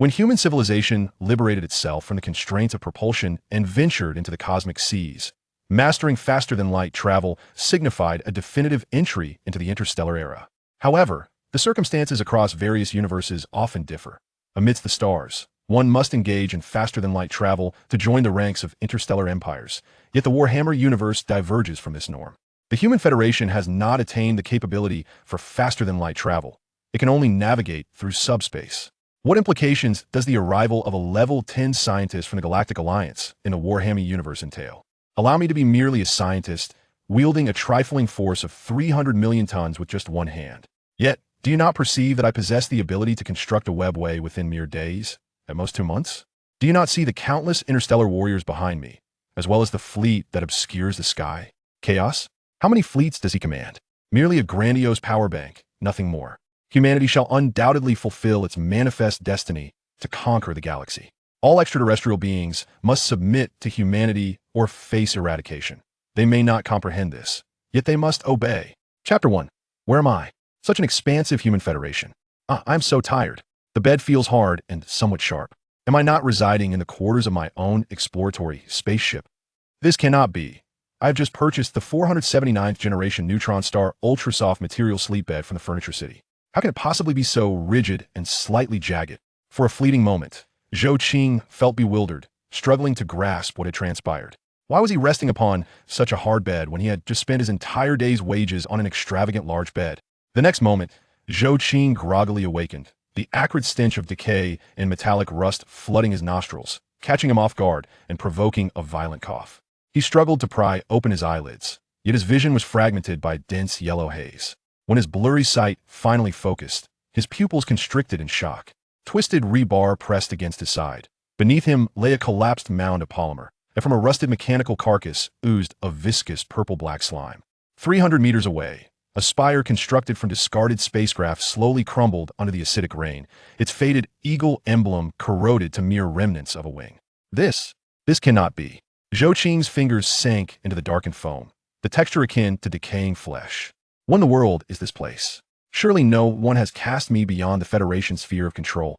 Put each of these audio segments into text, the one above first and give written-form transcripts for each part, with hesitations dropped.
When human civilization liberated itself from the constraints of propulsion and ventured into the cosmic seas, mastering faster-than-light travel signified a definitive entry into the interstellar era. However, the circumstances across various universes often differ. Amidst the stars, one must engage in faster-than-light travel to join the ranks of interstellar empires, yet the Warhammer universe diverges from this norm. The Human Federation has not attained the capability for faster-than-light travel. It can only navigate through subspace. What implications does the arrival of a level 10 scientist from the Galactic Alliance in the Warhammer universe entail? Allow me to be merely a scientist, wielding a trifling force of 300 million tons with just one hand. Yet, do you not perceive that I possess the ability to construct a Webway within mere days, at most 2 months? Do you not see the countless interstellar warriors behind me, as well as the fleet that obscures the sky? Chaos? How many fleets does he command? Merely a grandiose power bank, nothing more. Humanity shall undoubtedly fulfill its manifest destiny to conquer the galaxy. All extraterrestrial beings must submit to humanity or face eradication. They may not comprehend this, yet they must obey. Chapter 1. Where am I? Such an expansive human federation. I'm so tired. The bed feels hard and somewhat sharp. Am I not residing in the quarters of my own exploratory spaceship? This cannot be. I've just purchased the 479th generation Neutron Star ultra-soft material sleep bed from the Furniture City. How can it possibly be so rigid and slightly jagged? For a fleeting moment, Zhou Qing felt bewildered, struggling to grasp what had transpired. Why was he resting upon such a hard bed when he had just spent his entire day's wages on an extravagant large bed? The next moment, Zhou Qing groggily awakened, the acrid stench of decay and metallic rust flooding his nostrils, catching him off guard and provoking a violent cough. He struggled to pry open his eyelids, yet his vision was fragmented by dense yellow haze. When his blurry sight finally focused, his pupils constricted in shock. Twisted rebar pressed against his side. Beneath him lay a collapsed mound of polymer, and from a rusted mechanical carcass oozed a viscous purple-black slime. 300 meters away, a spire constructed from discarded spacecraft slowly crumbled under the acidic rain, its faded eagle emblem corroded to mere remnants of a wing. This cannot be. Zhou Qing's fingers sank into the darkened foam, the texture akin to decaying flesh. What in the world is this place? Surely no one has cast me beyond the Federation's sphere of control.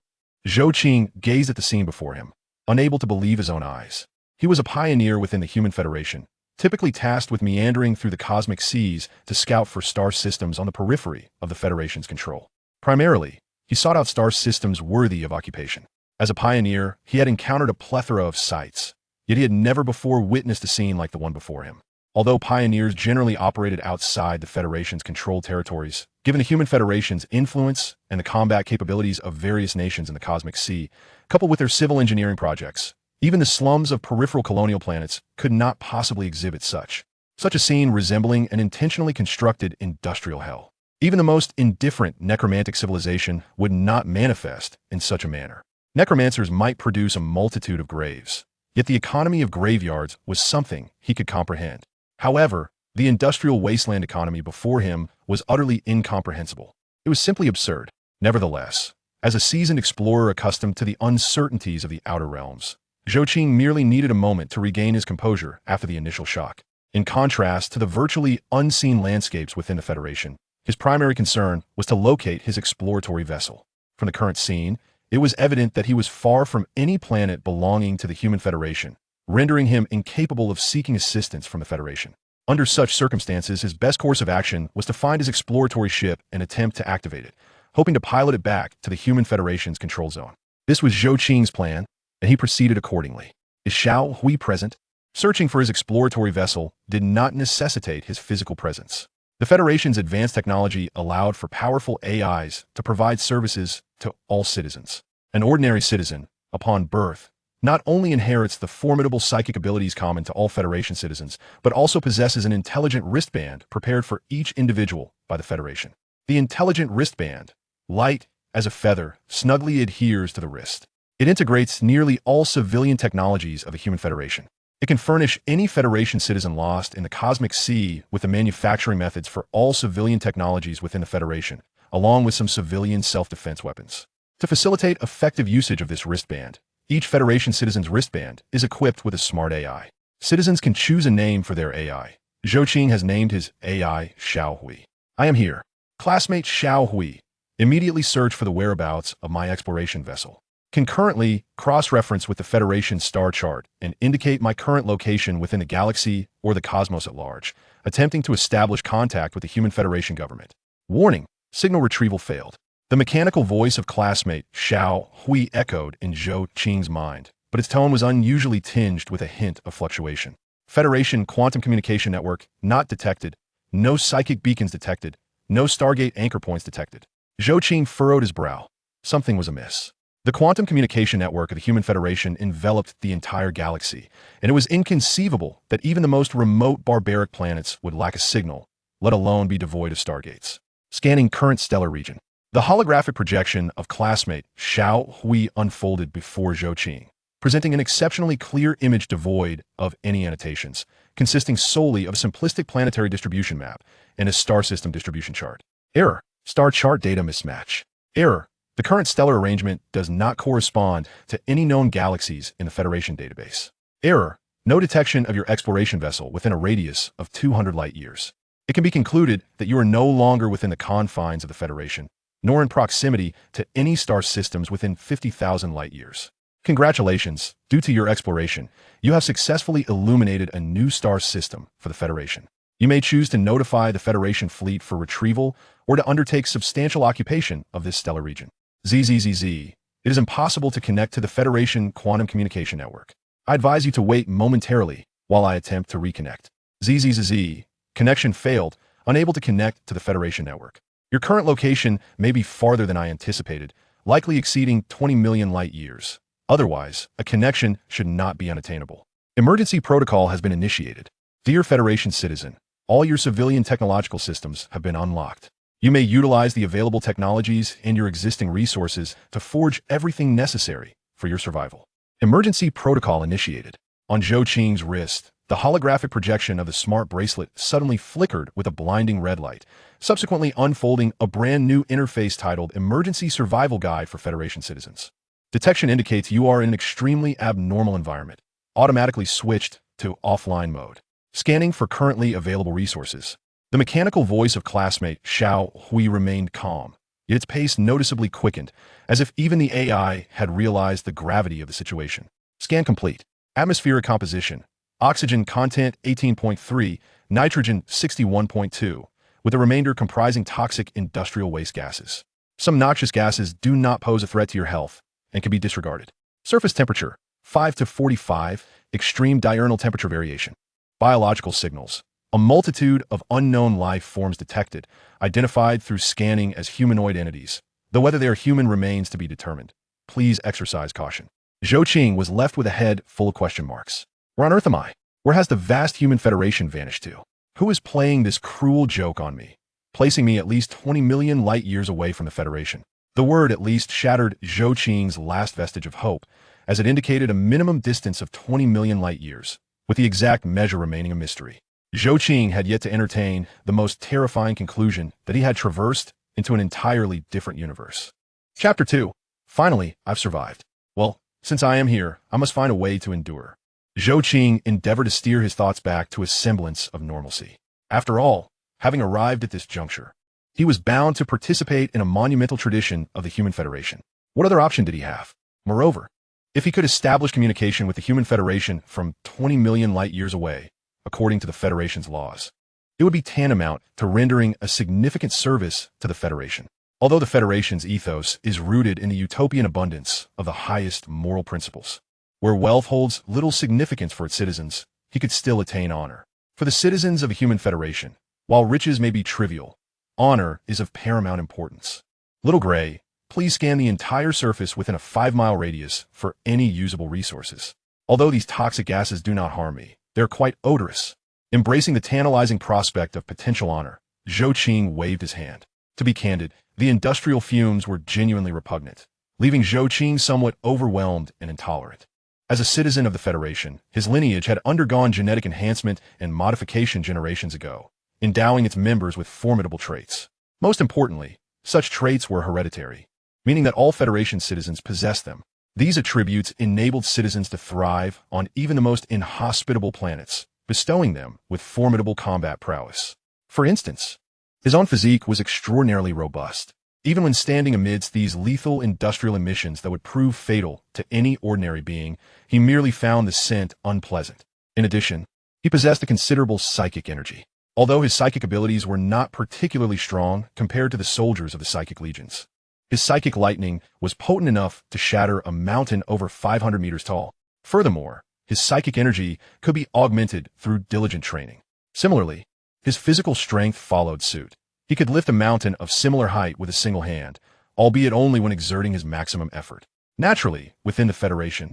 Zhou Qing gazed at the scene before him, unable to believe his own eyes. He was a pioneer within the Human Federation, typically tasked with meandering through the cosmic seas to scout for star systems on the periphery of the Federation's control. Primarily, he sought out star systems worthy of occupation. As a pioneer, he had encountered a plethora of sites, yet he had never before witnessed a scene like the one before him. Although pioneers generally operated outside the Federation's controlled territories, given the Human Federation's influence and the combat capabilities of various nations in the cosmic sea, coupled with their civil engineering projects, even the slums of peripheral colonial planets could not possibly exhibit such a scene resembling an intentionally constructed industrial hell. Even the most indifferent necromantic civilization would not manifest in such a manner. Necromancers might produce a multitude of graves, yet the economy of graveyards was something he could comprehend. However, the industrial wasteland economy before him was utterly incomprehensible. It was simply absurd. Nevertheless, as a seasoned explorer accustomed to the uncertainties of the outer realms, Zhou Qing merely needed a moment to regain his composure after the initial shock. In contrast to the virtually unseen landscapes within the Federation, his primary concern was to locate his exploratory vessel. From the current scene, it was evident that he was far from any planet belonging to the Human Federation, rendering him incapable of seeking assistance from the Federation. Under such circumstances, his best course of action was to find his exploratory ship and attempt to activate it, hoping to pilot it back to the Human Federation's control zone. This was Zhou Qing's plan, and he proceeded accordingly. Is Xiao Hui present? Searching for his exploratory vessel did not necessitate his physical presence. The Federation's advanced technology allowed for powerful AIs to provide services to all citizens. An ordinary citizen, upon birth, not only inherits the formidable psychic abilities common to all Federation citizens, but also possesses an intelligent wristband prepared for each individual by the Federation. The intelligent wristband, light as a feather, snugly adheres to the wrist. It integrates nearly all civilian technologies of the Human Federation. It can furnish any Federation citizen lost in the cosmic sea with the manufacturing methods for all civilian technologies within the Federation, along with some civilian self-defense weapons. To facilitate effective usage of this wristband, each Federation citizen's wristband is equipped with a smart AI. Citizens can choose a name for their AI. Zhou Qing has named his AI Xiao Hui. I am here. Classmate Xiao Hui, immediately search for the whereabouts of my exploration vessel. can currently cross-reference with the Federation's star chart and indicate my current location within the galaxy or the cosmos at large, attempting to establish contact with the Human Federation government. Warning, signal retrieval failed. The mechanical voice of classmate Xiao Hui echoed in Zhou Qing's mind, but its tone was unusually tinged with a hint of fluctuation. Federation Quantum Communication Network not detected. No psychic beacons detected. No Stargate anchor points detected. Zhou Qing furrowed his brow. Something was amiss. The quantum communication network of the Human Federation enveloped the entire galaxy, and it was inconceivable that even the most remote barbaric planets would lack a signal, let alone be devoid of stargates. Scanning current stellar region. The holographic projection of classmate Xiao Hui unfolded before Zhou Qing, presenting an exceptionally clear image devoid of any annotations, consisting solely of a simplistic planetary distribution map and a star system distribution chart. Error. Star chart data mismatch. Error. The current stellar arrangement does not correspond to any known galaxies in the Federation database. Error. No detection of your exploration vessel within a radius of 200 light-years. It can be concluded that you are no longer within the confines of the Federation, nor in proximity to any star systems within 50,000 light-years. Congratulations, due to your exploration, you have successfully illuminated a new star system for the Federation. You may choose to notify the Federation fleet for retrieval or to undertake substantial occupation of this stellar region. ZZZZ. It is impossible to connect to the Federation Quantum Communication Network. I advise you to wait momentarily while I attempt to reconnect. ZZZZ. Connection failed, unable to connect to the Federation network. Your current location may be farther than I anticipated, likely exceeding 20 million light-years. Otherwise, a connection should not be unattainable. Emergency protocol has been initiated. Dear Federation citizen, all your civilian technological systems have been unlocked. You may utilize the available technologies and your existing resources to forge everything necessary for your survival. Emergency protocol initiated. On Zhou Qing's wrist, the holographic projection of the smart bracelet suddenly flickered with a blinding red light, subsequently unfolding a brand new interface titled Emergency Survival Guide for Federation Citizens. Detection indicates you are in an extremely abnormal environment. Automatically switched to offline mode. Scanning for currently available resources. The mechanical voice of classmate Xiao Hui remained calm, yet its pace noticeably quickened, as if even the AI had realized the gravity of the situation. Scan complete. Atmospheric composition. Oxygen content 18.3, nitrogen 61.2, with the remainder comprising toxic industrial waste gases. Some noxious gases do not pose a threat to your health and can be disregarded. Surface temperature 5 to 45, extreme diurnal temperature variation. Biological signals. A multitude of unknown life forms detected, identified through scanning as humanoid entities, though whether they are human remains to be determined. Please exercise caution. Zhou Qing was left with a head full of question marks. Where on earth am I? Where has the vast Human Federation vanished to? Who is playing this cruel joke on me, placing me at least 20 million light-years away from the Federation? The word at least shattered Zhou Qing's last vestige of hope, as it indicated a minimum distance of 20 million light-years, with the exact measure remaining a mystery. Zhou Qing had yet to entertain the most terrifying conclusion that he had traversed into an entirely different universe. Chapter 2. Finally, I've survived. Well, since I am here, I must find a way to endure. Zhou Qing endeavored to steer his thoughts back to a semblance of normalcy. After all, having arrived at this juncture, he was bound to participate in a monumental tradition of the Human Federation. What other option did he have? Moreover, if he could establish communication with the Human Federation from 20 million light-years away, according to the Federation's laws, it would be tantamount to rendering a significant service to the Federation. Although the Federation's ethos is rooted in the utopian abundance of the highest moral principles, where wealth holds little significance for its citizens, he could still attain honor. For the citizens of a Human Federation, while riches may be trivial, honor is of paramount importance. Little Gray, please scan the entire surface within a 5-mile radius for any usable resources. Although these toxic gases do not harm me, they are quite odorous. Embracing the tantalizing prospect of potential honor, Zhou Qing waved his hand. To be candid, the industrial fumes were genuinely repugnant, leaving Zhou Qing somewhat overwhelmed and intolerant. As a citizen of the Federation, his lineage had undergone genetic enhancement and modification generations ago, endowing its members with formidable traits. Most importantly, such traits were hereditary, meaning that all Federation citizens possessed them. These attributes enabled citizens to thrive on even the most inhospitable planets, bestowing them with formidable combat prowess. For instance, his own physique was extraordinarily robust, Even when standing amidst these lethal industrial emissions that would prove fatal to any ordinary being, he merely found the scent unpleasant. In addition, he possessed a considerable psychic energy. Although his psychic abilities were not particularly strong compared to the soldiers of the psychic legions, his psychic lightning was potent enough to shatter a mountain over 500 meters tall. Furthermore, his psychic energy could be augmented through diligent training. Similarly, his physical strength followed suit. He could lift a mountain of similar height with a single hand, albeit only when exerting his maximum effort. Naturally, within the Federation,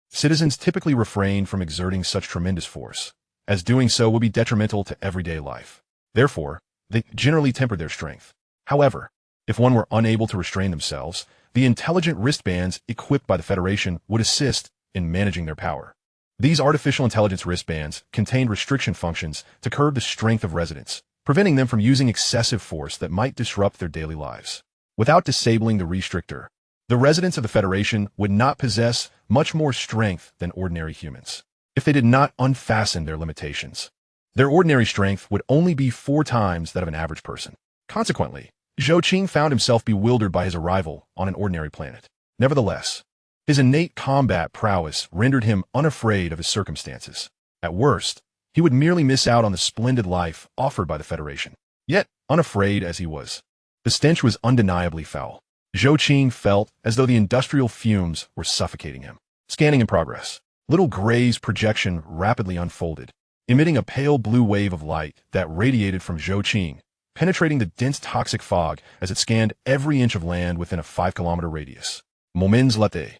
citizens typically refrain from exerting such tremendous force, as doing so would be detrimental to everyday life. Therefore, they generally tempered their strength. However, if one were unable to restrain themselves, the intelligent wristbands equipped by the Federation would assist in managing their power. These artificial intelligence wristbands contained restriction functions to curb the strength of residents, preventing them from using excessive force that might disrupt their daily lives. Without disabling the restrictor, the residents of the Federation would not possess much more strength than ordinary humans. If they did not unfasten their limitations, their ordinary strength would only be 4 times that of an average person. Consequently, Zhou Qing found himself bewildered by his arrival on an ordinary planet. Nevertheless, his innate combat prowess rendered him unafraid of his circumstances. At worst, he would merely miss out on the splendid life offered by the Federation. Yet, unafraid as he was, the stench was undeniably foul. Zhou Qing felt as though the industrial fumes were suffocating him. Scanning in progress. Little Gray's projection rapidly unfolded, emitting a pale blue wave of light that radiated from Zhou Qing, penetrating the dense toxic fog as it scanned every inch of land within a 5-kilometer radius. Moments later,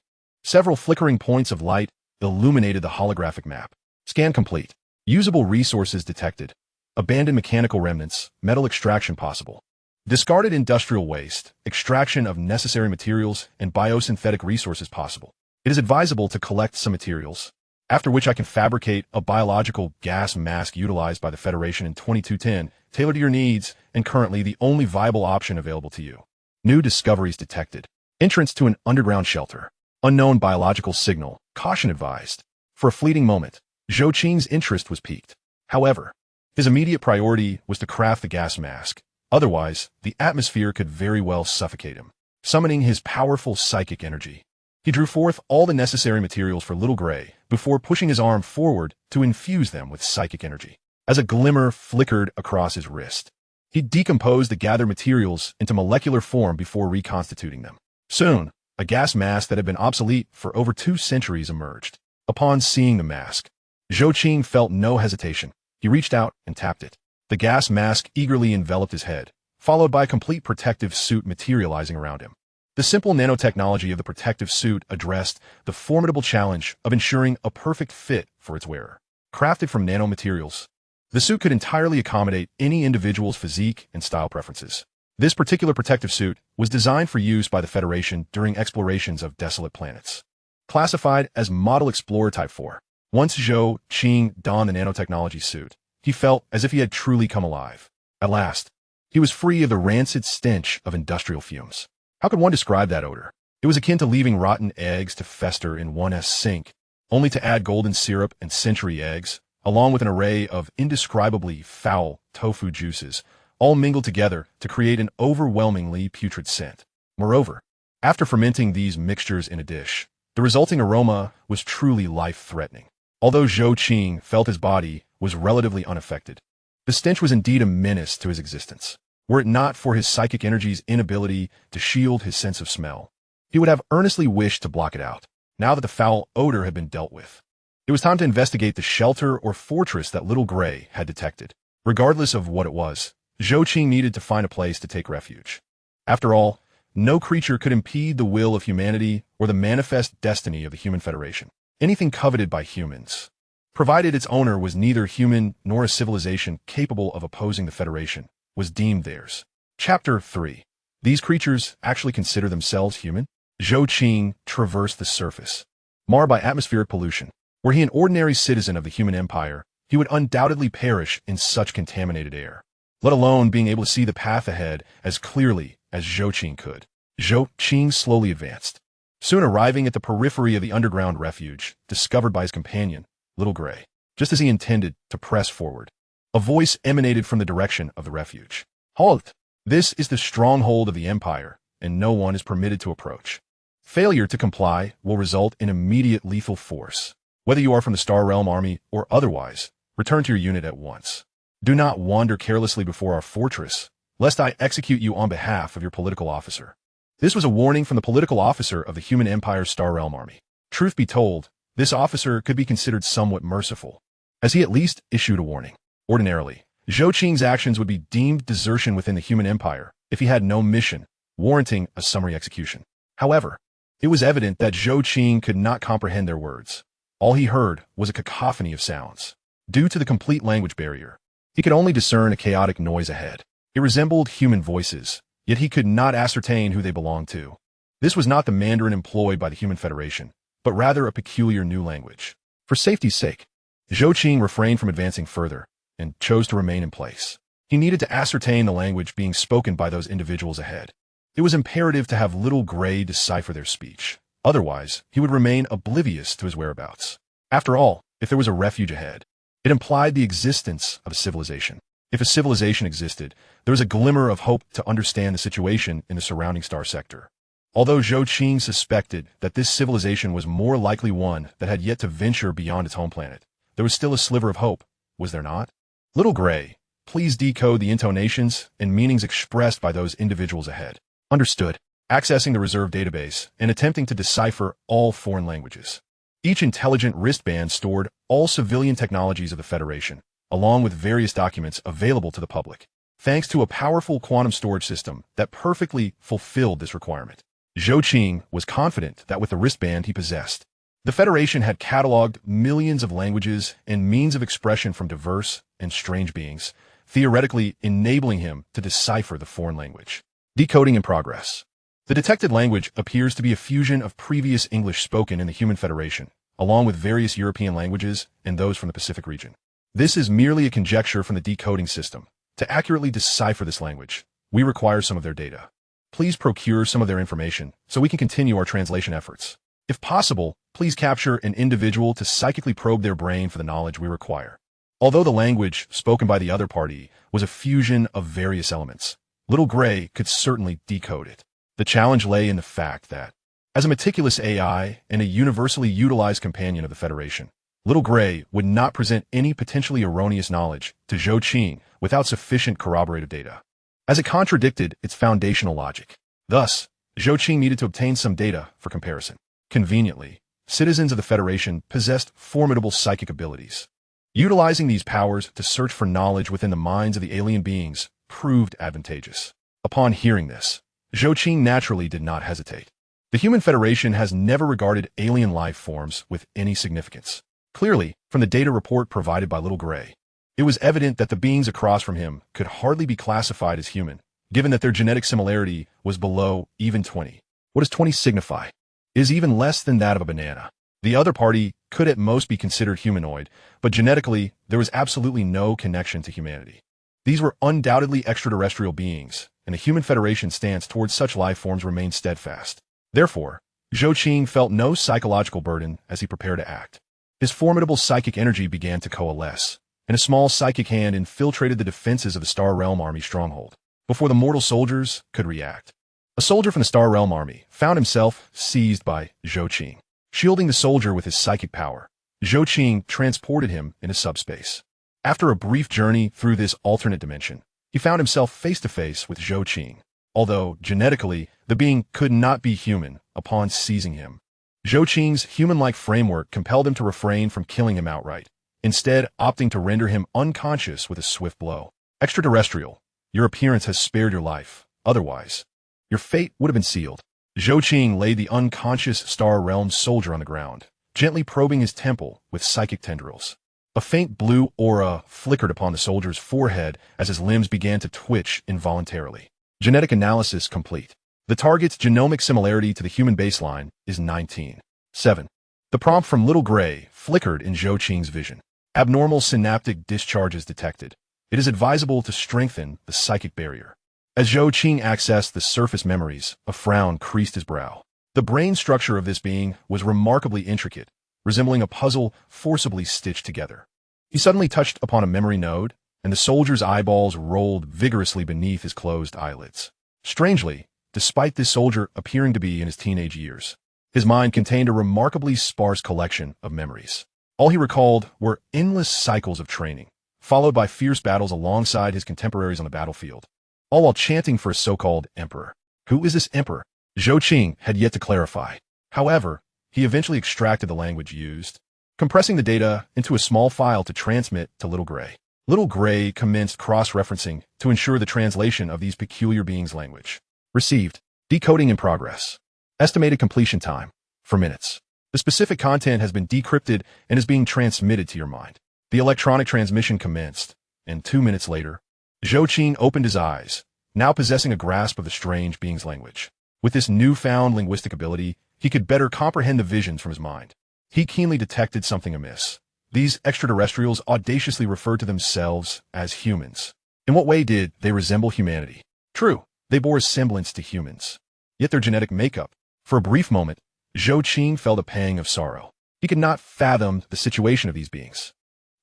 several flickering points of light illuminated the holographic map. Scan complete. Usable resources detected. Abandoned mechanical remnants, metal extraction possible. Discarded industrial waste, extraction of necessary materials, and biosynthetic resources possible. It is advisable to collect some materials, after which I can fabricate a biological gas mask utilized by the Federation in 2210, tailored to your needs, and currently the only viable option available to you. New discoveries detected. Entrance to an underground shelter. Unknown biological signal. Caution advised. For a fleeting moment, Zhou Qing's interest was piqued. However, his immediate priority was to craft the gas mask. Otherwise, the atmosphere could very well suffocate him. Summoning his powerful psychic energy, he drew forth all the necessary materials for Little Gray before pushing his arm forward to infuse them with psychic energy. As a glimmer flickered across his wrist, he decomposed the gathered materials into molecular form before reconstituting them. Soon, a gas mask that had been obsolete for over 2 centuries emerged. Upon seeing the mask, Zhou Qing felt no hesitation. He reached out and tapped it. The gas mask eagerly enveloped his head, followed by a complete protective suit materializing around him. The simple nanotechnology of the protective suit addressed the formidable challenge of ensuring a perfect fit for its wearer. Crafted from nanomaterials, the suit could entirely accommodate any individual's physique and style preferences. This particular protective suit was designed for use by the Federation during explorations of desolate planets. Classified as Model Explorer Type 4. Once Zhou Qing donned the nanotechnology suit, he felt as if he had truly come alive. At last, he was free of the rancid stench of industrial fumes. How could one describe that odor? It was akin to leaving rotten eggs to fester in one's sink, only to add golden syrup and century eggs, along with an array of indescribably foul tofu juices, all mingled together to create an overwhelmingly putrid scent. Moreover, after fermenting these mixtures in a dish, the resulting aroma was truly life-threatening. Although Zhou Qing felt his body was relatively unaffected, the stench was indeed a menace to his existence. Were it not for his psychic energy's inability to shield his sense of smell, he would have earnestly wished to block it out. Now that the foul odor had been dealt with, it was time to investigate the shelter or fortress that Little Gray had detected. Regardless of what it was, Zhou Qing needed to find a place to take refuge. After all, no creature could impede the will of humanity or the manifest destiny of the Human Federation. Anything coveted by humans, provided its owner was neither human nor a civilization capable of opposing the Federation, was deemed theirs. Chapter 3. These creatures actually consider themselves human? Zhou Qing traversed the surface, marred by atmospheric pollution. Were he an ordinary citizen of the human empire, he would undoubtedly perish in such contaminated air, let alone being able to see the path ahead as clearly as Zhou Qing could. Zhou Qing slowly advanced, soon arriving at the periphery of the underground refuge, discovered by his companion, Little Gray. Just as he intended to press forward, a voice emanated from the direction of the refuge. Halt! This is the stronghold of the Empire, and no one is permitted to approach. Failure to comply will result in immediate lethal force. Whether you are from the Star Realm Army or otherwise, return to your unit at once. Do not wander carelessly before our fortress, lest I execute you on behalf of your political officer. This was a warning from the political officer of the Human Empire's Star Realm Army. Truth be told, this officer could be considered somewhat merciful, as he at least issued a warning. Ordinarily, Zhou Qing's actions would be deemed desertion within the Human Empire if he had no mission, warranting a summary execution. However, it was evident that Zhou Qing could not comprehend their words. All he heard was a cacophony of sounds. Due to the complete language barrier, he could only discern a chaotic noise ahead. It resembled human voices, yet he could not ascertain who they belonged to. This was not the Mandarin employed by the Human Federation, but rather a peculiar new language. For safety's sake, Zhou Qing refrained from advancing further and chose to remain in place. He needed to ascertain the language being spoken by those individuals ahead. It was imperative to have Little Gray decipher their speech. Otherwise, he would remain oblivious to his whereabouts. After all, if there was a refuge ahead, it implied the existence of a civilization. If a civilization existed, there was a glimmer of hope to understand the situation in the surrounding star sector. Although Zhou Qing suspected that this civilization was more likely one that had yet to venture beyond its home planet, there was still a sliver of hope, was there not? Little Gray, please decode the intonations and meanings expressed by those individuals ahead. Understood. Accessing the reserve database and attempting to decipher all foreign languages. Each intelligent wristband stored all civilian technologies of the Federation, along with various documents available to the public, thanks to a powerful quantum storage system that perfectly fulfilled this requirement. Zhou Qing was confident that with the wristband he possessed, the Federation had cataloged millions of languages and means of expression from diverse and strange beings, theoretically enabling him to decipher the foreign language. Decoding in progress. The detected language appears to be a fusion of previous English spoken in the Human Federation, along with various European languages and those from the Pacific region. This is merely a conjecture from the decoding system. To accurately decipher this language, we require some of their data. Please procure some of their information so we can continue our translation efforts. If possible, please capture an individual to psychically probe their brain for the knowledge we require. Although the language spoken by the other party was a fusion of various elements, Little Gray could certainly decode it. The challenge lay in the fact that, as a meticulous AI and a universally utilized companion of the Federation, Little Gray would not present any potentially erroneous knowledge to Zhou Qing without sufficient corroborative data, as it contradicted its foundational logic. Thus, Zhou Qing needed to obtain some data for comparison. Conveniently, citizens of the Federation possessed formidable psychic abilities. Utilizing these powers to search for knowledge within the minds of the alien beings proved advantageous. Upon hearing this, Zhou Qing naturally did not hesitate. The Human Federation has never regarded alien life forms with any significance. Clearly, from the data report provided by Little Gray, it was evident that the beings across from him could hardly be classified as human, given that their genetic similarity was below even 20. What does 20 signify? It is even less than that of a banana. The other party could at most be considered humanoid, but genetically, there was absolutely no connection to humanity. These were undoubtedly extraterrestrial beings, and the Human Federation stance towards such life forms remained steadfast. Therefore, Zhou Qing felt no psychological burden as he prepared to act. His formidable psychic energy began to coalesce, and a small psychic hand infiltrated the defenses of the Star Realm Army stronghold, before the mortal soldiers could react. A soldier from the Star Realm Army found himself seized by Zhou Qing. Shielding the soldier with his psychic power, Zhou Qing transported him into subspace. After a brief journey through this alternate dimension, he found himself face-to-face with Zhou Qing. Although, genetically, the being could not be human upon seizing him. Zhou Qing's human-like framework compelled him to refrain from killing him outright, instead opting to render him unconscious with a swift blow. Extraterrestrial, your appearance has spared your life. Otherwise, your fate would have been sealed. Zhou Qing laid the unconscious Star Realm soldier on the ground, gently probing his temple with psychic tendrils. A faint blue aura flickered upon the soldier's forehead as his limbs began to twitch involuntarily. Genetic analysis complete. The target's genomic similarity to the human baseline is 19. 7. The prompt from Little Gray flickered in Zhou Qing's vision. Abnormal synaptic discharges detected. It is advisable to strengthen the psychic barrier. As Zhou Qing accessed the surface memories, a frown creased his brow. The brain structure of this being was remarkably intricate, resembling a puzzle forcibly stitched together. He suddenly touched upon a memory node, and the soldier's eyeballs rolled vigorously beneath his closed eyelids. Strangely, despite this soldier appearing to be in his teenage years. His mind contained a remarkably sparse collection of memories. All he recalled were endless cycles of training, followed by fierce battles alongside his contemporaries on the battlefield, all while chanting for a so-called emperor. Who is this emperor? Zhou Qing had yet to clarify. However, he eventually extracted the language used, compressing the data into a small file to transmit to Little Gray. Little Gray commenced cross-referencing to ensure the translation of these peculiar beings' language. Received. Decoding in progress. Estimated completion time. 4 minutes. The specific content has been decrypted and is being transmitted to your mind. The electronic transmission commenced, and 2 minutes later, Zhou Qing opened his eyes, now possessing a grasp of the strange being's language. With this newfound linguistic ability, he could better comprehend the visions from his mind. He keenly detected something amiss. These extraterrestrials audaciously referred to themselves as humans. In what way did they resemble humanity? True, they bore a semblance to humans. Yet their genetic makeup. For a brief moment, Zhou Qing felt a pang of sorrow. He could not fathom the situation of these beings.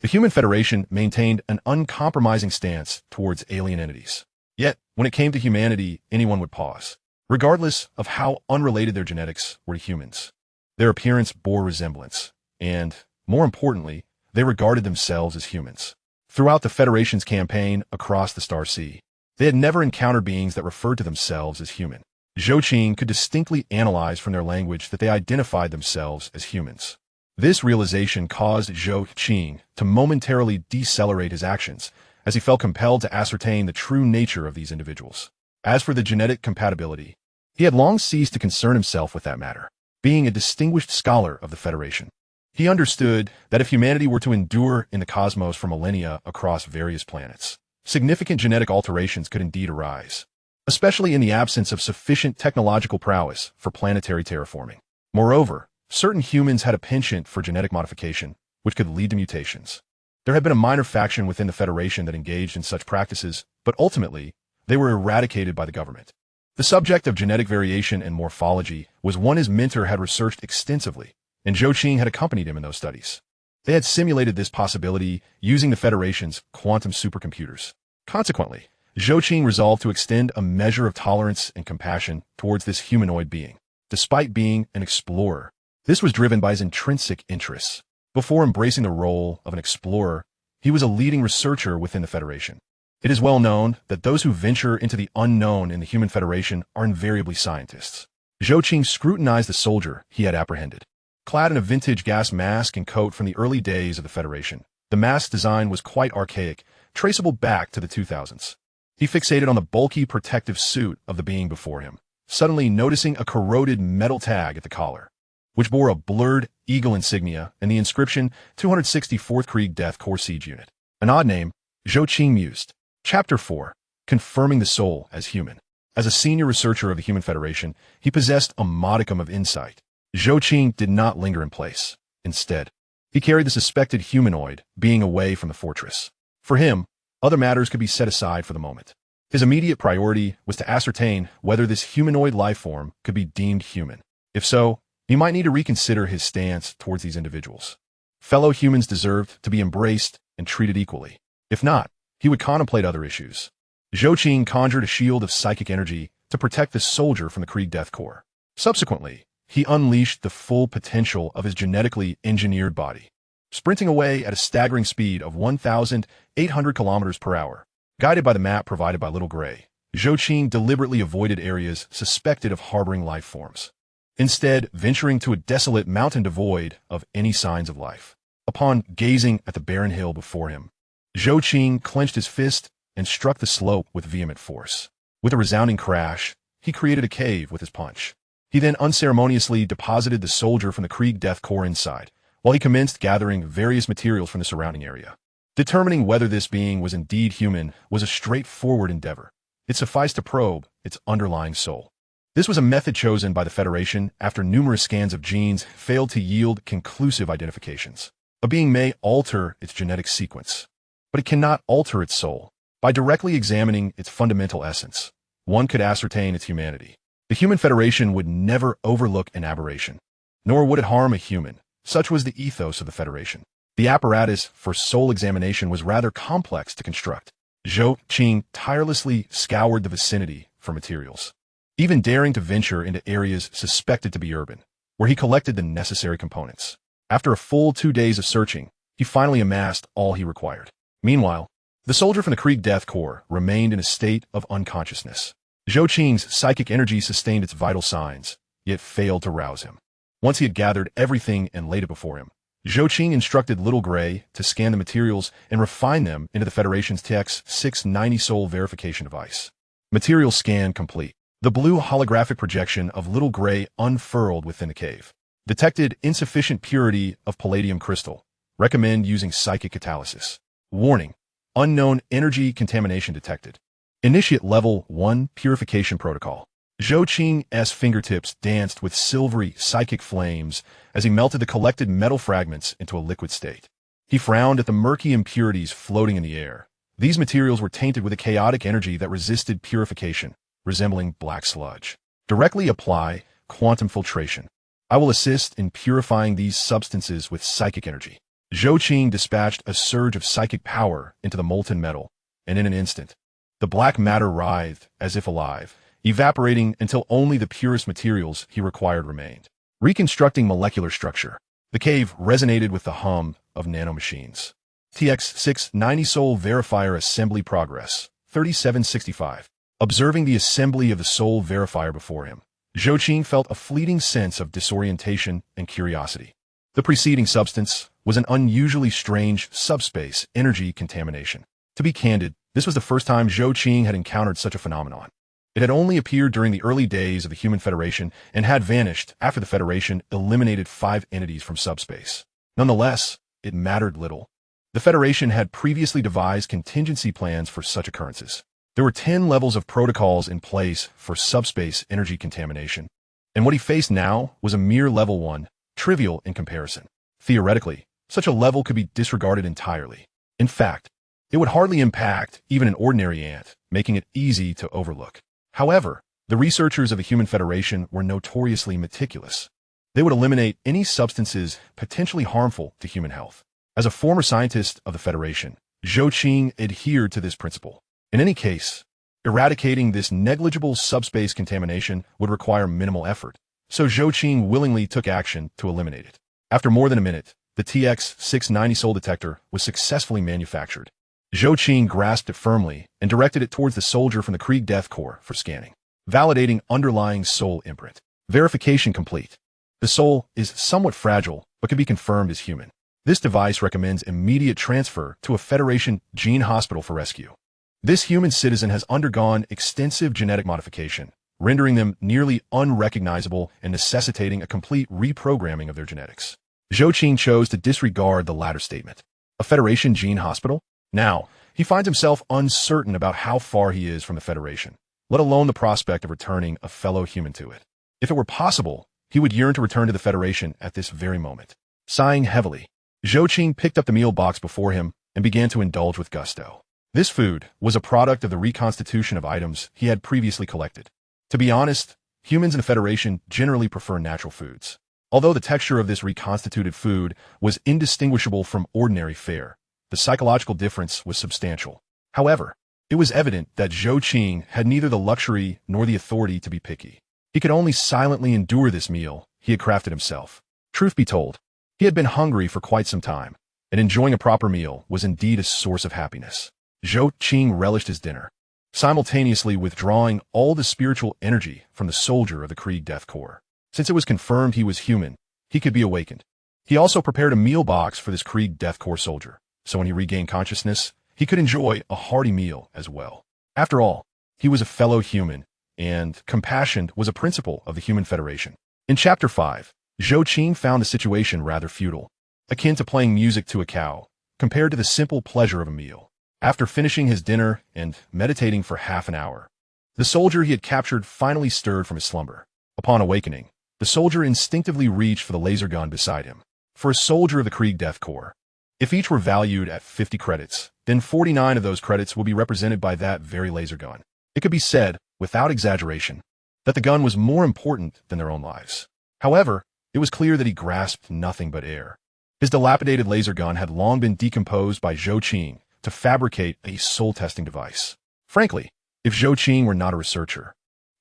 The Human Federation maintained an uncompromising stance towards alien entities. Yet, when it came to humanity, anyone would pause, regardless of how unrelated their genetics were to humans. Their appearance bore resemblance, and, more importantly, they regarded themselves as humans. Throughout the Federation's campaign across the Star Sea, they had never encountered beings that referred to themselves as human. Zhou Qing could distinctly analyze from their language that they identified themselves as humans. This realization caused Zhou Qing to momentarily decelerate his actions, as he felt compelled to ascertain the true nature of these individuals. As for the genetic compatibility, he had long ceased to concern himself with that matter. Being a distinguished scholar of the Federation, he understood that if humanity were to endure in the cosmos for millennia across various planets, significant genetic alterations could indeed arise, especially in the absence of sufficient technological prowess for planetary terraforming. Moreover, certain humans had a penchant for genetic modification, which could lead to mutations. There had been a minor faction within the Federation that engaged in such practices, but ultimately, they were eradicated by the government. The subject of genetic variation and morphology was one his mentor had researched extensively, and Zhou Qing had accompanied him in those studies. They had simulated this possibility using the Federation's quantum supercomputers. Consequently, Zhou Qing resolved to extend a measure of tolerance and compassion towards this humanoid being. Despite being an explorer, this was driven by his intrinsic interests. Before embracing the role of an explorer, he was a leading researcher within the Federation. It is well known that those who venture into the unknown in the Human Federation are invariably scientists. Zhou Qing scrutinized the soldier he had apprehended. Clad in a vintage gas mask and coat from the early days of the Federation, the mask's design was quite archaic, traceable back to the 2000s. He fixated on the bulky protective suit of the being before him, suddenly noticing a corroded metal tag at the collar, which bore a blurred eagle insignia and the inscription 264th Krieg Death Corps Siege Unit. An odd name, Zhou Qing mused. Chapter 4. Confirming the soul as human. As a senior researcher of the Human Federation, he possessed a modicum of insight. Zhou Qing did not linger in place. Instead, he carried the suspected humanoid being away from the fortress. For him, other matters could be set aside for the moment. His immediate priority was to ascertain whether this humanoid life form could be deemed human. If so, he might need to reconsider his stance towards these individuals. Fellow humans deserved to be embraced and treated equally. If not, he would contemplate other issues. Zhou Qing conjured a shield of psychic energy to protect the soldier from the Krieg Death Corps. Subsequently, he unleashed the full potential of his genetically engineered body, sprinting away at a staggering speed of 1,800 kilometers per hour. Guided by the map provided by Little Gray, Zhou Qing deliberately avoided areas suspected of harboring life forms, instead venturing to a desolate mountain devoid of any signs of life. Upon gazing at the barren hill before him, Zhou Qing clenched his fist and struck the slope with vehement force. With a resounding crash, he created a cave with his punch. He then unceremoniously deposited the soldier from the Krieg Death Corps inside, while he commenced gathering various materials from the surrounding area. Determining whether this being was indeed human was a straightforward endeavor. It sufficed to probe its underlying soul. This was a method chosen by the Federation after numerous scans of genes failed to yield conclusive identifications. A being may alter its genetic sequence, but it cannot alter its soul. By directly examining its fundamental essence, one could ascertain its humanity. The Human Federation would never overlook an aberration, nor would it harm a human. Such was the ethos of the Federation. The apparatus for soul examination was rather complex to construct. Zhou Qing tirelessly scoured the vicinity for materials. even daring to venture into areas suspected to be urban, where he collected the necessary components. After a full 2 days of searching, he finally amassed all he required. Meanwhile, the soldier from the Krieg Death Corps remained in a state of unconsciousness. Zhou Qing's psychic energy sustained its vital signs, yet failed to rouse him. Once he had gathered everything and laid it before him, Zhou Qing instructed Little Gray to scan the materials and refine them into the Federation's TX-690 soul verification device. Material scan complete. The blue holographic projection of Little Gray unfurled within the cave. Detected insufficient purity of palladium crystal. Recommend using psychic catalysis. Warning: unknown energy contamination detected. Initiate Level 1 Purification Protocol. Zhou Qing's fingertips danced with silvery, psychic flames as he melted the collected metal fragments into a liquid state. He frowned at the murky impurities floating in the air. These materials were tainted with a chaotic energy that resisted purification, resembling black sludge. Directly apply quantum filtration. I will assist in purifying these substances with psychic energy. Zhou Qing dispatched a surge of psychic power into the molten metal, and in an instant, the black matter writhed as if alive, evaporating until only the purest materials he required remained. Reconstructing molecular structure. The cave resonated with the hum of nanomachines. TX-690 Soul Verifier Assembly Progress, 3765. Observing the assembly of the Soul Verifier before him, Zhou Qing felt a fleeting sense of disorientation and curiosity. The preceding substance was an unusually strange subspace energy contamination. To be candid, this was the first time Zhou Qing had encountered such a phenomenon. It had only appeared during the early days of the Human Federation and had vanished after the Federation eliminated 5 entities from subspace. Nonetheless, it mattered little. The Federation had previously devised contingency plans for such occurrences. There were 10 levels of protocols in place for subspace energy contamination, and what he faced now was a mere level 1, trivial in comparison. Theoretically, such a level could be disregarded entirely. In fact, it would hardly impact even an ordinary ant, making it easy to overlook. However, the researchers of the Human Federation were notoriously meticulous. They would eliminate any substances potentially harmful to human health. As a former scientist of the Federation, Zhou Qing adhered to this principle. In any case, eradicating this negligible subspace contamination would require minimal effort, so Zhou Qing willingly took action to eliminate it. After more than a minute, the TX-690 soul detector was successfully manufactured. Zhou Qing grasped it firmly and directed it towards the soldier from the Krieg Death Corps for scanning, validating underlying soul imprint. Verification complete. The soul is somewhat fragile, but can be confirmed as human. This device recommends immediate transfer to a Federation gene hospital for rescue. This human citizen has undergone extensive genetic modification, rendering them nearly unrecognizable and necessitating a complete reprogramming of their genetics. Zhou Qing chose to disregard the latter statement. A Federation gene hospital? Now, he finds himself uncertain about how far he is from the Federation, let alone the prospect of returning a fellow human to it. If it were possible, he would yearn to return to the Federation at this very moment. Sighing heavily, Zhou Qing picked up the meal box before him and began to indulge with gusto. This food was a product of the reconstitution of items he had previously collected. To be honest, humans in the Federation generally prefer natural foods. Although the texture of this reconstituted food was indistinguishable from ordinary fare, the psychological difference was substantial. However, it was evident that Zhou Qing had neither the luxury nor the authority to be picky. He could only silently endure this meal he had crafted himself. Truth be told, he had been hungry for quite some time, and enjoying a proper meal was indeed a source of happiness. Zhou Qing relished his dinner, simultaneously withdrawing all the spiritual energy from the soldier of the Krieg Death Corps. Since it was confirmed he was human, he could be awakened. He also prepared a meal box for this Krieg Death Corps soldier, so when he regained consciousness, he could enjoy a hearty meal as well. After all, he was a fellow human, and compassion was a principle of the Human Federation. In Chapter 5, Zhou Qing found the situation rather futile, akin to playing music to a cow, compared to the simple pleasure of a meal. After finishing his dinner and meditating for half an hour, the soldier he had captured finally stirred from his slumber. Upon awakening, the soldier instinctively reached for the laser gun beside him. For a soldier of the Krieg Death Corps, if each were valued at 50 credits, then 49 of those credits will be represented by that very laser gun. It could be said, without exaggeration, that the gun was more important than their own lives. However, it was clear that he grasped nothing but air. His dilapidated laser gun had long been decomposed by Zhou Qing to fabricate a soul-testing device. Frankly, if Zhou Qing were not a researcher,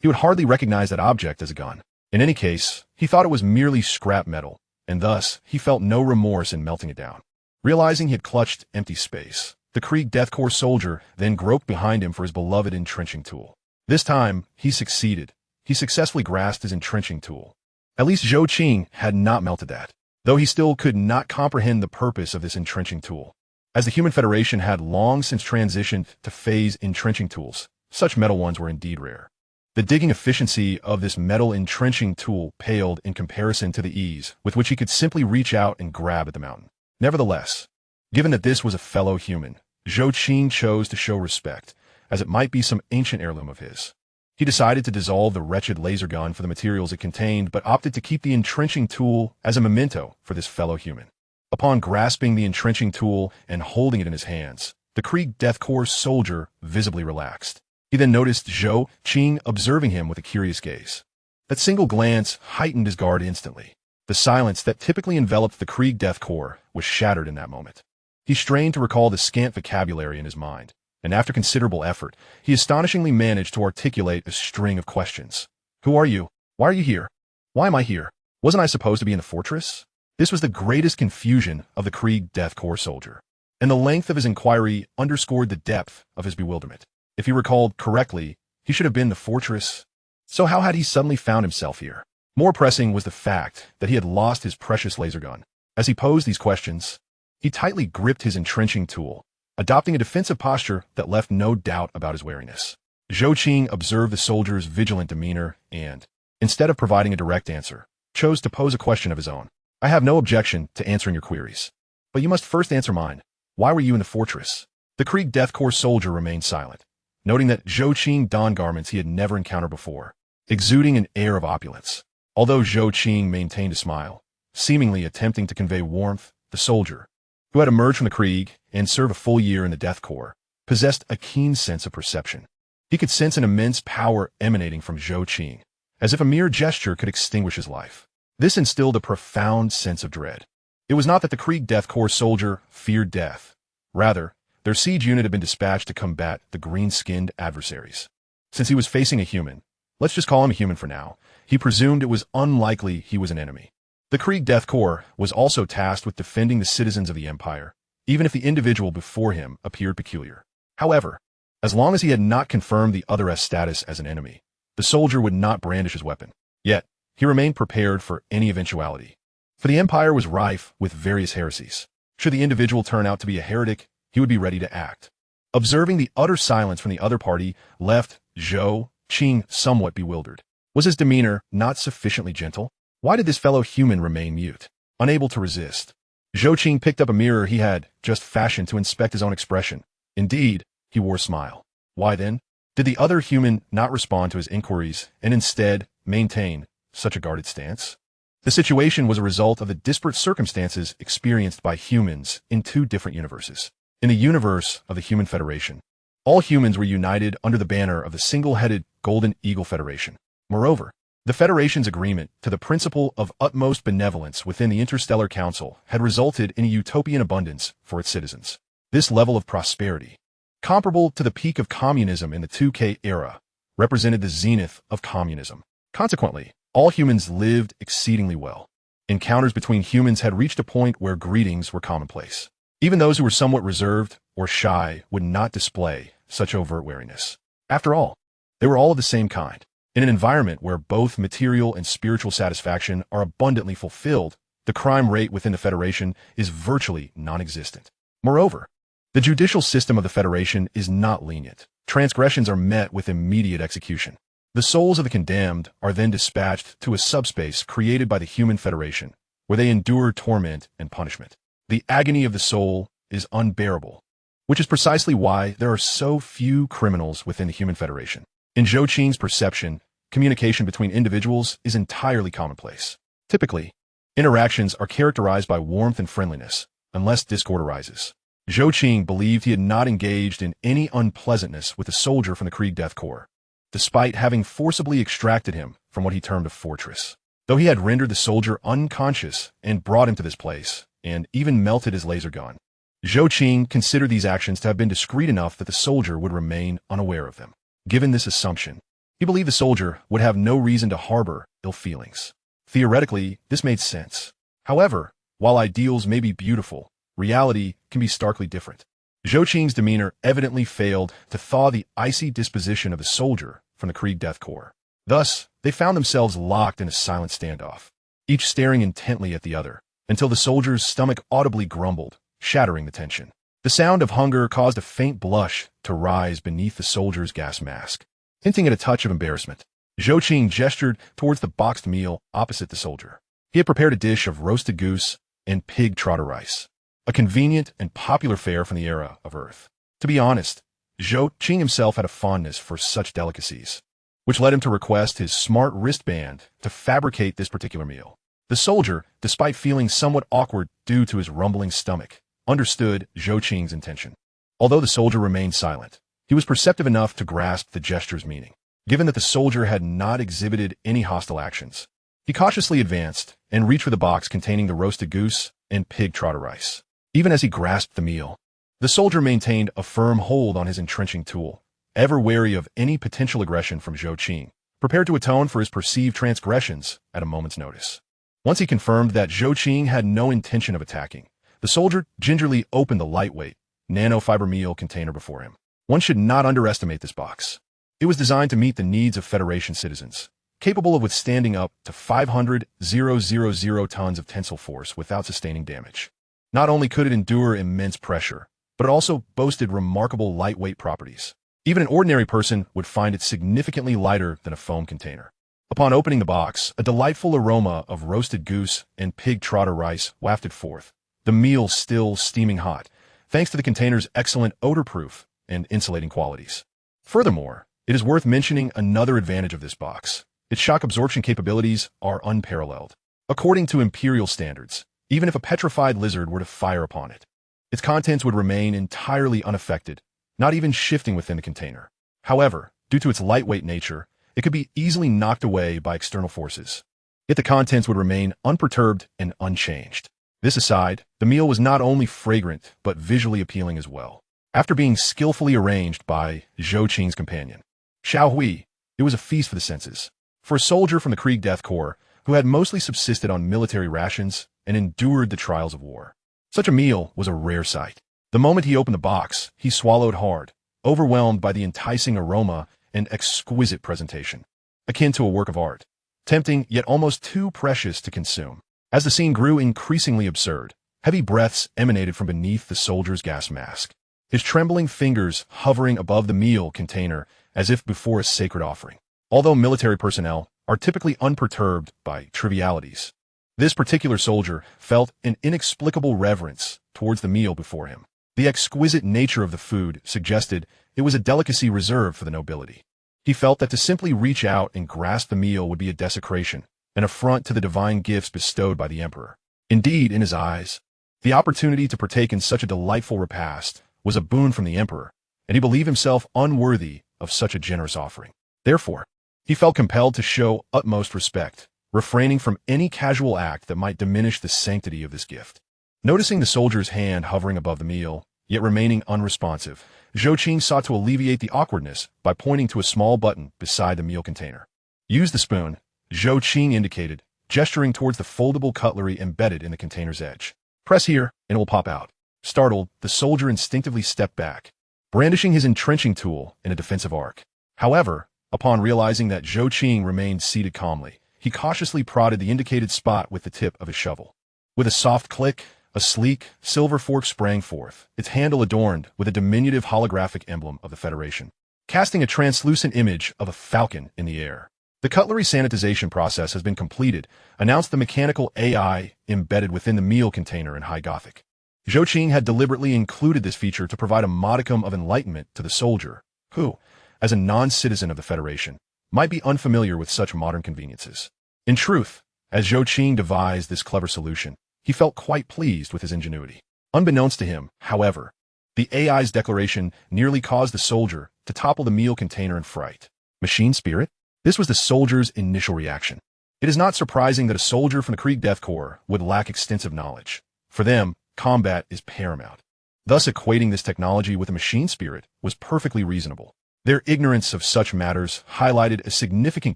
he would hardly recognize that object as a gun. In any case, he thought it was merely scrap metal, and thus he felt no remorse in melting it down. Realizing he had clutched empty space, the Krieg Death Corps soldier then groped behind him for his beloved entrenching tool. This time, he succeeded. He successfully grasped his entrenching tool. At least Zhou Qing had not melted that, though he still could not comprehend the purpose of this entrenching tool. As the Human Federation had long since transitioned to phase entrenching tools, such metal ones were indeed rare. The digging efficiency of this metal entrenching tool paled in comparison to the ease with which he could simply reach out and grab at the mountain. Nevertheless, given that this was a fellow human, Zhou Qing chose to show respect, as it might be some ancient heirloom of his. He decided to dissolve the wretched laser gun for the materials it contained, but opted to keep the entrenching tool as a memento for this fellow human. Upon grasping the entrenching tool and holding it in his hands, the Krieg Death Corps soldier visibly relaxed. He then noticed Zhou Qing observing him with a curious gaze. That single glance heightened his guard instantly. The silence that typically enveloped the Krieg Death Corps was shattered in that moment. He strained to recall the scant vocabulary in his mind, and after considerable effort, he astonishingly managed to articulate a string of questions. Who are you? Why are you here? Why am I here? Wasn't I supposed to be in the fortress? This was the greatest confusion of the Krieg Death Corps soldier, and the length of his inquiry underscored the depth of his bewilderment. If he recalled correctly, he should have been in the fortress. So how had he suddenly found himself here? More pressing was the fact that he had lost his precious laser gun. As he posed these questions, he tightly gripped his entrenching tool, adopting a defensive posture that left no doubt about his wariness. Zhou Qing observed the soldier's vigilant demeanor and, instead of providing a direct answer, chose to pose a question of his own. I have no objection to answering your queries, but you must first answer mine. Why were you in the fortress? The Krieg Death Corps soldier remained silent, noting that Zhou Qing donned garments he had never encountered before, exuding an air of opulence. Although Zhou Qing maintained a smile, seemingly attempting to convey warmth, the soldier, who had emerged from the Krieg and served a full year in the Death Corps, possessed a keen sense of perception. He could sense an immense power emanating from Zhou Qing, as if a mere gesture could extinguish his life. This instilled a profound sense of dread. It was not that the Krieg Death Corps soldier feared death. Rather, their siege unit had been dispatched to combat the green-skinned adversaries. Since he was facing a human, let's just call him a human for now, he presumed it was unlikely he was an enemy. The Krieg Death Corps was also tasked with defending the citizens of the Empire, even if the individual before him appeared peculiar. However, as long as he had not confirmed the other's status as an enemy, the soldier would not brandish his weapon. Yet, he remained prepared for any eventuality. For the Empire was rife with various heresies. Should the individual turn out to be a heretic, he would be ready to act. Observing the utter silence from the other party left Zhou Qing somewhat bewildered. Was his demeanor not sufficiently gentle? Why did this fellow human remain mute, unable to resist? Zhou Qing picked up a mirror he had just fashioned to inspect his own expression. Indeed, he wore a smile. Why then did the other human not respond to his inquiries and instead maintain such a guarded stance? The situation was a result of the disparate circumstances experienced by humans in two different universes. In the universe of the Human Federation, all humans were united under the banner of the single-headed Golden Eagle Federation. Moreover, the Federation's agreement to the principle of utmost benevolence within the Interstellar Council had resulted in a utopian abundance for its citizens. This level of prosperity, comparable to the peak of communism in the 2K era, represented the zenith of communism. Consequently, all humans lived exceedingly well. Encounters between humans had reached a point where greetings were commonplace. Even those who were somewhat reserved or shy would not display such overt wariness. After all, they were all of the same kind. In an environment where both material and spiritual satisfaction are abundantly fulfilled, the crime rate within the Federation is virtually non-existent. Moreover, the judicial system of the Federation is not lenient. Transgressions are met with immediate execution. The souls of the condemned are then dispatched to a subspace created by the Human Federation, where they endure torment and punishment. The agony of the soul is unbearable, which is precisely why there are so few criminals within the Human Federation. In Zhou Qing's perception, communication between individuals is entirely commonplace. Typically, interactions are characterized by warmth and friendliness, unless discord arises. Zhou Qing believed he had not engaged in any unpleasantness with the soldier from the Krieg Death Corps, despite having forcibly extracted him from what he termed a fortress. Though he had rendered the soldier unconscious and brought him to this place, and even melted his laser gun, Zhou Qing considered these actions to have been discreet enough that the soldier would remain unaware of them. Given this assumption, He believed the soldier would have no reason to harbor ill feelings. Theoretically, this made sense. However, while ideals may be beautiful, reality can be starkly different. Zhou Qing's demeanor evidently failed to thaw the icy disposition of the soldier from the Krieg Death Corps. Thus, they found themselves locked in a silent standoff, each staring intently at the other, until the soldier's stomach audibly grumbled, shattering the tension. The sound of hunger caused a faint blush to rise beneath the soldier's gas mask, hinting at a touch of embarrassment. Zhou Qing gestured towards the boxed meal opposite the soldier. He had prepared a dish of roasted goose and pig trotter rice, a convenient and popular fare from the era of Earth. To be honest, Zhou Qing himself had a fondness for such delicacies, which led him to request his smart wristband to fabricate this particular meal. The soldier, despite feeling somewhat awkward due to his rumbling stomach, understood Zhou Qing's intention. Although the soldier remained silent, he was perceptive enough to grasp the gesture's meaning. Given that the soldier had not exhibited any hostile actions, he cautiously advanced and reached for the box containing the roasted goose and pig trotter rice. Even as he grasped the meal, the soldier maintained a firm hold on his entrenching tool, ever wary of any potential aggression from Zhou Qing, prepared to atone for his perceived transgressions at a moment's notice. Once he confirmed that Zhou Qing had no intention of attacking, the soldier gingerly opened the lightweight, nanofiber meal container before him. One should not underestimate this box. It was designed to meet the needs of Federation citizens, capable of withstanding up to 500,000 tons of tensile force without sustaining damage. Not only could it endure immense pressure, but it also boasted remarkable lightweight properties. Even an ordinary person would find it significantly lighter than a foam container. Upon opening the box, a delightful aroma of roasted goose and pig trotter rice wafted forth, the meal still steaming hot, thanks to the container's excellent odor-proof and insulating qualities. Furthermore, it is worth mentioning another advantage of this box. Its shock absorption capabilities are unparalleled. According to imperial standards, even if a petrified lizard were to fire upon it, its contents would remain entirely unaffected, not even shifting within the container. However, due to its lightweight nature, it could be easily knocked away by external forces. Yet the contents would remain unperturbed and unchanged. This aside, the meal was not only fragrant, but visually appealing as well. After being skillfully arranged by Zhou Qing's companion, Xiao Hui, it was a feast for the senses. For a soldier from the Krieg Death Corps, who had mostly subsisted on military rations and endured the trials of war, such a meal was a rare sight. The moment he opened the box, he swallowed hard, overwhelmed by the enticing aroma and exquisite presentation, akin to a work of art, tempting yet almost too precious to consume. As the scene grew increasingly absurd, heavy breaths emanated from beneath the soldier's gas mask, his trembling fingers hovering above the meal container as if before a sacred offering. Although military personnel are typically unperturbed by trivialities, this particular soldier felt an inexplicable reverence towards the meal before him. The exquisite nature of the food suggested it was a delicacy reserved for the nobility. He felt that to simply reach out and grasp the meal would be a desecration, an affront to the divine gifts bestowed by the emperor. Indeed, in his eyes, the opportunity to partake in such a delightful repast was a boon from the emperor, and he believed himself unworthy of such a generous offering. Therefore, he felt compelled to show utmost respect, refraining from any casual act that might diminish the sanctity of this gift. Noticing the soldier's hand hovering above the meal, yet remaining unresponsive, Zhou Qing sought to alleviate the awkwardness by pointing to a small button beside the meal container. Use the spoon, Zhou Qing indicated, gesturing towards the foldable cutlery embedded in the container's edge. Press here, and it will pop out. Startled, the soldier instinctively stepped back, brandishing his entrenching tool in a defensive arc. However, upon realizing that Zhou Qing remained seated calmly, he cautiously prodded the indicated spot with the tip of his shovel. With a soft click, a sleek, silver fork sprang forth, its handle adorned with a diminutive holographic emblem of the Federation, casting a translucent image of a falcon in the air. The cutlery sanitization process has been completed, announced the mechanical AI embedded within the meal container in High Gothic. Zhou Qing had deliberately included this feature to provide a modicum of enlightenment to the soldier, who, as a non-citizen of the Federation, might be unfamiliar with such modern conveniences. In truth, as Zhou Qing devised this clever solution, he felt quite pleased with his ingenuity. Unbeknownst to him, however, the AI's declaration nearly caused the soldier to topple the meal container in fright. Machine spirit? This was the soldier's initial reaction. It is not surprising that a soldier from the Krieg Death Corps would lack extensive knowledge. For them, combat is paramount. Thus, equating this technology with a machine spirit was perfectly reasonable. Their ignorance of such matters highlighted a significant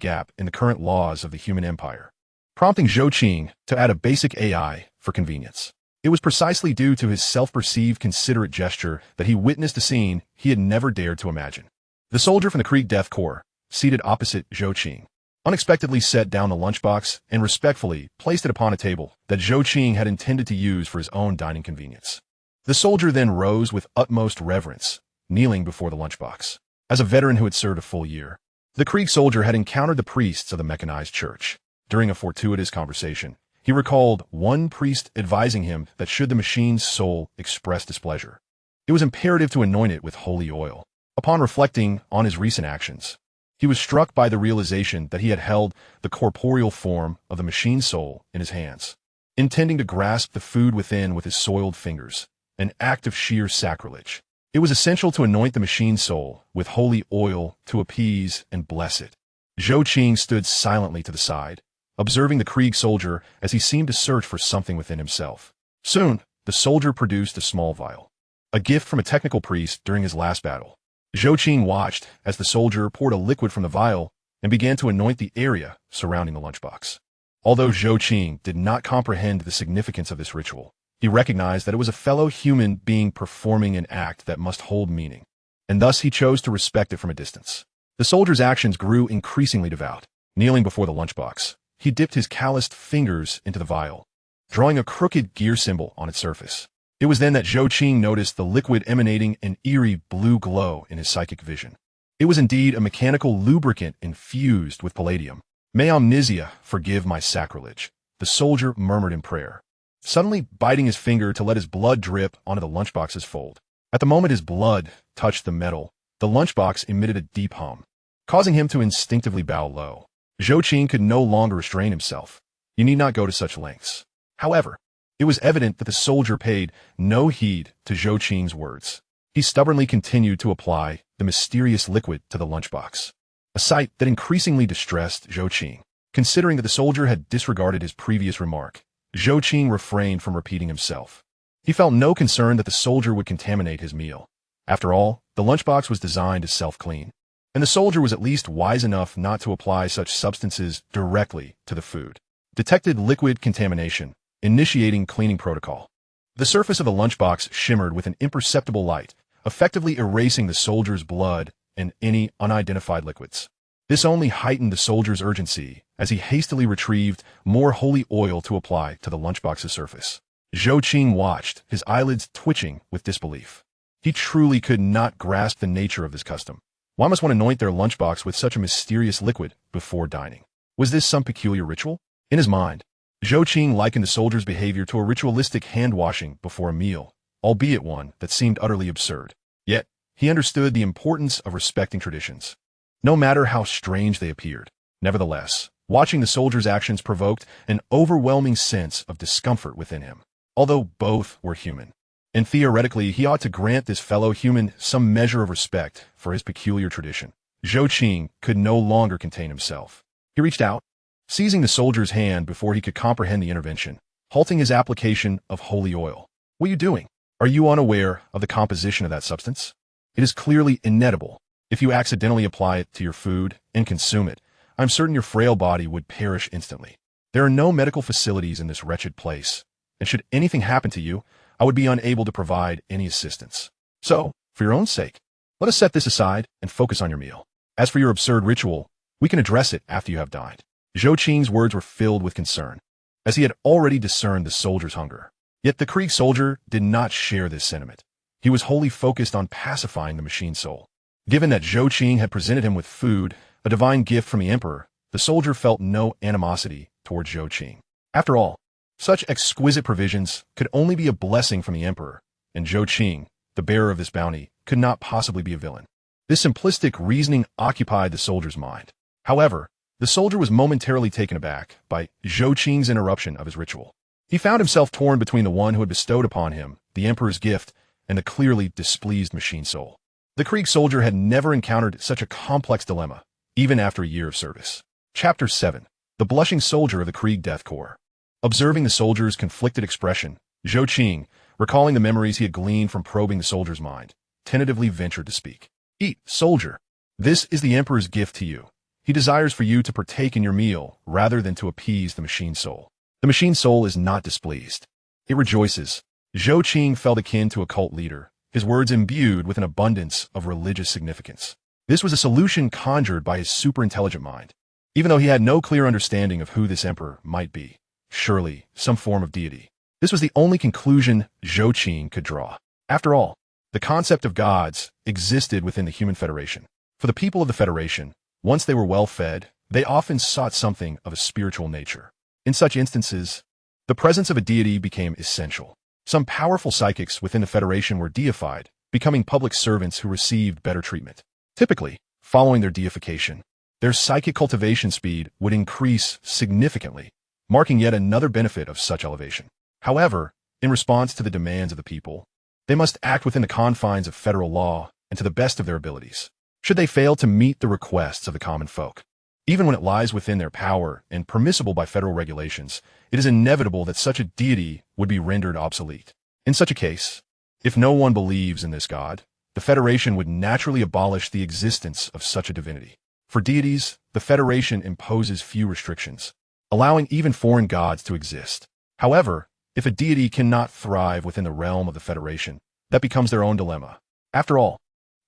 gap in the current laws of the human empire, prompting Zhou Qing to add a basic AI for convenience. It was precisely due to his self-perceived considerate gesture that he witnessed a scene he had never dared to imagine. The soldier from the Krieg Death Corps, seated opposite Zhou Qing, unexpectedly set down the lunchbox and respectfully placed it upon a table that Zhou Qing had intended to use for his own dining convenience. The soldier then rose with utmost reverence, kneeling before the lunchbox. As a veteran who had served a full year, the Krieg soldier had encountered the priests of the mechanized church. During a fortuitous conversation, he recalled one priest advising him that should the machine's soul express displeasure, it was imperative to anoint it with holy oil. Upon reflecting on his recent actions, he was struck by the realization that he had held the corporeal form of the machine soul in his hands, intending to grasp the food within with his soiled fingers, an act of sheer sacrilege. It was essential to anoint the machine soul with holy oil to appease and bless it. Zhou Qing stood silently to the side, observing the Krieg soldier as he seemed to search for something within himself. Soon, the soldier produced a small vial, a gift from a technical priest during his last battle. Zhou Qing watched as the soldier poured a liquid from the vial and began to anoint the area surrounding the lunchbox. Although Zhou Qing did not comprehend the significance of this ritual, he recognized that it was a fellow human being performing an act that must hold meaning, and thus he chose to respect it from a distance. The soldier's actions grew increasingly devout. Kneeling before the lunchbox, he dipped his calloused fingers into the vial, drawing a crooked gear symbol on its surface. It was then that Zhou Qing noticed the liquid emanating an eerie blue glow in his psychic vision. It was indeed a mechanical lubricant infused with palladium. "May Omnisia forgive my sacrilege," the soldier murmured in prayer, suddenly biting his finger to let his blood drip onto the lunchbox's fold. At the moment his blood touched the metal, the lunchbox emitted a deep hum, causing him to instinctively bow low. Zhou Qing could no longer restrain himself. You need not go to such lengths. However, it was evident that the soldier paid no heed to Zhou Qing's words. He stubbornly continued to apply the mysterious liquid to the lunchbox, a sight that increasingly distressed Zhou Qing. Considering that the soldier had disregarded his previous remark, Zhou Qing refrained from repeating himself. He felt no concern that the soldier would contaminate his meal. After all, the lunchbox was designed to self-clean, and the soldier was at least wise enough not to apply such substances directly to the food. Detected liquid contamination, initiating cleaning protocol. The surface of the lunchbox shimmered with an imperceptible light, effectively erasing the soldier's blood and any unidentified liquids. This only heightened the soldier's urgency as he hastily retrieved more holy oil to apply to the lunchbox's surface. Zhou Qing watched, his eyelids twitching with disbelief. He truly could not grasp the nature of this custom. Why must one anoint their lunchbox with such a mysterious liquid before dining? Was this some peculiar ritual? In his mind, Zhou Qing likened the soldier's behavior to a ritualistic hand-washing before a meal, albeit one that seemed utterly absurd. Yet, he understood the importance of respecting traditions, no matter how strange they appeared. Nevertheless, watching the soldier's actions provoked an overwhelming sense of discomfort within him. Although both were human, and theoretically he ought to grant this fellow human some measure of respect for his peculiar tradition, Zhou Qing could no longer contain himself. He reached out, seizing the soldier's hand before he could comprehend the intervention, halting his application of holy oil. "What are you doing? Are you unaware of the composition of that substance? It is clearly inedible. If you accidentally apply it to your food and consume it, I'm certain your frail body would perish instantly. There are no medical facilities in this wretched place, and should anything happen to you, I would be unable to provide any assistance. So, for your own sake, let us set this aside and focus on your meal. As for your absurd ritual, we can address it after you have dined." Zhou Qing's words were filled with concern, as he had already discerned the soldier's hunger. Yet the Krieg soldier did not share this sentiment. He was wholly focused on pacifying the machine soul. Given that Zhou Qing had presented him with food, a divine gift from the emperor, the soldier felt no animosity towards Zhou Qing. After all, such exquisite provisions could only be a blessing from the emperor, and Zhou Qing, the bearer of this bounty, could not possibly be a villain. This simplistic reasoning occupied the soldier's mind. However, the soldier was momentarily taken aback by Zhou Qing's interruption of his ritual. He found himself torn between the one who had bestowed upon him the emperor's gift and the clearly displeased machine soul. The Krieg soldier had never encountered such a complex dilemma, even after a year of service. Chapter 7. The Blushing Soldier of the Krieg Death Corps. Observing the soldier's conflicted expression, Zhou Qing, recalling the memories he had gleaned from probing the soldier's mind, tentatively ventured to speak. "Eat, soldier. This is the Emperor's gift to you. He desires for you to partake in your meal rather than to appease the machine soul. The machine soul is not displeased. It rejoices. Zhou Qing felt akin to a cult leader, his words imbued with an abundance of religious significance. This was a solution conjured by his superintelligent mind. Even though he had no clear understanding of who this emperor might be, surely some form of deity. This was the only conclusion Zhou Qing could draw. After all, the concept of gods existed within the human federation. For the people of the federation, once they were well fed, they often sought something of a spiritual nature. In such instances, the presence of a deity became essential. Some powerful psychics within the federation were deified, becoming public servants who received better treatment. Typically, following their deification, their psychic cultivation speed would increase significantly, marking yet another benefit of such elevation. However, in response to the demands of the people, they must act within the confines of federal law and to the best of their abilities. Should they fail to meet the requests of the common folk, even when it lies within their power and permissible by federal regulations, it is inevitable that such a deity would be rendered obsolete. In such a case, if no one believes in this god, the Federation would naturally abolish the existence of such a divinity. For deities, the Federation imposes few restrictions, allowing even foreign gods to exist. However, if a deity cannot thrive within the realm of the Federation, that becomes their own dilemma. After all,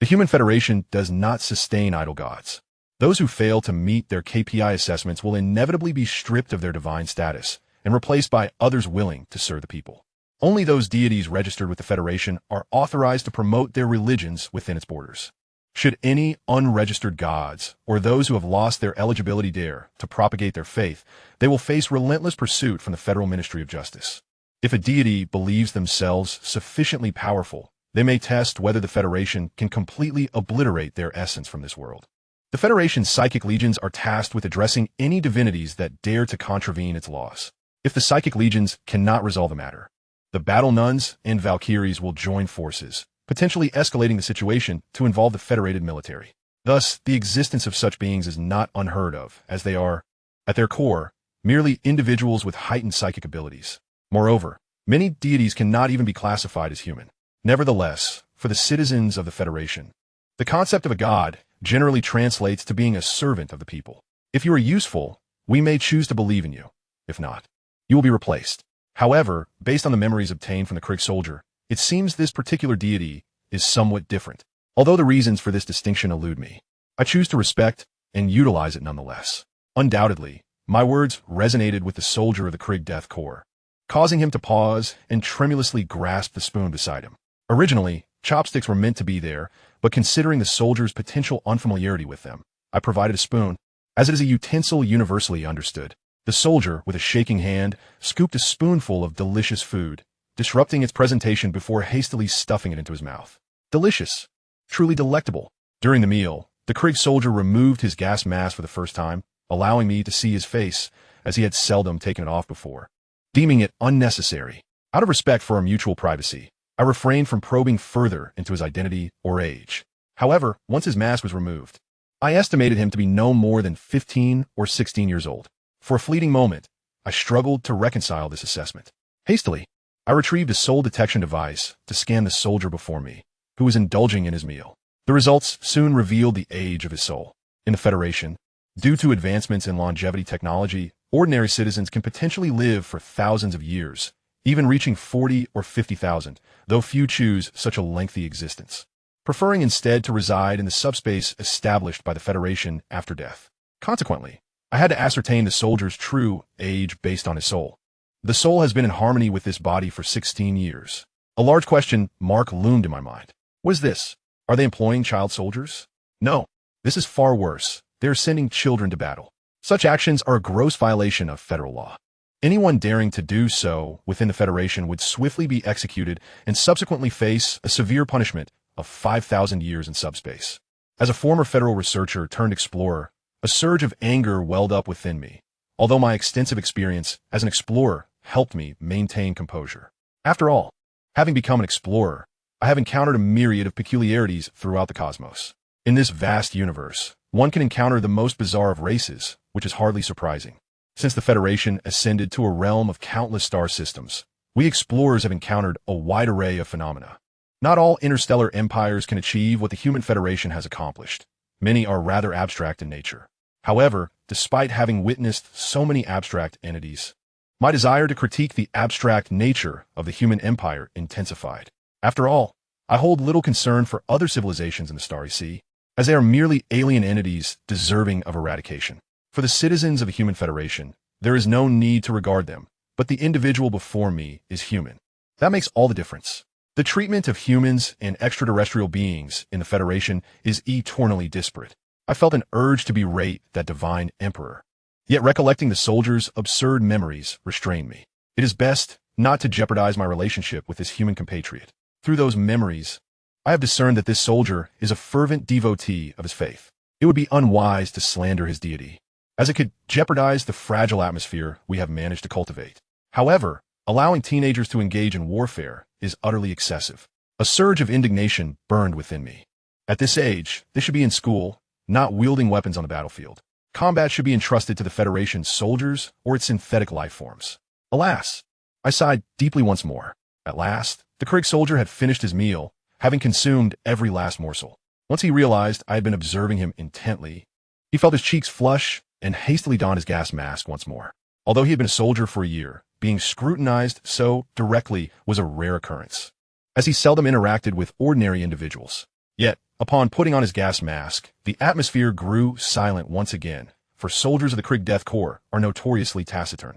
the human Federation does not sustain idle gods. Those who fail to meet their KPI assessments will inevitably be stripped of their divine status and replaced by others willing to serve the people. Only those deities registered with the Federation are authorized to promote their religions within its borders. Should any unregistered gods or those who have lost their eligibility dare to propagate their faith, they will face relentless pursuit from the Federal Ministry of Justice. If a deity believes themselves sufficiently powerful, they may test whether the Federation can completely obliterate their essence from this world. The Federation's psychic legions are tasked with addressing any divinities that dare to contravene its laws. If the psychic legions cannot resolve the matter, the battle nuns and Valkyries will join forces, potentially escalating the situation to involve the federated military. Thus, the existence of such beings is not unheard of, as they are, at their core, merely individuals with heightened psychic abilities. Moreover, many deities cannot even be classified as human. Nevertheless, for the citizens of the Federation, the concept of a god generally translates to being a servant of the people. If you are useful, we may choose to believe in you. If not, you will be replaced. However, based on the memories obtained from the Krieg soldier, it seems this particular deity is somewhat different. Although the reasons for this distinction elude me, I choose to respect and utilize it nonetheless. Undoubtedly, my words resonated with the soldier of the Krieg Death Corps, causing him to pause and tremulously grasp the spoon beside him. Originally, chopsticks were meant to be there, but considering the soldier's potential unfamiliarity with them, I provided a spoon, as it is a utensil universally understood. The soldier, with a shaking hand, scooped a spoonful of delicious food, disrupting its presentation before hastily stuffing it into his mouth. Delicious. Truly delectable. During the meal, the Krieg soldier removed his gas mask for the first time, allowing me to see his face, as he had seldom taken it off before. Deeming it unnecessary, out of respect for our mutual privacy, I refrained from probing further into his identity or age. However, once his mask was removed, I estimated him to be no more than 15 or 16 years old. For a fleeting moment, I struggled to reconcile this assessment. Hastily, I retrieved a soul detection device to scan the soldier before me, who was indulging in his meal. The results soon revealed the age of his soul. In the Federation, due to advancements in longevity technology, ordinary citizens can potentially live for thousands of years, even reaching 40 or 50,000, though few choose such a lengthy existence, preferring instead to reside in the subspace established by the Federation after death. Consequently, I had to ascertain the soldier's true age based on his soul. The soul has been in harmony with this body for 16 years. A large question mark loomed in my mind. What is this? Are they employing child soldiers? No, this is far worse. They are sending children to battle. Such actions are a gross violation of federal law. Anyone daring to do so within the Federation would swiftly be executed and subsequently face a severe punishment of 5,000 years in subspace. As a former federal researcher turned explorer, a surge of anger welled up within me, although my extensive experience as an explorer helped me maintain composure. After all, having become an explorer, I have encountered a myriad of peculiarities throughout the cosmos. In this vast universe, one can encounter the most bizarre of races, which is hardly surprising. Since the Federation ascended to a realm of countless star systems, we explorers have encountered a wide array of phenomena. Not all interstellar empires can achieve what the human Federation has accomplished. many are rather abstract in nature. However, despite having witnessed so many abstract entities, my desire to critique the abstract nature of the human empire intensified. After all, I hold little concern for other civilizations in the Starry Sea, as they are merely alien entities deserving of eradication. For the citizens of the human federation, there is no need to regard them, but the individual before me is human. That makes all the difference. The treatment of humans and extraterrestrial beings in the Federation is eternally disparate. I felt an urge to berate that divine emperor. Yet recollecting the soldier's absurd memories restrained me. It is best not to jeopardize my relationship with this human compatriot. Through those memories, I have discerned that this soldier is a fervent devotee of his faith. It would be unwise to slander his deity, as it could jeopardize the fragile atmosphere we have managed to cultivate. However, allowing teenagers to engage in warfare is utterly excessive. A surge of indignation burned within me. At this age, they should be in school, not wielding weapons on the battlefield. Combat should be entrusted to the Federation's soldiers or its synthetic life forms. Alas, I sighed deeply once more. At last, the Krieg soldier had finished his meal, having consumed every last morsel. Once he realized I had been observing him intently, he felt his cheeks flush and hastily donned his gas mask once more. Although he had been a soldier for a year, being scrutinized so directly was a rare occurrence, as he seldom interacted with ordinary individuals. Yet, upon putting on his gas mask, the atmosphere grew silent once again, for soldiers of the Krieg Death Corps are notoriously taciturn.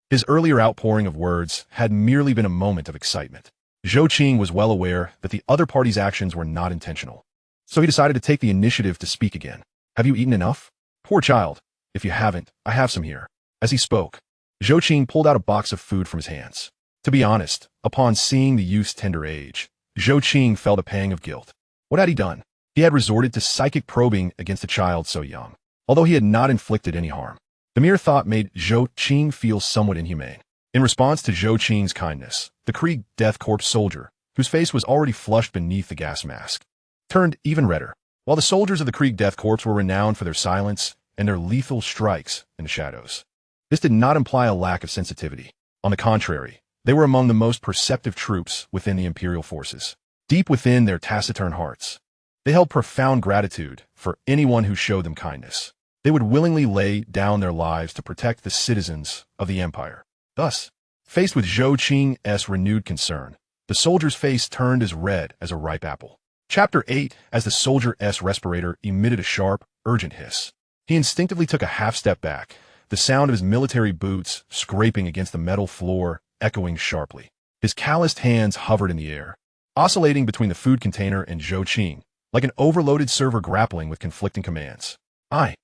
His earlier outpouring of words had merely been a moment of excitement. Zhou Qing was well aware that the other party's actions were not intentional, so he decided to take the initiative to speak again. Have you eaten enough? Poor child. If you haven't, I have some here. As he spoke, Zhou Qing pulled out a box of food from his hands. To be honest, upon seeing the youth's tender age, Zhou Qing felt a pang of guilt. What had he done? He had resorted to psychic probing against a child so young, although he had not inflicted any harm. The mere thought made Zhou Qing feel somewhat inhumane. In response to Zhou Qing's kindness, the Krieg Death Corps soldier, whose face was already flushed beneath the gas mask, turned even redder. While the soldiers of the Krieg Death Corps were renowned for their silence and their lethal strikes in the shadows, this did not imply a lack of sensitivity. On the contrary, they were among the most perceptive troops within the Imperial forces. Deep within their taciturn hearts, they held profound gratitude for anyone who showed them kindness. They would willingly lay down their lives to protect the citizens of the Empire. Thus, faced with Zhou Qing's renewed concern, the soldier's face turned as red as a ripe apple. Chapter 8. As the soldier's respirator emitted a sharp, urgent hiss, he instinctively took a half-step back, the sound of his military boots scraping against the metal floor echoing sharply. His calloused hands hovered in the air, oscillating between the food container and Zhou Qing, like an overloaded server grappling with conflicting commands. I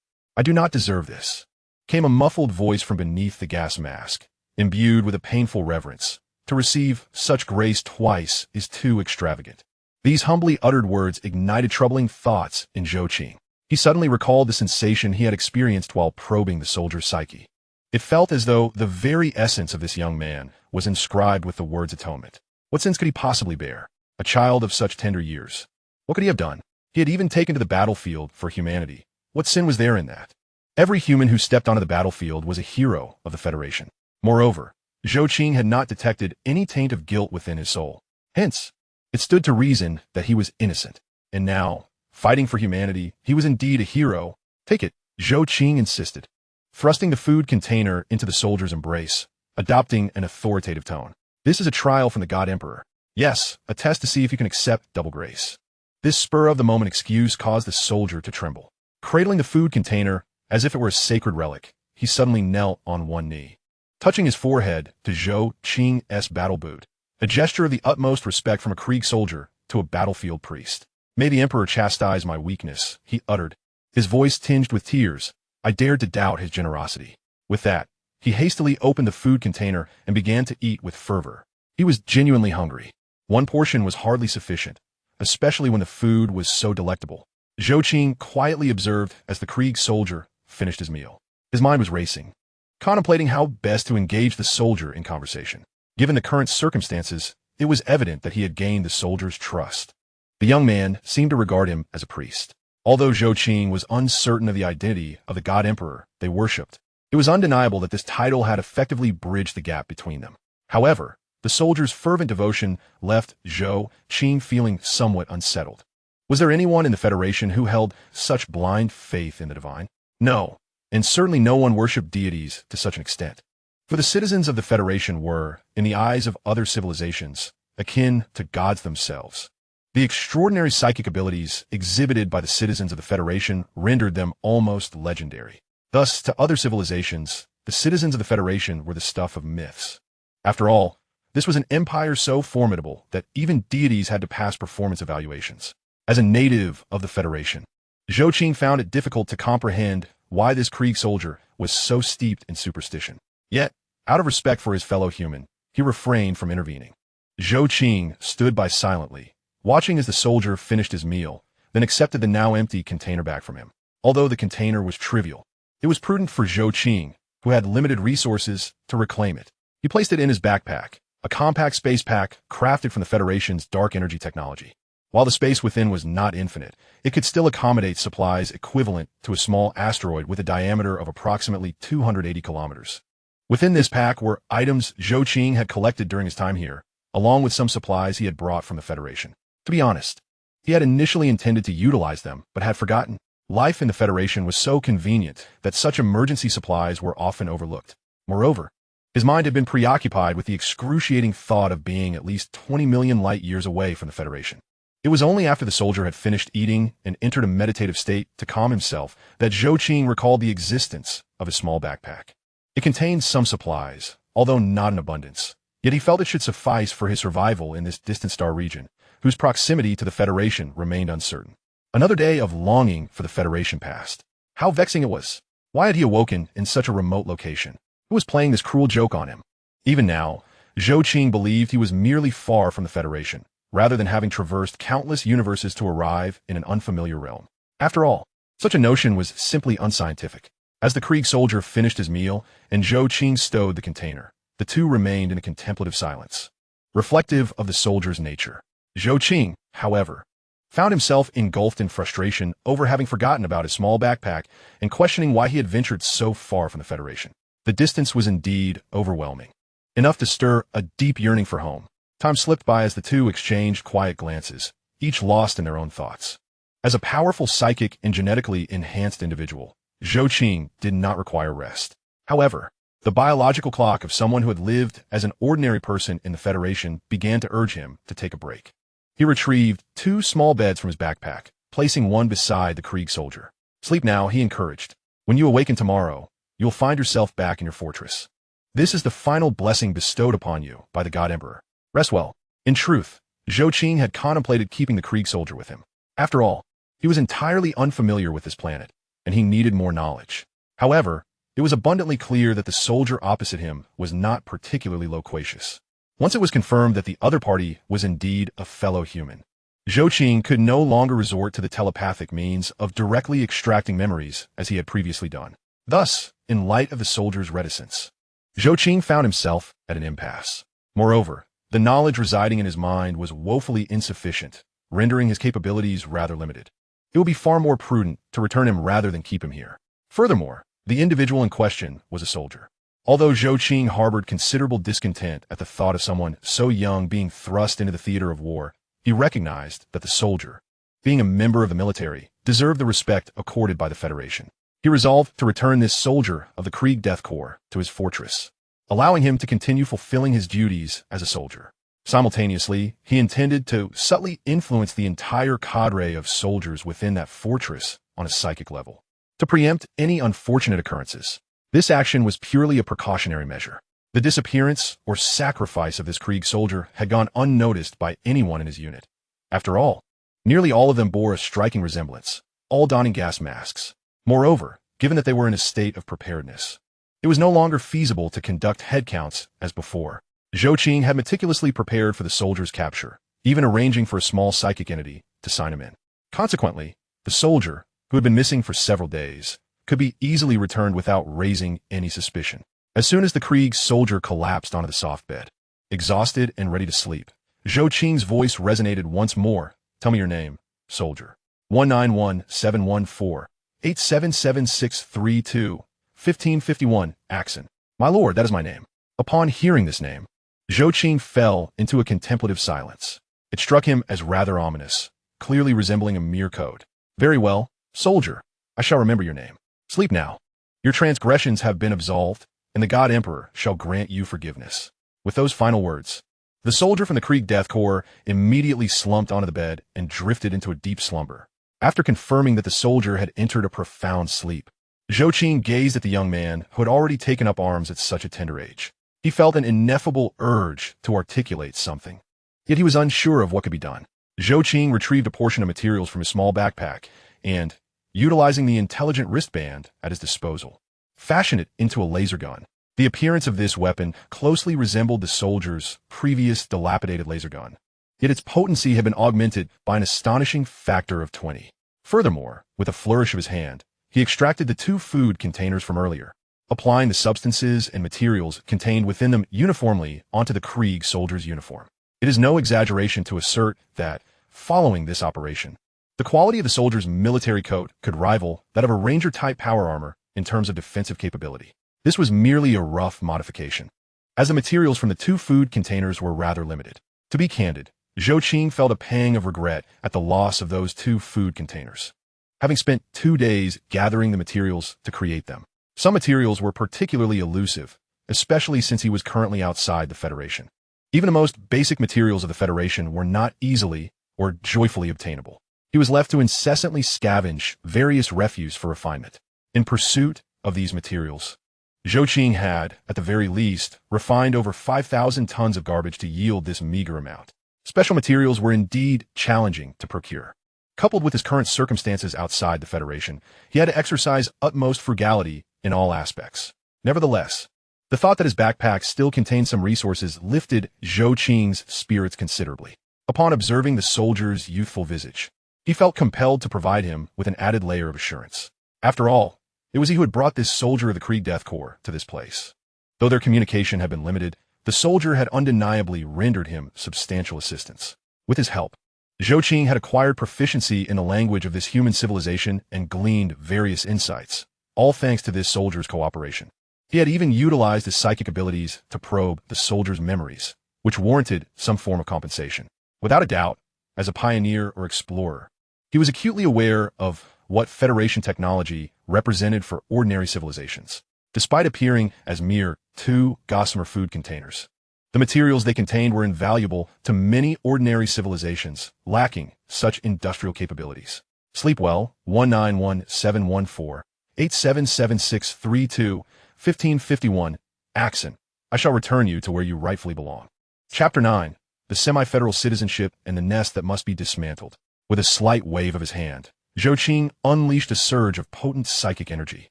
do not deserve this, came a muffled voice from beneath the gas mask, imbued with a painful reverence. To receive such grace twice is too extravagant. These humbly uttered words ignited troubling thoughts in Zhou Qing. He suddenly recalled the sensation he had experienced while probing the soldier's psyche. It felt as though the very essence of this young man was inscribed with the words atonement. What sins could he possibly bear? A child of such tender years. What could he have done? He had even taken to the battlefield for humanity. What sin was there in that? Every human who stepped onto the battlefield was a hero of the Federation. Moreover, Zhou Qing had not detected any taint of guilt within his soul. Hence, it stood to reason that he was innocent. And now, fighting for humanity, he was indeed a hero. Take it, Zhou Qing insisted, thrusting the food container into the soldier's embrace, adopting an authoritative tone. This is a trial from the God Emperor. Yes, a test to see if you can accept double grace. This spur-of-the-moment excuse caused the soldier to tremble. Cradling the food container as if it were a sacred relic, he suddenly knelt on one knee, touching his forehead to Zhou Qing's battle boot, a gesture of the utmost respect from a Krieg soldier to a battlefield priest. May the Emperor chastise my weakness, he uttered, his voice tinged with tears. I dared to doubt his generosity. With that, he hastily opened the food container and began to eat with fervor. He was genuinely hungry. One portion was hardly sufficient, especially when the food was so delectable. Zhou Qing quietly observed as the Krieg soldier finished his meal. His mind was racing, contemplating how best to engage the soldier in conversation. Given the current circumstances, it was evident that he had gained the soldier's trust. The young man seemed to regard him as a priest. Although Zhou Qing was uncertain of the identity of the God Emperor they worshipped, it was undeniable that this title had effectively bridged the gap between them. However, the soldier's fervent devotion left Zhou Qing feeling somewhat unsettled. Was there anyone in the Federation who held such blind faith in the divine? No, and certainly no one worshipped deities to such an extent. For the citizens of the Federation were, in the eyes of other civilizations, akin to gods themselves. The extraordinary psychic abilities exhibited by the citizens of the Federation rendered them almost legendary. Thus, to other civilizations, the citizens of the Federation were the stuff of myths. After all, this was an empire so formidable that even deities had to pass performance evaluations. As a native of the Federation, Zhou Qing found it difficult to comprehend why this Krieg soldier was so steeped in superstition. Yet, out of respect for his fellow human, he refrained from intervening. Zhou Qing stood by silently, watching as the soldier finished his meal, then accepted the now empty container back from him. Although the container was trivial, it was prudent for Zhou Qing, who had limited resources, to reclaim it. He placed it in his backpack, a compact space pack crafted from the Federation's dark energy technology. While the space within was not infinite, it could still accommodate supplies equivalent to a small asteroid with a diameter of approximately 280 kilometers. Within this pack were items Zhou Qing had collected during his time here, along with some supplies he had brought from the Federation. To be honest, he had initially intended to utilize them, but had forgotten. Life in the Federation was so convenient that such emergency supplies were often overlooked. Moreover, his mind had been preoccupied with the excruciating thought of being at least 20 million light years away from the Federation. It was only after the soldier had finished eating and entered a meditative state to calm himself that Zhou Qing recalled the existence of his small backpack. It contained some supplies, although not in abundance, yet he felt it should suffice for his survival in this distant star region, whose proximity to the Federation remained uncertain. Another day of longing for the Federation passed. How vexing it was. Why had he awoken in such a remote location? Who was playing this cruel joke on him? Even now, Zhou Qing believed he was merely far from the Federation, rather than having traversed countless universes to arrive in an unfamiliar realm. After all, such a notion was simply unscientific. As the Krieg soldier finished his meal and Zhou Qing stowed the container, the two remained in a contemplative silence, reflective of the soldier's nature. Zhou Qing, however, found himself engulfed in frustration over having forgotten about his small backpack and questioning why he had ventured so far from the Federation. The distance was indeed overwhelming, enough to stir a deep yearning for home. Time slipped by as the two exchanged quiet glances, each lost in their own thoughts. As a powerful psychic and genetically enhanced individual, Zhou Qing did not require rest. However, the biological clock of someone who had lived as an ordinary person in the Federation began to urge him to take a break. He retrieved 2 small beds from his backpack, placing one beside the Krieg soldier. Sleep now, he encouraged. When you awaken tomorrow, you'll find yourself back in your fortress. This is the final blessing bestowed upon you by the God Emperor. Rest well. In truth, Zhou Qing had contemplated keeping the Krieg soldier with him. After all, he was entirely unfamiliar with this planet, and he needed more knowledge. However, it was abundantly clear that the soldier opposite him was not particularly loquacious. Once it was confirmed that the other party was indeed a fellow human, Zhou Qing could no longer resort to the telepathic means of directly extracting memories as he had previously done. Thus, in light of the soldier's reticence, Zhou Qing found himself at an impasse. Moreover, the knowledge residing in his mind was woefully insufficient, rendering his capabilities rather limited. It would be far more prudent to return him rather than keep him here. Furthermore, the individual in question was a soldier. Although Zhou Qing harbored considerable discontent at the thought of someone so young being thrust into the theater of war, he recognized that the soldier, being a member of the military, deserved the respect accorded by the Federation. He resolved to return this soldier of the Krieg Death Corps to his fortress, allowing him to continue fulfilling his duties as a soldier. Simultaneously, he intended to subtly influence the entire cadre of soldiers within that fortress on a psychic level, to preempt any unfortunate occurrences. This action was purely a precautionary measure. The disappearance or sacrifice of this Krieg soldier had gone unnoticed by anyone in his unit. After all, nearly all of them bore a striking resemblance, all donning gas masks. Moreover, given that they were in a state of preparedness, it was no longer feasible to conduct headcounts as before. Zhou Qing had meticulously prepared for the soldier's capture, even arranging for a small psychic entity to sign him in. Consequently, the soldier, who had been missing for several days, could be easily returned without raising any suspicion. As soon as the Krieg soldier collapsed onto the soft bed, exhausted and ready to sleep, Zhou Qing's voice resonated once more. Tell me your name, soldier. 191-714-877-632. 1551, Axon. My lord, that is my name. Upon hearing this name, Zhou Qing fell into a contemplative silence. It struck him as rather ominous, clearly resembling a mere code. Very well, soldier. I shall remember your name. Sleep now. Your transgressions have been absolved, and the God Emperor shall grant you forgiveness. With those final words, the soldier from the Krieg Death Corps immediately slumped onto the bed and drifted into a deep slumber. After confirming that the soldier had entered a profound sleep, Zhou Qing gazed at the young man who had already taken up arms at such a tender age. He felt an ineffable urge to articulate something, yet he was unsure of what could be done. Zhou Qing retrieved a portion of materials from his small backpack and, utilizing the intelligent wristband at his disposal, fashioned it into a laser gun. The appearance of this weapon closely resembled the soldier's previous dilapidated laser gun, yet its potency had been augmented by an astonishing factor of 20. Furthermore, with a flourish of his hand, he extracted the 2 food containers from earlier, applying the substances and materials contained within them uniformly onto the Krieg soldier's uniform. It is no exaggeration to assert that, following this operation, the quality of the soldier's military coat could rival that of a Ranger-type power armor in terms of defensive capability. This was merely a rough modification, as the materials from the 2 food containers were rather limited. To be candid, Zhou Qing felt a pang of regret at the loss of those 2 food containers, having spent 2 days gathering the materials to create them. Some materials were particularly elusive, especially since he was currently outside the Federation. Even the most basic materials of the Federation were not easily or joyfully obtainable. He was left to incessantly scavenge various refuse for refinement. In pursuit of these materials, Zhou Qing had, at the very least, refined over 5,000 tons of garbage to yield this meager amount. Special materials were indeed challenging to procure. Coupled with his current circumstances outside the Federation, he had to exercise utmost frugality in all aspects. Nevertheless, the thought that his backpack still contained some resources lifted Zhou Qing's spirits considerably. Upon observing the soldier's youthful visage, he felt compelled to provide him with an added layer of assurance. After all, it was he who had brought this soldier of the Krieg Death Corps to this place. Though their communication had been limited, the soldier had undeniably rendered him substantial assistance. With his help, Zhou Qing had acquired proficiency in the language of this human civilization and gleaned various insights, all thanks to this soldier's cooperation. He had even utilized his psychic abilities to probe the soldier's memories, which warranted some form of compensation. Without a doubt, as a pioneer or explorer, he was acutely aware of what Federation technology represented for ordinary civilizations. Despite appearing as mere 2 gossamer food containers, the materials they contained were invaluable to many ordinary civilizations lacking such industrial capabilities. Sleep well. 191714-877632 1551. Axon. I shall return you to where you rightfully belong. Chapter 9. The Semi-Federal Citizenship and the Nest That Must Be Dismantled. With a slight wave of his hand, Zhou Qing unleashed a surge of potent psychic energy,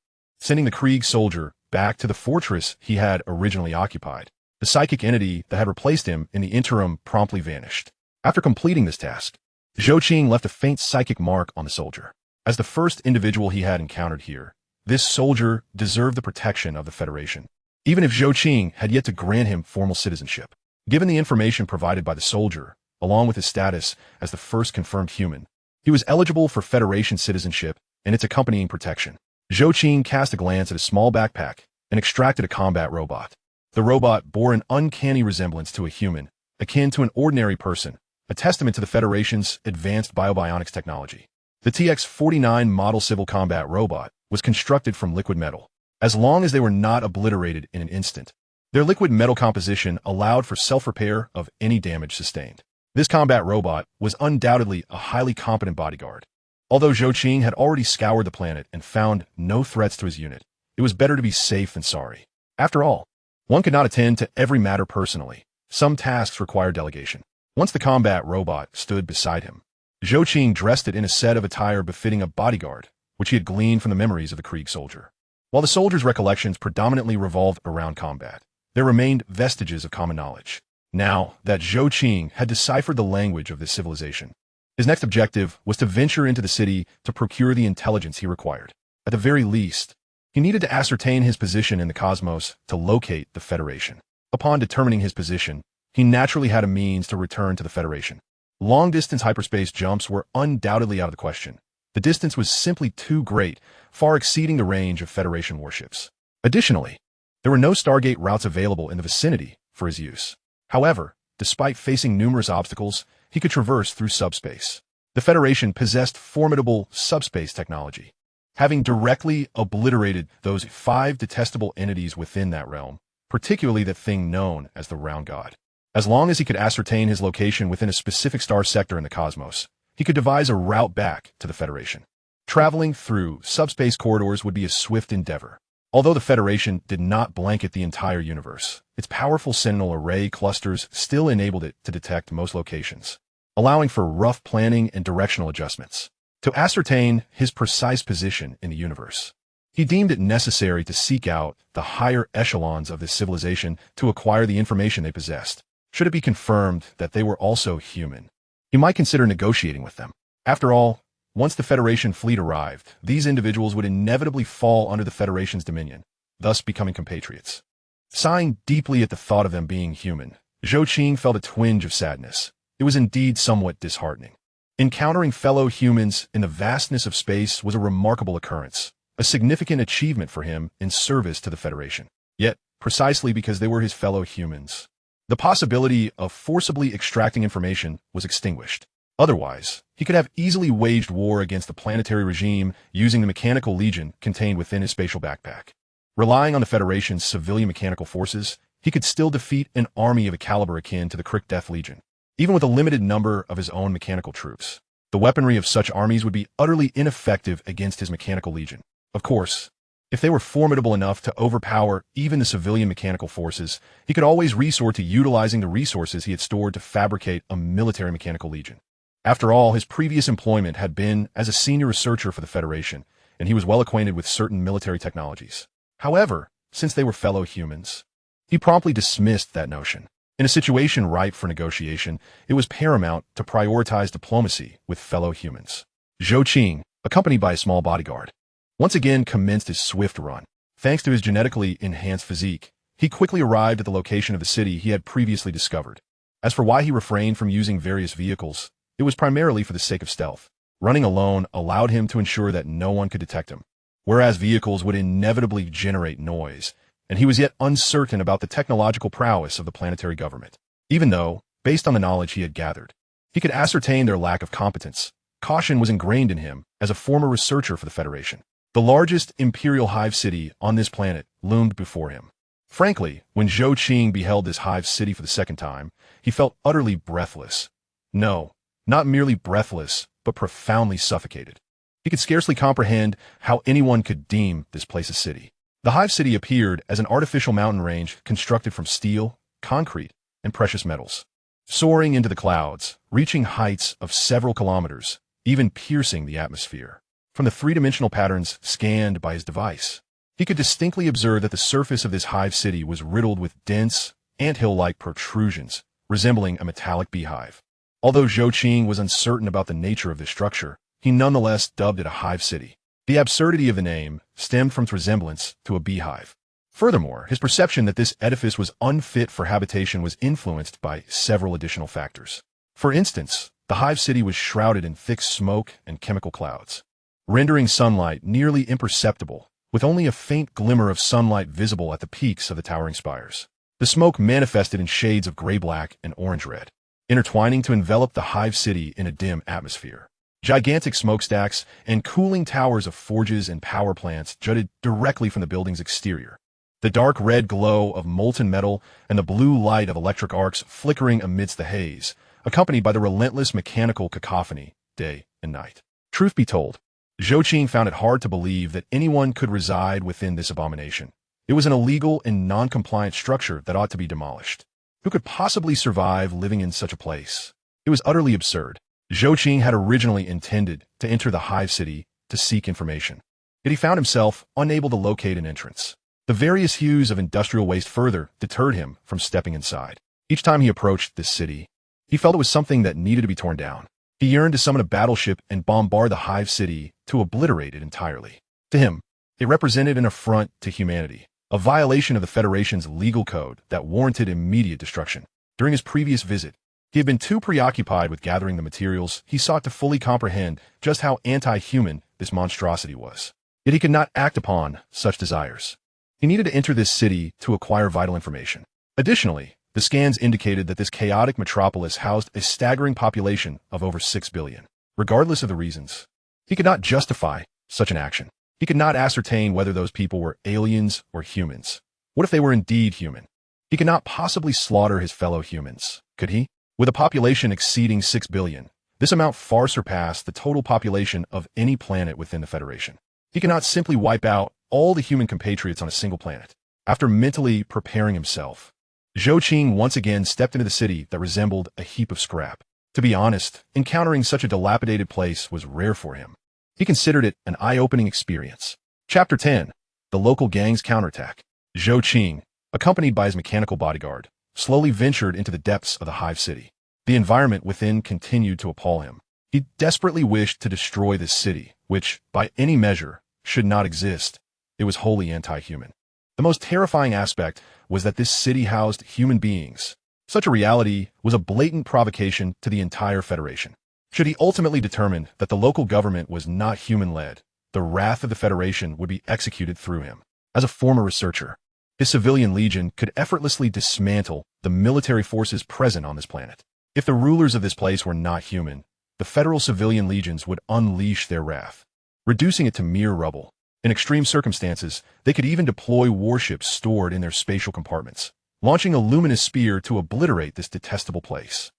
sending the Krieg soldier back to the fortress he had originally occupied. The psychic entity that had replaced him in the interim promptly vanished. After completing this task, Zhou Qing left a faint psychic mark on the soldier. As the first individual he had encountered here, this soldier deserved the protection of the Federation, even if Zhou Qing had yet to grant him formal citizenship. Given the information provided by the soldier, along with his status as the first confirmed human, he was eligible for Federation citizenship and its accompanying protection. Zhou Qing cast a glance at his small backpack and extracted a combat robot. The robot bore an uncanny resemblance to a human, akin to an ordinary person, a testament to the Federation's advanced biobionics technology. The TX-49 model civil combat robot was constructed from liquid metal. As long as they were not obliterated in an instant, their liquid metal composition allowed for self-repair of any damage sustained. This combat robot was undoubtedly a highly competent bodyguard. Although Zhou Qing had already scoured the planet and found no threats to his unit, it was better to be safe than sorry. After all, one could not attend to every matter personally. Some tasks required delegation. Once the combat robot stood beside him, Zhou Qing dressed it in a set of attire befitting a bodyguard, which he had gleaned from the memories of the Krieg soldier. While the soldier's recollections predominantly revolved around combat, there remained vestiges of common knowledge. Now that Zhou Qing had deciphered the language of this civilization, his next objective was to venture into the city to procure the intelligence he required. At the very least, he needed to ascertain his position in the cosmos to locate the Federation. Upon determining his position, he naturally had a means to return to the Federation. Long-distance hyperspace jumps were undoubtedly out of the question. The distance was simply too great, far exceeding the range of Federation warships. Additionally, there were no Stargate routes available in the vicinity for his use. However, despite facing numerous obstacles, he could traverse through subspace. The Federation possessed formidable subspace technology. Having directly obliterated those 5 detestable entities within that realm, particularly the thing known as the Round God. As long as he could ascertain his location within a specific star sector in the cosmos, he could devise a route back to the Federation. Traveling through subspace corridors would be a swift endeavor. Although the Federation did not blanket the entire universe, its powerful Sentinel array clusters still enabled it to detect most locations, allowing for rough planning and directional adjustments. To ascertain his precise position in the universe, he deemed it necessary to seek out the higher echelons of this civilization to acquire the information they possessed. Should it be confirmed that they were also human, he might consider negotiating with them. After all, once the Federation fleet arrived, these individuals would inevitably fall under the Federation's dominion, thus becoming compatriots. Sighing deeply at the thought of them being human, Zhou Qing felt a twinge of sadness. It was indeed somewhat disheartening. Encountering fellow humans in the vastness of space was a remarkable occurrence, a significant achievement for him in service to the Federation. Yet, precisely because they were his fellow humans, the possibility of forcibly extracting information was extinguished. Otherwise, he could have easily waged war against the planetary regime using the mechanical legion contained within his spatial backpack. Relying on the Federation's civilian mechanical forces, he could still defeat an army of a caliber akin to the Crick Death Legion, even with a limited number of his own mechanical troops. The weaponry of such armies would be utterly ineffective against his mechanical legion. Of course, if they were formidable enough to overpower even the civilian mechanical forces, he could always resort to utilizing the resources he had stored to fabricate a military mechanical legion. After all, his previous employment had been as a senior researcher for the Federation, and he was well acquainted with certain military technologies. However, since they were fellow humans, he promptly dismissed that notion. In a situation ripe for negotiation, it was paramount to prioritize diplomacy with fellow humans. Zhou Qing, accompanied by a small bodyguard, once again commenced his swift run. Thanks to his genetically enhanced physique, he quickly arrived at the location of the city he had previously discovered. As for why he refrained from using various vehicles, it was primarily for the sake of stealth. Running alone allowed him to ensure that no one could detect him, whereas vehicles would inevitably generate noise, and he was yet uncertain about the technological prowess of the planetary government. Even though, based on the knowledge he had gathered, he could ascertain their lack of competence, caution was ingrained in him as a former researcher for the Federation. The largest imperial hive city on this planet loomed before him. Frankly, when Zhou Qing beheld this hive city for the second time, he felt utterly breathless. No, not merely breathless, but profoundly suffocated. He could scarcely comprehend how anyone could deem this place a city. The hive city appeared as an artificial mountain range constructed from steel, concrete, and precious metals, soaring into the clouds, reaching heights of several kilometers, even piercing the atmosphere. From the three-dimensional patterns scanned by his device, he could distinctly observe that the surface of this hive city was riddled with dense, anthill-like protrusions, resembling a metallic beehive. Although Zhou Qing was uncertain about the nature of this structure, he nonetheless dubbed it a hive city. The absurdity of the name stemmed from its resemblance to a beehive. Furthermore, his perception that this edifice was unfit for habitation was influenced by several additional factors. For instance, the hive city was shrouded in thick smoke and chemical clouds, rendering sunlight nearly imperceptible, with only a faint glimmer of sunlight visible at the peaks of the towering spires. The smoke manifested in shades of gray-black and orange-red, intertwining to envelop the hive city in a dim atmosphere. Gigantic smokestacks and cooling towers of forges and power plants jutted directly from the building's exterior. The dark red glow of molten metal and the blue light of electric arcs flickering amidst the haze, accompanied by the relentless mechanical cacophony, day and night. Truth be told, Zhou Qing found it hard to believe that anyone could reside within this abomination. It was an illegal and non-compliant structure that ought to be demolished. Who could possibly survive living in such a place? It was utterly absurd. Zhou Qing had originally intended to enter the hive city to seek information, yet he found himself unable to locate an entrance. The various hues of industrial waste further deterred him from stepping inside. Each time he approached this city, he felt it was something that needed to be torn down. He yearned to summon a battleship and bombard the hive city to obliterate it entirely. To him, it represented an affront to humanity, a violation of the Federation's legal code that warranted immediate destruction. During his previous visit, he had been too preoccupied with gathering the materials he sought to fully comprehend just how anti-human this monstrosity was. Yet he could not act upon such desires. He needed to enter this city to acquire vital information. Additionally, the scans indicated that this chaotic metropolis housed a staggering population of over 6 billion. regardless of the reasons. He could not justify such an action. He could not ascertain whether those people were aliens or humans. What if they were indeed human? He could not possibly slaughter his fellow humans, could he? With a population exceeding 6 billion, this amount far surpassed the total population of any planet within the Federation. He cannot simply wipe out all the human compatriots on a single planet. After mentally preparing himself, Zhou Qing once again stepped into the city that resembled a heap of scrap. To be honest, encountering such a dilapidated place was rare for him. He considered it an eye-opening experience. Chapter 10. The Local Gang's Counterattack. Zhou Qing, accompanied by his mechanical bodyguard, slowly ventured into the depths of the hive city. The environment within continued to appall him. He desperately wished to destroy this city, which, by any measure, should not exist. It was wholly anti-human. The most terrifying aspect was that this city housed human beings. Such a reality was a blatant provocation to the entire Federation. Should he ultimately determine that the local government was not human-led, the wrath of the Federation would be executed through him. As a former researcher, his civilian legion could effortlessly dismantle the military forces present on this planet. If the rulers of this place were not human, the federal civilian legions would unleash their wrath, reducing it to mere rubble. In extreme circumstances, they could even deploy warships stored in their spatial compartments, launching a luminous spear to obliterate this detestable place.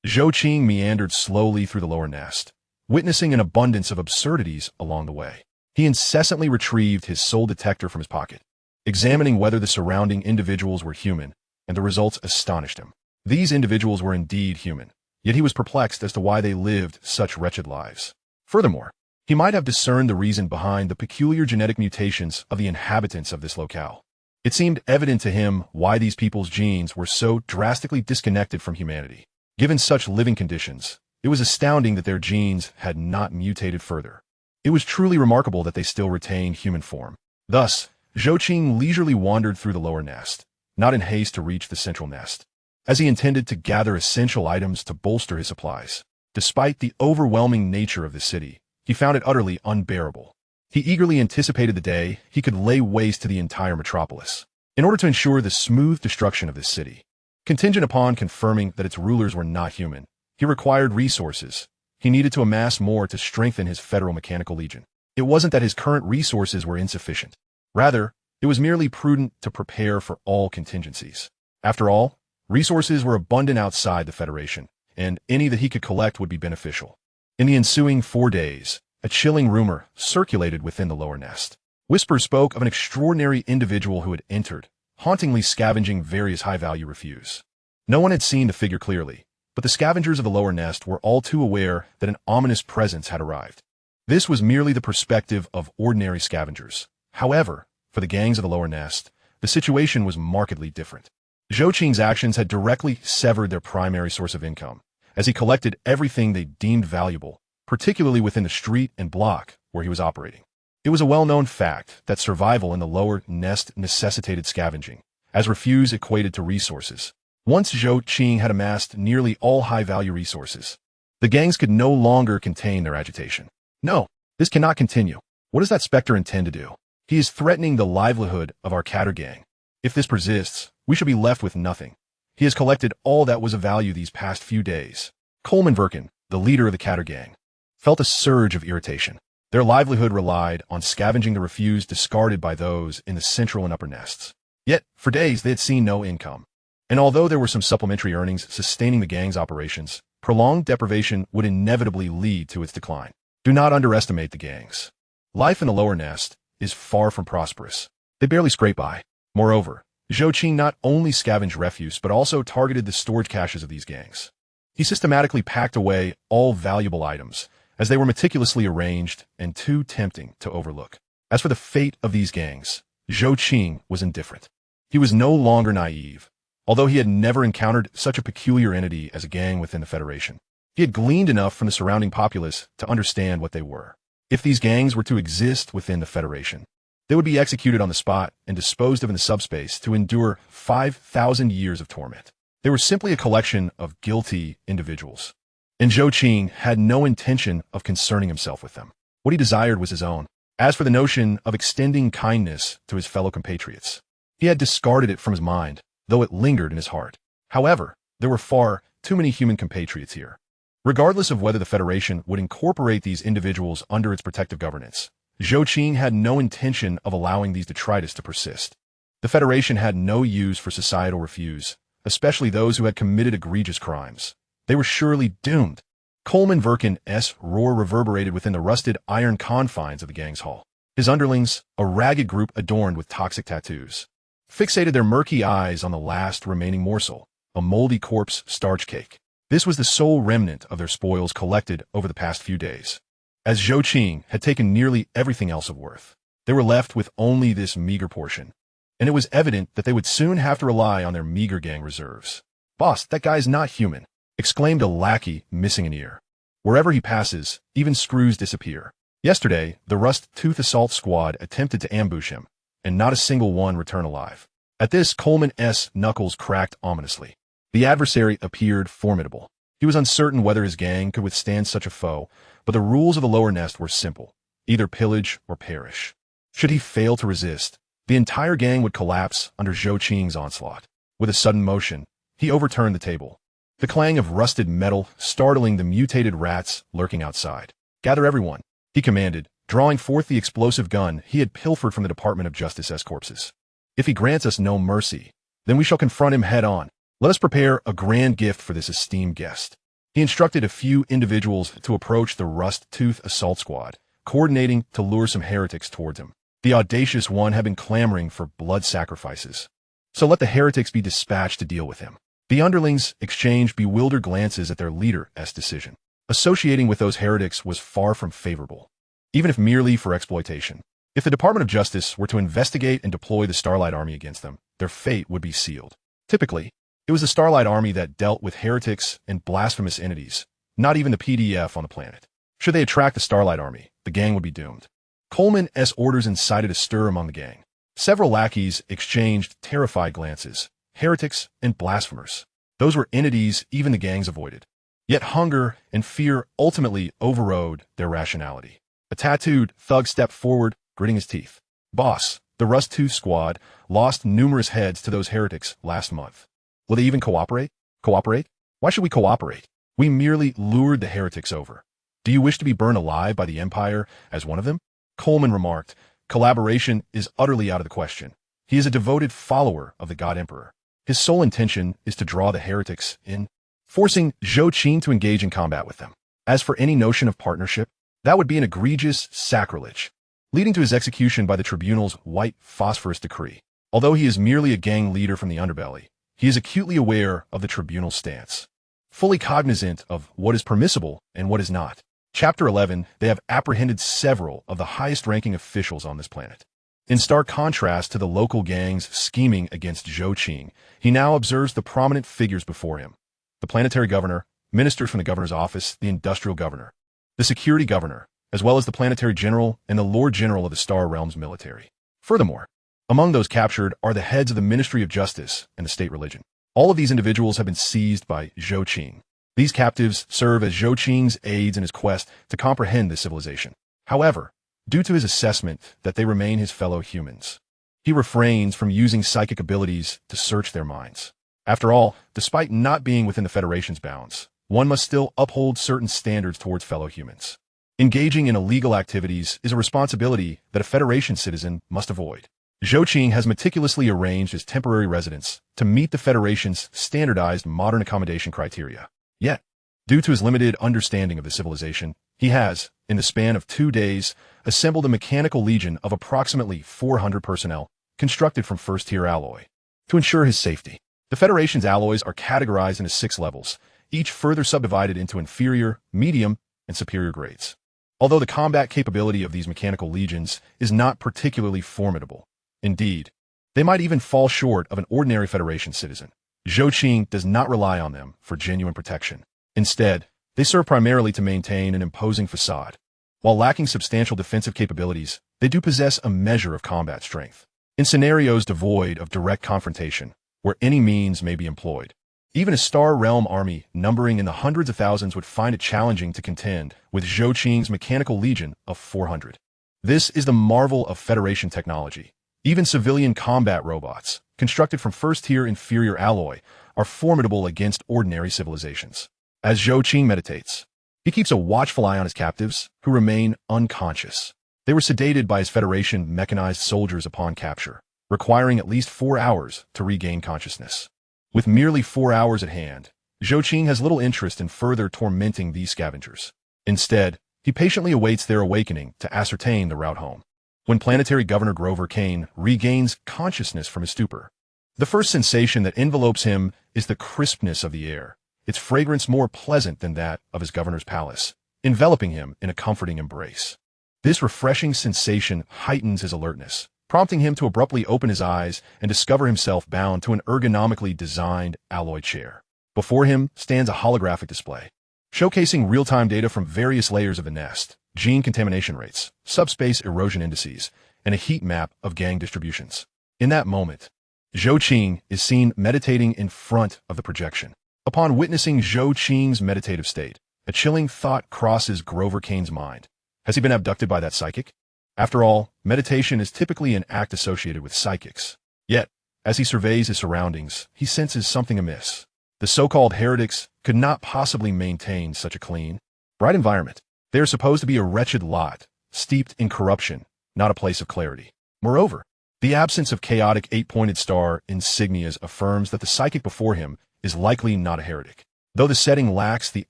Zhou Qing meandered slowly through the lower nest, witnessing an abundance of absurdities along the way. He incessantly retrieved his soul detector from his pocket, examining whether the surrounding individuals were human, and the results astonished him. These individuals were indeed human, yet he was perplexed as to why they lived such wretched lives. Furthermore, he might have discerned the reason behind the peculiar genetic mutations of the inhabitants of this locale. It seemed evident to him why these people's genes were so drastically disconnected from humanity. Given such living conditions, it was astounding that their genes had not mutated further. It was truly remarkable that they still retained human form. Thus, Zhou Qing leisurely wandered through the lower nest, not in haste to reach the central nest, as he intended to gather essential items to bolster his supplies. Despite the overwhelming nature of the city, he found it utterly unbearable. He eagerly anticipated the day he could lay waste to the entire metropolis. In order to ensure the smooth destruction of this city, contingent upon confirming that its rulers were not human, he required resources. He needed to amass more to strengthen his federal mechanical legion. It wasn't that his current resources were insufficient. Rather, it was merely prudent to prepare for all contingencies. After all, resources were abundant outside the Federation, and any that he could collect would be beneficial. In the ensuing 4 days, a chilling rumor circulated within the lower nest. Whispers spoke of an extraordinary individual who had entered, hauntingly scavenging various high-value refuse. No one had seen the figure clearly, but the scavengers of the lower nest were all too aware that an ominous presence had arrived. This was merely the perspective of ordinary scavengers. However, for the gangs of the lower nest, the situation was markedly different. Zhou Qing's actions had directly severed their primary source of income, as he collected everything they deemed valuable, particularly within the street and block where he was operating. It was a well-known fact that survival in the lower nest necessitated scavenging, as refuse equated to resources. Once Zhou Qing had amassed nearly all high-value resources, the gangs could no longer contain their agitation. No, this cannot continue. What does that specter intend to do? He is threatening the livelihood of our Catter gang. If this persists, we should be left with nothing. He has collected all that was of value these past few days. Coleman Verkin, the leader of the Catter gang, felt a surge of irritation. Their livelihood relied on scavenging the refuse discarded by those in the central and upper nests. Yet, for days they had seen no income. And although there were some supplementary earnings sustaining the gang's operations, prolonged deprivation would inevitably lead to its decline. Do not underestimate the gangs. Life in the lower nest is far from prosperous. They barely scrape by. Moreover, Zhou Qing not only scavenged refuse but also targeted the storage caches of these gangs. He systematically packed away all valuable items, as they were meticulously arranged and too tempting to overlook. As for the fate of these gangs, Zhou Qing was indifferent. He was no longer naive, although he had never encountered such a peculiar entity as a gang within the Federation. He had gleaned enough from the surrounding populace to understand what they were. If these gangs were to exist within the Federation, they would be executed on the spot and disposed of in the subspace to endure 5,000 years of torment. They were simply a collection of guilty individuals, and Zhou Qing had no intention of concerning himself with them. What he desired was his own. As for the notion of extending kindness to his fellow compatriots, he had discarded it from his mind, though it lingered in his heart. However, there were far too many human compatriots here. Regardless of whether the Federation would incorporate these individuals under its protective governance, Zhou Qing had no intention of allowing these detritus to persist. The Federation had no use for societal refuse, especially those who had committed egregious crimes. They were surely doomed. Coleman Verkin's roar reverberated within the rusted iron confines of the gang's hall. His underlings, a ragged group adorned with toxic tattoos, fixated their murky eyes on the last remaining morsel, a moldy corpse starch cake. This was the sole remnant of their spoils collected over the past few days. As Zhou Qing had taken nearly everything else of worth, they were left with only this meager portion, and it was evident that they would soon have to rely on their meager gang reserves. "Boss, that guy's not human," exclaimed a lackey missing an ear. "Wherever he passes, even screws disappear." Yesterday, the Rust-Tooth Assault Squad attempted to ambush him, and not a single one returned alive. At this, Coleman's knuckles cracked ominously. The adversary appeared formidable. He was uncertain whether his gang could withstand such a foe, but the rules of the lower nest were simple: either pillage or perish. Should he fail to resist, the entire gang would collapse under Zhou Qing's onslaught. With a sudden motion, he overturned the table, the clang of rusted metal startling the mutated rats lurking outside. "Gather everyone," he commanded, drawing forth the explosive gun he had pilfered from the Department of Justice's corpses. "If he grants us no mercy, then we shall confront him head-on. Let us prepare a grand gift for this esteemed guest." He instructed a few individuals to approach the Rust-Tooth Assault Squad, coordinating to lure some heretics towards him. The audacious one had been clamoring for blood sacrifices, so let the heretics be dispatched to deal with him. The underlings exchanged bewildered glances at their leader's decision. Associating with those heretics was far from favorable, even if merely for exploitation. If the Department of Justice were to investigate and deploy the Starlight Army against them, their fate would be sealed. Typically, it was the Starlight Army that dealt with heretics and blasphemous entities, not even the PDF on the planet. Should they attract the Starlight Army, the gang would be doomed. Coleman's orders incited a stir among the gang. Several lackeys exchanged terrified glances. Heretics and blasphemers. Those were entities even the gangs avoided. Yet hunger and fear ultimately overrode their rationality. A tattooed thug stepped forward, gritting his teeth. "Boss, the Rust-Tooth Squad lost numerous heads to those heretics last month. Will they even cooperate? Cooperate? Why should we cooperate? We merely lured the heretics over. Do you wish to be burned alive by the Empire as one of them?" Coleman remarked, "Collaboration is utterly out of the question. He is a devoted follower of the God Emperor. His sole intention is to draw the heretics in, forcing Zhou Qing to engage in combat with them. As for any notion of partnership, that would be an egregious sacrilege, leading to his execution by the tribunal's white phosphorus decree. Although he is merely a gang leader from the underbelly, he is acutely aware of the tribunal's stance, fully cognizant of what is permissible and what is not. Chapter 11, they have apprehended several of the highest-ranking officials on this planet. In stark contrast to the local gangs scheming against Zhou Qing, he now observes the prominent figures before him: the planetary governor, ministers from the governor's office, the industrial governor, the security governor, as well as the planetary general and the lord general of the Star Realm's military. Furthermore, among those captured are the heads of the Ministry of Justice and the state religion. All of these individuals have been seized by Zhou Qing. These captives serve as Zhou Qing's aides in his quest to comprehend this civilization. However, due to his assessment that they remain his fellow humans, he refrains from using psychic abilities to search their minds. After all, despite not being within the Federation's bounds, one must still uphold certain standards towards fellow humans. Engaging in illegal activities is a responsibility that a Federation citizen must avoid. Zhou Qing has meticulously arranged his temporary residence to meet the Federation's standardized modern accommodation criteria. Yet, due to his limited understanding of the civilization, he has, in the span of 2 days, assembled a mechanical legion of approximately 400 personnel, constructed from first-tier alloy. To ensure his safety, the Federation's alloys are categorized into 6 levels, each further subdivided into inferior, medium, and superior grades. Although the combat capability of these mechanical legions is not particularly formidable, indeed, they might even fall short of an ordinary Federation citizen, Zhou Qing does not rely on them for genuine protection. Instead, they serve primarily to maintain an imposing facade. While lacking substantial defensive capabilities, they do possess a measure of combat strength. In scenarios devoid of direct confrontation, where any means may be employed, even a Star Realm army numbering in the hundreds of thousands would find it challenging to contend with Zhou Qing's mechanical legion of 400. This is the marvel of Federation technology. Even civilian combat robots, constructed from first-tier inferior alloy, are formidable against ordinary civilizations. as Zhou Qing meditates. He keeps a watchful eye on his captives, who remain unconscious. They were sedated by his Federation mechanized soldiers upon capture, requiring at least 4 hours to regain consciousness. With merely 4 hours at hand, Zhou Qing has little interest in further tormenting these scavengers. Instead, he patiently awaits their awakening to ascertain the route home. When Planetary Governor Grover Kane regains consciousness from his stupor, the first sensation that envelopes him is the crispness of the air, its fragrance more pleasant than that of his governor's palace, enveloping him in a comforting embrace. This refreshing sensation heightens his alertness, prompting him to abruptly open his eyes and discover himself bound to an ergonomically designed alloy chair. Before him stands a holographic display, showcasing real-time data from various layers of the nest, gene contamination rates, subspace erosion indices, and a heat map of gang distributions. In that moment, Zhou Qing is seen meditating in front of the projection. Upon witnessing Zhou Qing's meditative state, a chilling thought crosses Grover Kane's mind. Has he been abducted by that psychic? After all, meditation is typically an act associated with psychics. Yet, as he surveys his surroundings, he senses something amiss. The so-called heretics could not possibly maintain such a clean, bright environment. They are supposed to be a wretched lot, steeped in corruption, not a place of clarity. Moreover, the absence of chaotic 8-pointed star insignias affirms that the psychic before him is likely not a heretic, though the setting lacks the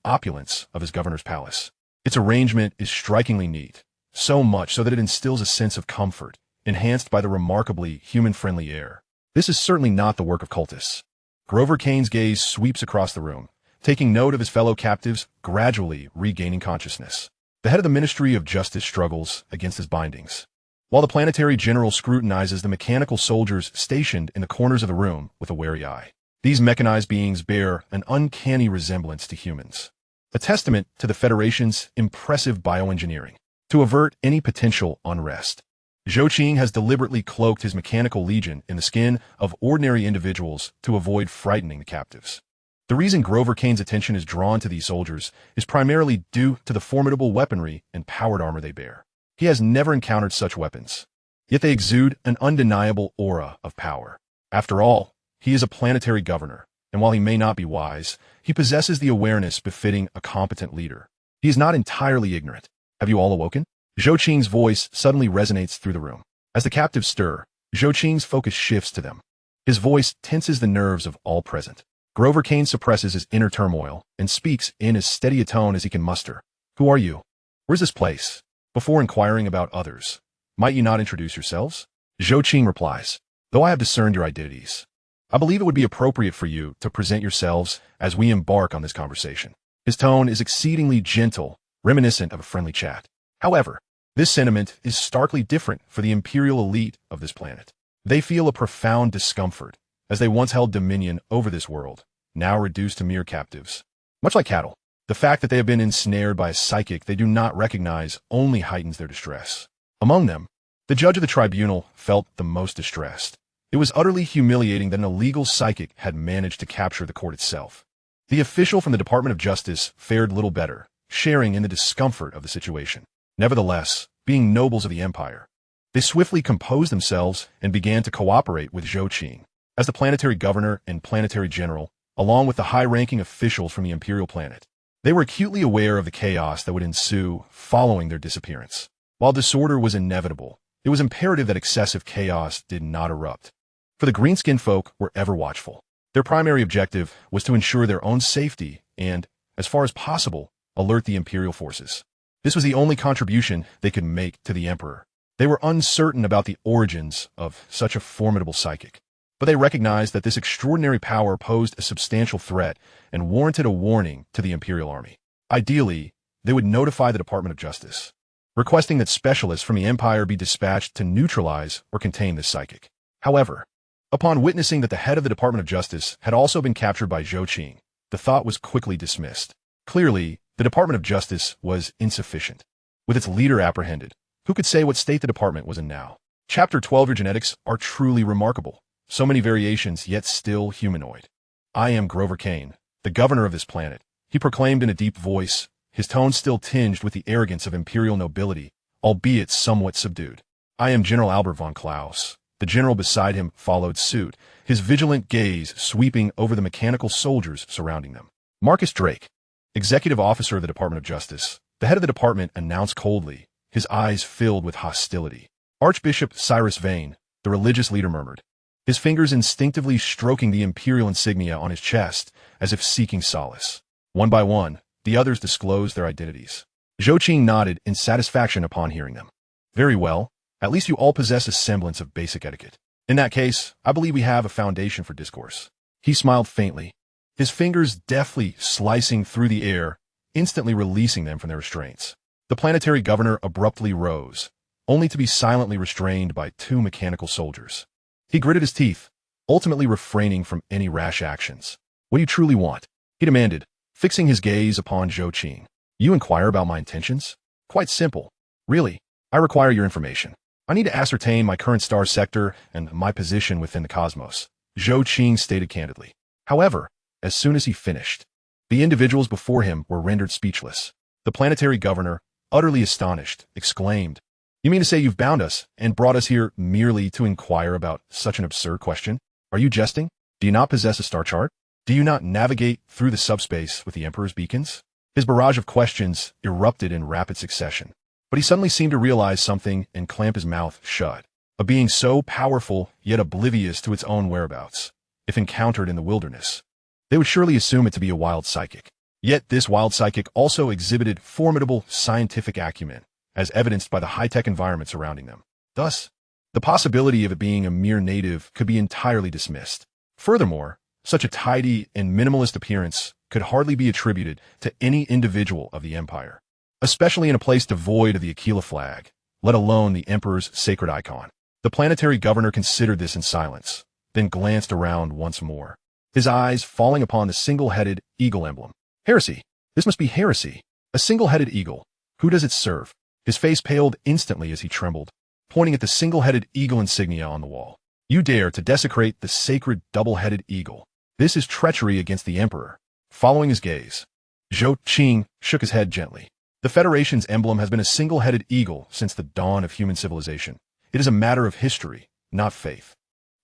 opulence of his governor's palace. Its arrangement is strikingly neat, so much so that it instills a sense of comfort, enhanced by the remarkably human-friendly air. This is certainly not the work of cultists. Grover Kane's gaze sweeps across the room, taking note of his fellow captives gradually regaining consciousness. The head of the Ministry of Justice struggles against his bindings, while the planetary general scrutinizes the mechanical soldiers stationed in the corners of the room with a wary eye. These mechanized beings bear an uncanny resemblance to humans, a testament to the Federation's impressive bioengineering. To avert any potential unrest, Zhou Qing has deliberately cloaked his mechanical legion in the skin of ordinary individuals to avoid frightening the captives. The reason Grover Kane's attention is drawn to these soldiers is primarily due to the formidable weaponry and powered armor they bear. He has never encountered such weapons, yet they exude an undeniable aura of power. After all, he is a planetary governor, and while he may not be wise, he possesses the awareness befitting a competent leader. He is not entirely ignorant. Have you all awoken? Zhou Qing's voice suddenly resonates through the room. As the captives stir, Zhou Qing's focus shifts to them. His voice tenses the nerves of all present. Grover Kane suppresses his inner turmoil and speaks in as steady a tone as he can muster. Who are you? Where's this place? Before inquiring about others, might you not introduce yourselves? Zhou Qing replies, though I have discerned your identities, I believe it would be appropriate for you to present yourselves as we embark on this conversation. His tone is exceedingly gentle, reminiscent of a friendly chat. However, this sentiment is starkly different for the imperial elite of this planet. They feel a profound discomfort, as they once held dominion over this world, now reduced to mere captives. Much like cattle, the fact that they have been ensnared by a psychic they do not recognize only heightens their distress. Among them, the judge of the tribunal felt the most distressed. It was utterly humiliating that an illegal psychic had managed to capture the court itself. The official from the Department of Justice fared little better, sharing in the discomfort of the situation. Nevertheless, being nobles of the empire, they swiftly composed themselves and began to cooperate with Zhou Qing. As the planetary governor and planetary general, along with the high-ranking officials from the imperial planet, they were acutely aware of the chaos that would ensue following their disappearance. While disorder was inevitable, it was imperative that excessive chaos did not erupt. For the green-skinned folk were ever watchful. Their primary objective was to ensure their own safety and, as far as possible, alert the imperial forces. This was the only contribution they could make to the emperor. They were uncertain about the origins of such a formidable psychic, but they recognized that this extraordinary power posed a substantial threat and warranted a warning to the imperial army. Ideally, they would notify the Department of Justice, requesting that specialists from the empire be dispatched to neutralize or contain this psychic. However, upon witnessing that the head of the Department of Justice had also been captured by Zhou Qing, the thought was quickly dismissed. Clearly, the Department of Justice was insufficient. With its leader apprehended, who could say what state the department was in now? Chapter 12. Your genetics are truly remarkable. So many variations, yet still humanoid. I am Grover Kane, the governor of this planet, he proclaimed in a deep voice, his tone still tinged with the arrogance of imperial nobility, albeit somewhat subdued. I am General Albert von Klaus. The general beside him followed suit, his vigilant gaze sweeping over the mechanical soldiers surrounding them. Marcus Drake. Executive Officer of the Department of Justice, the head of the department announced coldly, his eyes filled with hostility. Archbishop Cyrus Vane, the religious leader murmured, his fingers instinctively stroking the imperial insignia on his chest as if seeking solace. One by one, the others disclosed their identities. Zhou Qing nodded in satisfaction upon hearing them. Very well, at least you all possess a semblance of basic etiquette. In that case, I believe we have a foundation for discourse. He smiled faintly, his fingers deftly slicing through the air, instantly releasing them from their restraints. The planetary governor abruptly rose, only to be silently restrained by two mechanical soldiers. He gritted his teeth, ultimately refraining from any rash actions. What do you truly want? He demanded, fixing his gaze upon Zhou Qing. You inquire about my intentions? Quite simple. Really, I require your information. I need to ascertain my current star sector and my position within the cosmos, Zhou Qing stated candidly. However, as soon as he finished, the individuals before him were rendered speechless. The planetary governor, utterly astonished, exclaimed, You mean to say you've bound us and brought us here merely to inquire about such an absurd question? Are you jesting? Do you not possess a star chart? Do you not navigate through the subspace with the Emperor's beacons? His barrage of questions erupted in rapid succession, but he suddenly seemed to realize something and clamp his mouth shut. A being so powerful yet oblivious to its own whereabouts, if encountered in the wilderness, they would surely assume it to be a wild psychic. Yet this wild psychic also exhibited formidable scientific acumen, as evidenced by the high-tech environment surrounding them. Thus, the possibility of it being a mere native could be entirely dismissed. Furthermore, such a tidy and minimalist appearance could hardly be attributed to any individual of the Empire, especially in a place devoid of the Aquila flag, let alone the Emperor's sacred icon. The planetary governor considered this in silence, then glanced around once more, his eyes falling upon the single-headed eagle emblem. Heresy! This must be heresy! A single-headed eagle. Who does it serve? His face paled instantly as he trembled, pointing at the single-headed eagle insignia on the wall. You dare to desecrate the sacred double-headed eagle. This is treachery against the Emperor. Following his gaze, Zhou Qing shook his head gently. The Federation's emblem has been a single-headed eagle since the dawn of human civilization. It is a matter of history, not faith.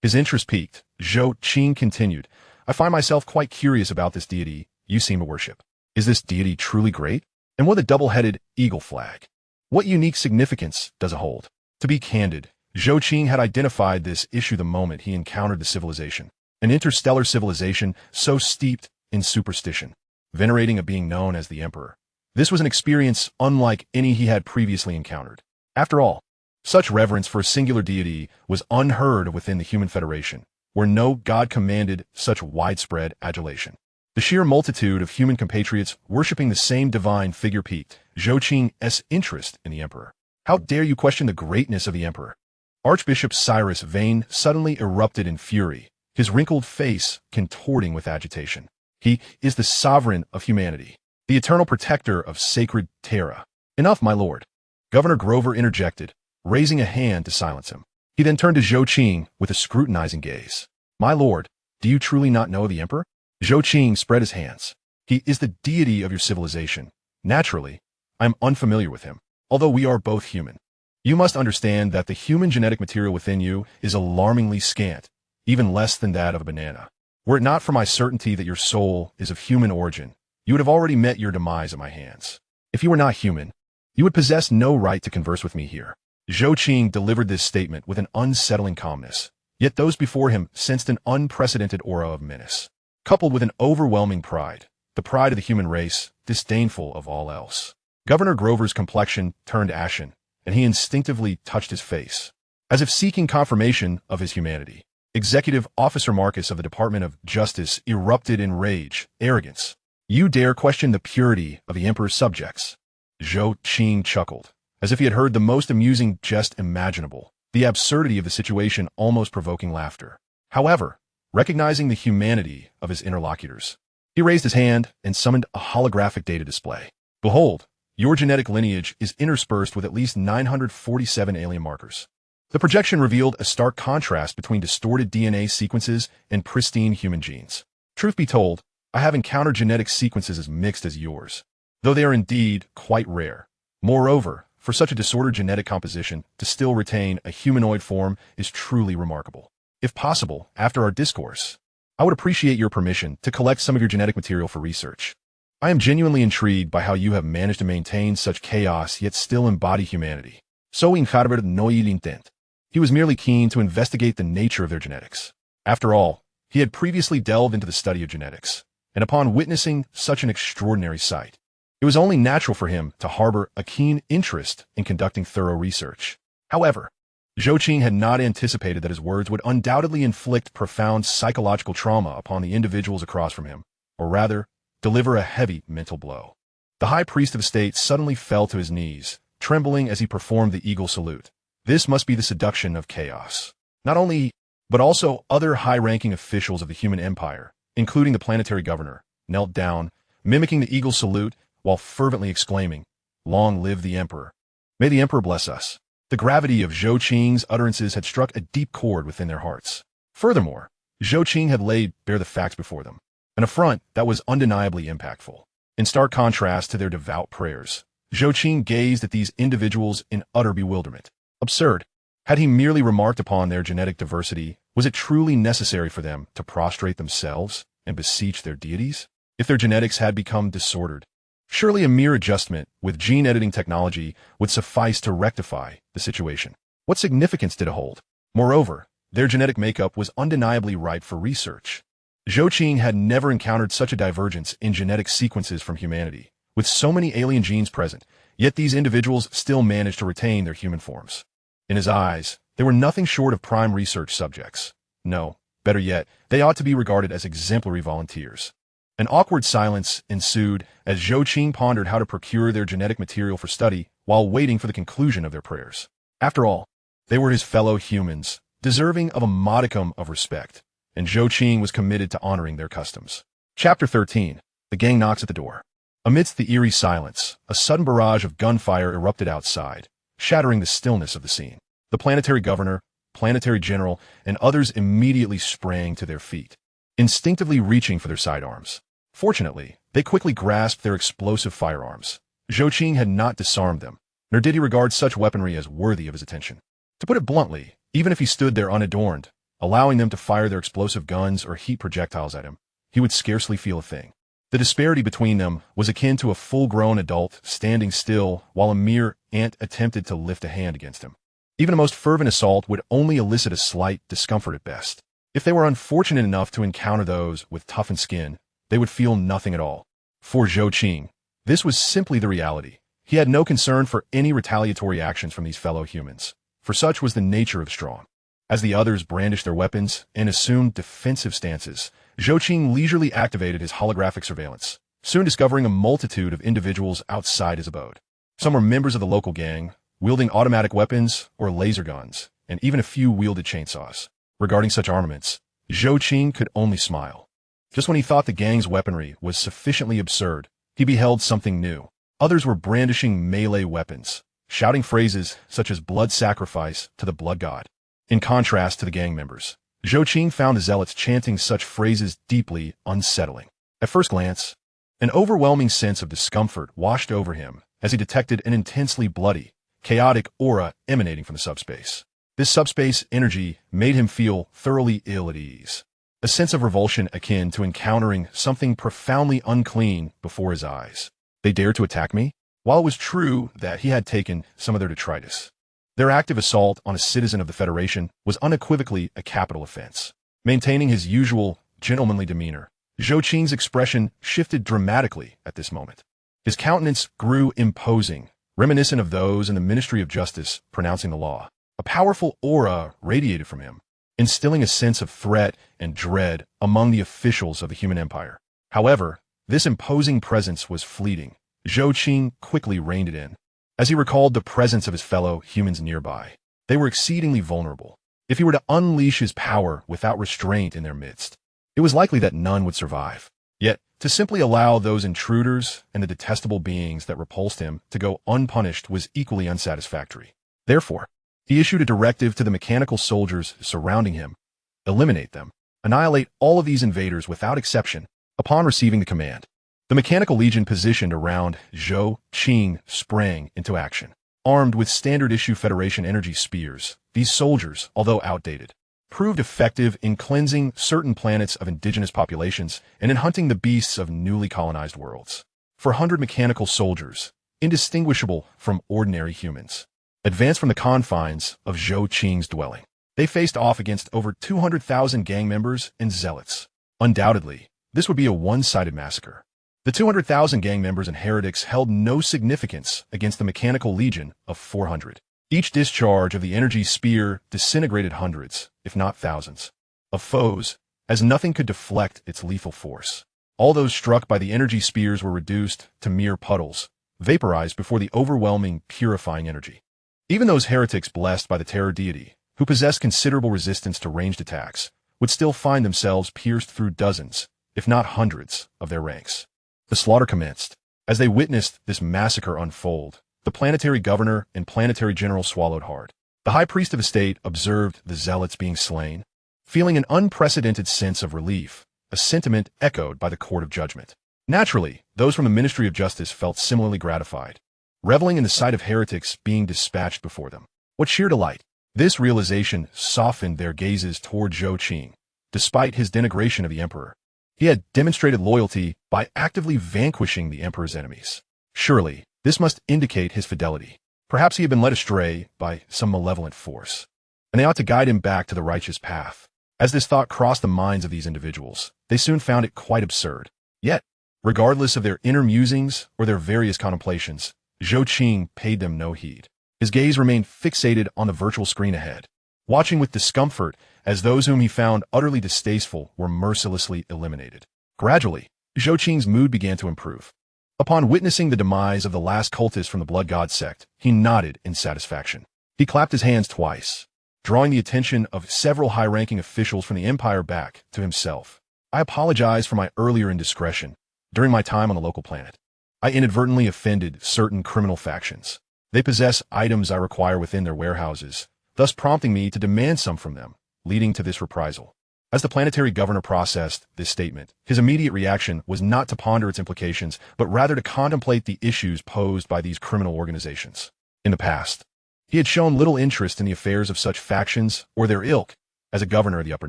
His interest piqued. Zhou Qing continued, I find myself quite curious about this deity you seem to worship. Is this deity truly great? And what the double-headed eagle flag? What unique significance does it hold? To be candid, Zhou Qing had identified this issue the moment he encountered the civilization, an interstellar civilization so steeped in superstition, venerating a being known as the Emperor. This was an experience unlike any he had previously encountered. After all, such reverence for a singular deity was unheard of within the human federation, where no god commanded such widespread adulation. The sheer multitude of human compatriots worshipping the same divine figure piqued Zhou Qing's interest in the Emperor. How dare you question the greatness of the Emperor? Archbishop Cyrus Vane suddenly erupted in fury, his wrinkled face contorting with agitation. He is the sovereign of humanity, the eternal protector of sacred terra. Enough, my lord. Governor Grover interjected, raising a hand to silence him. He then turned to Zhou Qing with a scrutinizing gaze. My lord, do you truly not know the Emperor? Zhou Qing spread his hands. He is the deity of your civilization. Naturally, I am unfamiliar with him, although we are both human. You must understand that the human genetic material within you is alarmingly scant, even less than that of a banana. Were it not for my certainty that your soul is of human origin, you would have already met your demise at my hands. If you were not human, you would possess no right to converse with me here. Zhou Qing delivered this statement with an unsettling calmness, yet those before him sensed an unprecedented aura of menace, coupled with an overwhelming pride, the pride of the human race, disdainful of all else. Governor Grover's complexion turned ashen, and he instinctively touched his face, as if seeking confirmation of his humanity. Executive Officer Marcus of the Department of Justice erupted in rage, arrogance. You dare question the purity of the Emperor's subjects? Zhou Qing chuckled, as if he had heard the most amusing jest imaginable, the absurdity of the situation almost provoking laughter. However, recognizing the humanity of his interlocutors, he raised his hand and summoned a holographic data display. Behold, your genetic lineage is interspersed with at least 947 alien markers. The projection revealed a stark contrast between distorted DNA sequences and pristine human genes. Truth be told, I have encountered genetic sequences as mixed as yours, though they are indeed quite rare. Moreover, for such a disordered genetic composition to still retain a humanoid form is truly remarkable. If possible, after our discourse, I would appreciate your permission to collect some of your genetic material for research. I am genuinely intrigued by how you have managed to maintain such chaos yet still embody humanity. So inharber no il intent. He was merely keen to investigate the nature of their genetics. After all, he had previously delved into the study of genetics, and upon witnessing such an extraordinary sight, it was only natural for him to harbor a keen interest in conducting thorough research. However, Zhou Qing had not anticipated that his words would undoubtedly inflict profound psychological trauma upon the individuals across from him, or rather, deliver a heavy mental blow. The high priest of state suddenly fell to his knees, trembling as he performed the eagle salute. This must be the seduction of chaos. Not only, but also other high-ranking officials of the human empire, including the planetary governor, knelt down, mimicking the eagle salute while fervently exclaiming, "Long live the emperor. May the emperor bless us." The gravity of Zhou Qing's utterances had struck a deep chord within their hearts. Furthermore, Zhou Qing had laid bare the facts before them, an affront that was undeniably impactful. In stark contrast to their devout prayers, Zhou Qing gazed at these individuals in utter bewilderment. Absurd. Had he merely remarked upon their genetic diversity, was it truly necessary for them to prostrate themselves and beseech their deities? If their genetics had become disordered, surely a mere adjustment with gene editing technology would suffice to rectify the situation. What significance did it hold? Moreover, their genetic makeup was undeniably ripe for research. Zhou Qing had never encountered such a divergence in genetic sequences from humanity. With so many alien genes present, yet these individuals still managed to retain their human forms. In his eyes, they were nothing short of prime research subjects. No, better yet, they ought to be regarded as exemplary volunteers. An awkward silence ensued as Zhou Qing pondered how to procure their genetic material for study while waiting for the conclusion of their prayers. After all, they were his fellow humans, deserving of a modicum of respect, and Zhou Qing was committed to honoring their customs. Chapter 13. The gang knocks at the door. Amidst the eerie silence, a sudden barrage of gunfire erupted outside, shattering the stillness of the scene. The planetary governor, planetary general, and others immediately sprang to their feet, instinctively reaching for their sidearms. Fortunately, they quickly grasped their explosive firearms. Zhou Qing had not disarmed them, nor did he regard such weaponry as worthy of his attention. To put it bluntly, even if he stood there unadorned, allowing them to fire their explosive guns or heat projectiles at him, he would scarcely feel a thing. The disparity between them was akin to a full-grown adult standing still while a mere ant attempted to lift a hand against him. Even a most fervent assault would only elicit a slight discomfort at best. If they were unfortunate enough to encounter those with toughened skin, they would feel nothing at all. For Zhou Qing, this was simply the reality. He had no concern for any retaliatory actions from these fellow humans, for such was the nature of strong. As the others brandished their weapons and assumed defensive stances, Zhou Qing leisurely activated his holographic surveillance, soon discovering a multitude of individuals outside his abode. Some were members of the local gang, wielding automatic weapons or laser guns, and even a few wielded chainsaws. Regarding such armaments, Zhou Qing could only smile. Just when he thought the gang's weaponry was sufficiently absurd, he beheld something new. Others were brandishing melee weapons, shouting phrases such as blood sacrifice to the blood god. In contrast to the gang members, Zhou Qing found the zealots chanting such phrases deeply unsettling. At first glance, an overwhelming sense of discomfort washed over him as he detected an intensely bloody, chaotic aura emanating from the subspace. This subspace energy made him feel thoroughly ill at ease, a sense of revulsion akin to encountering something profoundly unclean before his eyes. They dared to attack me? While it was true that he had taken some of their detritus, their active assault on a citizen of the Federation was unequivocally a capital offense. Maintaining his usual gentlemanly demeanor, Zhou Qing's expression shifted dramatically at this moment. His countenance grew imposing, reminiscent of those in the Ministry of Justice pronouncing the law. A powerful aura radiated from him, instilling a sense of threat and dread among the officials of the human empire. However, this imposing presence was fleeting. Zhou Qing quickly reined it in. As he recalled the presence of his fellow humans nearby, they were exceedingly vulnerable. If he were to unleash his power without restraint in their midst, it was likely that none would survive. Yet, to simply allow those intruders and the detestable beings that repulsed him to go unpunished was equally unsatisfactory. Therefore, he issued a directive to the mechanical soldiers surrounding him: eliminate them, annihilate all of these invaders without exception. Upon receiving the command, the mechanical legion positioned around Zhou Qing sprang into action. Armed with standard-issue Federation energy spears, these soldiers, although outdated, proved effective in cleansing certain planets of indigenous populations and in hunting the beasts of newly colonized worlds. 400 mechanical soldiers, indistinguishable from ordinary humans, advanced from the confines of Zhou Qing's dwelling. They faced off against over 200,000 gang members and zealots. Undoubtedly, this would be a one-sided massacre. The 200,000 gang members and heretics held no significance against the mechanical legion of 400. Each discharge of the energy spear disintegrated hundreds, if not thousands, of foes, as nothing could deflect its lethal force. All those struck by the energy spears were reduced to mere puddles, vaporized before the overwhelming, purifying energy. Even those heretics blessed by the terror deity, who possessed considerable resistance to ranged attacks, would still find themselves pierced through dozens, if not hundreds, of their ranks. The slaughter commenced. As they witnessed this massacre unfold, the planetary governor and planetary general swallowed hard. The high priest of the state observed the zealots being slain, feeling an unprecedented sense of relief, a sentiment echoed by the court of judgment. Naturally, those from the Ministry of Justice felt similarly gratified, reveling in the sight of heretics being dispatched before them. What sheer delight! This realization softened their gazes toward Zhou Qing. Despite his denigration of the emperor, he had demonstrated loyalty by actively vanquishing the emperor's enemies. Surely, this must indicate his fidelity. Perhaps he had been led astray by some malevolent force, and they ought to guide him back to the righteous path. As this thought crossed the minds of these individuals, they soon found it quite absurd. Yet, regardless of their inner musings or their various contemplations, Zhou Qing paid them no heed. His gaze remained fixated on the virtual screen ahead, watching with discomfort as those whom he found utterly distasteful were mercilessly eliminated. Gradually, Zhou Qing's mood began to improve. Upon witnessing the demise of the last cultist from the Blood God sect, he nodded in satisfaction. He clapped his hands twice, drawing the attention of several high-ranking officials from the Empire back to himself. I apologize for my earlier indiscretion. During my time on the local planet, I inadvertently offended certain criminal factions. They possess items I require within their warehouses, thus prompting me to demand some from them, leading to this reprisal. As the planetary governor processed this statement, his immediate reaction was not to ponder its implications, but rather to contemplate the issues posed by these criminal organizations. In the past, he had shown little interest in the affairs of such factions or their ilk as a governor of the upper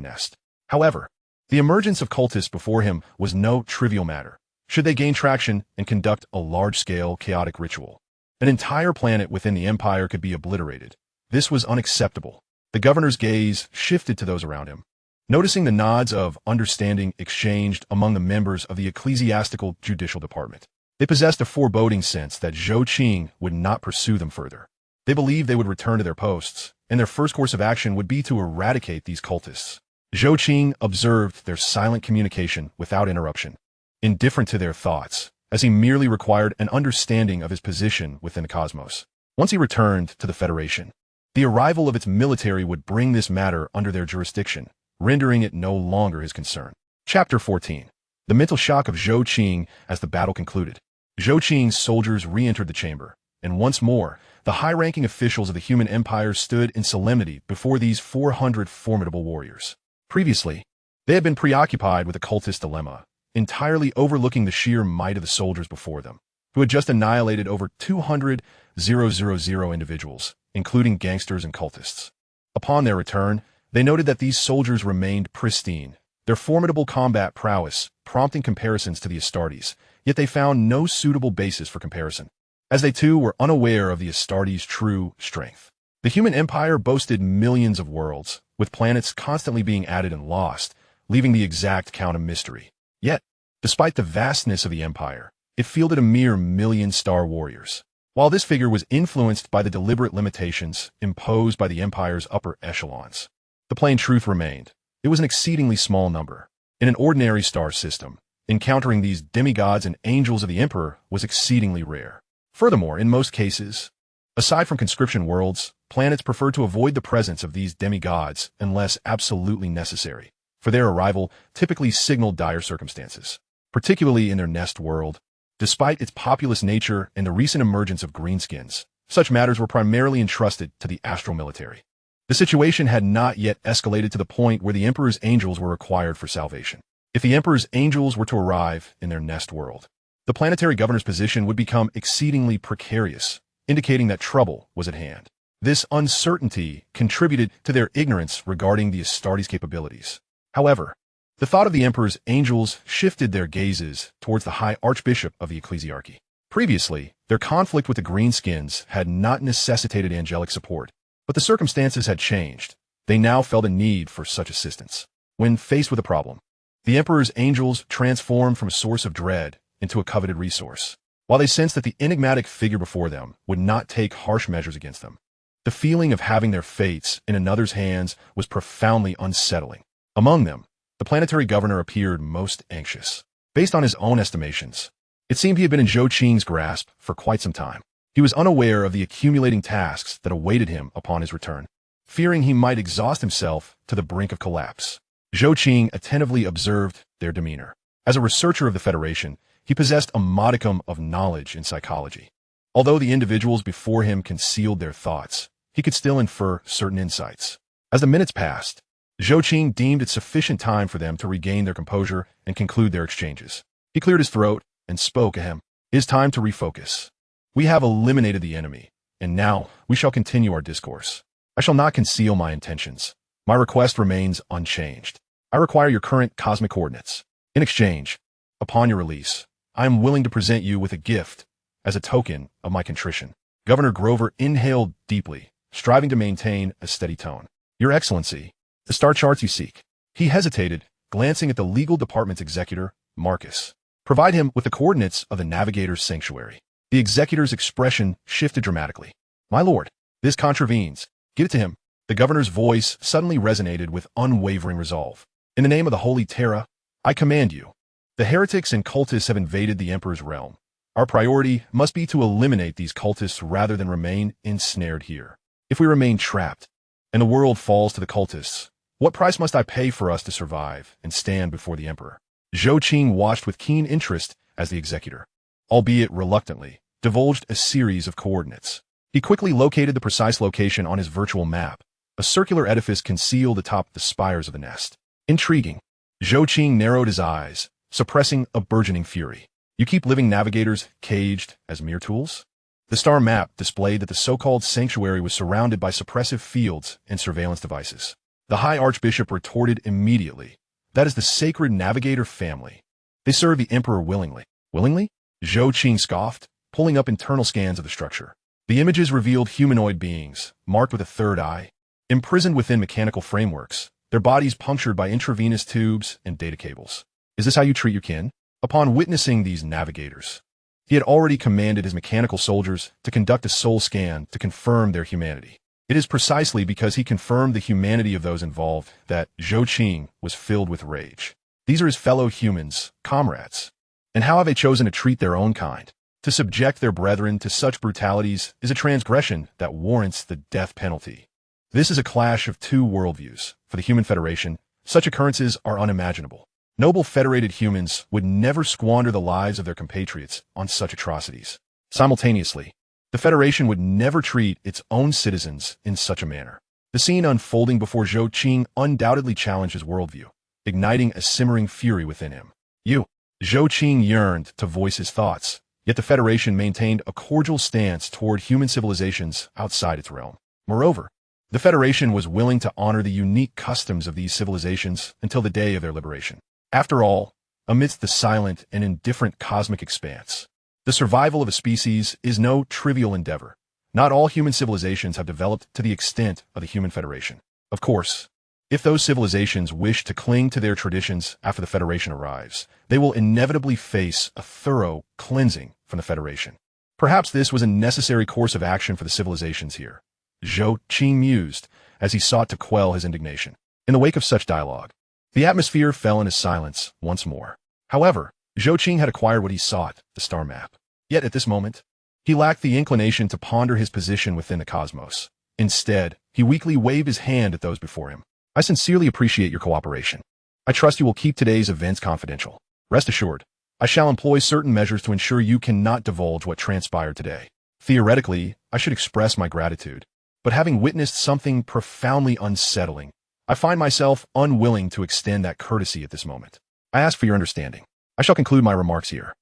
nest. However, the emergence of cultists before him was no trivial matter. Should they gain traction and conduct a large-scale chaotic ritual, an entire planet within the empire could be obliterated. This was unacceptable. The governor's gaze shifted to those around him. Noticing the nods of understanding exchanged among the members of the ecclesiastical judicial department, they possessed a foreboding sense that Zhou Qing would not pursue them further. They believed they would return to their posts, and their first course of action would be to eradicate these cultists. Zhou Qing observed their silent communication without interruption, indifferent to their thoughts, as he merely required an understanding of his position within the cosmos. Once he returned to the Federation, the arrival of its military would bring this matter under their jurisdiction, rendering it no longer his concern. Chapter 14. The mental shock of Zhou Qing as the battle concluded. Zhou Qing's soldiers re-entered the chamber, and once more, the high-ranking officials of the human empire stood in solemnity before these 400 formidable warriors. Previously, they had been preoccupied with the cultist dilemma, entirely overlooking the sheer might of the soldiers before them, who had just annihilated over 200,000 individuals, including gangsters and cultists. Upon their return, they noted that these soldiers remained pristine, their formidable combat prowess prompting comparisons to the Astartes, yet they found no suitable basis for comparison, as they too were unaware of the Astartes' true strength. The human empire boasted millions of worlds, with planets constantly being added and lost, leaving the exact count a mystery. Yet, despite the vastness of the empire, it fielded a mere 1,000,000 star warriors. While this figure was influenced by the deliberate limitations imposed by the empire's upper echelons, the plain truth remained. It was an exceedingly small number. In an ordinary star system, encountering these demigods and angels of the emperor was exceedingly rare. Furthermore, in most cases, aside from conscription worlds, planets preferred to avoid the presence of these demigods unless absolutely necessary, for their arrival typically signaled dire circumstances, particularly in their nest world. Despite its populous nature and the recent emergence of greenskins, such matters were primarily entrusted to the astral military. The situation had not yet escalated to the point where the Emperor's angels were required for salvation. If the Emperor's angels were to arrive in their nest world, the planetary governor's position would become exceedingly precarious, indicating that trouble was at hand. This uncertainty contributed to their ignorance regarding the Astartes' capabilities. However, The thought of the emperor's angels shifted their gazes towards the high archbishop of the ecclesiarchy. Previously, their conflict with the greenskins had not necessitated angelic support, but the circumstances had changed. They now felt a need for such assistance. When faced with a problem, the emperor's angels transformed from a source of dread into a coveted resource. While they sensed that the enigmatic figure before them would not take harsh measures against them, the feeling of having their fates in another's hands was profoundly unsettling. Among them, the planetary governor appeared most anxious. Based on his own estimations, it seemed he had been in Zhou Qing's grasp for quite some time. He was unaware of the accumulating tasks that awaited him upon his return, fearing he might exhaust himself to the brink of collapse. Zhou Qing attentively observed their demeanor. As a researcher of the Federation, he possessed a modicum of knowledge in psychology. Although the individuals before him concealed their thoughts, he could still infer certain insights. As the minutes passed, Zhou Qing deemed it sufficient time for them to regain their composure and conclude their exchanges. He cleared his throat and spoke ahem. It is time to refocus. We have eliminated the enemy, and now we shall continue our discourse. I shall not conceal my intentions. My request remains unchanged. I require your current cosmic coordinates. In exchange, upon your release, I am willing to present you with a gift as a token of my contrition. Governor Grover inhaled deeply, striving to maintain a steady tone. Your Excellency, the star charts you seek. He hesitated, glancing at the legal department's executor, Marcus. Provide him with the coordinates of the navigator's sanctuary. The executor's expression shifted dramatically. My lord, this contravenes. Give it to him. The governor's voice suddenly resonated with unwavering resolve. In the name of the Holy Terra, I command you. The heretics and cultists have invaded the Emperor's realm. Our priority must be to eliminate these cultists rather than remain ensnared here. If we remain trapped, and the world falls to the cultists, what price must I pay for us to survive and stand before the Emperor? Zhou Qing watched with keen interest as the executor, albeit reluctantly, divulged a series of coordinates. He quickly located the precise location on his virtual map. A circular edifice concealed atop the spires of the nest. Intriguing. Zhou Qing narrowed his eyes, suppressing a burgeoning fury. You keep living navigators caged as mere tools? The star map displayed that the so-called sanctuary was surrounded by suppressive fields and surveillance devices. The High Archbishop retorted immediately. That is the sacred navigator family. They serve the Emperor willingly. Willingly? Zhou Qing scoffed, pulling up internal scans of the structure. The images revealed humanoid beings, marked with a third eye, imprisoned within mechanical frameworks, their bodies punctured by intravenous tubes and data cables. Is this how you treat your kin? Upon witnessing these navigators, he had already commanded his mechanical soldiers to conduct a soul scan to confirm their humanity. It is precisely because he confirmed the humanity of those involved that Zhou Qing was filled with rage. These are his fellow humans, comrades. And how have they chosen to treat their own kind? To subject their brethren to such brutalities is a transgression that warrants the death penalty. This is a clash of two worldviews. For the human federation, such occurrences are unimaginable. Noble federated humans would never squander the lives of their compatriots on such atrocities. Simultaneously, the Federation would never treat its own citizens in such a manner. The scene unfolding before Zhou Qing undoubtedly challenged his worldview, igniting a simmering fury within him. Zhou Qing yearned to voice his thoughts, yet the Federation maintained a cordial stance toward human civilizations outside its realm. Moreover, the Federation was willing to honor the unique customs of these civilizations until the day of their liberation. After all, amidst the silent and indifferent cosmic expanse, the survival of a species is no trivial endeavor. Not all human civilizations have developed to the extent of the Human Federation. Of course, if those civilizations wish to cling to their traditions after the Federation arrives, they will inevitably face a thorough cleansing from the Federation. Perhaps this was a necessary course of action for the civilizations here. Zhou Qing mused as he sought to quell his indignation. In the wake of such dialogue, the atmosphere fell into silence once more. However, Zhou Qing had acquired what he sought, the star map. Yet at this moment, he lacked the inclination to ponder his position within the cosmos. Instead, he weakly waved his hand at those before him. I sincerely appreciate your cooperation. I trust you will keep today's events confidential. Rest assured, I shall employ certain measures to ensure you cannot divulge what transpired today. Theoretically, I should express my gratitude, but having witnessed something profoundly unsettling, I find myself unwilling to extend that courtesy at this moment. I ask for your understanding. I shall conclude my remarks here.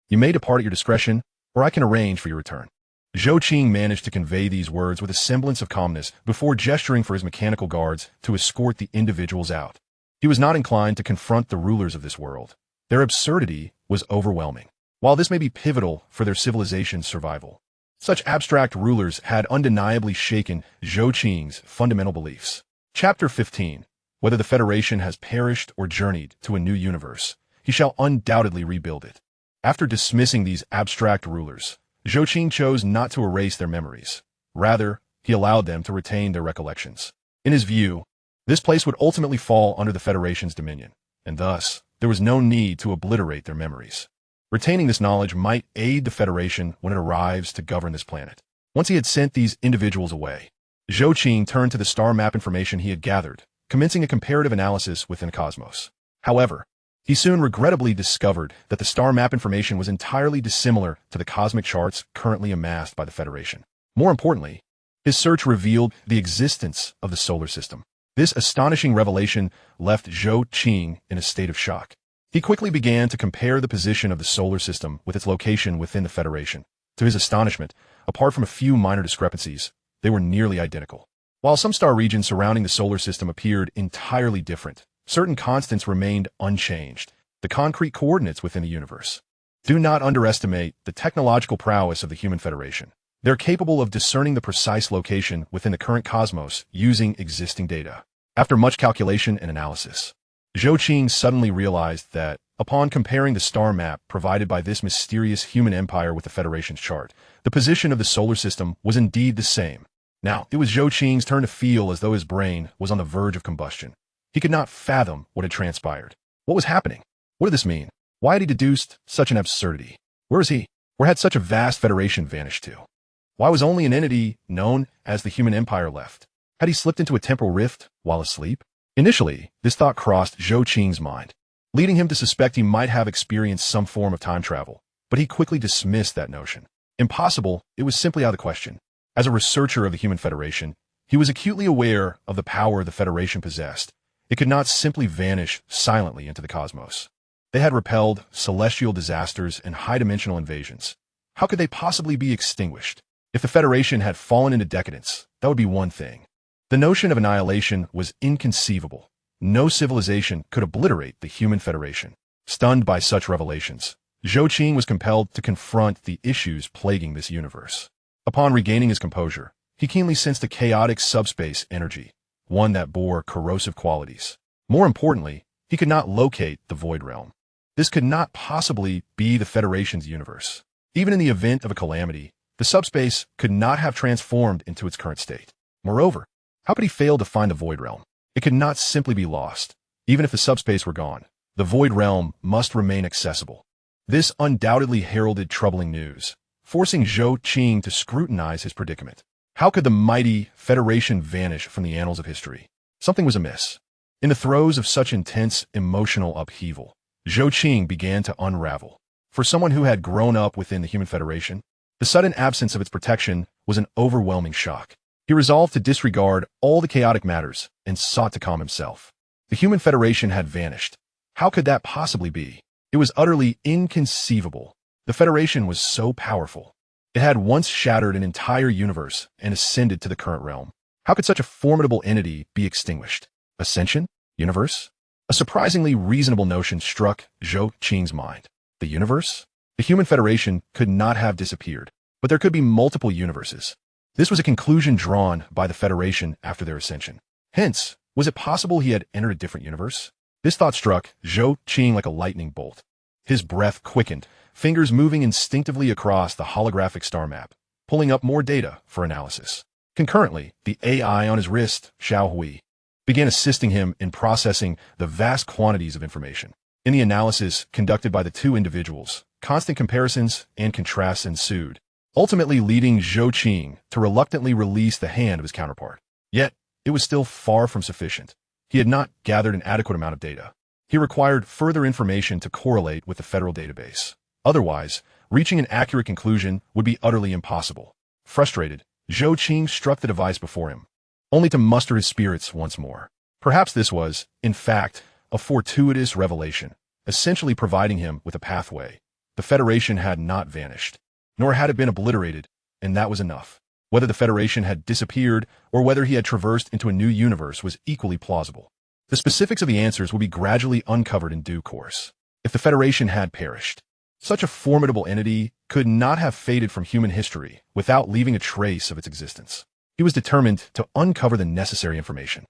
You may depart at your discretion, or I can arrange for your return. Zhou Qing managed to convey these words with a semblance of calmness before gesturing for his mechanical guards to escort the individuals out. He was not inclined to confront the rulers of this world. Their absurdity was overwhelming. While this may be pivotal for their civilization's survival, such abstract rulers had undeniably shaken Zhou Qing's fundamental beliefs. Chapter 15. Whether the Federation has perished or journeyed to a new universe, he shall undoubtedly rebuild it. After dismissing these abstract rulers, Zhou Qing chose not to erase their memories. Rather, he allowed them to retain their recollections. In his view, this place would ultimately fall under the Federation's dominion, and thus, there was no need to obliterate their memories. Retaining this knowledge might aid the Federation when it arrives to govern this planet. Once he had sent these individuals away, Zhou Qing turned to the star map information he had gathered, commencing a comparative analysis within the cosmos. However, he soon regrettably discovered that the star map information was entirely dissimilar to the cosmic charts currently amassed by the Federation. More importantly, his search revealed the existence of the solar system. This astonishing revelation left Zhou Qing in a state of shock. He quickly began to compare the position of the solar system with its location within the Federation. To his astonishment, apart from a few minor discrepancies, they were nearly identical. While some star regions surrounding the solar system appeared entirely different, certain constants remained unchanged: the concrete coordinates within the universe. Do not underestimate the technological prowess of the human Federation. They're capable of discerning the precise location within the current cosmos using existing data. After much calculation and analysis, Zhou Qing suddenly realized that, upon comparing the star map provided by this mysterious human empire with the Federation's chart, the position of the solar system was indeed the same. Now, it was Zhou Qing's turn to feel as though his brain was on the verge of combustion. He could not fathom what had transpired. What was happening? What did this mean? Why had he deduced such an absurdity? Where was he? Where had such a vast Federation vanished to? Why was only an entity known as the human empire left? Had he slipped into a temporal rift while asleep? Initially, this thought crossed Zhou Qing's mind, leading him to suspect he might have experienced some form of time travel, but he quickly dismissed that notion. Impossible, it was simply out of the question. As a researcher of the Human Federation, he was acutely aware of the power the Federation possessed. It could not simply vanish silently into the cosmos. They had repelled celestial disasters and high-dimensional invasions. How could they possibly be extinguished? If the Federation had fallen into decadence, that would be one thing. The notion of annihilation was inconceivable. No civilization could obliterate the Human Federation. Stunned by such revelations, Zhou Qing was compelled to confront the issues plaguing this universe. Upon regaining his composure, he keenly sensed a chaotic subspace energy, one that bore corrosive qualities. More importantly, he could not locate the Void Realm. This could not possibly be the Federation's universe. Even in the event of a calamity, the subspace could not have transformed into its current state. Moreover, how could he fail to find the Void Realm? It could not simply be lost. Even if the subspace were gone, the Void Realm must remain accessible. This undoubtedly heralded troubling news, forcing Zhou Qing to scrutinize his predicament. How could the mighty Federation vanish from the annals of history? Something was amiss. In the throes of such intense emotional upheaval, Zhou Qing began to unravel. For someone who had grown up within the Human Federation, the sudden absence of its protection was an overwhelming shock. He resolved to disregard all the chaotic matters and sought to calm himself. The Human Federation had vanished. How could that possibly be? It was utterly inconceivable. The Federation was so powerful. It had once shattered an entire universe and ascended to the current realm. How could such a formidable entity be extinguished? Ascension? Universe? A surprisingly reasonable notion struck Zhou Qing's mind. The universe? The Human Federation could not have disappeared, but there could be multiple universes. This was a conclusion drawn by the Federation after their ascension. Hence, was it possible he had entered a different universe? This thought struck Zhou Qing like a lightning bolt. His breath quickened, fingers moving instinctively across the holographic star map, pulling up more data for analysis. Concurrently, the AI on his wrist, Xiao Hui, began assisting him in processing the vast quantities of information. In the analysis conducted by the two individuals, constant comparisons and contrasts ensued, ultimately leading Zhou Qing to reluctantly release the hand of his counterpart. Yet, it was still far from sufficient. He had not gathered an adequate amount of data. He required further information to correlate with the federal database. Otherwise, reaching an accurate conclusion would be utterly impossible. Frustrated, Zhou Qing struck the device before him, only to muster his spirits once more. Perhaps this was, in fact, a fortuitous revelation, essentially providing him with a pathway. The Federation had not vanished, nor had it been obliterated, and that was enough. Whether the Federation had disappeared or whether he had traversed into a new universe was equally plausible. The specifics of the answers will be gradually uncovered in due course. If the Federation had perished, such a formidable entity could not have faded from human history without leaving a trace of its existence. He was determined to uncover the necessary information.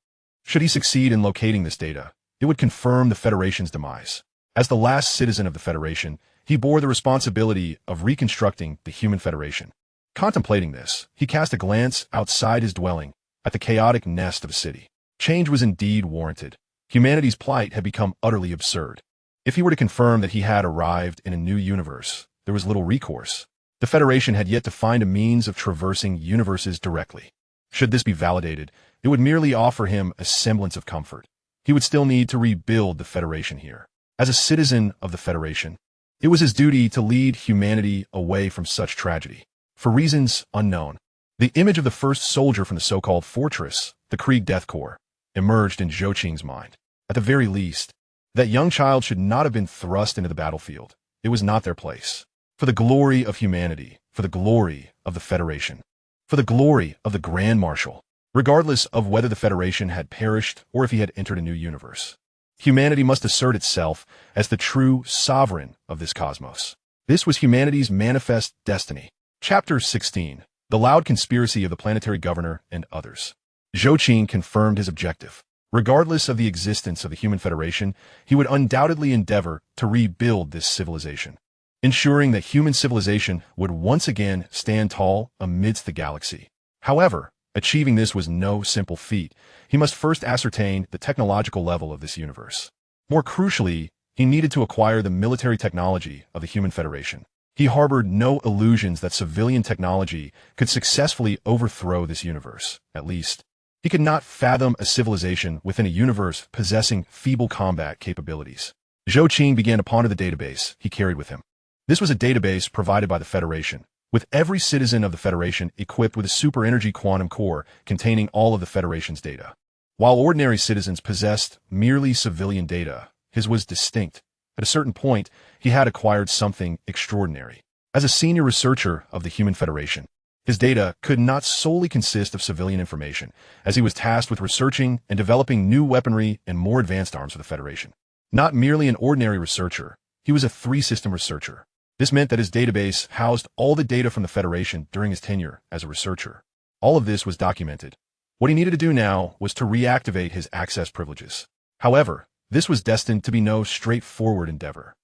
Should he succeed in locating this data, it would confirm the Federation's demise. As the last citizen of the Federation, he bore the responsibility of reconstructing the human Federation. Contemplating this, he cast a glance outside his dwelling at the chaotic nest of a city. Change was indeed warranted. Humanity's plight had become utterly absurd. If he were to confirm that he had arrived in a new universe, there was little recourse. The Federation had yet to find a means of traversing universes directly. Should this be validated, it would merely offer him a semblance of comfort. He would still need to rebuild the Federation here. As a citizen of the Federation, it was his duty to lead humanity away from such tragedy. For reasons unknown, the image of the first soldier from the so-called fortress, the Krieg Death Corps, emerged in Zhou Qing's mind. At the very least, that young child should not have been thrust into the battlefield. It was not their place. For the glory of humanity, for the glory of the Federation, for the glory of the Grand Marshal, regardless of whether the Federation had perished or if he had entered a new universe. Humanity must assert itself as the true sovereign of this cosmos. This was humanity's manifest destiny. Chapter 16. The Loud Conspiracy of the Planetary Governor and Others. Zhou Qing confirmed his objective. Regardless of the existence of the Human Federation, he would undoubtedly endeavor to rebuild this civilization, ensuring that human civilization would once again stand tall amidst the galaxy. However, achieving this was no simple feat. He must first ascertain the technological level of this universe. More crucially, he needed to acquire the military technology of the Human Federation. He harbored no illusions that civilian technology could successfully overthrow this universe. At least, he could not fathom a civilization within a universe possessing feeble combat capabilities. Zhou Qing began to ponder the database he carried with him. This was a database provided by the Federation, with every citizen of the Federation equipped with a super-energy quantum core containing all of the Federation's data. While ordinary citizens possessed merely civilian data, his was distinct. At a certain point, he had acquired something extraordinary. As a senior researcher of the Human Federation, his data could not solely consist of civilian information, as he was tasked with researching and developing new weaponry and more advanced arms for the Federation. Not merely an ordinary researcher, he was a three-system researcher. This meant that his database housed all the data from the Federation during his tenure as a researcher. All of this was documented. What he needed to do now was to reactivate his access privileges. However, this was destined to be no straightforward endeavor.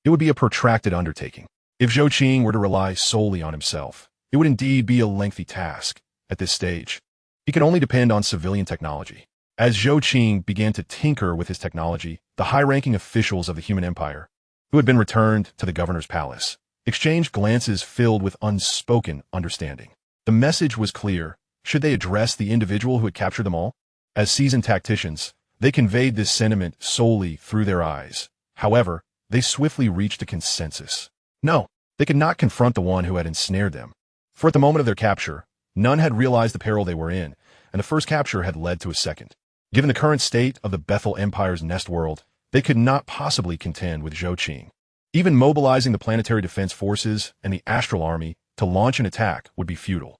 It would be a protracted undertaking. If Zhou Qing were to rely solely on himself, it would indeed be a lengthy task. At this stage, he could only depend on civilian technology. As Zhou Qing began to tinker with his technology, the high-ranking officials of the Human Empire, who had been returned to the governor's palace, exchanged glances filled with unspoken understanding. The message was clear. Should they address the individual who had captured them all? As seasoned tacticians, they conveyed this sentiment solely through their eyes. However, they swiftly reached a consensus. No, they could not confront the one who had ensnared them. For at the moment of their capture, none had realized the peril they were in, and the first capture had led to a second. Given the current state of the Bethel Empire's nest world, they could not possibly contend with Zhou Qing. Even mobilizing the planetary defense forces and the astral army to launch an attack would be futile.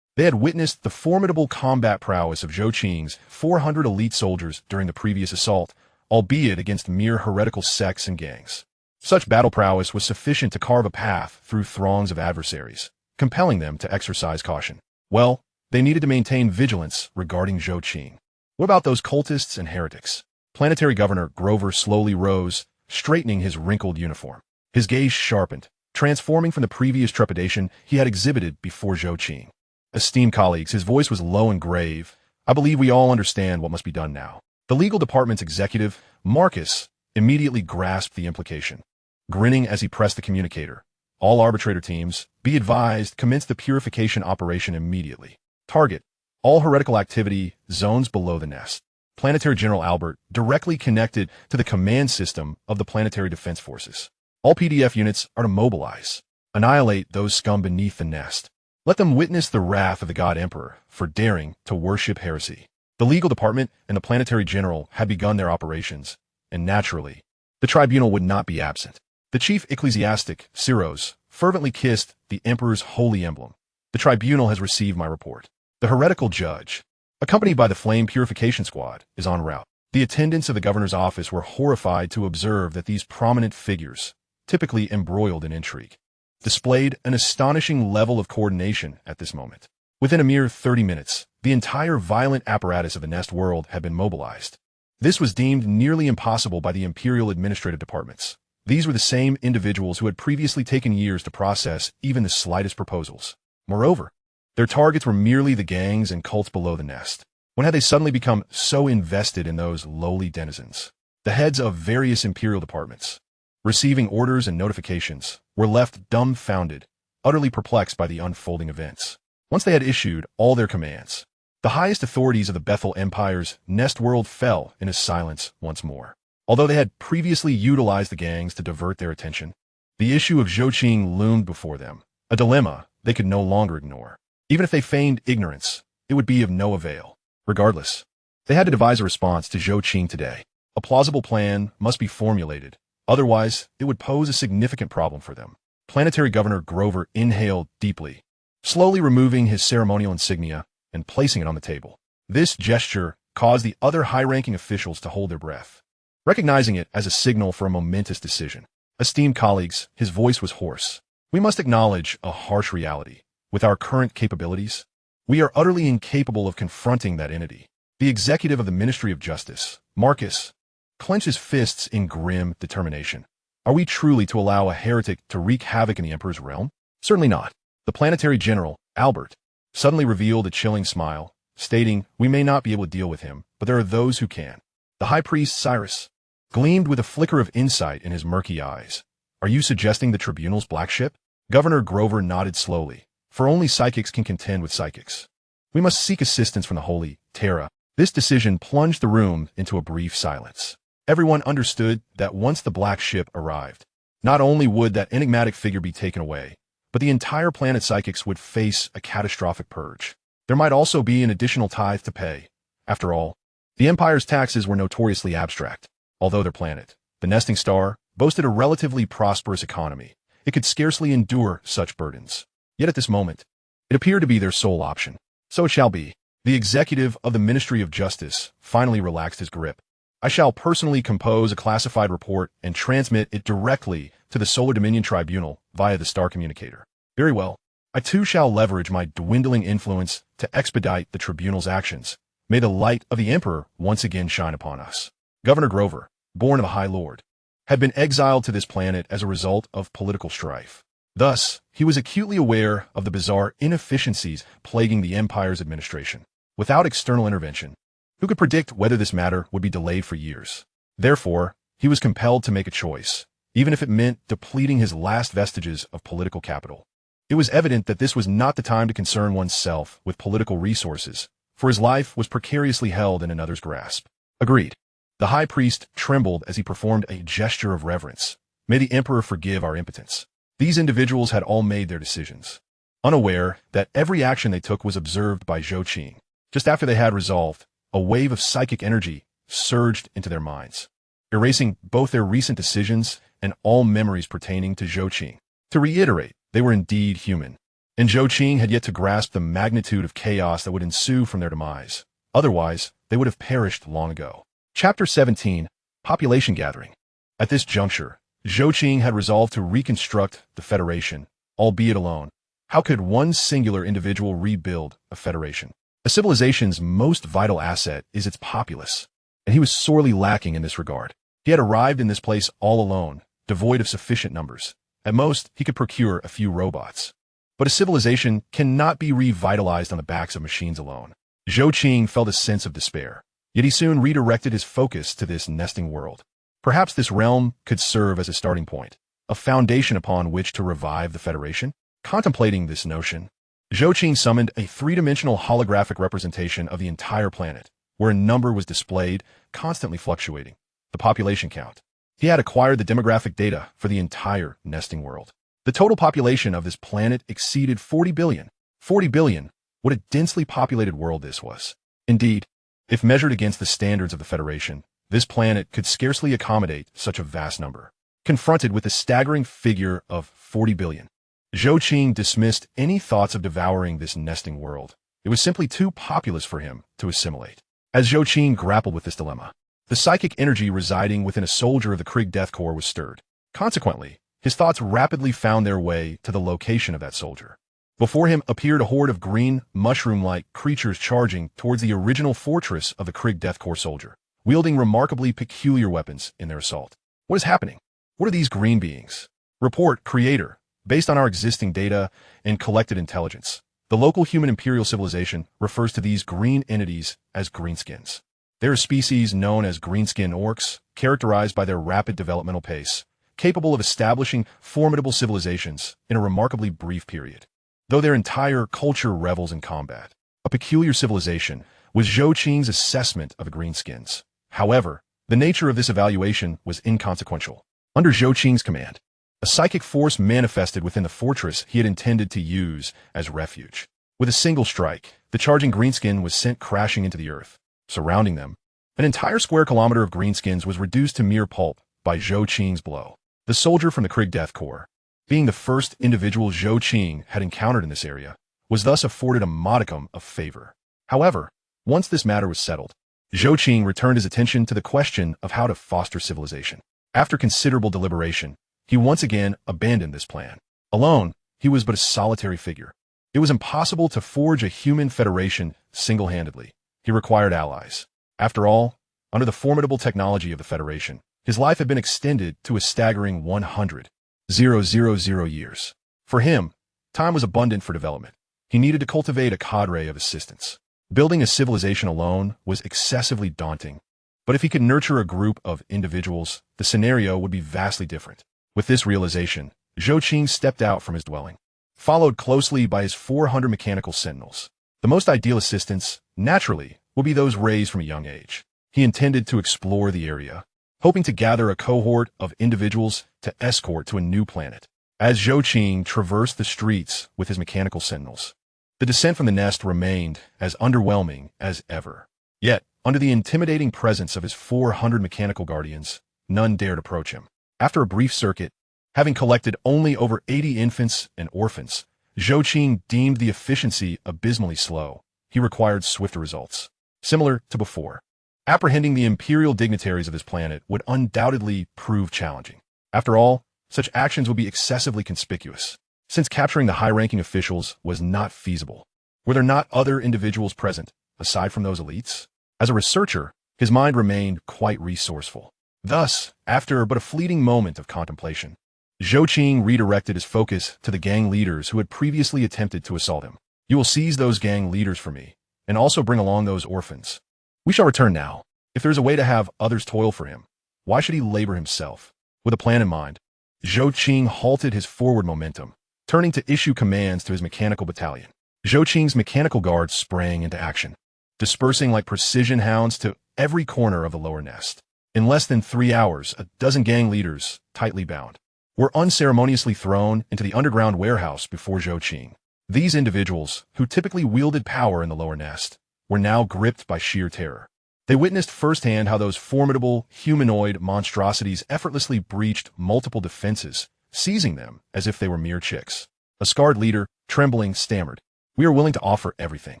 They had witnessed the formidable combat prowess of Zhou Qing's 400 elite soldiers during the previous assault, albeit against mere heretical sects and gangs. Such battle prowess was sufficient to carve a path through throngs of adversaries, compelling them to exercise caution. Well, they needed to maintain vigilance regarding Zhou Qing. What about those cultists and heretics? Planetary Governor Grover slowly rose, straightening his wrinkled uniform. His gaze sharpened, transforming from the previous trepidation he had exhibited before Zhou Qing. Esteemed colleagues, his voice was low and grave. I believe we all understand what must be done now. The legal department's executive, Marcus, immediately grasped the implication. Grinning as he pressed the communicator, all arbitrator teams, be advised, commence the purification operation immediately. Target, all heretical activity, zones below the nest. Planetary General Albert, directly connected to the command system of the Planetary Defense Forces. All PDF units are to mobilize. Annihilate those scum beneath the nest. Let them witness the wrath of the God Emperor for daring to worship heresy. The legal department and the Planetary General had begun their operations, and naturally, the tribunal would not be absent. The chief ecclesiastic, Siros, fervently kissed the Emperor's holy emblem. The tribunal has received my report. The heretical judge, accompanied by the flame purification squad, is en route. The attendants of the governor's office were horrified to observe that these prominent figures, typically embroiled in intrigue, displayed an astonishing level of coordination at this moment. Within a mere 30 minutes, the entire violent apparatus of the Nest world had been mobilized. This was deemed nearly impossible by the imperial administrative departments. These were the same individuals who had previously taken years to process even the slightest proposals. Moreover, their targets were merely the gangs and cults below the Nest. When had they suddenly become so invested in those lowly denizens? The heads of various imperial departments, receiving orders and notifications, were left dumbfounded, utterly perplexed by the unfolding events. Once they had issued all their commands, the highest authorities of the Bethel Empire's Nest world fell into silence once more. Although they had previously utilized the gangs to divert their attention, the issue of Zhou loomed before them, a dilemma they could no longer ignore. Even if they feigned ignorance, it would be of no avail. Regardless, they had to devise a response to Zhou today. A plausible plan must be formulated, otherwise it would pose a significant problem for them. Planetary Governor Grover inhaled deeply, slowly removing his ceremonial insignia and placing it on the table. This gesture caused the other high-ranking officials to hold their breath, recognizing it as a signal for a momentous decision. Esteemed colleagues, his voice was hoarse. We must acknowledge a harsh reality. With our current capabilities, we are utterly incapable of confronting that entity. The executive of the Ministry of Justice, Marcus, clenches fists in grim determination. Are we truly to allow a heretic to wreak havoc in the Emperor's realm? Certainly not. The planetary general, Albert, suddenly revealed a chilling smile, stating, "We may not be able to deal with him, but there are those who can." The high priest, Cyrus, gleamed with a flicker of insight in his murky eyes. "Are you suggesting the tribunal's black ship?" Governor Grover nodded slowly, "For only psychics can contend with psychics. We must seek assistance from the Holy Terra." This decision plunged the room into a brief silence. Everyone understood that once the black ship arrived, not only would that enigmatic figure be taken away, but the entire planet's psychics would face a catastrophic purge. There might also be an additional tithe to pay. After all, the Empire's taxes were notoriously abstract. Although their planet, the nesting star, boasted a relatively prosperous economy, it could scarcely endure such burdens. Yet at this moment, it appeared to be their sole option. So it shall be. The executive of the Ministry of Justice finally relaxed his grip. "I shall personally compose a classified report and transmit it directly to the Solar Dominion Tribunal via the Star Communicator." "Very well. I too shall leverage my dwindling influence to expedite the tribunal's actions. May the light of the Emperor once again shine upon us." Governor Grover, born of a High Lord, had been exiled to this planet as a result of political strife. Thus, he was acutely aware of the bizarre inefficiencies plaguing the Empire's administration. Without external intervention, who could predict whether this matter would be delayed for years? Therefore, he was compelled to make a choice, even if it meant depleting his last vestiges of political capital. It was evident that this was not the time to concern oneself with political resources, for his life was precariously held in another's grasp. Agreed. The high priest trembled as he performed a gesture of reverence. "May the Emperor forgive our impotence." These individuals had all made their decisions, unaware that every action they took was observed by Zhou. Just after they had resolved, a wave of psychic energy surged into their minds, erasing both their recent decisions and all memories pertaining to Zhou. To reiterate, they were indeed human, and Zhou had yet to grasp the magnitude of chaos that would ensue from their demise. Otherwise, they would have perished long ago. Chapter 17, Population Gathering. At this juncture, Zhou had resolved to reconstruct the Federation, albeit alone. How could one singular individual rebuild a Federation? A civilization's most vital asset is its populace, and he was sorely lacking in this regard. He had arrived in this place all alone, devoid of sufficient numbers. At most, he could procure a few robots. But a civilization cannot be revitalized on the backs of machines alone. Zhou felt a sense of despair. Yet he soon redirected his focus to this nesting world. Perhaps this realm could serve as a starting point, a foundation upon which to revive the Federation. Contemplating this notion, Zhou summoned a three-dimensional holographic representation of the entire planet, where a number was displayed, constantly fluctuating: the population count. He had acquired the demographic data for the entire nesting world. The total population of this planet exceeded 40 billion. 40 billion! What a densely populated world this was. Indeed, if measured against the standards of the Federation, this planet could scarcely accommodate such a vast number. Confronted with the staggering figure of 40 billion, Zhou dismissed any thoughts of devouring this nesting world. It was simply too populous for him to assimilate. As Zhou grappled with this dilemma, The psychic energy residing within a soldier of the Krieg Death Corps was stirred. Consequently, his thoughts rapidly found their way to the location of that soldier. Before him appeared a horde of green, mushroom-like creatures charging towards the original fortress of the Krieg Death Corps soldier, wielding remarkably peculiar weapons in their assault. What is happening? What are these green beings? Report, Creator. Based on our existing data and collected intelligence, the local human imperial civilization refers to these green entities as greenskins. They're a species known as greenskin orcs, characterized by their rapid developmental pace, capable of establishing formidable civilizations in a remarkably brief period. Though their entire culture revels in combat, a peculiar civilization was Zhou Qing's assessment of the greenskins. However, the nature of this evaluation was inconsequential. Under Zhou Qing's command, a psychic force manifested within the fortress he had intended to use as refuge. With a single strike, the charging greenskin was sent crashing into the earth. Surrounding them, an entire square kilometer of greenskins was reduced to mere pulp by Zhou Qing's blow. The soldier from the Krieg Death Corps, being the first individual Zhou Qing had encountered in this area, was thus afforded a modicum of favor. However, once this matter was settled, Zhou Qing returned his attention to the question of how to foster civilization. After considerable deliberation, he once again abandoned this plan. Alone, he was but a solitary figure. It was impossible to forge a human federation single-handedly. He required allies. After all, under the formidable technology of the Federation, his life had been extended to a staggering 100,000 years. For him, time was abundant for development. He needed to cultivate a cadre of assistants. Building a civilization alone was excessively daunting, but if he could nurture a group of individuals, the scenario would be vastly different. With this realization, Zhou Qing stepped out from his dwelling, followed closely by his 400 mechanical sentinels. The most ideal assistants, naturally, will be those raised from a young age. He intended to explore the area, hoping to gather a cohort of individuals to escort to a new planet. As Zhou Qing traversed the streets with his mechanical sentinels, the descent from the nest remained as underwhelming as ever. Yet, under the intimidating presence of his 400 mechanical guardians, none dared approach him. After a brief circuit, having collected only over 80 infants and orphans, Zhou Qing deemed the efficiency abysmally slow. He required swifter results. Similar to before, apprehending the imperial dignitaries of his planet would undoubtedly prove challenging. After all, such actions would be excessively conspicuous, since capturing the high-ranking officials was not feasible. Were there not other individuals present, aside from those elites? As a researcher, his mind remained quite resourceful. Thus, after but a fleeting moment of contemplation, Zhou Qing redirected his focus to the gang leaders who had previously attempted to assault him. You will seize those gang leaders for me, and also bring along those orphans. We shall return now. If there is a way to have others toil for him, why should he labor himself? With a plan in mind, Zhou Qing halted his forward momentum, turning to issue commands to his mechanical battalion. Zhou Qing's mechanical guards sprang into action, dispersing like precision hounds to every corner of the lower nest. In less than 3 hours, a dozen gang leaders, tightly bound, were unceremoniously thrown into the underground warehouse before Zhou Qing. These individuals, who typically wielded power in the lower nest, were now gripped by sheer terror. They witnessed firsthand how those formidable, humanoid monstrosities effortlessly breached multiple defenses, seizing them as if they were mere chicks. A scarred leader, trembling, stammered, "We are willing to offer everything."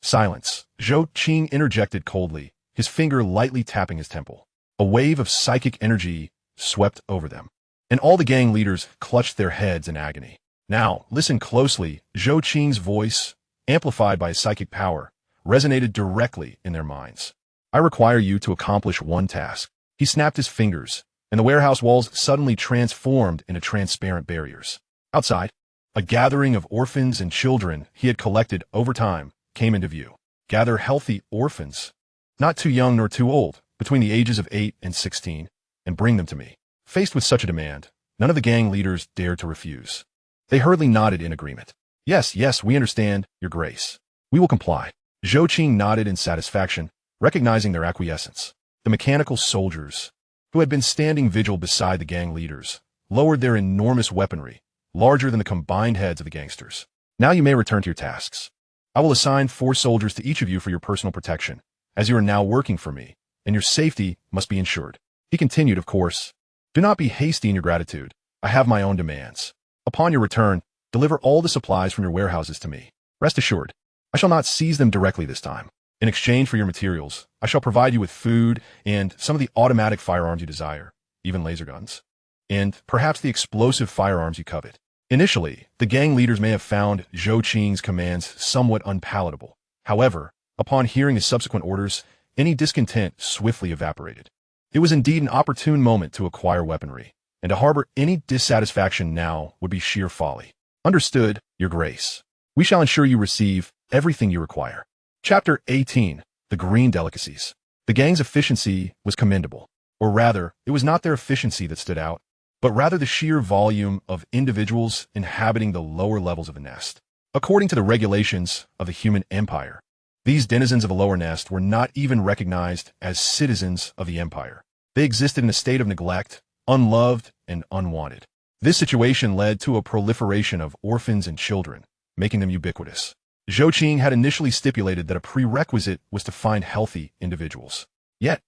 "Silence," Zhou Qing interjected coldly, his finger lightly tapping his temple. A wave of psychic energy swept over them, and all the gang leaders clutched their heads in agony. "Now, listen closely." Zhou Qing's voice, amplified by his psychic power, resonated directly in their minds. "I require you to accomplish one task." He snapped his fingers, and the warehouse walls suddenly transformed into transparent barriers. Outside, a gathering of orphans and children he had collected over time came into view. Gather healthy orphans, not too young nor too old, between the ages of 8 and 16, and bring them to me. Faced with such a demand, none of the gang leaders dared to refuse. They hurriedly nodded in agreement. Yes, we understand, Your Grace. We will comply." Zhou Qing nodded in satisfaction, recognizing their acquiescence. The mechanical soldiers, who had been standing vigil beside the gang leaders, lowered their enormous weaponry, larger than the combined heads of the gangsters. "Now you may return to your tasks. I will assign 4 soldiers to each of you for your personal protection, as you are now working for me, and your safety must be ensured." He continued, "Of course, do not be hasty in your gratitude. I have my own demands. Upon your return, deliver all the supplies from your warehouses to me. Rest assured, I shall not seize them directly this time. In exchange for your materials, I shall provide you with food and some of the automatic firearms you desire, even laser guns, and perhaps the explosive firearms you covet. Initially, the gang leaders may have found Zhou Qing's commands somewhat unpalatable. However, upon hearing his subsequent orders, any discontent swiftly evaporated. It was indeed an opportune moment to acquire weaponry, and to harbor any dissatisfaction now would be sheer folly. Understood, Your Grace. We shall ensure you receive everything you require. Chapter 18. The Green Delicacies. The gang's efficiency was commendable. Or rather, it was not their efficiency that stood out, but rather the sheer volume of individuals inhabiting the lower levels of the nest. According to the regulations of the human empire, these denizens of the lower nest were not even recognized as citizens of the empire. They existed in a state of neglect, unloved, and unwanted. This situation led to a proliferation of orphans and children, making them ubiquitous. Zhou Qing had initially stipulated that a prerequisite was to find healthy individuals. Yet,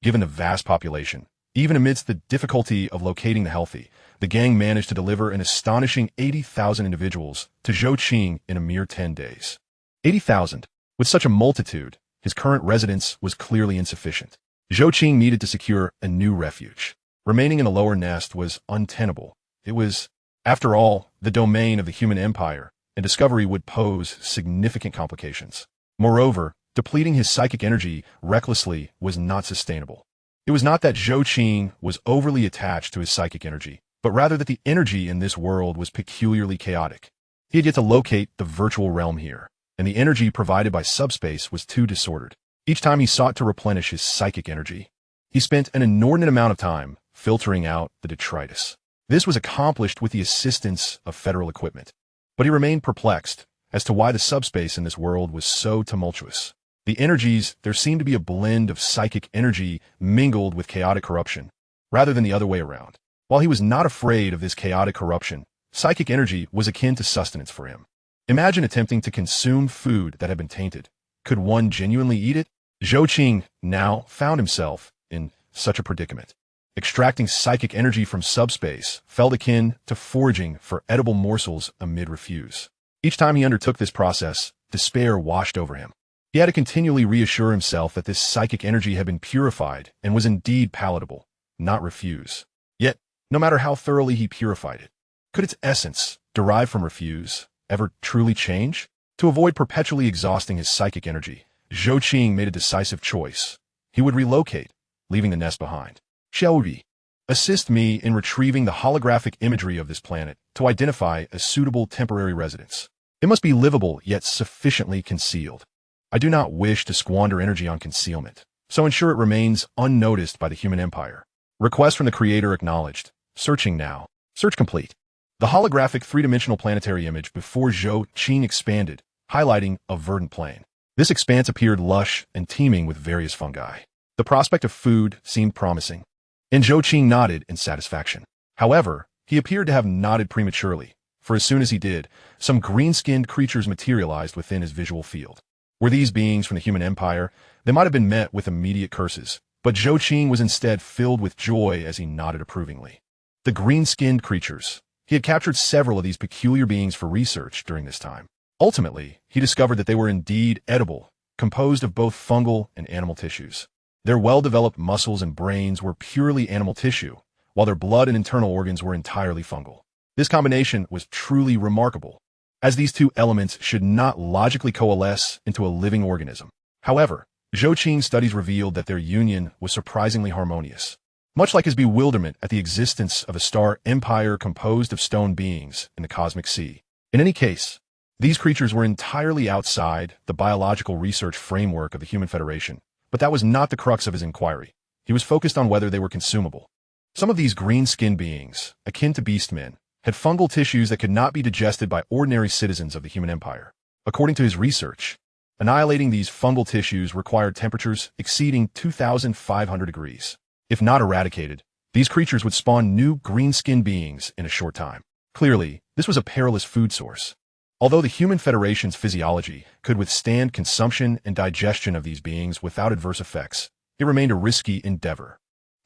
given the vast population, even amidst the difficulty of locating the healthy, the gang managed to deliver an astonishing 80,000 individuals to Zhou Qing in a mere 10 days. 80,000. With such a multitude, his current residence was clearly insufficient. Zhou Qing needed to secure a new refuge. Remaining in the lower nest was untenable. It was, after all, the domain of the human empire, and discovery would pose significant complications. Moreover, depleting his psychic energy recklessly was not sustainable. It was not that Zhou Qing was overly attached to his psychic energy, but rather that the energy in this world was peculiarly chaotic. He had yet to locate the virtual realm here, and the energy provided by subspace was too disordered. Each time he sought to replenish his psychic energy, he spent an inordinate amount of time filtering out the detritus. This was accomplished with the assistance of federal equipment. But he remained perplexed as to why the subspace in this world was so tumultuous. The energies, there seemed to be a blend of psychic energy mingled with chaotic corruption, rather than the other way around. While he was not afraid of this chaotic corruption, psychic energy was akin to sustenance for him. Imagine attempting to consume food that had been tainted. Could one genuinely eat it? Zhou Qing now found himself in such a predicament. Extracting psychic energy from subspace felt akin to foraging for edible morsels amid refuse. Each time he undertook this process, despair washed over him. He had to continually reassure himself that this psychic energy had been purified and was indeed palatable, not refuse. Yet, no matter how thoroughly he purified it, could its essence, derived from refuse, ever truly change? To avoid perpetually exhausting his psychic energy, Zhou Qing made a decisive choice. He would relocate, leaving the nest behind. Xiaobi, assist me in retrieving the holographic imagery of this planet to identify a suitable temporary residence. It must be livable yet sufficiently concealed. I do not wish to squander energy on concealment, so ensure it remains unnoticed by the human empire. Request from the creator acknowledged. Searching now. Search complete. The holographic three-dimensional planetary image before Zhou Qing expanded, highlighting a verdant plain. This expanse appeared lush and teeming with various fungi. The prospect of food seemed promising, and Zhou Qing nodded in satisfaction. However, he appeared to have nodded prematurely, for as soon as he did, some green-skinned creatures materialized within his visual field. Were these beings from the human empire, they might have been met with immediate curses, but Zhou Qing was instead filled with joy as he nodded approvingly. The green-skinned creatures. He had captured several of these peculiar beings for research during this time. Ultimately, he discovered that they were indeed edible, composed of both fungal and animal tissues. Their well-developed muscles and brains were purely animal tissue, while their blood and internal organs were entirely fungal. This combination was truly remarkable, as these two elements should not logically coalesce into a living organism. However, Zhou Qing's studies revealed that their union was surprisingly harmonious, much like his bewilderment at the existence of a star empire composed of stone beings in the cosmic sea. In any case, these creatures were entirely outside the biological research framework of the Human Federation, but that was not the crux of his inquiry. He was focused on whether they were consumable. Some of these green-skinned beings, akin to beastmen, had fungal tissues that could not be digested by ordinary citizens of the human empire. According to his research, annihilating these fungal tissues required temperatures exceeding 2,500 degrees. If not eradicated, these creatures would spawn new green-skinned beings in a short time. Clearly, this was a perilous food source. Although the Human Federation's physiology could withstand consumption and digestion of these beings without adverse effects, it remained a risky endeavor.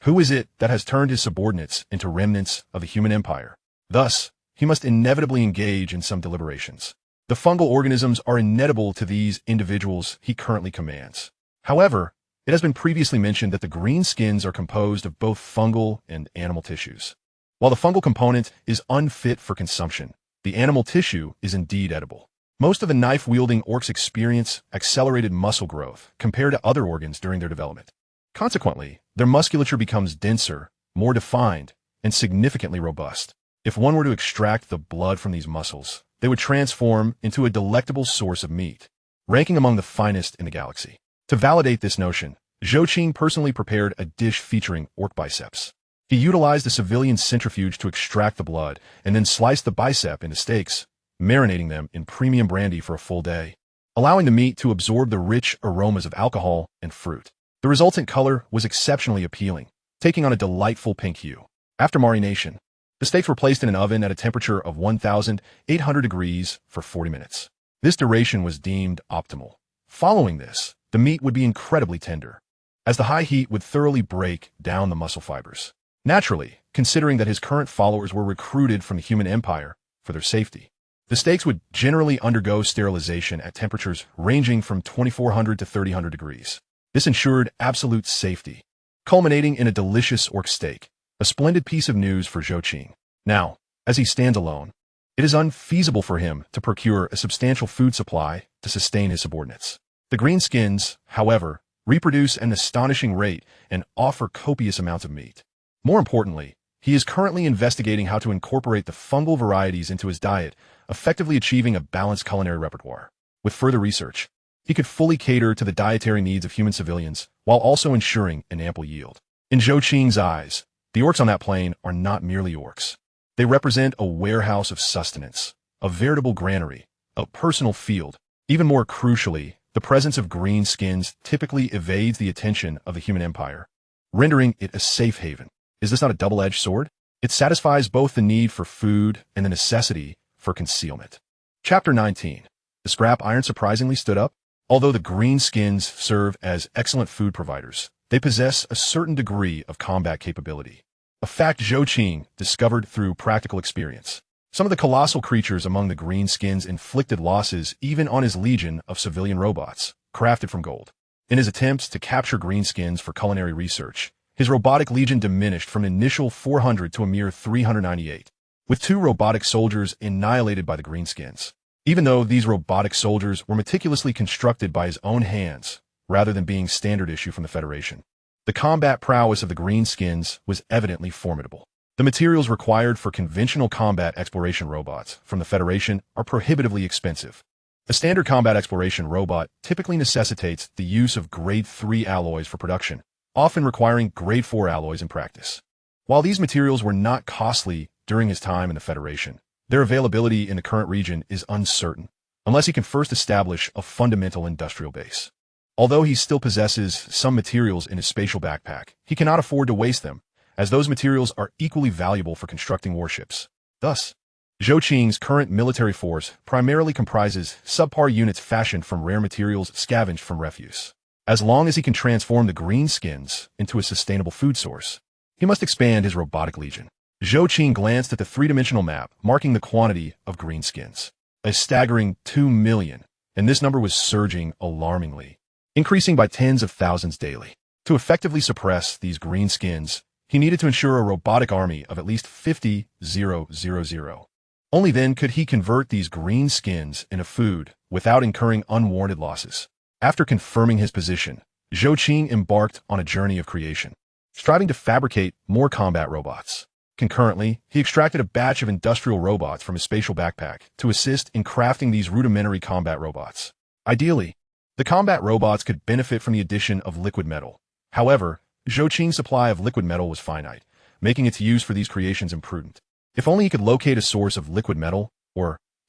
Who is it that has turned his subordinates into remnants of the human empire? Thus, he must inevitably engage in some deliberations. The fungal organisms are inedible to these individuals he currently commands. However, it has been previously mentioned that the green skins are composed of both fungal and animal tissues. While the fungal component is unfit for consumption, the animal tissue is indeed edible. Most of the knife-wielding orcs experience accelerated muscle growth compared to other organs during their development. Consequently, their musculature becomes denser, more defined, and significantly robust. If one were to extract the blood from these muscles, they would transform into a delectable source of meat, ranking among the finest in the galaxy. To validate this notion, Zhou Qing personally prepared a dish featuring orc biceps. He utilized a civilian centrifuge to extract the blood and then sliced the bicep into steaks, marinating them in premium brandy for a full day, allowing the meat to absorb the rich aromas of alcohol and fruit. The resultant color was exceptionally appealing, taking on a delightful pink hue. After marination, the steaks were placed in an oven at a temperature of 1,800 degrees for 40 minutes. This duration was deemed optimal. Following this, the meat would be incredibly tender, as the high heat would thoroughly break down the muscle fibers. Naturally, considering that his current followers were recruited from the human empire for their safety, the steaks would generally undergo sterilization at temperatures ranging from 2,400 to 3,000 degrees. This ensured absolute safety, culminating in a delicious orc steak, a splendid piece of news for Zhou Qing. Now, as he stands alone, it is unfeasible for him to procure a substantial food supply to sustain his subordinates. The green skins, however, reproduce at an astonishing rate and offer copious amounts of meat. More importantly, he is currently investigating how to incorporate the fungal varieties into his diet, effectively achieving a balanced culinary repertoire. With further research, he could fully cater to the dietary needs of human civilians while also ensuring an ample yield. In Zhou Qing's eyes, the orcs on that plain are not merely orcs. They represent a warehouse of sustenance, a veritable granary, a personal field. Even more crucially, the presence of green skins typically evades the attention of the human empire, rendering it a safe haven. Is this not a double-edged sword? It satisfies both the need for food and the necessity for concealment. Chapter 19. The scrap iron surprisingly stood up. Although the green skins serve as excellent food providers, they possess a certain degree of combat capability, a fact Zhou Qing discovered through practical experience. Some of the colossal creatures among the green skins inflicted losses even on his legion of civilian robots, crafted from gold. In his attempts to capture green skins for culinary research, his robotic legion diminished from an initial 400 to a mere 398, with 2 robotic soldiers annihilated by the greenskins. Even though these robotic soldiers were meticulously constructed by his own hands, rather than being standard issue from the Federation, the combat prowess of the greenskins was evidently formidable. The materials required for conventional combat exploration robots from the Federation are prohibitively expensive. A standard combat exploration robot typically necessitates the use of Grade 3 alloys for production, often requiring Grade 4 alloys in practice. While these materials were not costly during his time in the Federation, their availability in the current region is uncertain, unless he can first establish a fundamental industrial base. Although he still possesses some materials in his spatial backpack, he cannot afford to waste them, as those materials are equally valuable for constructing warships. Thus, Zhou Qing's current military force primarily comprises subpar units fashioned from rare materials scavenged from refuse. As long as he can transform the greenskins into a sustainable food source, he must expand his robotic legion. Zhou Qing glanced at the three-dimensional map marking the quantity of greenskins. A staggering 2 million, and this number was surging alarmingly, increasing by tens of thousands daily. To effectively suppress these greenskins, he needed to ensure a robotic army of at least 50,000. Only then could he convert these greenskins into food without incurring unwarranted losses. After confirming his position, Zhou Qing embarked on a journey of creation, striving to fabricate more combat robots. Concurrently, he extracted a batch of industrial robots from his spatial backpack to assist in crafting these rudimentary combat robots. Ideally, the combat robots could benefit from the addition of liquid metal. However, Zhou Qing's supply of liquid metal was finite, making its use for these creations imprudent. If only he could locate a source of liquid metal,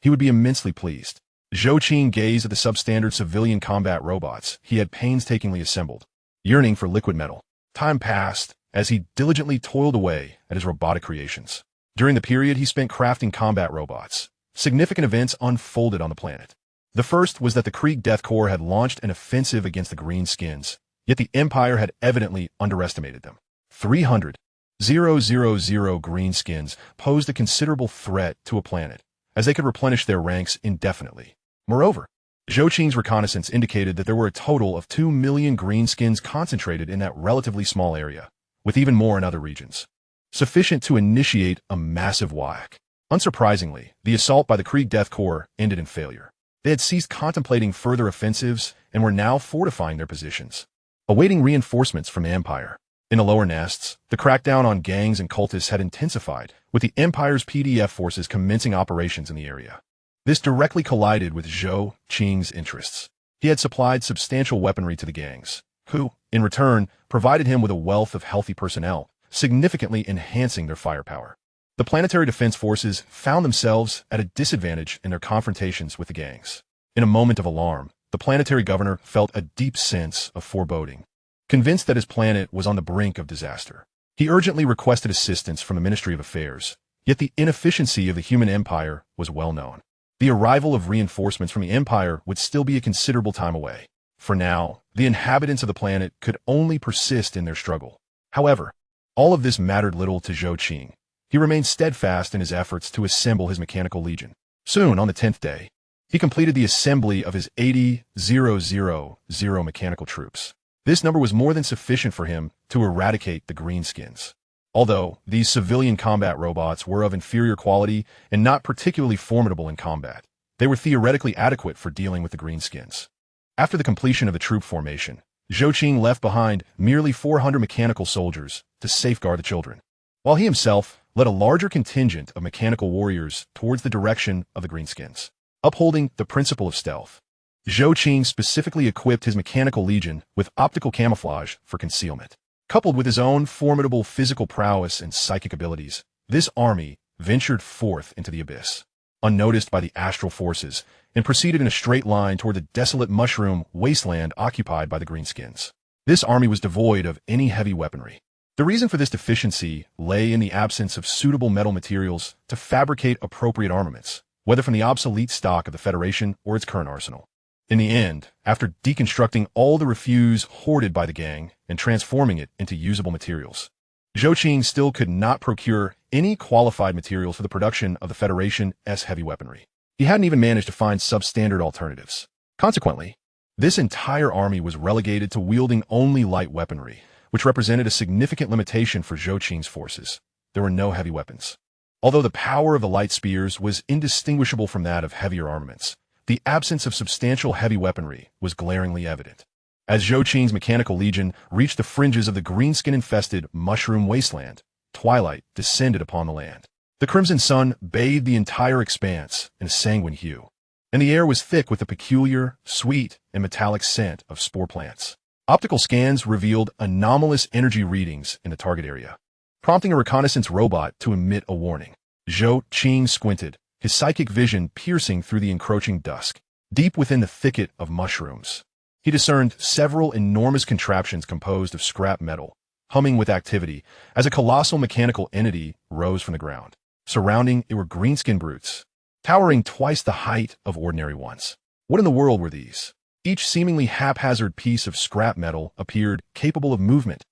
he would be immensely pleased. Zhou Qing gazed at the substandard civilian combat robots he had painstakingly assembled, yearning for liquid metal. Time passed as he diligently toiled away at his robotic creations. During the period he spent crafting combat robots, significant events unfolded on the planet. The first was that the Krieg Death Corps had launched an offensive against the greenskins, yet the Empire had evidently underestimated them. 300,000 greenskins posed a considerable threat to a planet, as they could replenish their ranks indefinitely. Moreover, Zhou Qing's reconnaissance indicated that there were a total of 2 million greenskins concentrated in that relatively small area, with even more in other regions, sufficient to initiate a massive whack. Unsurprisingly, the assault by the Krieg Death Corps ended in failure. They had ceased contemplating further offensives and were now fortifying their positions, awaiting reinforcements from the Empire. In the lower nests, the crackdown on gangs and cultists had intensified, with the Empire's PDF forces commencing operations in the area. This directly collided with Zhou Qing's interests. He had supplied substantial weaponry to the gangs, who, in return, provided him with a wealth of healthy personnel, significantly enhancing their firepower. The planetary defense forces found themselves at a disadvantage in their confrontations with the gangs. In a moment of alarm, the planetary governor felt a deep sense of foreboding. Convinced that his planet was on the brink of disaster, he urgently requested assistance from the Ministry of Affairs, yet the inefficiency of the human empire was well known. The arrival of reinforcements from the Empire would still be a considerable time away. For now, the inhabitants of the planet could only persist in their struggle. However, all of this mattered little to Zhou Qing. He remained steadfast in his efforts to assemble his mechanical legion. Soon, on the 10th day, he completed the assembly of his 80,000 mechanical troops. This number was more than sufficient for him to eradicate the greenskins. Although these civilian combat robots were of inferior quality and not particularly formidable in combat, they were theoretically adequate for dealing with the greenskins. After the completion of the troop formation, Zhou Qing left behind merely 400 mechanical soldiers to safeguard the children, while he himself led a larger contingent of mechanical warriors towards the direction of the greenskins. Upholding the principle of stealth, Zhou Qing specifically equipped his mechanical legion with optical camouflage for concealment. Coupled with his own formidable physical prowess and psychic abilities, this army ventured forth into the abyss, unnoticed by the astral forces, and proceeded in a straight line toward the desolate mushroom wasteland occupied by the greenskins. This army was devoid of any heavy weaponry. The reason for this deficiency lay in the absence of suitable metal materials to fabricate appropriate armaments, whether from the obsolete stock of the Federation or its current arsenal. In the end, after deconstructing all the refuse hoarded by the gang and transforming it into usable materials, Zhou Qing still could not procure any qualified materials for the production of the Federation's heavy weaponry. He hadn't even managed to find substandard alternatives. Consequently, this entire army was relegated to wielding only light weaponry, which represented a significant limitation for Zhou Qing's forces. There were no heavy weapons. Although the power of the light spears was indistinguishable from that of heavier armaments, the absence of substantial heavy weaponry was glaringly evident. As Zhou Qing's mechanical legion reached the fringes of the greenskin-infested mushroom wasteland, twilight descended upon the land. The crimson sun bathed the entire expanse in a sanguine hue, and the air was thick with the peculiar, sweet, and metallic scent of spore plants. Optical scans revealed anomalous energy readings in the target area, prompting a reconnaissance robot to emit a warning. Zhou Qing squinted, his psychic vision piercing through the encroaching dusk. Deep within the thicket of mushrooms, he discerned several enormous contraptions composed of scrap metal, humming with activity as a colossal mechanical entity rose from the ground. Surrounding it were greenskin brutes, towering twice the height of ordinary ones. What in the world were these? Each seemingly haphazard piece of scrap metal appeared capable of movement.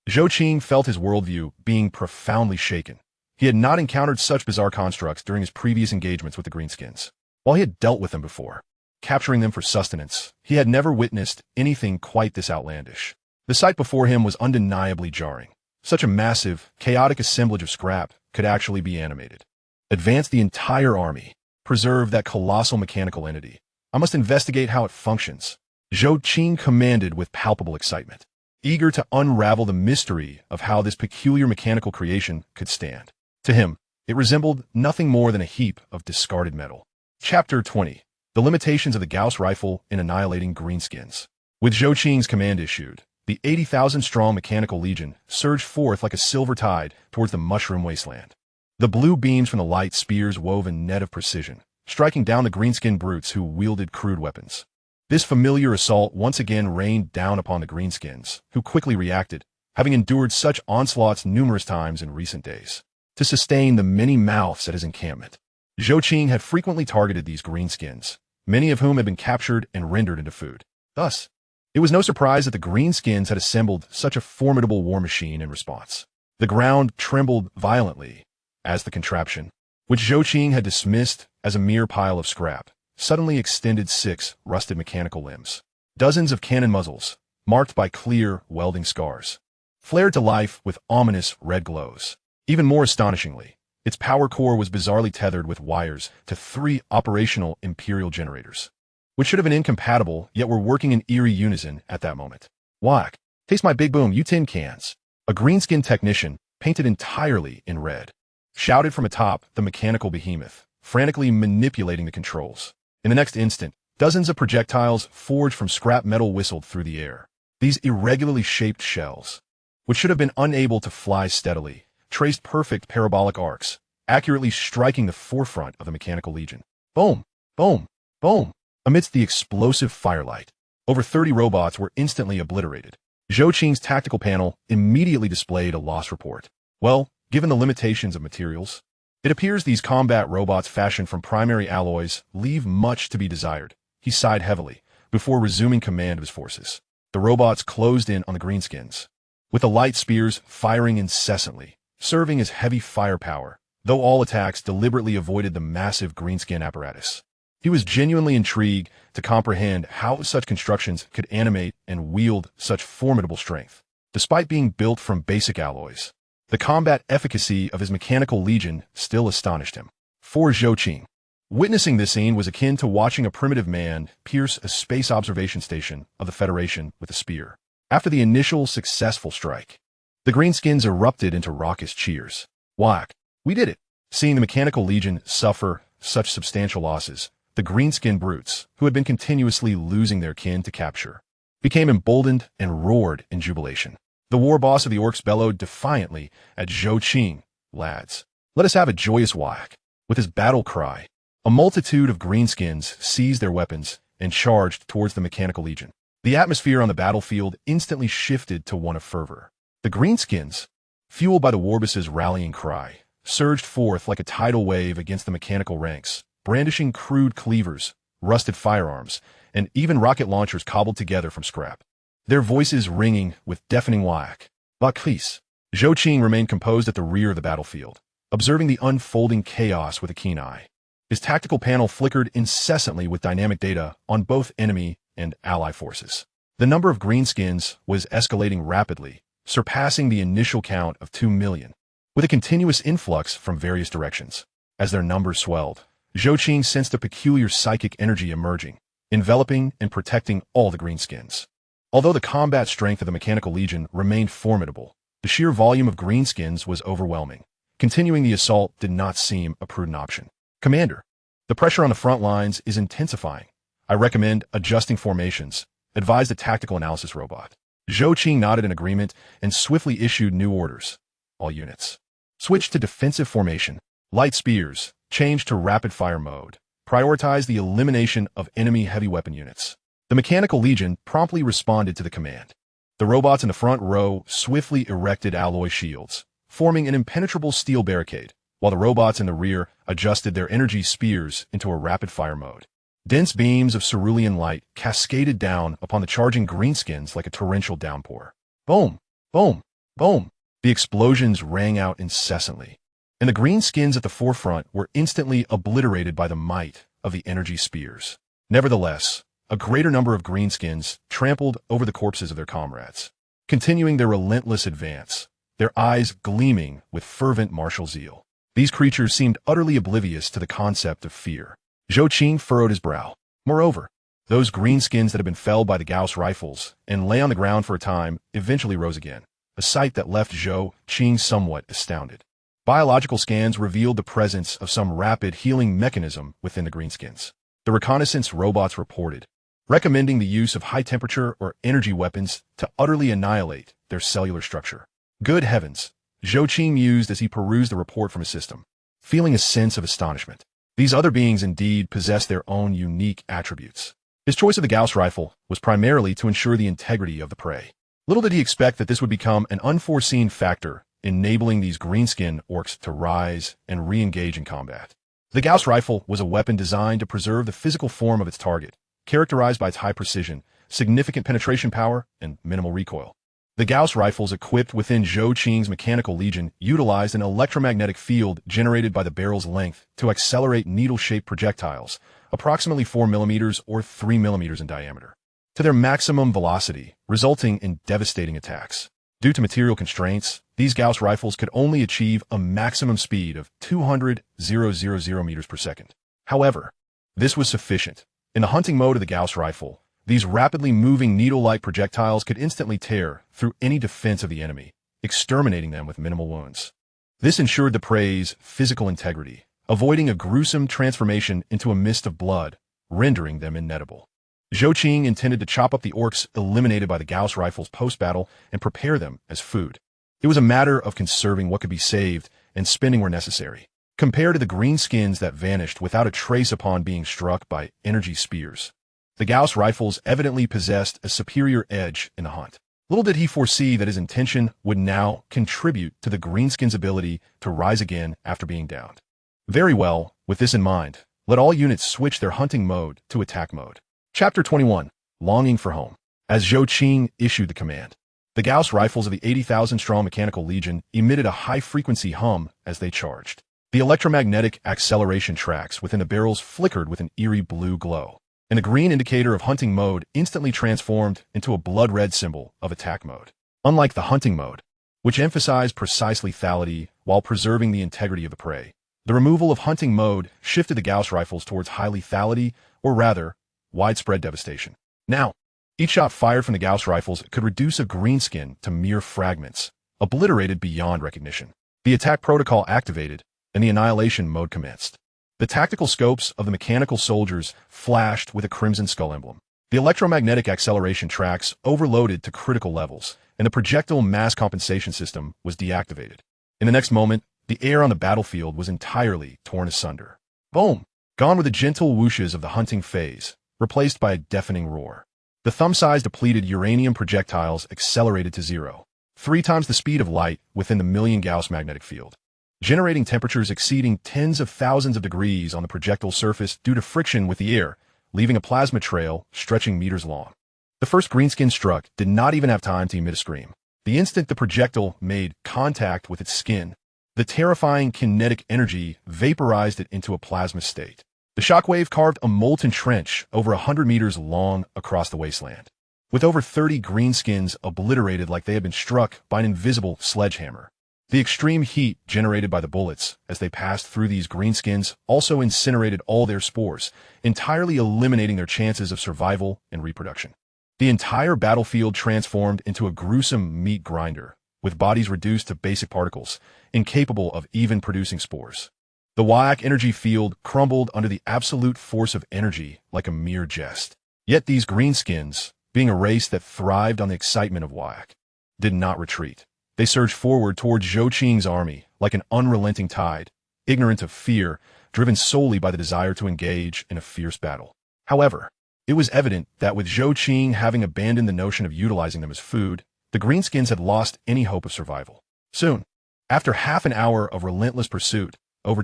Zhou Qing felt his worldview being profoundly shaken. He had not encountered such bizarre constructs during his previous engagements with the greenskins. While he had dealt with them before, capturing them for sustenance, he had never witnessed anything quite this outlandish. The sight before him was undeniably jarring. Such a massive, chaotic assemblage of scrap could actually be animated. Advance the entire army. Preserve that colossal mechanical entity. I must investigate how it functions. Zhou Qing commanded with palpable excitement, eager to unravel the mystery of how this peculiar mechanical creation could stand. To him, it resembled nothing more than a heap of discarded metal. Chapter 20. The Limitations of the Gauss Rifle in Annihilating Greenskins. With Zhou Qing's command issued, the 80,000-strong mechanical legion surged forth like a silver tide towards the mushroom wasteland. The blue beams from the light spears wove a net of precision, striking down the greenskin brutes who wielded crude weapons. This familiar assault once again rained down upon the greenskins, who quickly reacted, having endured such onslaughts numerous times in recent days. To sustain the many mouths at his encampment, Zhou Qing had frequently targeted these greenskins, many of whom had been captured and rendered into food. Thus, it was no surprise that the greenskins had assembled such a formidable war machine in response. The ground trembled violently as the contraption, which Zhou Qing had dismissed as a mere pile of scrap, suddenly extended 6 rusted mechanical limbs. Dozens of cannon muzzles, marked by clear, welding scars, flared to life with ominous red glows. Even more astonishingly, its power core was bizarrely tethered with wires to 3 operational Imperial generators, which should have been incompatible, yet were working in eerie unison at that moment. Whack! Taste my big boom, you tin cans! A green-skinned technician, painted entirely in red, shouted from atop the mechanical behemoth, frantically manipulating the controls. In the next instant, dozens of projectiles forged from scrap metal whistled through the air. These irregularly shaped shells, which should have been unable to fly steadily, traced perfect parabolic arcs, accurately striking the forefront of the mechanical legion. Boom! Boom! Boom! Amidst the explosive firelight, over 30 robots were instantly obliterated. Zhou Qing's tactical panel immediately displayed a loss report. Well, given the limitations of materials, it appears these combat robots fashioned from primary alloys leave much to be desired. He sighed heavily before resuming command of his forces. The robots closed in on the greenskins, with the light spears firing incessantly, serving as heavy firepower, though all attacks deliberately avoided the massive greenskin apparatus. He was genuinely intrigued to comprehend how such constructions could animate and wield such formidable strength. Despite being built from basic alloys, the combat efficacy of his mechanical legion still astonished him. For Zhou Qing, witnessing this scene was akin to watching a primitive man pierce a space observation station of the Federation with a spear. After the initial successful strike, the greenskins erupted into raucous cheers. Whack! We did it! Seeing the mechanical legion suffer such substantial losses, the greenskin brutes, who had been continuously losing their kin to capture, became emboldened and roared in jubilation. The war boss of the orcs bellowed defiantly at Zhou Qing. Lads, let us have a joyous whack. With his battle cry, a multitude of greenskins seized their weapons and charged towards the mechanical legion. The atmosphere on the battlefield instantly shifted to one of fervor. The greenskins, fueled by the warboss's rallying cry, surged forth like a tidal wave against the mechanical ranks, brandishing crude cleavers, rusted firearms, and even rocket launchers cobbled together from scrap, their voices ringing with deafening whack. Bakris. Zhou Qing remained composed at the rear of the battlefield, observing the unfolding chaos with a keen eye. His tactical panel flickered incessantly with dynamic data on both enemy and ally forces. The number of greenskins was escalating rapidly, surpassing the initial count of 2 million, with a continuous influx from various directions. As their numbers swelled, Zhou Qing sensed a peculiar psychic energy emerging, enveloping and protecting all the greenskins. Although the combat strength of the mechanical legion remained formidable, the sheer volume of greenskins was overwhelming. Continuing the assault did not seem a prudent option. Commander, the pressure on the front lines is intensifying. I recommend adjusting formations, advised the tactical analysis robot. Zhou Qing nodded in agreement and swiftly issued new orders. All units, switch to defensive formation. Light spears, change to rapid-fire mode. Prioritize the elimination of enemy heavy weapon units. The mechanical legion promptly responded to the command. The robots in the front row swiftly erected alloy shields, forming an impenetrable steel barricade, while the robots in the rear adjusted their energy spears into a rapid-fire mode. Dense beams of cerulean light cascaded down upon the charging greenskins like a torrential downpour. Boom! Boom! Boom! The explosions rang out incessantly, and the greenskins at the forefront were instantly obliterated by the might of the energy spears. Nevertheless, a greater number of greenskins trampled over the corpses of their comrades, continuing their relentless advance, their eyes gleaming with fervent martial zeal. These creatures seemed utterly oblivious to the concept of fear. Zhou Qing furrowed his brow. Moreover, those greenskins that had been felled by the Gauss rifles and lay on the ground for a time eventually rose again, a sight that left Zhou Qing somewhat astounded. Biological scans revealed the presence of some rapid healing mechanism within the greenskins. The reconnaissance robots reported, recommending the use of high-temperature or energy weapons to utterly annihilate their cellular structure. Good heavens, Zhou Qing mused as he perused the report from his system, feeling a sense of astonishment. These other beings indeed possessed their own unique attributes. His choice of the Gauss rifle was primarily to ensure the integrity of the prey. Little did he expect that this would become an unforeseen factor, enabling these greenskin orcs to rise and re-engage in combat. The Gauss rifle was a weapon designed to preserve the physical form of its target, characterized by its high precision, significant penetration power, and minimal recoil. The Gauss rifles equipped within Zhou Qing's mechanical legion utilized an electromagnetic field generated by the barrel's length to accelerate needle-shaped projectiles, approximately 4 millimeters or 3 millimeters in diameter, to their maximum velocity, resulting in devastating attacks. Due to material constraints, these Gauss rifles could only achieve a maximum speed of 200,000 meters per second. However, this was sufficient. In the hunting mode of the Gauss rifle, these rapidly moving needle-like projectiles could instantly tear through any defense of the enemy, exterminating them with minimal wounds. This ensured the prey's physical integrity, avoiding a gruesome transformation into a mist of blood, rendering them ineatable. Zhou Qing intended to chop up the orcs eliminated by the Gauss rifles post-battle and prepare them as food. It was a matter of conserving what could be saved and spending where necessary, compared to the greenskins that vanished without a trace upon being struck by energy spears. The Gauss rifles evidently possessed a superior edge in the hunt. Little did he foresee that his intention would now contribute to the greenskins' ability to rise again after being downed. Very well, with this in mind, let all units switch their hunting mode to attack mode. Chapter 21. Longing for Home. As Zhou Qing issued the command, the Gauss rifles of the 80,000-strong mechanical legion emitted a high-frequency hum as they charged. The electromagnetic acceleration tracks within the barrels flickered with an eerie blue glow, and the green indicator of hunting mode instantly transformed into a blood-red symbol of attack mode. Unlike the hunting mode, which emphasized precise lethality while preserving the integrity of the prey, the removal of hunting mode shifted the Gauss rifles towards high lethality, or rather, widespread devastation. Now, each shot fired from the Gauss rifles could reduce a greenskin to mere fragments, obliterated beyond recognition. The attack protocol activated, and the annihilation mode commenced. The tactical scopes of the mechanical soldiers flashed with a crimson skull emblem. The electromagnetic acceleration tracks overloaded to critical levels, and the projectile mass compensation system was deactivated. In the next moment, the air on the battlefield was entirely torn asunder. Boom! Gone were the gentle whooshes of the hunting phase, replaced by a deafening roar. The thumb-sized depleted uranium projectiles accelerated to 0, 3 times the speed of light within the million Gauss magnetic field, generating temperatures exceeding tens of thousands of degrees on the projectile surface due to friction with the air, leaving a plasma trail stretching meters long. The first greenskin struck did not even have time to emit a scream. The instant the projectile made contact with its skin, the terrifying kinetic energy vaporized it into a plasma state. The shockwave carved a molten trench over 100 meters long across the wasteland, with over 30 greenskins obliterated like they had been struck by an invisible sledgehammer. The extreme heat generated by the bullets as they passed through these greenskins also incinerated all their spores, entirely eliminating their chances of survival and reproduction. The entire battlefield transformed into a gruesome meat grinder, with bodies reduced to basic particles, incapable of even producing spores. The Wyack energy field crumbled under the absolute force of energy like a mere jest. Yet these greenskins, being a race that thrived on the excitement of Wyack, did not retreat. They surged forward towards Zhou Qing's army like an unrelenting tide, ignorant of fear, driven solely by the desire to engage in a fierce battle. However, it was evident that with Zhou Qing having abandoned the notion of utilizing them as food, the greenskins had lost any hope of survival. Soon, after half an hour of relentless pursuit, over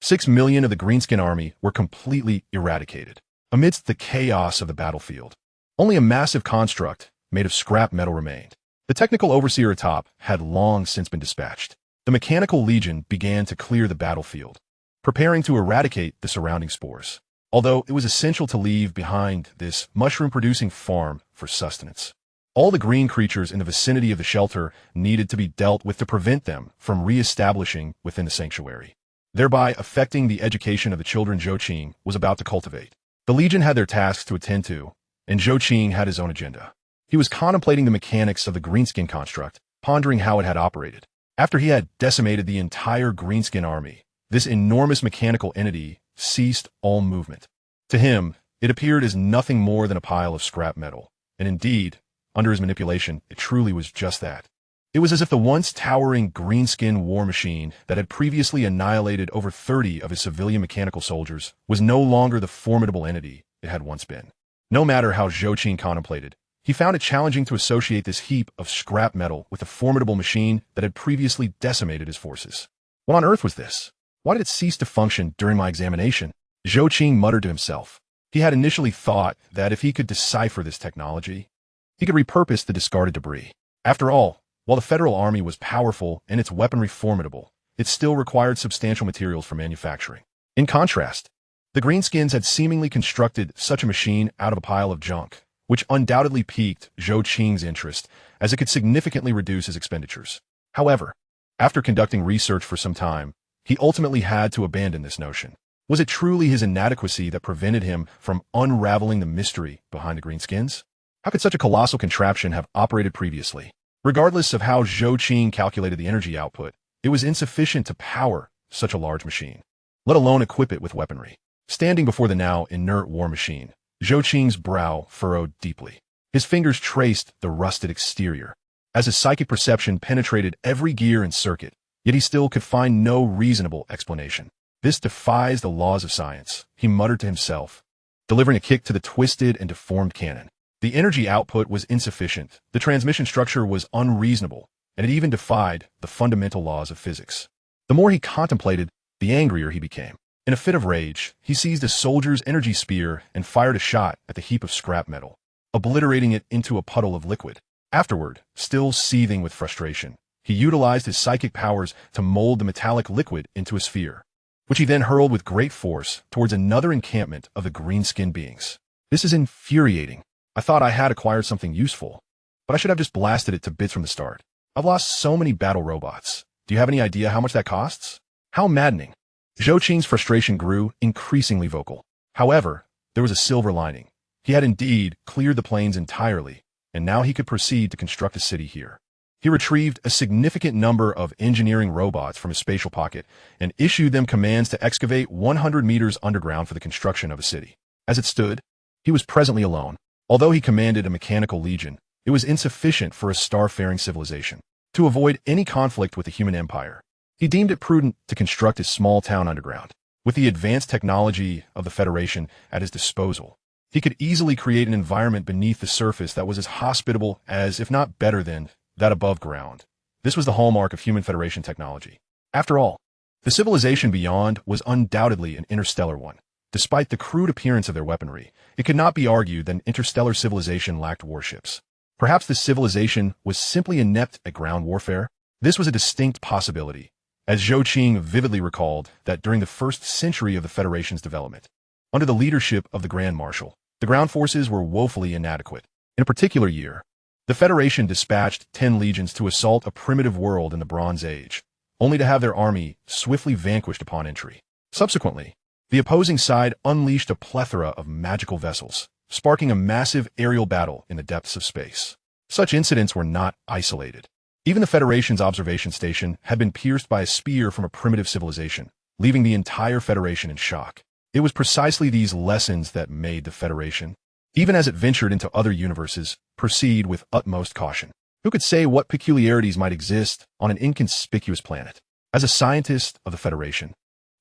6 million of the greenskin army were completely eradicated. Amidst the chaos of the battlefield, only a massive construct made of scrap metal remained. The technical overseer atop had long since been dispatched. The mechanical legion began to clear the battlefield, preparing to eradicate the surrounding spores, although it was essential to leave behind this mushroom-producing farm for sustenance. All the green creatures in the vicinity of the shelter needed to be dealt with to prevent them from re-establishing within the sanctuary, thereby affecting the education of the children Zhou Qing was about to cultivate. The Legion had their tasks to attend to, and Zhou Qing had his own agenda. He was contemplating the mechanics of the greenskin construct, pondering how it had operated. After he had decimated the entire greenskin army, this enormous mechanical entity ceased all movement. To him, it appeared as nothing more than a pile of scrap metal, and indeed, under his manipulation, it truly was just that. It was as if the once towering greenskin war machine that had previously annihilated over 30 of his civilian mechanical soldiers was no longer the formidable entity it had once been. No matter how Zhou Qing contemplated, he found it challenging to associate this heap of scrap metal with the formidable machine that had previously decimated his forces. What on earth was this? Why did it cease to function during my examination? Zhou Qing muttered to himself. He had initially thought that if he could decipher this technology, he could repurpose the discarded debris. After all, while the Federal Army was powerful and its weaponry formidable, it still required substantial materials for manufacturing. In contrast, the Greenskins had seemingly constructed such a machine out of a pile of junk, which undoubtedly piqued Zhou Qing's interest, as it could significantly reduce his expenditures. However, after conducting research for some time, he ultimately had to abandon this notion. Was it truly his inadequacy that prevented him from unraveling the mystery behind the Greenskins? How could such a colossal contraption have operated previously? Regardless of how Zhou Qing calculated the energy output, it was insufficient to power such a large machine, let alone equip it with weaponry. Standing before the now inert war machine, Zhou Qing's brow furrowed deeply. His fingers traced the rusted exterior, as his psychic perception penetrated every gear and circuit, yet he still could find no reasonable explanation. This defies the laws of science, he muttered to himself, delivering a kick to the twisted and deformed cannon. The energy output was insufficient, the transmission structure was unreasonable, and it even defied the fundamental laws of physics. The more he contemplated, the angrier he became. In a fit of rage, he seized a soldier's energy spear and fired a shot at the heap of scrap metal, obliterating it into a puddle of liquid. Afterward, still seething with frustration, he utilized his psychic powers to mold the metallic liquid into a sphere, which he then hurled with great force towards another encampment of the green-skinned beings. This is infuriating. I thought I had acquired something useful, but I should have just blasted it to bits from the start. I've lost so many battle robots. Do you have any idea how much that costs? How maddening. Zhou Qing's frustration grew increasingly vocal. However, there was a silver lining. He had indeed cleared the plains entirely, and now he could proceed to construct a city here. He retrieved a significant number of engineering robots from his spatial pocket and issued them commands to excavate 100 meters underground for the construction of a city. As it stood, he was presently alone. Although he commanded a mechanical legion, it was insufficient for a star-faring civilization. To avoid any conflict with the human empire, he deemed it prudent to construct his small town underground. With the advanced technology of the Federation at his disposal, he could easily create an environment beneath the surface that was as hospitable as, if not better than, that above ground. This was the hallmark of human Federation technology. After all, the civilization beyond was undoubtedly an interstellar one. Despite the crude appearance of their weaponry, it could not be argued that an interstellar civilization lacked warships. Perhaps this civilization was simply inept at ground warfare? This was a distinct possibility, as Zhou Qing vividly recalled that during the first century of the Federation's development, under the leadership of the Grand Marshal, the ground forces were woefully inadequate. In a particular year, the Federation dispatched 10 legions to assault a primitive world in the Bronze Age, only to have their army swiftly vanquished upon entry. Subsequently, the opposing side unleashed a plethora of magical vessels, sparking a massive aerial battle in the depths of space. Such incidents were not isolated. Even the Federation's observation station had been pierced by a spear from a primitive civilization, leaving the entire Federation in shock. It was precisely these lessons that made the Federation, even as it ventured into other universes, proceed with utmost caution. Who could say what peculiarities might exist on an inconspicuous planet? As a scientist of the Federation,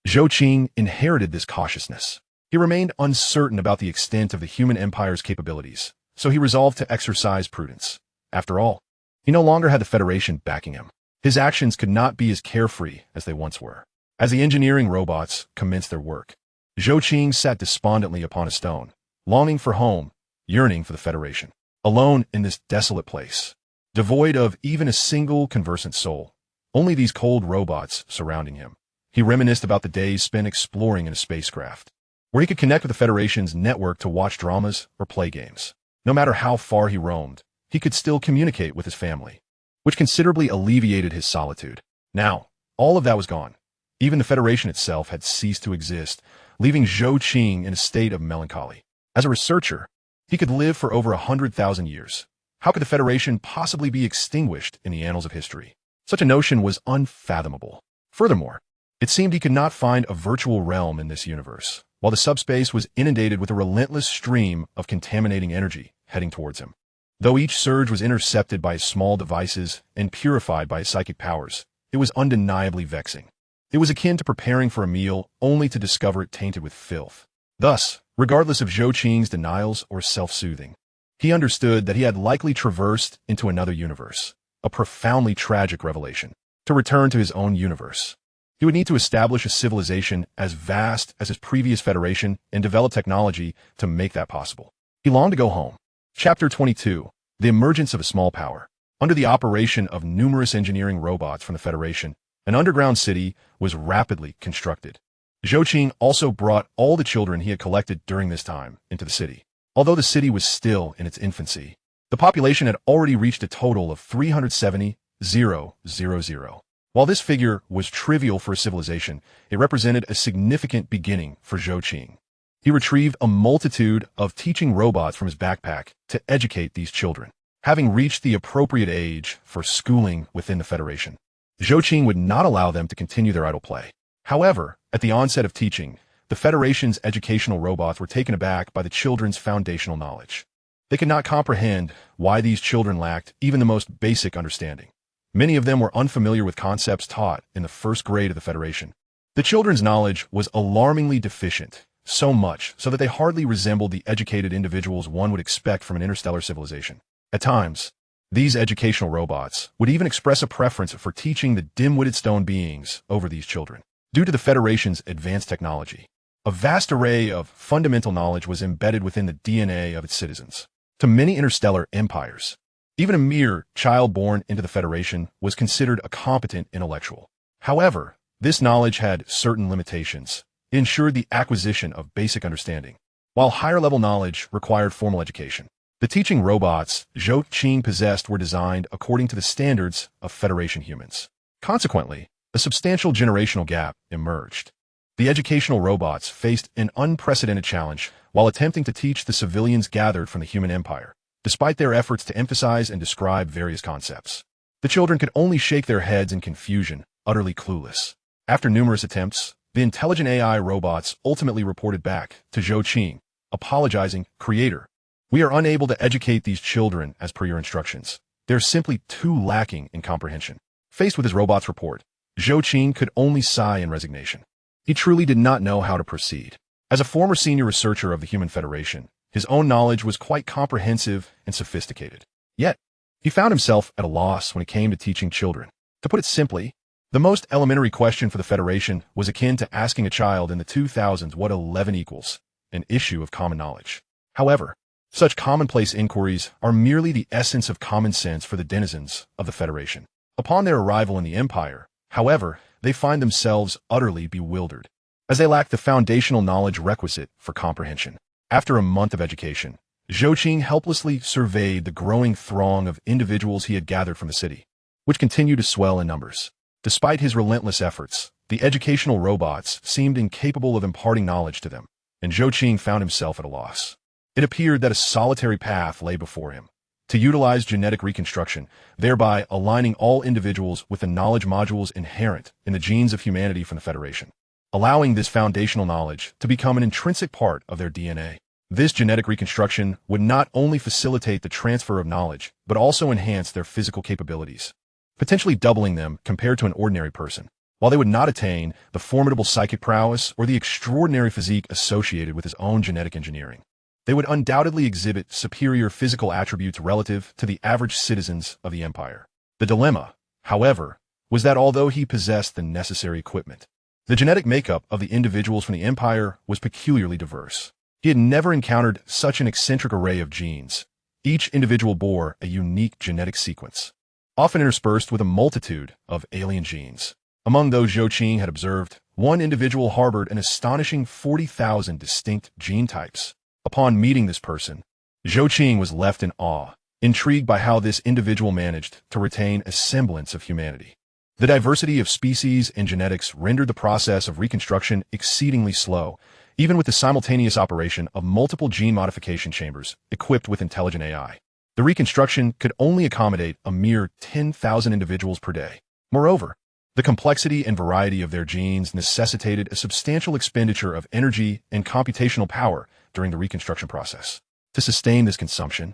Zhou Qing inherited this cautiousness. He remained uncertain about the extent of the human empire's capabilities, so he resolved to exercise prudence. After all, he no longer had the Federation backing him. His actions could not be as carefree as they once were. As the engineering robots commenced their work, Zhou Qing sat despondently upon a stone, longing for home, yearning for the Federation. Alone in this desolate place, devoid of even a single conversant soul, only these cold robots surrounding him. He reminisced about the days spent exploring in a spacecraft, where he could connect with the Federation's network to watch dramas or play games. No matter how far he roamed, he could still communicate with his family, which considerably alleviated his solitude. Now, all of that was gone. Even the Federation itself had ceased to exist, leaving Zhou Qing in a state of melancholy. As a researcher, he could live for over 100,000 years. How could the Federation possibly be extinguished in the annals of history? Such a notion was unfathomable. Furthermore, it seemed he could not find a virtual realm in this universe, while the subspace was inundated with a relentless stream of contaminating energy heading towards him. Though each surge was intercepted by his small devices and purified by his psychic powers, it was undeniably vexing. It was akin to preparing for a meal only to discover it tainted with filth. Thus, regardless of Zhou Qing's denials or self-soothing, he understood that he had likely traversed into another universe, a profoundly tragic revelation. To return to his own universe, he would need to establish a civilization as vast as his previous Federation and develop technology to make that possible. He longed to go home. Chapter 22. The Emergence of a Small Power. Under the operation of numerous engineering robots from the Federation, an underground city was rapidly constructed. Zhou Qing also brought all the children he had collected during this time into the city. Although the city was still in its infancy, the population had already reached a total of 370,000. While this figure was trivial for a civilization, it represented a significant beginning for Zhou Qing. He retrieved a multitude of teaching robots from his backpack to educate these children. Having reached the appropriate age for schooling within the Federation, Zhou Qing would not allow them to continue their idle play. However, at the onset of teaching, the Federation's educational robots were taken aback by the children's foundational knowledge. They could not comprehend why these children lacked even the most basic understanding. Many of them were unfamiliar with concepts taught in the first grade of the Federation. The children's knowledge was alarmingly deficient, so much so that they hardly resembled the educated individuals one would expect from an interstellar civilization. At times, these educational robots would even express a preference for teaching the dim-witted stone beings over these children. Due to the Federation's advanced technology, a vast array of fundamental knowledge was embedded within the DNA of its citizens. To many interstellar empires, even a mere child born into the Federation was considered a competent intellectual. However, this knowledge had certain limitations. It ensured the acquisition of basic understanding, while higher-level knowledge required formal education. The teaching robots Zhou Qing possessed were designed according to the standards of Federation humans. Consequently, a substantial generational gap emerged. The educational robots faced an unprecedented challenge while attempting to teach the civilians gathered from the human empire, despite their efforts to emphasize and describe various concepts. The children could only shake their heads in confusion, utterly clueless. After numerous attempts, the intelligent AI robots ultimately reported back to Zhou Qing, apologizing, "Creator, we are unable to educate these children as per your instructions. They're simply too lacking in comprehension." Faced with his robot's report, Zhou Qing could only sigh in resignation. He truly did not know how to proceed. As a former senior researcher of the Human Federation, his own knowledge was quite comprehensive and sophisticated. Yet, he found himself at a loss when it came to teaching children. To put it simply, the most elementary question for the Federation was akin to asking a child in the 2000s what 11 equals, an issue of common knowledge. However, such commonplace inquiries are merely the essence of common sense for the denizens of the Federation. Upon their arrival in the Empire, however, they find themselves utterly bewildered, as they lack the foundational knowledge requisite for comprehension. After a month of education, Zhou Qing helplessly surveyed the growing throng of individuals he had gathered from the city, which continued to swell in numbers. Despite his relentless efforts, the educational robots seemed incapable of imparting knowledge to them, and Zhou Qing found himself at a loss. It appeared that a solitary path lay before him: to utilize genetic reconstruction, thereby aligning all individuals with the knowledge modules inherent in the genes of humanity from the Federation, allowing this foundational knowledge to become an intrinsic part of their DNA. This genetic reconstruction would not only facilitate the transfer of knowledge, but also enhance their physical capabilities, potentially doubling them compared to an ordinary person. While they would not attain the formidable psychic prowess or the extraordinary physique associated with his own genetic engineering, they would undoubtedly exhibit superior physical attributes relative to the average citizens of the Empire. The dilemma, however, was that although he possessed the necessary equipment, the genetic makeup of the individuals from the Empire was peculiarly diverse. He had never encountered such an eccentric array of genes. Each individual bore a unique genetic sequence, often interspersed with a multitude of alien genes. Among those Zhou Qing had observed, one individual harbored an astonishing 40,000 distinct gene types. Upon meeting this person, Zhou Qing was left in awe, intrigued by how this individual managed to retain a semblance of humanity. The diversity of species and genetics rendered the process of reconstruction exceedingly slow, even with the simultaneous operation of multiple gene modification chambers equipped with intelligent AI. The reconstruction could only accommodate a mere 10,000 individuals per day. Moreover, the complexity and variety of their genes necessitated a substantial expenditure of energy and computational power during the reconstruction process. To sustain this consumption,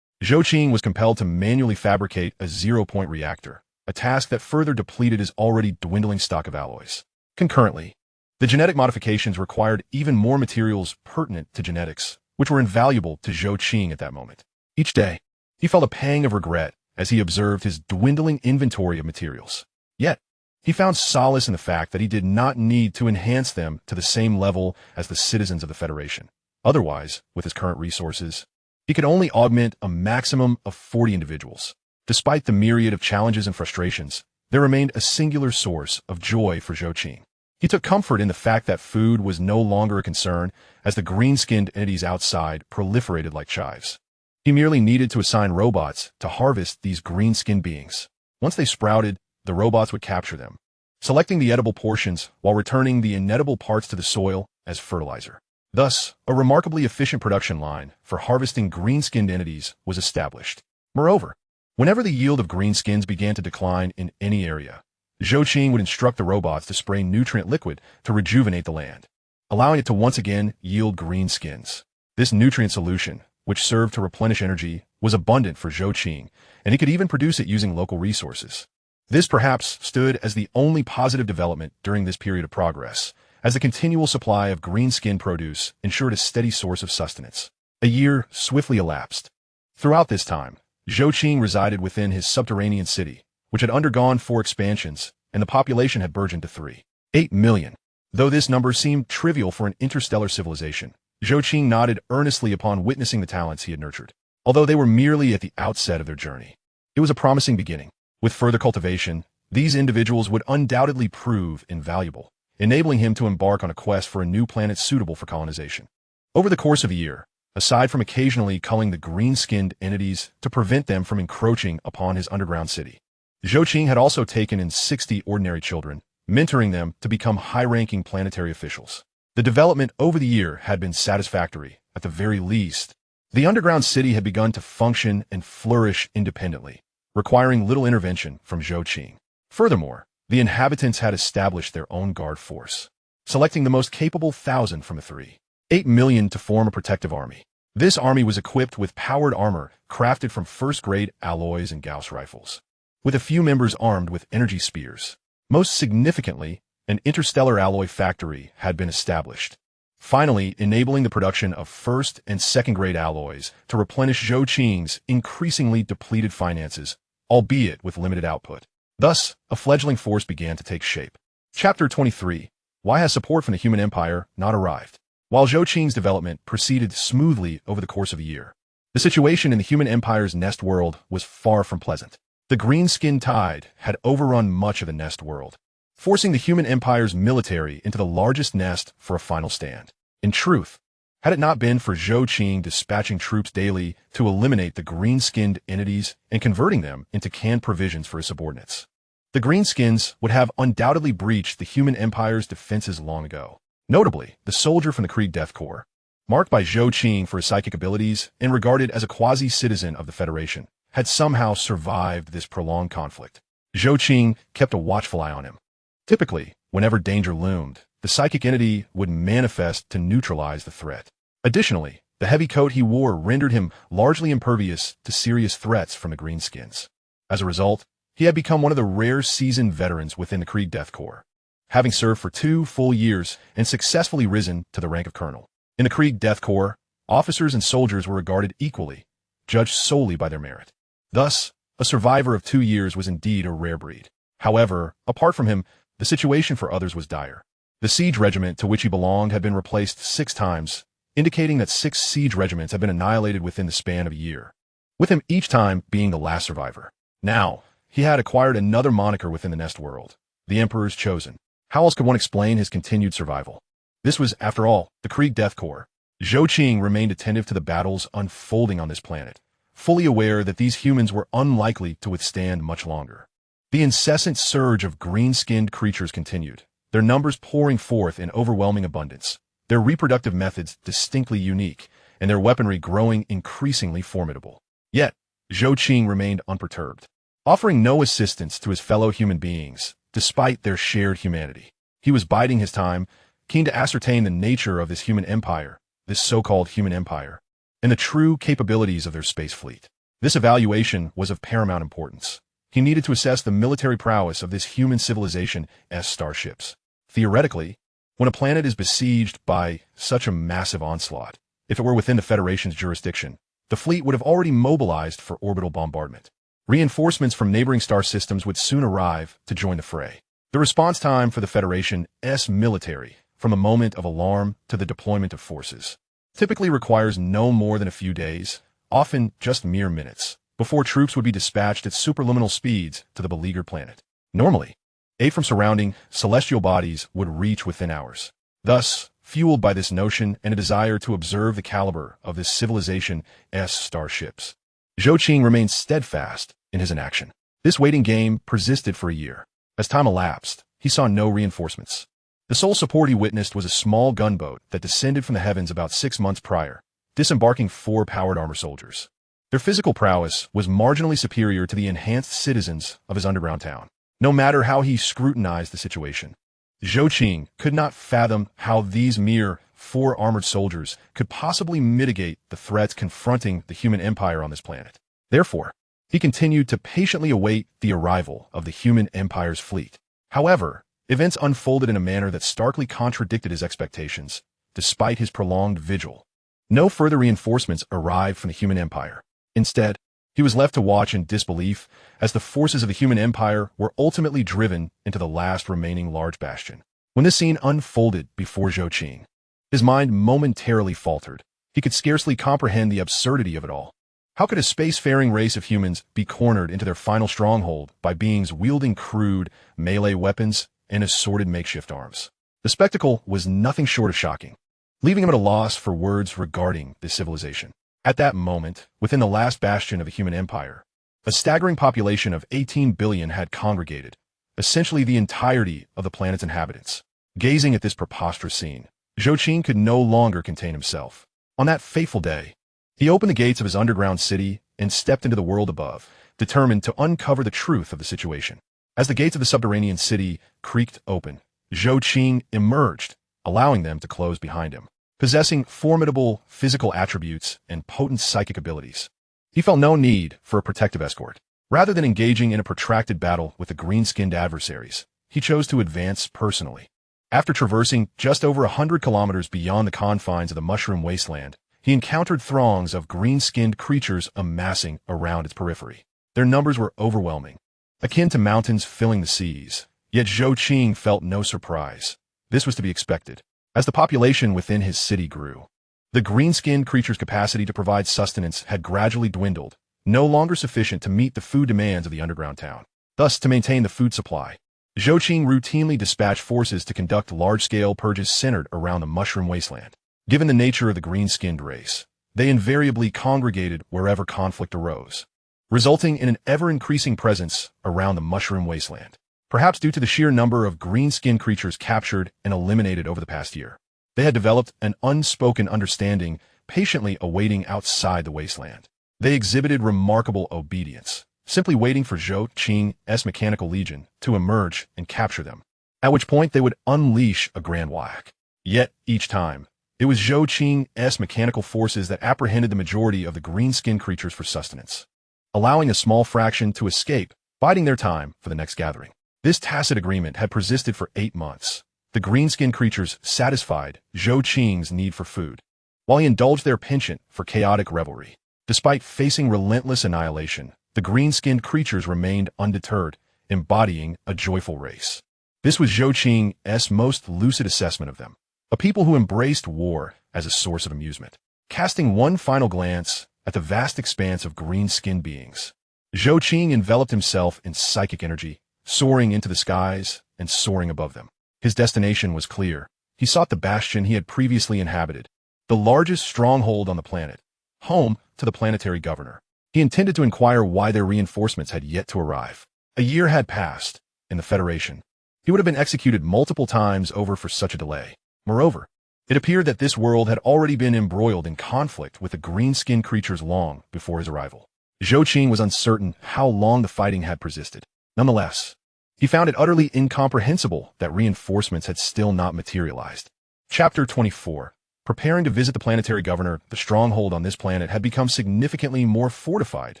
Zhou Qing was compelled to manually fabricate a zero-point reactor, a task that further depleted his already dwindling stock of alloys. Concurrently, the genetic modifications required even more materials pertinent to genetics, which were invaluable to Zhou Qing at that moment. Each day, he felt a pang of regret as he observed his dwindling inventory of materials. Yet, he found solace in the fact that he did not need to enhance them to the same level as the citizens of the Federation. Otherwise, with his current resources, he could only augment a maximum of 40 individuals. Despite the myriad of challenges and frustrations, there remained a singular source of joy for Zhou Qing. He took comfort in the fact that food was no longer a concern as the green-skinned entities outside proliferated like chives. He merely needed to assign robots to harvest these green-skinned beings. Once they sprouted, the robots would capture them, selecting the edible portions while returning the inedible parts to the soil as fertilizer. Thus, a remarkably efficient production line for harvesting green-skinned entities was established. Moreover, whenever the yield of greenskins began to decline in any area, Zhou Qing would instruct the robots to spray nutrient liquid to rejuvenate the land, allowing it to once again yield green skins. This nutrient solution, which served to replenish energy, was abundant for Zhou Qing, and he could even produce it using local resources. This perhaps stood as the only positive development during this period of progress, as the continual supply of green-skin produce ensured a steady source of sustenance. A year swiftly elapsed. Throughout this time, Zhou Qing resided within his subterranean city, which had undergone 4 expansions, and the population had burgeoned to 3.8 million. Though this number seemed trivial for an interstellar civilization, Zhou Qing nodded earnestly upon witnessing the talents he had nurtured. Although they were merely at the outset of their journey, it was a promising beginning. With further cultivation, these individuals would undoubtedly prove invaluable, enabling him to embark on a quest for a new planet suitable for colonization. Over the course of a year, aside from occasionally culling the green-skinned entities to prevent them from encroaching upon his underground city, Zhou Qing had also taken in 60 ordinary children, mentoring them to become high-ranking planetary officials. The development over the year had been satisfactory, at the very least. The underground city had begun to function and flourish independently, requiring little intervention from Zhou Qing. Furthermore, the inhabitants had established their own guard force, selecting the most capable 1,000 from the 3.8 million to form a protective army. This army was equipped with powered armor crafted from first-grade alloys and Gauss rifles, with a few members armed with energy spears. Most significantly, an interstellar alloy factory had been established, finally enabling the production of first- and second-grade alloys to replenish Zhou Qing's increasingly depleted finances, albeit with limited output. Thus, a fledgling force began to take shape. Chapter 23. Why has support from the human empire not arrived? While Zhou Qing's development proceeded smoothly over the course of a year, the situation in the human empire's nest world was far from pleasant. The green-skin tide had overrun much of the nest world, forcing the human empire's military into the largest nest for a final stand. In truth, had it not been for Zhou Qing dispatching troops daily to eliminate the green-skinned entities and converting them into canned provisions for his subordinates, the greenskins would have undoubtedly breached the human empire's defenses long ago. Notably, the soldier from the Krieg Death Corps, marked by Zhou Qing for his psychic abilities and regarded as a quasi-citizen of the Federation, had somehow survived this prolonged conflict. Zhou Qing kept a watchful eye on him. Typically, whenever danger loomed, the psychic entity would manifest to neutralize the threat. Additionally, the heavy coat he wore rendered him largely impervious to serious threats from the greenskins. As a result, he had become one of the rare seasoned veterans within the Krieg Death Corps, having served for 2 full years and successfully risen to the rank of colonel. In the Krieg Death Corps, officers and soldiers were regarded equally, judged solely by their merit. Thus, a survivor of 2 years was indeed a rare breed. However, apart from him, the situation for others was dire. The siege regiment to which he belonged had been replaced 6 times, indicating that 6 siege regiments had been annihilated within the span of a year, with him each time being the last survivor. Now, he had acquired another moniker within the nest world, the Emperor's Chosen. How else could one explain his continued survival? This was, after all, the Krieg Death Corps. Zhou Qing remained attentive to the battles unfolding on this planet, fully aware that these humans were unlikely to withstand much longer. The incessant surge of green-skinned creatures continued, their numbers pouring forth in overwhelming abundance, their reproductive methods distinctly unique, and their weaponry growing increasingly formidable. Yet, Zhou Qing remained unperturbed, offering no assistance to his fellow human beings, despite their shared humanity. He was biding his time, keen to ascertain the nature of this human empire, this so-called human empire, and the true capabilities of their space fleet. This evaluation was of paramount importance. He needed to assess the military prowess of this human civilization as starships. Theoretically, when a planet is besieged by such a massive onslaught, if it were within the Federation's jurisdiction, the fleet would have already mobilized for orbital bombardment. Reinforcements from neighboring star systems would soon arrive to join the fray. The response time for the Federation's military, from a moment of alarm to the deployment of forces, typically requires no more than a few days, often just mere minutes. before troops would be dispatched at superluminal speeds to the beleaguered planet. Normally, aid from surrounding celestial bodies would reach within hours. Thus, fueled by this notion and a desire to observe the caliber of this civilization's starships, Zhou Qing remained steadfast in his inaction. This waiting game persisted for a year. As time elapsed, he saw no reinforcements. The sole support he witnessed was a small gunboat that descended from the heavens about 6 months prior, disembarking 4 powered armor soldiers. Their physical prowess was marginally superior to the enhanced citizens of his underground town. No matter how he scrutinized the situation, Zhou Qing could not fathom how these mere 4 armored soldiers could possibly mitigate the threats confronting the human empire on this planet. Therefore, he continued to patiently await the arrival of the human empire's fleet. However, events unfolded in a manner that starkly contradicted his expectations, despite his prolonged vigil. No further reinforcements arrived from the human empire. Instead, he was left to watch in disbelief as the forces of the human empire were ultimately driven into the last remaining large bastion. When this scene unfolded before Zhou Qing, his mind momentarily faltered. He could scarcely comprehend the absurdity of it all. How could a spacefaring race of humans be cornered into their final stronghold by beings wielding crude, melee weapons and assorted makeshift arms? The spectacle was nothing short of shocking, leaving him at a loss for words regarding this civilization. At that moment, within the last bastion of the human empire, a staggering population of 18 billion had congregated, essentially the entirety of the planet's inhabitants. Gazing at this preposterous scene, Zhou Qing could no longer contain himself. On that fateful day, he opened the gates of his underground city and stepped into the world above, determined to uncover the truth of the situation. As the gates of the subterranean city creaked open, Zhou Qing emerged, allowing them to close behind him. Possessing formidable physical attributes and potent psychic abilities, he felt no need for a protective escort. Rather than engaging in a protracted battle with the green-skinned adversaries, he chose to advance personally. After traversing just over 100 kilometers beyond the confines of the mushroom wasteland, he encountered throngs of green-skinned creatures amassing around its periphery. Their numbers were overwhelming, akin to mountains filling the seas. Yet Zhou Qing felt no surprise. This was to be expected. As the population within his city grew, the green-skinned creatures' capacity to provide sustenance had gradually dwindled, no longer sufficient to meet the food demands of the underground town. Thus, to maintain the food supply, Zhou Qing routinely dispatched forces to conduct large-scale purges centered around the mushroom wasteland. Given the nature of the green-skinned race, they invariably congregated wherever conflict arose, resulting in an ever-increasing presence around the mushroom wasteland. Perhaps due to the sheer number of green-skinned creatures captured and eliminated over the past year, they had developed an unspoken understanding, patiently awaiting outside the wasteland. They exhibited remarkable obedience, simply waiting for Zhou Qing's mechanical legion to emerge and capture them, at which point they would unleash a grand whack. Yet, each time, it was Zhou Qing's mechanical forces that apprehended the majority of the green-skinned creatures for sustenance, allowing a small fraction to escape, biding their time for the next gathering. This tacit agreement had persisted for 8 months. The green-skinned creatures satisfied Zhou Qing's need for food, while he indulged their penchant for chaotic revelry. Despite facing relentless annihilation, the green-skinned creatures remained undeterred, embodying a joyful race. This was Zhou Qing's most lucid assessment of them, a people who embraced war as a source of amusement. Casting one final glance at the vast expanse of green-skinned beings, Zhou Qing enveloped himself in psychic energy, soaring into the skies and soaring above them. His destination was clear. He sought the bastion he had previously inhabited, the largest stronghold on the planet, home to the planetary governor. He intended to inquire why their reinforcements had yet to arrive. A year had passed in the Federation. He would have been executed multiple times over for such a delay. Moreover, it appeared that this world had already been embroiled in conflict with the green-skinned creatures long before his arrival. Zhou Qing was uncertain how long the fighting had persisted. Nonetheless, he found it utterly incomprehensible that reinforcements had still not materialized. Chapter 24. Preparing to visit the planetary governor, the stronghold on this planet had become significantly more fortified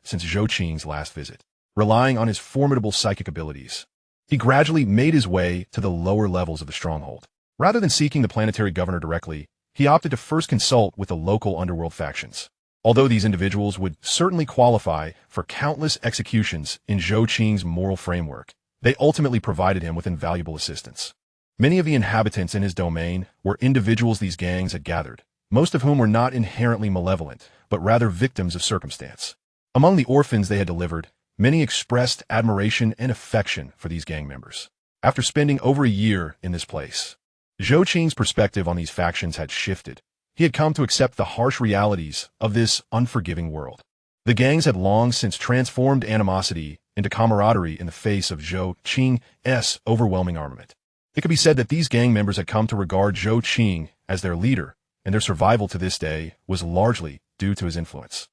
since Zhou Qing's last visit. Relying on his formidable psychic abilities, he gradually made his way to the lower levels of the stronghold. Rather than seeking the planetary governor directly, he opted to first consult with the local underworld factions. Although these individuals would certainly qualify for countless executions in Zhou Qing's moral framework, they ultimately provided him with invaluable assistance. Many of the inhabitants in his domain were individuals these gangs had gathered, most of whom were not inherently malevolent, but rather victims of circumstance. Among the orphans they had delivered, many expressed admiration and affection for these gang members. After spending over a year in this place, Zhou Qing's perspective on these factions had shifted. He had come to accept the harsh realities of this unforgiving world. The gangs had long since transformed animosity into camaraderie in the face of Zhou Qing's overwhelming armament. It could be said that these gang members had come to regard Zhou Qing as their leader, and their survival to this day was largely due to his influence.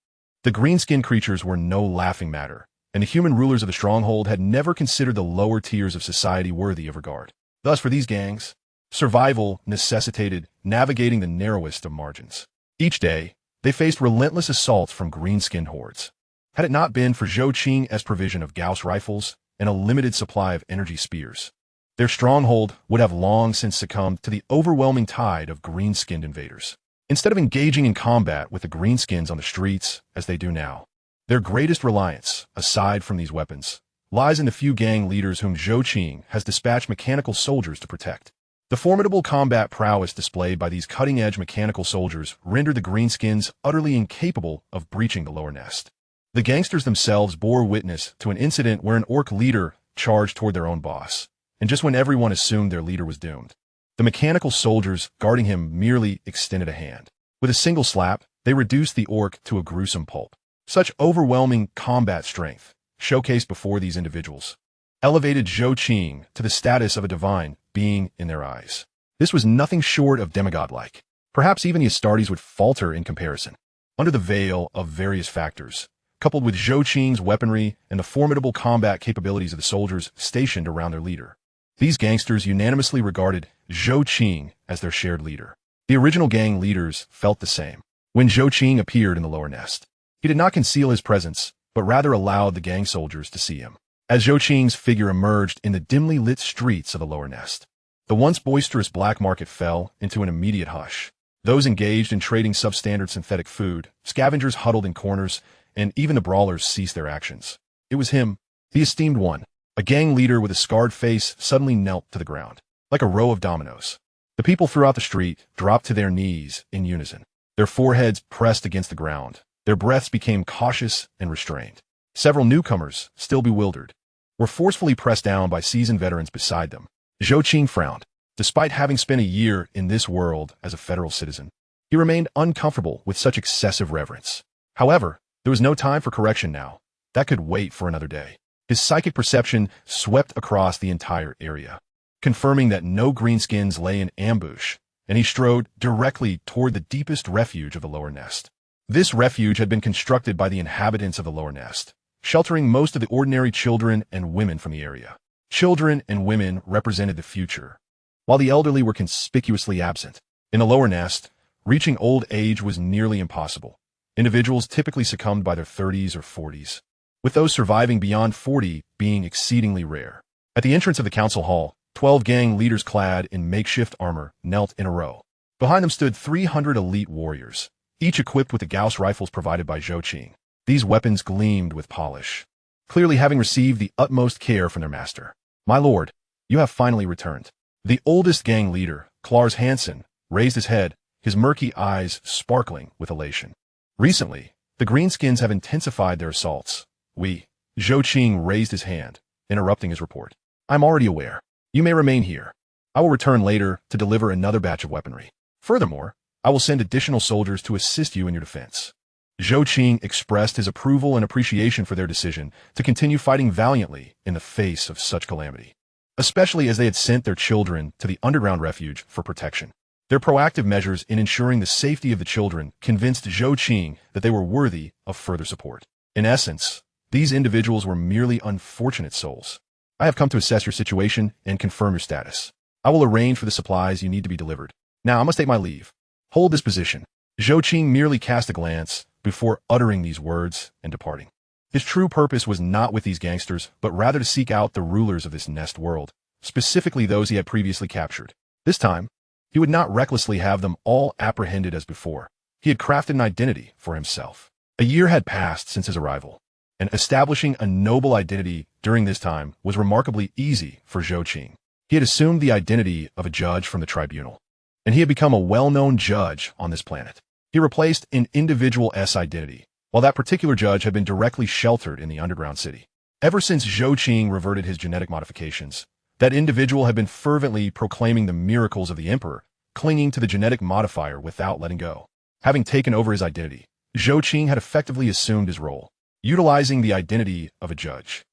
The green-skinned creatures were no laughing matter, and the human rulers of the stronghold had never considered the lower tiers of society worthy of regard. Thus, for these gangs, survival necessitated navigating the narrowest of margins. Each day, they faced relentless assaults from green-skinned hordes. Had it not been for Zhou Qing's provision of Gauss rifles and a limited supply of energy spears, their stronghold would have long since succumbed to the overwhelming tide of green-skinned invaders. Instead of engaging in combat with the greenskins on the streets, as they do now, their greatest reliance, aside from these weapons, lies in the few gang leaders whom Zhou Qing has dispatched mechanical soldiers to protect. The formidable combat prowess displayed by these cutting-edge mechanical soldiers rendered the greenskins utterly incapable of breaching the lower nest. The gangsters themselves bore witness to an incident where an orc leader charged toward their own boss, and just when everyone assumed their leader was doomed, the mechanical soldiers guarding him merely extended a hand. With a single slap, they reduced the orc to a gruesome pulp. Such overwhelming combat strength, showcased before these individuals, elevated Zhou Qing to the status of a divine being in their eyes. This was nothing short of demigod-like. Perhaps even the Astartes would falter in comparison. Under the veil of various factors, coupled with Zhou Qing's weaponry and the formidable combat capabilities of the soldiers stationed around their leader, these gangsters unanimously regarded Zhou Qing as their shared leader. The original gang leaders felt the same. When Zhou Qing appeared in the lower nest, he did not conceal his presence, but rather allowed the gang soldiers to see him. As Zhou Qing's figure emerged in the dimly lit streets of the lower nest, the once boisterous black market fell into an immediate hush. Those engaged in trading substandard synthetic food, scavengers huddled in corners, and even the brawlers ceased their actions. It was him, the esteemed one. A gang leader with a scarred face suddenly knelt to the ground, like a row of dominoes. The people throughout the street dropped to their knees in unison, their foreheads pressed against the ground. Their breaths became cautious and restrained. Several newcomers, still bewildered, were forcefully pressed down by seasoned veterans beside them. Zhou Qing frowned. Despite having spent a year in this world as a federal citizen, he remained uncomfortable with such excessive reverence. However, there was no time for correction now. That could wait for another day. His psychic perception swept across the entire area, confirming that no greenskins lay in ambush, and he strode directly toward the deepest refuge of the lower nest. This refuge had been constructed by the inhabitants of the lower nest, sheltering most of the ordinary children and women from the area. Children and women represented the future, while the elderly were conspicuously absent. In the lower nest, reaching old age was nearly impossible. Individuals typically succumbed by their 30s or 40s, with those surviving beyond 40 being exceedingly rare. At the entrance of the council hall, 12 gang leaders clad in makeshift armor knelt in a row. Behind them stood 300 elite warriors, each equipped with the Gauss rifles provided by Zhou Qing. These weapons gleamed with polish, clearly having received the utmost care from their master. "My lord, you have finally returned." The oldest gang leader, Klars Hansen, raised his head, his murky eyes sparkling with elation. "Recently, the greenskins have intensified their assaults. Zhou Qing raised his hand, interrupting his report. "I'm already aware. You may remain here. I will return later to deliver another batch of weaponry. Furthermore, I will send additional soldiers to assist you in your defense." Zhou Qing expressed his approval and appreciation for their decision to continue fighting valiantly in the face of such calamity, especially as they had sent their children to the underground refuge for protection. Their proactive measures in ensuring the safety of the children convinced Zhou Qing that they were worthy of further support. In essence, these individuals were merely unfortunate souls. "I have come to assess your situation and confirm your status. I will arrange for the supplies you need to be delivered. Now I must take my leave. Hold this position." Zhou Qing merely cast a glance before uttering these words and departing. His true purpose was not with these gangsters, but rather to seek out the rulers of this nest world, specifically those he had previously captured. This time, he would not recklessly have them all apprehended as before. He had crafted an identity for himself. A year had passed since his arrival, and establishing a noble identity during this time was remarkably easy for Zhou Qing. He had assumed the identity of a judge from the tribunal, and he had become a well-known judge on this planet. He replaced an individual's identity while that particular judge had been directly sheltered in the underground city. Ever since Zhou Qing reverted his genetic modifications, that individual had been fervently proclaiming the miracles of the emperor, clinging to the genetic modifier without letting go. Having taken over his identity, Zhou Qing had effectively assumed his role, utilizing the identity of a judge.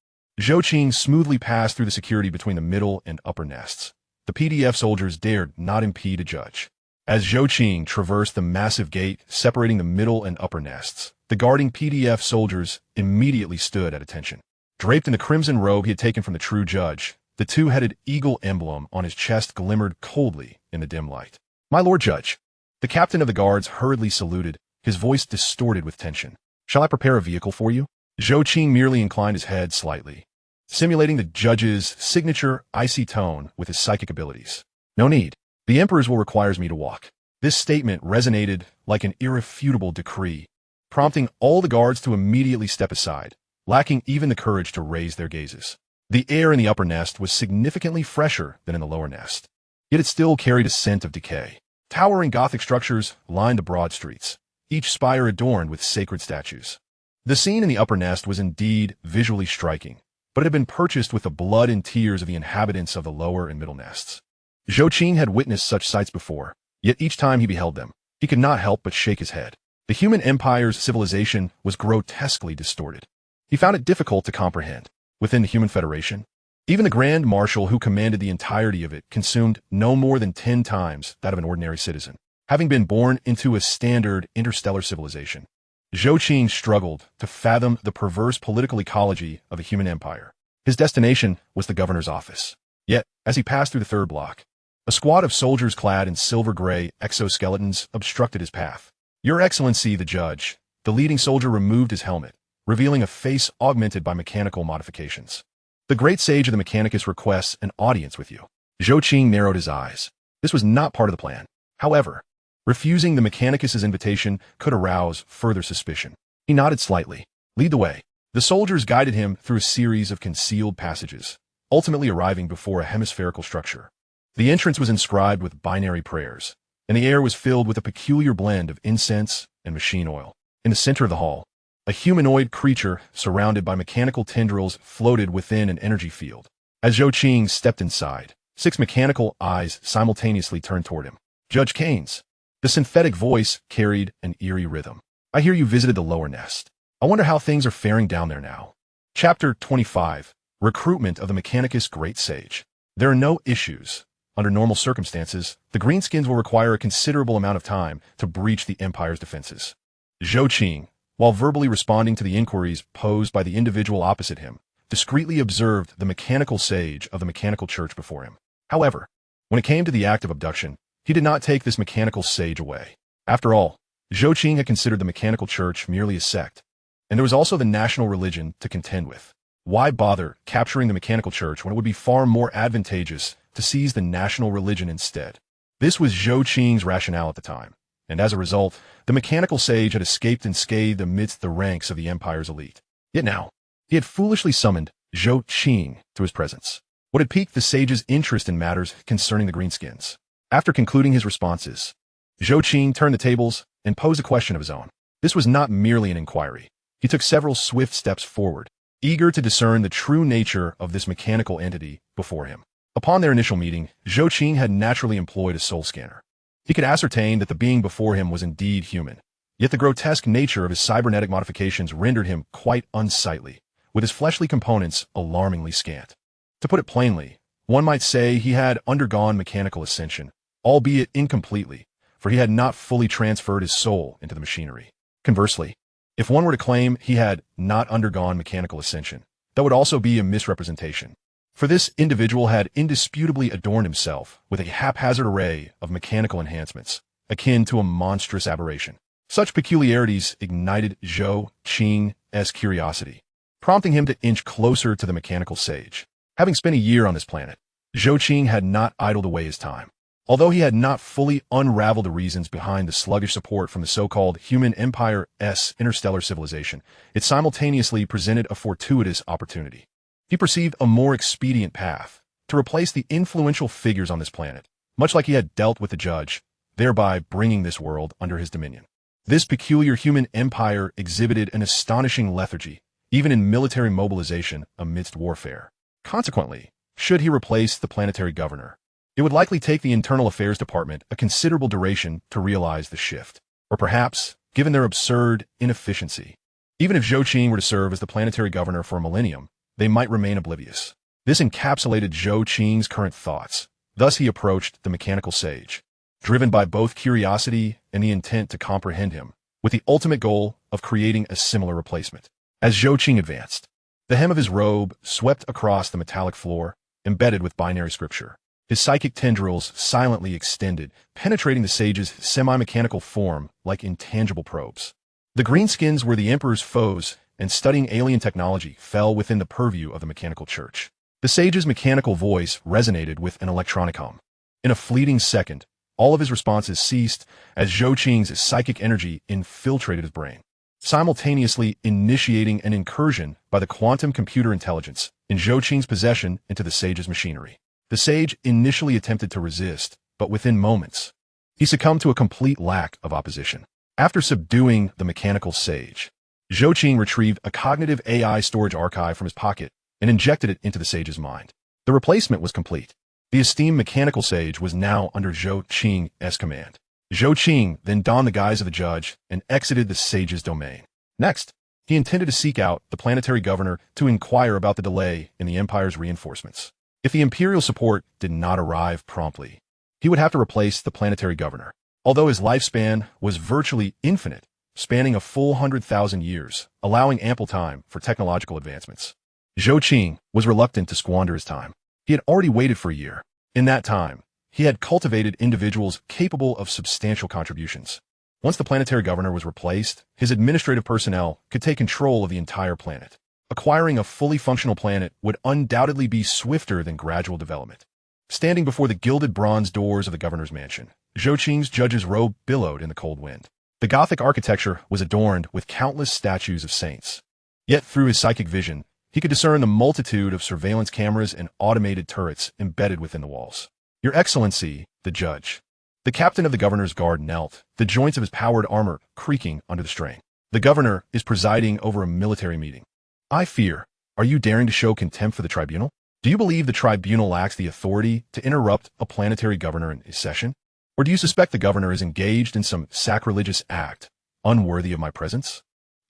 Zhou Qing smoothly passed through the security between the middle and upper nests. The PDF soldiers dared not impede a judge. As Zhou Qing traversed the massive gate separating the middle and upper nests, the guarding PDF soldiers immediately stood at attention. Draped in the crimson robe he had taken from the true judge, the two-headed eagle emblem on his chest glimmered coldly in the dim light. "My lord judge." The captain of the guards hurriedly saluted, his voice distorted with tension. "Shall I prepare a vehicle for you?" Zhou Qing merely inclined his head slightly, simulating the judge's signature icy tone with his psychic abilities. "No need. The emperor's will requires me to walk." This statement resonated like an irrefutable decree, prompting all the guards to immediately step aside, lacking even the courage to raise their gazes. The air in the upper nest was significantly fresher than in the lower nest, yet it still carried a scent of decay. Towering Gothic structures lined the broad streets, each spire adorned with sacred statues. The scene in the upper nest was indeed visually striking, but it had been purchased with the blood and tears of the inhabitants of the lower and middle nests. Zhou Qing had witnessed such sights before, yet each time he beheld them, he could not help but shake his head. The human empire's civilization was grotesquely distorted. He found it difficult to comprehend. Within the human federation, even the Grand Marshal who commanded the entirety of it consumed no more than 10 times that of an ordinary citizen. Having been born into a standard interstellar civilization, Zhou Qing struggled to fathom the perverse political ecology of a human empire. His destination was the governor's office. Yet, as he passed through the third block, a squad of soldiers clad in silver-gray exoskeletons obstructed his path. "Your Excellency, the judge." The leading soldier removed his helmet, revealing a face augmented by mechanical modifications. "The great sage of the Mechanicus requests an audience with you." Zhou Qing narrowed his eyes. This was not part of the plan. However, refusing the Mechanicus's invitation could arouse further suspicion. He nodded slightly. "Lead the way." The soldiers guided him through a series of concealed passages, ultimately arriving before a hemispherical structure. The entrance was inscribed with binary prayers, and the air was filled with a peculiar blend of incense and machine oil. In the center of the hall, a humanoid creature surrounded by mechanical tendrils floated within an energy field. As Zhou Qing stepped inside, 6 mechanical eyes simultaneously turned toward him. "Judge Keynes." The synthetic voice carried an eerie rhythm. "I hear you visited the lower nest. I wonder how things are faring down there now." Chapter 25. Recruitment of the Mechanicus Great Sage. There are no issues. Under normal circumstances, the Greenskins will require a considerable amount of time to breach the Empire's defenses. Zhou Qing, while verbally responding to the inquiries posed by the individual opposite him, discreetly observed the mechanical sage of the mechanical church before him. However, when it came to the act of abduction, he did not take this mechanical sage away. After all, Zhou Qing had considered the mechanical church merely a sect, and there was also the national religion to contend with. Why bother capturing the mechanical church when it would be far more advantageous to seize the national religion instead? This was Zhou Qing's rationale at the time, and as a result, the mechanical sage had escaped unscathed amidst the ranks of the Empire's elite. Yet now, he had foolishly summoned Zhou Qing to his presence. What had piqued the sage's interest in matters concerning the Greenskins? After concluding his responses, Zhou Qing turned the tables and posed a question of his own. This was not merely an inquiry. He took several swift steps forward, eager to discern the true nature of this mechanical entity before him. Upon their initial meeting, Zhou Qing had naturally employed a soul scanner. He could ascertain that the being before him was indeed human, yet the grotesque nature of his cybernetic modifications rendered him quite unsightly, with his fleshly components alarmingly scant. To put it plainly, one might say he had undergone mechanical ascension, albeit incompletely, for he had not fully transferred his soul into the machinery. Conversely, if one were to claim he had not undergone mechanical ascension, that would also be a misrepresentation. For this individual had indisputably adorned himself with a haphazard array of mechanical enhancements, akin to a monstrous aberration. Such peculiarities ignited Zhou Qing's curiosity, prompting him to inch closer to the mechanical sage. Having spent a year on this planet, Zhou Qing had not idled away his time. Although he had not fully unraveled the reasons behind the sluggish support from the so-called Human Empire's interstellar civilization, it simultaneously presented a fortuitous opportunity. He perceived a more expedient path to replace the influential figures on this planet, much like he had dealt with the judge, thereby bringing this world under his dominion. This peculiar human empire exhibited an astonishing lethargy, even in military mobilization amidst warfare. Consequently, should he replace the planetary governor, it would likely take the Internal Affairs Department a considerable duration to realize the shift. Or perhaps, given their absurd inefficiency, even if Zhou Qing were to serve as the planetary governor for a millennium, they might remain oblivious. This encapsulated Zhou Qing's current thoughts. Thus he approached the mechanical sage, driven by both curiosity and the intent to comprehend him, with the ultimate goal of creating a similar replacement. As Zhou Qing advanced, the hem of his robe swept across the metallic floor, embedded with binary scripture. His psychic tendrils silently extended, penetrating the sage's semi-mechanical form like intangible probes. The greenskins were the Emperor's foes, and studying alien technology fell within the purview of the mechanical church. The sage's mechanical voice resonated with an electronic hum. In a fleeting second, all of his responses ceased as Zhou Qing's psychic energy infiltrated his brain, simultaneously initiating an incursion by the quantum computer intelligence in Zhou Qing's possession into the sage's machinery. The sage initially attempted to resist, but within moments, he succumbed to a complete lack of opposition. After subduing the mechanical sage, Zhou Qing retrieved a cognitive AI storage archive from his pocket and injected it into the sage's mind. The replacement was complete. The esteemed mechanical sage was now under Zhou Qing's command. Zhou Qing then donned the guise of the judge and exited the sage's domain. Next, he intended to seek out the planetary governor to inquire about the delay in the Empire's reinforcements. If the Imperial support did not arrive promptly, he would have to replace the planetary governor. Although his lifespan was virtually infinite, spanning a full 100,000 years, allowing ample time for technological advancements, Zhou Qing was reluctant to squander his time. He had already waited for a year. In that time, he had cultivated individuals capable of substantial contributions. Once the planetary governor was replaced, his administrative personnel could take control of the entire planet. Acquiring a fully functional planet would undoubtedly be swifter than gradual development. Standing before the gilded bronze doors of the governor's mansion, Zhou Qing's judge's robe billowed in the cold wind. The Gothic architecture was adorned with countless statues of saints. Yet through his psychic vision, he could discern the multitude of surveillance cameras and automated turrets embedded within the walls. Your Excellency, the judge. The captain of the governor's guard knelt, the joints of his powered armor creaking under the strain. The governor is presiding over a military meeting. I fear, are you daring to show contempt for the tribunal? Do you believe the tribunal lacks the authority to interrupt a planetary governor in his session? Or do you suspect the governor is engaged in some sacrilegious act, unworthy of my presence?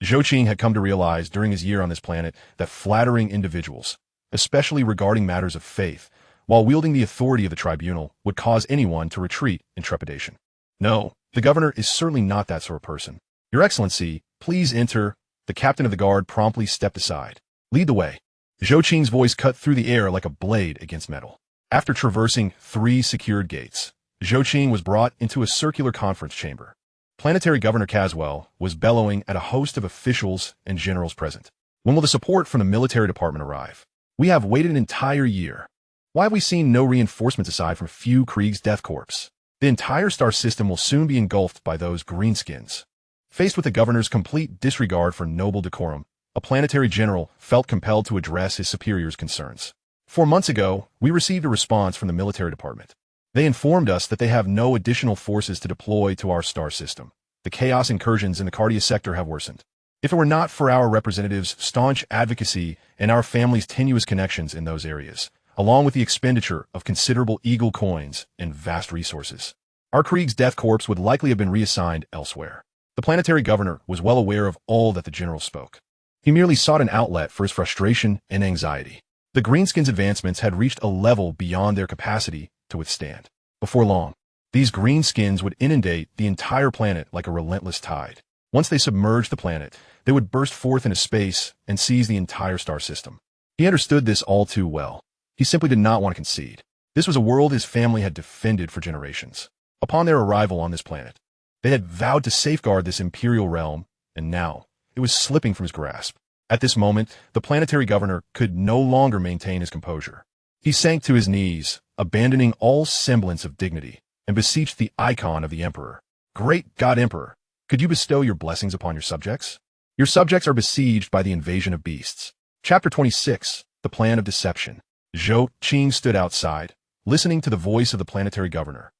Zhou Qing had come to realize during his year on this planet that flattering individuals, especially regarding matters of faith, while wielding the authority of the tribunal, would cause anyone to retreat in trepidation. No, the governor is certainly not that sort of person. Your Excellency, please enter. The captain of the guard promptly stepped aside. Lead the way. Zhou Qing's voice cut through the air like a blade against metal. After traversing 3 secured gates, Zhou Qing was brought into a circular conference chamber. Planetary Governor Caswell was bellowing at a host of officials and generals present. When will the support from the military department arrive? We have waited an entire year. Why have we seen no reinforcements aside from a few Krieg's death corps? The entire star system will soon be engulfed by those greenskins. Faced with the governor's complete disregard for noble decorum, a planetary general felt compelled to address his superior's concerns. 4 months ago, we received a response from the military department. They informed us that they have no additional forces to deploy to our star system. The chaos incursions in the Cardia sector have worsened. If it were not for our representatives' staunch advocacy and our family's tenuous connections in those areas, along with the expenditure of considerable eagle coins and vast resources, our Krieg's death corps would likely have been reassigned elsewhere. The planetary governor was well aware of all that the general spoke. He merely sought an outlet for his frustration and anxiety. The Greenskins' advancements had reached a level beyond their capacity to withstand. Before long, these greenskins would inundate the entire planet like a relentless tide. Once they submerged the planet, they would burst forth into space and seize the entire star system. He understood this all too well. He simply did not want to concede. This was a world his family had defended for generations. Upon their arrival on this planet, they had vowed to safeguard this imperial realm, and now it was slipping from his grasp. At this moment, the planetary governor could no longer maintain his composure. He sank to his knees, abandoning all semblance of dignity, and beseeched the icon of the Emperor. Great God Emperor, could you bestow your blessings upon your subjects? Your subjects are besieged by the invasion of beasts. Chapter 26, The Plan of Deception. Zhou Qing stood outside, listening to the voice of the planetary governor.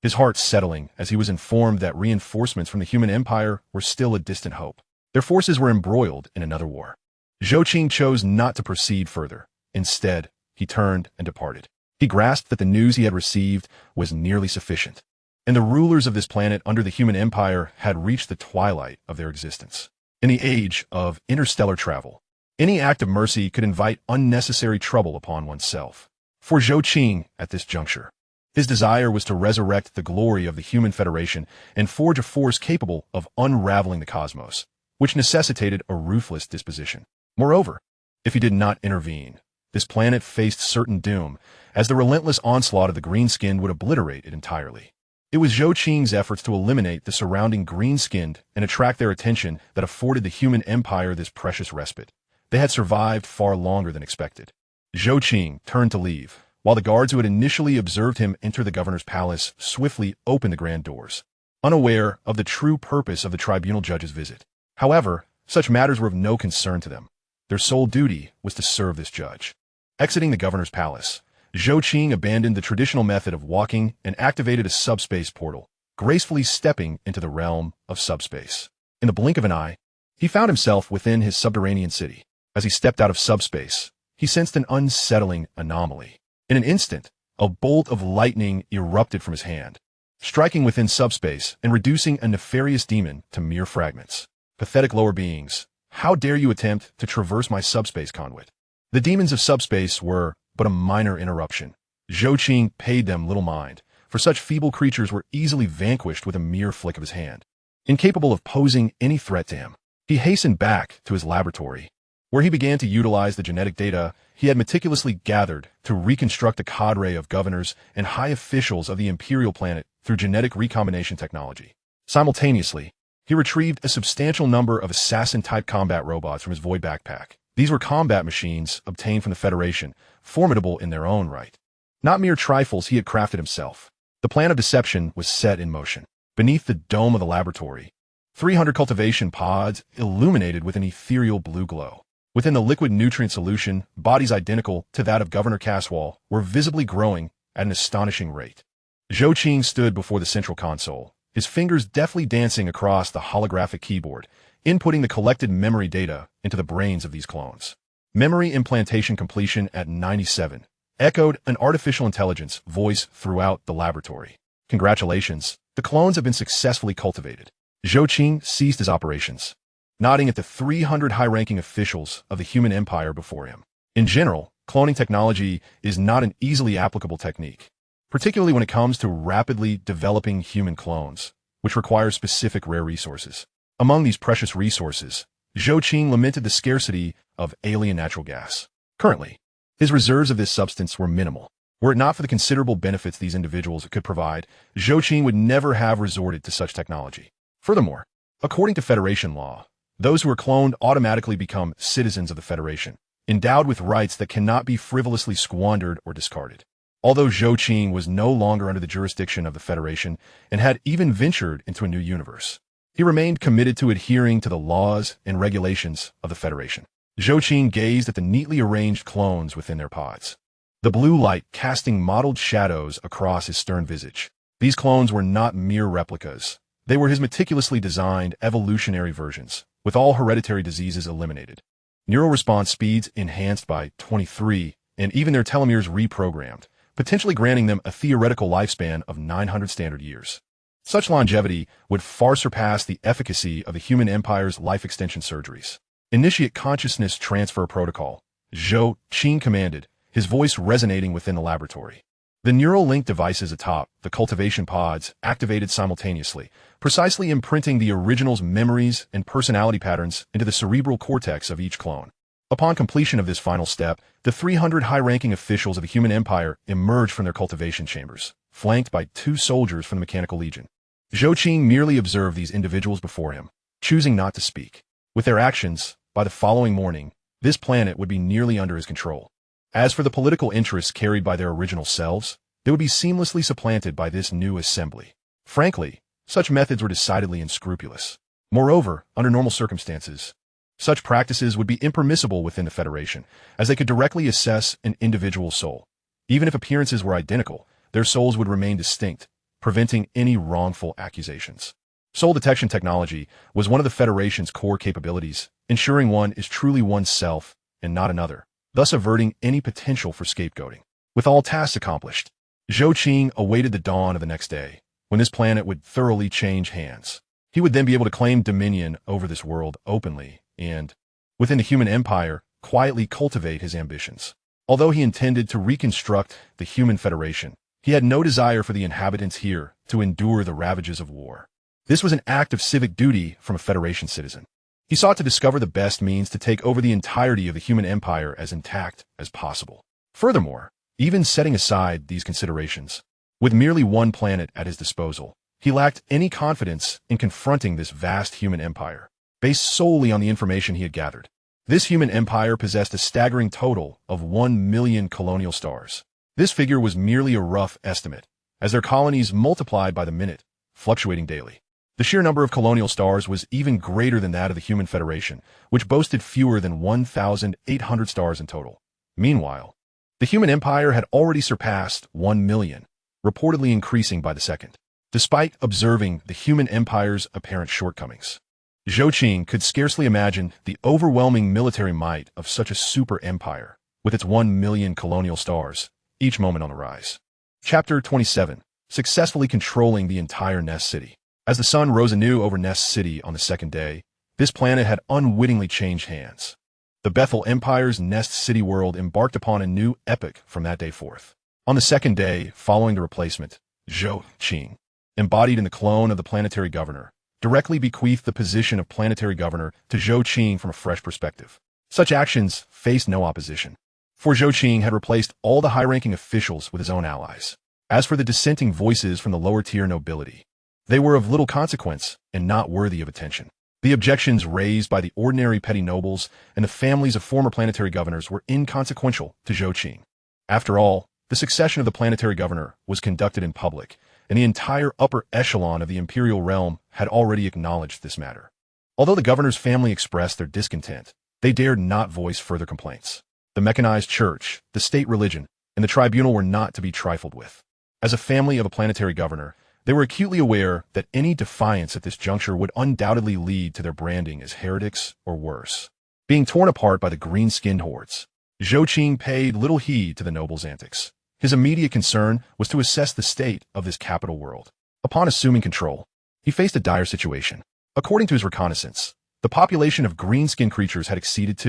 his heart settling as he was informed that reinforcements from the human empire were still a distant hope. Their forces were embroiled in another war. Zhou Qing chose not to proceed further. Instead, he turned and departed. He grasped that the news he had received was nearly sufficient, and the rulers of this planet under the human empire had reached the twilight of their existence. In the age of interstellar travel, any act of mercy could invite unnecessary trouble upon oneself. For Zhou Qing, at this juncture, his desire was to resurrect the glory of the human federation and forge a force capable of unraveling the cosmos, which necessitated a ruthless disposition. Moreover, if he did not intervene, this planet faced certain doom, as the relentless onslaught of the green-skinned would obliterate it entirely. It was Zhou Qing's efforts to eliminate the surrounding green-skinned and attract their attention that afforded the human empire this precious respite. They had survived far longer than expected. Zhou Qing turned to leave, while the guards who had initially observed him enter the governor's palace swiftly opened the grand doors, unaware of the true purpose of the tribunal judge's visit. However, such matters were of no concern to them. Their sole duty was to serve this judge. Exiting the governor's palace, Zhou Qing abandoned the traditional method of walking and activated a subspace portal, gracefully stepping into the realm of subspace. In the blink of an eye, he found himself within his subterranean city. As he stepped out of subspace, he sensed an unsettling anomaly. In an instant, a bolt of lightning erupted from his hand, striking within subspace and reducing a nefarious demon to mere fragments. Pathetic lower beings, how dare you attempt to traverse my subspace conduit? The demons of subspace were but a minor interruption. Zhou Qing paid them little mind, for such feeble creatures were easily vanquished with a mere flick of his hand. Incapable of posing any threat to him, he hastened back to his laboratory, where he began to utilize the genetic data he had meticulously gathered to reconstruct a cadre of governors and high officials of the imperial planet through genetic recombination technology. Simultaneously, he retrieved a substantial number of assassin-type combat robots from his void backpack. These were combat machines obtained from the Federation, formidable in their own right. Not mere trifles he had crafted himself. The plan of deception was set in motion. Beneath the dome of the laboratory, 300 cultivation pods illuminated with an ethereal blue glow. Within the liquid nutrient solution, bodies identical to that of Governor Caswall were visibly growing at an astonishing rate. Zhou Qing stood before the central console, his fingers deftly dancing across the holographic keyboard, inputting the collected memory data into the brains of these clones. Memory implantation completion at 97, echoed an artificial intelligence voice throughout the laboratory. Congratulations, the clones have been successfully cultivated. Zhou Qing ceased his operations, nodding at the 300 high-ranking officials of the human empire before him. In general, cloning technology is not an easily applicable technique, particularly when it comes to rapidly developing human clones, which require specific rare resources. Among these precious resources, Zhou Qing lamented the scarcity of alien natural gas. Currently, his reserves of this substance were minimal. Were it not for the considerable benefits these individuals could provide, Zhou Qing would never have resorted to such technology. Furthermore, according to Federation law, those who are cloned automatically become citizens of the Federation, endowed with rights that cannot be frivolously squandered or discarded. Although Zhou Qing was no longer under the jurisdiction of the Federation and had even ventured into a new universe, he remained committed to adhering to the laws and regulations of the Federation. Zhou Qing gazed at the neatly arranged clones within their pods, the blue light casting mottled shadows across his stern visage. These clones were not mere replicas. They were his meticulously designed evolutionary versions, with all hereditary diseases eliminated, neural response speeds enhanced by 23, and even their telomeres reprogrammed, potentially granting them a theoretical lifespan of 900 standard years. Such longevity would far surpass the efficacy of the human empire's life extension surgeries. Initiate consciousness transfer protocol, Zhou Qing commanded, his voice resonating within the laboratory. The neural link devices atop the cultivation pods activated simultaneously, precisely imprinting the original's memories and personality patterns into the cerebral cortex of each clone. Upon completion of this final step, the 300 high-ranking officials of the human empire emerged from their cultivation chambers, flanked by 2 soldiers from the Mechanical Legion. Zhou Qing merely observed these individuals before him, choosing not to speak. With their actions, by the following morning, this planet would be nearly under his control. As for the political interests carried by their original selves, they would be seamlessly supplanted by this new assembly. Frankly, such methods were decidedly unscrupulous. Moreover, under normal circumstances, such practices would be impermissible within the Federation, as they could directly assess an individual's soul. Even if appearances were identical, their souls would remain distinct, preventing any wrongful accusations. Soul detection technology was one of the Federation's core capabilities, ensuring one is truly oneself and not another, thus averting any potential for scapegoating. With all tasks accomplished, Zhou Qing awaited the dawn of the next day, when this planet would thoroughly change hands. He would then be able to claim dominion over this world openly and, within the human empire, quietly cultivate his ambitions. Although he intended to reconstruct the human Federation, he had no desire for the inhabitants here to endure the ravages of war. This was an act of civic duty from a Federation citizen. He sought to discover the best means to take over the entirety of the human empire as intact as possible. Furthermore, even setting aside these considerations, with merely one planet at his disposal, he lacked any confidence in confronting this vast human empire, based solely on the information he had gathered. This human empire possessed a staggering total of 1 million colonial stars. This figure was merely a rough estimate, as their colonies multiplied by the minute, fluctuating daily. The sheer number of colonial stars was even greater than that of the Human Federation, which boasted fewer than 1,800 stars in total. Meanwhile, the human empire had already surpassed 1 million, reportedly increasing by the second. Despite observing the human empire's apparent shortcomings, Zhou Qing could scarcely imagine the overwhelming military might of such a super empire, with its 1 million colonial stars, each moment on the rise. Chapter 27. Successfully controlling the entire Nest City. As the sun rose anew over Nest City on the second day, this planet had unwittingly changed hands. The Bethel Empire's Nest City world embarked upon a new epoch from that day forth. On the second day following the replacement, Zhou Qing, embodied in the clone of the planetary governor, directly bequeathed the position of planetary governor to Zhou Qing from a fresh perspective. Such actions faced no opposition, for Zhou Qing had replaced all the high-ranking officials with his own allies. As for the dissenting voices from the lower-tier nobility, they were of little consequence and not worthy of attention. The objections raised by the ordinary petty nobles and the families of former planetary governors were inconsequential to Zhou Qing. After all, the succession of the planetary governor was conducted in public, and the entire upper echelon of the imperial realm had already acknowledged this matter. Although the governor's family expressed their discontent, they dared not voice further complaints. The mechanized church, the state religion, and the tribunal were not to be trifled with. As a family of a planetary governor, they were acutely aware that any defiance at this juncture would undoubtedly lead to their branding as heretics or worse. Being torn apart by the green-skinned hordes, Zhou Qing paid little heed to the nobles' antics. His immediate concern was to assess the state of this capital world. Upon assuming control, he faced a dire situation. According to his reconnaissance, the population of green-skinned creatures had exceeded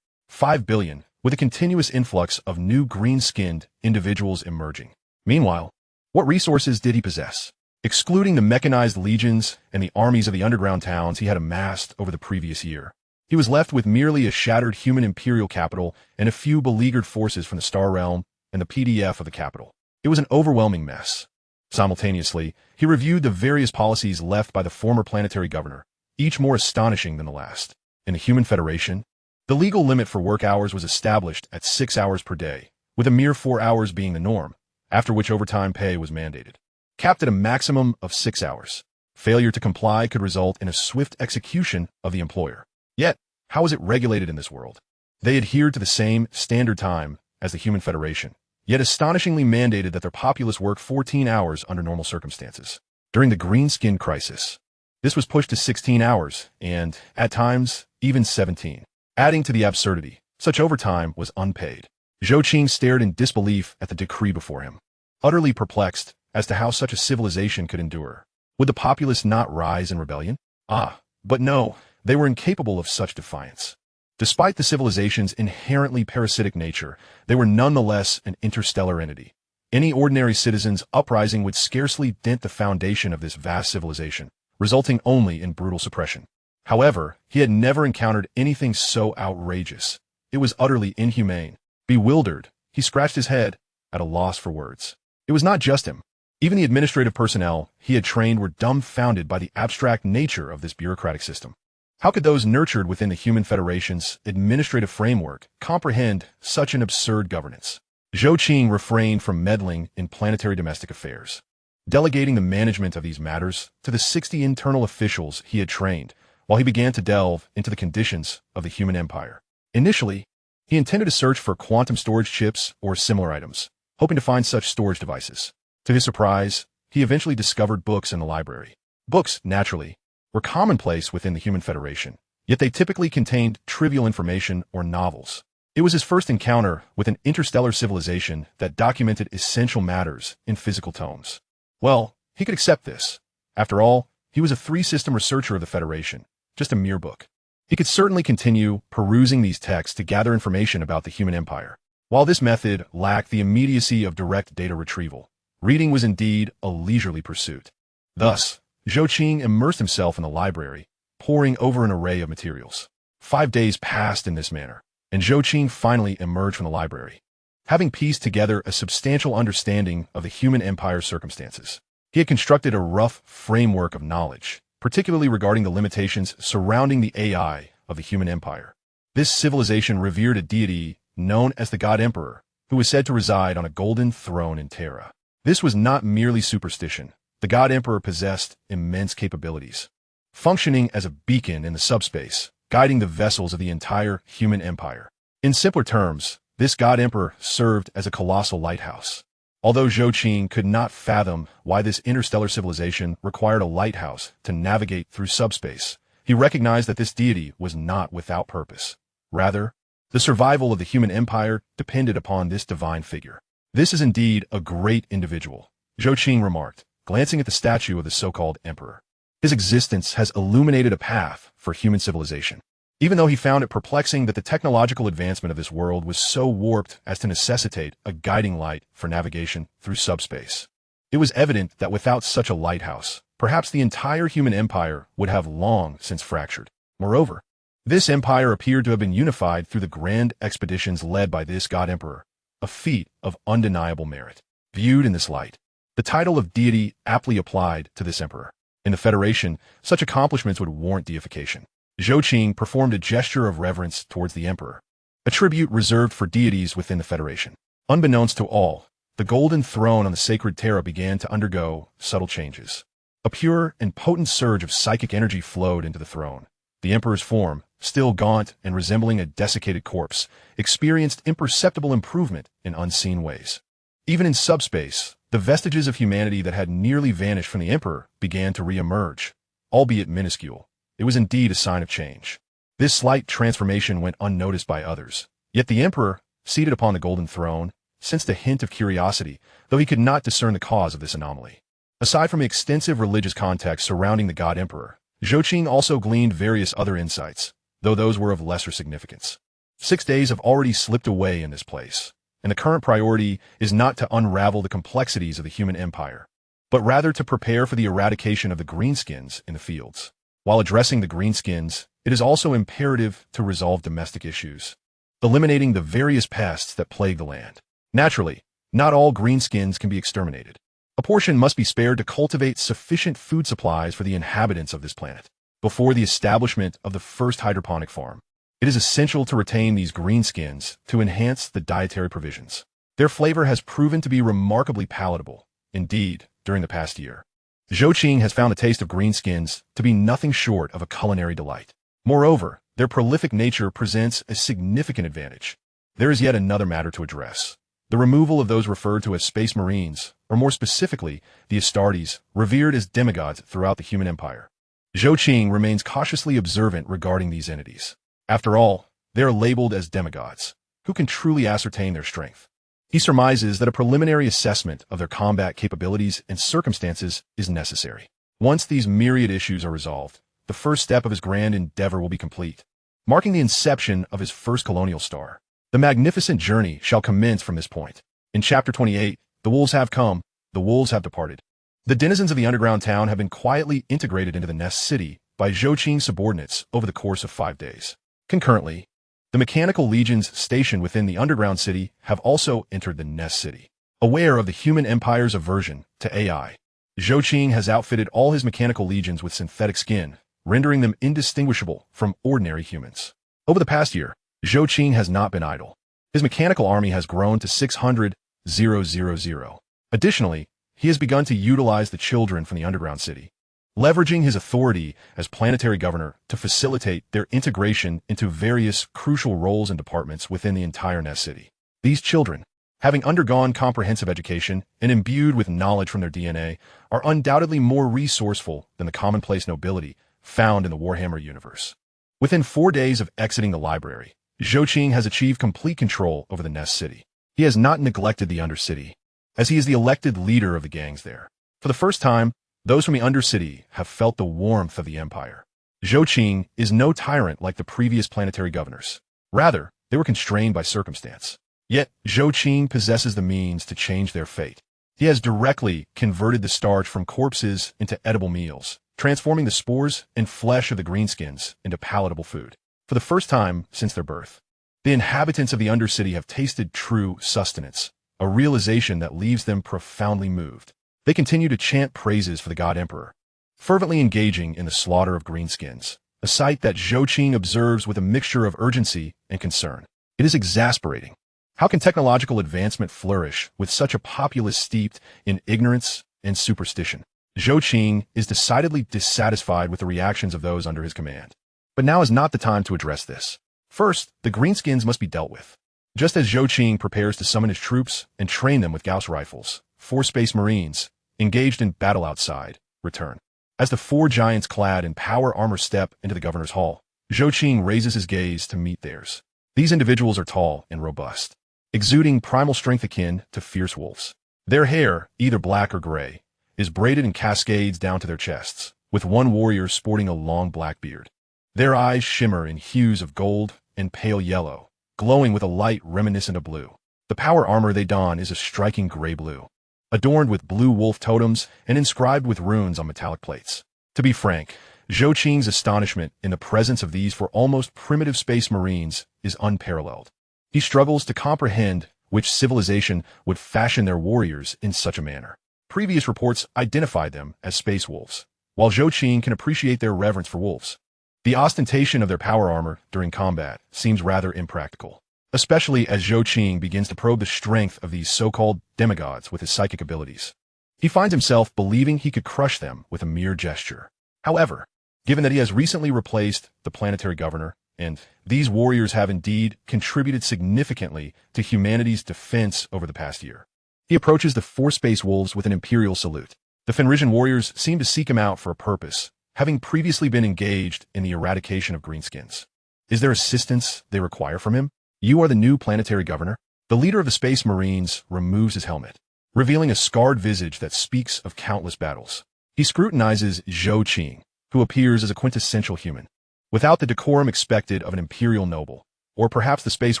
5 billion, with a continuous influx of new green-skinned individuals emerging. Meanwhile, what resources did he possess? Excluding the mechanized legions and the armies of the underground towns he had amassed over the previous year, he was left with merely a shattered human imperial capital and a few beleaguered forces from the Star Realm and the PDF of the capital. It was an overwhelming mess. Simultaneously, he reviewed the various policies left by the former planetary governor, each more astonishing than the last. In the Human Federation, the legal limit for work hours was established at 6 hours per day, with a mere 4 hours being the norm, after which overtime pay was mandated. Capped at a maximum of 6 hours. Failure to comply could result in a swift execution of the employer. Yet, how is it regulated in this world? They adhered to the same standard time as the Human Federation, yet astonishingly mandated that their populace work 14 hours under normal circumstances. During the green-skin crisis, this was pushed to 16 hours and, at times, even 17. Adding to the absurdity, such overtime was unpaid. Zhou Qing stared in disbelief at the decree before him, utterly perplexed as to how such a civilization could endure. Would the populace not rise in rebellion? But no, they were incapable of such defiance. Despite the civilization's inherently parasitic nature, they were nonetheless an interstellar entity. Any ordinary citizen's uprising would scarcely dent the foundation of this vast civilization, resulting only in brutal suppression. However, he had never encountered anything so outrageous. It was utterly inhumane. Bewildered, he scratched his head, at a loss for words. It was not just him. Even the administrative personnel he had trained were dumbfounded by the abstract nature of this bureaucratic system. How could those nurtured within the Human Federation's administrative framework comprehend such an absurd governance? Zhou Qing refrained from meddling in planetary domestic affairs, delegating the management of these matters to the 60 internal officials he had trained, while he began to delve into the conditions of the human empire. Initially, he intended to search for quantum storage chips or similar items, hoping to find such storage devices. To his surprise, he eventually discovered books in the library. Books, naturally, were commonplace within the Human Federation, yet they typically contained trivial information or novels. It was his first encounter with an interstellar civilization that documented essential matters in physical tomes. Well, he could accept this. After all, he was a three-system researcher of the Federation, just a mere book. He could certainly continue perusing these texts to gather information about the human empire. While this method lacked the immediacy of direct data retrieval, reading was indeed a leisurely pursuit. Thus, Zhou Qing immersed himself in the library, poring over an array of materials. 5 days passed in this manner, and Zhou Qing finally emerged from the library, having pieced together a substantial understanding of the human empire's circumstances. He had constructed a rough framework of knowledge, particularly regarding the limitations surrounding the AI of the human empire. This civilization revered a deity known as the God Emperor, who was said to reside on a golden throne in Terra. This was not merely superstition. The God Emperor possessed immense capabilities, functioning as a beacon in the subspace, guiding the vessels of the entire human empire. In simpler terms, this God Emperor served as a colossal lighthouse. Although Zhou Qing could not fathom why this interstellar civilization required a lighthouse to navigate through subspace, he recognized that this deity was not without purpose. Rather, the survival of the human empire depended upon this divine figure. This is indeed a great individual, Zhou Qing remarked, glancing at the statue of the so-called emperor. His existence has illuminated a path for human civilization. Even though he found it perplexing that the technological advancement of this world was so warped as to necessitate a guiding light for navigation through subspace, it was evident that without such a lighthouse, perhaps the entire human empire would have long since fractured. Moreover, this empire appeared to have been unified through the grand expeditions led by this God Emperor, a feat of undeniable merit. Viewed in this light, the title of deity aptly applied to this emperor. In the Federation, such accomplishments would warrant deification. Zhou Qing performed a gesture of reverence towards the emperor, a tribute reserved for deities within the Federation. Unbeknownst to all, the golden throne on the sacred Terra began to undergo subtle changes. A pure and potent surge of psychic energy flowed into the throne. The emperor's form, still gaunt and resembling a desiccated corpse, experienced imperceptible improvement in unseen ways. Even in subspace, the vestiges of humanity that had nearly vanished from the emperor began to re-emerge, albeit minuscule. It was indeed a sign of change. This slight transformation went unnoticed by others. Yet the emperor, seated upon the golden throne, sensed a hint of curiosity, though he could not discern the cause of this anomaly. Aside from extensive religious context surrounding the God Emperor, Zhou Qing also gleaned various other insights, though those were of lesser significance. 6 days have already slipped away in this place, and the current priority is not to unravel the complexities of the human empire, but rather to prepare for the eradication of the greenskins in the fields. While addressing the greenskins, it is also imperative to resolve domestic issues, eliminating the various pests that plague the land. Naturally, not all greenskins can be exterminated. A portion must be spared to cultivate sufficient food supplies for the inhabitants of this planet. Before the establishment of the first hydroponic farm, it is essential to retain these greenskins to enhance the dietary provisions. Their flavor has proven to be remarkably palatable. Indeed, during the past year, Zhou Qing has found the taste of greenskins to be nothing short of a culinary delight. Moreover, their prolific nature presents a significant advantage. There is yet another matter to address: the removal of those referred to as space marines, or more specifically, the Astartes, revered as demigods throughout the human empire. Zhou Qing remains cautiously observant regarding these entities. After all, they are labeled as demigods. Who can truly ascertain their strength? He surmises that a preliminary assessment of their combat capabilities and circumstances is necessary. Once these myriad issues are resolved, the first step of his grand endeavor will be complete, marking the inception of his first colonial star. The magnificent journey shall commence from this point. In Chapter 28, the wolves have come, the wolves have departed. The denizens of the underground town have been quietly integrated into the Nest City by Zhou Qing's subordinates over the course of 5 days. Concurrently, the mechanical legions stationed within the underground city have also entered the Nest City. Aware of the human empire's aversion to AI, Zhou Qing has outfitted all his mechanical legions with synthetic skin, rendering them indistinguishable from ordinary humans. Over the past year, Zhou Qing has not been idle. His mechanical army has grown to 600,000. Additionally, he has begun to utilize the children from the underground city, leveraging his authority as planetary governor to facilitate their integration into various crucial roles and departments within the entire Nest City. These children, having undergone comprehensive education and imbued with knowledge from their DNA, are undoubtedly more resourceful than the commonplace nobility found in the Warhammer universe. Within 4 days of exiting the library, Zhou Qing has achieved complete control over the Nest City. He has not neglected the Undercity, as he is the elected leader of the gangs there. For the first time, those from the Undercity have felt the warmth of the Empire. Zhou Qing is no tyrant like the previous planetary governors. Rather, they were constrained by circumstance. Yet, Zhou Qing possesses the means to change their fate. He has directly converted the starch from corpses into edible meals, transforming the spores and flesh of the greenskins into palatable food. For the first time since their birth, the inhabitants of the Undercity have tasted true sustenance, a realization that leaves them profoundly moved. They continue to chant praises for the God Emperor, fervently engaging in the slaughter of greenskins, a sight that Zhou Qing observes with a mixture of urgency and concern. It is exasperating. How can technological advancement flourish with such a populace steeped in ignorance and superstition? Zhou Qing is decidedly dissatisfied with the reactions of those under his command. But now is not the time to address this. First, the greenskins must be dealt with. Just as Zhou Qing prepares to summon his troops and train them with Gauss rifles, 4 Space Marines, engaged in battle outside, return. As the 4 giants clad in power armor step into the governor's hall, Zhou Qing raises his gaze to meet theirs. These individuals are tall and robust, exuding primal strength akin to fierce wolves. Their hair, either black or gray, is braided in cascades down to their chests, with one warrior sporting a long black beard. Their eyes shimmer in hues of gold and pale yellow, glowing with a light reminiscent of blue. The power armor they don is a striking gray blue, adorned with blue wolf totems and inscribed with runes on metallic plates. To be frank, Zhou Qing's astonishment in the presence of these 4 almost primitive Space Marines is unparalleled. He struggles to comprehend which civilization would fashion their warriors in such a manner. Previous reports identified them as space wolves, while Zhou Qing can appreciate their reverence for wolves. The ostentation of their power armor during combat seems rather impractical, especially as Zhou Qing begins to probe the strength of these so-called demigods with his psychic abilities. He finds himself believing he could crush them with a mere gesture. However, given that he has recently replaced the planetary governor, and these warriors have indeed contributed significantly to humanity's defense over the past year, he approaches the 4 space wolves with an imperial salute. The Fenrisian warriors seem to seek him out for a purpose, having previously been engaged in the eradication of greenskins. Is there assistance they require from him? You are the new planetary governor? The leader of the Space Marines removes his helmet, revealing a scarred visage that speaks of countless battles. He scrutinizes Zhou Qing, who appears as a quintessential human, without the decorum expected of an imperial noble, or perhaps the space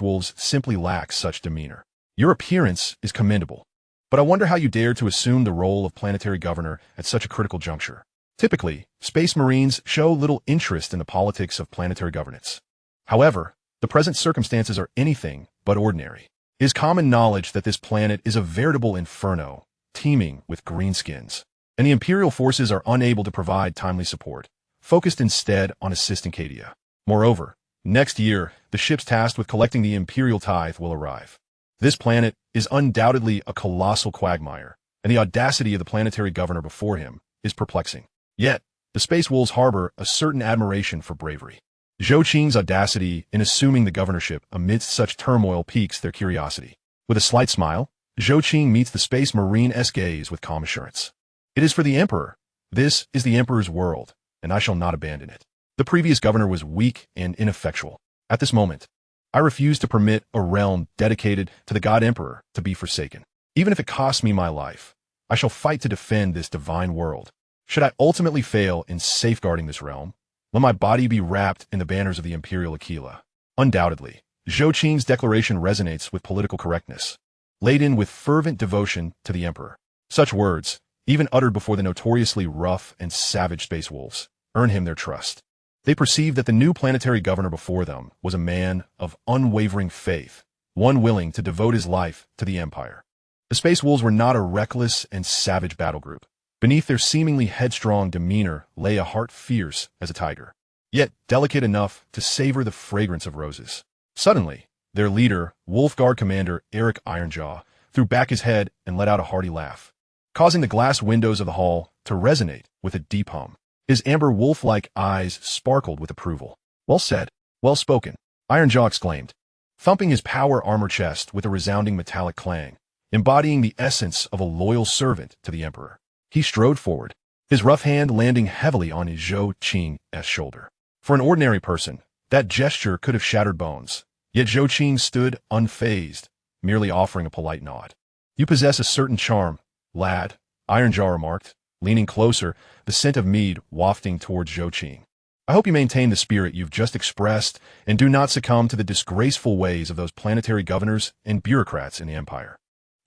wolves simply lack such demeanor. Your appearance is commendable, but I wonder how you dared to assume the role of planetary governor at such a critical juncture. Typically, Space Marines show little interest in the politics of planetary governance. However, the present circumstances are anything but ordinary. It is common knowledge that this planet is a veritable inferno, teeming with greenskins, and the Imperial forces are unable to provide timely support, focused instead on assisting Cadia. Moreover, next year, the ships tasked with collecting the Imperial tithe will arrive. This planet is undoubtedly a colossal quagmire, and the audacity of the planetary governor before him is perplexing. Yet, the Space Wolves harbor a certain admiration for bravery. Zhou Qing's audacity in assuming the governorship amidst such turmoil piques their curiosity. With a slight smile, Zhou Qing meets the Space Marine-esque gaze with calm assurance. It is for the Emperor. This is the Emperor's world, and I shall not abandon it. The previous governor was weak and ineffectual. At this moment, I refuse to permit a realm dedicated to the God Emperor to be forsaken. Even if it costs me my life, I shall fight to defend this divine world. Should I ultimately fail in safeguarding this realm, let my body be wrapped in the banners of the Imperial Aquila. Undoubtedly, Zhou Qing's declaration resonates with political correctness, laden with fervent devotion to the Emperor. Such words, even uttered before the notoriously rough and savage space wolves, earn him their trust. They perceived that the new planetary governor before them was a man of unwavering faith, one willing to devote his life to the Empire. The space wolves were not a reckless and savage battle group. Beneath their seemingly headstrong demeanor lay a heart fierce as a tiger, yet delicate enough to savor the fragrance of roses. Suddenly, their leader, Wolf Guard Commander Eric Ironjaw, threw back his head and let out a hearty laugh, causing the glass windows of the hall to resonate with a deep hum. His amber wolf-like eyes sparkled with approval. "Well said, well spoken," Ironjaw exclaimed. thumping his power armor chest with a resounding metallic clang, embodying the essence of a loyal servant to the emperor. He strode forward, his rough hand landing heavily on his Zhou Qing's shoulder. For an ordinary person, that gesture could have shattered bones, yet Zhou Qing stood unfazed, merely offering a polite nod. "You possess a certain charm, lad," Ironjaw remarked, leaning closer, the scent of mead wafting towards Zhou Qing. "I hope you maintain the spirit you've just expressed and do not succumb to the disgraceful ways of those planetary governors and bureaucrats in the Empire."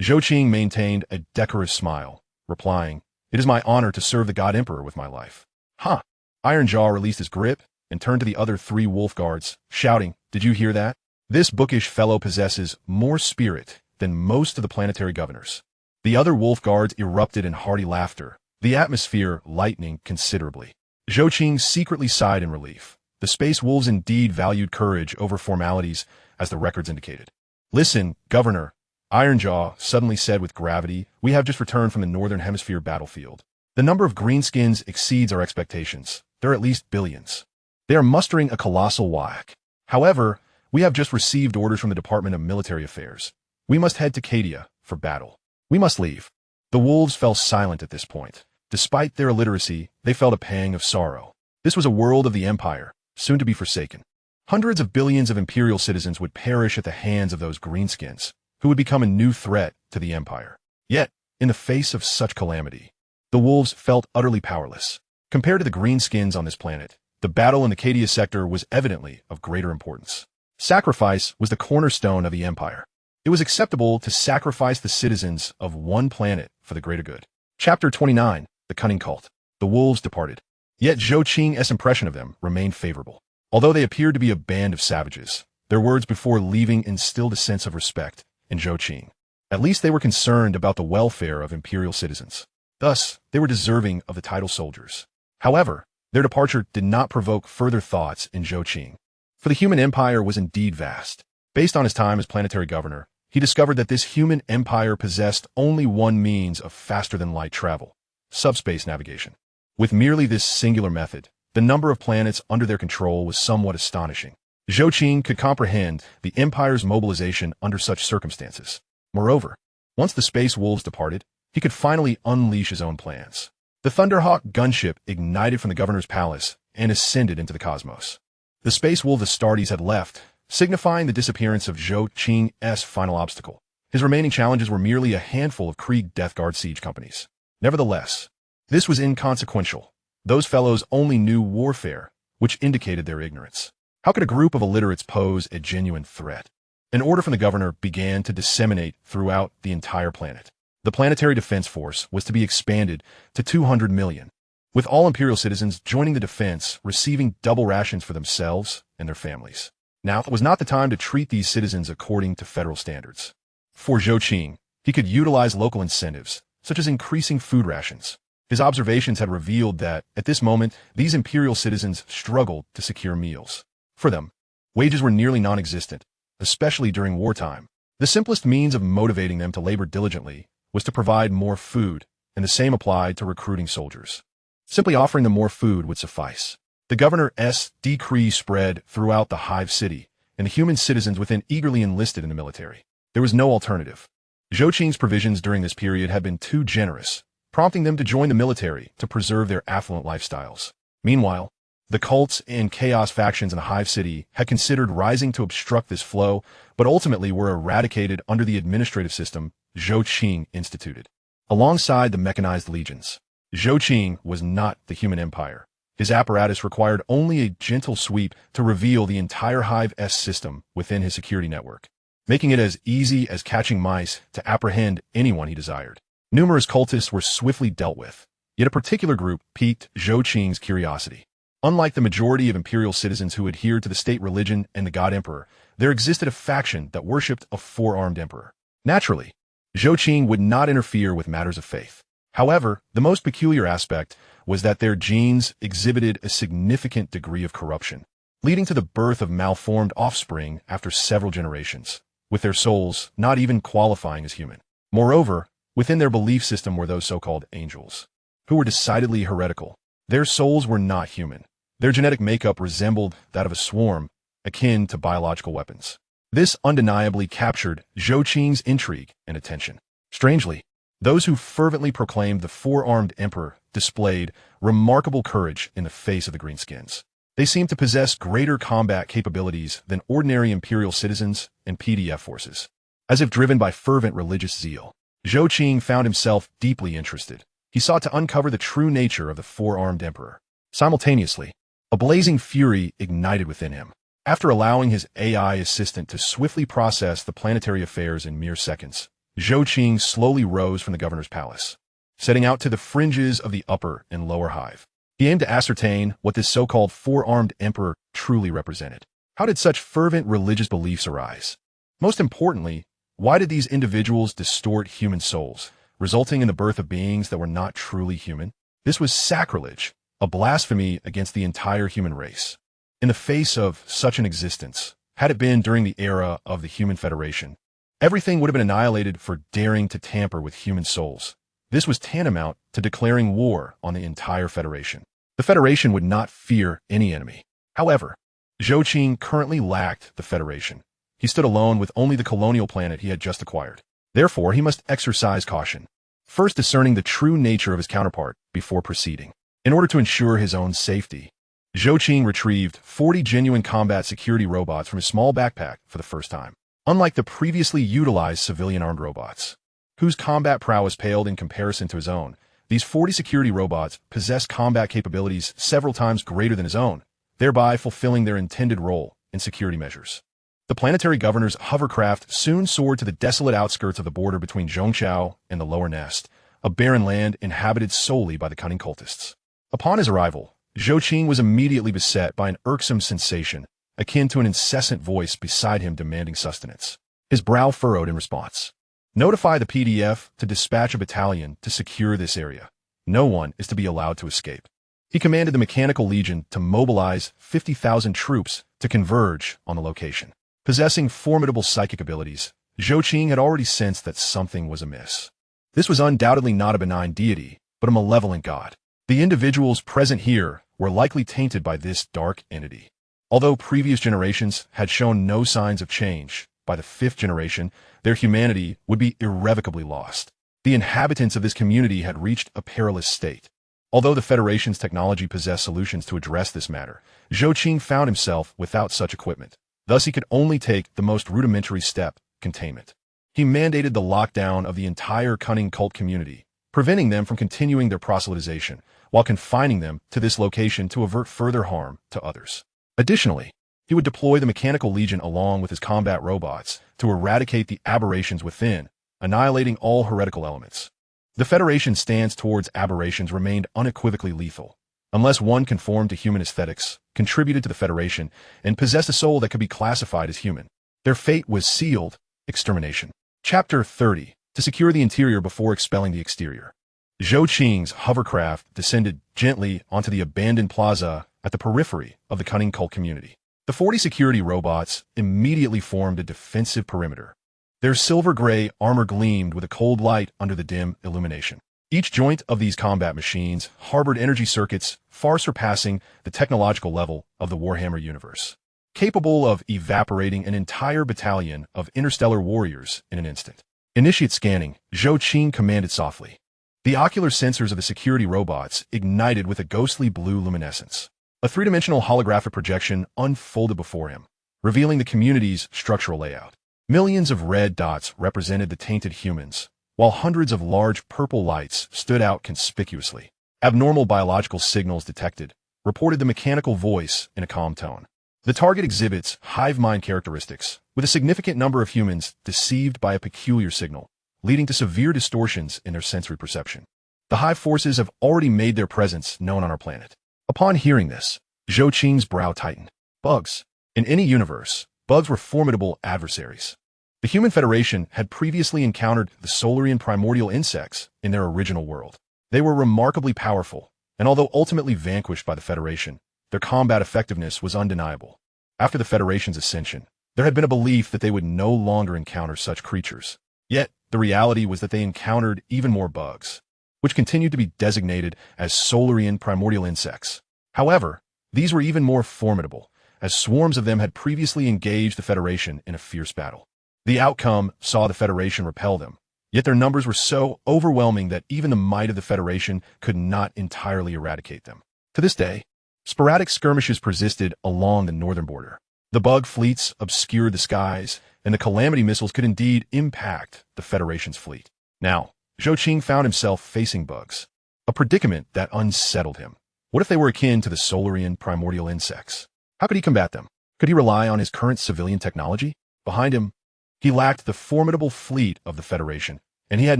Zhou Qing maintained a decorous smile, replying, "It is my honor to serve the God Emperor with my life." "Huh!" Ironjaw released his grip and turned to the other 3 wolf guards, shouting, "Did you hear that? This bookish fellow possesses more spirit than most of the planetary governors." The other wolf guards erupted in hearty laughter, the atmosphere lightening considerably. Zhou Qing secretly sighed in relief. The space wolves indeed valued courage over formalities, as the records indicated. "Listen, Governor," Ironjaw suddenly said with gravity, "we have just returned from the Northern Hemisphere battlefield. The number of greenskins exceeds our expectations. There are at least billions. They are mustering a colossal whack. However, we have just received orders from the Department of Military Affairs. We must head to Cadia for battle. We must leave." The wolves fell silent at this point. Despite their illiteracy, they felt a pang of sorrow. This was a world of the Empire, soon to be forsaken. Hundreds of billions of Imperial citizens would perish at the hands of those greenskins, who would become a new threat to the Empire. Yet, in the face of such calamity, the wolves felt utterly powerless. Compared to the greenskins on this planet, the battle in the Cadia sector was evidently of greater importance. Sacrifice was the cornerstone of the Empire. It was acceptable to sacrifice the citizens of one planet for the greater good. Chapter 29. The Cunning Cult. The wolves departed. Yet Zhou Qing's impression of them remained favorable. Although they appeared to be a band of savages, their words before leaving instilled a sense of respect in Zhou Qing. At least they were concerned about the welfare of Imperial citizens. Thus, they were deserving of the title soldiers. However, their departure did not provoke further thoughts in Zhou Qing. For the human empire was indeed vast. Based on his time as planetary governor, he discovered that this human empire possessed only one means of faster-than-light travel: subspace navigation. With merely this singular method, the number of planets under their control was somewhat astonishing. Zhou Qing could comprehend the Empire's mobilization under such circumstances. Moreover, once the space wolves departed, he could finally unleash his own plans. The Thunderhawk gunship ignited from the governor's palace and ascended into the cosmos. The space wolf Astartes had left, signifying the disappearance of Zhou Qing's final obstacle. His remaining challenges were merely a handful of Krieg Death Guard siege companies. Nevertheless, this was inconsequential. Those fellows only knew warfare, which indicated their ignorance. How could a group of illiterates pose a genuine threat? An order from the governor began to disseminate throughout the entire planet. The planetary defense force was to be expanded to 200 million, with all Imperial citizens joining the defense receiving double rations for themselves and their families. Now was not the time to treat these citizens according to federal standards. For Zhou Qing, he could utilize local incentives, such as increasing food rations. His observations had revealed that, at this moment, these Imperial citizens struggled to secure meals. For them, wages were nearly non-existent, especially during wartime. The simplest means of motivating them to labor diligently was to provide more food, and the same applied to recruiting soldiers. Simply offering them more food would suffice. The governor's decree spread throughout the Hive City, and the human citizens within eagerly enlisted in the military. There was no alternative. Zhou Qing's provisions during this period had been too generous, prompting them to join the military to preserve their affluent lifestyles. Meanwhile, the cults and chaos factions in the Hive City had considered rising to obstruct this flow, but ultimately were eradicated under the administrative system Zhou Qing instituted. Alongside the mechanized legions, Zhou Qing was not the human empire. His apparatus required only a gentle sweep to reveal the entire Hive-S system within his security network, making it as easy as catching mice to apprehend anyone he desired. Numerous cultists were swiftly dealt with, yet a particular group piqued Zhou Qing's curiosity. Unlike the majority of Imperial citizens who adhered to the state religion and the God Emperor, there existed a faction that worshipped a four-armed emperor. Naturally, Zhou Qing would not interfere with matters of faith. However, the most peculiar aspect was that their genes exhibited a significant degree of corruption, leading to the birth of malformed offspring after several generations, with their souls not even qualifying as human. Moreover, within their belief system were those so-called angels, who were decidedly heretical. Their souls were not human. Their genetic makeup resembled that of a swarm, akin to biological weapons. This undeniably captured Zhou Qing's intrigue and attention. Strangely, those who fervently proclaimed the four-armed emperor displayed remarkable courage in the face of the greenskins. They seemed to possess greater combat capabilities than ordinary imperial citizens and PDF forces. As if driven by fervent religious zeal, Zhou Qing found himself deeply interested. He sought to uncover the true nature of the four-armed emperor. Simultaneously, a blazing fury ignited within him. After allowing his AI assistant to swiftly process the planetary affairs in mere seconds, Zhou Qing slowly rose from the governor's palace, setting out to the fringes of the upper and lower hive. He aimed to ascertain what this so-called four-armed emperor truly represented. How did such fervent religious beliefs arise? Most importantly, why did these individuals distort human souls, resulting in the birth of beings that were not truly human? This was sacrilege, a blasphemy against the entire human race. In the face of such an existence, had it been during the era of the Human Federation, everything would have been annihilated for daring to tamper with human souls. This was tantamount to declaring war on the entire Federation. The Federation would not fear any enemy. However, Zhou Qing currently lacked the Federation. He stood alone with only the colonial planet he had just acquired. Therefore, he must exercise caution, first discerning the true nature of his counterpart before proceeding. In order to ensure his own safety, Zhou Qing retrieved 40 genuine combat security robots from his small backpack for the first time. Unlike the previously utilized civilian-armed robots, whose combat prowess paled in comparison to his own, these 40 security robots possessed combat capabilities several times greater than his own, thereby fulfilling their intended role in security measures. The planetary governor's hovercraft soon soared to the desolate outskirts of the border between Zhongqiao and the Lower Nest, a barren land inhabited solely by the cunning cultists. Upon his arrival, Zhou Qing was immediately beset by an irksome sensation, akin to an incessant voice beside him demanding sustenance. His brow furrowed in response. Notify the PDF to dispatch a battalion to secure this area. No one is to be allowed to escape. He commanded the Mechanical Legion to mobilize 50,000 troops to converge on the location. Possessing formidable psychic abilities, Zhou Qing had already sensed that something was amiss. This was undoubtedly not a benign deity, but a malevolent god. The individuals present here were likely tainted by this dark entity. Although previous generations had shown no signs of change, by the fifth generation, their humanity would be irrevocably lost. The inhabitants of this community had reached a perilous state. Although the Federation's technology possessed solutions to address this matter, Zhou Qing found himself without such equipment. Thus, he could only take the most rudimentary step, containment. He mandated the lockdown of the entire cunning cult community, preventing them from continuing their proselytization, while confining them to this location to avert further harm to others. Additionally, he would deploy the Mechanical Legion along with his combat robots to eradicate the aberrations within, annihilating all heretical elements. The Federation's stance towards aberrations remained unequivocally lethal. Unless one conformed to human aesthetics, contributed to the Federation, and possessed a soul that could be classified as human, their fate was sealed: extermination. Chapter 30. To secure the interior before expelling the exterior. Zhou Qing's hovercraft descended gently onto the abandoned plaza at the periphery of the cunning cult community. The 40 security robots immediately formed a defensive perimeter. Their silver-gray armor gleamed with a cold light under the dim illumination. Each joint of these combat machines harbored energy circuits far surpassing the technological level of the Warhammer universe, capable of evaporating an entire battalion of interstellar warriors in an instant. Initiate scanning, Zhou Qing commanded softly. The ocular sensors of the security robots ignited with a ghostly blue luminescence. A three-dimensional holographic projection unfolded before him, revealing the community's structural layout. Millions of red dots represented the tainted humans, while hundreds of large purple lights stood out conspicuously. Abnormal biological signals detected, reported the mechanical voice in a calm tone. The target exhibits hive mind characteristics, with a significant number of humans deceived by a peculiar signal, leading to severe distortions in their sensory perception. The hive forces have already made their presence known on our planet. Upon hearing this, Zhou Qing's brow tightened. Bugs. In any universe, bugs were formidable adversaries. The Human Federation had previously encountered the Solarian primordial insects in their original world. They were remarkably powerful, and although ultimately vanquished by the Federation, their combat effectiveness was undeniable. After the Federation's ascension, there had been a belief that they would no longer encounter such creatures. Yet, the reality was that they encountered even more bugs, which continued to be designated as Solarian primordial insects. However, these were even more formidable, as swarms of them had previously engaged the Federation in a fierce battle. The outcome saw the Federation repel them, yet their numbers were so overwhelming that even the might of the Federation could not entirely eradicate them. To this day, sporadic skirmishes persisted along the northern border. The bug fleets obscured the skies, and the Calamity missiles could indeed impact the Federation's fleet. Now, Zhou Qing found himself facing bugs, a predicament that unsettled him. What if they were akin to the Solarian primordial insects? How could he combat them? Could he rely on his current civilian technology? Behind him, he lacked the formidable fleet of the Federation, and he had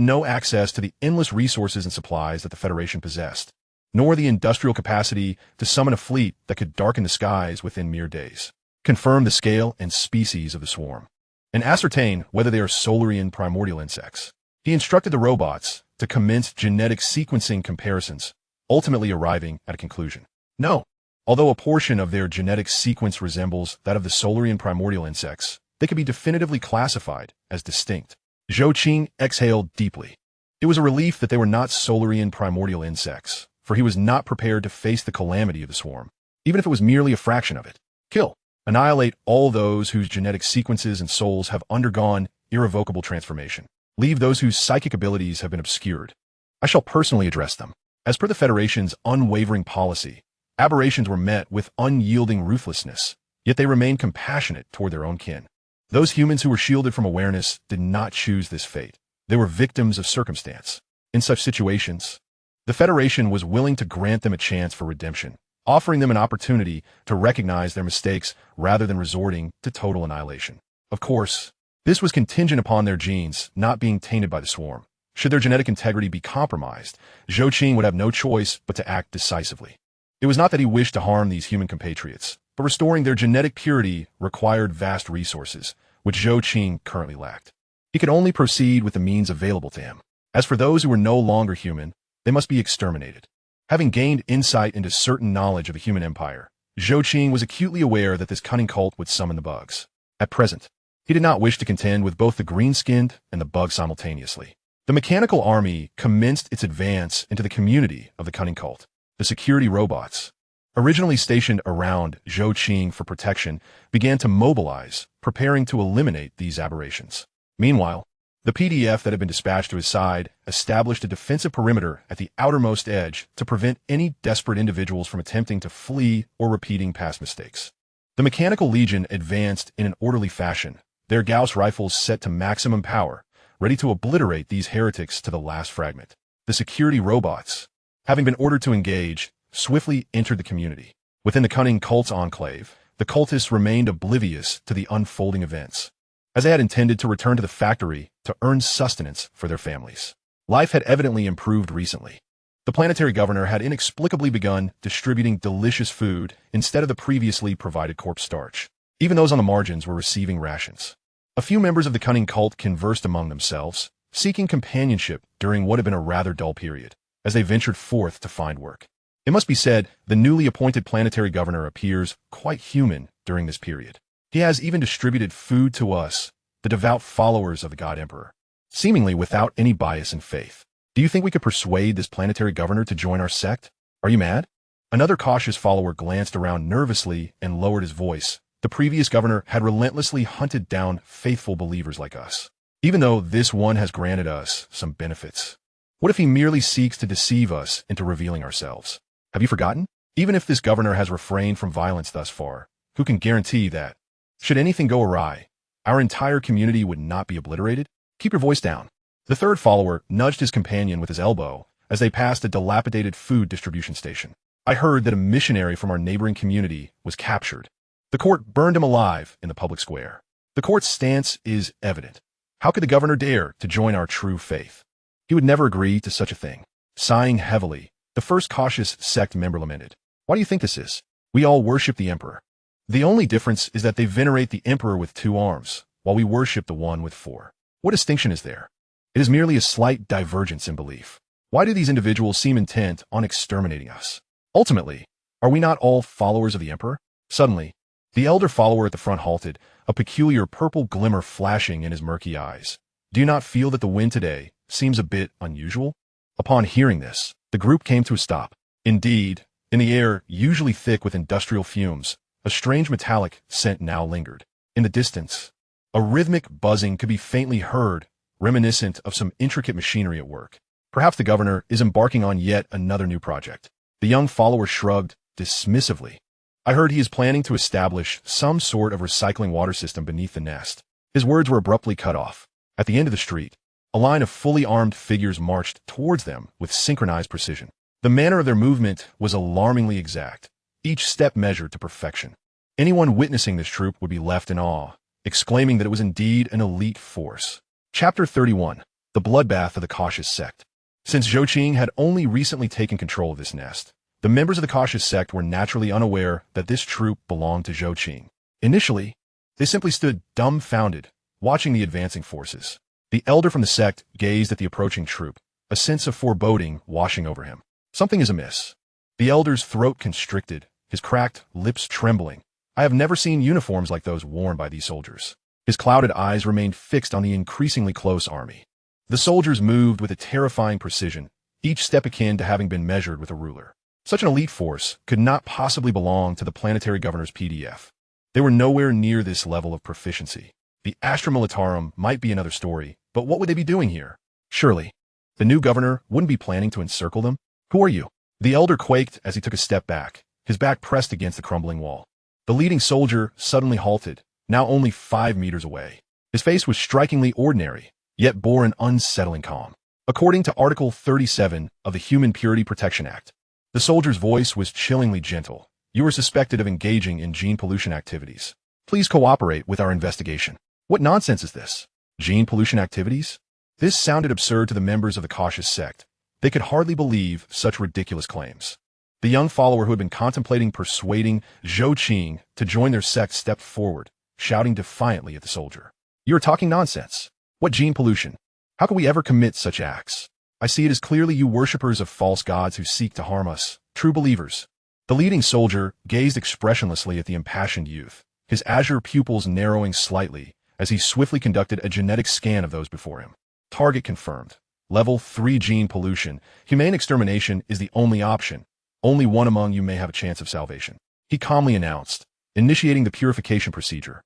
no access to the endless resources and supplies that the Federation possessed, nor the industrial capacity to summon a fleet that could darken the skies within mere days, confirm the scale and species of the swarm, and ascertain whether they are Solarian primordial insects. He instructed the robots to commence genetic sequencing comparisons, ultimately arriving at a conclusion. No, although a portion of their genetic sequence resembles that of the Solarian primordial insects, they could be definitively classified as distinct. Zhou Qing exhaled deeply. It was a relief that they were not Solarian primordial insects, for he was not prepared to face the calamity of the swarm, even if it was merely a fraction of it. Kill, annihilate all those whose genetic sequences and souls have undergone irrevocable transformation. Leave those whose psychic abilities have been obscured. I shall personally address them. As per the Federation's unwavering policy, aberrations were met with unyielding ruthlessness, yet they remained compassionate toward their own kin. Those humans who were shielded from awareness did not choose this fate. They were victims of circumstance. In such situations, the Federation was willing to grant them a chance for redemption, offering them an opportunity to recognize their mistakes rather than resorting to total annihilation. Of course, this was contingent upon their genes not being tainted by the swarm. Should their genetic integrity be compromised, Zhou Qing would have no choice but to act decisively. It was not that he wished to harm these human compatriots, but restoring their genetic purity required vast resources, which Zhou Qing currently lacked. He could only proceed with the means available to him. As for those who were no longer human, they must be exterminated. Having gained insight into certain knowledge of the human empire, Zhou Qing was acutely aware that this cunning cult would summon the bugs. At present, he did not wish to contend with both the green-skinned and the bugs simultaneously. The mechanical army commenced its advance into the community of the cunning cult. The security robots, originally stationed around Zhou Qing for protection, began to mobilize, preparing to eliminate these aberrations. Meanwhile, the PDF that had been dispatched to his side established a defensive perimeter at the outermost edge to prevent any desperate individuals from attempting to flee or repeating past mistakes. The Mechanical Legion advanced in an orderly fashion, their Gauss rifles set to maximum power, ready to obliterate these heretics to the last fragment. The security robots, having been ordered to engage, swiftly entered the community. Within the cunning cult's enclave, the cultists remained oblivious to the unfolding events, as they had intended to return to the factory to earn sustenance for their families. Life had evidently improved recently. The planetary governor had inexplicably begun distributing delicious food instead of the previously provided corpse starch. Even those on the margins were receiving rations. A few members of the cunning cult conversed among themselves, seeking companionship during what had been a rather dull period, as they ventured forth to find work. It must be said, the newly appointed planetary governor appears quite human during this period. He has even distributed food to us, the devout followers of the God Emperor, seemingly without any bias in faith. Do you think we could persuade this planetary governor to join our sect? Are you mad? Another cautious follower glanced around nervously and lowered his voice. The previous governor had relentlessly hunted down faithful believers like us, even though this one has granted us some benefits. What if he merely seeks to deceive us into revealing ourselves? Have you forgotten? Even if this governor has refrained from violence thus far, who can guarantee that, should anything go awry, our entire community would not be obliterated? Keep your voice down. The third follower nudged his companion with his elbow as they passed a dilapidated food distribution station. I heard that a missionary from our neighboring community was captured. The court burned him alive in the public square. The court's stance is evident. How could the governor dare to join our true faith? He would never agree to such a thing. Sighing heavily, the first cautious sect member lamented. Why do you think this is? We all worship the emperor. The only difference is that they venerate the emperor with 2 arms, while we worship the one with 4. What distinction is there? It is merely a slight divergence in belief. Why do these individuals seem intent on exterminating us? Ultimately, are we not all followers of the emperor? Suddenly, the elder follower at the front halted, a peculiar purple glimmer flashing in his murky eyes. Do you not feel that the wind today seems a bit unusual? Upon hearing this, the group came to a stop. Indeed, in the air, usually thick with industrial fumes, A strange metallic scent now lingered. In the distance, a rhythmic buzzing could be faintly heard, reminiscent of some intricate machinery at work. Perhaps the governor is embarking on yet another new project. The young follower shrugged dismissively. I heard he is planning to establish some sort of recycling water system beneath the nest. His words were abruptly cut off. At the end of the street, a line of fully armed figures marched towards them with synchronized precision. The manner of their movement was alarmingly exact, each step measured to perfection. Anyone witnessing this troop would be left in awe, exclaiming that it was indeed an elite force. Chapter 31. The Bloodbath of the Cautious Sect. Since Zhou Qing had only recently taken control of this nest, the members of the Cautious Sect were naturally unaware that this troop belonged to Zhou Qing. Initially, they simply stood dumbfounded, watching the advancing forces. The elder from the sect gazed at the approaching troop, a sense of foreboding washing over him. Something is amiss. The elder's throat constricted, his cracked lips trembling. I have never seen uniforms like those worn by these soldiers. His clouded eyes remained fixed on the increasingly close army. The soldiers moved with a terrifying precision, each step akin to having been measured with a ruler. Such an elite force could not possibly belong to the planetary governor's PDF. They were nowhere near this level of proficiency. The Astra Militarum might be another story, but what would they be doing here? Surely, the new governor wouldn't be planning to encircle them? Who are you? The elder quaked as he took a step back, his back pressed against the crumbling wall. The leading soldier suddenly halted, now only 5 meters away. His face was strikingly ordinary, yet bore an unsettling calm. According to Article 37 of the Human Purity Protection Act, the soldier's voice was chillingly gentle. You are suspected of engaging in gene pollution activities. Please cooperate with our investigation. What nonsense is this? Gene pollution activities? This sounded absurd to the members of the Cautious Sect. They could hardly believe such ridiculous claims. The young follower who had been contemplating persuading Zhou Qing to join their sect stepped forward, shouting defiantly at the soldier. You are talking nonsense. What gene pollution? How could we ever commit such acts? I see it as clearly you worshippers of false gods who seek to harm us, true believers. The leading soldier gazed expressionlessly at the impassioned youth, his azure pupils narrowing slightly as he swiftly conducted a genetic scan of those before him. Target confirmed. Level 3 gene pollution. Humane extermination is the only option. Only one among you may have a chance of salvation. He calmly announced, initiating the purification procedure.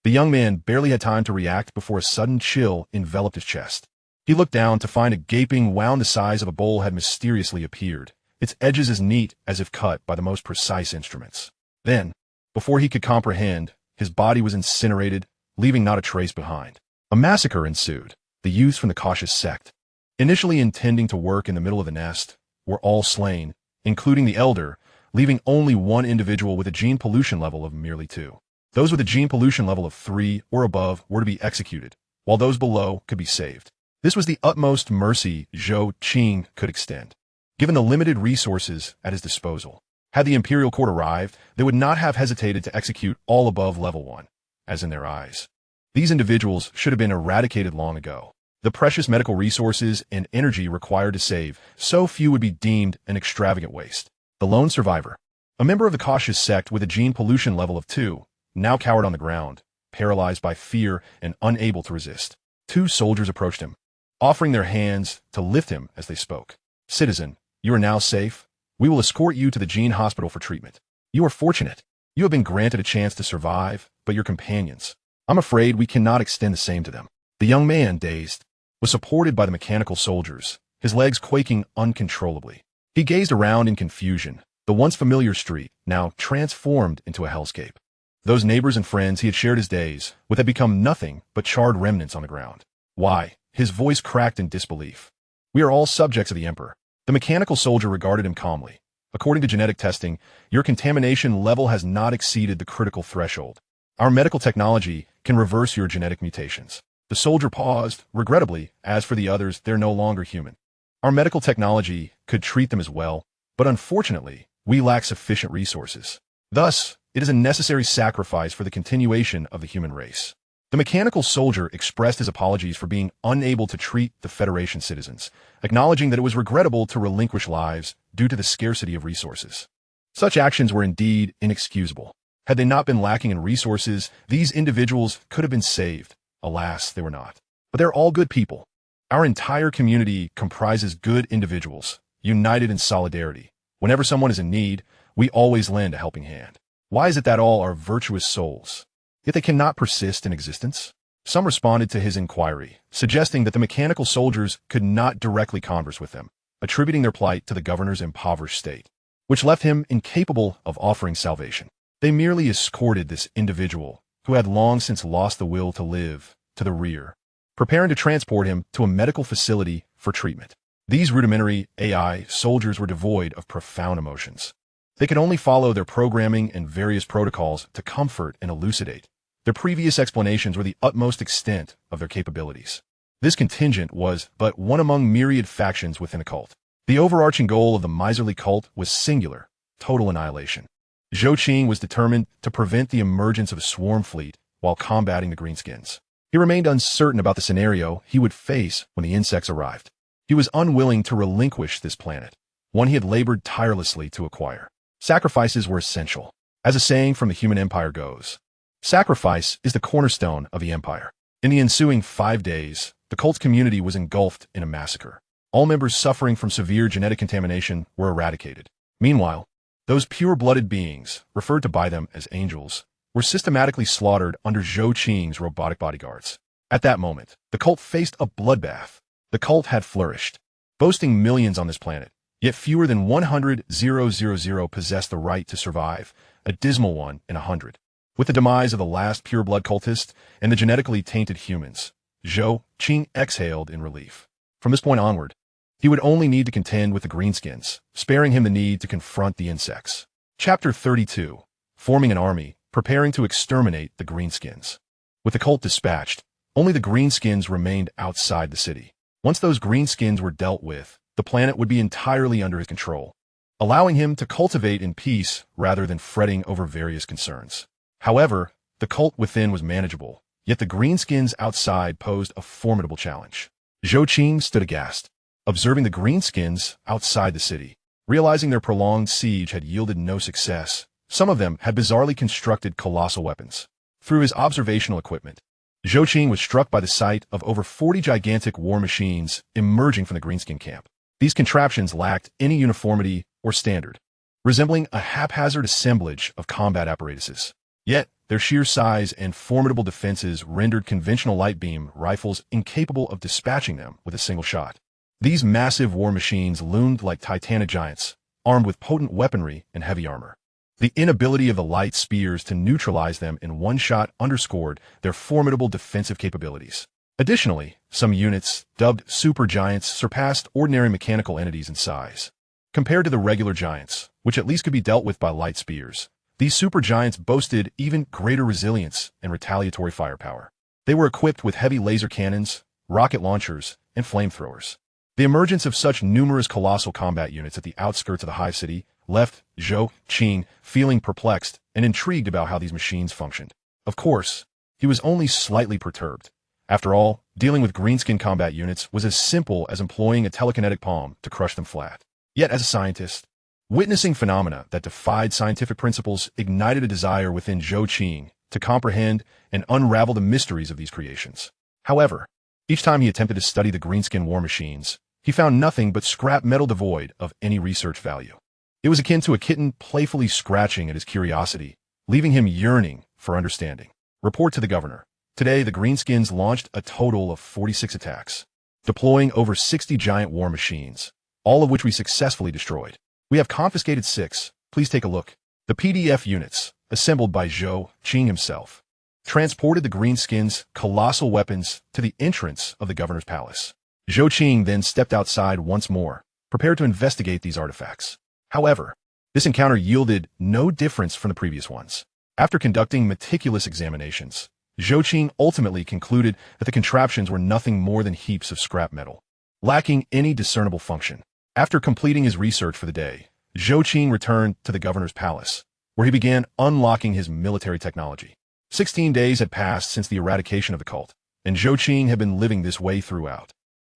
The young man barely had time to react before a sudden chill enveloped his chest. He looked down to find a gaping wound the size of a bowl had mysteriously appeared, its edges as neat as if cut by the most precise instruments. Then, before he could comprehend, his body was incinerated, leaving not a trace behind. A massacre ensued. The youths from the Cautious Sect, initially intending to work in the middle of the nest, were all slain, including the elder, leaving only one individual with a gene pollution level of merely 2. Those with a gene pollution level of 3 or above were to be executed, while those below could be saved. This was the utmost mercy Zhou Qing could extend, given the limited resources at his disposal. Had the imperial court arrived, they would not have hesitated to execute all above level 1, as in their eyes. These individuals should have been eradicated long ago. The precious medical resources and energy required to save so few would be deemed an extravagant waste. The lone survivor, a member of the Cautious Sect with a gene pollution level of 2, now cowered on the ground, paralyzed by fear and unable to resist. 2 soldiers approached him, offering their hands to lift him as they spoke. Citizen, you are now safe. We will escort you to the gene hospital for treatment. You are fortunate. You have been granted a chance to survive, but your companions, I'm afraid we cannot extend the same to them. The young man, dazed, was supported by the mechanical soldiers, his legs quaking uncontrollably. He gazed around in confusion, the once familiar street now transformed into a hellscape. Those neighbors and friends he had shared his days with had become nothing but charred remnants on the ground. Why? His voice cracked in disbelief. We are all subjects of the Emperor. The mechanical soldier regarded him calmly. According to genetic testing, your contamination level has not exceeded the critical threshold. Our medical technology can reverse your genetic mutations. The soldier paused, regrettably. As for the others, they're no longer human. Our medical technology could treat them as well, but unfortunately, we lack sufficient resources. Thus, it is a necessary sacrifice for the continuation of the human race. The mechanical soldier expressed his apologies for being unable to treat the Federation citizens, acknowledging that it was regrettable to relinquish lives due to the scarcity of resources. Such actions were indeed inexcusable. Had they not been lacking in resources, these individuals could have been saved. Alas, they were not. But they're all good people. Our entire community comprises good individuals, united in solidarity. Whenever someone is in need, we always lend a helping hand. Why is it that all are virtuous souls, yet they cannot persist in existence? Some responded to his inquiry, suggesting that the mechanical soldiers could not directly converse with them, attributing their plight to the governor's impoverished state, which left him incapable of offering salvation. They merely escorted this individual, who had long since lost the will to live, to the rear, preparing to transport him to a medical facility for treatment. These rudimentary AI soldiers were devoid of profound emotions. They could only follow their programming and various protocols to comfort and elucidate. Their previous explanations were the utmost extent of their capabilities. This contingent was but one among myriad factions within the cult. The overarching goal of the miserly cult was singular, total annihilation. Zhou Qing was determined to prevent the emergence of a swarm fleet while combating the Greenskins. He remained uncertain about the scenario he would face when the insects arrived. He was unwilling to relinquish this planet, one he had labored tirelessly to acquire. Sacrifices were essential. As a saying from the human empire goes, sacrifice is the cornerstone of the empire. In the ensuing 5 days, the cult's community was engulfed in a massacre. All members suffering from severe genetic contamination were eradicated. Meanwhile, those pure-blooded beings, referred to by them as angels, were systematically slaughtered under Zhou Qing's robotic bodyguards. At that moment, the cult faced a bloodbath. The cult had flourished, boasting millions on this planet, yet fewer than 100,000 possessed the right to survive, a dismal 1 in 100. With the demise of the last pure-blood cultist and the genetically tainted humans, Zhou Qing exhaled in relief. From this point onward, he would only need to contend with the Greenskins, sparing him the need to confront the insects. Chapter 32. Forming an army, preparing to exterminate the Greenskins. With the cult dispatched, only the Greenskins remained outside the city. Once those Greenskins were dealt with, the planet would be entirely under his control, allowing him to cultivate in peace rather than fretting over various concerns. However, the cult within was manageable, yet the Greenskins outside posed a formidable challenge. Zhou Qing stood aghast, observing the Greenskins outside the city. Realizing their prolonged siege had yielded no success, some of them had bizarrely constructed colossal weapons. Through his observational equipment, Zhou Qing was struck by the sight of over 40 gigantic war machines emerging from the Greenskin camp. These contraptions lacked any uniformity or standard, resembling a haphazard assemblage of combat apparatuses. Yet, their sheer size and formidable defenses rendered conventional light beam rifles incapable of dispatching them with a single shot. These massive war machines loomed like titanic giants, armed with potent weaponry and heavy armor. The inability of the light spears to neutralize them in one shot underscored their formidable defensive capabilities. Additionally, some units, dubbed supergiants, surpassed ordinary mechanical entities in size. Compared to the regular giants, which at least could be dealt with by light spears, these supergiants boasted even greater resilience and retaliatory firepower. They were equipped with heavy laser cannons, rocket launchers, and flamethrowers. The emergence of such numerous colossal combat units at the outskirts of the hive city left Zhou Qing feeling perplexed and intrigued about how these machines functioned. Of course, he was only slightly perturbed. After all, dealing with greenskin combat units was as simple as employing a telekinetic palm to crush them flat. Yet as a scientist, witnessing phenomena that defied scientific principles ignited a desire within Zhou Qing to comprehend and unravel the mysteries of these creations. However, each time he attempted to study the greenskin war machines, he found nothing but scrap metal devoid of any research value. It was akin to a kitten playfully scratching at his curiosity, leaving him yearning for understanding. Report to the governor. Today, the Greenskins launched a total of 46 attacks, deploying over 60 giant war machines, all of which we successfully destroyed. We have confiscated 6. Please take a look. The PDF units, assembled by Zhou Qing himself, transported the Greenskins' colossal weapons to the entrance of the governor's palace. Zhou Qing then stepped outside once more, prepared to investigate these artifacts. However, this encounter yielded no difference from the previous ones. After conducting meticulous examinations, Zhou Qing ultimately concluded that the contraptions were nothing more than heaps of scrap metal, lacking any discernible function. After completing his research for the day, Zhou Qing returned to the governor's palace, where he began unlocking his military technology. 16 days had passed since the eradication of the cult, and Zhou Qing had been living this way throughout.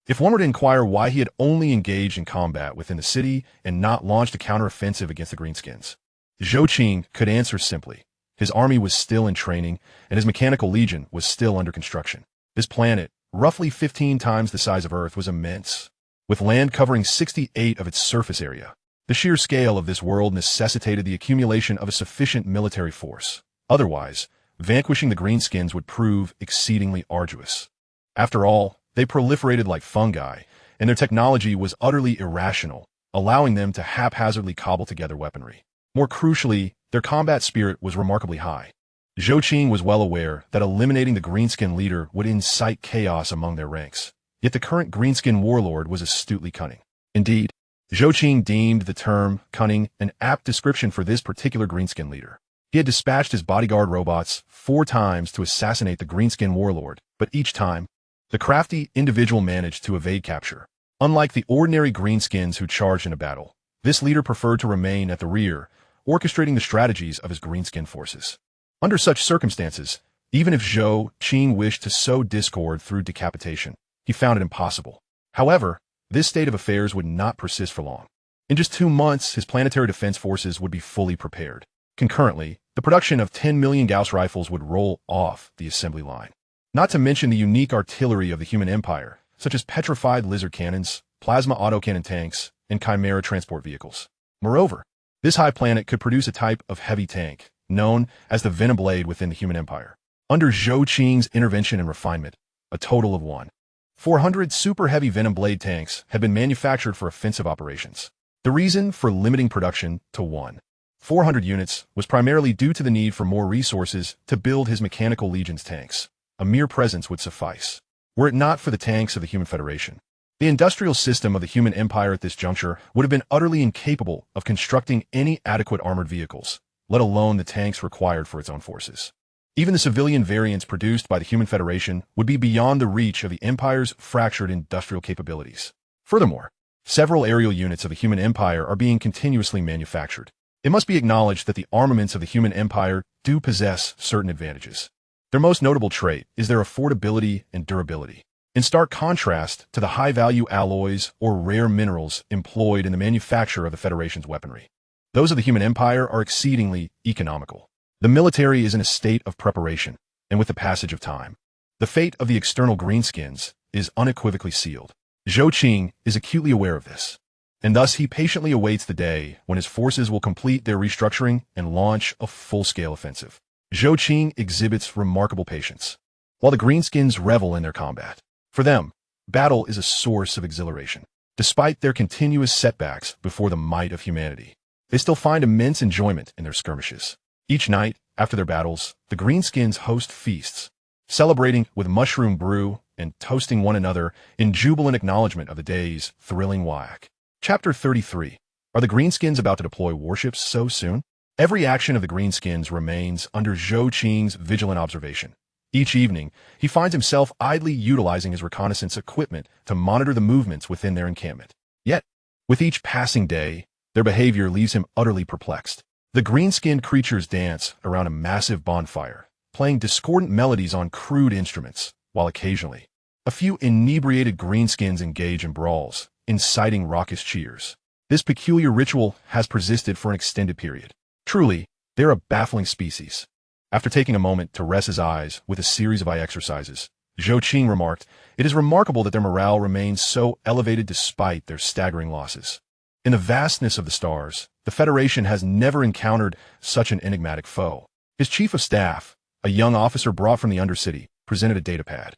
If one were to inquire why he had only engaged in combat within the city and not launched a counteroffensive against the Greenskins, Zhou Qing could answer simply. His army was still in training, and his mechanical legion was still under construction. This planet, roughly 15 times the size of Earth, was immense, with land covering 68 of its surface area. The sheer scale of this world necessitated the accumulation of a sufficient military force. Otherwise, vanquishing the greenskins would prove exceedingly arduous. After all, they proliferated like fungi, and their technology was utterly irrational, allowing them to haphazardly cobble together weaponry. More crucially, their combat spirit was remarkably high. Zhou Qing was well aware that eliminating the greenskin leader would incite chaos among their ranks. Yet the current greenskin warlord was astutely cunning. Indeed, Zhou Qing deemed the term cunning an apt description for this particular greenskin leader. He had dispatched his bodyguard robots 4 times to assassinate the greenskin warlord, but each time, the crafty individual managed to evade capture. Unlike the ordinary greenskins who charged in a battle, this leader preferred to remain at the rear, orchestrating the strategies of his greenskin forces. Under such circumstances, even if Zhou Qing wished to sow discord through decapitation, he found it impossible. However, this state of affairs would not persist for long. In just 2 months, his planetary defense forces would be fully prepared. Concurrently, the production of 10 million Gauss rifles would roll off the assembly line. Not to mention the unique artillery of the human empire, such as petrified lizard cannons, plasma autocannon tanks, and chimera transport vehicles. Moreover, this high planet could produce a type of heavy tank, known as the Venom Blade within the human empire. Under Zhou Qing's intervention and refinement, a total of 400 super heavy Venom Blade tanks had been manufactured for offensive operations. The reason for limiting production to 400 units was primarily due to the need for more resources to build his Mechanical Legion's tanks. A mere presence would suffice, were it not for the tanks of the Human Federation. The industrial system of the human empire at this juncture would have been utterly incapable of constructing any adequate armored vehicles, let alone the tanks required for its own forces. Even the civilian variants produced by the Human Federation would be beyond the reach of the Empire's fractured industrial capabilities. Furthermore, several aerial units of the Human Empire are being continuously manufactured. It must be acknowledged that the armaments of the Human Empire do possess certain advantages. Their most notable trait is their affordability and durability, in stark contrast to the high-value alloys or rare minerals employed in the manufacture of the Federation's weaponry. Those of the Human Empire are exceedingly economical. The military is in a state of preparation, and with the passage of time, the fate of the external greenskins is unequivocally sealed. Zhou Qing is acutely aware of this, and thus he patiently awaits the day when his forces will complete their restructuring and launch a full-scale offensive. Zhou Qing exhibits remarkable patience, while the greenskins revel in their combat. For them, battle is a source of exhilaration. Despite their continuous setbacks before the might of humanity, they still find immense enjoyment in their skirmishes. Each night, after their battles, the greenskins host feasts, celebrating with mushroom brew and toasting one another in jubilant acknowledgement of the day's thrilling whack. Chapter 33. Are the greenskins about to deploy warships so soon? Every action of the greenskins remains under Zhou Qing's vigilant observation. Each evening, he finds himself idly utilizing his reconnaissance equipment to monitor the movements within their encampment. Yet, with each passing day, their behavior leaves him utterly perplexed. The green-skinned creatures dance around a massive bonfire, playing discordant melodies on crude instruments, while occasionally, a few inebriated greenskins engage in brawls, inciting raucous cheers. This peculiar ritual has persisted for an extended period. Truly, they're a baffling species. After taking a moment to rest his eyes with a series of eye exercises, Zhou Qing remarked, "It is remarkable that their morale remains so elevated despite their staggering losses. In the vastness of the stars, the Federation has never encountered such an enigmatic foe." His chief of staff, a young officer brought from the Undercity, presented a datapad.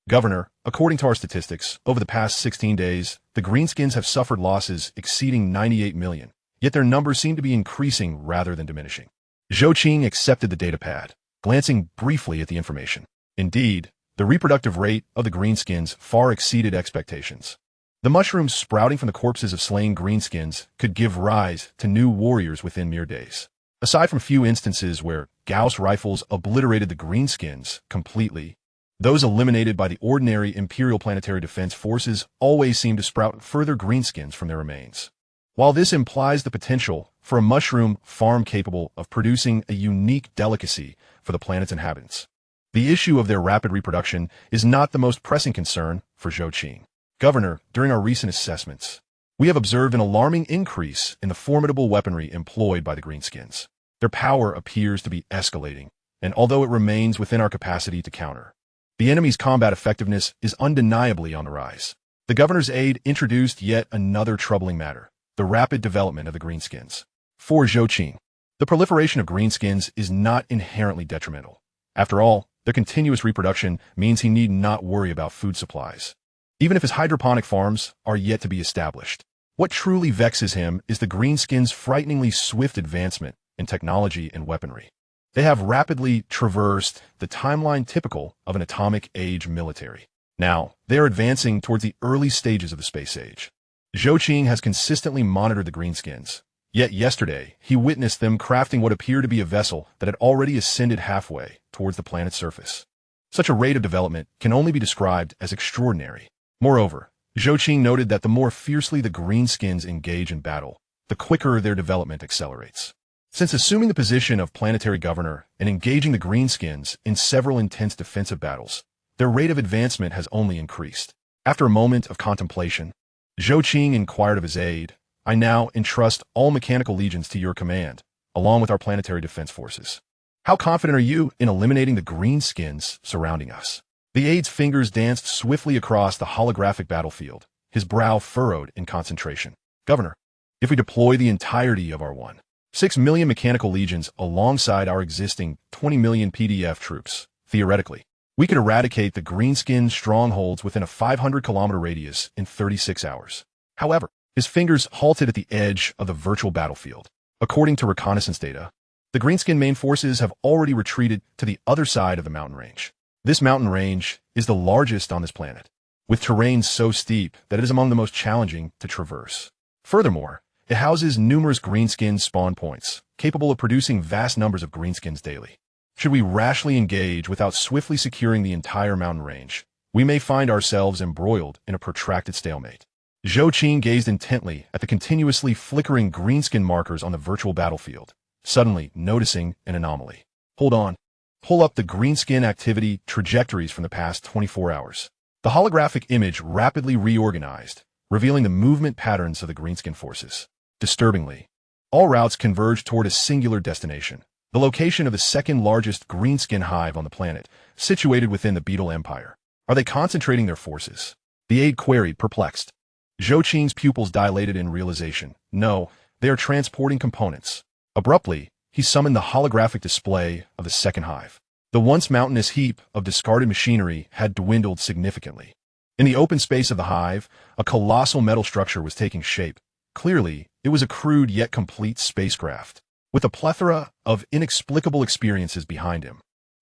"Governor, according to our statistics, over the past 16 days, the greenskins have suffered losses exceeding 98 million. Yet their numbers seem to be increasing rather than diminishing." Zhou Qing accepted the datapad, glancing briefly at the information. Indeed, the reproductive rate of the greenskins far exceeded expectations. The mushrooms sprouting from the corpses of slain greenskins could give rise to new warriors within mere days. Aside from a few instances where Gauss rifles obliterated the greenskins completely, those eliminated by the ordinary Imperial Planetary Defense forces always seem to sprout further greenskins from their remains. While this implies the potential for a mushroom farm capable of producing a unique delicacy for the planet's inhabitants, the issue of their rapid reproduction is not the most pressing concern for Zhou Qing. "Governor, during our recent assessments, we have observed an alarming increase in the formidable weaponry employed by the greenskins. Their power appears to be escalating, and although it remains within our capacity to counter, the enemy's combat effectiveness is undeniably on the rise." The governor's aide introduced yet another troubling matter: the rapid development of the greenskins. For Zhou Qing, the proliferation of greenskins is not inherently detrimental. After all, their continuous reproduction means he need not worry about food supplies, even if his hydroponic farms are yet to be established. What truly vexes him is the greenskins' frighteningly swift advancement in technology and weaponry. They have rapidly traversed the timeline typical of an atomic age military. Now, they are advancing towards the early stages of the space age. Zhou Qing has consistently monitored the greenskins, yet yesterday he witnessed them crafting what appeared to be a vessel that had already ascended halfway towards the planet's surface. Such a rate of development can only be described as extraordinary. Moreover, Zhou Qing noted that the more fiercely the greenskins engage in battle, the quicker their development accelerates. Since assuming the position of planetary governor and engaging the greenskins in several intense defensive battles, their rate of advancement has only increased. After a moment of contemplation, Zhou Qing inquired of his aide, "I now entrust all mechanical legions to your command, along with our planetary defense forces. How confident are you in eliminating the greenskins surrounding us?" The aide's fingers danced swiftly across the holographic battlefield, his brow furrowed in concentration. "Governor, if we deploy the entirety of our 1.6 million mechanical legions alongside our existing 20 million PDF troops, theoretically, we could eradicate the greenskin strongholds within a 500-kilometer radius in 36 hours. However, his fingers halted at the edge of the virtual battlefield. According to reconnaissance data, the greenskin main forces have already retreated to the other side of the mountain range. This mountain range is the largest on this planet, with terrain so steep that it is among the most challenging to traverse. Furthermore, it houses numerous greenskin spawn points, capable of producing vast numbers of greenskins daily. Should we rashly engage without swiftly securing the entire mountain range, we may find ourselves embroiled in a protracted stalemate. Zhou Qing gazed intently at the continuously flickering greenskin markers on the virtual battlefield, suddenly noticing an anomaly. "Hold on. Pull up the greenskin activity trajectories from the past 24 hours. The holographic image rapidly reorganized, revealing the movement patterns of the greenskin forces. Disturbingly, all routes converge toward a singular destination, the location of the second largest greenskin hive on the planet, situated within the Beetle Empire. Are they concentrating their forces?" The aide queried, perplexed. Zhou Qing's pupils dilated in realization. "No, they are transporting components." Abruptly, he summoned the holographic display of the second hive. The once mountainous heap of discarded machinery had dwindled significantly. In the open space of the hive, a colossal metal structure was taking shape. Clearly, it was a crude yet complete spacecraft, with a plethora of inexplicable experiences behind him.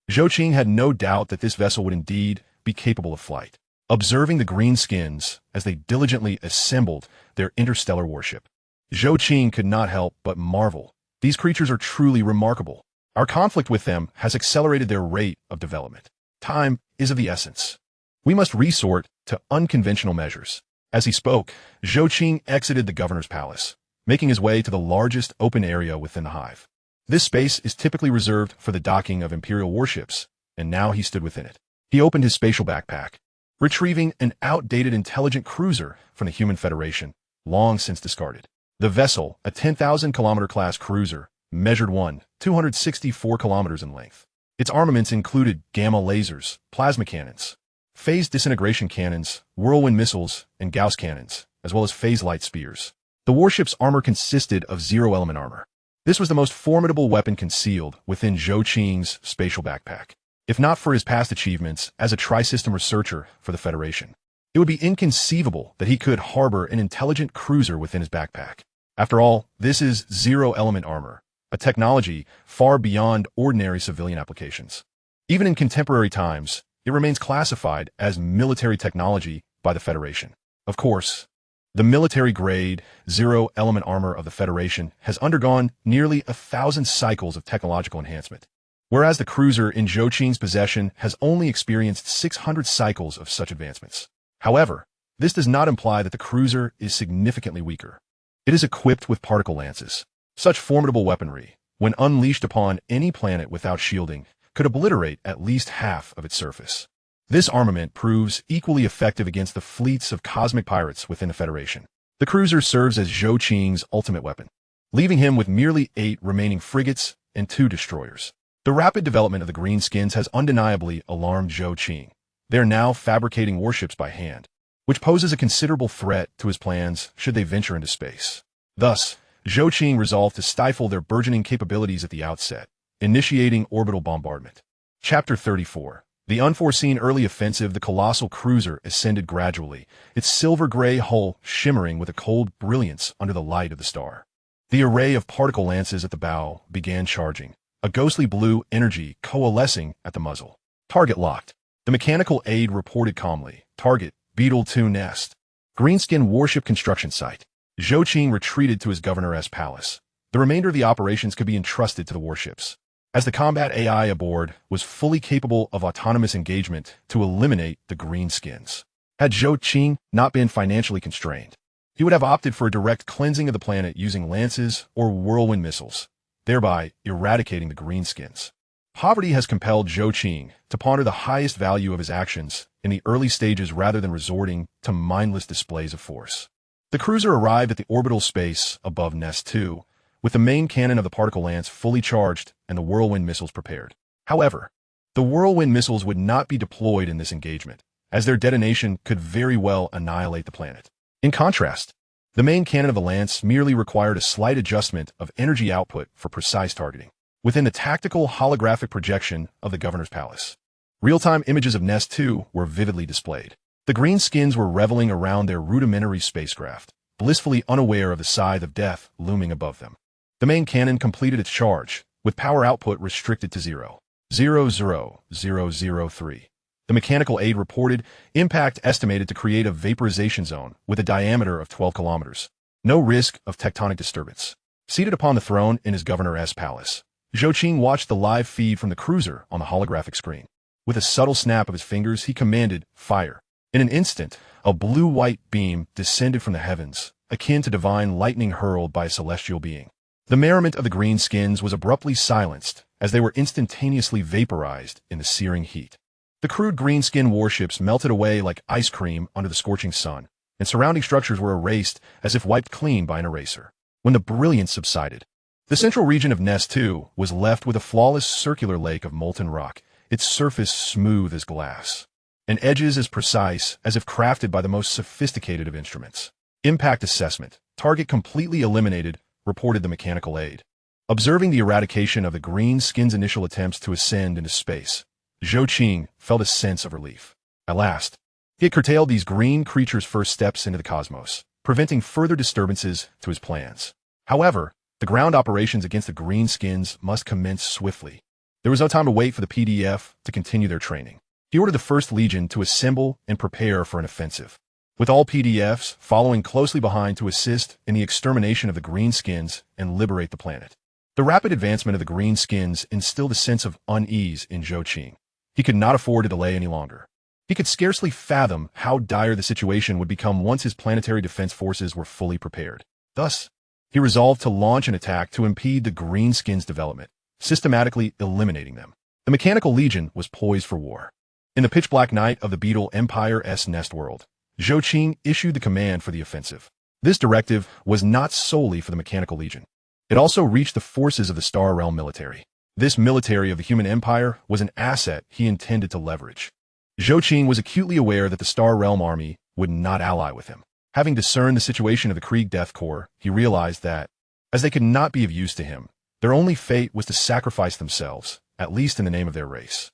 Zhou Qing had no doubt that this vessel would indeed be capable of flight. Observing the greenskins as they diligently assembled their interstellar warship, Zhou Qing could not help but marvel. These creatures are truly remarkable. Our conflict with them has accelerated their rate of development. Time is of the essence. We must resort to unconventional measures. As he spoke, Zhou Qing exited the governor's palace, making his way to the largest open area within the hive. This space is typically reserved for the docking of Imperial warships, and now he stood within it. He opened his spatial backpack, retrieving an outdated intelligent cruiser from the Human Federation, long since discarded. The vessel, a 10,000-kilometer class cruiser, measured 264 kilometers in length. Its armaments included gamma lasers, plasma cannons, phase disintegration cannons, whirlwind missiles, and Gauss cannons, as well as phase light spears. The warship's armor consisted of zero-element armor. This was the most formidable weapon concealed within Zhou Qing's spatial backpack. If not for his past achievements as a tri-system researcher for the Federation, it would be inconceivable that he could harbor an intelligent cruiser within his backpack. After all, this is zero-element armor, a technology far beyond ordinary civilian applications. Even in contemporary times, it remains classified as military technology by the Federation. Of course, the military-grade, zero-element armor of the Federation has undergone nearly 1,000 cycles of technological enhancement, whereas the cruiser in Zhou Qing's possession has only experienced 600 cycles of such advancements. However, this does not imply that the cruiser is significantly weaker. It is equipped with particle lances. Such formidable weaponry, when unleashed upon any planet without shielding, could obliterate at least half of its surface. This armament proves equally effective against the fleets of cosmic pirates within the Federation. The cruiser serves as Zhou Qing's ultimate weapon, leaving him with merely 8 remaining frigates and 2 destroyers. The rapid development of the greenskins has undeniably alarmed Zhou Qing. They are now fabricating warships by hand, which poses a considerable threat to his plans should they venture into space. Thus, Zhou Qing resolved to stifle their burgeoning capabilities at the outset, initiating orbital bombardment. Chapter 34. The unforeseen early offensive. The colossal cruiser ascended gradually, its silver-gray hull shimmering with a cold brilliance under the light of the star. The array of particle lances at the bow began charging, a ghostly blue energy coalescing at the muzzle. Target locked. The mechanical aide reported calmly. Target, Beetle 2 nest. Greenskin warship construction site. Zhou Qing retreated to his governor's palace. The remainder of the operations could be entrusted to the warships, as the combat AI aboard was fully capable of autonomous engagement to eliminate the greenskins. Had Zhou Qing not been financially constrained, he would have opted for a direct cleansing of the planet using lances or whirlwind missiles, thereby eradicating the greenskins. Poverty has compelled Zhou Qing to ponder the highest value of his actions in the early stages rather than resorting to mindless displays of force. The cruiser arrived at the orbital space above Nest 2, with the main cannon of the particle lance fully charged and the whirlwind missiles prepared. However, the whirlwind missiles would not be deployed in this engagement, as their detonation could very well annihilate the planet. In contrast, the main cannon of the lance merely required a slight adjustment of energy output for precise targeting. Within the tactical holographic projection of the governor's palace, real-time images of Nest 2 were vividly displayed. The greenskins were reveling around their rudimentary spacecraft, blissfully unaware of the scythe of death looming above them. The main cannon completed its charge, with power output restricted to 0.00003. The mechanical aide reported impact estimated to create a vaporization zone with a diameter of 12 kilometers. No risk of tectonic disturbance. Seated upon the throne in his governor's palace, Zhou Qing watched the live feed from the cruiser on the holographic screen. With a subtle snap of his fingers, he commanded, "Fire." In an instant, a blue-white beam descended from the heavens, akin to divine lightning hurled by a celestial being. The merriment of the greenskins was abruptly silenced as they were instantaneously vaporized in the searing heat. The crude greenskin warships melted away like ice cream under the scorching sun, and surrounding structures were erased as if wiped clean by an eraser. When the brilliance subsided, the central region of Nest 2 was left with a flawless circular lake of molten rock, its surface smooth as glass, and edges as precise as if crafted by the most sophisticated of instruments. Impact assessment. Target completely eliminated, reported the mechanical aide. Observing the eradication of the greenskins' initial attempts to ascend into space, Zhou Qing felt a sense of relief. At last, he had curtailed these green creatures' first steps into the cosmos, preventing further disturbances to his plans. However, the ground operations against the greenskins must commence swiftly. There was no time to wait for the PDF to continue their training. He ordered the 1st Legion to assemble and prepare for an offensive, with all PDFs following closely behind to assist in the extermination of the greenskins and liberate the planet. The rapid advancement of the greenskins instilled a sense of unease in Zhou Qing. He could not afford to delay any longer. He could scarcely fathom how dire the situation would become once his planetary defense forces were fully prepared. Thus, he resolved to launch an attack to impede the greenskins' development, systematically eliminating them. The Mechanical Legion was poised for war. In the pitch-black night of the Beetle Empire's nest world, Zhou Qing issued the command for the offensive. This directive was not solely for the Mechanical Legion. It also reached the forces of the Star Realm military. This military of the human empire was an asset he intended to leverage. Zhou Qing was acutely aware that the Star Realm army would not ally with him. Having discerned the situation of the Krieg Death Corps, he realized that, as they could not be of use to him, their only fate was to sacrifice themselves, at least in the name of their race.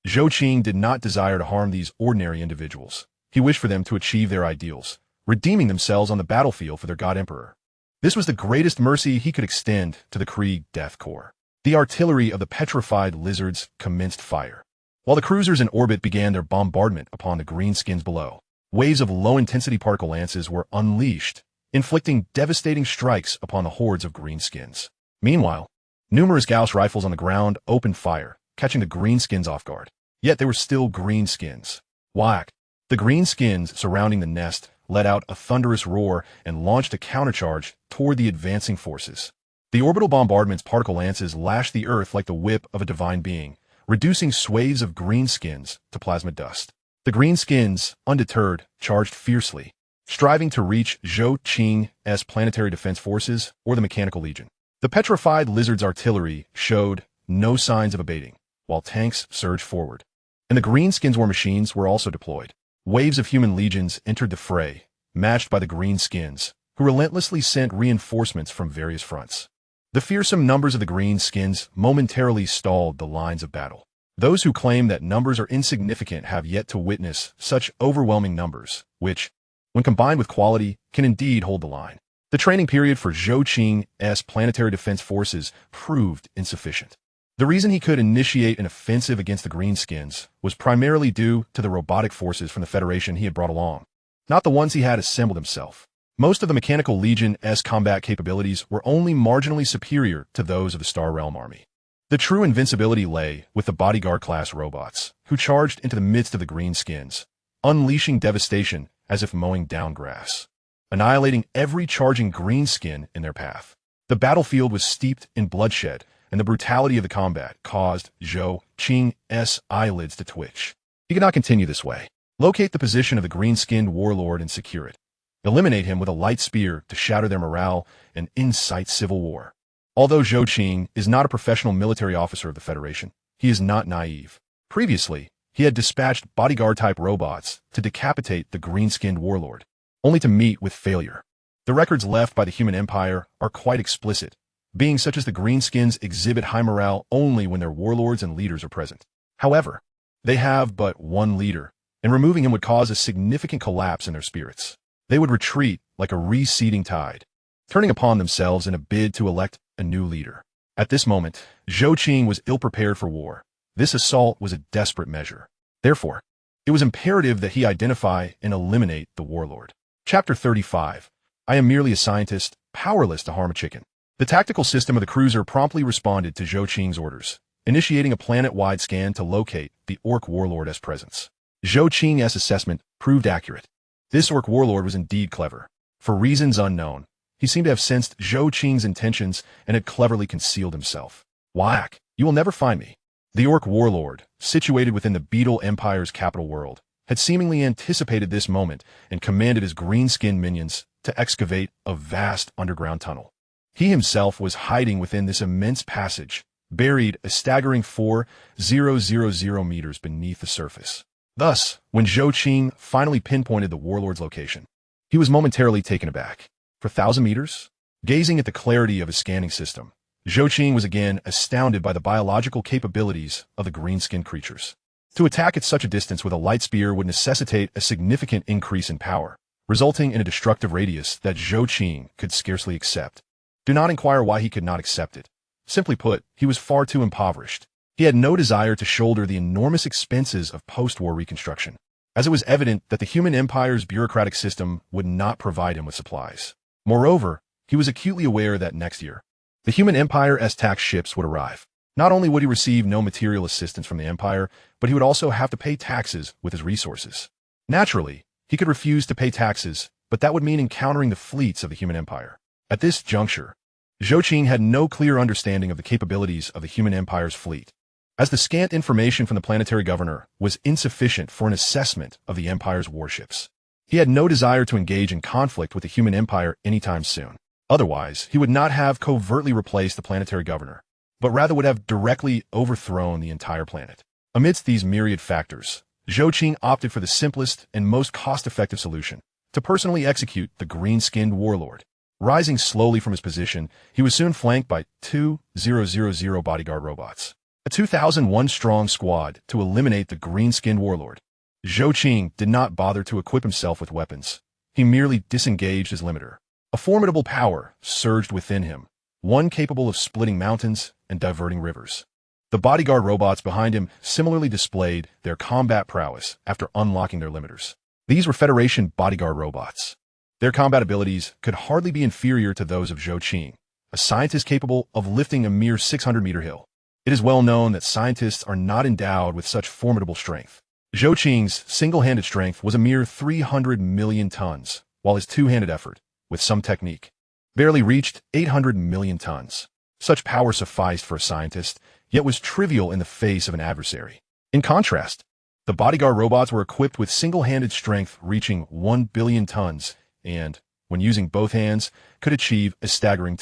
Zhou Qing did not desire to harm these ordinary individuals. He wished for them to achieve their ideals, redeeming themselves on the battlefield for their God Emperor. This was the greatest mercy he could extend to the Krieg Death Corps. The artillery of the petrified lizards commenced fire, while the cruisers in orbit began their bombardment upon the greenskins below. Waves of low-intensity particle lances were unleashed, inflicting devastating strikes upon the hordes of greenskins. Meanwhile, numerous Gauss rifles on the ground opened fire, catching the greenskins off guard. Yet they were still greenskins. Whack! The greenskins surrounding the nest let out a thunderous roar and launched a countercharge toward the advancing forces. The orbital bombardment's particle lances lashed the Earth like the whip of a divine being, reducing swathes of greenskins to plasma dust. The greenskins, undeterred, charged fiercely, striving to reach Zhou Qing's planetary defense forces or the Mechanical Legion. The petrified lizard's artillery showed no signs of abating, while tanks surged forward. And the greenskins' war machines were also deployed. Waves of human legions entered the fray, matched by the greenskins, who relentlessly sent reinforcements from various fronts. The fearsome numbers of the greenskins momentarily stalled the lines of battle. Those who claim that numbers are insignificant have yet to witness such overwhelming numbers, which, when combined with quality, can indeed hold the line. The training period for Zhou Qing's planetary defense forces proved insufficient. The reason he could initiate an offensive against the greenskins was primarily due to the robotic forces from the Federation he had brought along, not the ones he had assembled himself. Most of the Mechanical Legion's combat capabilities were only marginally superior to those of the Star Realm army. The true invincibility lay with the bodyguard-class robots, who charged into the midst of the greenskins, unleashing devastation as if mowing down grass, annihilating every charging greenskin in their path. The battlefield was steeped in bloodshed, and the brutality of the combat caused Zhou Qing's eyelids to twitch. He could not continue this way. Locate the position of the green-skinned warlord and secure it. Eliminate him with a light spear to shatter their morale and incite civil war. Although Zhou Qing is not a professional military officer of the Federation, he is not naive. Previously, he had dispatched bodyguard-type robots to decapitate the green-skinned warlord, only to meet with failure. The records left by the Human Empire are quite explicit, being such as the greenskins exhibit high morale only when their warlords and leaders are present. However, they have but one leader, and removing him would cause a significant collapse in their spirits. They would retreat like a receding tide, turning upon themselves in a bid to elect a new leader. At this moment, Zhou Qing was ill-prepared for war. This assault was a desperate measure. Therefore, it was imperative that he identify and eliminate the warlord. Chapter 35. I am merely a scientist, powerless to harm a chicken. The tactical system of the cruiser promptly responded to Zhou Qing's orders, initiating a planet-wide scan to locate the Orc warlord's presence. Zhou Qing's assessment proved accurate. This Orc warlord was indeed clever. For reasons unknown, he seemed to have sensed Zhou Qing's intentions and had cleverly concealed himself. Whack! You will never find me. The Orc warlord, situated within the Beetle Empire's capital world, had seemingly anticipated this moment and commanded his green-skinned minions to excavate a vast underground tunnel. He himself was hiding within this immense passage, buried a staggering 4,000 meters beneath the surface. Thus, when Zhou Qing finally pinpointed the warlord's location, he was momentarily taken aback. For 1,000 meters? Gazing at the clarity of his scanning system, Zhou Qing was again astounded by the biological capabilities of the green-skinned creatures. To attack at such a distance with a light spear would necessitate a significant increase in power, resulting in a destructive radius that Zhou Qing could scarcely accept. Do not inquire why he could not accept it. Simply put, he was far too impoverished. He had no desire to shoulder the enormous expenses of post-war reconstruction, as it was evident that the Human Empire's bureaucratic system would not provide him with supplies. Moreover, he was acutely aware that next year, the Human Empire's tax ships would arrive. Not only would he receive no material assistance from the Empire, but he would also have to pay taxes with his resources. Naturally, he could refuse to pay taxes, but that would mean encountering the fleets of the Human Empire. At this juncture, Zhou Qing had no clear understanding of the capabilities of the Human Empire's fleet, as the scant information from the planetary governor was insufficient for an assessment of the Empire's warships. He had no desire to engage in conflict with the Human Empire anytime soon. Otherwise, he would not have covertly replaced the planetary governor, but rather would have directly overthrown the entire planet. Amidst these myriad factors, Zhou Qing opted for the simplest and most cost-effective solution, to personally execute the green-skinned warlord. Rising slowly from his position, he was soon flanked by 2,000 bodyguard robots, a 2,001-strong squad to eliminate the green-skinned warlord. Zhou Qing did not bother to equip himself with weapons. He merely disengaged his limiter. A formidable power surged within him, one capable of splitting mountains and diverting rivers. The bodyguard robots behind him similarly displayed their combat prowess after unlocking their limiters. These were Federation bodyguard robots. Their combat abilities could hardly be inferior to those of Zhou Qing, a scientist capable of lifting a mere 600-meter hill. It is well known that scientists are not endowed with such formidable strength. Zhou Qing's single-handed strength was a mere 300 million tons, while his two-handed effort, with some technique, barely reached 800 million tons. Such power sufficed for a scientist, yet was trivial in the face of an adversary. In contrast, the bodyguard robots were equipped with single-handed strength reaching 1 billion tons and, when using both hands, could achieve a staggering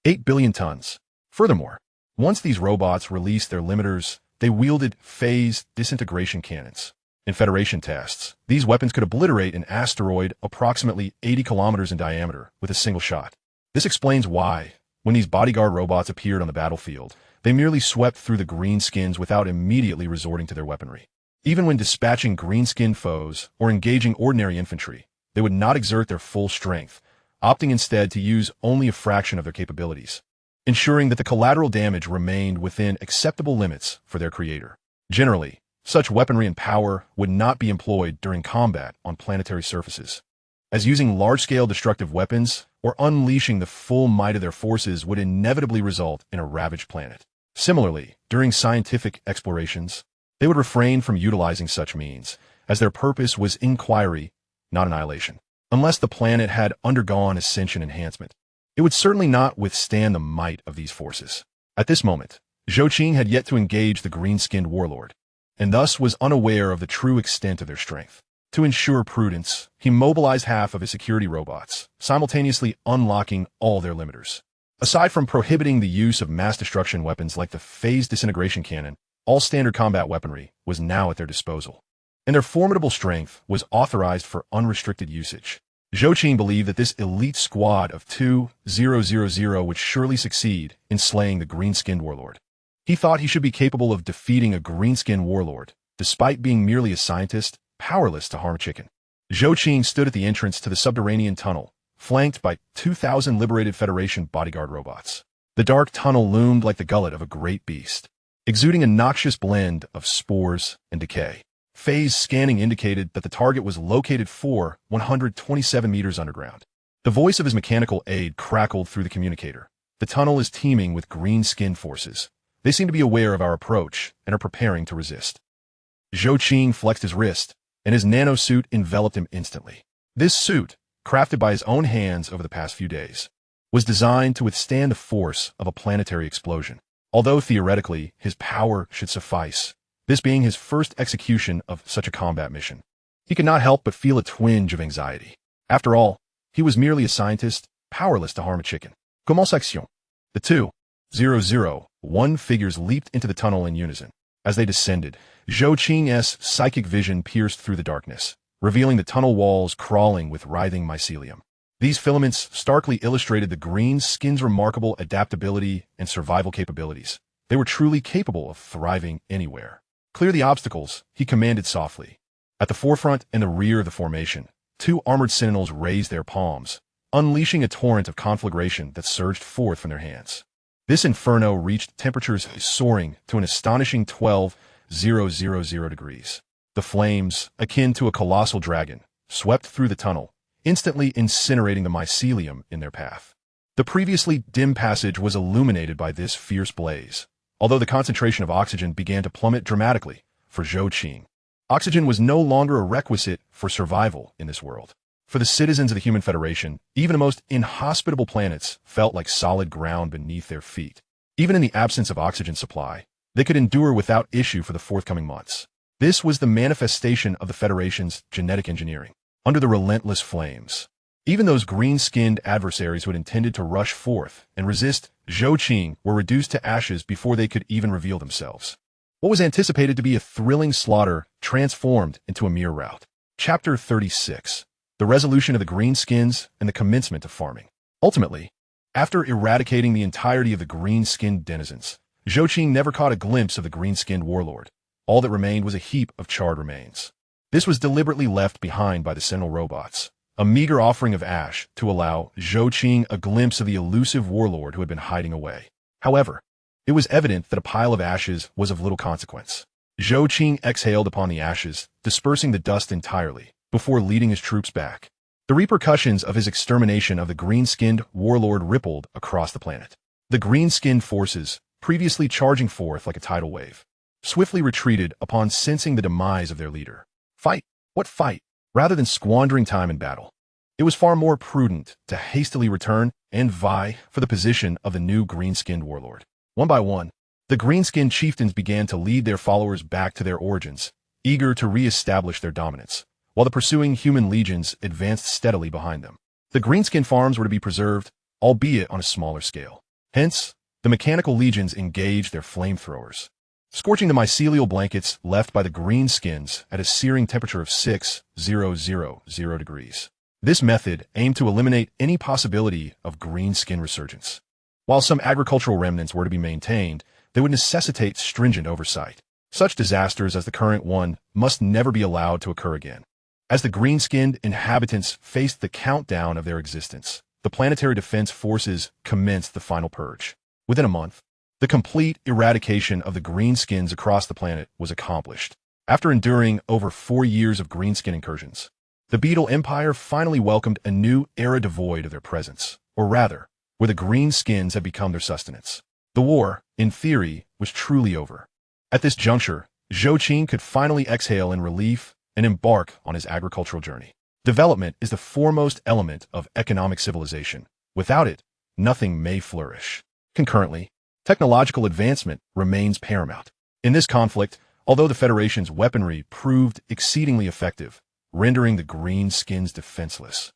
8 billion tons. Furthermore, once these robots released their limiters, they wielded phase disintegration cannons, In Federation tests, these weapons could obliterate an asteroid approximately 80 kilometers in diameter with a single shot. This explains why, when these bodyguard robots appeared on the battlefield, they merely swept through the greenskins without immediately resorting to their weaponry. Even when dispatching green-skinned foes or engaging ordinary infantry, they would not exert their full strength, opting instead to use only a fraction of their capabilities, ensuring that the collateral damage remained within acceptable limits for their creator. Generally, such weaponry and power would not be employed during combat on planetary surfaces, as using large-scale destructive weapons or unleashing the full might of their forces would inevitably result in a ravaged planet. Similarly, during scientific explorations, they would refrain from utilizing such means, as their purpose was inquiry, not annihilation. Unless the planet had undergone ascension enhancement, it would certainly not withstand the might of these forces. At this moment, Zhou Qing had yet to engage the green-skinned warlord, and thus was unaware of the true extent of their strength. To ensure prudence, he mobilized half of his security robots, simultaneously unlocking all their limiters. Aside from prohibiting the use of mass destruction weapons like the phase disintegration cannon, all standard combat weaponry was now at their disposal, and their formidable strength was authorized for unrestricted usage. Zhou Qing believed that this elite squad of 2000 would surely succeed in slaying the green-skinned warlord. He thought he should be capable of defeating a green-skinned warlord, despite being merely a scientist, powerless to harm a chicken. Zhou Qing stood at the entrance to the subterranean tunnel, flanked by 2,000 liberated Federation bodyguard robots. The dark tunnel loomed like the gullet of a great beast, exuding a noxious blend of spores and decay. Phase scanning indicated that the target was located 127 meters underground. The voice of his mechanical aide crackled through the communicator. The tunnel is teeming with green-skinned forces. They seem to be aware of our approach and are preparing to resist. Zhou Qing flexed his wrist, and his nanosuit enveloped him instantly. This suit, crafted by his own hands over the past few days, was designed to withstand the force of a planetary explosion. Although theoretically his power should suffice, this being his first execution of such a combat mission, he could not help but feel a twinge of anxiety. After all, he was merely a scientist, powerless to harm a chicken. Comment action? The 2001 figures leaped into the tunnel in unison. As they descended, Zhou Qing's psychic vision pierced through the darkness, revealing the tunnel walls crawling with writhing mycelium. These filaments starkly illustrated the green skin's remarkable adaptability and survival capabilities. They were truly capable of thriving anywhere. Clear the obstacles, he commanded softly. At the forefront and the rear of the formation, 2 armored sentinels raised their palms, unleashing a torrent of conflagration that surged forth from their hands. This inferno reached temperatures soaring to an astonishing 12,000 degrees. The flames, akin to a colossal dragon, swept through the tunnel, instantly incinerating the mycelium in their path. The previously dim passage was illuminated by this fierce blaze, although the concentration of oxygen began to plummet dramatically for Zhou Qing. Oxygen was no longer a requisite for survival in this world. For the citizens of the Human Federation, even the most inhospitable planets felt like solid ground beneath their feet. Even in the absence of oxygen supply, they could endure without issue for the forthcoming months. This was the manifestation of the Federation's genetic engineering. Under the relentless flames, even those green-skinned adversaries who had intended to rush forth and resist Zhou Qing were reduced to ashes before they could even reveal themselves. What was anticipated to be a thrilling slaughter transformed into a mere rout. Chapter 36. The resolution of the greenskins and the commencement of farming. Ultimately, after eradicating the entirety of the green-skinned denizens, Zhou Qing never caught a glimpse of the green-skinned warlord. All that remained was a heap of charred remains. This was deliberately left behind by the Sentinel robots, a meager offering of ash to allow Zhou Qing a glimpse of the elusive warlord who had been hiding away. However, it was evident that a pile of ashes was of little consequence. Zhou Qing exhaled upon the ashes, dispersing the dust entirely, before leading his troops back. The repercussions of his extermination of the green-skinned warlord rippled across the planet. The green-skinned forces, previously charging forth like a tidal wave, swiftly retreated upon sensing the demise of their leader. Fight? What fight? Rather than squandering time in battle, it was far more prudent to hastily return and vie for the position of the new green-skinned warlord. One by one, the green-skinned chieftains began to lead their followers back to their origins, eager to re-establish their dominance, while the pursuing human legions advanced steadily behind them. The greenskin farms were to be preserved, albeit on a smaller scale. Hence, the mechanical legions engaged their flamethrowers, scorching the mycelial blankets left by the green skins at a searing temperature of 6,000 degrees. This method aimed to eliminate any possibility of green skin resurgence. While some agricultural remnants were to be maintained, they would necessitate stringent oversight. Such disasters as the current one must never be allowed to occur again. As the green-skinned inhabitants faced the countdown of their existence, the planetary defense forces commenced the final purge. Within a month, the complete eradication of the greenskins across the planet was accomplished. After enduring over 4 years of greenskin incursions, the Beetle Empire finally welcomed a new era devoid of their presence, or rather, where the greenskins had become their sustenance. The war, in theory, was truly over. At this juncture, Zhou Qing could finally exhale in relief and embark on his agricultural journey. Development is the foremost element of economic civilization. Without it, nothing may flourish. Concurrently, technological advancement remains paramount. In this conflict, although the Federation's weaponry proved exceedingly effective, rendering the greenskins defenseless,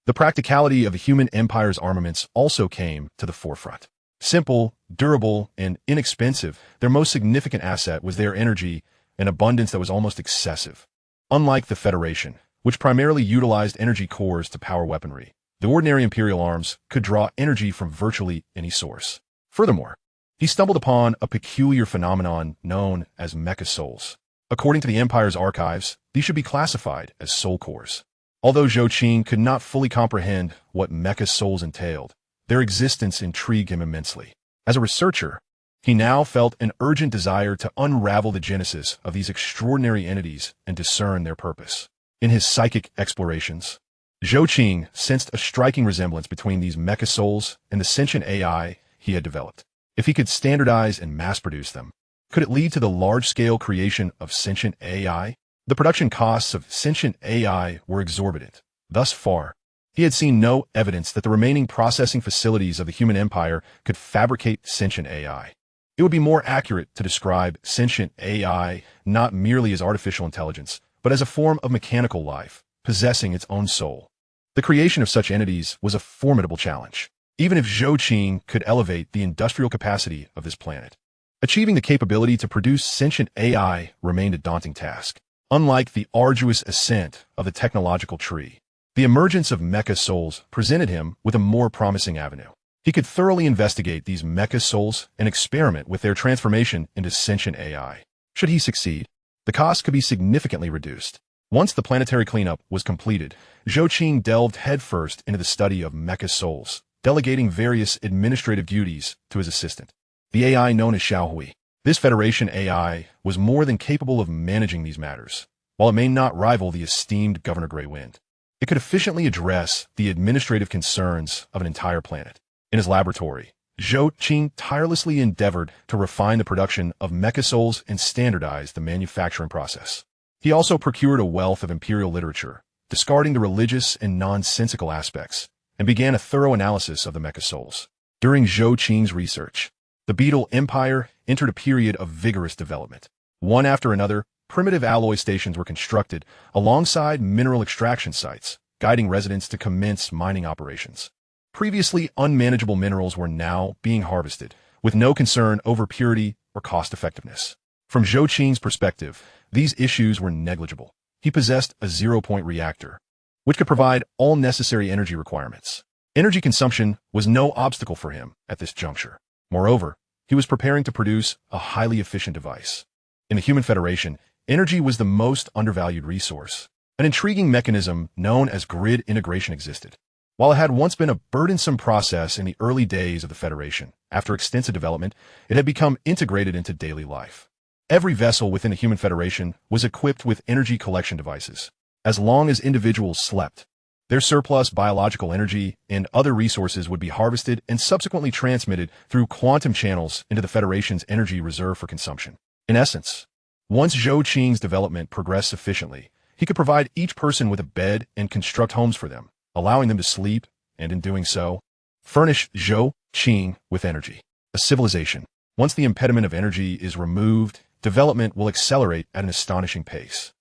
the practicality of the human empire's armaments also came to the forefront. Simple, durable, and inexpensive, their most significant asset was their energy, an abundance that was almost excessive. Unlike the Federation, which primarily utilized energy cores to power weaponry, the ordinary Imperial arms could draw energy from virtually any source. Furthermore, he stumbled upon a peculiar phenomenon known as mecha souls. According to the Empire's archives, these should be classified as soul cores. Although Zhou Qing could not fully comprehend what mecha souls entailed, their existence intrigued him immensely. As a researcher, he now felt an urgent desire to unravel the genesis of these extraordinary entities and discern their purpose. In his psychic explorations, Zhou Qing sensed a striking resemblance between these mecha souls and the sentient AI he had developed. If he could standardize and mass-produce them, could it lead to the large-scale creation of sentient AI? The production costs of sentient AI were exorbitant. Thus far, he had seen no evidence that the remaining processing facilities of the human empire could fabricate sentient AI. It would be more accurate to describe sentient AI not merely as artificial intelligence, but as a form of mechanical life, possessing its own soul. The creation of such entities was a formidable challenge, even if Zhou Qing could elevate the industrial capacity of this planet. Achieving the capability to produce sentient AI remained a daunting task. Unlike the arduous ascent of the technological tree, the emergence of mecha souls presented him with a more promising avenue. He could thoroughly investigate these mecha souls and experiment with their transformation into sentient AI. Should he succeed, the cost could be significantly reduced. Once the planetary cleanup was completed, Zhou Qing delved headfirst into the study of mecha souls, delegating various administrative duties to his assistant, the AI known as Xiaohui. This Federation AI was more than capable of managing these matters. While it may not rival the esteemed Governor Greywind, it could efficiently address the administrative concerns of an entire planet. In his laboratory, Zhou Qing tirelessly endeavored to refine the production of mecha souls and standardize the manufacturing process. He also procured a wealth of imperial literature, discarding the religious and nonsensical aspects, and began a thorough analysis of the mecha souls. During Zhou Qing's research, the Beetle Empire entered a period of vigorous development. One after another, primitive alloy stations were constructed alongside mineral extraction sites, guiding residents to commence mining operations. Previously unmanageable minerals were now being harvested, with no concern over purity or cost-effectiveness. From Zhou Qing's perspective, these issues were negligible. He possessed a zero-point reactor, which could provide all necessary energy requirements. Energy consumption was no obstacle for him at this juncture. Moreover, he was preparing to produce a highly efficient device. In the Human Federation, energy was the most undervalued resource. An intriguing mechanism known as grid integration existed. While it had once been a burdensome process in the early days of the Federation, after extensive development, it had become integrated into daily life. Every vessel within the Human Federation was equipped with energy collection devices. As long as individuals slept, their surplus biological energy and other resources would be harvested and subsequently transmitted through quantum channels into the Federation's energy reserve for consumption. In essence, once Zhou Qing's development progressed sufficiently, he could provide each person with a bed and construct homes for them, allowing them to sleep, and in doing so, furnish Zhou Qing with energy. A civilization. Once the impediment of energy is removed, development will accelerate at an astonishing pace.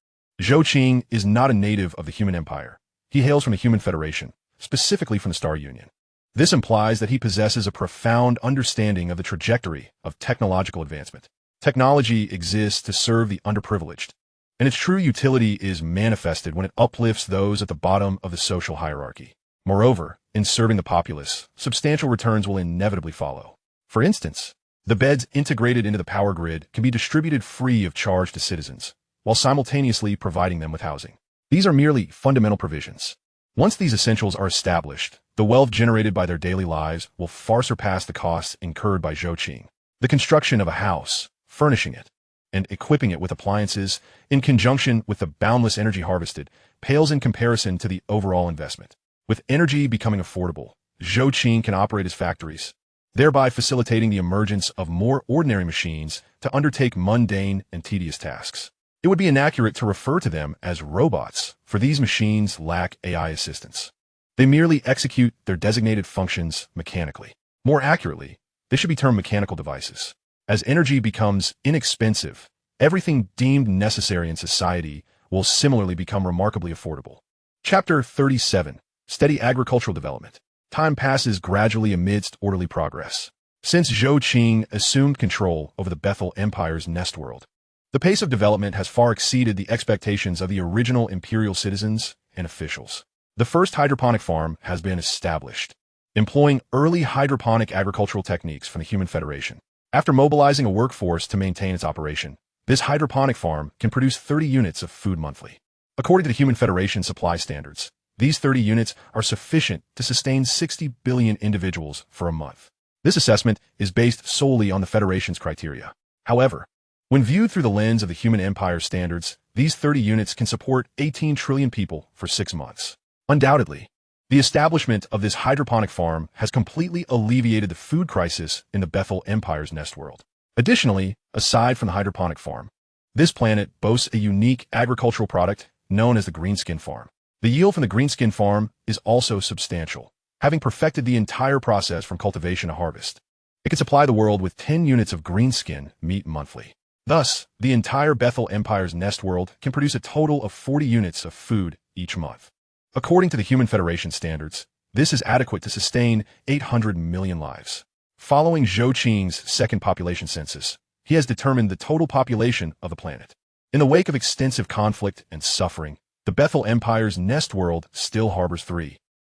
Zhou Qing is not a native of the Human Empire. He hails from the Human Federation, specifically from the Star Union. This implies that he possesses a profound understanding of the trajectory of technological advancement. Technology exists to serve the underprivileged, and its true utility is manifested when it uplifts those at the bottom of the social hierarchy. Moreover, in serving the populace, substantial returns will inevitably follow. For instance, the beds integrated into the power grid can be distributed free of charge to citizens, while simultaneously providing them with housing. These are merely fundamental provisions. Once these essentials are established, the wealth generated by their daily lives will far surpass the costs incurred by Zhou. The construction of a house, furnishing it, and equipping it with appliances, in conjunction with the boundless energy harvested, pales in comparison to the overall investment. With energy becoming affordable, Zhou can operate as factories, thereby facilitating the emergence of more ordinary machines to undertake mundane and tedious tasks. It would be inaccurate to refer to them as robots, for these machines lack AI assistance. They merely execute their designated functions mechanically. More accurately, they should be termed mechanical devices. As energy becomes inexpensive, everything deemed necessary in society will similarly become remarkably affordable. Chapter 37. Steady agricultural development. Time passes gradually amidst orderly progress. Since Zhou assumed control over the Bethel Empire's nest world, the pace of development has far exceeded the expectations of the original imperial citizens and officials. The first hydroponic farm has been established, employing early hydroponic agricultural techniques from the Human Federation. After mobilizing a workforce to maintain its operation, this hydroponic farm can produce 30 units of food monthly. According to the Human Federation supply standards, these 30 units are sufficient to sustain 60 billion individuals for a month. This assessment is based solely on the Federation's criteria. However, when viewed through the lens of the Human Empire standards, these 30 units can support 18 trillion people for 6 months. Undoubtedly, the establishment of this hydroponic farm has completely alleviated the food crisis in the Bethel Empire's nest world. Additionally, aside from the hydroponic farm, this planet boasts a unique agricultural product known as the greenskin farm. The yield from the greenskin farm is also substantial, having perfected the entire process from cultivation to harvest. It can supply the world with 10 units of greenskin meat monthly. Thus, the entire Bethel Empire's nest world can produce a total of 40 units of food each month. According to the Human Federation standards, this is adequate to sustain 800 million lives. Following Zhou second population census, he has determined the total population of the planet. In the wake of extensive conflict and suffering, the Bethel Empire's nest world still harbors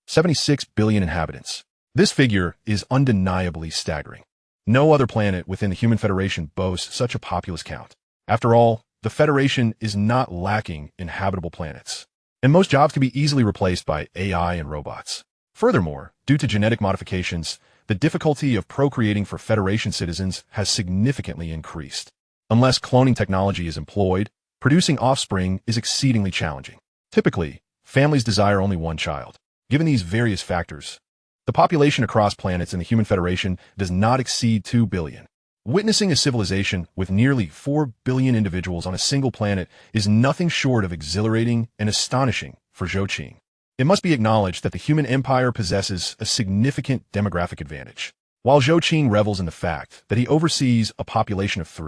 76 billion inhabitants. This figure is undeniably staggering. No other planet within the Human Federation boasts such a populous count. After all, the Federation is not lacking in habitable planets, and most jobs can be easily replaced by AI and robots. Furthermore, due to genetic modifications, the difficulty of procreating for Federation citizens has significantly increased. Unless cloning technology is employed, producing offspring is exceedingly challenging. Typically, families desire only one child. Given these various factors, the population across planets in the Human Federation does not exceed 2 billion. Witnessing a civilization with nearly 4 billion individuals on a single planet is nothing short of exhilarating and astonishing for Zhou. It must be acknowledged that the Human Empire possesses a significant demographic advantage. While Zhou revels in the fact that he oversees a population of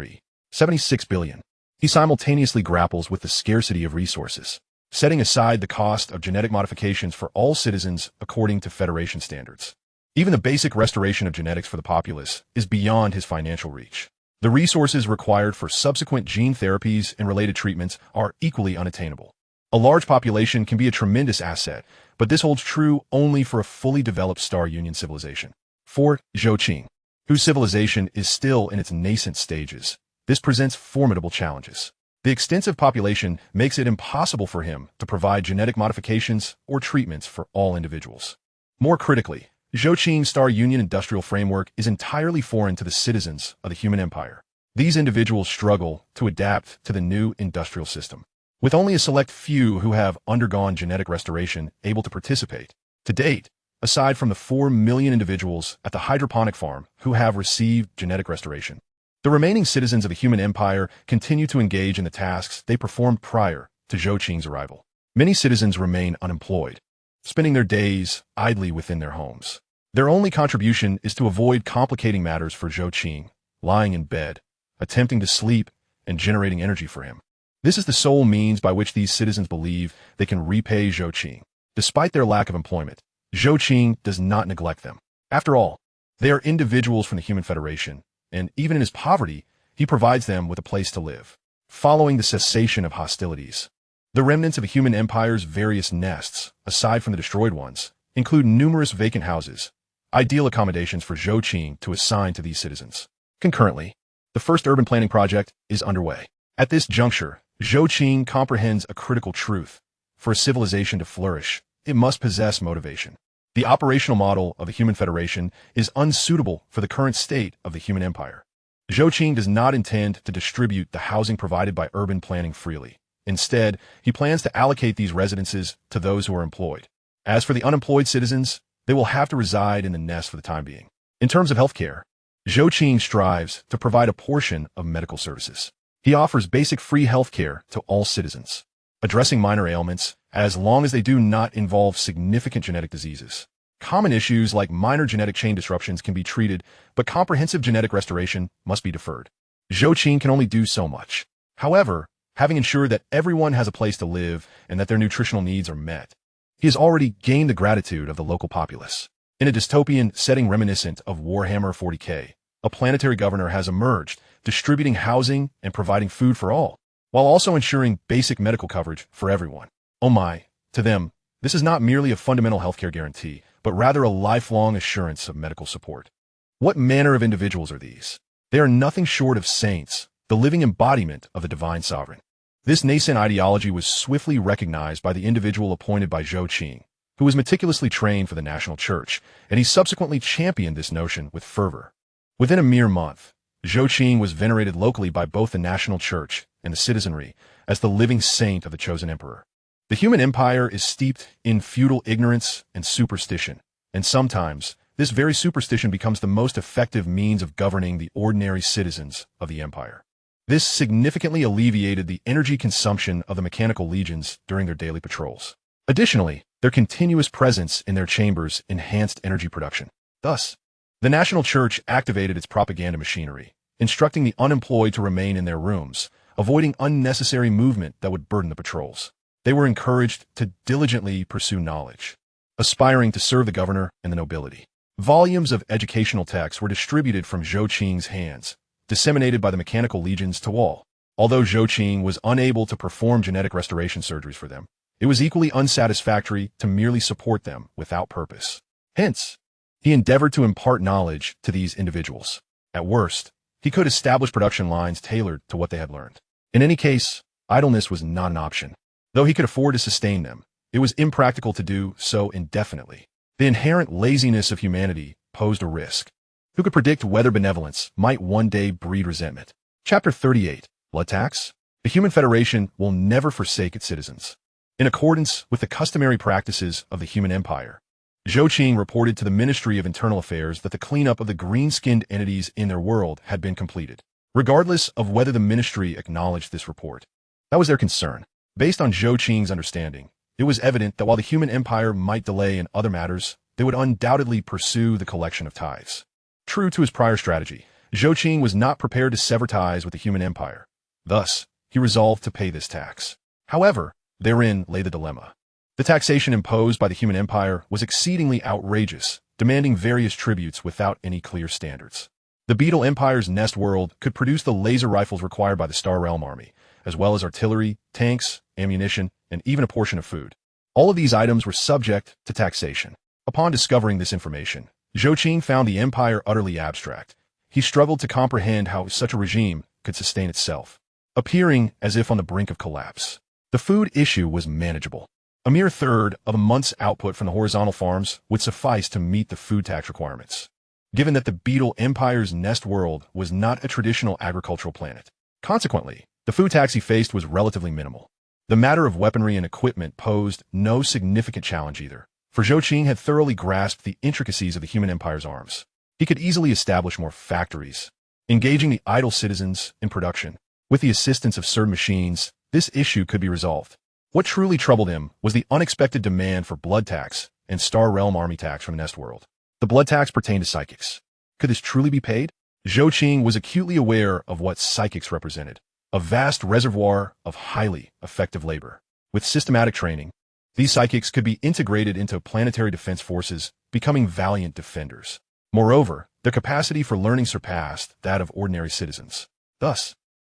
76 billion, he simultaneously grapples with the scarcity of resources, setting aside the cost of genetic modifications for all citizens according to Federation standards. Even the basic restoration of genetics for the populace is beyond his financial reach. The resources required for subsequent gene therapies and related treatments are equally unattainable. A large population can be a tremendous asset, but this holds true only for a fully developed Star Union civilization. For Zhou, whose civilization is still in its nascent stages, this presents formidable challenges. The extensive population makes it impossible for him to provide genetic modifications or treatments for all individuals. More critically, Zhou Star Union industrial framework is entirely foreign to the citizens of the Human Empire. These individuals struggle to adapt to the new industrial system, with only a select few who have undergone genetic restoration able to participate. To date, aside from the 4 million individuals at the hydroponic farm who have received genetic restoration, the remaining citizens of the Human Empire continue to engage in the tasks they performed prior to Zhou arrival. Many citizens remain unemployed, spending their days idly within their homes. Their only contribution is to avoid complicating matters for Zhou, lying in bed, attempting to sleep, and generating energy for him. This is the sole means by which these citizens believe they can repay Zhou. Despite their lack of employment, Zhou does not neglect them. After all, they are individuals from the Human Federation, and even in his poverty, he provides them with a place to live. Following the cessation of hostilities, the remnants of the human empire's various nests, aside from the destroyed ones, include numerous vacant houses, ideal accommodations for Zhou Qing to assign to these citizens. Concurrently, the first urban planning project is underway. At this juncture, Zhou Qing comprehends a critical truth. For a civilization to flourish, it must possess motivation. The operational model of the Human Federation is unsuitable for the current state of the human empire. Zhou Qing does not intend to distribute the housing provided by urban planning freely. Instead, he plans to allocate these residences to those who are employed. As for the unemployed citizens, they will have to reside in the nest for the time being. In terms of healthcare, Zhou Qing strives to provide a portion of medical services. He offers basic free healthcare to all citizens, addressing minor ailments as long as they do not involve significant genetic diseases. Common issues like minor genetic chain disruptions can be treated, but comprehensive genetic restoration must be deferred. Zhou Qing can only do so much. However, having ensured that everyone has a place to live and that their nutritional needs are met, he has already gained the gratitude of the local populace. In a dystopian setting reminiscent of Warhammer 40K, a planetary governor has emerged, distributing housing and providing food for all, while also ensuring basic medical coverage for everyone. Oh my, to them, this is not merely a fundamental healthcare guarantee, but rather a lifelong assurance of medical support. What manner of individuals are these? They are nothing short of saints, the living embodiment of the divine sovereign. This nascent ideology was swiftly recognized by the individual appointed by Zhou Qing, who was meticulously trained for the national church, and he subsequently championed this notion with fervor. Within a mere month, Zhou Qing was venerated locally by both the national church and the citizenry as the living saint of the chosen emperor. The human empire is steeped in feudal ignorance and superstition, and sometimes this very superstition becomes the most effective means of governing the ordinary citizens of the empire. This significantly alleviated the energy consumption of the mechanical legions during their daily patrols. Additionally, their continuous presence in their chambers enhanced energy production. Thus, the national church activated its propaganda machinery, instructing the unemployed to remain in their rooms, avoiding unnecessary movement that would burden the patrols. They were encouraged to diligently pursue knowledge, aspiring to serve the governor and the nobility. Volumes of educational texts were distributed from Zhou Qing's hands, disseminated by the mechanical legions to all. Although Zhou Qing was unable to perform genetic restoration surgeries for them, it was equally unsatisfactory to merely support them without purpose. Hence, he endeavored to impart knowledge to these individuals. At worst, he could establish production lines tailored to what they had learned. In any case, idleness was not an option. Though he could afford to sustain them, it was impractical to do so indefinitely. The inherent laziness of humanity posed a risk. Who could predict whether benevolence might one day breed resentment? Chapter 38. Blood Tax. The Human Federation will never forsake its citizens. In accordance with the customary practices of the human empire, Zhou Qing reported to the Ministry of Internal Affairs that the cleanup of the green-skinned entities in their world had been completed. Regardless of whether the ministry acknowledged this report, that was their concern. Based on Zhou Qing's understanding, it was evident that while the human empire might delay in other matters, they would undoubtedly pursue the collection of tithes. True to his prior strategy, Zhou Qing was not prepared to sever ties with the human empire. Thus, he resolved to pay this tax. However, therein lay the dilemma. The taxation imposed by the human empire was exceedingly outrageous, demanding various tributes without any clear standards. The Beetle Empire's nest world could produce the laser rifles required by the Star Realm army, as well as artillery, tanks, ammunition, and even a portion of food. All of these items were subject to taxation. Upon discovering this information, Zhou Qing found the empire utterly abstract. He struggled to comprehend how such a regime could sustain itself, appearing as if on the brink of collapse. The food issue was manageable. A mere third of a month's output from the horizontal farms would suffice to meet the food tax requirements, given that the Beetle Empire's nest world was not a traditional agricultural planet. Consequently, the food tax he faced was relatively minimal. The matter of weaponry and equipment posed no significant challenge either, for Zhou Qing had thoroughly grasped the intricacies of the human empire's arms. He could easily establish more factories, engaging the idle citizens in production. With the assistance of certain machines, this issue could be resolved. What truly troubled him was the unexpected demand for blood tax and Star Realm army tax from Nest World. The blood tax pertained to psychics. Could this truly be paid? Zhou Qing was acutely aware of what psychics represented, a vast reservoir of highly effective labor. With systematic training, these psychics could be integrated into planetary defense forces, becoming valiant defenders. Moreover, their capacity for learning surpassed that of ordinary citizens. Thus,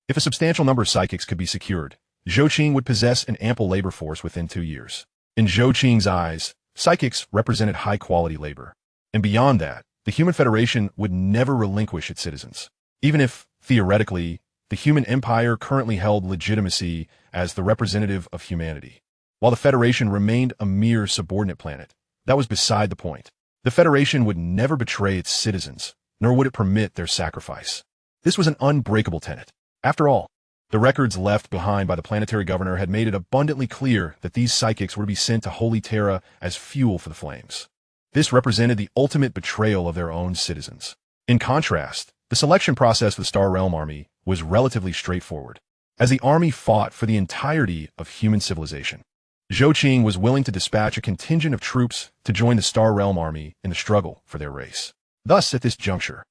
if a substantial number of psychics could be secured, Zhou Qing would possess an ample labor force within 2 years. In Zhou Qing's eyes, psychics represented high-quality labor. And beyond that, the Human Federation would never relinquish its citizens. Even if, theoretically, the Human Empire currently held legitimacy as the representative of humanity. While the Federation remained a mere subordinate planet, that was beside the point. The Federation would never betray its citizens, nor would it permit their sacrifice. This was an unbreakable tenet. After all, the records left behind by the planetary governor had made it abundantly clear that these psychics were to be sent to Holy Terra as fuel for the flames. This represented the ultimate betrayal of their own citizens. In contrast, the selection process for the Star Realm Army was relatively straightforward, as the army fought for the entirety of human civilization. Zhou Qing was willing to dispatch a contingent of troops to join the Star Realm Army in the struggle for their race. Thus, at this juncture,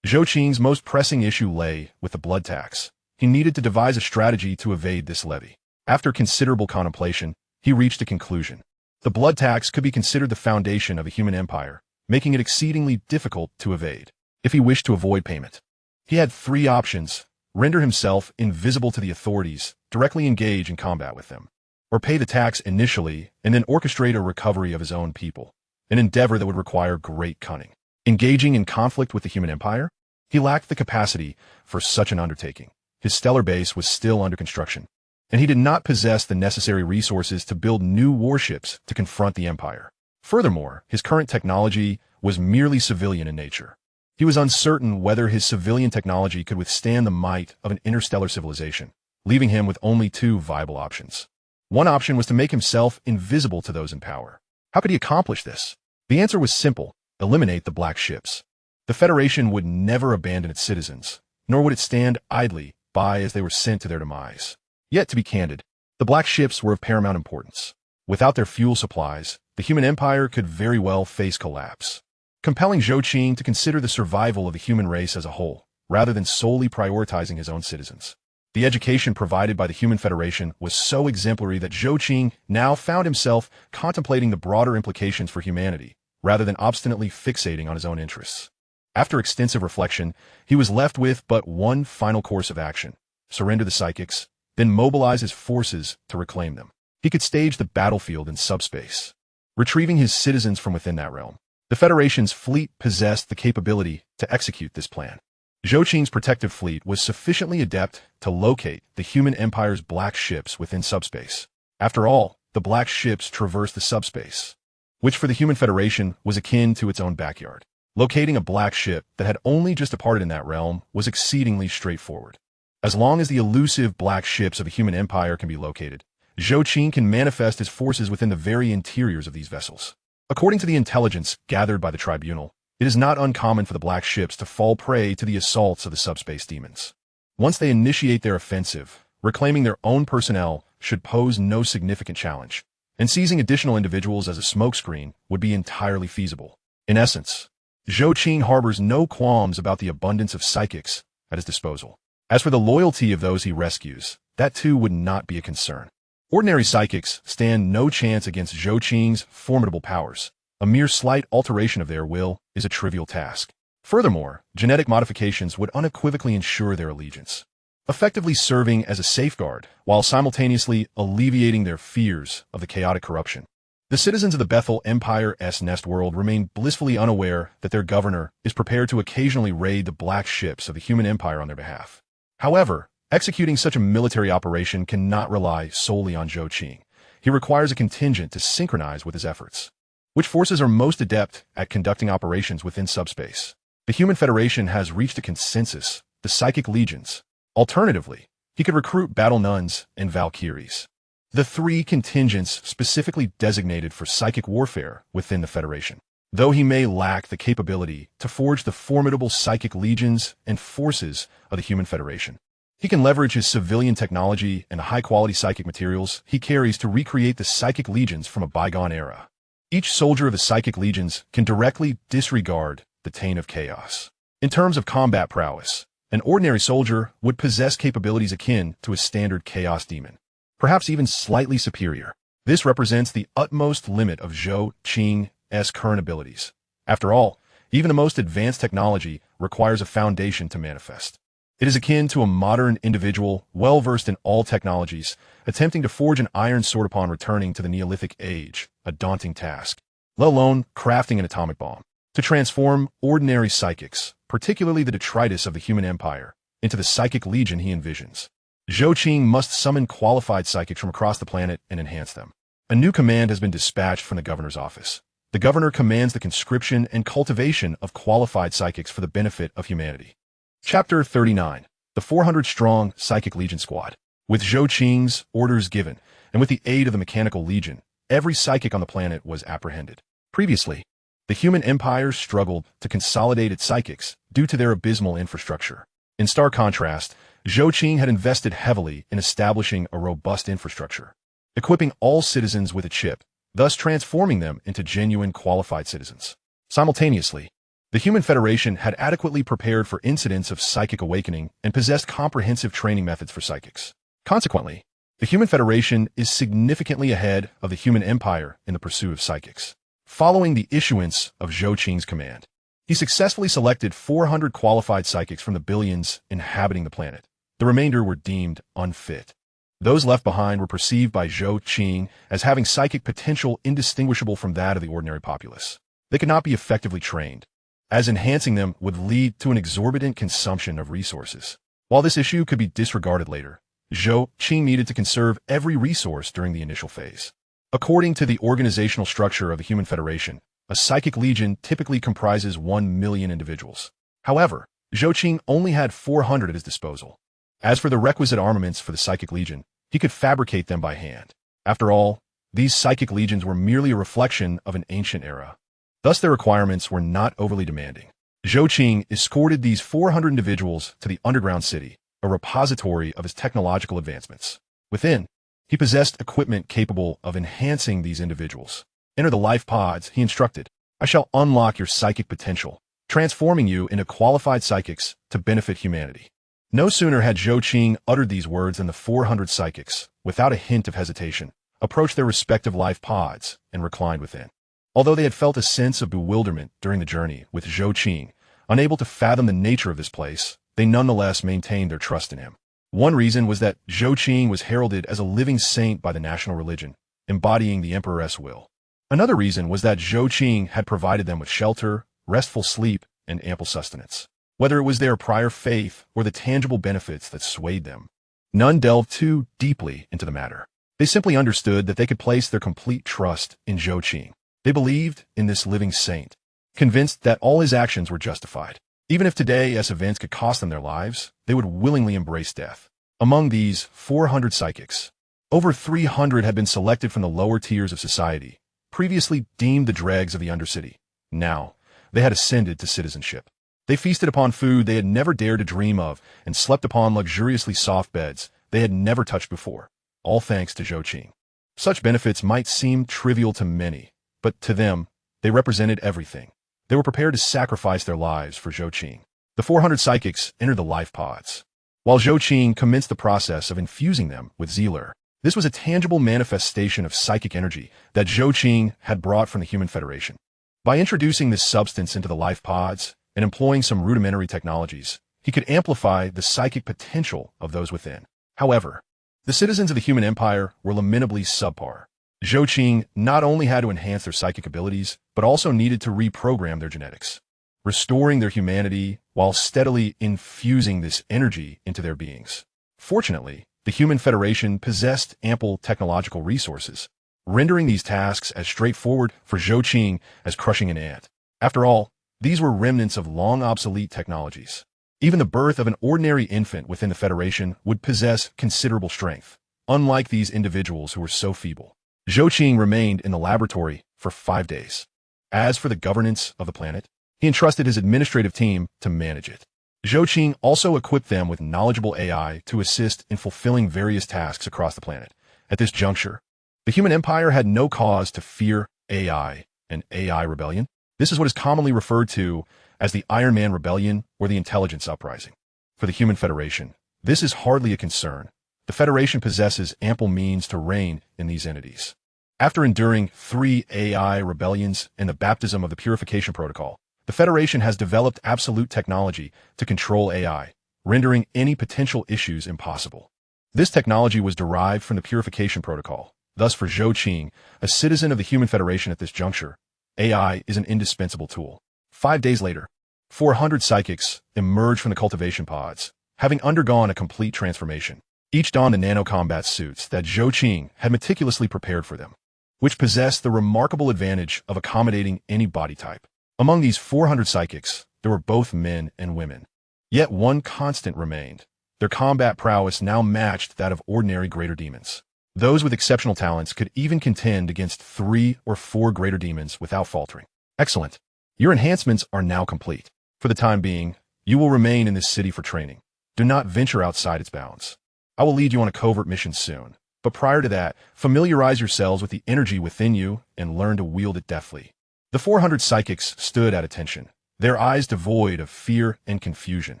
Zhou Qing's most pressing issue lay with the blood tax. He needed to devise a strategy to evade this levy. After considerable contemplation, he reached a conclusion. The blood tax could be considered the foundation of a human empire, making it exceedingly difficult to evade. If he wished to avoid payment, he had 3 options: render himself invisible to the authorities, directly engage in combat with them, or pay the tax initially and then orchestrate a recovery of his own people, an endeavor that would require great cunning. Engaging in conflict with the human empire? He lacked the capacity for such an undertaking. His stellar base was still under construction, and he did not possess the necessary resources to build new warships to confront the empire. Furthermore, his current technology was merely civilian in nature. He was uncertain whether his civilian technology could withstand the might of an interstellar civilization, leaving him with only 2 viable options. One option was to make himself invisible to those in power. How could he accomplish this? The answer was simple: eliminate the black ships. The Federation would never abandon its citizens, nor would it stand idly by as they were sent to their demise. Yet, to be candid, the black ships were of paramount importance. Without their fuel supplies, the human empire could very well face collapse, compelling Zhou Qing to consider the survival of the human race as a whole, rather than solely prioritizing his own citizens. The education provided by the Human Federation was so exemplary that Zhou Qing now found himself contemplating the broader implications for humanity, rather than obstinately fixating on his own interests. After extensive reflection, he was left with but one final course of action: surrender the psychics, then mobilize his forces to reclaim them. He could stage the battlefield in subspace, retrieving his citizens from within that realm. The Federation's fleet possessed the capability to execute this plan. Zhou Qing's protective fleet was sufficiently adept to locate the human empire's black ships within subspace. After all, the black ships traversed the subspace, which for the Human Federation was akin to its own backyard. Locating a black ship that had only just departed in that realm was exceedingly straightforward. As long as the elusive black ships of a human empire can be located, Zhou Qing can manifest his forces within the very interiors of these vessels. According to the intelligence gathered by the tribunal, it is not uncommon for the black ships to fall prey to the assaults of the subspace demons. Once they initiate their offensive, reclaiming their own personnel should pose no significant challenge, and seizing additional individuals as a smokescreen would be entirely feasible. In essence, Zhou Qing harbors no qualms about the abundance of psychics at his disposal. As for the loyalty of those he rescues, that too would not be a concern. Ordinary psychics stand no chance against Zhou Qing's formidable powers. A mere slight alteration of their will is a trivial task. Furthermore, genetic modifications would unequivocally ensure their allegiance, effectively serving as a safeguard while simultaneously alleviating their fears of the chaotic corruption. The citizens of the Bethel Empire's nest world remain blissfully unaware that their governor is prepared to occasionally raid the black ships of the human empire on their behalf. However, executing such a military operation cannot rely solely on Zhou Qing. He requires a contingent to synchronize with his efforts. Which forces are most adept at conducting operations within subspace? The Human Federation has reached a consensus: the Psychic Legions. Alternatively, he could recruit battle nuns and valkyries, the 3 contingents specifically designated for psychic warfare within the Federation. Though he may lack the capability to forge the formidable psychic legions and forces of the Human Federation, he can leverage his civilian technology and the high-quality psychic materials he carries to recreate the psychic legions from a bygone era. Each soldier of the psychic legions can directly disregard the taint of chaos. In terms of combat prowess, an ordinary soldier would possess capabilities akin to a standard chaos demon, perhaps even slightly superior. This represents the utmost limit of Zhou Qing's current abilities. After all, even the most advanced technology requires a foundation to manifest. It is akin to a modern individual, well-versed in all technologies, attempting to forge an iron sword upon returning to the Neolithic age, a daunting task, let alone crafting an atomic bomb. To transform ordinary psychics, particularly the detritus of the human empire, into the psychic legion he envisions, Zhou Qing must summon qualified psychics from across the planet and enhance them. A new command has been dispatched from the governor's office. The governor commands the conscription and cultivation of qualified psychics for the benefit of humanity. Chapter 39. The 400-strong Psychic Legion Squad. With Zhou Qing's orders given, and with the aid of the Mechanical Legion, every psychic on the planet was apprehended. Previously, the human empire struggled to consolidate its psychics due to their abysmal infrastructure. In stark contrast, Zhou Qing had invested heavily in establishing a robust infrastructure, equipping all citizens with a chip, thus transforming them into genuine qualified citizens. Simultaneously, the Human Federation had adequately prepared for incidents of psychic awakening and possessed comprehensive training methods for psychics. Consequently, the Human Federation is significantly ahead of the human empire in the pursuit of psychics. Following the issuance of Zhou Qing's command, he successfully selected 400 qualified psychics from the billions inhabiting the planet. The remainder were deemed unfit. Those left behind were perceived by Zhou Qing as having psychic potential indistinguishable from that of the ordinary populace. They could not be effectively trained, as enhancing them would lead to an exorbitant consumption of resources. While this issue could be disregarded later, Zhou Qing needed to conserve every resource during the initial phase. According to the organizational structure of the Human Federation, a psychic legion typically comprises 1 million individuals. However, Zhou Qing only had 400 at his disposal. As for the requisite armaments for the psychic legion, he could fabricate them by hand. After all, these psychic legions were merely a reflection of an ancient era. Thus, their requirements were not overly demanding. Zhou Qing escorted these 400 individuals to the underground city, a repository of his technological advancements. Within, he possessed equipment capable of enhancing these individuals. Enter the life pods, he instructed. I shall unlock your psychic potential, transforming you into qualified psychics to benefit humanity. No sooner had Zhou Qing uttered these words than the 400 psychics, without a hint of hesitation, approached their respective life pods and reclined within. Although they had felt a sense of bewilderment during the journey with Zhou Qing, unable to fathom the nature of this place, they nonetheless maintained their trust in him. One reason was that Zhou Qing was heralded as a living saint by the national religion, embodying the emperor's will. Another reason was that Zhou Qing had provided them with shelter, restful sleep, and ample sustenance. Whether it was their prior faith or the tangible benefits that swayed them, none delved too deeply into the matter. They simply understood that they could place their complete trust in Zhou Qing. They believed in this living saint, convinced that all his actions were justified. Even if today's events could cost them their lives, they would willingly embrace death. Among these 400 psychics, over 300 had been selected from the lower tiers of society, previously deemed the dregs of the Undercity. Now, they had ascended to citizenship. They feasted upon food they had never dared to dream of and slept upon luxuriously soft beds they had never touched before, all thanks to Zhou Qing. Such benefits might seem trivial to many, but to them, they represented everything. They were prepared to sacrifice their lives for Zhou Qing. The 400 psychics entered the life pods, while Zhou Qing commenced the process of infusing them with Zealer. This was a tangible manifestation of psychic energy that Zhou Qing had brought from the Human Federation. By introducing this substance into the life pods and employing some rudimentary technologies, he could amplify the psychic potential of those within. However, the citizens of the human empire were lamentably subpar. Zhou Qing not only had to enhance their psychic abilities, but also needed to reprogram their genetics, restoring their humanity while steadily infusing this energy into their beings. Fortunately, the Human Federation possessed ample technological resources, rendering these tasks as straightforward for Zhou Qing as crushing an ant. After all, these were remnants of long obsolete technologies. Even the birth of an ordinary infant within the Federation would possess considerable strength, unlike these individuals who were so feeble. Zhou Qing remained in the laboratory for 5 days. As for the governance of the planet, he entrusted his administrative team to manage it. Zhou Qing also equipped them with knowledgeable AI to assist in fulfilling various tasks across the planet. At this juncture, the human empire had no cause to fear AI and AI rebellion. This is what is commonly referred to as the Iron Man Rebellion or the Intelligence Uprising. For the Human Federation, this is hardly a concern. The Federation possesses ample means to reign in these entities. After enduring 3 AI rebellions and the baptism of the Purification Protocol, the Federation has developed absolute technology to control AI, rendering any potential issues impossible. This technology was derived from the Purification Protocol. Thus, for Zhou Qing, a citizen of the Human Federation at this juncture, AI is an indispensable tool. 5 days later, 400 psychics emerged from the cultivation pods, having undergone a complete transformation. Each donned the nano-combat suits that Zhou Qing had meticulously prepared for them, which possessed the remarkable advantage of accommodating any body type. Among these 400 psychics, there were both men and women. Yet one constant remained. Their combat prowess now matched that of ordinary greater demons. Those with exceptional talents could even contend against 3 or 4 greater demons without faltering. Excellent. Your enhancements are now complete. For the time being, you will remain in this city for training. Do not venture outside its bounds. I will lead you on a covert mission soon. But prior to that, familiarize yourselves with the energy within you and learn to wield it deftly. The 400 psychics stood at attention, their eyes devoid of fear and confusion,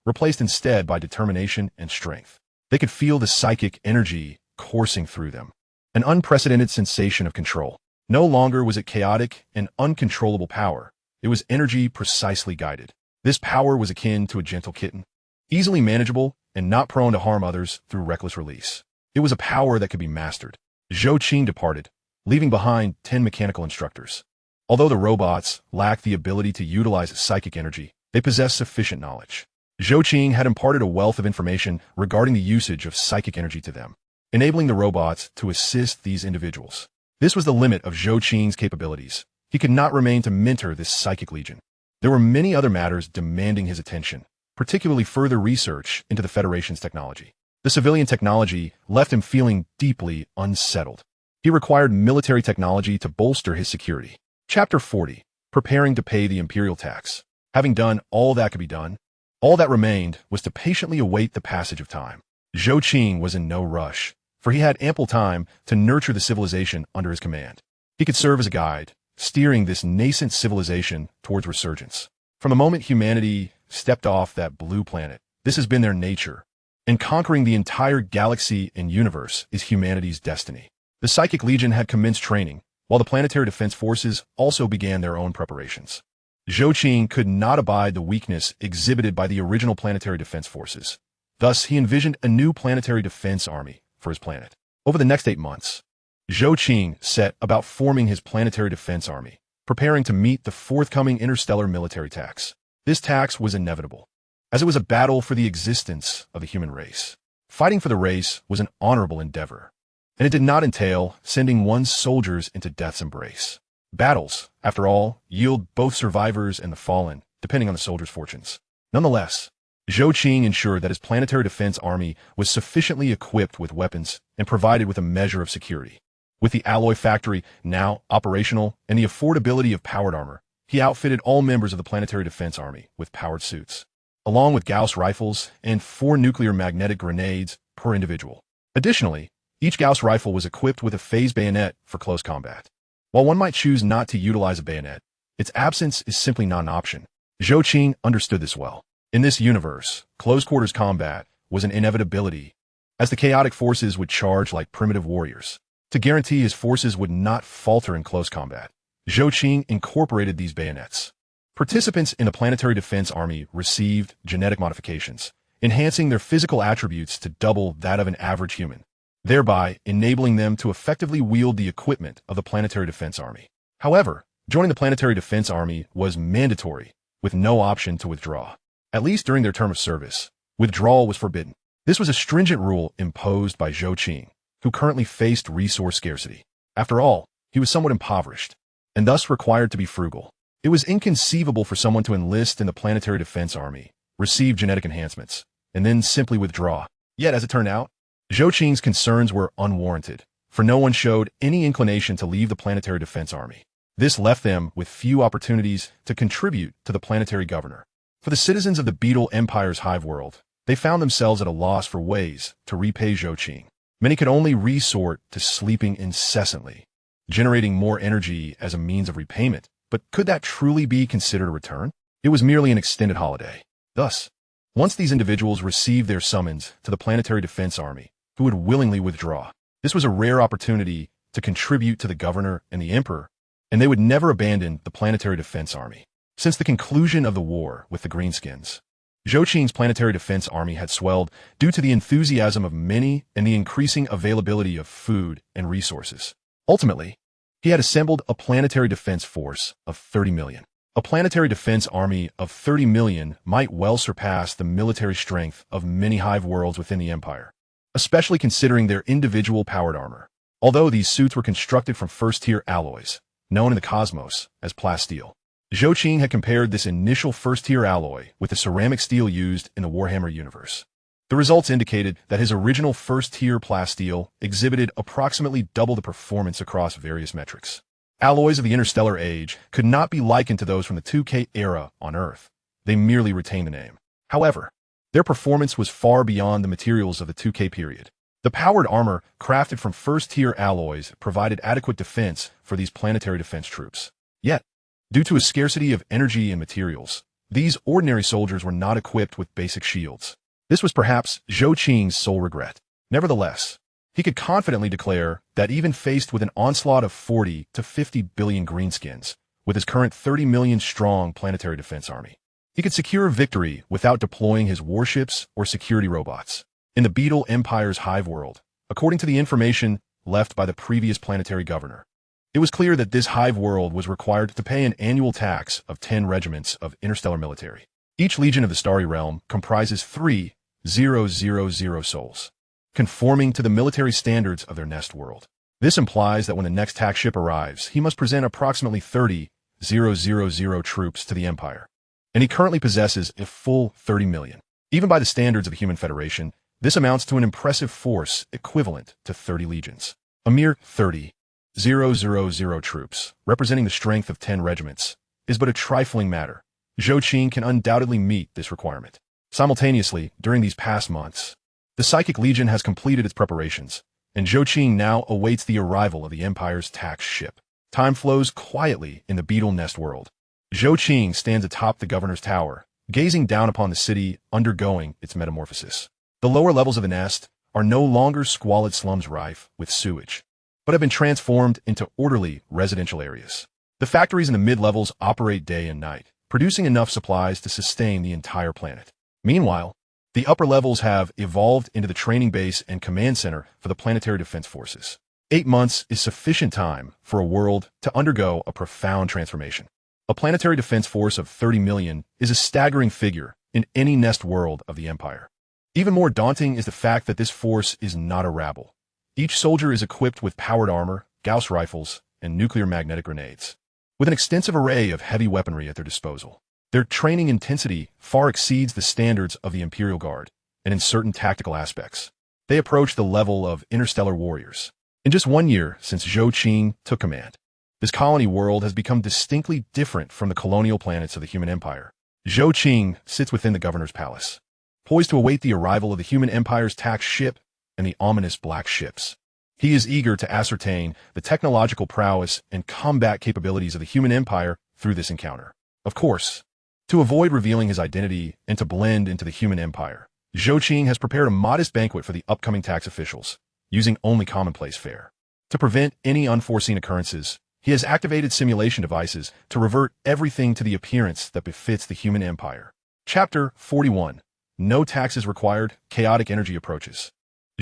replaced instead by determination and strength. They could feel the psychic energy coursing through them, an unprecedented sensation of control. No longer was it chaotic and uncontrollable power. It was energy precisely guided. This power was akin to a gentle kitten, easily manageable and not prone to harm others through reckless release. It was a power that could be mastered. Zhou Qing departed, leaving behind 10 mechanical instructors. Although the robots lacked the ability to utilize psychic energy, they possessed sufficient knowledge. Zhou Qing had imparted a wealth of information regarding the usage of psychic energy to them, enabling the robots to assist these individuals. This was the limit of Zhou Qing's capabilities. He could not remain to mentor this psychic legion. There were many other matters demanding his attention, particularly further research into the Federation's technology. The civilian technology left him feeling deeply unsettled. He required military technology to bolster his security. Chapter 40. Preparing to pay the imperial tax. Having done all that could be done, all that remained was to patiently await the passage of time. Zhou Qing was in no rush, for he had ample time to nurture the civilization under his command. He could serve as a guide, steering this nascent civilization towards resurgence. From the moment humanity stepped off that blue planet, this has been their nature, and conquering the entire galaxy and universe is humanity's destiny. The Psychic Legion had commenced training, while the Planetary Defense Forces also began their own preparations. Zhou Qing could not abide the weakness exhibited by the original Planetary Defense Forces. Thus, he envisioned a new planetary defense army for his planet. Over the next 8 months, Zhou Qing set about forming his planetary defense army, preparing to meet the forthcoming interstellar military tax. This tax was inevitable, as it was a battle for the existence of the human race. Fighting for the race was an honorable endeavor, and it did not entail sending one's soldiers into death's embrace. Battles, after all, yield both survivors and the fallen, depending on the soldier's fortunes. Nonetheless, Zhou Qing ensured that his planetary defense army was sufficiently equipped with weapons and provided with a measure of security. With the alloy factory now operational and the affordability of powered armor, he outfitted all members of the planetary defense army with powered suits, along with Gauss rifles and 4 nuclear magnetic grenades per individual. Additionally, each Gauss rifle was equipped with a phase bayonet for close combat. While one might choose not to utilize a bayonet, its absence is simply not an option. Zhou Qing understood this well. In this universe, close-quarters combat was an inevitability, as the chaotic forces would charge like primitive warriors. To guarantee his forces would not falter in close combat, Zhou Qing incorporated these bayonets. Participants in the Planetary Defense Army received genetic modifications, enhancing their physical attributes to double that of an average human, thereby enabling them to effectively wield the equipment of the Planetary Defense Army. However, joining the Planetary Defense Army was mandatory, with no option to withdraw. At least during their term of service, withdrawal was forbidden. This was a stringent rule imposed by Zhou Qing, who currently faced resource scarcity. After all, he was somewhat impoverished, and thus required to be frugal. It was inconceivable for someone to enlist in the Planetary Defense Army, receive genetic enhancements, and then simply withdraw. Yet, as it turned out, Zhou Qing's concerns were unwarranted, for no one showed any inclination to leave the Planetary Defense Army. This left them with few opportunities to contribute to the planetary governor. For the citizens of the Beetle Empire's hive world, they found themselves at a loss for ways to repay Zhou Qing. Many could only resort to sleeping incessantly, generating more energy as a means of repayment. But could that truly be considered a return? It was merely an extended holiday. Thus, once these individuals received their summons to the Planetary Defense Army, who would willingly withdraw, this was a rare opportunity to contribute to the governor and the emperor, and they would never abandon the Planetary Defense Army. Since the conclusion of the war with the Greenskins, Zhou Qing's planetary defense army had swelled due to the enthusiasm of many and the increasing availability of food and resources. Ultimately, he had assembled a planetary defense force of 30 million. A planetary defense army of 30 million might well surpass the military strength of many hive worlds within the Empire, especially considering their individual powered armor. Although these suits were constructed from first-tier alloys, known in the cosmos as plasteel, Zhou Qing had compared this initial first-tier alloy with the ceramic steel used in the Warhammer universe. The results indicated that his original first-tier plasteel exhibited approximately double the performance across various metrics. Alloys of the interstellar age could not be likened to those from the 2K era on Earth. They merely retained the name. However, their performance was far beyond the materials of the 2K period. The powered armor, crafted from first-tier alloys, provided adequate defense for these planetary defense troops. Yet, due to a scarcity of energy and materials, these ordinary soldiers were not equipped with basic shields. This was perhaps Zhou Qing's sole regret. Nevertheless, he could confidently declare that even faced with an onslaught of 40 to 50 billion greenskins, with his current 30 million strong planetary defense army, he could secure victory without deploying his warships or security robots. In the Beetle Empire's hive world, according to the information left by the previous planetary governor, it was clear that this hive world was required to pay an annual tax of 10 regiments of interstellar military. Each legion of the Starry Realm comprises 3,000 souls, conforming to the military standards of their nest world. This implies that when the next tax ship arrives, he must present approximately 30,000 troops to the Empire, and he currently possesses a full 30 million. Even by the standards of the Human Federation, this amounts to an impressive force equivalent to 30 legions. A mere 30,000 troops, representing the strength of 10 regiments, is but a trifling matter. Zhou Qing can undoubtedly meet this requirement. Simultaneously, during these past months, the Psychic Legion has completed its preparations, and Zhou Qing now awaits the arrival of the Empire's tax ship. Time flows quietly in the Beetle Nest world. Zhou Qing stands atop the governor's tower, gazing down upon the city undergoing its metamorphosis. The lower levels of the nest are no longer squalid slums rife with sewage, but have been transformed into orderly residential areas. The factories in the mid-levels operate day and night, producing enough supplies to sustain the entire planet. Meanwhile, the upper levels have evolved into the training base and command center for the planetary defense forces. 8 months is sufficient time for a world to undergo a profound transformation. A planetary defense force of 30 million is a staggering figure in any nest world of the Empire. Even more daunting is the fact that this force is not a rabble. Each soldier is equipped with powered armor, Gauss rifles, and nuclear magnetic grenades, with an extensive array of heavy weaponry at their disposal. Their training intensity far exceeds the standards of the Imperial Guard, and in certain tactical aspects, they approach the level of interstellar warriors. In just 1 year since Zhou Qing took command, this colony world has become distinctly different from the colonial planets of the human empire. Zhou Qing sits within the governor's palace, poised to await the arrival of the human empire's tax ship and the ominous black ships. He is eager to ascertain the technological prowess and combat capabilities of the human empire through this encounter. Of course, to avoid revealing his identity and to blend into the human empire, Zhou Qing has prepared a modest banquet for the upcoming tax officials, using only commonplace fare. To prevent any unforeseen occurrences, he has activated simulation devices to revert everything to the appearance that befits the human empire. Chapter 41. No taxes required, chaotic energy approaches.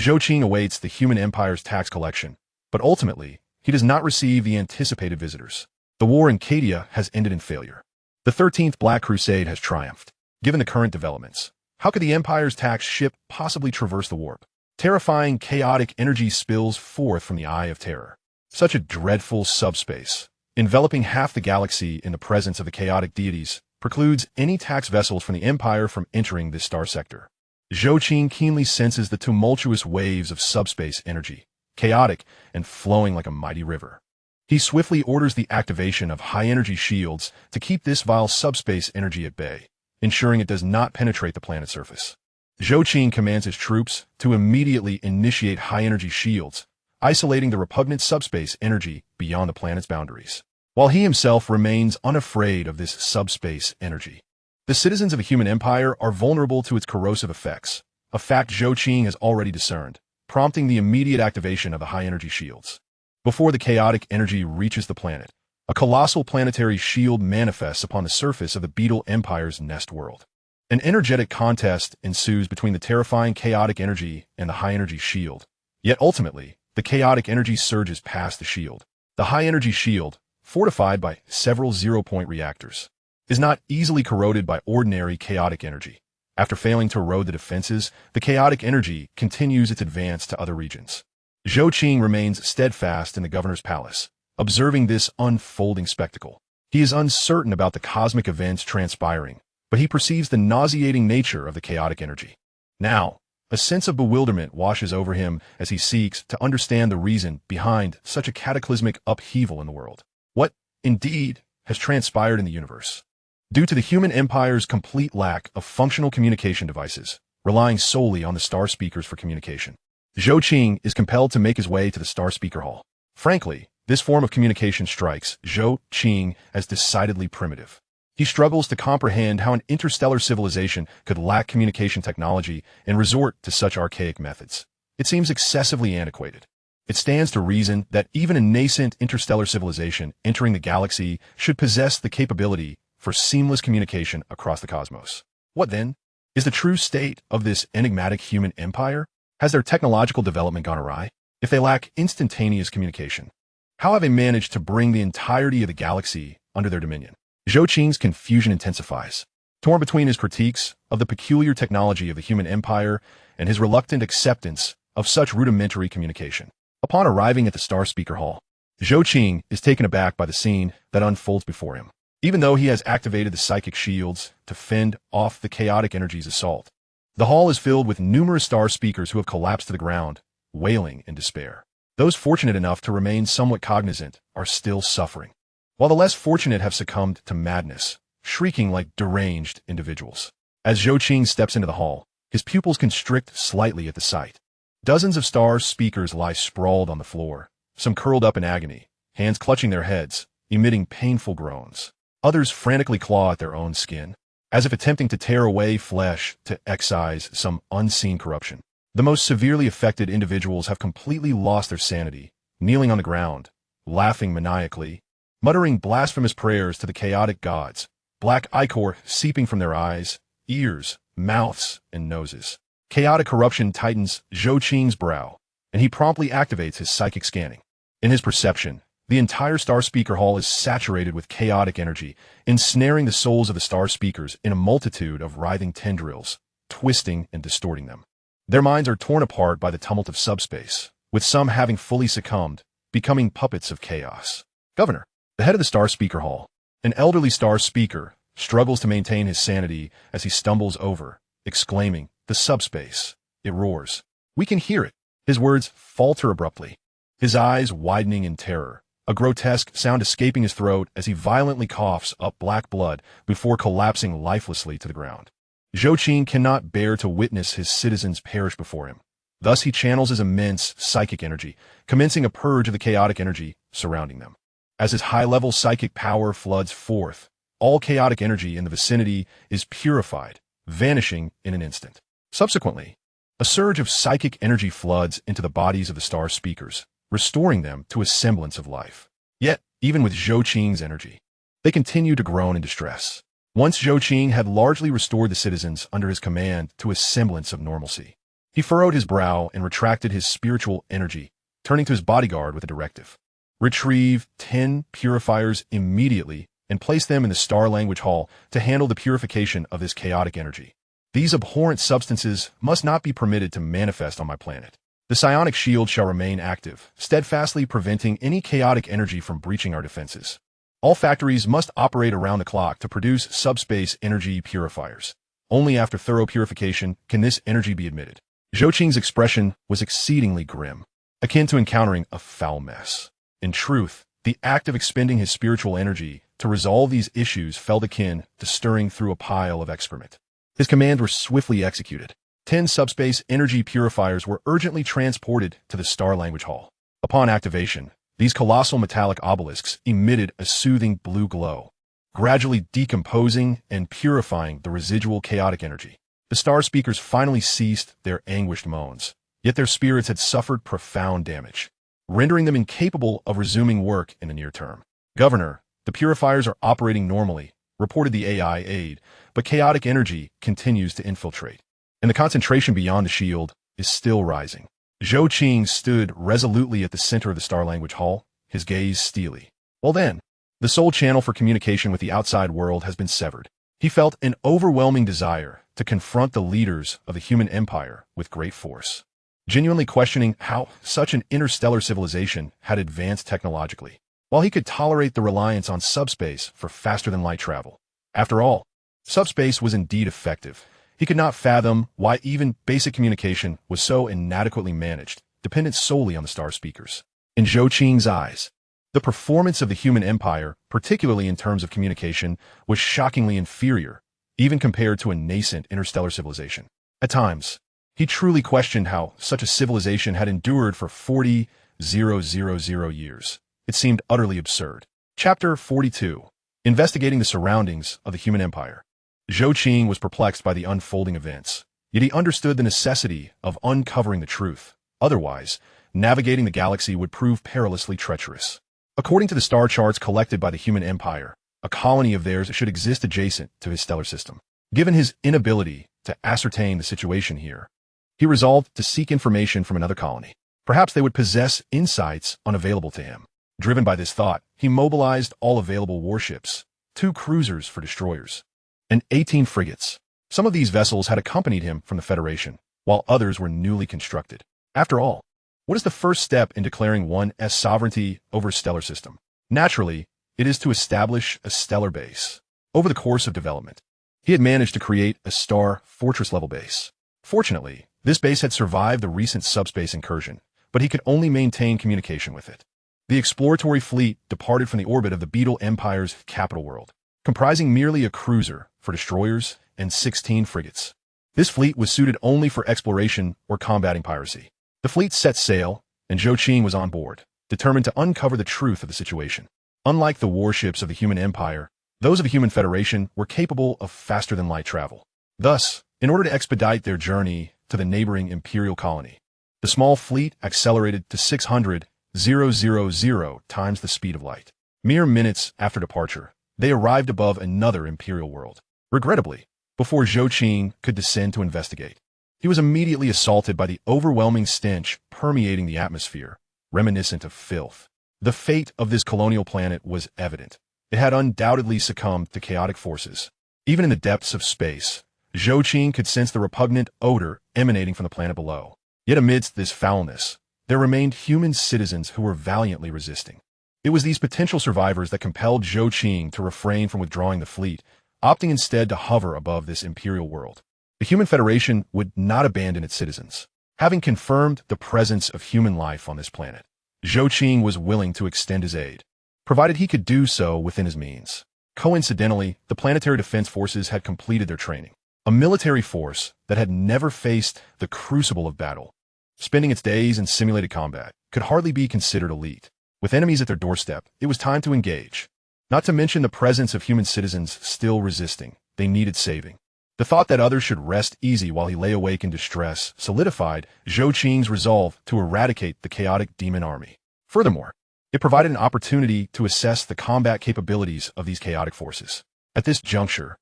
Zhou Qing awaits the human empire's tax collection, but ultimately, he does not receive the anticipated visitors. The war in Cadia has ended in failure. The 13th Black Crusade has triumphed. Given the current developments, how could the Empire's tax ship possibly traverse the warp? Terrifying, chaotic energy spills forth from the Eye of Terror. Such a dreadful subspace, enveloping half the galaxy in the presence of the chaotic deities, precludes any tax vessels from the Empire from entering this star sector. Zhou Qing keenly senses the tumultuous waves of subspace energy, chaotic and flowing like a mighty river. He swiftly orders the activation of high-energy shields to keep this vile subspace energy at bay, ensuring it does not penetrate the planet's surface. Zhou Qing commands his troops to immediately initiate high-energy shields, isolating the repugnant subspace energy beyond the planet's boundaries, while he himself remains unafraid of this subspace energy. The citizens of a human empire are vulnerable to its corrosive effects, a fact Zhou Qing has already discerned, prompting the immediate activation of the high-energy shields. Before the chaotic energy reaches the planet, a colossal planetary shield manifests upon the surface of the Beetle Empire's nest world. An energetic contest ensues between the terrifying chaotic energy and the high-energy shield. Yet ultimately, the chaotic energy surges past the shield. The high-energy shield, fortified by several zero-point reactors, is not easily corroded by ordinary chaotic energy. After failing to erode the defenses, the chaotic energy continues its advance to other regions. Zhou Qing remains steadfast in the governor's palace, observing this unfolding spectacle. He is uncertain about the cosmic events transpiring, but he perceives the nauseating nature of the chaotic energy. Now, a sense of bewilderment washes over him as he seeks to understand the reason behind such a cataclysmic upheaval in the world. What, indeed, has transpired in the universe? Due to the human empire's complete lack of functional communication devices, relying solely on the star speakers for communication, Zhou Qing is compelled to make his way to the star speaker hall. Frankly, this form of communication strikes Zhou Qing as decidedly primitive. He struggles to comprehend how an interstellar civilization could lack communication technology and resort to such archaic methods. It seems excessively antiquated. It stands to reason that even a nascent interstellar civilization entering the galaxy should possess the capability for seamless communication across the cosmos. What then is the true state of this enigmatic human empire? Has their technological development gone awry? If they lack instantaneous communication, how have they managed to bring the entirety of the galaxy under their dominion? Zhou Qing's confusion intensifies, torn between his critiques of the peculiar technology of the human empire and his reluctant acceptance of such rudimentary communication. Upon arriving at the Star Speaker Hall, Zhou Qing is taken aback by the scene that unfolds before him. Even though he has activated the psychic shields to fend off the chaotic energy's assault, the hall is filled with numerous star speakers who have collapsed to the ground, wailing in despair. Those fortunate enough to remain somewhat cognizant are still suffering, while the less fortunate have succumbed to madness, shrieking like deranged individuals. As Zhou Qing steps into the hall, his pupils constrict slightly at the sight. Dozens of star speakers lie sprawled on the floor, some curled up in agony, hands clutching their heads, emitting painful groans. Others frantically claw at their own skin, as if attempting to tear away flesh to excise some unseen corruption. The most severely affected individuals have completely lost their sanity, kneeling on the ground, laughing maniacally, muttering blasphemous prayers to the chaotic gods, black ichor seeping from their eyes, ears, mouths, and noses. Chaotic corruption tightens Zhou Qing's brow, and he promptly activates his psychic scanning. In his perception, the entire Star Speaker Hall is saturated with chaotic energy, ensnaring the souls of the star speakers in a multitude of writhing tendrils, twisting and distorting them. Their minds are torn apart by the tumult of subspace, with some having fully succumbed, becoming puppets of chaos. Governor, the head of the Star Speaker Hall, an elderly star speaker, struggles to maintain his sanity as he stumbles over, exclaiming, "The subspace!" It roars. "We can hear it!" His words falter abruptly, his eyes widening in terror, a grotesque sound escaping his throat as he violently coughs up black blood before collapsing lifelessly to the ground. Zhou Qing cannot bear to witness his citizens perish before him. Thus he channels his immense psychic energy, commencing a purge of the chaotic energy surrounding them. As his high-level psychic power floods forth, all chaotic energy in the vicinity is purified, vanishing in an instant. Subsequently, a surge of psychic energy floods into the bodies of the star speakers, restoring them to a semblance of life. Yet, even with Zhou Qing's energy, they continue to groan in distress. Once Zhou Qing had largely restored the citizens under his command to a semblance of normalcy. He furrowed his brow and retracted his spiritual energy, turning to his bodyguard with a directive. Retrieve 10 purifiers immediately and place them in the Star Language Hall to handle the purification of this chaotic energy. These abhorrent substances must not be permitted to manifest on my planet. The psionic shield shall remain active, steadfastly preventing any chaotic energy from breaching our defenses. All factories must operate around the clock to produce subspace energy purifiers. Only after thorough purification can this energy be admitted. Zhou Qing's expression was exceedingly grim, akin to encountering a foul mess. In truth, the act of expending his spiritual energy to resolve these issues felt akin to stirring through a pile of excrement. His commands were swiftly executed. 10 subspace energy purifiers were urgently transported to the Star Language Hall. Upon activation, these colossal metallic obelisks emitted a soothing blue glow, gradually decomposing and purifying the residual chaotic energy. The star speakers finally ceased their anguished moans, yet their spirits had suffered profound damage, rendering them incapable of resuming work in the near term. Governor, the purifiers are operating normally, reported the AI aide, but chaotic energy continues to infiltrate. And the concentration beyond the shield is still rising. Zhou Qing stood resolutely at the center of the Star Language Hall, his gaze steely. Well then, the sole channel for communication with the outside world has been severed. He felt an overwhelming desire to confront the leaders of the human empire with great force, genuinely questioning how such an interstellar civilization had advanced technologically, while he could tolerate the reliance on subspace for faster-than-light travel. After all, subspace was indeed effective. He could not fathom why even basic communication was so inadequately managed, dependent solely on the star speakers. In Zhou Qing's eyes, the performance of the human empire, particularly in terms of communication, was shockingly inferior, even compared to a nascent interstellar civilization. At times, he truly questioned how such a civilization had endured for 40,000 years. It seemed utterly absurd. Chapter 42. Investigating the surroundings of the human empire. Zhou Qing was perplexed by the unfolding events, yet he understood the necessity of uncovering the truth. Otherwise, navigating the galaxy would prove perilously treacherous. According to the star charts collected by the human empire, a colony of theirs should exist adjacent to his stellar system. Given his inability to ascertain the situation here, he resolved to seek information from another colony. Perhaps they would possess insights unavailable to him. Driven by this thought, he mobilized all available warships, 2 cruisers for destroyers, and 18 frigates. Some of these vessels had accompanied him from the Federation, while others were newly constructed. After all, what is the first step in declaring one's sovereignty over a stellar system? Naturally, it is to establish a stellar base. Over the course of development, he had managed to create a star fortress-level base. Fortunately, this base had survived the recent subspace incursion, but he could only maintain communication with it. The exploratory fleet departed from the orbit of the Beetle Empire's capital world, comprising merely a cruiser for destroyers and 16 frigates. This fleet was suited only for exploration or combating piracy. The fleet set sail, and Zhou Qing was on board, determined to uncover the truth of the situation. Unlike the warships of the human empire, those of the human federation were capable of faster-than-light travel. Thus, in order to expedite their journey to the neighboring imperial colony, the small fleet accelerated to 600,000 times the speed of light. Mere minutes after departure, they arrived above another imperial world. Regrettably, before Zhou Qing could descend to investigate, he was immediately assaulted by the overwhelming stench permeating the atmosphere, reminiscent of filth. The fate of this colonial planet was evident. It had undoubtedly succumbed to chaotic forces. Even in the depths of space, Zhou Qing could sense the repugnant odor emanating from the planet below. Yet amidst this foulness, there remained human citizens who were valiantly resisting. It was these potential survivors that compelled Zhou Qing to refrain from withdrawing the fleet, opting instead to hover above this imperial world. The Human Federation would not abandon its citizens. Having confirmed the presence of human life on this planet, Zhou Qing was willing to extend his aid, provided he could do so within his means. Coincidentally, the planetary defense forces had completed their training. A military force that had never faced the crucible of battle, spending its days in simulated combat, could hardly be considered elite. With enemies at their doorstep, it was time to engage. Not to mention the presence of human citizens still resisting. They needed saving. The thought that others should rest easy while he lay awake in distress solidified Zhou Qing's resolve to eradicate the chaotic demon army. Furthermore, it provided an opportunity to assess the combat capabilities of these chaotic forces. At this juncture,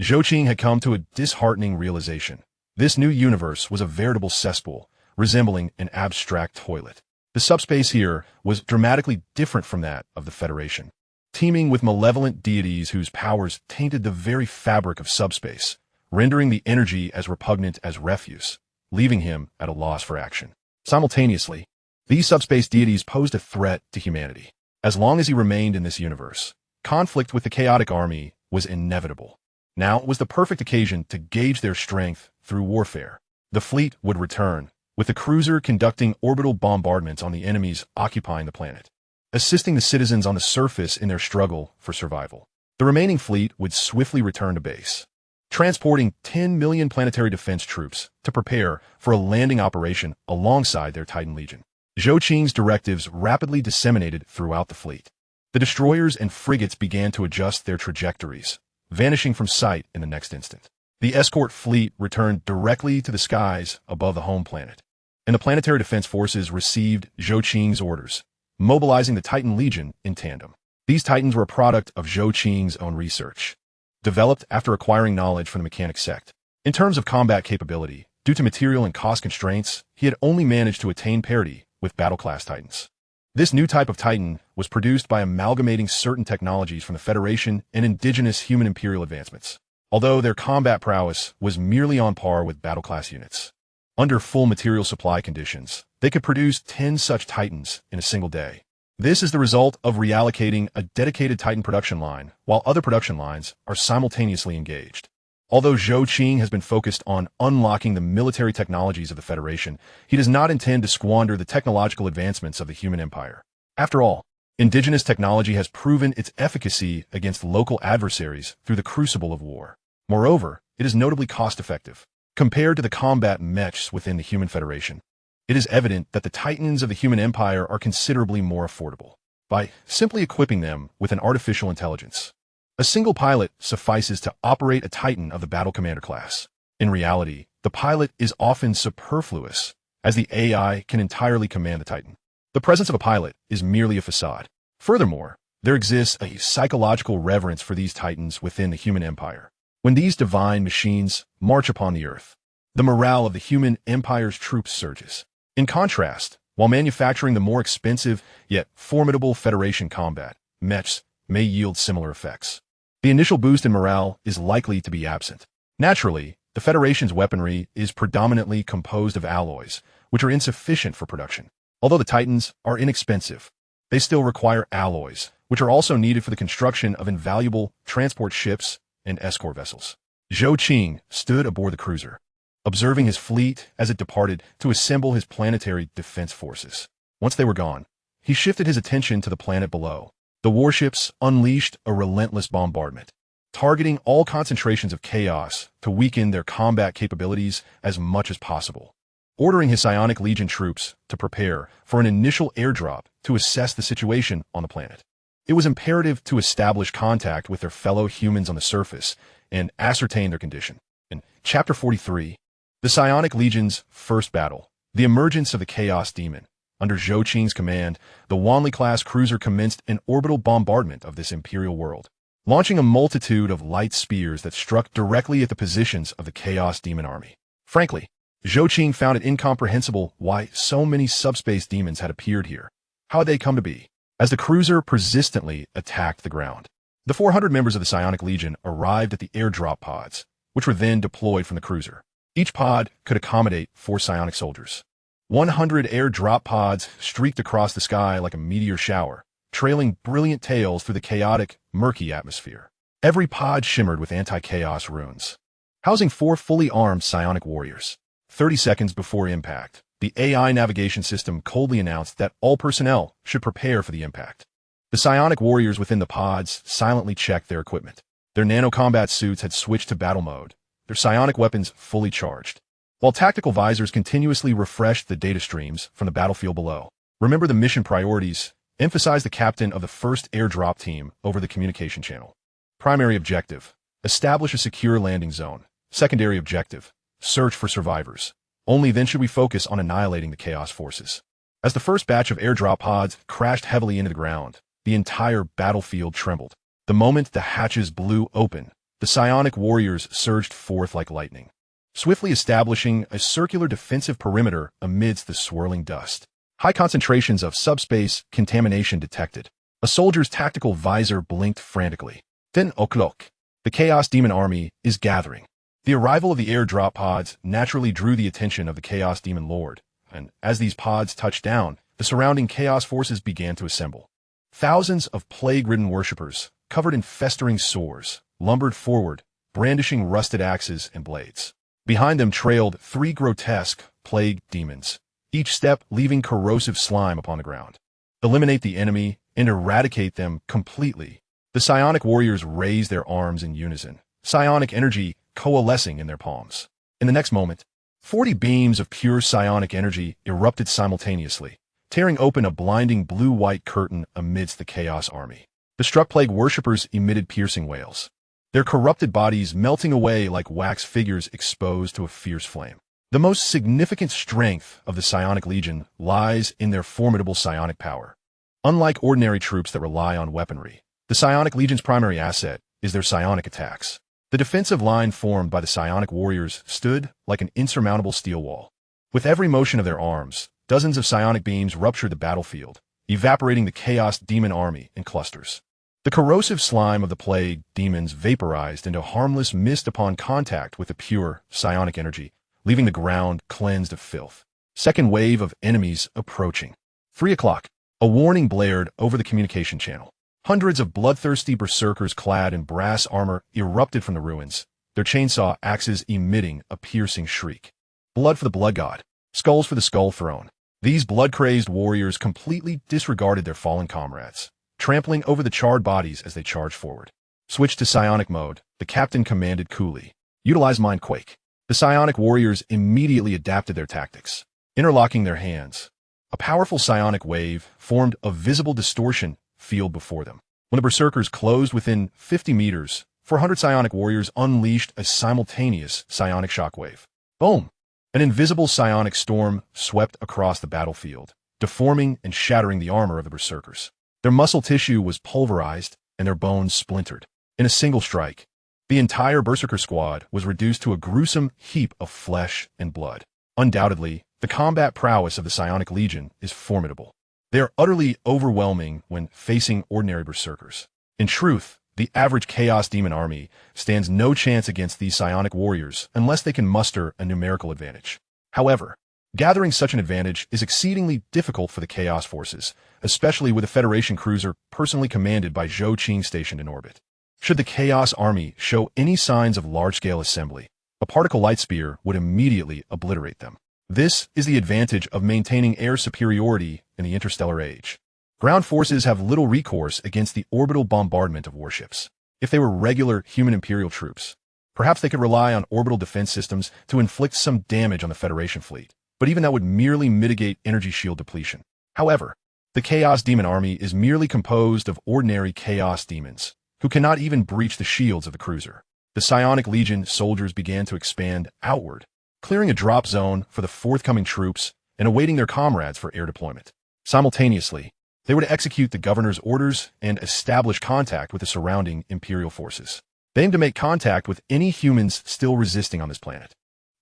Zhou Qing had come to a disheartening realization. This new universe was a veritable cesspool, resembling an abstract toilet. The subspace here was dramatically different from that of the Federation, teeming with malevolent deities whose powers tainted the very fabric of subspace, rendering the energy as repugnant as refuse, leaving him at a loss for action. Simultaneously, these subspace deities posed a threat to humanity. As long as he remained in this universe, conflict with the chaotic army was inevitable. Now was the perfect occasion to gauge their strength through warfare. The fleet would return, with the cruiser conducting orbital bombardments on the enemies occupying the planet, assisting the citizens on the surface in their struggle for survival. The remaining fleet would swiftly return to base, transporting 10 million planetary defense troops to prepare for a landing operation alongside their Titan Legion. Zhou Qing's directives rapidly disseminated throughout the fleet. The destroyers and frigates began to adjust their trajectories, vanishing from sight in the next instant. The escort fleet returned directly to the skies above the home planet, and the planetary defense forces received Zhou Qing's orders, mobilizing the Titan Legion in tandem. These Titans were a product of Zhou Qing's own research. developed after acquiring knowledge from the mechanic sect. In terms of combat capability, due to material and cost constraints, he had only managed to attain parity with battle-class Titans. This new type of Titan was produced by amalgamating certain technologies from the Federation and indigenous human imperial advancements, although their combat prowess was merely on par with battle-class units. Under full material supply conditions, they could produce 10 such Titans in a single day. This is the result of reallocating a dedicated Titan production line, while other production lines are simultaneously engaged. Although Zhou Qing has been focused on unlocking the military technologies of the Federation, he does not intend to squander the technological advancements of the human empire. After all, indigenous technology has proven its efficacy against local adversaries through the crucible of war. Moreover, it is notably cost-effective. Compared to the combat mechs within the Human Federation, it is evident that the Titans of the human empire are considerably more affordable. By simply equipping them with an artificial intelligence, a single pilot suffices to operate a Titan of the Battle Commander class. In reality, the pilot is often superfluous, as the AI can entirely command the Titan. The presence of a pilot is merely a facade. Furthermore, there exists a psychological reverence for these Titans within the human empire. When these divine machines march upon the earth, the morale of the human empire's troops surges. In contrast, while manufacturing the more expensive yet formidable Federation combat mechs may yield similar effects, the initial boost in morale is likely to be absent. Naturally, the Federation's weaponry is predominantly composed of alloys, which are insufficient for production. Although the Titans are inexpensive, they still require alloys, which are also needed for the construction of invaluable transport ships and escort vessels. Zhou Qing stood aboard the cruiser, observing his fleet as it departed to assemble his planetary defense forces. Once they were gone, he shifted his attention to the planet below. The warships unleashed a relentless bombardment, targeting all concentrations of chaos to weaken their combat capabilities as much as possible. Ordering his Psionic Legion troops to prepare for an initial airdrop to assess the situation on the planet. It was imperative to establish contact with their fellow humans on the surface and ascertain their condition. In Chapter 43, the Psionic Legion's first battle, the emergence of the Chaos Demon. Under Zhou Qing's command, the Wanli-class cruiser commenced an orbital bombardment of this imperial world, launching a multitude of light spears that struck directly at the positions of the Chaos Demon army. Frankly, Zhou Qing found it incomprehensible why so many subspace demons had appeared here. How had they come to be? As the cruiser persistently attacked the ground, the 400 members of the Psionic Legion arrived at the airdrop pods, which were then deployed from the cruiser. Each pod could accommodate 4 psionic soldiers. 100 airdrop pods streaked across the sky like a meteor shower, trailing brilliant tails through the chaotic, murky atmosphere. Every pod shimmered with anti-chaos runes, housing 4 fully armed psionic warriors. 30 seconds before impact, the AI navigation system coldly announced that all personnel should prepare for the impact. The psionic warriors within the pods silently checked their equipment. Their nano-combat suits had switched to battle mode, their psionic weapons fully charged, while tactical visors continuously refreshed the data streams from the battlefield below. Remember the mission priorities. Emphasize the captain of the first airdrop team over the communication channel. Primary objective: establish a secure landing zone. Secondary objective: search for survivors. Only then should we focus on annihilating the chaos forces. As the first batch of airdrop pods crashed heavily into the ground, the entire battlefield trembled. The moment the hatches blew open, the psionic warriors surged forth like lightning, swiftly establishing a circular defensive perimeter amidst the swirling dust. High concentrations of subspace contamination detected. A soldier's tactical visor blinked frantically. Then o'clock. The Chaos Demon army is gathering. The arrival of the airdrop pods naturally drew the attention of the Chaos Demon Lord, and as these pods touched down, the surrounding chaos forces began to assemble. Thousands of plague-ridden worshippers, covered in festering sores, lumbered forward, brandishing rusted axes and blades. Behind them trailed 3 grotesque plague demons, each step leaving corrosive slime upon the ground. Eliminate the enemy and eradicate them completely. The psionic warriors raised their arms in unison, psionic energy coalescing in their palms. In the next moment, 40 beams of pure psionic energy erupted simultaneously, tearing open a blinding blue-white curtain amidst the chaos army. The struck plague worshippers emitted piercing wails, their corrupted bodies melting away like wax figures exposed to a fierce flame. The most significant strength of the Psionic Legion lies in their formidable psionic power. Unlike ordinary troops that rely on weaponry, the Psionic Legion's primary asset is their psionic attacks. The defensive line formed by the psionic warriors stood like an insurmountable steel wall. With every motion of their arms, dozens of psionic beams ruptured the battlefield, evaporating the chaos demon army in clusters. The corrosive slime of the plague demons vaporized into harmless mist upon contact with the pure psionic energy, leaving the ground cleansed of filth. Second wave of enemies approaching. 3 o'clock. A warning blared over the communication channel. Hundreds of bloodthirsty berserkers clad in brass armor erupted from the ruins, their chainsaw axes emitting a piercing shriek. Blood for the blood god. Skulls for the skull throne. These blood-crazed warriors completely disregarded their fallen comrades, trampling over the charred bodies as they charged forward. Switch to psionic mode, the captain commanded coolly. Utilize Mindquake. The psionic warriors immediately adapted their tactics, interlocking their hands. A powerful psionic wave formed a visible distortion field before them. When the berserkers closed within 50 meters, 400 psionic warriors unleashed a simultaneous psionic shockwave. Boom! An invisible psionic storm swept across the battlefield, deforming and shattering the armor of the berserkers. Their muscle tissue was pulverized and their bones splintered. In a single strike, the entire berserker squad was reduced to a gruesome heap of flesh and blood. Undoubtedly, the combat prowess of the Psionic Legion is formidable. They are utterly overwhelming when facing ordinary berserkers. In truth, the average Chaos Demon army stands no chance against these psionic warriors unless they can muster a numerical advantage. However, gathering such an advantage is exceedingly difficult for the Chaos forces, especially with a Federation cruiser personally commanded by Zhou Qing stationed in orbit. Should the Chaos army show any signs of large-scale assembly, a particle light spear would immediately obliterate them. This is the advantage of maintaining air superiority in the interstellar age. Ground forces have little recourse against the orbital bombardment of warships. If they were regular human Imperial troops, perhaps they could rely on orbital defense systems to inflict some damage on the Federation fleet, but even that would merely mitigate energy shield depletion. However, the Chaos Demon army is merely composed of ordinary Chaos Demons, who cannot even breach the shields of the cruiser. The Psionic Legion soldiers began to expand outward, clearing a drop zone for the forthcoming troops and awaiting their comrades for air deployment. Simultaneously, they were to execute the governor's orders and establish contact with the surrounding Imperial forces. They aimed to make contact with any humans still resisting on this planet.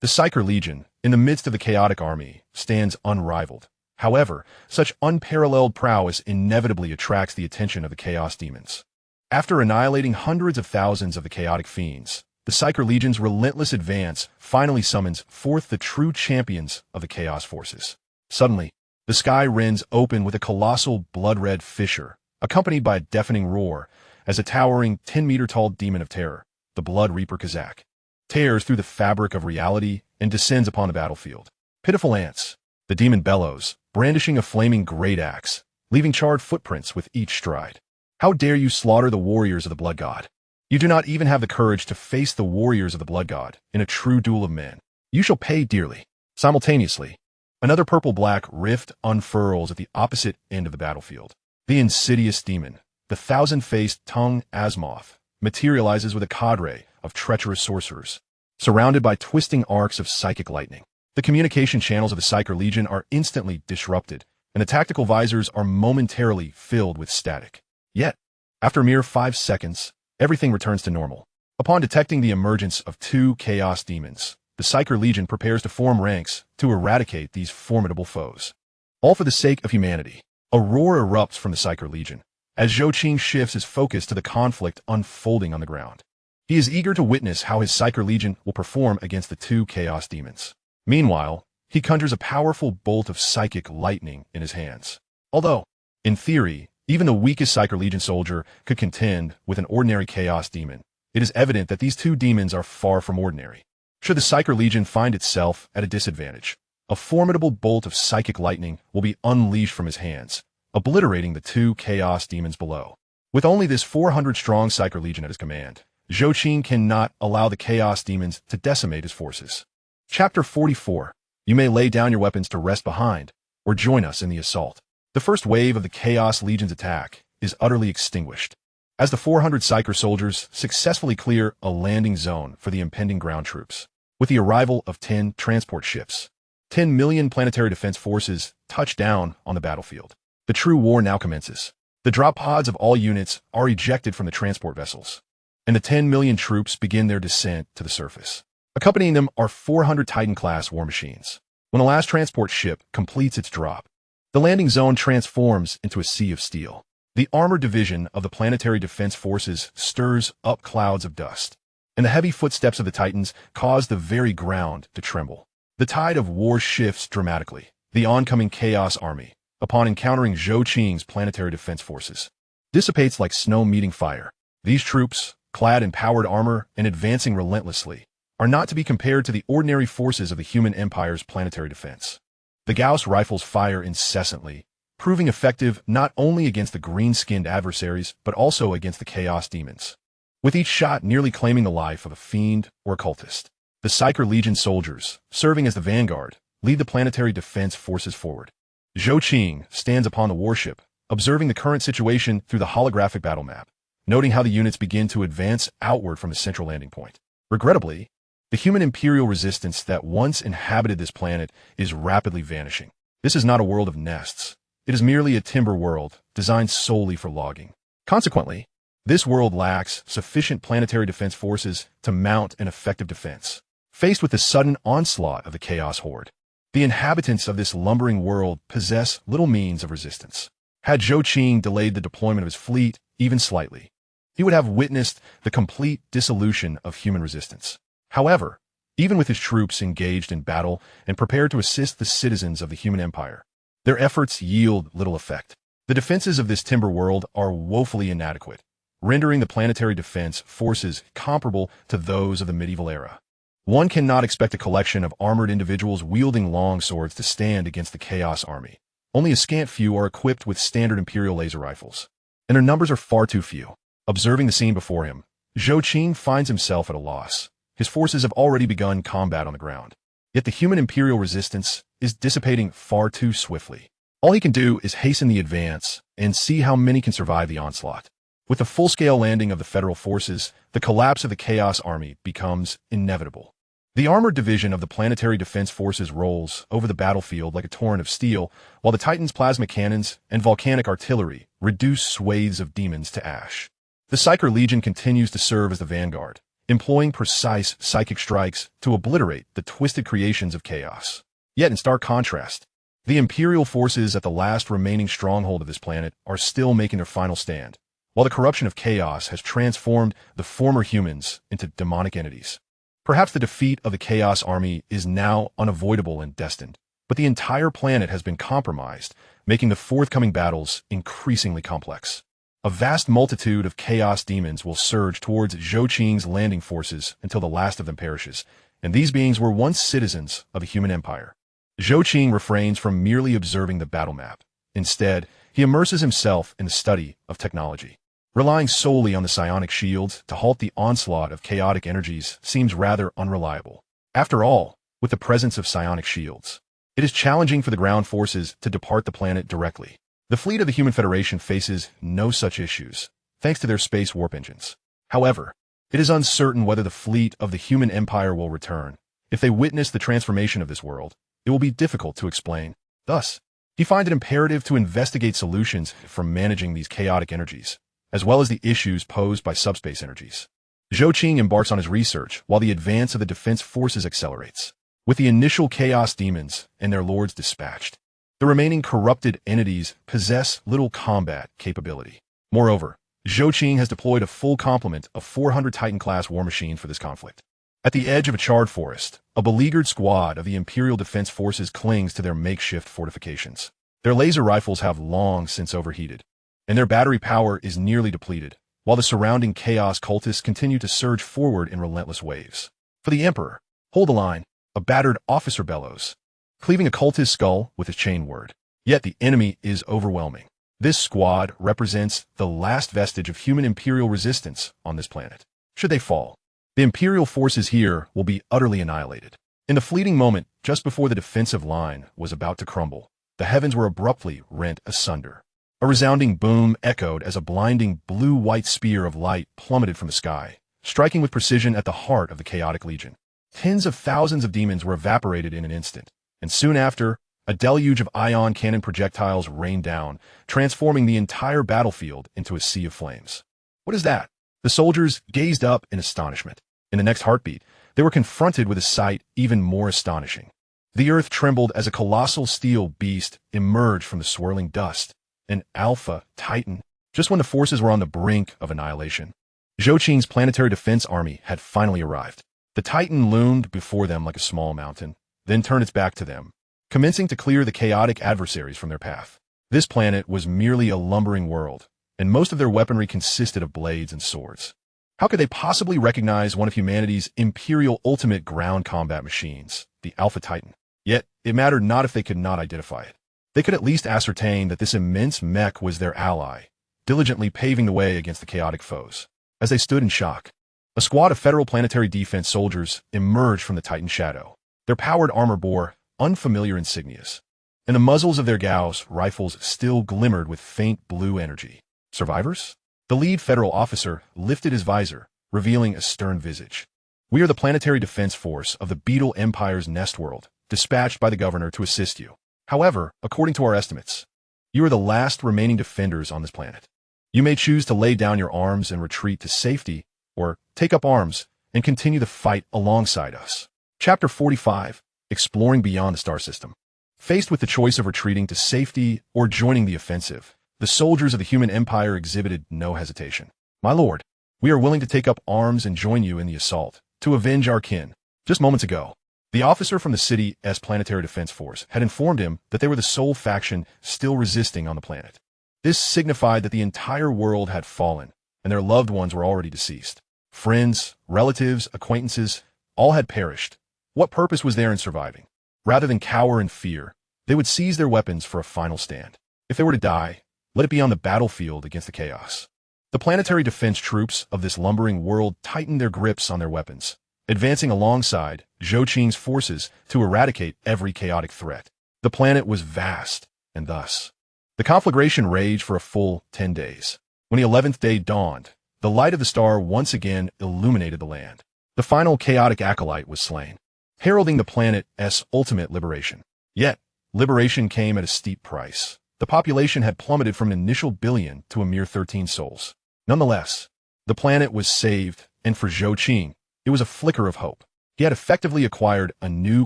The Psyker Legion, in the midst of the chaotic army, stands unrivaled. However, such unparalleled prowess inevitably attracts the attention of the Chaos Demons. After annihilating hundreds of thousands of the chaotic fiends, the Psyker Legion's relentless advance finally summons forth the true champions of the Chaos forces. Suddenly, the sky rends open with a colossal blood-red fissure, accompanied by a deafening roar, as a towering 10-meter-tall demon of terror, the Blood Reaper Kazak, tears through the fabric of reality and descends upon the battlefield. Pitiful ants, the demon bellows, brandishing a flaming great axe, leaving charred footprints with each stride. How dare you slaughter the warriors of the Blood God? You do not even have the courage to face the warriors of the Blood God in a true duel of men. You shall pay dearly. Simultaneously, another purple-black rift unfurls at the opposite end of the battlefield. The insidious demon, the thousand-faced Tung Asmoth, materializes with a cadre of treacherous sorcerers, surrounded by twisting arcs of psychic lightning. The communication channels of the Psyker Legion are instantly disrupted, and the tactical visors are momentarily filled with static. Yet, after a mere 5 seconds, everything returns to normal. Upon detecting the emergence of 2 Chaos Demons, the Psyker Legion prepares to form ranks to eradicate these formidable foes. All for the sake of humanity. A roar erupts from the Psyker Legion, as Zhou Qing shifts his focus to the conflict unfolding on the ground. He is eager to witness how his Psyker Legion will perform against the 2 Chaos Demons. Meanwhile, he conjures a powerful bolt of psychic lightning in his hands. Although, in theory, even the weakest Psyker Legion soldier could contend with an ordinary Chaos Demon, it is evident that these 2 demons are far from ordinary. Should the Psyker Legion find itself at a disadvantage, a formidable bolt of psychic lightning will be unleashed from his hands, obliterating the 2 Chaos Demons below. With only this 400-strong Psyker Legion at his command, Zhou Qing cannot allow the Chaos Demons to decimate his forces. Chapter 44. You may lay down your weapons to rest behind, or join us in the assault. The first wave of the Chaos Legion's attack is utterly extinguished, as the 400 Psyker soldiers successfully clear a landing zone for the impending ground troops. With the arrival of 10 transport ships, 10 million planetary defense forces touch down on the battlefield. The true war now commences. The drop pods of all units are ejected from the transport vessels. and the 10 million troops begin their descent to the surface. Accompanying them are 400 Titan-class war machines. When the last transport ship completes its drop, the landing zone transforms into a sea of steel. The armored division of the planetary defense forces stirs up clouds of dust, and the heavy footsteps of the Titans cause the very ground to tremble. The tide of war shifts dramatically. The oncoming Chaos Army, upon encountering Zhou Qing's planetary defense forces, dissipates like snow meeting fire. These troops, clad in powered armor and advancing relentlessly, are not to be compared to the ordinary forces of the human empire's planetary defense. The Gauss rifles fire incessantly, proving effective not only against the green-skinned adversaries, but also against the Chaos demons, with each shot nearly claiming the life of a fiend or a cultist. The Psyker Legion soldiers, serving as the vanguard, lead the planetary defense forces forward. Zhou Qing stands upon the warship, observing the current situation through the holographic battle map, noting how the units begin to advance outward from the central landing point. Regrettably, the human imperial resistance that once inhabited this planet is rapidly vanishing. This is not a world of nests. It is merely a timber world designed solely for logging. Consequently, this world lacks sufficient planetary defense forces to mount an effective defense. Faced with the sudden onslaught of the Chaos Horde, the inhabitants of this lumbering world possess little means of resistance. Had Zhou Qing delayed the deployment of his fleet even slightly, he would have witnessed the complete dissolution of human resistance. However, even with his troops engaged in battle and prepared to assist the citizens of the human empire, their efforts yield little effect. The defenses of this timber world are woefully inadequate, rendering the planetary defense forces comparable to those of the medieval era. One cannot expect a collection of armored individuals wielding long swords to stand against the Chaos Army. Only a scant few are equipped with standard Imperial laser rifles, and their numbers are far too few. Observing the scene before him, Zhou Qing finds himself at a loss. His forces have already begun combat on the ground, yet the human Imperial resistance is dissipating far too swiftly. All he can do is hasten the advance and see how many can survive the onslaught. With the full-scale landing of the Federal forces, the collapse of the Chaos Army becomes inevitable. The armored division of the planetary defense forces rolls over the battlefield like a torrent of steel, while the Titans' plasma cannons and volcanic artillery reduce swathes of demons to ash. The Psyker Legion continues to serve as the vanguard, employing precise psychic strikes to obliterate the twisted creations of chaos. Yet in stark contrast, the Imperial forces at the last remaining stronghold of this planet are still making their final stand, while the corruption of chaos has transformed the former humans into demonic entities. Perhaps the defeat of the Chaos Army is now unavoidable and destined, but the entire planet has been compromised, making the forthcoming battles increasingly complex. A vast multitude of chaos demons will surge towards Zhou Qing's landing forces until the last of them perishes, and these beings were once citizens of a human empire. Zhou Qing refrains from merely observing the battle map. Instead, he immerses himself in the study of technology. Relying solely on the psionic shields to halt the onslaught of chaotic energies seems rather unreliable. After all, with the presence of psionic shields, it is challenging for the ground forces to depart the planet directly. The fleet of the Human Federation faces no such issues, thanks to their space warp engines. However, it is uncertain whether the fleet of the Human Empire will return. If they witness the transformation of this world, it will be difficult to explain. Thus, he finds it imperative to investigate solutions for managing these chaotic energies, as well as the issues posed by subspace energies. Zhou Qing embarks on his research while the advance of the defense forces accelerates. With the initial chaos demons and their lords dispatched, the remaining corrupted entities possess little combat capability. Moreover, Zhou Qing has deployed a full complement of 400 Titan-class war machines for this conflict. At the edge of a charred forest, a beleaguered squad of the Imperial Defense Forces clings to their makeshift fortifications. Their laser rifles have long since overheated, and their battery power is nearly depleted, while the surrounding chaos cultists continue to surge forward in relentless waves. For the Emperor, hold the line, a battered officer bellows, cleaving a cultist's skull with his chain word. Yet the enemy is overwhelming. This squad represents the last vestige of human Imperial resistance on this planet. Should they fall, the Imperial forces here will be utterly annihilated. In the fleeting moment, just before the defensive line was about to crumble, the heavens were abruptly rent asunder. A resounding boom echoed as a blinding blue-white spear of light plummeted from the sky, striking with precision at the heart of the chaotic legion. Tens of thousands of demons were evaporated in an instant, and soon after, a deluge of ion cannon projectiles rained down, transforming the entire battlefield into a sea of flames. What is that? The soldiers gazed up in astonishment. In the next heartbeat, they were confronted with a sight even more astonishing. The earth trembled as a colossal steel beast emerged from the swirling dust, an Alpha Titan, just when the forces were on the brink of annihilation. Zhou Qing's planetary defense army had finally arrived. The Titan loomed before them like a small mountain, then turned its back to them, commencing to clear the chaotic adversaries from their path. This planet was merely a lumbering world, and most of their weaponry consisted of blades and swords. How could they possibly recognize one of humanity's imperial ultimate ground combat machines, the Alpha Titan? Yet, it mattered not if they could not identify it. They could at least ascertain that this immense mech was their ally, diligently paving the way against the chaotic foes. As they stood in shock, a squad of Federal Planetary Defense soldiers emerged from the Titan's shadow. Their powered armor bore unfamiliar insignias, and the muzzles of their Gauss rifles still glimmered with faint blue energy. Survivors? The lead Federal officer lifted his visor, revealing a stern visage. We are the Planetary Defense Force of the Beetle Empire's nest world, dispatched by the governor to assist you. However, according to our estimates, you are the last remaining defenders on this planet. You may choose to lay down your arms and retreat to safety, or take up arms and continue the fight alongside us. Chapter 45, Exploring Beyond the Star System. Faced with the choice of retreating to safety or joining the offensive, the soldiers of the human empire exhibited no hesitation. My lord, we are willing to take up arms and join you in the assault, to avenge our kin. Just moments ago, the officer from the city's Planetary Defense Force had informed him that they were the sole faction still resisting on the planet. This signified that the entire world had fallen, and their loved ones were already deceased. Friends, relatives, acquaintances, all had perished. What purpose was there in surviving? Rather than cower in fear, they would seize their weapons for a final stand. If they were to die, let it be on the battlefield against the chaos. The planetary defense troops of this lumbering world tightened their grips on their weapons, advancing alongside Zhou Qing's forces to eradicate every chaotic threat. The planet was vast, and thus, the conflagration raged for a full 10 days. When the 11th day dawned, the light of the star once again illuminated the land. The final chaotic acolyte was slain, heralding the planet's ultimate liberation. Yet, liberation came at a steep price. The population had plummeted from an initial billion to a mere 13 souls. Nonetheless, the planet was saved, and for Zhou Qing, it was a flicker of hope. He had effectively acquired a new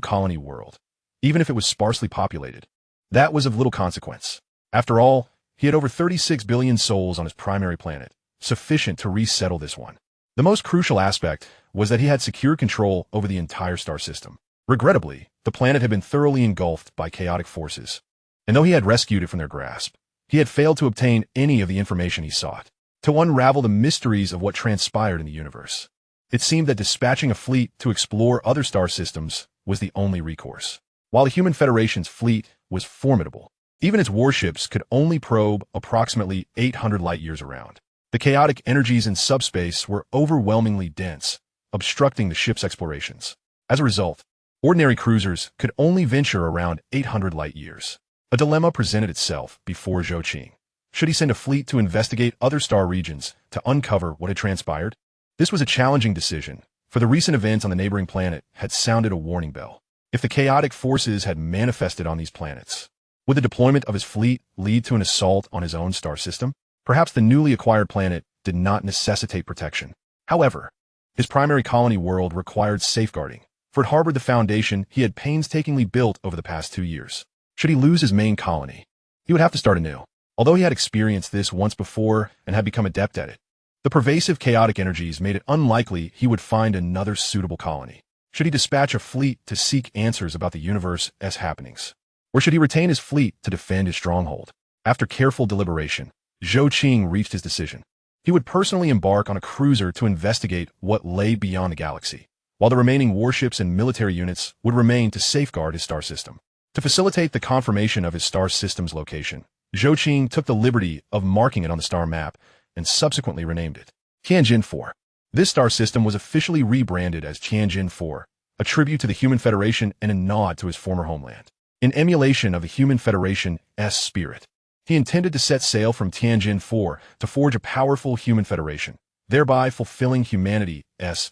colony world, even if it was sparsely populated. That was of little consequence. After all, he had over 36 billion souls on his primary planet, sufficient to resettle this one. The most crucial aspect was that he had secured control over the entire star system. Regrettably, the planet had been thoroughly engulfed by chaotic forces, and though he had rescued it from their grasp, he had failed to obtain any of the information he sought, to unravel the mysteries of what transpired in the universe. It seemed that dispatching a fleet to explore other star systems was the only recourse. While the Human Federation's fleet was formidable, even its warships could only probe approximately 800 light-years around. The chaotic energies in subspace were overwhelmingly dense, obstructing the ship's explorations. As a result, ordinary cruisers could only venture around 800 light-years. A dilemma presented itself before Zhou Qing. Should he send a fleet to investigate other star regions to uncover what had transpired? This was a challenging decision, for the recent events on the neighboring planet had sounded a warning bell. If the chaotic forces had manifested on these planets, would the deployment of his fleet lead to an assault on his own star system? Perhaps the newly acquired planet did not necessitate protection. However, his primary colony world required safeguarding, for it harbored the foundation he had painstakingly built over the past 2 years. Should he lose his main colony, he would have to start anew. Although he had experienced this once before and had become adept at it, the pervasive chaotic energies made it unlikely he would find another suitable colony. Should he dispatch a fleet to seek answers about the universe's happenings? Or should he retain his fleet to defend his stronghold? After careful deliberation, Zhou Qing reached his decision. He would personally embark on a cruiser to investigate what lay beyond the galaxy, while the remaining warships and military units would remain to safeguard his star system. To facilitate the confirmation of his star system's location, Zhou Qing took the liberty of marking it on the star map and subsequently renamed it Tianjin 4. This star system was officially rebranded as Tianjin 4, a tribute to the Human Federation and a nod to his former homeland. In emulation of the Human Federation's spirit, he intended to set sail from Tianjin 4 to forge a powerful Human Federation, thereby fulfilling humanity's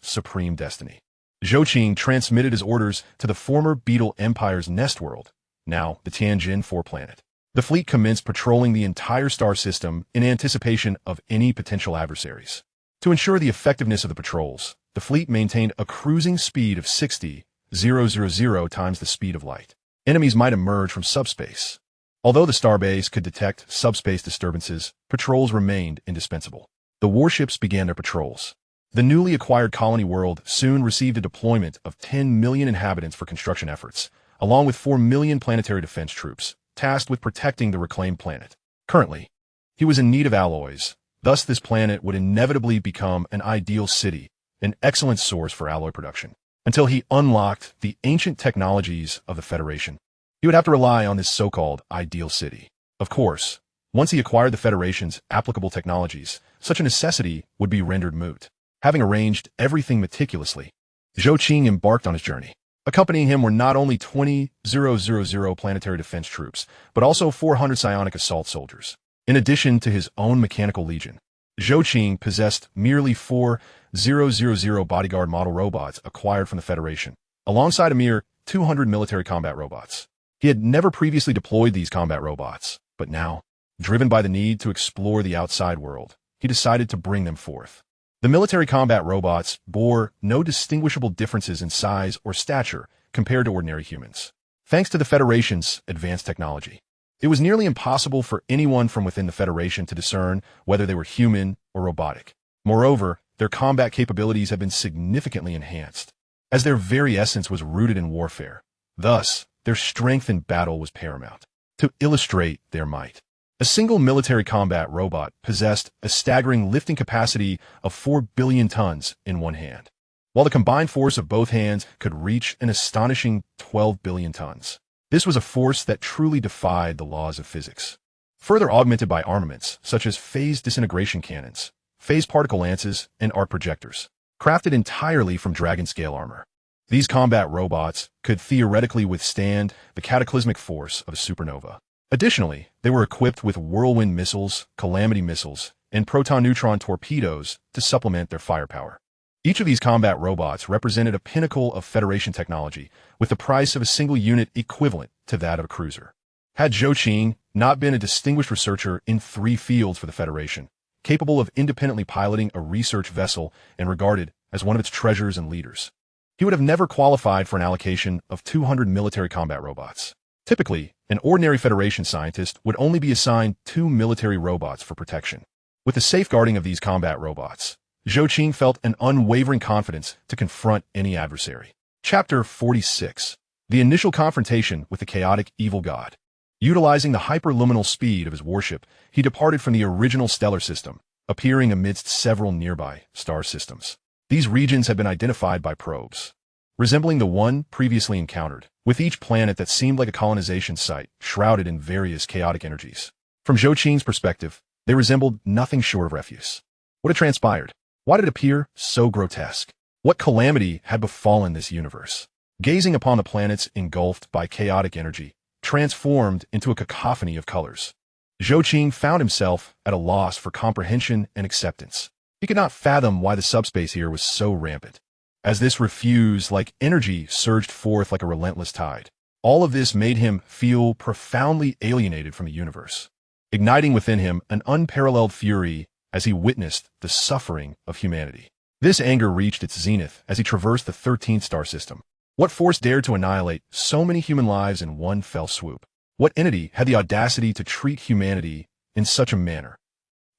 supreme destiny. Zhou Qing transmitted his orders to the former Beetle Empire's nest world, now the Tianjin 4 planet. The fleet commenced patrolling the entire star system in anticipation of any potential adversaries. To ensure the effectiveness of the patrols, the fleet maintained a cruising speed of 60,000 times the speed of light. Enemies might emerge from subspace. Although the starbase could detect subspace disturbances, patrols remained indispensable. The warships began their patrols. The newly acquired colony world soon received a deployment of 10 million inhabitants for construction efforts, along with 4 million planetary defense troops, tasked with protecting the reclaimed planet. Currently, he was in need of alloys. Thus, this planet would inevitably become an ideal city, an excellent source for alloy production. Until he unlocked the ancient technologies of the Federation, he would have to rely on this so-called ideal city. Of course, once he acquired the Federation's applicable technologies, such a necessity would be rendered moot. Having arranged everything meticulously, Zhou Qing embarked on his journey. Accompanying him were not only 20,000 planetary defense troops, but also 400 psionic assault soldiers. In addition to his own mechanical legion, Zhou Qing possessed merely 4,000 bodyguard model robots acquired from the Federation, alongside a mere 200 military combat robots. He had never previously deployed these combat robots, but now, driven by the need to explore the outside world, he decided to bring them forth. The military combat robots bore no distinguishable differences in size or stature compared to ordinary humans. Thanks to the Federation's advanced technology, it was nearly impossible for anyone from within the Federation to discern whether they were human or robotic. Moreover, their combat capabilities had been significantly enhanced, as their very essence was rooted in warfare. Thus, their strength in battle was paramount. To illustrate their might, a single military combat robot possessed a staggering lifting capacity of 4 billion tons in one hand, while the combined force of both hands could reach an astonishing 12 billion tons. This was a force that truly defied the laws of physics. Further augmented by armaments such as phase disintegration cannons, phase particle lances, and arc projectors, crafted entirely from dragon-scale armor. These combat robots could theoretically withstand the cataclysmic force of a supernova. Additionally, they were equipped with whirlwind missiles, calamity missiles, and proton-neutron torpedoes to supplement their firepower. Each of these combat robots represented a pinnacle of Federation technology, with the price of a single unit equivalent to that of a cruiser. Had Zhou Qing not been a distinguished researcher in 3 fields for the Federation, capable of independently piloting a research vessel and regarded as one of its treasures and leaders, he would have never qualified for an allocation of 200 military combat robots. Typically, an ordinary Federation scientist would only be assigned 2 military robots for protection. With the safeguarding of these combat robots, Zhou Qing felt an unwavering confidence to confront any adversary. Chapter 46. The initial confrontation with the chaotic evil god. Utilizing the hyperluminal speed of his warship, he departed from the original stellar system, appearing amidst several nearby star systems. These regions had been identified by probes, resembling the one previously encountered, with each planet that seemed like a colonization site, shrouded in various chaotic energies. From Zhou Qing's perspective, they resembled nothing short of refuse. What had transpired? Why did it appear so grotesque? What calamity had befallen this universe? Gazing upon the planets engulfed by chaotic energy, transformed into a cacophony of colors, Zhou Qing found himself at a loss for comprehension and acceptance. He could not fathom why the subspace here was so rampant. As this refuse-like energy surged forth like a relentless tide, all of this made him feel profoundly alienated from the universe, igniting within him an unparalleled fury as he witnessed the suffering of humanity. This anger reached its zenith as he traversed the 13th star system. What force dared to annihilate so many human lives in one fell swoop? What entity had the audacity to treat humanity in such a manner?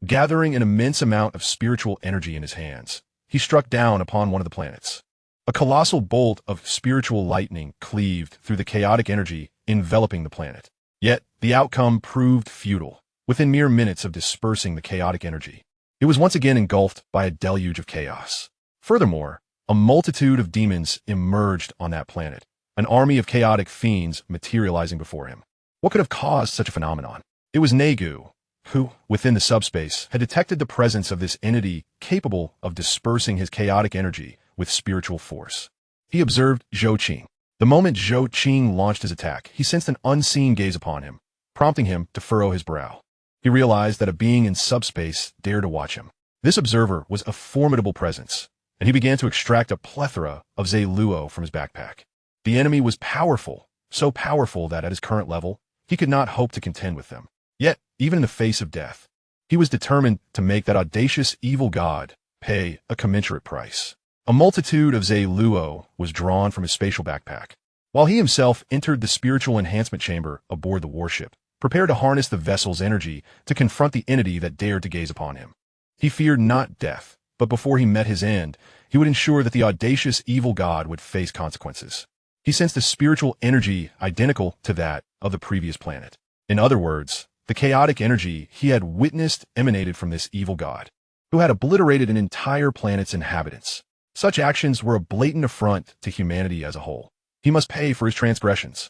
Gathering an immense amount of spiritual energy in his hands, he struck down upon one of the planets. A colossal bolt of spiritual lightning cleaved through the chaotic energy enveloping the planet. Yet, the outcome proved futile. Within mere minutes of dispersing the chaotic energy, it was once again engulfed by a deluge of chaos. Furthermore, a multitude of demons emerged on that planet, an army of chaotic fiends materializing before him. What could have caused such a phenomenon? It was Negu, who, within the subspace, had detected the presence of this entity capable of dispersing his chaotic energy with spiritual force. He observed Zhou Qing. The moment Zhou Qing launched his attack, he sensed an unseen gaze upon him, prompting him to furrow his brow. He realized that a being in subspace dared to watch him. This observer was a formidable presence, and he began to extract a plethora of Zhe-Luo from his backpack. The enemy was powerful, so powerful that at his current level, he could not hope to contend with them. Yet, even in the face of death, he was determined to make that audacious evil god pay a commensurate price. A multitude of Zay-Luo was drawn from his spatial backpack, while he himself entered the spiritual enhancement chamber aboard the warship, prepared to harness the vessel's energy to confront the entity that dared to gaze upon him. He feared not death, but before he met his end, he would ensure that the audacious evil god would face consequences. He sensed a spiritual energy identical to that of the previous planet. In other words, the chaotic energy he had witnessed emanated from this evil god, who had obliterated an entire planet's inhabitants. Such actions were a blatant affront to humanity as a whole. He must pay for his transgressions.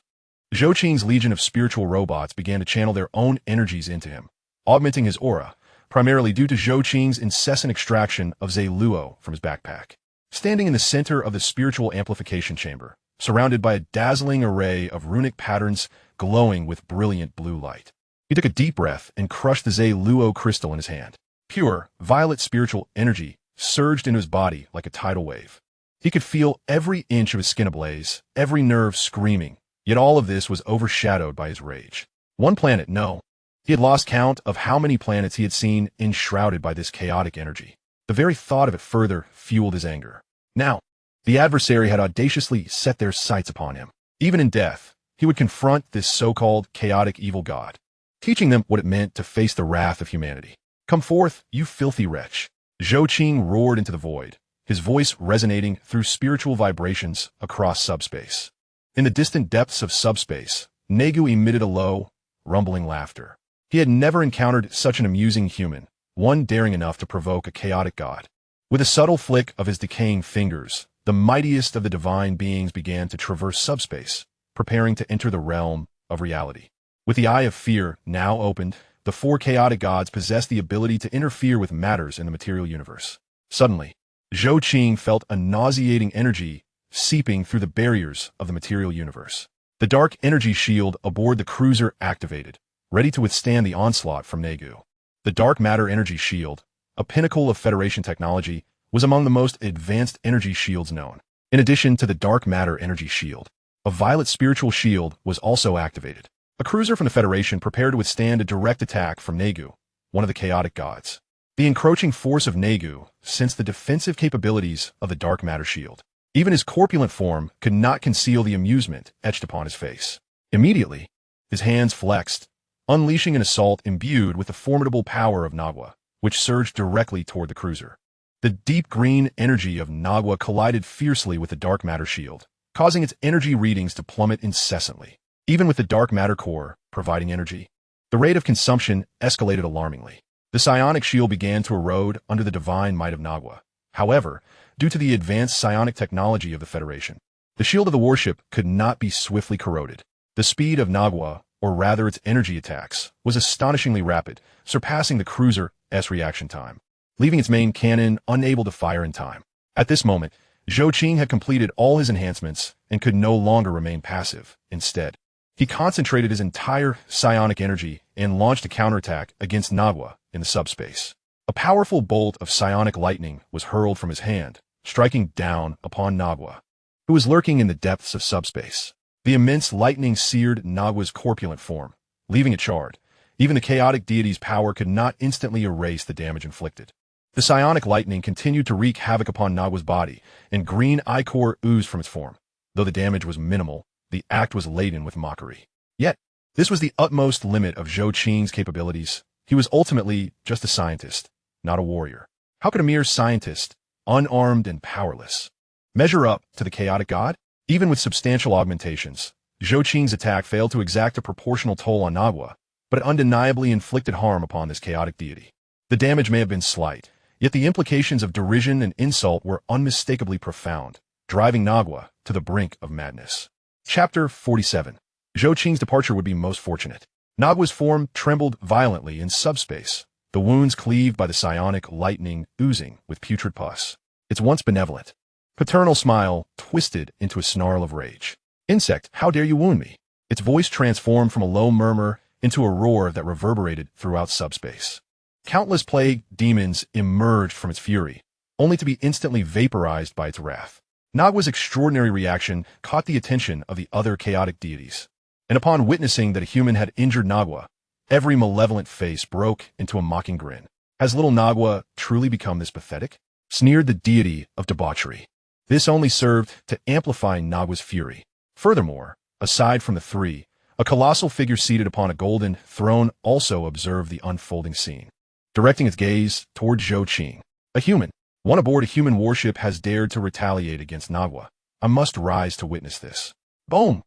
Zhou Qing's legion of spiritual robots began to channel their own energies into him, augmenting his aura, primarily due to Zhou Qing's incessant extraction of Zay-Luo from his backpack. Standing in the center of the spiritual amplification chamber, surrounded by a dazzling array of runic patterns glowing with brilliant blue light, he took a deep breath and crushed the Zay-Luo crystal in his hand. Pure, violet spiritual energy surged into his body like a tidal wave. He could feel every inch of his skin ablaze, every nerve screaming, yet all of this was overshadowed by his rage. One planet, no. He had lost count of how many planets he had seen enshrouded by this chaotic energy. The very thought of it further fueled his anger. Now, the adversary had audaciously set their sights upon him. Even in death, he would confront this so-called chaotic evil god, teaching them what it meant to face the wrath of humanity. "Come forth, you filthy wretch!" Zhou Qing roared into the void, his voice resonating through spiritual vibrations across subspace. In the distant depths of subspace, Negu emitted a low, rumbling laughter. He had never encountered such an amusing human, one daring enough to provoke a chaotic god. With a subtle flick of his decaying fingers, the mightiest of the divine beings began to traverse subspace, preparing to enter the realm of reality. With the eye of fear now opened, the four chaotic gods possessed the ability to interfere with matters in the material universe. Suddenly, Zhou Qing felt a nauseating energy seeping through the barriers of the material universe. The dark energy shield aboard the cruiser activated, ready to withstand the onslaught from Negu. The dark matter energy shield, a pinnacle of Federation technology, was among the most advanced energy shields known. In addition to the dark matter energy shield, a violet spiritual shield was also activated. A cruiser from the Federation prepared to withstand a direct attack from Negu, one of the chaotic gods. The encroaching force of Negu sensed the defensive capabilities of the dark matter shield. Even his corpulent form could not conceal the amusement etched upon his face. Immediately, his hands flexed, unleashing an assault imbued with the formidable power of Nagua, which surged directly toward the cruiser. The deep green energy of Nagua collided fiercely with the dark matter shield, causing its energy readings to plummet incessantly. Even with the dark matter core providing energy, the rate of consumption escalated alarmingly. The psionic shield began to erode under the divine might of Nagua. However, due to the advanced psionic technology of the Federation, the shield of the warship could not be swiftly corroded. The speed of Nagua, or rather its energy attacks, was astonishingly rapid, surpassing the cruiser's reaction time, leaving its main cannon unable to fire in time. At this moment, Zhou Qing had completed all his enhancements and could no longer remain passive. Instead, he concentrated his entire psionic energy and launched a counterattack against Nagua in the subspace. A powerful bolt of psionic lightning was hurled from his hand, striking down upon Nagua, who was lurking in the depths of subspace. The immense lightning seared Nagua's corpulent form, leaving it charred. Even the chaotic deity's power could not instantly erase the damage inflicted. The psionic lightning continued to wreak havoc upon Nagua's body, and green ichor oozed from its form. Though the damage was minimal, the act was laden with mockery. Yet, this was the utmost limit of Zhou Qing's capabilities. He was ultimately just a scientist, not a warrior. How could a mere scientist, unarmed and powerless, measure up to the chaotic god? Even with substantial augmentations, Zhou Qing's attack failed to exact a proportional toll on Nagua, but it undeniably inflicted harm upon this chaotic deity. The damage may have been slight, yet the implications of derision and insult were unmistakably profound, driving Nagua to the brink of madness. Chapter 47. Zhou Qing's departure would be most fortunate. Nagua's form trembled violently in subspace, the wounds cleaved by the psionic lightning oozing with putrid pus. Its once benevolent, paternal smile twisted into a snarl of rage. "Insect, how dare you wound me?" Its voice transformed from a low murmur into a roar that reverberated throughout subspace. Countless plague demons emerged from its fury, only to be instantly vaporized by its wrath. Nagua's extraordinary reaction caught the attention of the other chaotic deities, and upon witnessing that a human had injured Nagua, every malevolent face broke into a mocking grin. Has little Nagua truly become this pathetic? sneered the deity of debauchery. This only served to amplify Nagua's fury. Furthermore, aside from the three, a colossal figure seated upon a golden throne also observed the unfolding scene, directing its gaze toward Zhou Qing. A human, one aboard a human warship, has dared to retaliate against Nagua. I must rise to witness this. Boom!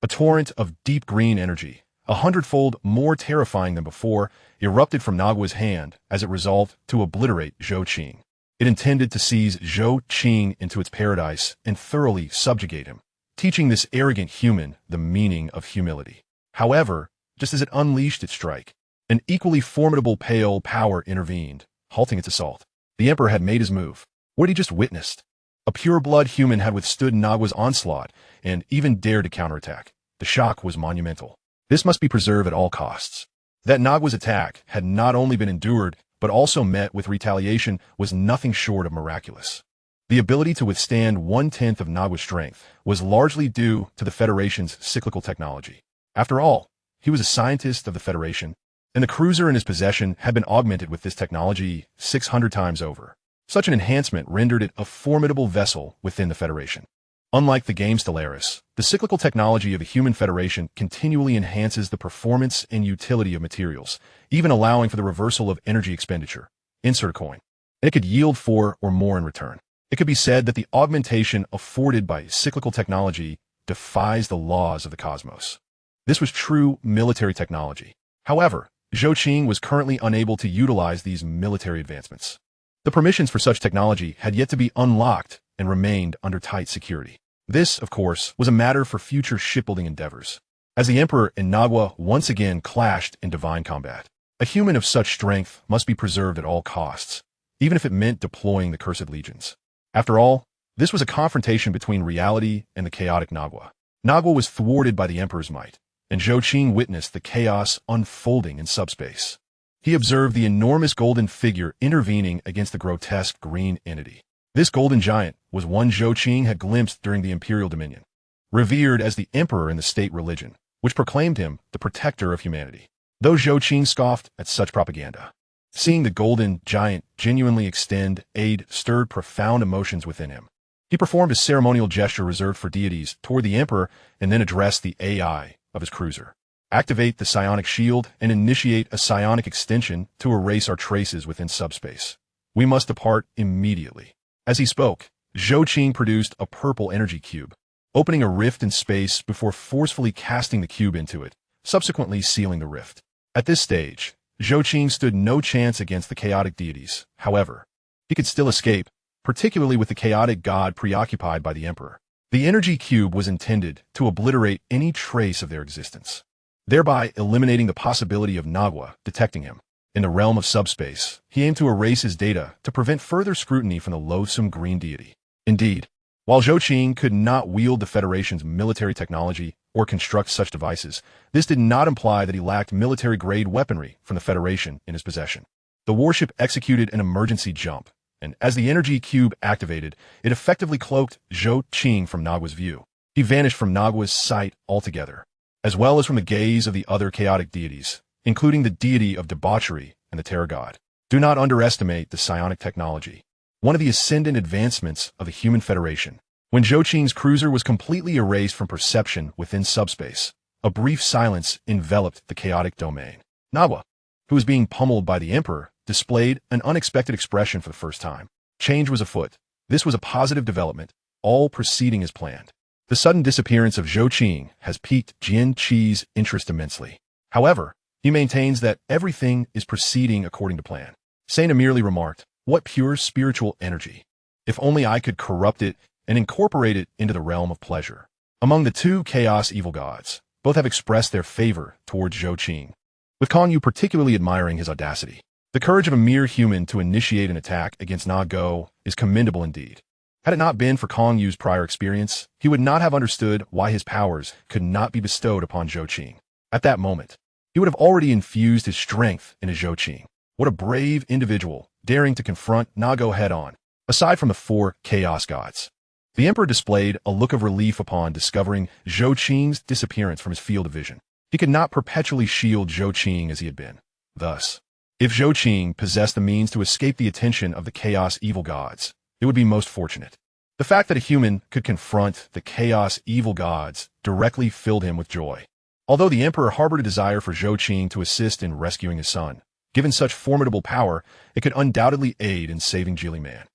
A torrent of deep green energy, 100-fold more terrifying than before, erupted from Nagua's hand as it resolved to obliterate Zhou Qing. It intended to seize Zhou Qing into its paradise and thoroughly subjugate him, teaching this arrogant human the meaning of humility. However, just as it unleashed its strike, an equally formidable pale power intervened, halting its assault. The Emperor had made his move. What he just witnessed? A pure-blood human had withstood Nagua's onslaught and even dared to counterattack. The shock was monumental. This must be preserved at all costs. That Nagua's attack had not only been endured, but also met with retaliation, was nothing short of miraculous. The ability to withstand 1/10 of Nagua's strength was largely due to the Federation's cyclical technology. After all, he was a scientist of the Federation, and the cruiser in his possession had been augmented with this technology 600 times over. Such an enhancement rendered it a formidable vessel within the Federation. Unlike the game Stellaris, the cyclical technology of the Human Federation continually enhances the performance and utility of materials, even allowing for the reversal of energy expenditure. Insert a coin. And it could yield 4 or more in return. It could be said that the augmentation afforded by cyclical technology defies the laws of the cosmos. This was true military technology. However, Zhou Qing was currently unable to utilize these military advancements. The permissions for such technology had yet to be unlocked and remained under tight security. This, of course, was a matter for future shipbuilding endeavors. As the Emperor and Nagua once again clashed in divine combat, a human of such strength must be preserved at all costs, even if it meant deploying the Cursed Legions. After all, this was a confrontation between reality and the chaotic Nagua. Nagua was thwarted by the Emperor's might, and Zhou Qing witnessed the chaos unfolding in subspace. He observed the enormous golden figure intervening against the grotesque green entity. This golden giant was one Zhou Qing had glimpsed during the imperial dominion, revered as the emperor in the state religion, which proclaimed him the protector of humanity. Though Zhou Qing scoffed at such propaganda, seeing the golden giant genuinely extend aid stirred profound emotions within him. He performed a ceremonial gesture reserved for deities toward the emperor and then addressed the AI of his cruiser. Activate the psionic shield and initiate a psionic extension to erase our traces within subspace. We must depart immediately. As he spoke, Zhou Qing produced a purple energy cube, opening a rift in space before forcefully casting the cube into it, subsequently sealing the rift. At this stage, Zhou Qing stood no chance against the chaotic deities. However, he could still escape, particularly with the chaotic god preoccupied by the emperor. The energy cube was intended to obliterate any trace of their existence, thereby eliminating the possibility of Nagua detecting him. In the realm of subspace, he aimed to erase his data to prevent further scrutiny from the loathsome green deity. Indeed, while Zhou Qing could not wield the Federation's military technology or construct such devices, this did not imply that he lacked military-grade weaponry from the Federation in his possession. The warship executed an emergency jump, and as the energy cube activated, it effectively cloaked Zhou Qing from Nagua's view. He vanished from Nagua's sight altogether, as well as from the gaze of the other chaotic deities, including the deity of debauchery and the terror god. Do not underestimate the psionic technology, one of the ascendant advancements of the Human Federation. When Zhou Qing's cruiser was completely erased from perception within subspace, a brief silence enveloped the chaotic domain. Nagua, who was being pummeled by the Emperor, displayed an unexpected expression for the first time. Change was afoot. This was a positive development, all proceeding as planned. The sudden disappearance of Zhou Qing has piqued Jian Qi's interest immensely. However, he maintains that everything is proceeding according to plan. Saina merely remarked, "What pure spiritual energy! If only I could corrupt it and incorporate it into the realm of pleasure." Among the two chaos evil gods, both have expressed their favor towards Zhou Qing, with Kong Yu particularly admiring his audacity. The courage of a mere human to initiate an attack against Na Go is commendable indeed. Had it not been for Kong Yu's prior experience, he would not have understood why his powers could not be bestowed upon Zhou Qing. At that moment, he would have already infused his strength into Zhou Qing. What a brave individual, daring to confront Na Go head-on. Aside from the 4 chaos gods, the Emperor displayed a look of relief upon discovering Zhou Qing's disappearance from his field of vision. He could not perpetually shield Zhou Qing as he had been. Thus, If Zhou Qing possessed the means to escape the attention of the Chaos Evil Gods, it would be most fortunate. The fact that a human could confront the Chaos Evil Gods directly filled him with joy. Although the Emperor harbored a desire for Zhou Qing to assist in rescuing his son, given such formidable power, it could undoubtedly aid in saving Geely Man.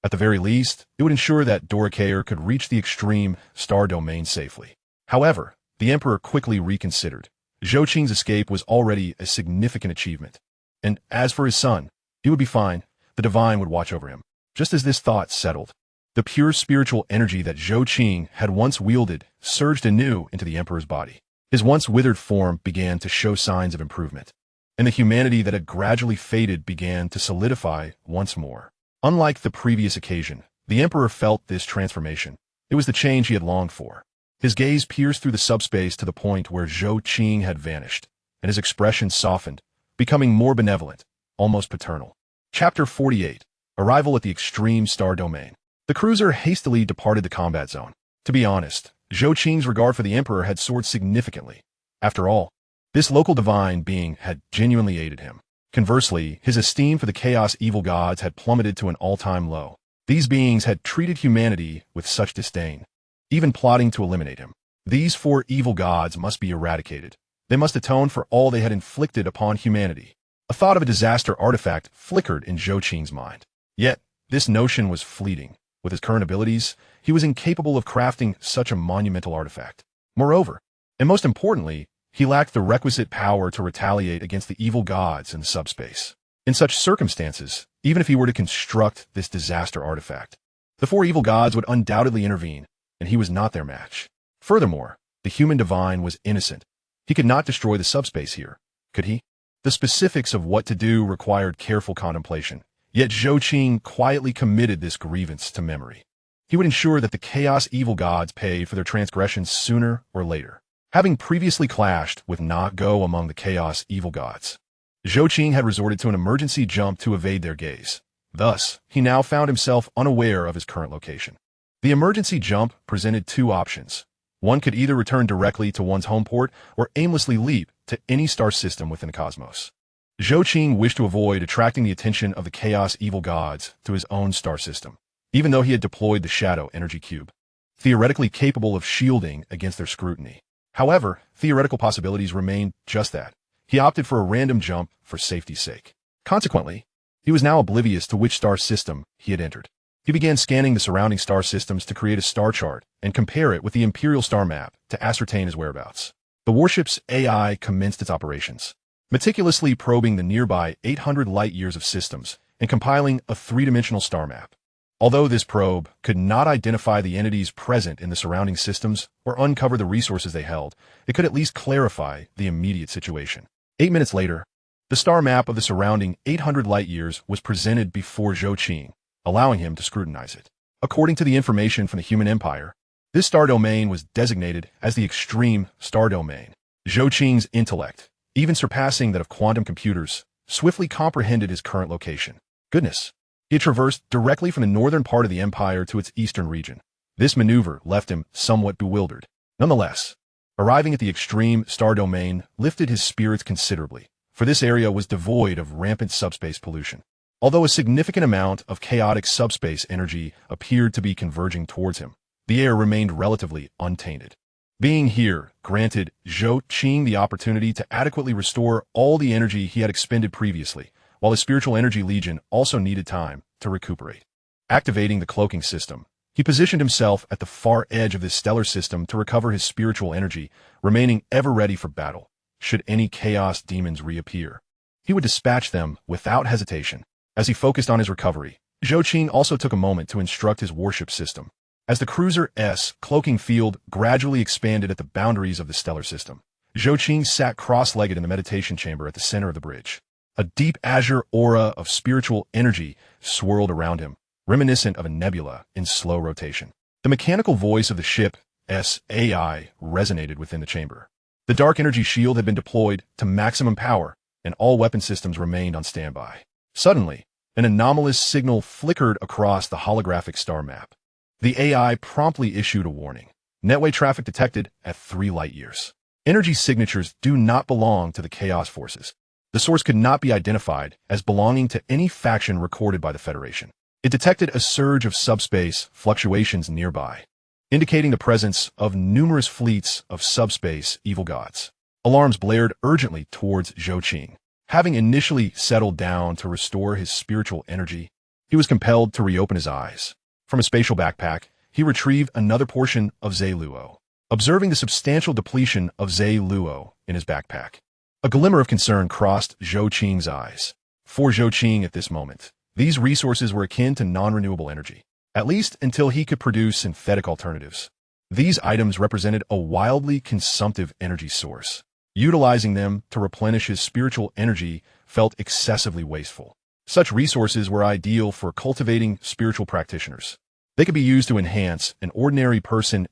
At the very least, it would ensure that Dorakayer could reach the extreme star domain safely. However, the Emperor quickly reconsidered. Zhou Qing's escape was already a significant achievement. And as for his son, he would be fine. The Divine would watch over him. Just as this thought settled, the pure spiritual energy that Zhou Qing had once wielded surged anew into the Emperor's body. His once withered form began to show signs of improvement, and the humanity that had gradually faded began to solidify once more. Unlike the previous occasion, the Emperor felt this transformation. It was the change he had longed for. His gaze pierced through the subspace to the point where Zhou Qing had vanished, and his expression softened, becoming more benevolent, almost paternal. Chapter 48. Arrival at the Extreme Star Domain. The cruiser hastily departed the combat zone. To be honest, Zhou Qing's regard for the Emperor had soared significantly. After all, this local divine being had genuinely aided him. Conversely, his esteem for the Chaos Evil Gods had plummeted to an all-time low. These beings had treated humanity with such disdain, even plotting to eliminate him. These four evil gods must be eradicated. They must atone for all they had inflicted upon humanity. A thought of a disaster artifact flickered in Zhou Qing's mind. Yet, this notion was fleeting. With his current abilities, he was incapable of crafting such a monumental artifact. Moreover, and most importantly, he lacked the requisite power to retaliate against the evil gods in the subspace. In such circumstances, even if he were to construct this disaster artifact, the four evil gods would undoubtedly intervene, and he was not their match. Furthermore, the human divine was innocent. He could not destroy the subspace here, could he? The specifics of what to do required careful contemplation, yet Zhou Qing quietly committed this grievance to memory. He would ensure that the Chaos Evil Gods paid for their transgressions sooner or later. Having previously clashed with Na Go among the Chaos Evil Gods, Zhou Qing had resorted to an emergency jump to evade their gaze. Thus, he now found himself unaware of his current location. The emergency jump presented two options. One could either return directly to one's home port or aimlessly leap to any star system within the cosmos. Zhou Qing wished to avoid attracting the attention of the Chaos Evil Gods to his own star system, even though he had deployed the Shadow Energy Cube, theoretically capable of shielding against their scrutiny. However, theoretical possibilities remained just that. He opted for a random jump for safety's sake. Consequently, he was now oblivious to which star system he had entered. He began scanning the surrounding star systems to create a star chart and compare it with the Imperial star map to ascertain his whereabouts. The warship's AI commenced its operations, meticulously probing the nearby 800 light-years of systems and compiling a three-dimensional star map. Although this probe could not identify the entities present in the surrounding systems or uncover the resources they held, it could at least clarify the immediate situation. 8 minutes later, the star map of the surrounding 800 light-years was presented before Zhou Qing, allowing him to scrutinize it. According to the information from the Human Empire, this star domain was designated as the Extreme Star Domain. Zhou Qing's intellect, even surpassing that of quantum computers, swiftly comprehended his current location. Goodness! He had traversed directly from the northern part of the empire to its eastern region. This maneuver left him somewhat bewildered. Nonetheless, arriving at the Extreme Star Domain lifted his spirits considerably, for this area was devoid of rampant subspace pollution. Although a significant amount of chaotic subspace energy appeared to be converging towards him, the air remained relatively untainted. Being here granted Zhou Qing the opportunity to adequately restore all the energy he had expended previously, while his spiritual energy legion also needed time to recuperate. Activating the cloaking system, he positioned himself at the far edge of this stellar system to recover his spiritual energy, remaining ever ready for battle, should any chaos demons reappear. He would dispatch them without hesitation. As he focused on his recovery, Zhou Qing also took a moment to instruct his warship system. As the cruiser's cloaking field gradually expanded at the boundaries of the stellar system, Zhou Qing sat cross-legged in the meditation chamber at the center of the bridge. A deep azure aura of spiritual energy swirled around him, reminiscent of a nebula in slow rotation. The mechanical voice of the ship's AI resonated within the chamber. The dark energy shield had been deployed to maximum power, and all weapon systems remained on standby. Suddenly, an anomalous signal flickered across the holographic star map. The AI promptly issued a warning. Netway traffic detected at 3 light-years. Energy signatures do not belong to the Chaos Forces. The source could not be identified as belonging to any faction recorded by the Federation. It detected a surge of subspace fluctuations nearby, indicating the presence of numerous fleets of subspace evil gods. Alarms blared urgently towards Zhou Qing. Having initially settled down to restore his spiritual energy, he was compelled to reopen his eyes. From a spatial backpack, he retrieved another portion of Zhe Luo. Observing the substantial depletion of Zhe Luo in his backpack, a glimmer of concern crossed Zhou Qing's eyes. For Zhou Qing at this moment, these resources were akin to non-renewable energy, at least until he could produce synthetic alternatives. These items represented a wildly consumptive energy source. Utilizing them to replenish his spiritual energy felt excessively wasteful. Such resources were ideal for cultivating spiritual practitioners. They could be used to enhance an ordinary person's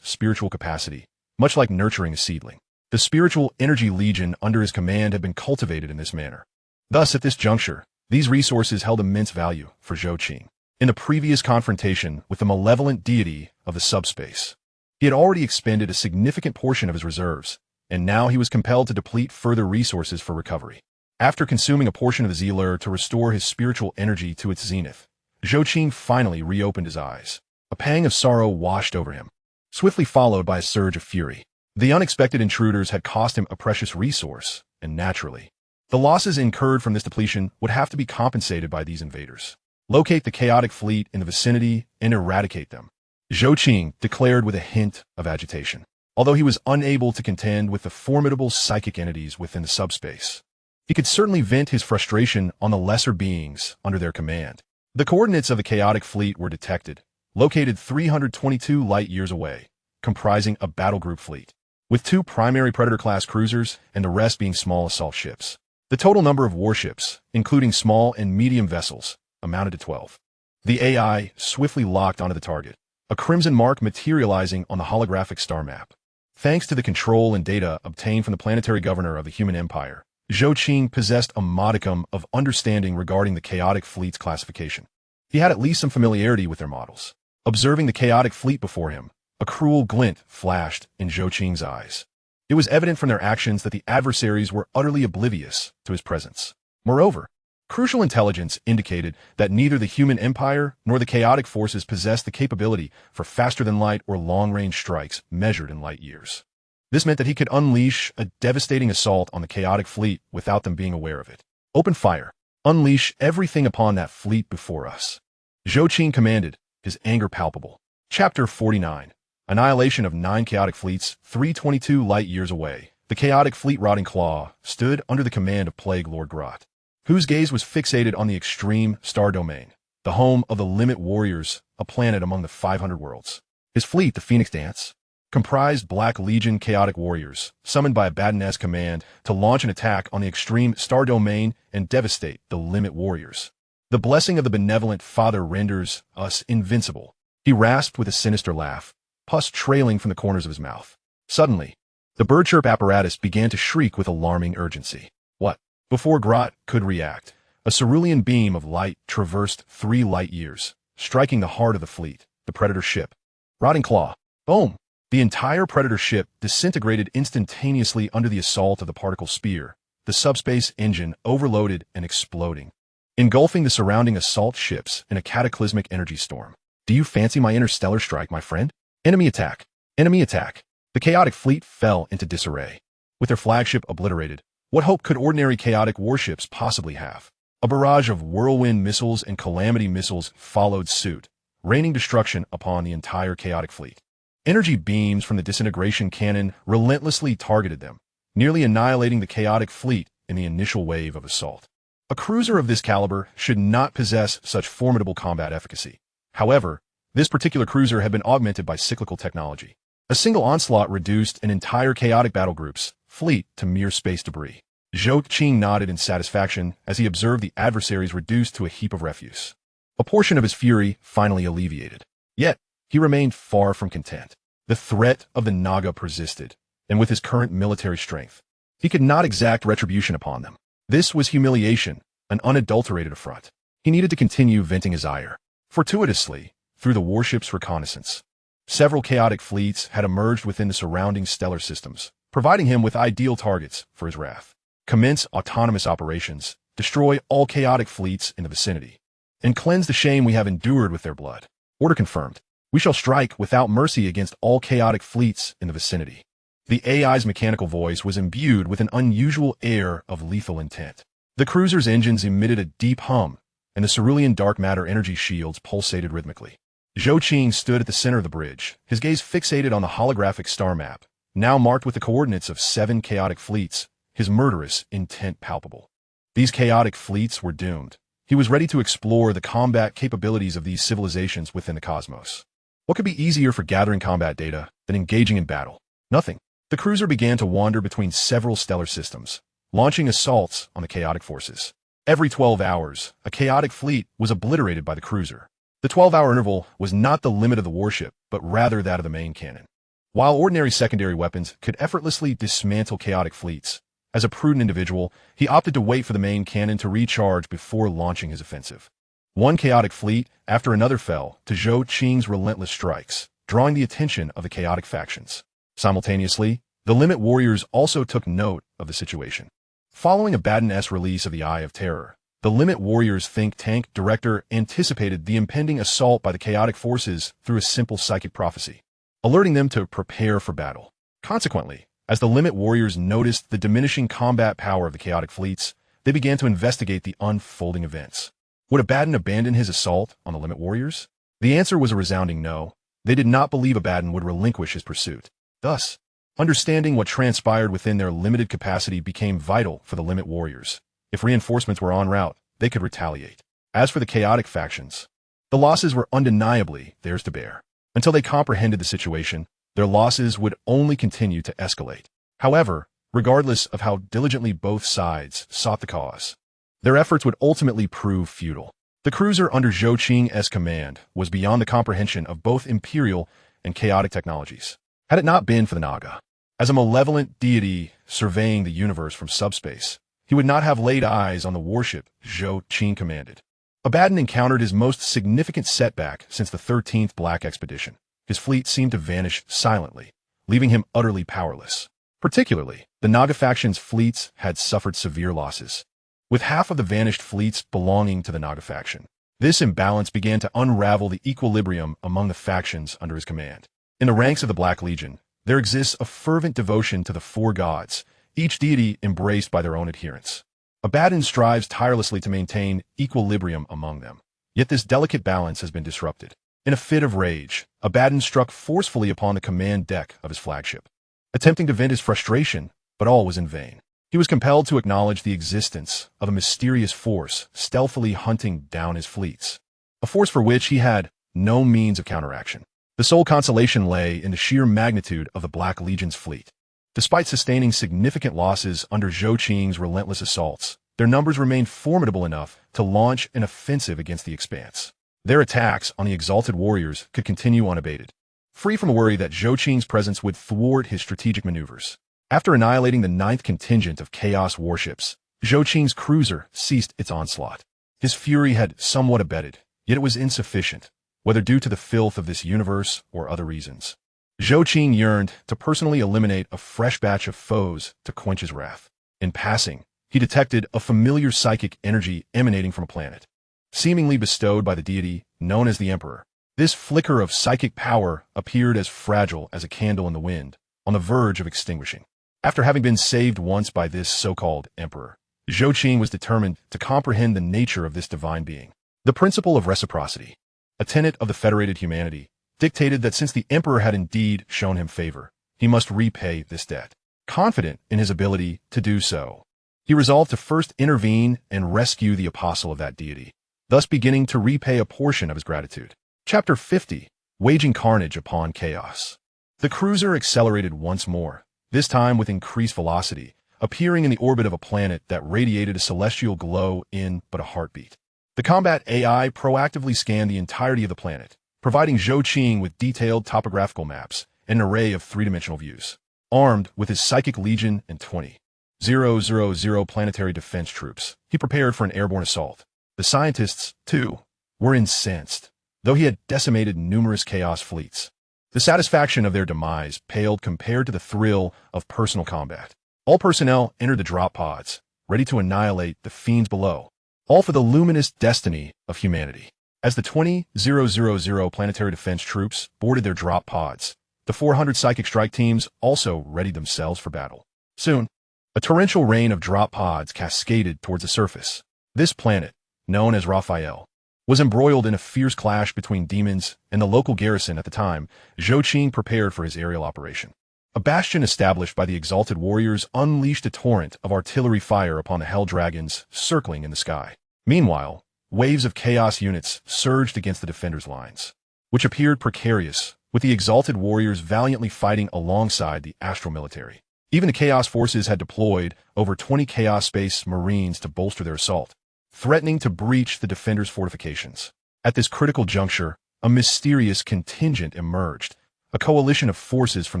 spiritual capacity, much like nurturing a seedling. The spiritual energy legion under his command had been cultivated in this manner. Thus, at this juncture, these resources held immense value for Zhou Qing. In the previous confrontation with the malevolent deity of the subspace, he had already expended a significant portion of his reserves, and now he was compelled to deplete further resources for recovery. After consuming a portion of the Zealer to restore his spiritual energy to its zenith, Zhou Qing finally reopened his eyes. A pang of sorrow washed over him, swiftly followed by a surge of fury. The unexpected intruders had cost him a precious resource, and naturally, the losses incurred from this depletion would have to be compensated by these invaders. Locate the chaotic fleet in the vicinity and eradicate them, Zhou Qing declared with a hint of agitation. Although he was unable to contend with the formidable psychic entities within the subspace, he could certainly vent his frustration on the lesser beings under their command. The coordinates of the chaotic fleet were detected, located 322 light-years away, comprising a battle group fleet, with 2 primary Predator-class cruisers and the rest being small assault ships. The total number of warships, including small and medium vessels, amounted to 12. The AI swiftly locked onto the target, a crimson mark materializing on the holographic star map. Thanks to the control and data obtained from the planetary governor of the human empire, Zhou Qing possessed a modicum of understanding regarding the chaotic fleet's classification. He had at least some familiarity with their models. Observing the chaotic fleet before him, a cruel glint flashed in Zhou Qing's eyes. It was evident from their actions that the adversaries were utterly oblivious to his presence. Moreover, crucial intelligence indicated that neither the human empire nor the chaotic forces possessed the capability for faster-than-light or long-range strikes measured in light years. This meant that he could unleash a devastating assault on the chaotic fleet without them being aware of it. Open fire. Unleash everything upon that fleet before us, Zhou Qing commanded, his anger palpable. Chapter 49. Annihilation of 9 chaotic fleets, 322 light-years away. The chaotic fleet Rotting Claw stood under the command of Plague Lord Grot, whose gaze was fixated on the extreme star domain, the home of the Limit Warriors, a planet among the 500 worlds. His fleet, the Phoenix Dance, comprised Black Legion chaotic warriors, summoned by Abaddon's command to launch an attack on the extreme star domain and devastate the Limit Warriors. The blessing of the benevolent Father renders us invincible. He rasped with a sinister laugh, pus trailing from the corners of his mouth. Suddenly, the bird chirp apparatus began to shriek with alarming urgency. What? Before Grot could react, a cerulean beam of light traversed 3 light-years, striking the heart of the fleet, the Predator ship. Rotting Claw. Boom! The entire Predator ship disintegrated instantaneously under the assault of the particle spear, the subspace engine overloaded and exploding, engulfing the surrounding assault ships in a cataclysmic energy storm. Do you fancy my interstellar strike, my friend? Enemy attack! Enemy attack! The chaotic fleet fell into disarray. With their flagship obliterated, what hope could ordinary chaotic warships possibly have? A barrage of whirlwind missiles and calamity missiles followed suit, raining destruction upon the entire chaotic fleet. Energy beams from the disintegration cannon relentlessly targeted them, nearly annihilating the chaotic fleet in the initial wave of assault. A cruiser of this caliber should not possess such formidable combat efficacy. However, this particular cruiser had been augmented by cyclical technology. A single onslaught reduced an entire chaotic battle group's fleet to mere space debris. Zhou Qing nodded in satisfaction as he observed the adversaries reduced to a heap of refuse. A portion of his fury finally alleviated. Yet, he remained far from content. The threat of the Naga persisted, and with his current military strength, he could not exact retribution upon them. This was humiliation, an unadulterated affront. He needed to continue venting his ire. Fortuitously, through the warship's reconnaissance, several chaotic fleets had emerged within the surrounding stellar systems, providing him with ideal targets for his wrath. Commence autonomous operations, destroy all chaotic fleets in the vicinity, and cleanse the shame we have endured with their blood. Order confirmed. We shall strike without mercy against all chaotic fleets in the vicinity. The AI's mechanical voice was imbued with an unusual air of lethal intent. The cruiser's engines emitted a deep hum, and the cerulean dark matter energy shields pulsated rhythmically. Zhou Qing stood at the center of the bridge, his gaze fixated on the holographic star map, now marked with the coordinates of 7 chaotic fleets, his murderous intent palpable. These chaotic fleets were doomed. He was ready to explore the combat capabilities of these civilizations within the cosmos. What could be easier for gathering combat data than engaging in battle? Nothing. The cruiser began to wander between several stellar systems, launching assaults on the chaotic forces. Every 12 hours, a chaotic fleet was obliterated by the cruiser. The 12-hour interval was not the limit of the warship, but rather that of the main cannon. While ordinary secondary weapons could effortlessly dismantle chaotic fleets, as a prudent individual, he opted to wait for the main cannon to recharge before launching his offensive. One chaotic fleet after another fell to Zhou Qing's relentless strikes, drawing the attention of the chaotic factions. Simultaneously, the Limit Warriors also took note of the situation. Following Abaddon's release of the Eye of Terror, the Limit Warriors think tank director anticipated the impending assault by the chaotic forces through a simple psychic prophecy, alerting them to prepare for battle. Consequently, as the Limit Warriors noticed the diminishing combat power of the chaotic fleets, they began to investigate the unfolding events. Would Abaddon abandon his assault on the Limit Warriors? The answer was a resounding no. They did not believe Abaddon would relinquish his pursuit. Thus, understanding what transpired within their limited capacity became vital for the Limit Warriors. If reinforcements were en route, they could retaliate. As for the chaotic factions, the losses were undeniably theirs to bear. Until they comprehended the situation, their losses would only continue to escalate. However, regardless of how diligently both sides sought the cause, their efforts would ultimately prove futile. The cruiser under Zhou Qing's command was beyond the comprehension of both imperial and chaotic technologies. Had it not been for the Naga, as a malevolent deity surveying the universe from subspace, he would not have laid eyes on the warship Zhou Qing commanded. Abaddon encountered his most significant setback since the 13th Black Expedition. His fleet seemed to vanish silently, leaving him utterly powerless. Particularly, the Naga faction's fleets had suffered severe losses, with half of the vanished fleets belonging to the Naga faction. This imbalance began to unravel the equilibrium among the factions under his command. In the ranks of the Black Legion, there exists a fervent devotion to the 4 gods, each deity embraced by their own adherents. Abaddon strives tirelessly to maintain equilibrium among them, yet this delicate balance has been disrupted. In a fit of rage, Abaddon struck forcefully upon the command deck of his flagship, attempting to vent his frustration, but all was in vain. He was compelled to acknowledge the existence of a mysterious force stealthily hunting down his fleets, a force for which he had no means of counteraction. The sole consolation lay in the sheer magnitude of the Black Legion's fleet. Despite sustaining significant losses under Zhou Qing's relentless assaults, their numbers remained formidable enough to launch an offensive against the Expanse. Their attacks on the exalted warriors could continue unabated, free from a worry that Zhou Qing's presence would thwart his strategic maneuvers. After annihilating the 9th contingent of Chaos warships, Zhou Qing's cruiser ceased its onslaught. His fury had somewhat abated, yet it was insufficient, whether due to the filth of this universe or other reasons. Zhou Qing yearned to personally eliminate a fresh batch of foes to quench his wrath. In passing, he detected a familiar psychic energy emanating from a planet, seemingly bestowed by the deity known as the Emperor. This flicker of psychic power appeared as fragile as a candle in the wind, on the verge of extinguishing. After having been saved once by this so-called Emperor, Zhou Qing was determined to comprehend the nature of this divine being. The principle of reciprocity, a tenet of the federated humanity, dictated that since the Emperor had indeed shown him favor, he must repay this debt. Confident in his ability to do so, he resolved to first intervene and rescue the apostle of that deity, thus beginning to repay a portion of his gratitude. Chapter 50, Waging Carnage Upon Chaos. The cruiser accelerated once more, this time with increased velocity, appearing in the orbit of a planet that radiated a celestial glow in but a heartbeat. The combat AI proactively scanned the entirety of the planet, providing Zhou Qing with detailed topographical maps and an array of 3-dimensional views. Armed with his Psychic Legion and 20,000 planetary defense troops, he prepared for an airborne assault. The scientists, too, were incensed, though he had decimated numerous chaos fleets. The satisfaction of their demise paled compared to the thrill of personal combat. All personnel entered the drop pods, ready to annihilate the fiends below, all for the luminous destiny of humanity. As the 20,000 planetary defense troops boarded their drop pods, the 400 psychic strike teams also readied themselves for battle. Soon, a torrential rain of drop pods cascaded towards the surface. This planet, known as Raphael, was embroiled in a fierce clash between demons and the local garrison at the time. Zhou Qing prepared for his aerial operation. A bastion established by the exalted warriors unleashed a torrent of artillery fire upon the hell dragons circling in the sky. Meanwhile, waves of chaos units surged against the defenders' lines, which appeared precarious, with the exalted warriors valiantly fighting alongside the astral military. Even the Chaos forces had deployed over 20 Chaos Space Marines to bolster their assault, threatening to breach the defenders' fortifications. At this critical juncture, a mysterious contingent emerged, a coalition of forces from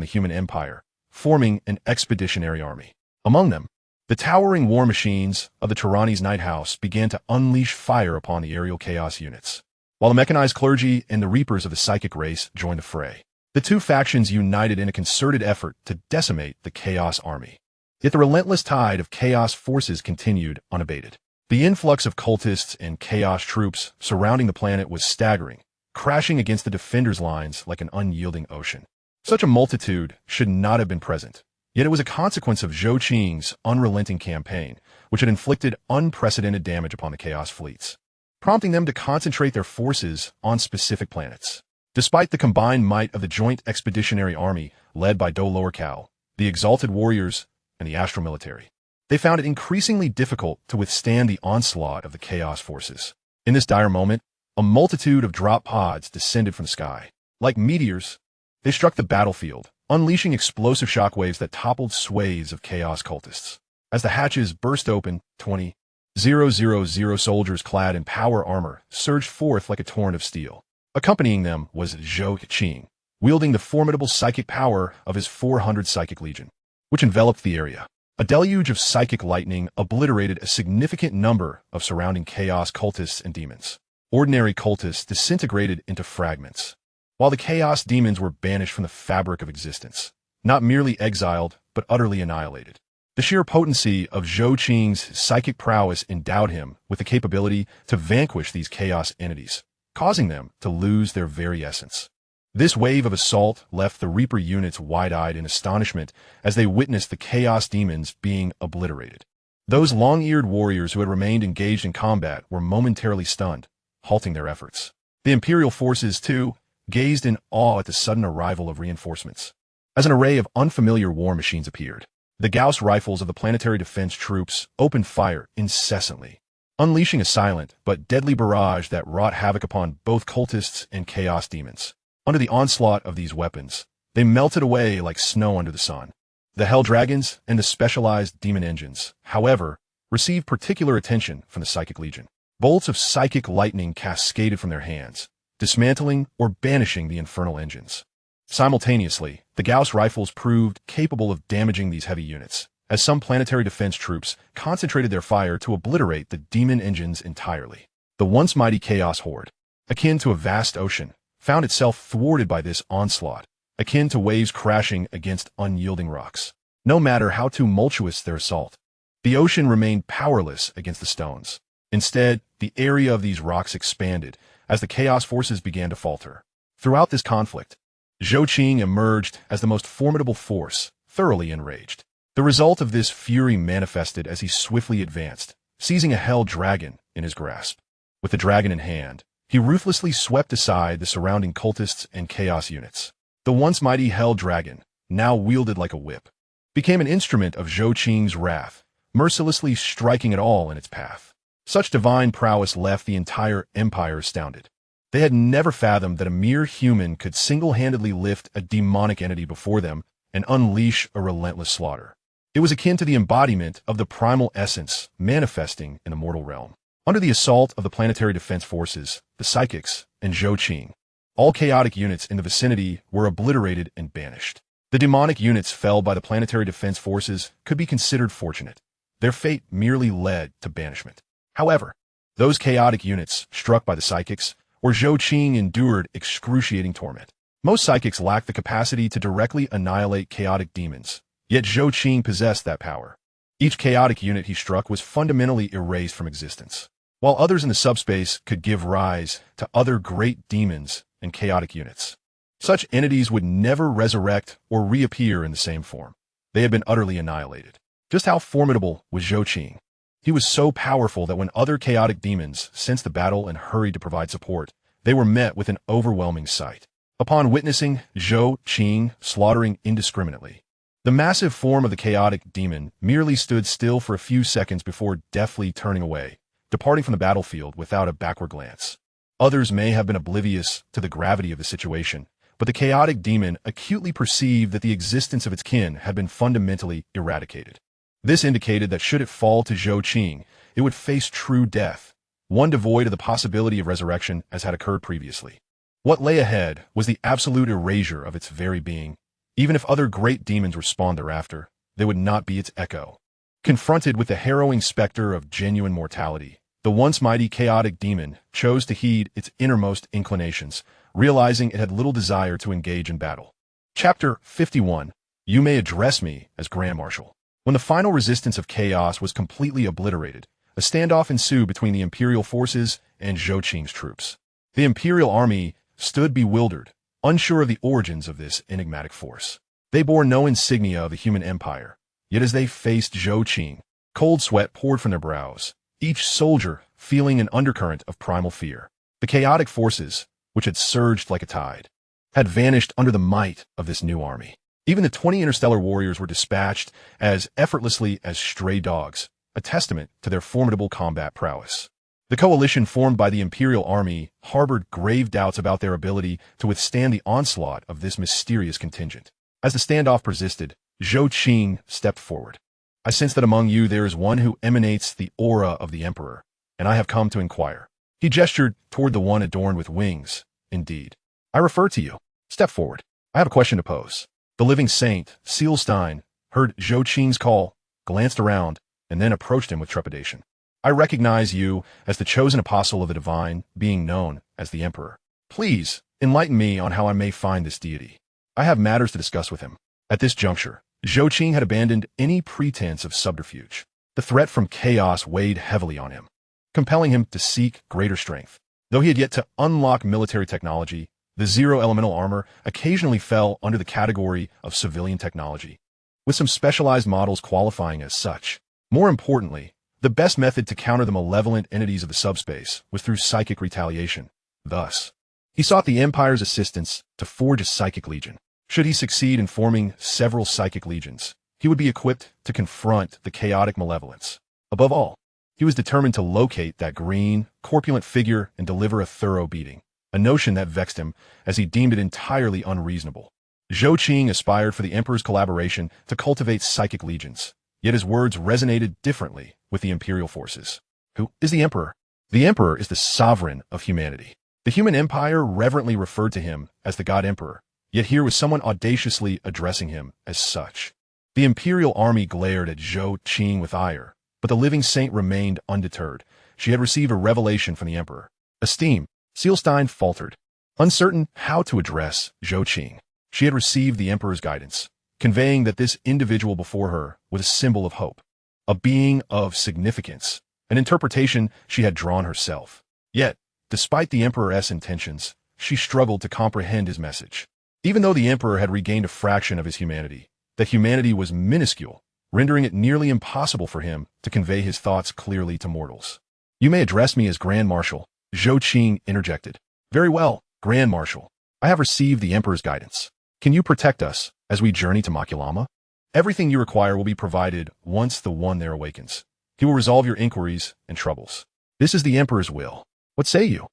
the human empire, forming an expeditionary army. Among them, the towering war machines of the Tyrannies Night House began to unleash fire upon the aerial chaos units, while the mechanized clergy and the reapers of the psychic race joined the fray. The two factions united in a concerted effort to decimate the Chaos Army. Yet the relentless tide of Chaos forces continued unabated. The influx of cultists and Chaos troops surrounding the planet was staggering, crashing against the defenders' lines like an unyielding ocean. Such a multitude should not have been present, yet it was a consequence of Zhou Qing's unrelenting campaign, which had inflicted unprecedented damage upon the Chaos fleets, prompting them to concentrate their forces on specific planets. Despite the combined might of the Joint Expeditionary Army led by Do Lower Cal, the Exalted Warriors, and the Astral Military, they found it increasingly difficult to withstand the onslaught of the Chaos forces. In this dire moment, a multitude of drop pods descended from the sky. Like meteors, they struck the battlefield, unleashing explosive shockwaves that toppled swathes of Chaos cultists. As the hatches burst open, 20,000 soldiers clad in power armor surged forth like a torrent of steel. Accompanying them was Zhou Qing, wielding the formidable psychic power of his 400 psychic legion, which enveloped the area. A deluge of psychic lightning obliterated a significant number of surrounding Chaos cultists and demons. Ordinary cultists disintegrated into fragments, while the Chaos demons were banished from the fabric of existence, not merely exiled, but utterly annihilated. The sheer potency of Zhou Qing's psychic prowess endowed him with the capability to vanquish these Chaos entities, causing them to lose their very essence. This wave of assault left the Reaper units wide-eyed in astonishment as they witnessed the Chaos demons being obliterated. Those long-eared warriors who had remained engaged in combat were momentarily stunned, halting their efforts. The Imperial forces, too, gazed in awe at the sudden arrival of reinforcements. As an array of unfamiliar war machines appeared, the Gauss rifles of the planetary defense troops opened fire incessantly, unleashing a silent but deadly barrage that wrought havoc upon both cultists and Chaos demons. Under the onslaught of these weapons, they melted away like snow under the sun. The Hell Dragons and the specialized demon engines, however, received particular attention from the Psychic Legion. Bolts of psychic lightning cascaded from their hands, dismantling or banishing the infernal engines. Simultaneously, the Gauss rifles proved capable of damaging these heavy units, as some planetary defense troops concentrated their fire to obliterate the demon engines entirely. The once mighty Chaos horde, akin to a vast ocean, found itself thwarted by this onslaught, akin to waves crashing against unyielding rocks. No matter how tumultuous their assault, the ocean remained powerless against the stones. Instead, the area of these rocks expanded as the Chaos forces began to falter. Throughout this conflict, Zhou Qing emerged as the most formidable force, thoroughly enraged. The result of this fury manifested as he swiftly advanced, seizing a Hell Dragon in his grasp. With the dragon in hand, he ruthlessly swept aside the surrounding cultists and Chaos units. The once mighty Hell Dragon, now wielded like a whip, became an instrument of Zhou Qing's wrath, mercilessly striking it all in its path. Such divine prowess left the entire empire astounded. They had never fathomed that a mere human could single-handedly lift a demonic entity before them and unleash a relentless slaughter. It was akin to the embodiment of the primal essence manifesting in the mortal realm. Under the assault of the planetary defense forces, the Psychics, and Zhou Qing, all chaotic units in the vicinity were obliterated and banished. The demonic units felled by the planetary defense forces could be considered fortunate. Their fate merely led to banishment. However, those chaotic units struck by the Psychics or Zhou Qing endured excruciating torment. Most Psychics lacked the capacity to directly annihilate chaotic demons, Yet Zhou Qing possessed that power. Each chaotic unit he struck was fundamentally erased from existence, while others in the subspace could give rise to other great demons and chaotic units. Such entities would never resurrect or reappear in the same form. They had been utterly annihilated. Just how formidable was Zhou Qing? He was so powerful that when other chaotic demons sensed the battle and hurried to provide support, they were met with an overwhelming sight. Upon witnessing Zhou Qing slaughtering indiscriminately, the massive form of the chaotic demon merely stood still for a few seconds before deftly turning away, departing from the battlefield without a backward glance. Others may have been oblivious to the gravity of the situation, but the chaotic demon acutely perceived that the existence of its kin had been fundamentally eradicated. This indicated that should it fall to Zhou Qing, it would face true death, one devoid of the possibility of resurrection as had occurred previously. What lay ahead was the absolute erasure of its very being. Even if other great demons were spawned thereafter, they would not be its echo. Confronted with the harrowing specter of genuine mortality, the once mighty chaotic demon chose to heed its innermost inclinations, realizing it had little desire to engage in battle. Chapter 51. You may address me as Grand Marshal. When the final resistance of chaos was completely obliterated, a standoff ensued between the Imperial forces and Zhou Qing's troops. The Imperial army stood bewildered, unsure of the origins of this enigmatic force. They bore no insignia of the human empire, yet as they faced Zhou Qing, cold sweat poured from their brows, each soldier feeling an undercurrent of primal fear. The chaotic forces, which had surged like a tide, had vanished under the might of this new army. Even the 20 interstellar warriors were dispatched as effortlessly as stray dogs, a testament to their formidable combat prowess. The coalition formed by the Imperial army harbored grave doubts about their ability to withstand the onslaught of this mysterious contingent. As the standoff persisted, Zhou Qing stepped forward. I sense that among you there is one who emanates the aura of the Emperor, and I have come to inquire. He gestured toward the one adorned with wings. Indeed. I refer to you. Step forward. I have a question to pose. The living saint, Sealstein, heard Zhou Qing's call, glanced around, and then approached him with trepidation. I recognize you as the chosen apostle of the divine, being known as the Emperor. Please, enlighten me on how I may find this deity. I have matters to discuss with him. At this juncture, Zhou Qing had abandoned any pretense of subterfuge. The threat from chaos weighed heavily on him, compelling him to seek greater strength. Though he had yet to unlock military technology, the zero-elemental armor occasionally fell under the category of civilian technology, with some specialized models qualifying as such. More importantly, the best method to counter the malevolent entities of the subspace was through psychic retaliation. Thus, he sought the Empire's assistance to forge a psychic legion. Should he succeed in forming several psychic legions, he would be equipped to confront the chaotic malevolence. Above all, he was determined to locate that green, corpulent figure and deliver a thorough beating, a notion that vexed him as he deemed it entirely unreasonable. Zhou Qing aspired for the Emperor's collaboration to cultivate psychic legions, yet his words resonated differently with the Imperial forces. Who is the Emperor? The Emperor is the sovereign of humanity. The human empire reverently referred to him as the God Emperor, yet here was someone audaciously addressing him as such. The Imperial army glared at Zhou Qing with ire, but the living saint remained undeterred. She had received a revelation from the Emperor. Esteem, Sealstein faltered, uncertain how to address Zhou Qing. She had received the Emperor's guidance, conveying that this individual before her was a symbol of hope, a being of significance, an interpretation she had drawn herself. Yet, despite the Emperor's intentions, she struggled to comprehend his message. Even though the Emperor had regained a fraction of his humanity, that humanity was minuscule, rendering it nearly impossible for him to convey his thoughts clearly to mortals. You may address me as Grand Marshal, Zhou Qing interjected. Very well, Grand Marshal. I have received the Emperor's guidance. Can you protect us as we journey to Makulama? Everything you require will be provided once the one there awakens. He will resolve your inquiries and troubles. This is the Emperor's will. What say you?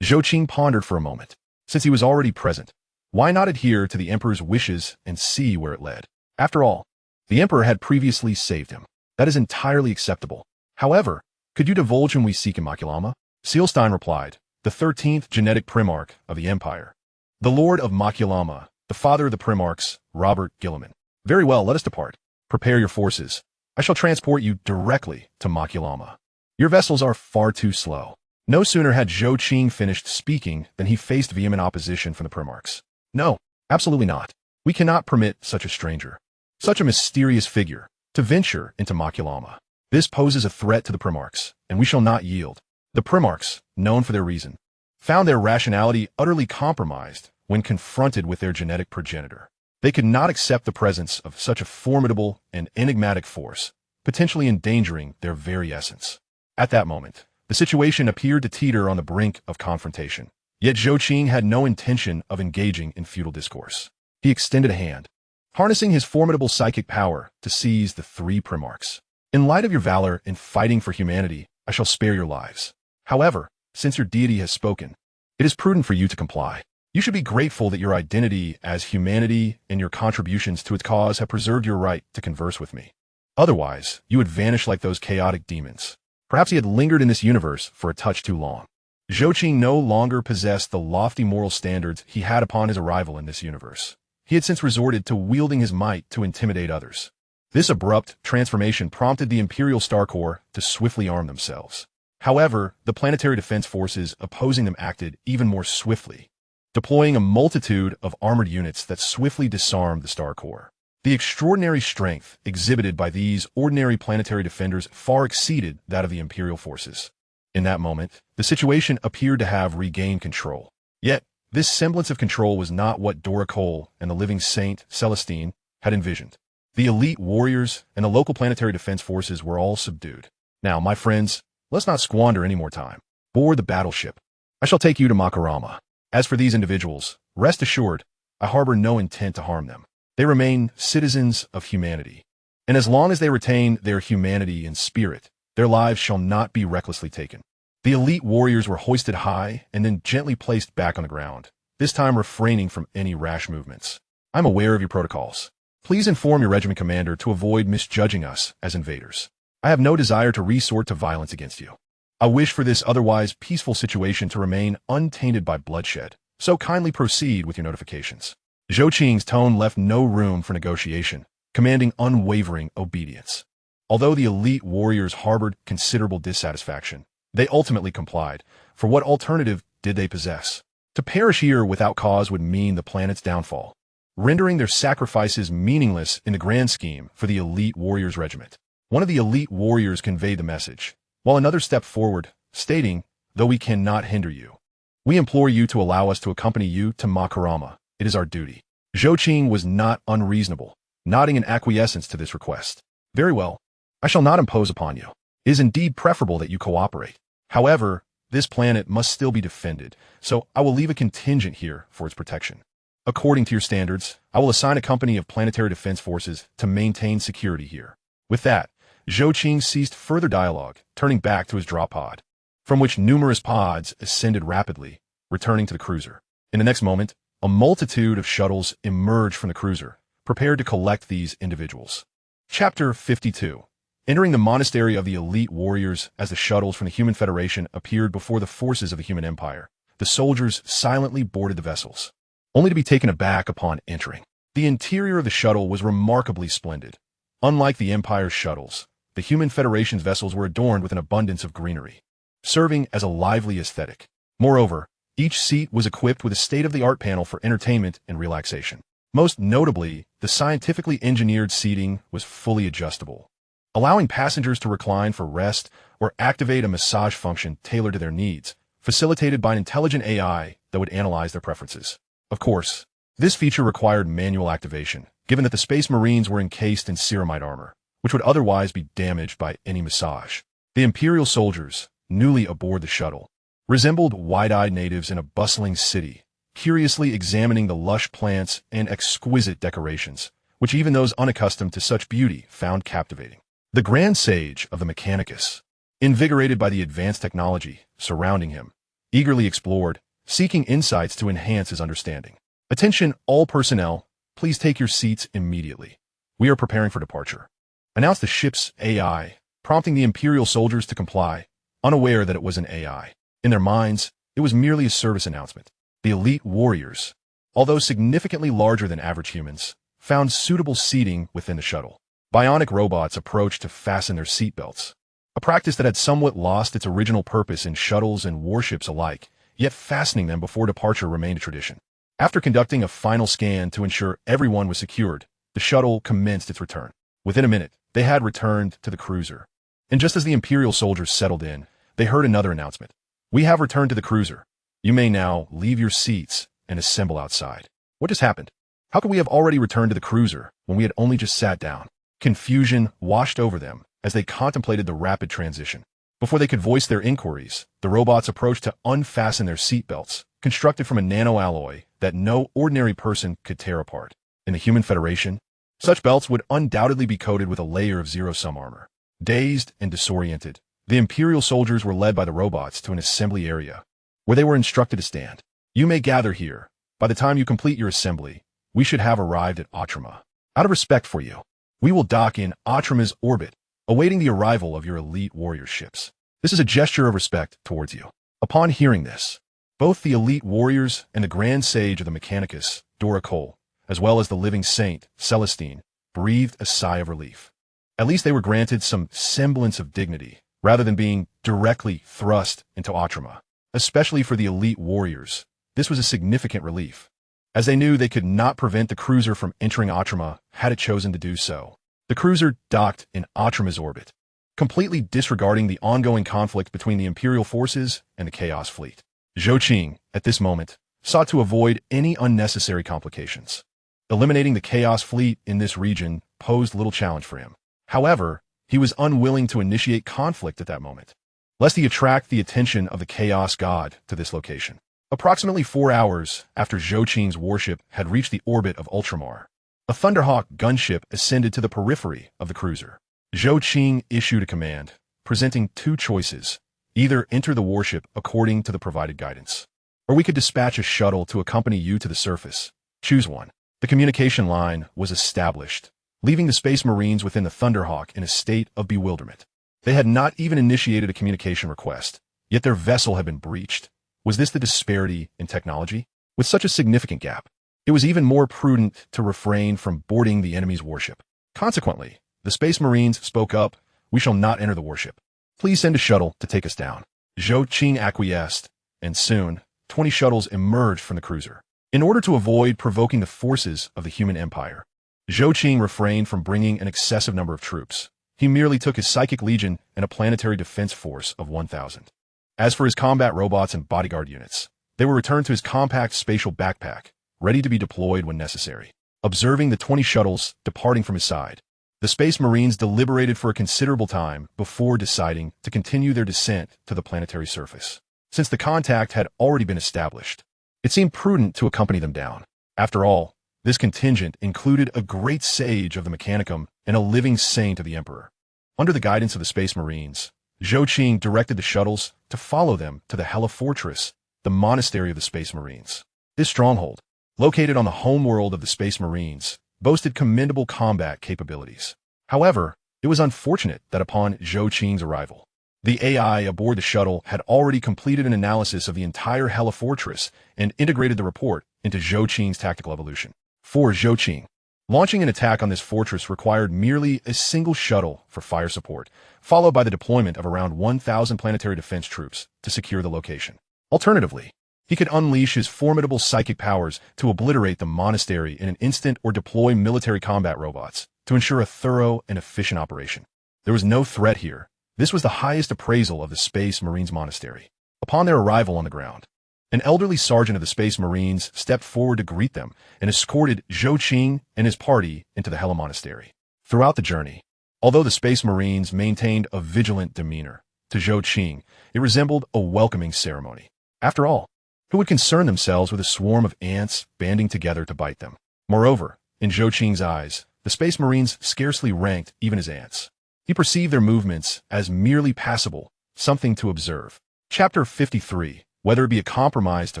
Zhou Qing pondered for a moment. Since he was already present, why not adhere to the Emperor's wishes and see where it led? After all, the Emperor had previously saved him. That is entirely acceptable. However, could you divulge whom we seek in Makulama? Sealstein replied, the 13th genetic primarch of the Empire. The Lord of Makulama, the father of the primarchs, Robert Gilliman. Very well, let us depart. Prepare your forces. I shall transport you directly to Makulama. Your vessels are far too slow. No sooner had Zhou Qing finished speaking than he faced vehement opposition from the primarchs. No, absolutely not. We cannot permit such a stranger. Such a mysterious figure, to venture into Maculama. This poses a threat to the Primarchs, and we shall not yield. The Primarchs, known for their reason, found their rationality utterly compromised when confronted with their genetic progenitor. They could not accept the presence of such a formidable and enigmatic force, potentially endangering their very essence. At that moment, the situation appeared to teeter on the brink of confrontation. Yet Zhou Qing had no intention of engaging in futile discourse. He extended a hand, harnessing his formidable psychic power to seize the three Primarchs. In light of your valor in fighting for humanity, I shall spare your lives. However, since your deity has spoken, it is prudent for you to comply. You should be grateful that your identity as humanity and your contributions to its cause have preserved your right to converse with me. Otherwise, you would vanish like those chaotic demons. Perhaps he had lingered in this universe for a touch too long. Zhou Qing no longer possessed the lofty moral standards he had upon his arrival in this universe. He had since resorted to wielding his might to intimidate others. This abrupt transformation prompted the Imperial Star Corps to swiftly arm themselves. However, the planetary defense forces opposing them acted even more swiftly, deploying a multitude of armored units that swiftly disarmed the Star Corps. The extraordinary strength exhibited by these ordinary planetary defenders far exceeded that of the Imperial forces. In that moment, the situation appeared to have regained control. Yet, this semblance of control was not what Dora Cole and the living Saint Celestine had envisioned. The elite warriors and the local planetary defense forces were all subdued. Now, my friends, let's not squander any more time. Board the battleship. I shall take you to Makurama. As for these individuals, rest assured, I harbor no intent to harm them. They remain citizens of humanity. And as long as they retain their humanity and spirit, their lives shall not be recklessly taken. The elite warriors were hoisted high and then gently placed back on the ground, this time refraining from any rash movements. I'm aware of your protocols. Please inform your regiment commander to avoid misjudging us as invaders. I have no desire to resort to violence against you. I wish for this otherwise peaceful situation to remain untainted by bloodshed, so kindly proceed with your notifications. Zhou Qing's tone left no room for negotiation, commanding unwavering obedience. Although the elite warriors harbored considerable dissatisfaction, they ultimately complied, for what alternative did they possess? To perish here without cause would mean the planet's downfall, rendering their sacrifices meaningless in the grand scheme for the elite warriors regiment. One of the elite warriors conveyed the message, while another stepped forward, stating, "Though we cannot hinder you, we implore you to allow us to accompany you to Makurama. It is our duty." Zhou Qing was not unreasonable, nodding in acquiescence to this request. "Very well. I shall not impose upon you. It is indeed preferable that you cooperate. However, this planet must still be defended, so I will leave a contingent here for its protection. According to your standards, I will assign a company of planetary defense forces to maintain security here." With that, Zhou Qing ceased further dialogue, turning back to his drop pod, from which numerous pods ascended rapidly, returning to the cruiser. In the next moment, a multitude of shuttles emerged from the cruiser, prepared to collect these individuals. Chapter 52. Entering the monastery of the elite warriors as the shuttles from the Human Federation appeared before the forces of the Human Empire, the soldiers silently boarded the vessels, only to be taken aback upon entering. The interior of the shuttle was remarkably splendid. Unlike the Empire's shuttles, the Human Federation's vessels were adorned with an abundance of greenery, serving as a lively aesthetic. Moreover, each seat was equipped with a state-of-the-art panel for entertainment and relaxation. Most notably, the scientifically engineered seating was fully adjustable, allowing passengers to recline for rest or activate a massage function tailored to their needs, facilitated by an intelligent AI that would analyze their preferences. Of course, this feature required manual activation, given that the Space Marines were encased in ceramide armor, which would otherwise be damaged by any massage. The Imperial soldiers, newly aboard the shuttle, resembled wide-eyed natives in a bustling city, curiously examining the lush plants and exquisite decorations, which even those unaccustomed to such beauty found captivating. The Grand Sage of the Mechanicus, invigorated by the advanced technology surrounding him, eagerly explored, seeking insights to enhance his understanding. "Attention, all personnel, please take your seats immediately. We are preparing for departure," announced the ship's AI, prompting the Imperial soldiers to comply, unaware that it was an AI. In their minds, it was merely a service announcement. The elite warriors, although significantly larger than average humans, found suitable seating within the shuttle. Bionic robots approached to fasten their seatbelts, a practice that had somewhat lost its original purpose in shuttles and warships alike, yet fastening them before departure remained a tradition. After conducting a final scan to ensure everyone was secured, the shuttle commenced its return. Within a minute, they had returned to the cruiser. And just as the Imperial soldiers settled in, they heard another announcement. "We have returned to the cruiser. You may now leave your seats and assemble outside." What just happened? How could we have already returned to the cruiser when we had only just sat down? Confusion washed over them as they contemplated the rapid transition. Before they could voice their inquiries, the robots approached to unfasten their seatbelts, constructed from a nanoalloy that no ordinary person could tear apart. In the Human Federation, such belts would undoubtedly be coated with a layer of zero-sum armor. Dazed and disoriented, the Imperial soldiers were led by the robots to an assembly area, where they were instructed to stand. "You may gather here. By the time you complete your assembly, we should have arrived at Atrama. Out of respect for you, we will dock in Atrama's orbit, awaiting the arrival of your elite warrior ships. This is a gesture of respect towards you." Upon hearing this, both the elite warriors and the grand sage of the Mechanicus, Dora Cole, as well as the living saint, Celestine, breathed a sigh of relief. At least they were granted some semblance of dignity, rather than being directly thrust into Atrama. Especially for the elite warriors, this was a significant relief, as they knew they could not prevent the cruiser from entering Atrama had it chosen to do so. The cruiser docked in Atrama's orbit, completely disregarding the ongoing conflict between the Imperial forces and the Chaos Fleet. Zhou Qing, at this moment, sought to avoid any unnecessary complications. Eliminating the Chaos Fleet in this region posed little challenge for him. However, he was unwilling to initiate conflict at that moment, lest he attract the attention of the Chaos God to this location. Approximately 4 hours after Zhou Qing's warship had reached the orbit of Ultramar, a Thunderhawk gunship ascended to the periphery of the cruiser. Zhou Qing issued a command, presenting two choices. Either enter the warship according to the provided guidance, or we could dispatch a shuttle to accompany you to the surface. Choose one. The communication line was established, leaving the Space Marines within the Thunderhawk in a state of bewilderment. They had not even initiated a communication request, yet their vessel had been breached. Was this the disparity in technology? With such a significant gap, it was even more prudent to refrain from boarding the enemy's warship. Consequently, the Space Marines spoke up. "We shall not enter the warship. Please send a shuttle to take us down." Zhou Qing acquiesced, and soon, 20 shuttles emerged from the cruiser. In order to avoid provoking the forces of the human empire, Zhou Qing refrained from bringing an excessive number of troops. He merely took his Psychic Legion and a planetary defense force of 1,000. As for his combat robots and bodyguard units, they were returned to his compact spatial backpack, ready to be deployed when necessary. Observing the 20 shuttles departing from his side, the Space Marines deliberated for a considerable time before deciding to continue their descent to the planetary surface. Since the contact had already been established, it seemed prudent to accompany them down. After all, this contingent included a great sage of the Mechanicum and a living saint of the Emperor. Under the guidance of the Space Marines, Zhou Qing directed the shuttles to follow them to the Hella Fortress, the monastery of the Space Marines. This stronghold, located on the homeworld of the Space Marines, boasted commendable combat capabilities. However, it was unfortunate that upon Zhou Qing's arrival, the AI aboard the shuttle had already completed an analysis of the entire Hella Fortress and integrated the report into Zhou Qing's tactical evolution. For Zhou Qing, launching an attack on this fortress required merely a single shuttle for fire support, followed by the deployment of around 1,000 planetary defense troops to secure the location. Alternatively, he could unleash his formidable psychic powers to obliterate the monastery in an instant or deploy military combat robots to ensure a thorough and efficient operation. There was no threat here. This was the highest appraisal of the Space Marines monastery. Upon their arrival on the ground, an elderly sergeant of the Space Marines stepped forward to greet them and escorted Zhou Qing and his party into the Hella Monastery. Throughout the journey, although the Space Marines maintained a vigilant demeanor, to Zhou Qing, it resembled a welcoming ceremony. After all, who would concern themselves with a swarm of ants banding together to bite them? Moreover, in Zhou Qing's eyes, the Space Marines scarcely ranked even as ants. He perceived their movements as merely passable, something to observe. Chapter 53. Whether it be a compromise to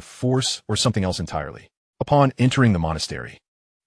force or something else entirely. Upon entering the monastery,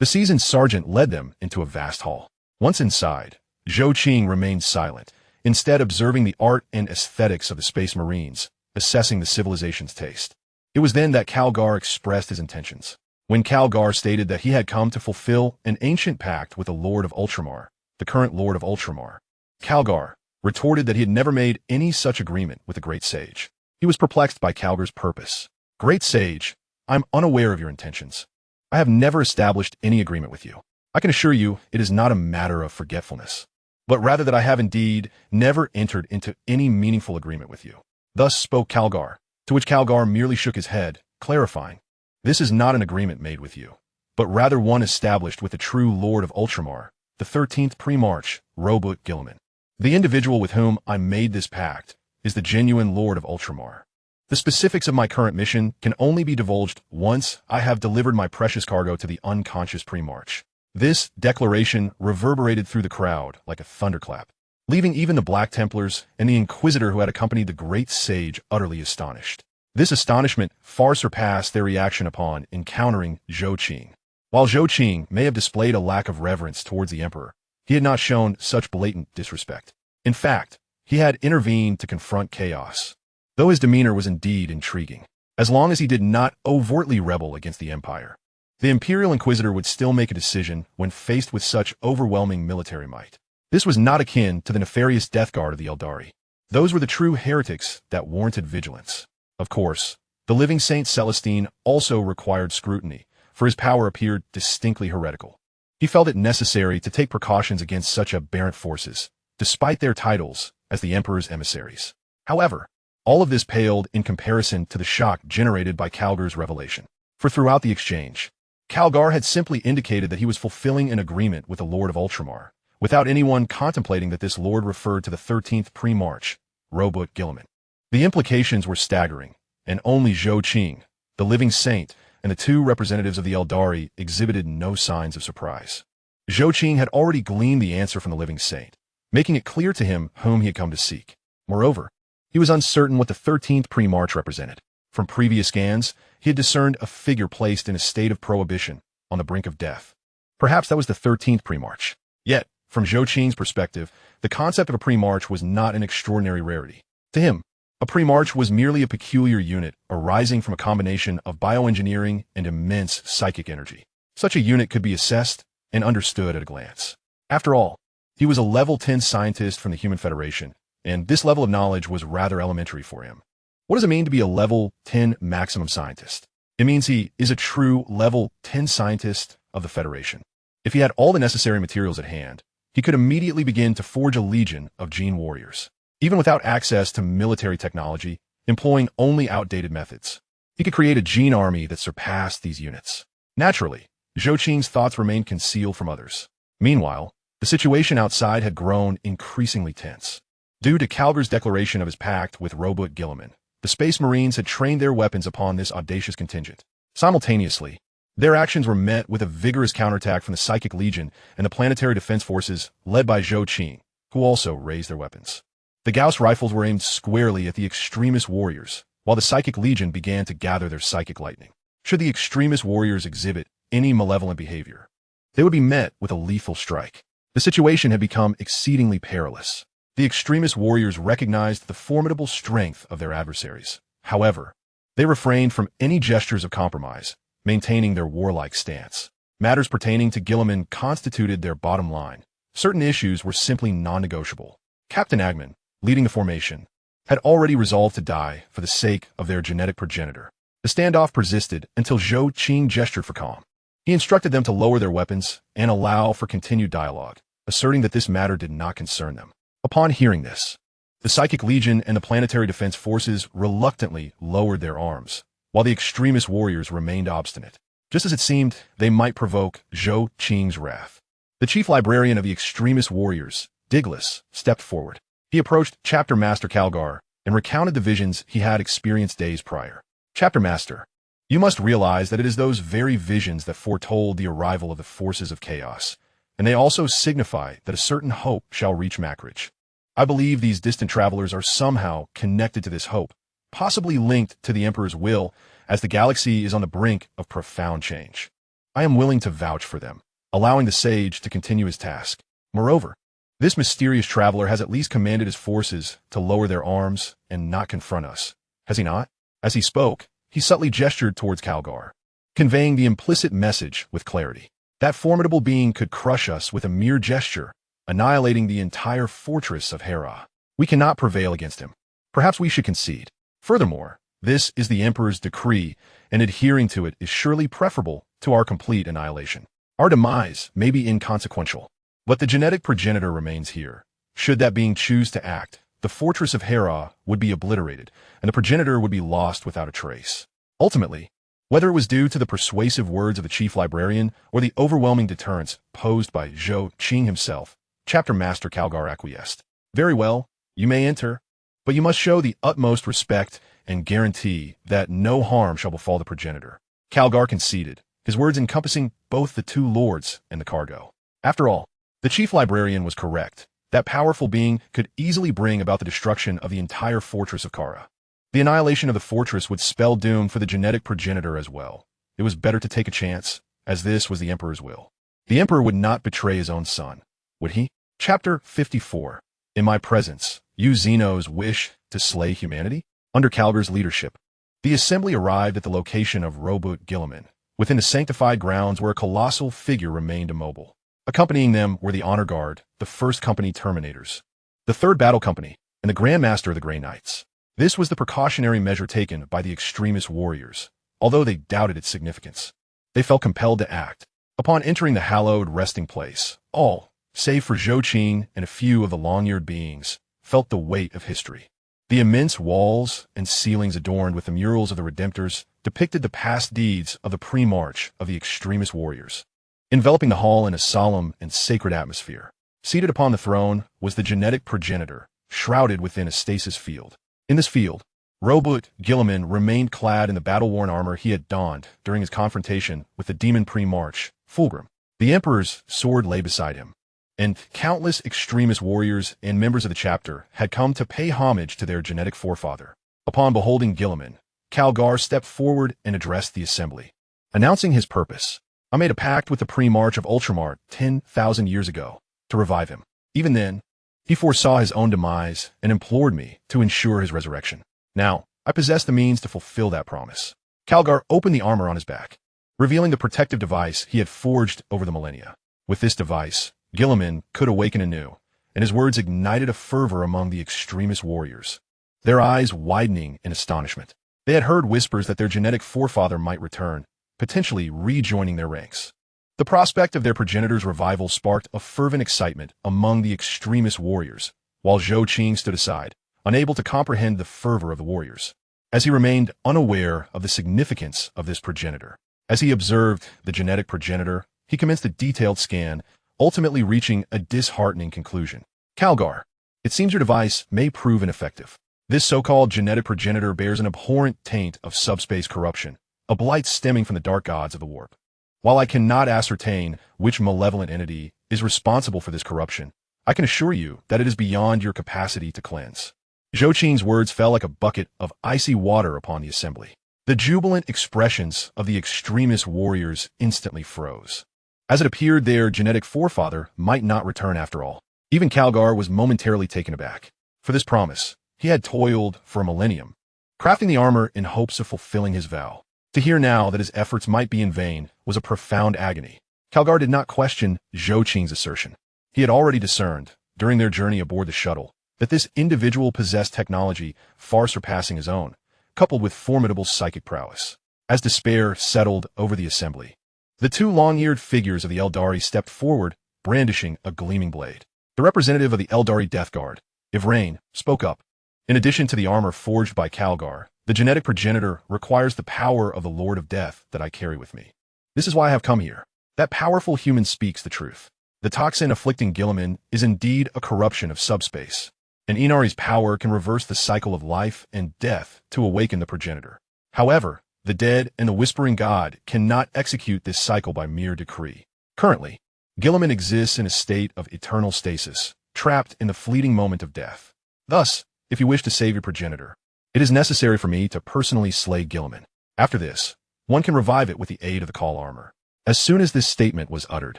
the seasoned sergeant led them into a vast hall. Once inside, Zhou Qing remained silent, instead observing the art and aesthetics of the Space Marines, assessing the civilization's taste. It was then that Calgar expressed his intentions. When Calgar stated that he had come to fulfill an ancient pact with the Lord of Ultramar, the current Lord of Ultramar, Calgar retorted that he had never made any such agreement with the Great Sage. He was perplexed by Calgar's purpose. "Great Sage, I'm unaware of your intentions. I have never established any agreement with you." I can assure you it is not a matter of forgetfulness, but rather that I have indeed never entered into any meaningful agreement with you. Thus spoke Calgar, to which Calgar merely shook his head, clarifying, this is not an agreement made with you, but rather one established with the true Lord of Ultramar, the 13th Primarch, Robot Gilliman. The individual with whom I made this pact is the genuine Lord of Ultramar. The specifics of my current mission can only be divulged once I have delivered my precious cargo to the unconscious Primarch. This declaration reverberated through the crowd like a thunderclap, leaving even the Black Templars and the Inquisitor who had accompanied the great sage utterly astonished. This astonishment far surpassed their reaction upon encountering Zhou Qing. While Zhou Qing may have displayed a lack of reverence towards the Emperor, he had not shown such blatant disrespect. In fact, he had intervened to confront chaos. Though his demeanor was indeed intriguing, as long as he did not overtly rebel against the Empire, the Imperial Inquisitor would still make a decision when faced with such overwhelming military might. This was not akin to the nefarious Death Guard of the Eldari. Those were the true heretics that warranted vigilance. Of course, the living Saint Celestine also required scrutiny, for his power appeared distinctly heretical. He felt it necessary to take precautions against such aberrant forces, despite their titles as the Emperor's emissaries. However, all of this paled in comparison to the shock generated by Calgar's revelation. For throughout the exchange, Calgar had simply indicated that he was fulfilling an agreement with the Lord of Ultramar, without anyone contemplating that this Lord referred to the 13th Primarch, Robot Gilliman. The implications were staggering, and only Zhou Qing, the living saint, and the two representatives of the Eldari exhibited no signs of surprise. Zhou Qing had already gleaned the answer from the living saint, making it clear to him whom he had come to seek. Moreover, he was uncertain what the 13th Primarch represented. From previous scans, he had discerned a figure placed in a state of prohibition, on the brink of death. Perhaps that was the 13th Primarch. Yet, from Zhou Qing's perspective, the concept of a Primarch was not an extraordinary rarity. To him, a Primarch was merely a peculiar unit arising from a combination of bioengineering and immense psychic energy. Such a unit could be assessed and understood at a glance. After all, he was a level 10 scientist from the Human Federation, and this level of knowledge was rather elementary for him. What does it mean to be a level 10 maximum scientist? It means he is a true level 10 scientist of the Federation. If he had all the necessary materials at hand, he could immediately begin to forge a legion of gene warriors. Even without access to military technology, employing only outdated methods, he could create a gene army that surpassed these units. Naturally, Zhou Qing's thoughts remained concealed from others. Meanwhile, the situation outside had grown increasingly tense. Due to Calgar's declaration of his pact with Robot Gilliman, the Space Marines had trained their weapons upon this audacious contingent. Simultaneously, their actions were met with a vigorous counterattack from the Psychic Legion and the Planetary Defense Forces led by Zhou Qing, who also raised their weapons. The Gauss rifles were aimed squarely at the extremist warriors, while the Psychic Legion began to gather their psychic lightning. Should the extremist warriors exhibit any malevolent behavior, they would be met with a lethal strike. The situation had become exceedingly perilous. The extremist warriors recognized the formidable strength of their adversaries. However, they refrained from any gestures of compromise, maintaining their warlike stance. Matters pertaining to Gilliman constituted their bottom line. Certain issues were simply non-negotiable. Captain Agman, leading the formation, had already resolved to die for the sake of their genetic progenitor. The standoff persisted until Zhou Qing gestured for calm. He instructed them to lower their weapons and allow for continued dialogue, asserting that this matter did not concern them. Upon hearing this, the Psychic Legion and the Planetary Defense Forces reluctantly lowered their arms, while the extremist warriors remained obstinate, just as it seemed they might provoke Zhou Qing's wrath. The chief librarian of the extremist warriors, Diglis, stepped forward. He approached Chapter Master Calgar and recounted the visions he had experienced days prior. Chapter Master, you must realize that it is those very visions that foretold the arrival of the forces of chaos, and they also signify that a certain hope shall reach Mackridge. I believe these distant travelers are somehow connected to this hope, possibly linked to the Emperor's will, as the galaxy is on the brink of profound change. I am willing to vouch for them, allowing the sage to continue his task. Moreover, this mysterious traveler has at least commanded his forces to lower their arms and not confront us, has he not? As he spoke, he subtly gestured towards Calgar, conveying the implicit message with clarity. That formidable being could crush us with a mere gesture, annihilating the entire fortress of Hera. We cannot prevail against him. Perhaps we should concede. Furthermore, this is the Emperor's decree, and adhering to it is surely preferable to our complete annihilation. Our demise may be inconsequential, but the genetic progenitor remains here. Should that being choose to act, the fortress of Hera would be obliterated, and the progenitor would be lost without a trace. Ultimately, whether it was due to the persuasive words of the chief librarian or the overwhelming deterrence posed by Zhou Qing himself, Chapter Master Calgar acquiesced. Very well, you may enter, but you must show the utmost respect and guarantee that no harm shall befall the progenitor. Calgar conceded, his words encompassing both the two lords and the cargo. After all, the chief librarian was correct. That powerful being could easily bring about the destruction of the entire fortress of Kara. The annihilation of the fortress would spell doom for the genetic progenitor as well. It was better to take a chance, as this was the Emperor's will. The Emperor would not betray his own son, would he? Chapter 54. In my presence, you Xenos wish to slay humanity? Under Calgar's leadership, the assembly arrived at the location of Robot Gilliman, within the sanctified grounds where a colossal figure remained immobile. Accompanying them were the Honor Guard, the 1st Company Terminators, the 3rd Battle Company, and the Grand Master of the Grey Knights. This was the precautionary measure taken by the extremist warriors, although they doubted its significance. They felt compelled to act. Upon entering the hallowed resting place, all, save for Zhou Qing and a few of the long-eared beings, felt the weight of history. The immense walls and ceilings adorned with the murals of the Redemptors depicted the past deeds of the pre-march of the extremist warriors. Enveloping the hall in a solemn and sacred atmosphere, seated upon the throne was the genetic progenitor, shrouded within a stasis field. In this field, Robot Gilliman remained clad in the battle-worn armor he had donned during his confrontation with the demon pre-march, Fulgrim. The Emperor's sword lay beside him, and countless extremist warriors and members of the chapter had come to pay homage to their genetic forefather. Upon beholding Gilliman, Calgar stepped forward and addressed the assembly. Announcing his purpose, I made a pact with the pre-march of Ultramar 10,000 years ago to revive him. Even then, he foresaw his own demise and implored me to ensure his resurrection. Now, I possess the means to fulfill that promise. Calgar opened the armor on his back, revealing the protective device he had forged over the millennia. With this device, Gilliman could awaken anew, and his words ignited a fervor among the extremist warriors, their eyes widening in astonishment. They had heard whispers that their genetic forefather might return, potentially rejoining their ranks. The prospect of their progenitor's revival sparked a fervent excitement among the extremist warriors, while Zhou Qing stood aside, unable to comprehend the fervor of the warriors, as he remained unaware of the significance of this progenitor. As he observed the genetic progenitor, he commenced a detailed scan, ultimately reaching a disheartening conclusion. Calgar, it seems your device may prove ineffective. This so-called genetic progenitor bears an abhorrent taint of subspace corruption, a blight stemming from the dark gods of the warp. While I cannot ascertain which malevolent entity is responsible for this corruption, I can assure you that it is beyond your capacity to cleanse. Zhou Qing's words fell like a bucket of icy water upon the assembly. The jubilant expressions of the extremist warriors instantly froze, as it appeared their genetic forefather might not return after all. Even Calgar was momentarily taken aback. For this promise, he had toiled for a millennium, crafting the armor in hopes of fulfilling his vow. To hear now that his efforts might be in vain was a profound agony. Calgar did not question Zhou Qing's assertion. He had already discerned, during their journey aboard the shuttle, that this individual possessed technology far surpassing his own, coupled with formidable psychic prowess. As despair settled over the assembly, the two long-eared figures of the Eldari stepped forward, brandishing a gleaming blade. The representative of the Eldari Death Guard, Ivrain, spoke up. In addition to the armor forged by Calgar, the genetic progenitor requires the power of the Lord of Death that I carry with me. This is why I have come here. That powerful human speaks the truth. The toxin afflicting Gilliman is indeed a corruption of subspace, and Inari's power can reverse the cycle of life and death to awaken the progenitor. However, the dead and the Whispering God cannot execute this cycle by mere decree. Currently, Gilliman exists in a state of eternal stasis, trapped in the fleeting moment of death. Thus, if you wish to save your progenitor, it is necessary for me to personally slay Gilliman. After this, one can revive it with the aid of the call armor. As soon as this statement was uttered,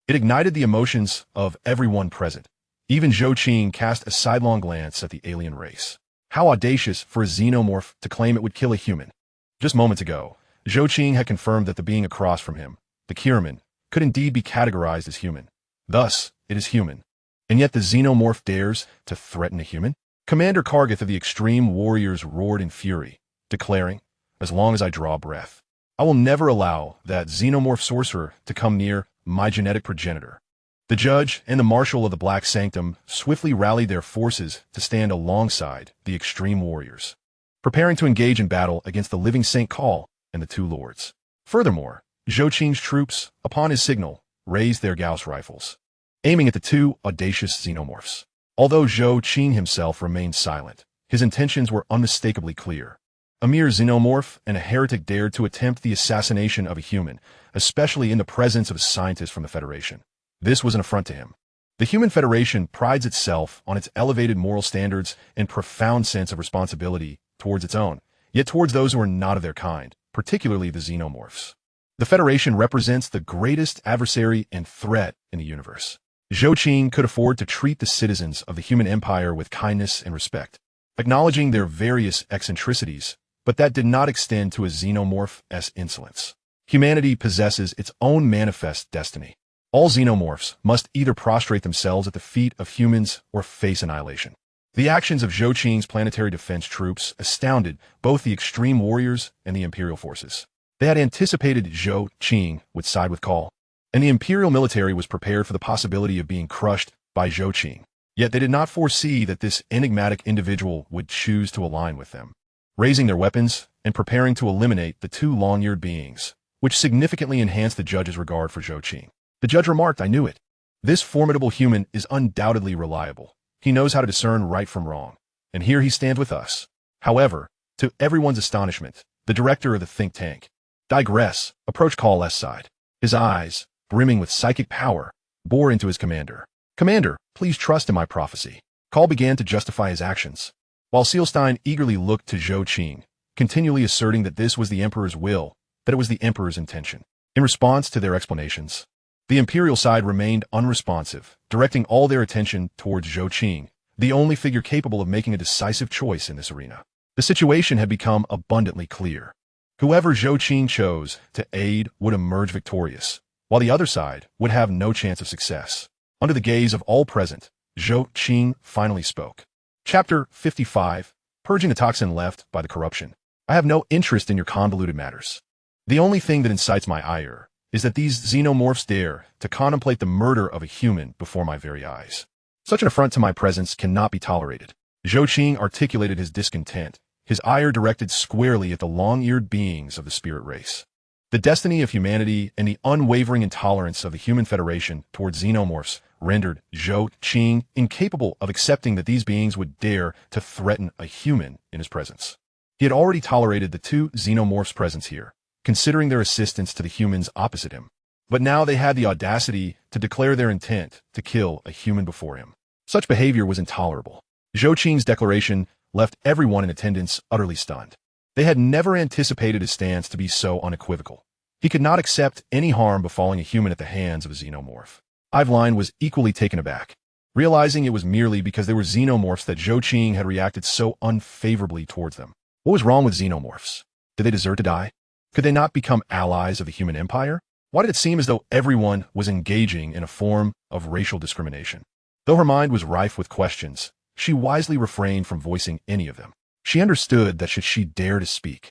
it ignited the emotions of everyone present. Even Zhou Qing cast a sidelong glance at the alien race. How audacious for a xenomorph to claim it would kill a human. Just moments ago, Zhou Qing had confirmed that the being across from him, the Kiraman, could indeed be categorized as human. Thus, it is human. And yet the xenomorph dares to threaten a human? Commander Kargath of the Extreme Warriors roared in fury, declaring, as long as I draw breath, I will never allow that xenomorph sorcerer to come near my genetic progenitor. The judge and the marshal of the Black Sanctum swiftly rallied their forces to stand alongside the extreme warriors, preparing to engage in battle against the living Saint Call and the two lords. Furthermore, Zhou Qing's troops, upon his signal, raised their Gauss rifles, aiming at the two audacious xenomorphs. Although Zhou Qing himself remained silent, his intentions were unmistakably clear. A mere xenomorph and a heretic dared to attempt the assassination of a human, especially in the presence of a scientist from the Federation. This was an affront to him. The Human Federation prides itself on its elevated moral standards and profound sense of responsibility towards its own, yet towards those who are not of their kind, particularly the xenomorphs. The Federation represents the greatest adversary and threat in the universe. Zhou Qing could afford to treat the citizens of the human empire with kindness and respect, acknowledging their various eccentricities, but that did not extend to a xenomorph's insolence. Humanity possesses its own manifest destiny. All xenomorphs must either prostrate themselves at the feet of humans or face annihilation. The actions of Zhou Qing's planetary defense troops astounded both the extreme warriors and the Imperial forces. They had anticipated Zhou Qing would side with Call, and the Imperial military was prepared for the possibility of being crushed by Zhou Qing. Yet they did not foresee that this enigmatic individual would choose to align with them, raising their weapons and preparing to eliminate the two long-eared beings, which significantly enhanced the judge's regard for Zhou Qing. The judge remarked, "I knew it. This formidable human is undoubtedly reliable. He knows how to discern right from wrong, and here he stands with us." However, to everyone's astonishment, the director of the think tank, Digress, approached Call's side. His eyes, brimming with psychic power, bore into his commander. "Commander, please trust in my prophecy." Call began to justify his actions, while Sealstein eagerly looked to Zhou Qing, continually asserting that this was the Emperor's will, that it was the Emperor's intention. In response to their explanations, the Imperial side remained unresponsive, directing all their attention towards Zhou Qing, the only figure capable of making a decisive choice in this arena. The situation had become abundantly clear. Whoever Zhou Qing chose to aid would emerge victorious, while the other side would have no chance of success. Under the gaze of all present, Zhou Qing finally spoke. Chapter 55, Purging the Toxin Left by the Corruption. I have no interest in your convoluted matters. The only thing that incites my ire is that these xenomorphs dare to contemplate the murder of a human before my very eyes. Such an affront to my presence cannot be tolerated. Zhou Qing articulated his discontent, his ire directed squarely at the long-eared beings of the spirit race. The destiny of humanity and the unwavering intolerance of the Human Federation towards xenomorphs rendered Zhou Qing incapable of accepting that these beings would dare to threaten a human in his presence. He had already tolerated the two xenomorphs' presence here, considering their assistance to the humans opposite him. But now they had the audacity to declare their intent to kill a human before him. Such behavior was intolerable. Zhou Qing's declaration left everyone in attendance utterly stunned. They had never anticipated his stance to be so unequivocal. He could not accept any harm befalling a human at the hands of a xenomorph. Iveline was equally taken aback, realizing it was merely because they were xenomorphs that Zhou Qing had reacted so unfavorably towards them. What was wrong with xenomorphs? Did they deserve to die? Could they not become allies of the human empire? Why did it seem as though everyone was engaging in a form of racial discrimination? Though her mind was rife with questions, she wisely refrained from voicing any of them. She understood that should she dare to speak,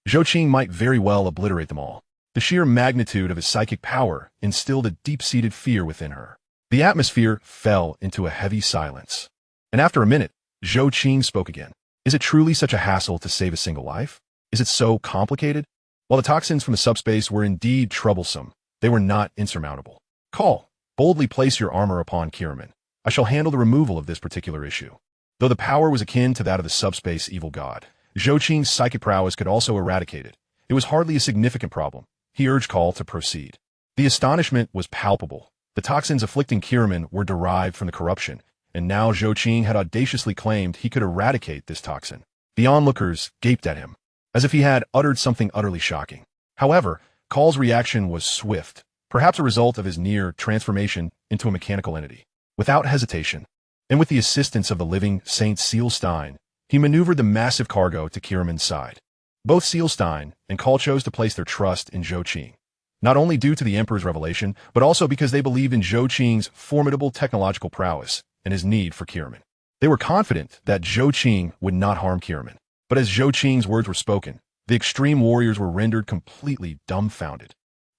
Zhou Qing might very well obliterate them all. The sheer magnitude of his psychic power instilled a deep-seated fear within her. The atmosphere fell into a heavy silence. And after a minute, Zhou Qing spoke again. Is it truly such a hassle to save a single life? Is it so complicated? While the toxins from the subspace were indeed troublesome, they were not insurmountable. Call, boldly place your armor upon Kiraman. I shall handle the removal of this particular issue. Though the power was akin to that of the subspace evil god, Zhou Qing's psychic prowess could also eradicate it. It was hardly a significant problem. He urged Call to proceed. The astonishment was palpable. The toxins afflicting Kiraman were derived from the corruption, and now Zhou Qing had audaciously claimed he could eradicate this toxin. The onlookers gaped at him, as if he had uttered something utterly shocking. However, Call's reaction was swift, perhaps a result of his near transformation into a mechanical entity. Without hesitation, and with the assistance of the living Saint Sealstein, he maneuvered the massive cargo to Kiraman's side. Both Sealstein and Call chose to place their trust in Zhou Qing, not only due to the Emperor's revelation, but also because they believed in Zhou Qing's formidable technological prowess and his need for Kiraman. They were confident that Zhou Qing would not harm Kiraman. But as Zhou Qing's words were spoken, the extreme warriors were rendered completely dumbfounded.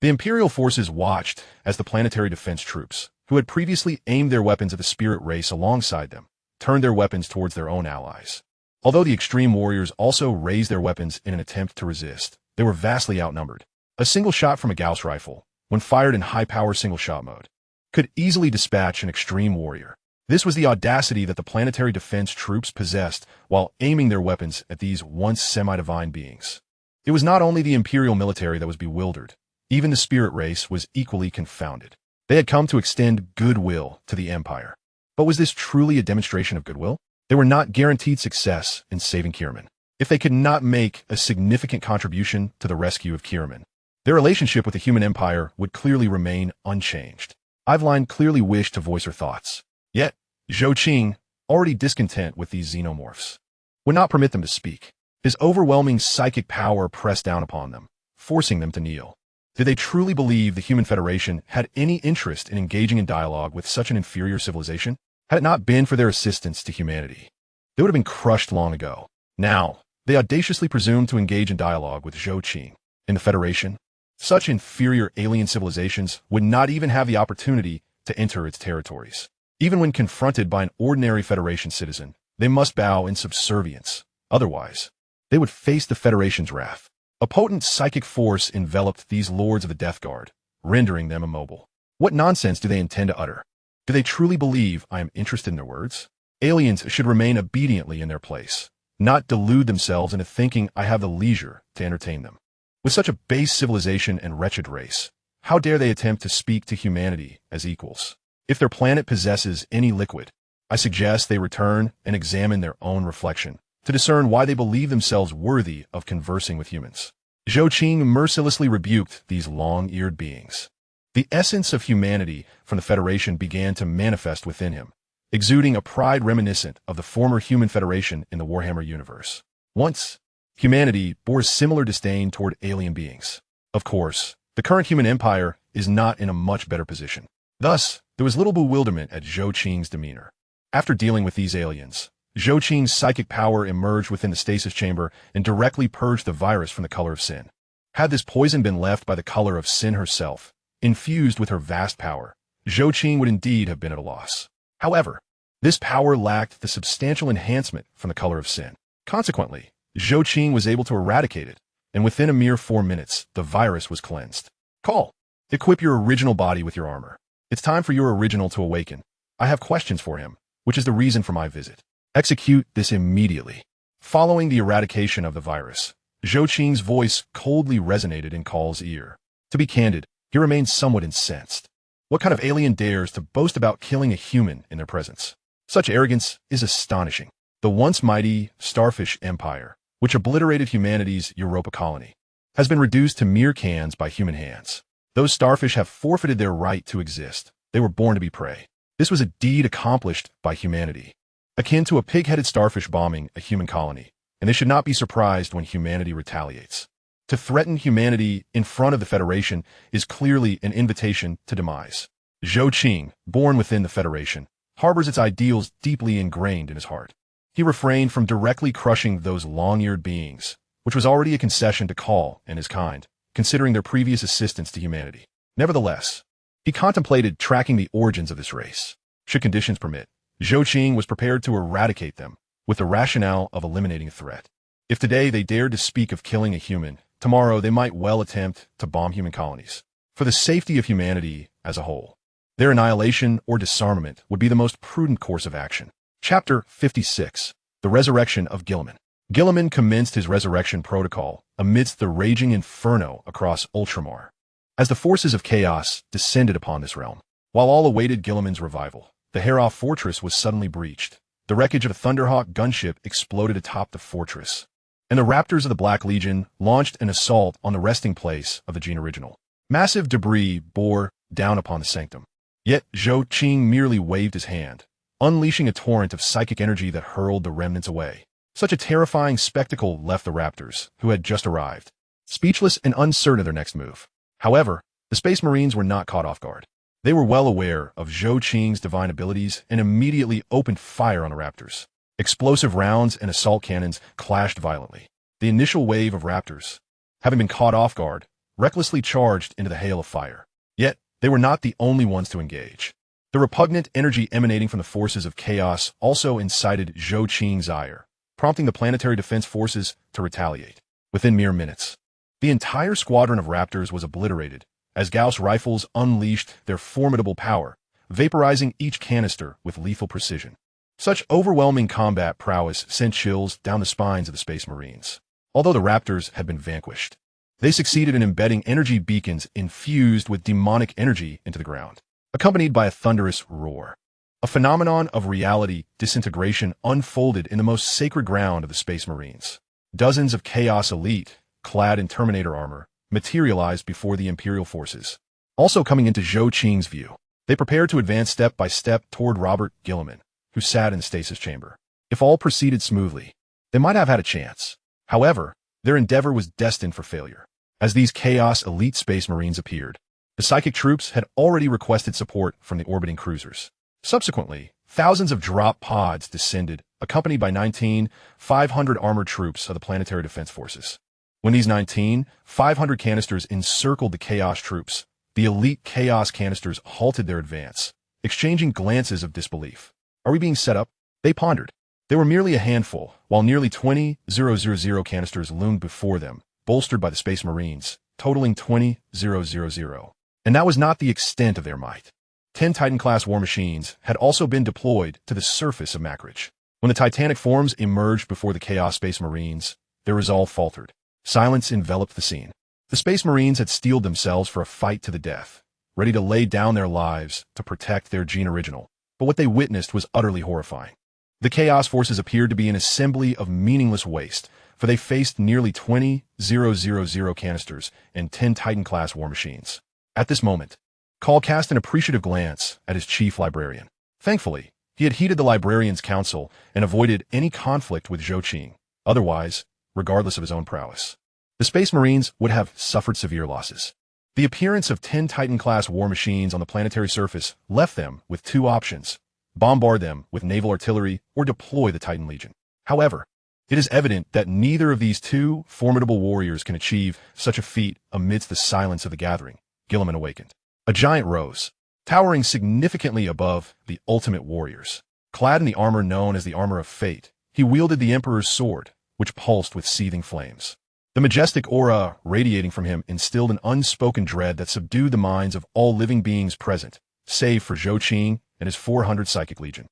The Imperial forces watched as the planetary defense troops, who had previously aimed their weapons at the spirit race alongside them, turned their weapons towards their own allies. Although the extreme warriors also raised their weapons in an attempt to resist, they were vastly outnumbered. A single shot from a Gauss rifle, when fired in high-power single-shot mode, could easily dispatch an extreme warrior. This was the audacity that the planetary defense troops possessed while aiming their weapons at these once semi-divine beings. It was not only the Imperial military that was bewildered, even the spirit race was equally confounded. They had come to extend goodwill to the Empire. But was this truly a demonstration of goodwill? They were not guaranteed success in saving Kierman. If they could not make a significant contribution to the rescue of Kierman, their relationship with the human empire would clearly remain unchanged. Eveline clearly wished to voice her thoughts. Yet, Zhou Qing, already discontent with these xenomorphs, would not permit them to speak. His overwhelming psychic power pressed down upon them, forcing them to kneel. Did they truly believe the Human Federation had any interest in engaging in dialogue with such an inferior civilization? Had it not been for their assistance to humanity, they would have been crushed long ago. Now, they audaciously presumed to engage in dialogue with Zhou Qing. In the Federation, such inferior alien civilizations would not even have the opportunity to enter its territories. Even when confronted by an ordinary Federation citizen, they must bow in subservience. Otherwise, they would face the Federation's wrath. A potent psychic force enveloped these lords of the Death Guard, rendering them immobile. What nonsense do they intend to utter? Do they truly believe I am interested in their words? Aliens should remain obediently in their place, not delude themselves into thinking I have the leisure to entertain them. With such a base civilization and wretched race, how dare they attempt to speak to humanity as equals? If their planet possesses any liquid, I suggest they return and examine their own reflection to discern why they believe themselves worthy of conversing with humans. Zhou Qing mercilessly rebuked these long-eared beings. The essence of humanity from the Federation began to manifest within him, exuding a pride reminiscent of the former Human Federation in the Warhammer universe. Once, humanity bore a similar disdain toward alien beings. Of course, the current human empire is not in a much better position. Thus, there was little bewilderment at Zhou Qing's demeanor. After dealing with these aliens, Zhou Qing's psychic power emerged within the stasis chamber and directly purged the virus from the color of sin. Had this poison been left by the color of sin herself, infused with her vast power, Zhou Qing would indeed have been at a loss. However, this power lacked the substantial enhancement from the color of sin. Consequently, Zhou Qing was able to eradicate it, and within a mere 4 minutes, the virus was cleansed. Call. Equip your original body with your armor. It's time for your original to awaken. I have questions for him, which is the reason for my visit. Execute this immediately. Following the eradication of the virus, Zhou Qing's voice coldly resonated in Call's ear. To be candid, he remained somewhat incensed. What kind of alien dares to boast about killing a human in their presence? Such arrogance is astonishing. The once mighty Starfish Empire, which obliterated humanity's Europa colony, has been reduced to mere cans by human hands. Those starfish have forfeited their right to exist. They were born to be prey. This was a deed accomplished by humanity, akin to a pig-headed starfish bombing a human colony, and they should not be surprised when humanity retaliates. To threaten humanity in front of the Federation is clearly an invitation to demise. Zhou Qing, born within the Federation, harbors its ideals deeply ingrained in his heart. He refrained from directly crushing those long-eared beings, which was already a concession to Call and his kind, considering their previous assistance to humanity. Nevertheless, he contemplated tracking the origins of this race. Should conditions permit, Zhou Qing was prepared to eradicate them, with the rationale of eliminating a threat. If today they dared to speak of killing a human, tomorrow they might well attempt to bomb human colonies. For the safety of humanity as a whole, their annihilation or disarmament would be the most prudent course of action. Chapter 56. The Resurrection of Guilliman. Guilliman commenced his resurrection protocol amidst the raging inferno across Ultramar, as the forces of chaos descended upon this realm. While all awaited Guilliman's revival, the Heroth fortress was suddenly breached. The wreckage of a Thunderhawk gunship exploded atop the fortress, and the Raptors of the Black Legion launched an assault on the resting place of the Gene Original. Massive debris bore down upon the sanctum. Yet Zhou Qing merely waved his hand, unleashing a torrent of psychic energy that hurled the remnants away. Such a terrifying spectacle left the Raptors, who had just arrived, speechless and uncertain of their next move. However, the Space Marines were not caught off guard. They were well aware of Zhou Qing's divine abilities and immediately opened fire on the Raptors. Explosive rounds and assault cannons clashed violently. The initial wave of Raptors, having been caught off guard, recklessly charged into the hail of fire. Yet, they were not the only ones to engage. The repugnant energy emanating from the forces of chaos also incited Zhou Qing's ire, prompting the planetary defense forces to retaliate. Within mere minutes, the entire squadron of Raptors was obliterated as Gauss rifles unleashed their formidable power, vaporizing each canister with lethal precision. Such overwhelming combat prowess sent chills down the spines of the Space Marines. Although the Raptors had been vanquished, they succeeded in embedding energy beacons infused with demonic energy into the ground, accompanied by a thunderous roar. A phenomenon of reality disintegration unfolded in the most sacred ground of the Space Marines. Dozens of Chaos Elite, clad in Terminator armor, materialized before the Imperial forces. Also coming into Zhou Qing's view, they prepared to advance step by step toward Robert Guilliman, who sat in the stasis chamber. If all proceeded smoothly, they might have had a chance. However, their endeavor was destined for failure. As these Chaos Elite Space Marines appeared, the psychic troops had already requested support from the orbiting cruisers. Subsequently, thousands of drop pods descended, accompanied by 19,500 armored troops of the planetary defense forces. When these 19,500 canisters encircled the Chaos troops, the elite Chaos canisters halted their advance, exchanging glances of disbelief. Are we being set up? They pondered. They were merely a handful, while nearly 20,000 canisters loomed before them, bolstered by the Space Marines, totaling 20,000. And that was not the extent of their might. 10 Titan-class war machines had also been deployed to the surface of Macridge. When the titanic forms emerged before the Chaos Space Marines, their resolve faltered. Silence enveloped the scene. The Space Marines had steeled themselves for a fight to the death, ready to lay down their lives to protect their gene original. But what they witnessed was utterly horrifying. The Chaos forces appeared to be an assembly of meaningless waste, for they faced nearly 20,000 canisters and 10 Titan-class war machines. At this moment, Call cast an appreciative glance at his chief librarian. Thankfully, he had heeded the librarian's counsel and avoided any conflict with Zhou Qing. Otherwise, regardless of his own prowess, the Space Marines would have suffered severe losses. The appearance of 10 Titan-class war machines on the planetary surface left them with two options: bombard them with naval artillery or deploy the Titan Legion. However, it is evident that neither of these two formidable warriors can achieve such a feat amidst the silence of the gathering. Guilliman awakened. A giant rose, towering significantly above the ultimate warriors. Clad in the armor known as the Armor of Fate, he wielded the Emperor's sword, which pulsed with seething flames. The majestic aura radiating from him instilled an unspoken dread that subdued the minds of all living beings present, save for Zhou Qing and his 400 Psychic Legion.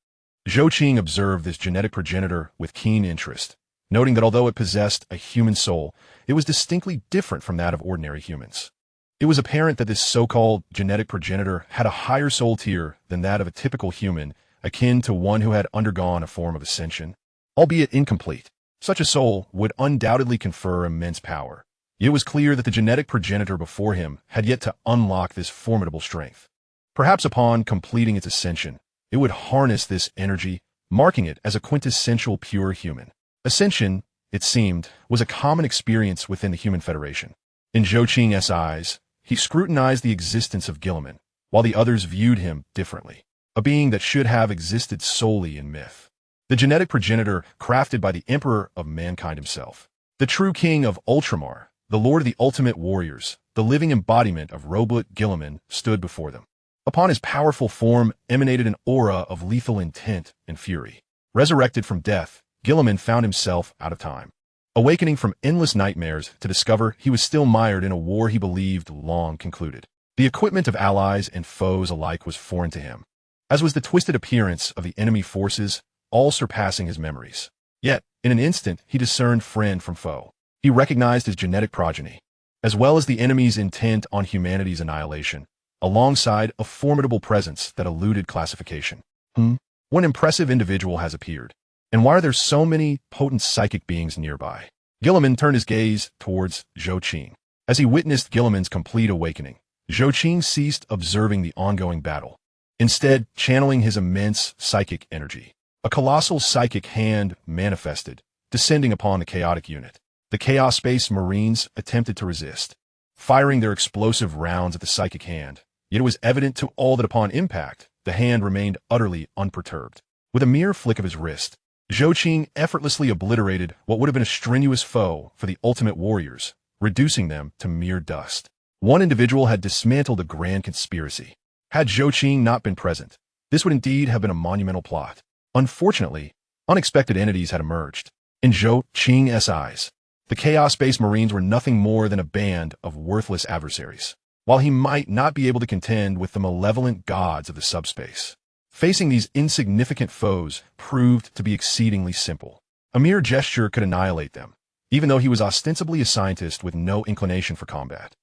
Zhou Qing observed this genetic progenitor with keen interest, noting that although it possessed a human soul, it was distinctly different from that of ordinary humans. It was apparent that this so-called genetic progenitor had a higher soul tier than that of a typical human, akin to one who had undergone a form of ascension. Albeit incomplete, such a soul would undoubtedly confer immense power. It was clear that the genetic progenitor before him had yet to unlock this formidable strength. Perhaps upon completing its ascension, it would harness this energy, marking it as a quintessential pure human. Ascension, it seemed, was a common experience within the Human Federation. In Zhou Qing's eyes, he scrutinized the existence of Guilliman, while the others viewed him differently, a being that should have existed solely in myth. The genetic progenitor crafted by the Emperor of Mankind himself, the true king of Ultramar, the lord of the ultimate warriors, the living embodiment of Robert Guilliman, stood before them. Upon his powerful form emanated an aura of lethal intent and fury. Resurrected from death, Guilliman found himself out of time, awakening from endless nightmares to discover he was still mired in a war he believed long concluded. The equipment of allies and foes alike was foreign to him, as was the twisted appearance of the enemy forces, all surpassing his memories. Yet, in an instant, he discerned friend from foe. He recognized his genetic progeny, as well as the enemy's intent on humanity's annihilation, alongside a formidable presence that eluded classification. One impressive individual has appeared. And why are there so many potent psychic beings nearby? Guilliman turned his gaze towards Zhou Qing. As he witnessed Guilliman's complete awakening, Zhou Qing ceased observing the ongoing battle, instead channeling his immense psychic energy. A colossal psychic hand manifested, descending upon the chaotic unit. The Chaos Space Marines attempted to resist, firing their explosive rounds at the psychic hand, yet it was evident to all that upon impact, the hand remained utterly unperturbed. With a mere flick of his wrist, Zhou Qing effortlessly obliterated what would have been a strenuous foe for the ultimate warriors, reducing them to mere dust. One individual had dismantled a grand conspiracy. Had Zhou Qing not been present, this would indeed have been a monumental plot. Unfortunately, unexpected entities had emerged. In Zhou Qing's eyes, the Chaos Space Marines were nothing more than a band of worthless adversaries, while he might not be able to contend with the malevolent gods of the subspace. Facing these insignificant foes proved to be exceedingly simple. A mere gesture could annihilate them, even though he was ostensibly a scientist with no inclination for combat.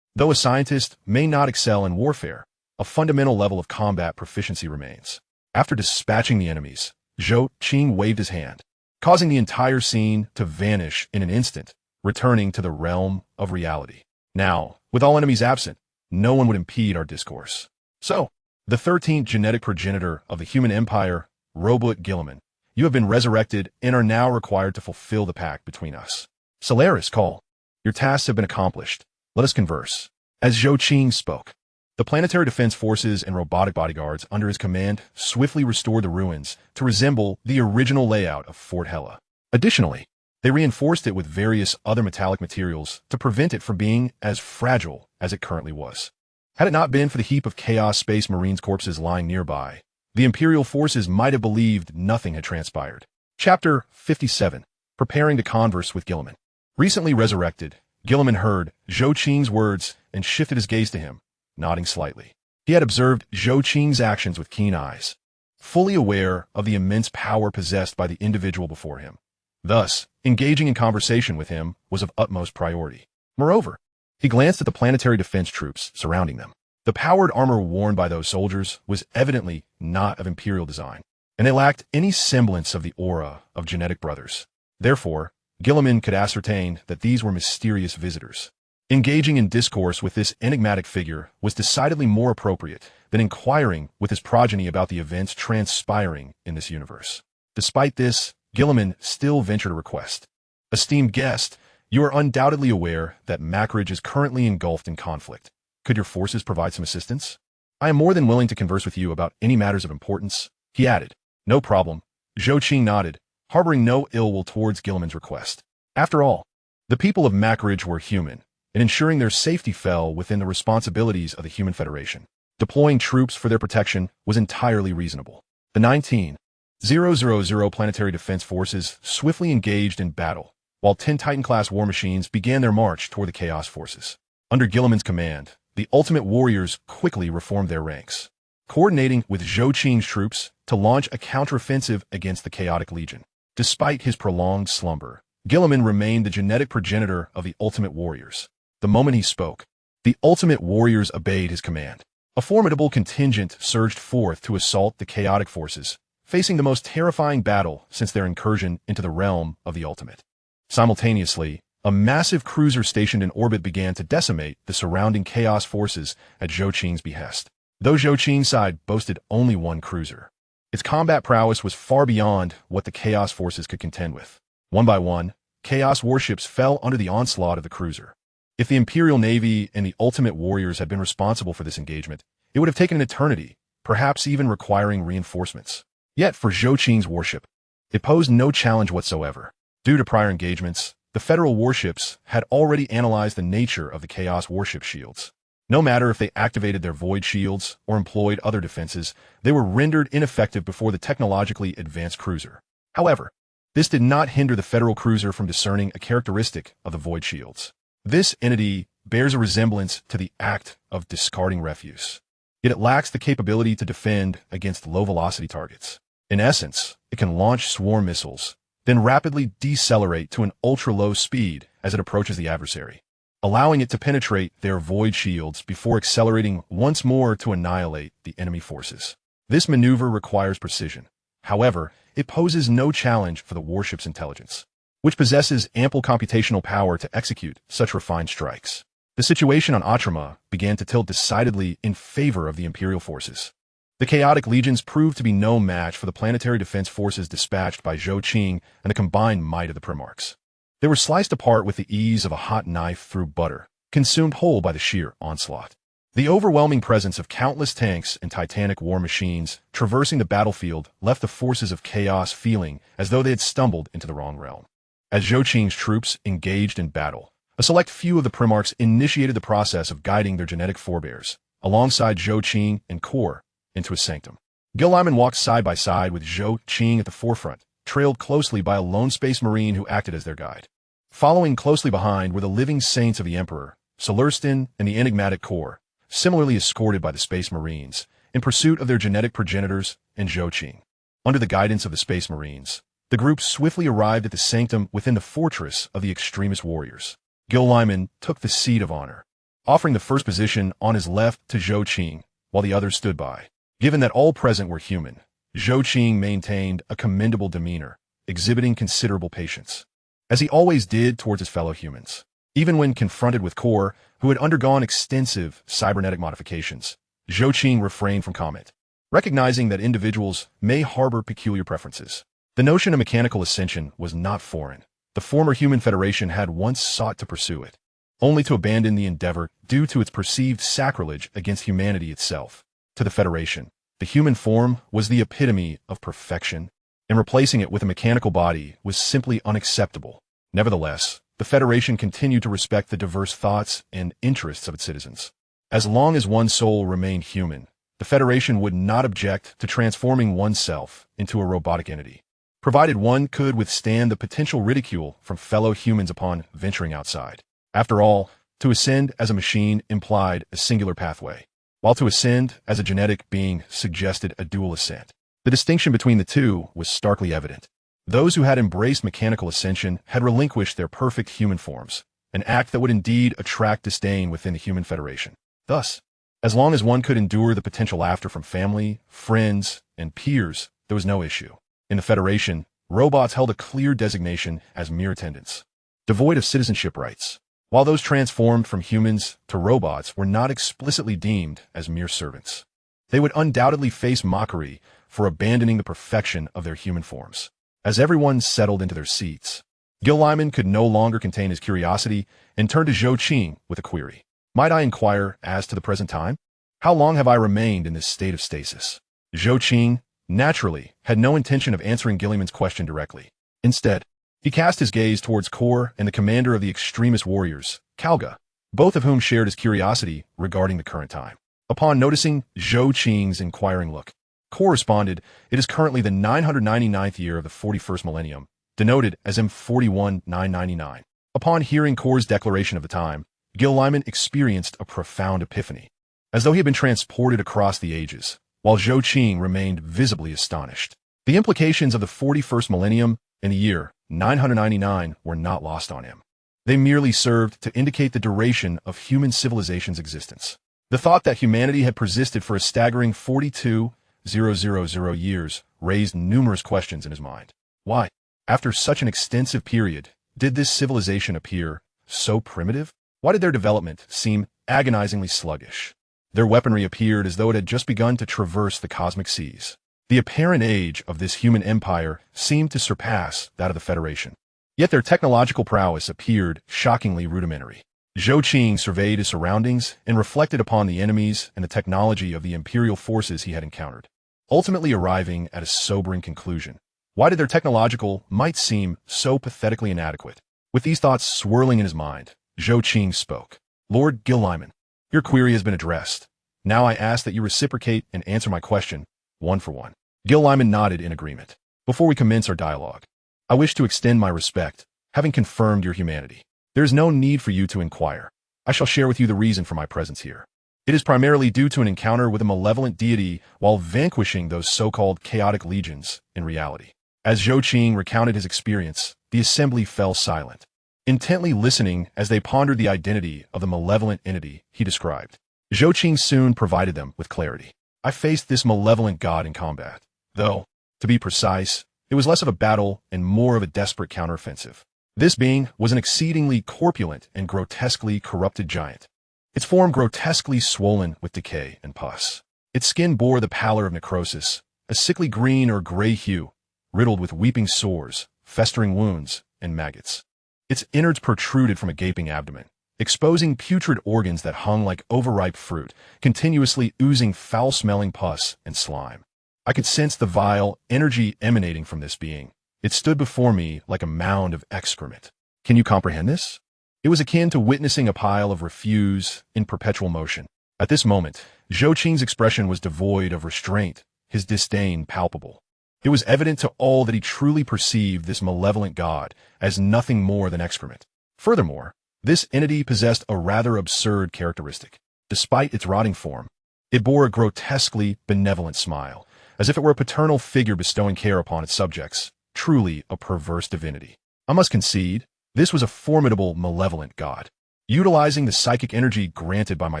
Though a scientist may not excel in warfare, a fundamental level of combat proficiency remains. After dispatching the enemies, Zhou Qing waved his hand, causing the entire scene to vanish in an instant, returning to the realm of reality. Now, with all enemies absent, no one would impede our discourse. So, the 13th genetic progenitor of the human empire, Robot Guilliman, you have been resurrected and are now required to fulfill the pact between us. Solaris, call. Your tasks have been accomplished. Let us converse. As Zhou Qing spoke, the planetary defense forces and robotic bodyguards under his command swiftly restored the ruins to resemble the original layout of Fort Hela. Additionally, they reinforced it with various other metallic materials to prevent it from being as fragile as it currently was. Had it not been for the heap of Chaos Space Marines corpses lying nearby, the Imperial forces might have believed nothing had transpired. Chapter 57. Preparing to converse with Guilliman. Recently resurrected, Guilliman heard Zhou Qing's words and shifted his gaze to him, nodding slightly. He had observed Zhou Qing's actions with keen eyes, fully aware of the immense power possessed by the individual before him. Thus, engaging in conversation with him was of utmost priority. Moreover, he glanced at the planetary defense troops surrounding them. The powered armor worn by those soldiers was evidently not of Imperial design, and they lacked any semblance of the aura of genetic brothers. Therefore, Guilliman could ascertain that these were mysterious visitors. Engaging in discourse with this enigmatic figure was decidedly more appropriate than inquiring with his progeny about the events transpiring in this universe. Despite this, Guilliman still ventured a request. Esteemed guest, you are undoubtedly aware that Macridge is currently engulfed in conflict. Could your forces provide some assistance? I am more than willing to converse with you about any matters of importance, he added. No problem. Zhou Qing nodded, harboring no ill will towards Guilliman's request. After all, the people of Macridge were human, and ensuring their safety fell within the responsibilities of the Human Federation. Deploying troops for their protection was entirely reasonable. The 19,000 planetary defense forces swiftly engaged in battle, while 10 Titan-class war machines began their march toward the Chaos forces. Under Guilliman's command, the Ultimate Warriors quickly reformed their ranks, coordinating with Zhou Qing's troops to launch a counteroffensive against the Chaotic Legion. Despite his prolonged slumber, Guilliman remained the genetic progenitor of the Ultimate Warriors. The moment he spoke, the Ultimate Warriors obeyed his command. A formidable contingent surged forth to assault the Chaotic forces, facing the most terrifying battle since their incursion into the realm of the Ultimate. Simultaneously, a massive cruiser stationed in orbit began to decimate the surrounding Chaos forces at Zhou Qing's behest. Though Zhou Qing's side boasted only one cruiser, its combat prowess was far beyond what the Chaos forces could contend with. One by one, Chaos warships fell under the onslaught of the cruiser. If the Imperial Navy and the Ultimate Warriors had been responsible for this engagement, it would have taken an eternity, perhaps even requiring reinforcements. Yet for Zhou Qing's warship, it posed no challenge whatsoever. Due to prior engagements, the Federal warships had already analyzed the nature of the Chaos warship shields. No matter if they activated their void shields or employed other defenses, they were rendered ineffective before the technologically advanced cruiser. However, this did not hinder the Federal cruiser from discerning a characteristic of the void shields. This entity bears a resemblance to the act of discarding refuse. Yet it lacks the capability to defend against low-velocity targets. In essence, it can launch swarm missiles, then rapidly decelerate to an ultra-low speed as it approaches the adversary, allowing it to penetrate their void shields before accelerating once more to annihilate the enemy forces. This maneuver requires precision. However, it poses no challenge for the warship's intelligence, which possesses ample computational power to execute such refined strikes. The situation on Atrama began to tilt decidedly in favor of the Imperial forces. The Chaotic Legions proved to be no match for the planetary defense forces dispatched by Zhou Qing and the combined might of the Primarchs. They were sliced apart with the ease of a hot knife through butter, consumed whole by the sheer onslaught. The overwhelming presence of countless tanks and titanic war machines traversing the battlefield left the forces of Chaos feeling as though they had stumbled into the wrong realm. As Zhou Qing's troops engaged in battle, A select few of the Primarchs initiated the process of guiding their genetic forebears, alongside Zhou Qing and Kor, into a sanctum. Gil Lyman walked side by side with Zhou Qing at the forefront, trailed closely by a lone space marine who acted as their guide. Following closely behind were the living saints of the Emperor, Solurstin and the enigmatic Kor, similarly escorted by the space marines, in pursuit of their genetic progenitors and Zhou Qing. Under the guidance of the space marines, the group swiftly arrived at the sanctum within the fortress of the extremist warriors. Gil Lyman took the seat of honor, offering the first position on his left to Zhou Qing, while the others stood by. Given that all present were human, Zhou Qing maintained a commendable demeanor, exhibiting considerable patience, as he always did towards his fellow humans. Even when confronted with Kor, who had undergone extensive cybernetic modifications, Zhou Qing refrained from comment, recognizing that individuals may harbor peculiar preferences. The notion of mechanical ascension was not foreign. The former Human Federation had once sought to pursue it, only to abandon the endeavor due to its perceived sacrilege against humanity itself. To the Federation, the human form was the epitome of perfection, and replacing it with a mechanical body was simply unacceptable. Nevertheless, the Federation continued to respect the diverse thoughts and interests of its citizens. As long as one soul remained human, the Federation would not object to transforming oneself into a robotic entity, provided one could withstand the potential ridicule from fellow humans upon venturing outside. After all, to ascend as a machine implied a singular pathway, while to ascend as a genetic being suggested a dual ascent. The distinction between the two was starkly evident. Those who had embraced mechanical ascension had relinquished their perfect human forms, an act that would indeed attract disdain within the Human Federation. Thus, as long as one could endure the potential laughter from family, friends, and peers, there was no issue. In the Federation, robots held a clear designation as mere attendants, devoid of citizenship rights, while those transformed from humans to robots were not explicitly deemed as mere servants. They would undoubtedly face mockery for abandoning the perfection of their human forms. As everyone settled into their seats, Gil Lyman could no longer contain his curiosity and turned to Zhou Qing with a query. Might I inquire as to the present time? How long have I remained in this state of stasis? Zhou Qing, naturally, had no intention of answering Gilliman's question directly. Instead, he cast his gaze towards Kor and the commander of the extremist warriors, Kalga, both of whom shared his curiosity regarding the current time. Upon noticing Zhou Qing's inquiring look, Kor responded, "It is currently the 999th year of the 41st millennium, denoted as M41999. Upon hearing Kor's declaration of the time, Gil Lyman experienced a profound epiphany, as though he had been transported across the ages, while Zhou Qing remained visibly astonished. The implications of the 41st millennium and the year 999 were not lost on him. They merely served to indicate the duration of human civilization's existence. The thought that humanity had persisted for a staggering 42,000 years raised numerous questions in his mind. Why, after such an extensive period, did this civilization appear so primitive? Why did their development seem agonizingly sluggish? Their weaponry appeared as though it had just begun to traverse the cosmic seas. The apparent age of this human empire seemed to surpass that of the Federation. Yet their technological prowess appeared shockingly rudimentary. Zhou Qing surveyed his surroundings and reflected upon the enemies and the technology of the imperial forces he had encountered, ultimately arriving at a sobering conclusion. Why did their technological might seem so pathetically inadequate? With these thoughts swirling in his mind, Zhou Qing spoke. "Lord Gil Lyman, your query has been addressed. Now I ask that you reciprocate and answer my question, one for one." Gil Lyman nodded in agreement. "Before we commence our dialogue, I wish to extend my respect, having confirmed your humanity. There is no need for you to inquire. I shall share with you the reason for my presence here. It is primarily due to an encounter with a malevolent deity while vanquishing those so-called chaotic legions in reality." As Zhou Qing recounted his experience, the assembly fell silent, intently listening as they pondered the identity of the malevolent entity he described. Zhou Qing soon provided them with clarity. "I faced this malevolent god in combat, though, to be precise, it was less of a battle and more of a desperate counteroffensive. This being was an exceedingly corpulent and grotesquely corrupted giant, its form grotesquely swollen with decay and pus. Its skin bore the pallor of necrosis, a sickly green or gray hue, riddled with weeping sores, festering wounds, and maggots. Its innards protruded from a gaping abdomen, exposing putrid organs that hung like overripe fruit, continuously oozing foul-smelling pus and slime. I could sense the vile energy emanating from this being. It stood before me like a mound of excrement. Can you comprehend this? It was akin to witnessing a pile of refuse in perpetual motion. At this moment, Zhou Qing's expression was devoid of restraint, his disdain palpable. It was evident to all that he truly perceived this malevolent god as nothing more than excrement. Furthermore, this entity possessed a rather absurd characteristic. Despite its rotting form, it bore a grotesquely benevolent smile, as if it were a paternal figure bestowing care upon its subjects, truly a perverse divinity. I must concede, this was a formidable, malevolent god. Utilizing the psychic energy granted by my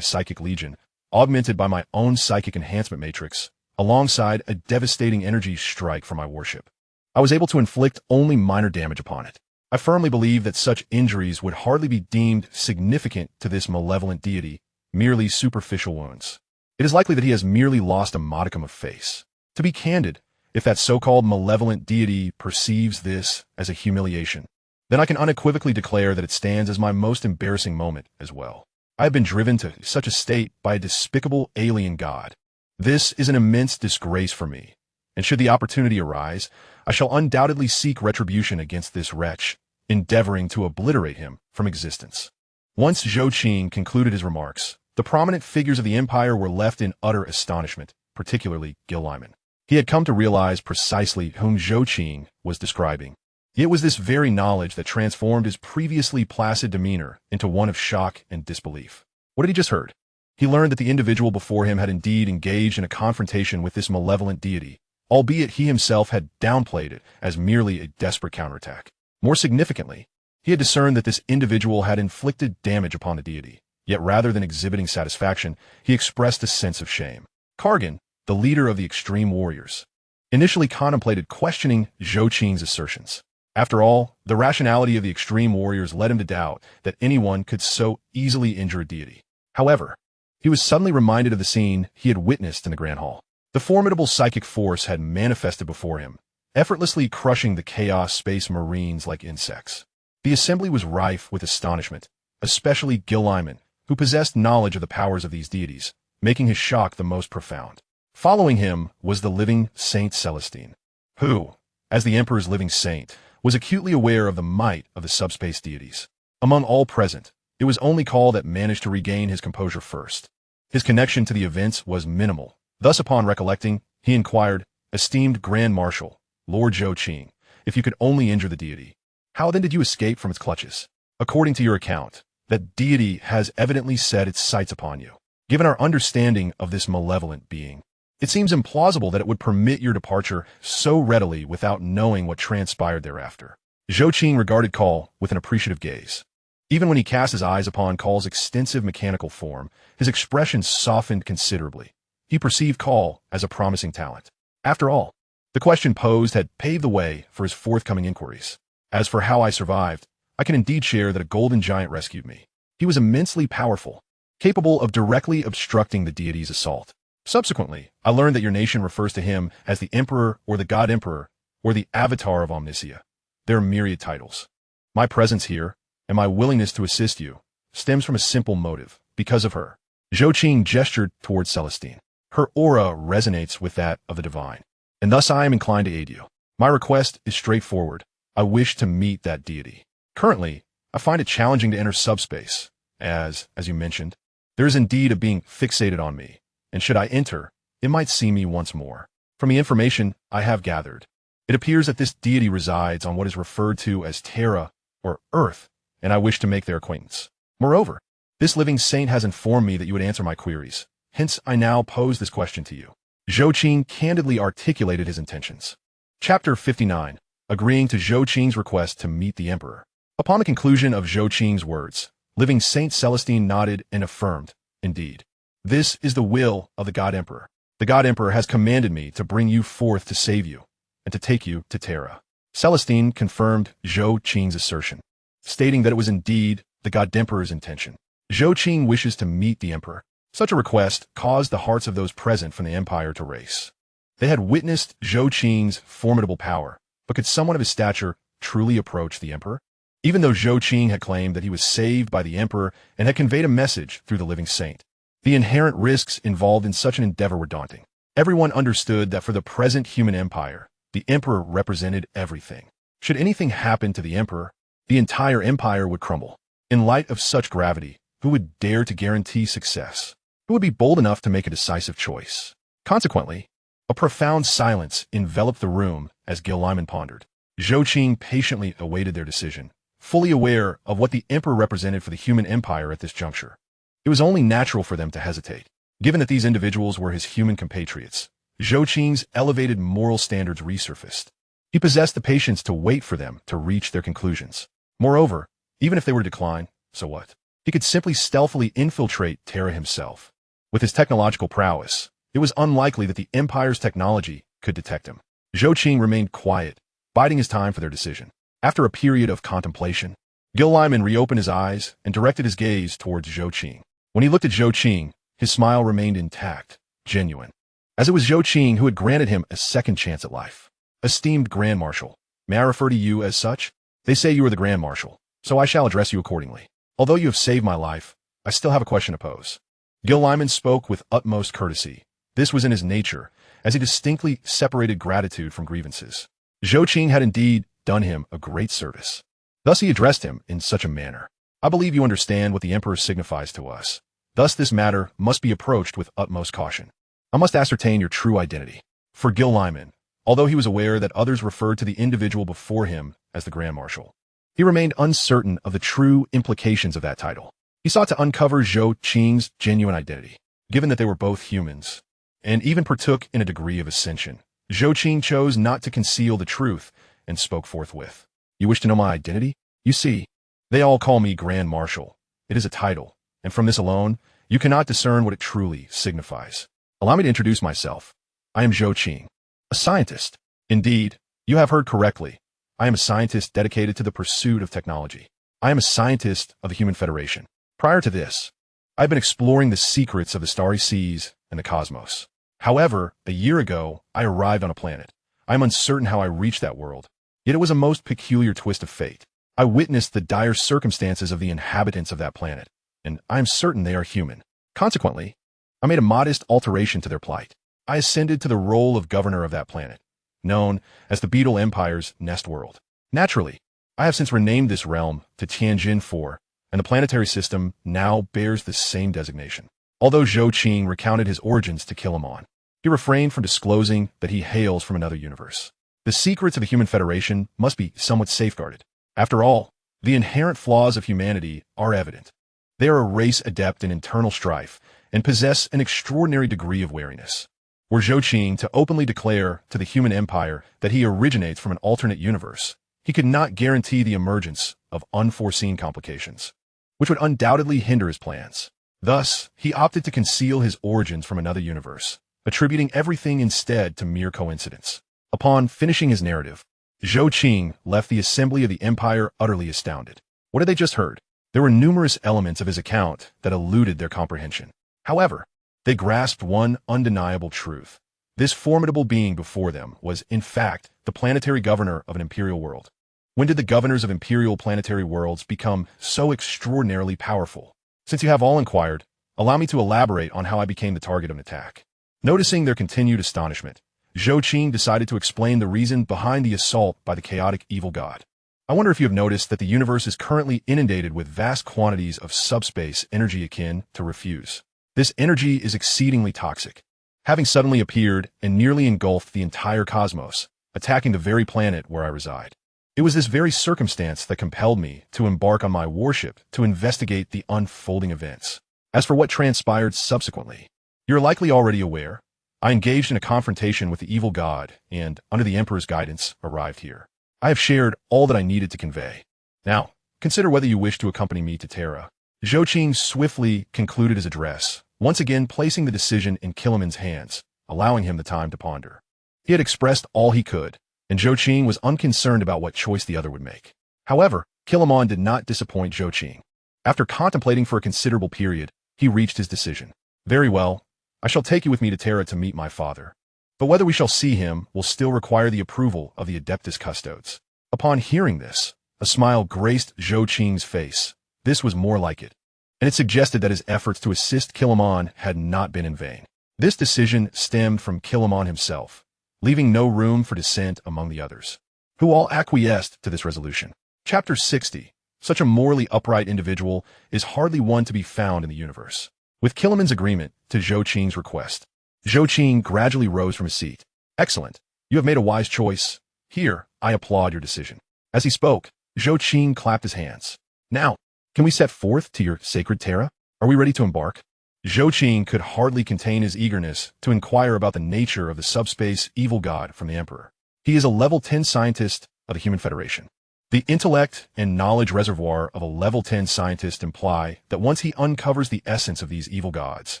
psychic legion, augmented by my own psychic enhancement matrix, alongside a devastating energy strike from my warship, I was able to inflict only minor damage upon it. I firmly believe that such injuries would hardly be deemed significant to this malevolent deity, merely superficial wounds. It is likely that he has merely lost a modicum of face. To be candid, if that so-called malevolent deity perceives this as a humiliation, then I can unequivocally declare that it stands as my most embarrassing moment as well. I have been driven to such a state by a despicable alien god. This is an immense disgrace for me, and should the opportunity arise, I shall undoubtedly seek retribution against this wretch, endeavoring to obliterate him from existence. Once Zhou Qing concluded his remarks, the prominent figures of the empire were left in utter astonishment, particularly Gil Lyman. He had come to realize precisely whom Zhou Qing was describing. It was this very knowledge that transformed his previously placid demeanor into one of shock and disbelief. What had he just heard? He learned that the individual before him had indeed engaged in a confrontation with this malevolent deity, albeit he himself had downplayed it as merely a desperate counterattack. More significantly, he had discerned that this individual had inflicted damage upon the deity, yet rather than exhibiting satisfaction, he expressed a sense of shame. Kargan, the leader of the extreme warriors, initially contemplated questioning Zhou Qing's assertions. After all, the rationality of the extreme warriors led him to doubt that anyone could so easily injure a deity. However, he was suddenly reminded of the scene he had witnessed in the Grand Hall. The formidable psychic force had manifested before him, effortlessly crushing the Chaos Space Marines like insects. The assembly was rife with astonishment, especially Gil Lyman, who possessed knowledge of the powers of these deities, making his shock the most profound. Following him was the living Saint Celestine, who, as the Emperor's living saint, was acutely aware of the might of the subspace deities. Among all present, it was only Call that managed to regain his composure first. His connection to the events was minimal. Thus, upon recollecting, he inquired, "Esteemed Grand Marshal, Lord Zhou Qing, if you could only injure the deity, how then did you escape from its clutches? According to your account, that deity has evidently set its sights upon you. Given our understanding of this malevolent being, it seems implausible that it would permit your departure so readily without knowing what transpired thereafter." Zhou Qing regarded Call with an appreciative gaze. Even when he cast his eyes upon Call's extensive mechanical form, his expression softened considerably. He perceived Call as a promising talent. After all, the question posed had paved the way for his forthcoming inquiries. As for how I survived, I can indeed share that a golden giant rescued me. He was immensely powerful, capable of directly obstructing the deity's assault. Subsequently, I learned that your nation refers to him as the Emperor or the God Emperor or the Avatar of Omniscia. There are myriad titles. My presence here, and my willingness to assist you, stems from a simple motive. Because of her. Zhou Qing gestured towards Celestine. Her aura resonates with that of the divine, and thus I am inclined to aid you. My request is straightforward. I wish to meet that deity. Currently, I find it challenging to enter subspace, as you mentioned, there is indeed a being fixated on me, and should I enter, it might see me once more. From the information I have gathered, it appears that this deity resides on what is referred to as Terra, or Earth, and I wish to make their acquaintance. Moreover, this living saint has informed me that you would answer my queries. Hence, I now pose this question to you. Zhou Qing candidly articulated his intentions. Chapter 59. Agreeing to Zhou Qing's request to meet the Emperor. Upon the conclusion of Zhou Qing's words, living Saint Celestine nodded and affirmed, "Indeed, this is the will of the God Emperor. The God Emperor has commanded me to bring you forth to save you, and to take you to Terra." Celestine confirmed Zhou Qing's assertion, stating that it was indeed the God Emperor's intention. Zhou Qing wishes to meet the Emperor. Such a request caused the hearts of those present from the Empire to race. They had witnessed Zhou Qing's formidable power, but could someone of his stature truly approach the Emperor? Even though Zhou Qing had claimed that he was saved by the Emperor and had conveyed a message through the living saint, the inherent risks involved in such an endeavor were daunting. Everyone understood that for the present human empire, the Emperor represented everything. Should anything happen to the Emperor, the entire empire would crumble. In light of such gravity, who would dare to guarantee success? Who would be bold enough to make a decisive choice? Consequently, a profound silence enveloped the room as Gil Lyman pondered. Zhou Qing patiently awaited their decision, fully aware of what the emperor represented for the human empire at this juncture. It was only natural for them to hesitate, given that these individuals were his human compatriots. Zhou Qing's elevated moral standards resurfaced. He possessed the patience to wait for them to reach their conclusions. Moreover, even if they were to decline, so what? He could simply stealthily infiltrate Terra himself. With his technological prowess, it was unlikely that the Empire's technology could detect him. Zhou Qing remained quiet, biding his time for their decision. After a period of contemplation, Gil Lyman reopened his eyes and directed his gaze towards Zhou Qing. When he looked at Zhou Qing, his smile remained intact, genuine. As it was Zhou Qing who had granted him a second chance at life. Esteemed Grand Marshal, may I refer to you as such? They say you are the Grand Marshal, so I shall address you accordingly. Although you have saved my life, I still have a question to pose. Gil Lyman spoke with utmost courtesy. This was in his nature, as he distinctly separated gratitude from grievances. Zhou Qing had indeed done him a great service. Thus he addressed him in such a manner. I believe you understand what the Emperor signifies to us. Thus this matter must be approached with utmost caution. I must ascertain your true identity. For Gil Lyman, although he was aware that others referred to the individual before him as the Grand Marshal, he remained uncertain of the true implications of that title. He sought to uncover Zhou Qing's genuine identity, given that they were both humans, and even partook in a degree of ascension. Zhou Qing chose not to conceal the truth and spoke forthwith. You wish to know my identity? You see, they all call me Grand Marshal. It is a title, and from this alone, you cannot discern what it truly signifies. Allow me to introduce myself. I am Zhou Qing, a scientist. Indeed, you have heard correctly. I am a scientist dedicated to the pursuit of technology. I am a scientist of the Human Federation. Prior to this, I've been exploring the secrets of the starry seas and the cosmos. However, a year ago, I arrived on a planet. I am uncertain how I reached that world, yet it was a most peculiar twist of fate. I witnessed the dire circumstances of the inhabitants of that planet, and I am certain they are human. Consequently, I made a modest alteration to their plight. I ascended to the role of governor of that planet, known as the Beetle Empire's nest world. Naturally, I have since renamed this realm to Tianjin 4, and the planetary system now bears the same designation. Although Zhou Qing recounted his origins to Kilimon, he refrained from disclosing that he hails from another universe. The secrets of the Human Federation must be somewhat safeguarded. After all, the inherent flaws of humanity are evident. They are a race adept in internal strife and possess an extraordinary degree of wariness. Were Zhou Qing to openly declare to the human empire that he originates from an alternate universe, he could not guarantee the emergence of unforeseen complications, which would undoubtedly hinder his plans. Thus, he opted to conceal his origins from another universe, attributing everything instead to mere coincidence. Upon finishing his narrative, Zhou Qing left the assembly of the empire utterly astounded. What had they just heard? There were numerous elements of his account that eluded their comprehension. However, they grasped one undeniable truth. This formidable being before them was, in fact, the planetary governor of an imperial world. When did the governors of imperial planetary worlds become so extraordinarily powerful? Since you have all inquired, allow me to elaborate on how I became the target of an attack. Noticing their continued astonishment, Zhou Qing decided to explain the reason behind the assault by the chaotic evil god. I wonder if you have noticed that the universe is currently inundated with vast quantities of subspace energy akin to refuse. This energy is exceedingly toxic, having suddenly appeared and nearly engulfed the entire cosmos, attacking the very planet where I reside. It was this very circumstance that compelled me to embark on my warship to investigate the unfolding events. As for what transpired subsequently, you're likely already aware. I engaged in a confrontation with the evil god and, under the Emperor's guidance, arrived here. I have shared all that I needed to convey. Now, consider whether you wish to accompany me to Terra. Zhou Qing swiftly concluded his address, once again placing the decision in Kiliman's hands, allowing him the time to ponder. He had expressed all he could, and Zhou Qing was unconcerned about what choice the other would make. However, Kilimon did not disappoint Zhou Qing. After contemplating for a considerable period, he reached his decision. Very well, I shall take you with me to Terra to meet my father. But whether we shall see him will still require the approval of the Adeptus Custodes. Upon hearing this, a smile graced Zhou Qing's face. This was more like it, and it suggested that his efforts to assist Kilimon had not been in vain. This decision stemmed from Kilimon himself, leaving no room for dissent among the others, who all acquiesced to this resolution. Chapter 60. Such a morally upright individual is hardly one to be found in the universe. With Killaman's agreement to Zhou Qing's request, Zhou Qing gradually rose from his seat. Excellent. You have made a wise choice. Here, I applaud your decision. As he spoke, Zhou Qing clapped his hands. Now, can we set forth to your sacred terra? Are we ready to embark? Zhou Qing could hardly contain his eagerness to inquire about the nature of the subspace evil god from the Emperor. He is a level 10 scientist of the Human Federation. The intellect and knowledge reservoir of a level 10 scientist imply that once he uncovers the essence of these evil gods,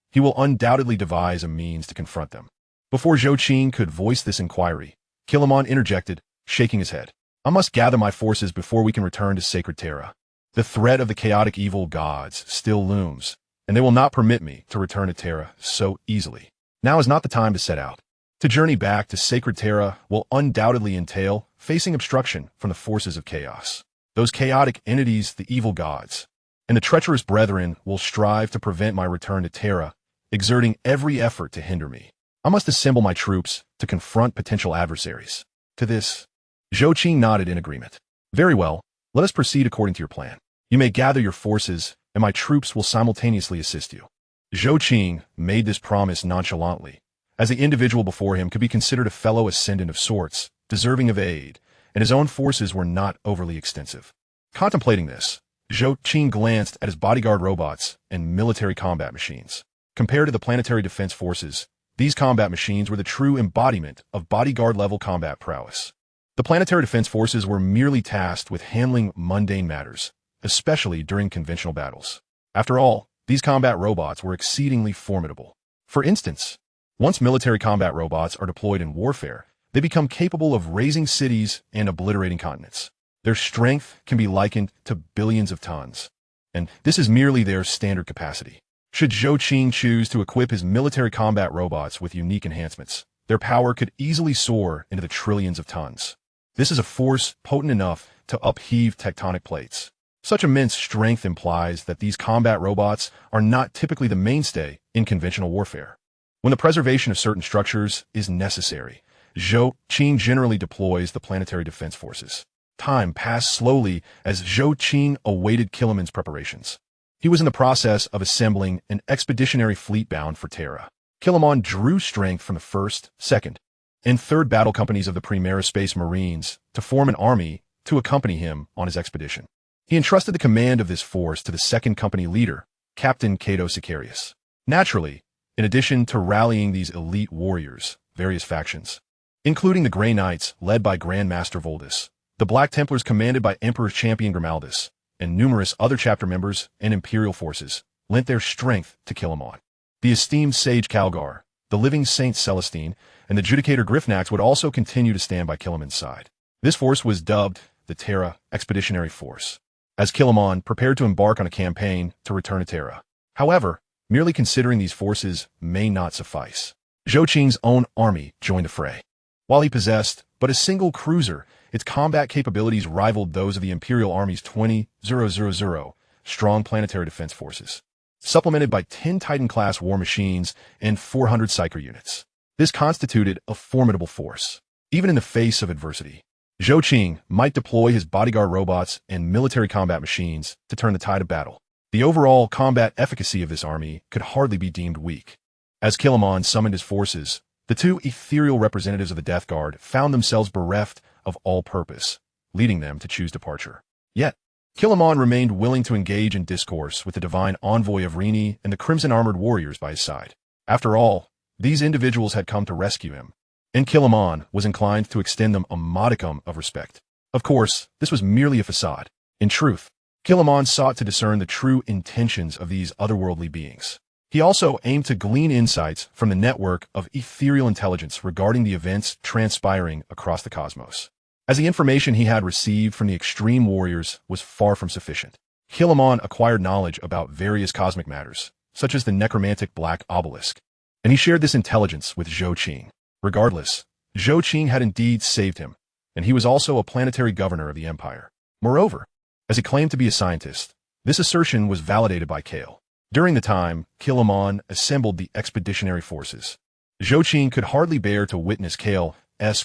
he will undoubtedly devise a means to confront them. Before Zhou Qing could voice this inquiry, Killaman interjected, shaking his head. I must gather my forces before we can return to Sacred Terra. The threat of the chaotic evil gods still looms, and they will not permit me to return to Terra so easily. Now is not the time to set out. To journey back to Sacred Terra will undoubtedly entail facing obstruction from the forces of chaos. Those chaotic entities, the evil gods, and the treacherous brethren will strive to prevent my return to Terra, exerting every effort to hinder me. I must assemble my troops to confront potential adversaries. To this, Zhou Qing nodded in agreement. Very well, let us proceed according to your plan. You may gather your forces, and my troops will simultaneously assist you. Zhou Qing made this promise nonchalantly, as the individual before him could be considered a fellow ascendant of sorts, deserving of aid, and his own forces were not overly extensive. Contemplating this, Zhou Qing glanced at his bodyguard robots and military combat machines. Compared to the planetary defense forces, these combat machines were the true embodiment of bodyguard-level combat prowess. The planetary defense forces were merely tasked with handling mundane matters, especially during conventional battles. After all, these combat robots were exceedingly formidable. For instance, once military combat robots are deployed in warfare, they become capable of razing cities and obliterating continents. Their strength can be likened to billions of tons, and this is merely their standard capacity. Should Zhou Qing choose to equip his military combat robots with unique enhancements, their power could easily soar into the trillions of tons. This is a force potent enough to upheave tectonic plates. Such immense strength implies that these combat robots are not typically the mainstay in conventional warfare. When the preservation of certain structures is necessary, Zhou Qing generally deploys the planetary defense forces. Time passed slowly as Zhou Qing awaited Killaman's preparations. He was in the process of assembling an expeditionary fleet bound for Terra. Killaman drew strength from the 1st, 2nd, and 3rd battle companies of the Primera Space Marines to form an army to accompany him on his expedition. He entrusted the command of this force to the 2nd Company leader, Captain Cato Sicarius. Naturally, in addition to rallying these elite warriors, various factions, including the Grey Knights led by Grand Master Voldus, the Black Templars commanded by Emperor Champion Grimaldus, and numerous other chapter members and imperial forces, lent their strength to Killaman. The esteemed Sage Calgar, the living Saint Celestine, and the Judicator Griffnax would also continue to stand by Killaman's side. This force was dubbed the Terra Expeditionary Force, as Killaman prepared to embark on a campaign to return to Terra. However, merely considering these forces may not suffice. Zhou Qing's own army joined the fray. While he possessed but a single cruiser, its combat capabilities rivaled those of the Imperial Army's 20,000 strong planetary defense forces, supplemented by 10 Titan-class war machines and 400 Psyker units. This constituted a formidable force. Even in the face of adversity, Zhou Qing might deploy his bodyguard robots and military combat machines to turn the tide of battle. The overall combat efficacy of this army could hardly be deemed weak. As Killaman summoned his forces, the 2 ethereal representatives of the Death Guard found themselves bereft of all purpose, leading them to choose departure. Yet, Killaman remained willing to engage in discourse with the divine envoy of Rini and the crimson-armored warriors by his side. After all, these individuals had come to rescue him, and Killaman was inclined to extend them a modicum of respect. Of course, this was merely a facade. In truth, Killaman sought to discern the true intentions of these otherworldly beings. He also aimed to glean insights from the network of ethereal intelligence regarding the events transpiring across the cosmos. As the information he had received from the extreme warriors was far from sufficient, Killaman acquired knowledge about various cosmic matters, such as the necromantic black obelisk, and he shared this intelligence with Zhou Qing. Regardless, Zhou Qing had indeed saved him, and he was also a planetary governor of the Empire. Moreover, as he claimed to be a scientist, this assertion was validated by Kale. During the time Killaman assembled the expeditionary forces, Zhou Qing could hardly bear to witness Kale's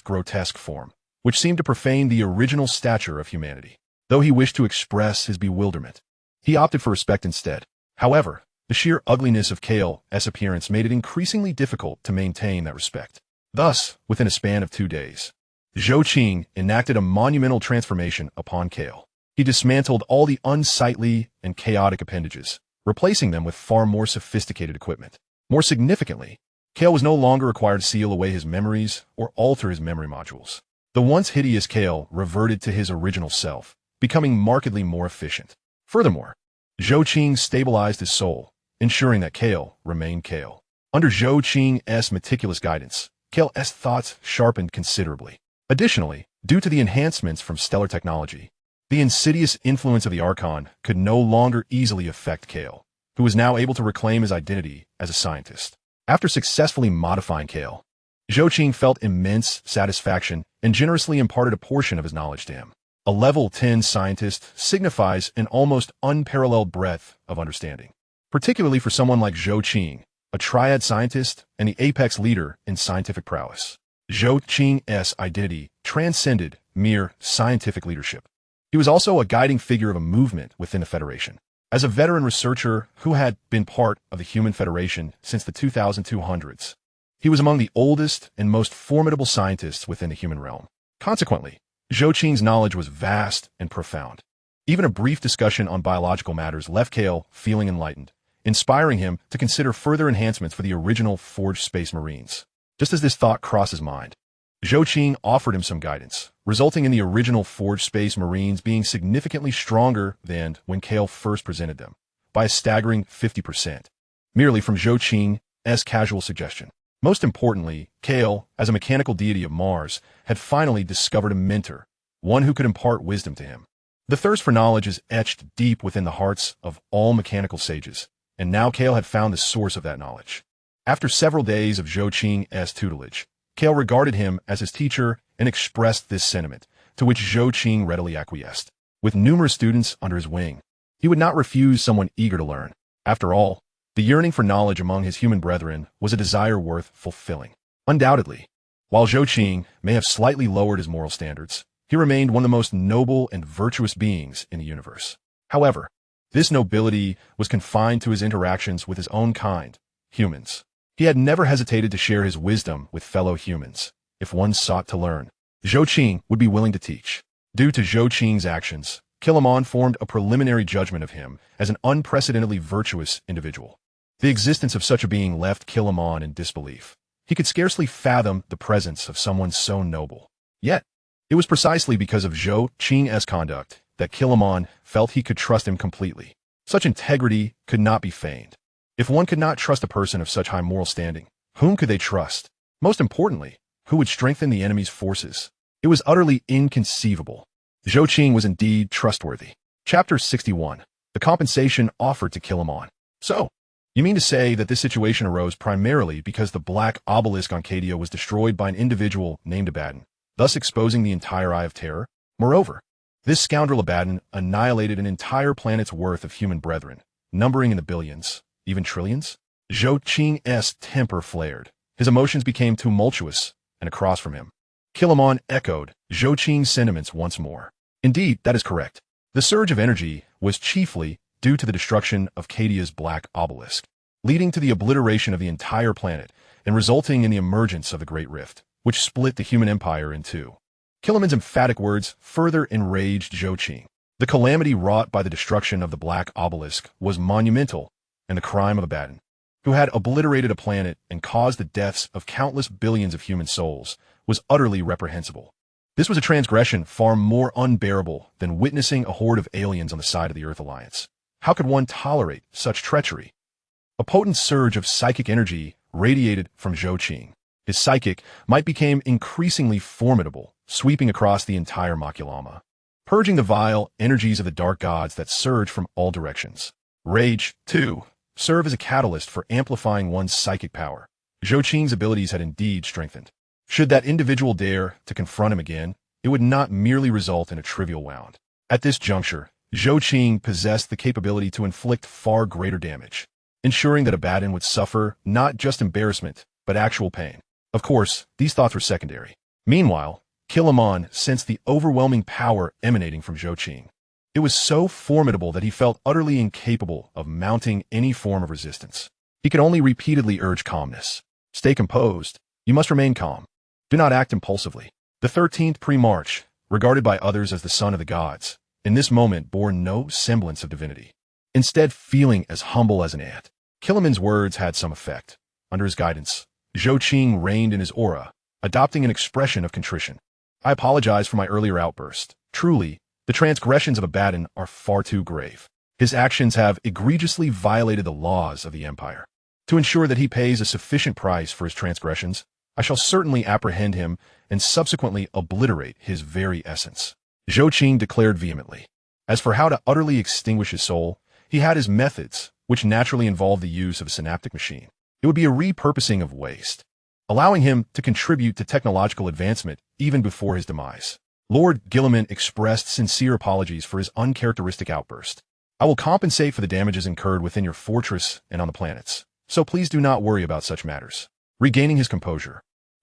grotesque form, which seemed to profane the original stature of humanity. though he wished to express his bewilderment. He opted for respect instead. However, the sheer ugliness of Kale's appearance made it increasingly difficult to maintain that respect. Thus, within a span of 2 days, Zhou Qing enacted a monumental transformation upon Kale. He dismantled all the unsightly and chaotic appendages, replacing them with far more sophisticated equipment. More significantly, Kale was no longer required to seal away his memories or alter his memory modules. The once hideous Kale reverted to his original self, becoming markedly more efficient. Furthermore, Zhou Qing stabilized his soul, ensuring that Kale remained Kale. Under Zhou Qing's meticulous guidance, Kale's thoughts sharpened considerably. Additionally, due to the enhancements from stellar technology, the insidious influence of the Archon could no longer easily affect Kale, who was now able to reclaim his identity as a scientist. After successfully modifying Kale, Zhou Qing felt immense satisfaction and generously imparted a portion of his knowledge to him. A level 10 scientist signifies an almost unparalleled breadth of understanding, particularly for someone like Zhou Qing, a triad scientist and the apex leader in scientific prowess. Zhou Qing's identity transcended mere scientific leadership. He was also a guiding figure of a movement within the Federation. As a veteran researcher who had been part of the Human Federation since the 2200s, he was among the oldest and most formidable scientists within the human realm. Consequently, Zhou Qing's knowledge was vast and profound. Even a brief discussion on biological matters left Kale feeling enlightened, inspiring him to consider further enhancements for the original Forged Space Marines. Just as this thought crossed his mind, Zhou Qing offered him some guidance, resulting in the original Forged Space Marines being significantly stronger than when Kale first presented them, by a staggering 50%, merely from Zhou Qing's casual suggestion. Most importantly, Kale, as a mechanical deity of Mars, had finally discovered a mentor, one who could impart wisdom to him. The thirst for knowledge is etched deep within the hearts of all mechanical sages, and now Kale had found the source of that knowledge. After several days of Zhou Qing's tutelage, Kale regarded him as his teacher and expressed this sentiment, to which Zhou Qing readily acquiesced. With numerous students under his wing, he would not refuse someone eager to learn. After all, the yearning for knowledge among his human brethren was a desire worth fulfilling. Undoubtedly, while Zhou Qing may have slightly lowered his moral standards, he remained one of the most noble and virtuous beings in the universe. However, this nobility was confined to his interactions with his own kind, humans. He had never hesitated to share his wisdom with fellow humans. If one sought to learn, Zhou Qing would be willing to teach. Due to Zhou Qing's actions, Kilimon formed a preliminary judgment of him as an unprecedentedly virtuous individual. The existence of such a being left Kilimon in disbelief. He could scarcely fathom the presence of someone so noble. Yet, it was precisely because of Zhou Qing's conduct that Kilimon felt he could trust him completely. Such integrity could not be feigned. If one could not trust a person of such high moral standing, whom could they trust? Most importantly, who would strengthen the enemy's forces? It was utterly inconceivable. Zhou Qing was indeed trustworthy. Chapter 61. The compensation offered to Kilimon. So, you mean to say that this situation arose primarily because the black obelisk on Cadia was destroyed by an individual named Abaddon, thus exposing the entire Eye of Terror? Moreover, this scoundrel Abaddon annihilated an entire planet's worth of human brethren, numbering in the billions, even trillions? Zhou Qing's temper flared. His emotions became tumultuous, and across from him, Kilimon echoed Zhou Qing's sentiments once more. Indeed, that is correct. The surge of energy was chiefly due to the destruction of Cadia's black obelisk, leading to the obliteration of the entire planet and resulting in the emergence of the Great Rift, which split the human empire in two. Kilimon's emphatic words further enraged Zhou Qing. The calamity wrought by the destruction of the black obelisk was monumental, and the crime of Abaddon, who had obliterated a planet and caused the deaths of countless billions of human souls, was utterly reprehensible. This was a transgression far more unbearable than witnessing a horde of aliens on the side of the Earth Alliance. How could one tolerate such treachery? A potent surge of psychic energy radiated from Zhou Qing. His psychic might became increasingly formidable, sweeping across the entire Maculama, purging the vile energies of the dark gods that surged from all directions. Rage, too, served as a catalyst for amplifying one's psychic power. Zhou Qing's abilities had indeed strengthened. Should that individual dare to confront him again, it would not merely result in a trivial wound. At this juncture, Zhou Qing possessed the capability to inflict far greater damage, ensuring that Abaddon would suffer not just embarrassment, but actual pain. Of course, these thoughts were secondary. Meanwhile, Gilliman sensed the overwhelming power emanating from Zhou Qing. It was so formidable that he felt utterly incapable of mounting any form of resistance. He could only repeatedly urge calmness. Stay composed. You must remain calm. Do not act impulsively. The 13th pre-March, regarded by others as the son of the gods, in this moment bore no semblance of divinity. Instead, feeling as humble as an ant, Gilliman's words had some effect. Under his guidance, Zhou Qing reigned in his aura, adopting an expression of contrition. I apologize for my earlier outburst. Truly, the transgressions of Abaddon are far too grave. His actions have egregiously violated the laws of the Empire. To ensure that he pays a sufficient price for his transgressions, I shall certainly apprehend him and subsequently obliterate his very essence. Zhou Qing declared vehemently. As for how to utterly extinguish his soul, he had his methods, which naturally involved the use of a synaptic machine. It would be a repurposing of waste, allowing him to contribute to technological advancement even before his demise. Lord Gilliman expressed sincere apologies for his uncharacteristic outburst. I will compensate for the damages incurred within your fortress and on the planets, so please do not worry about such matters. Regaining his composure,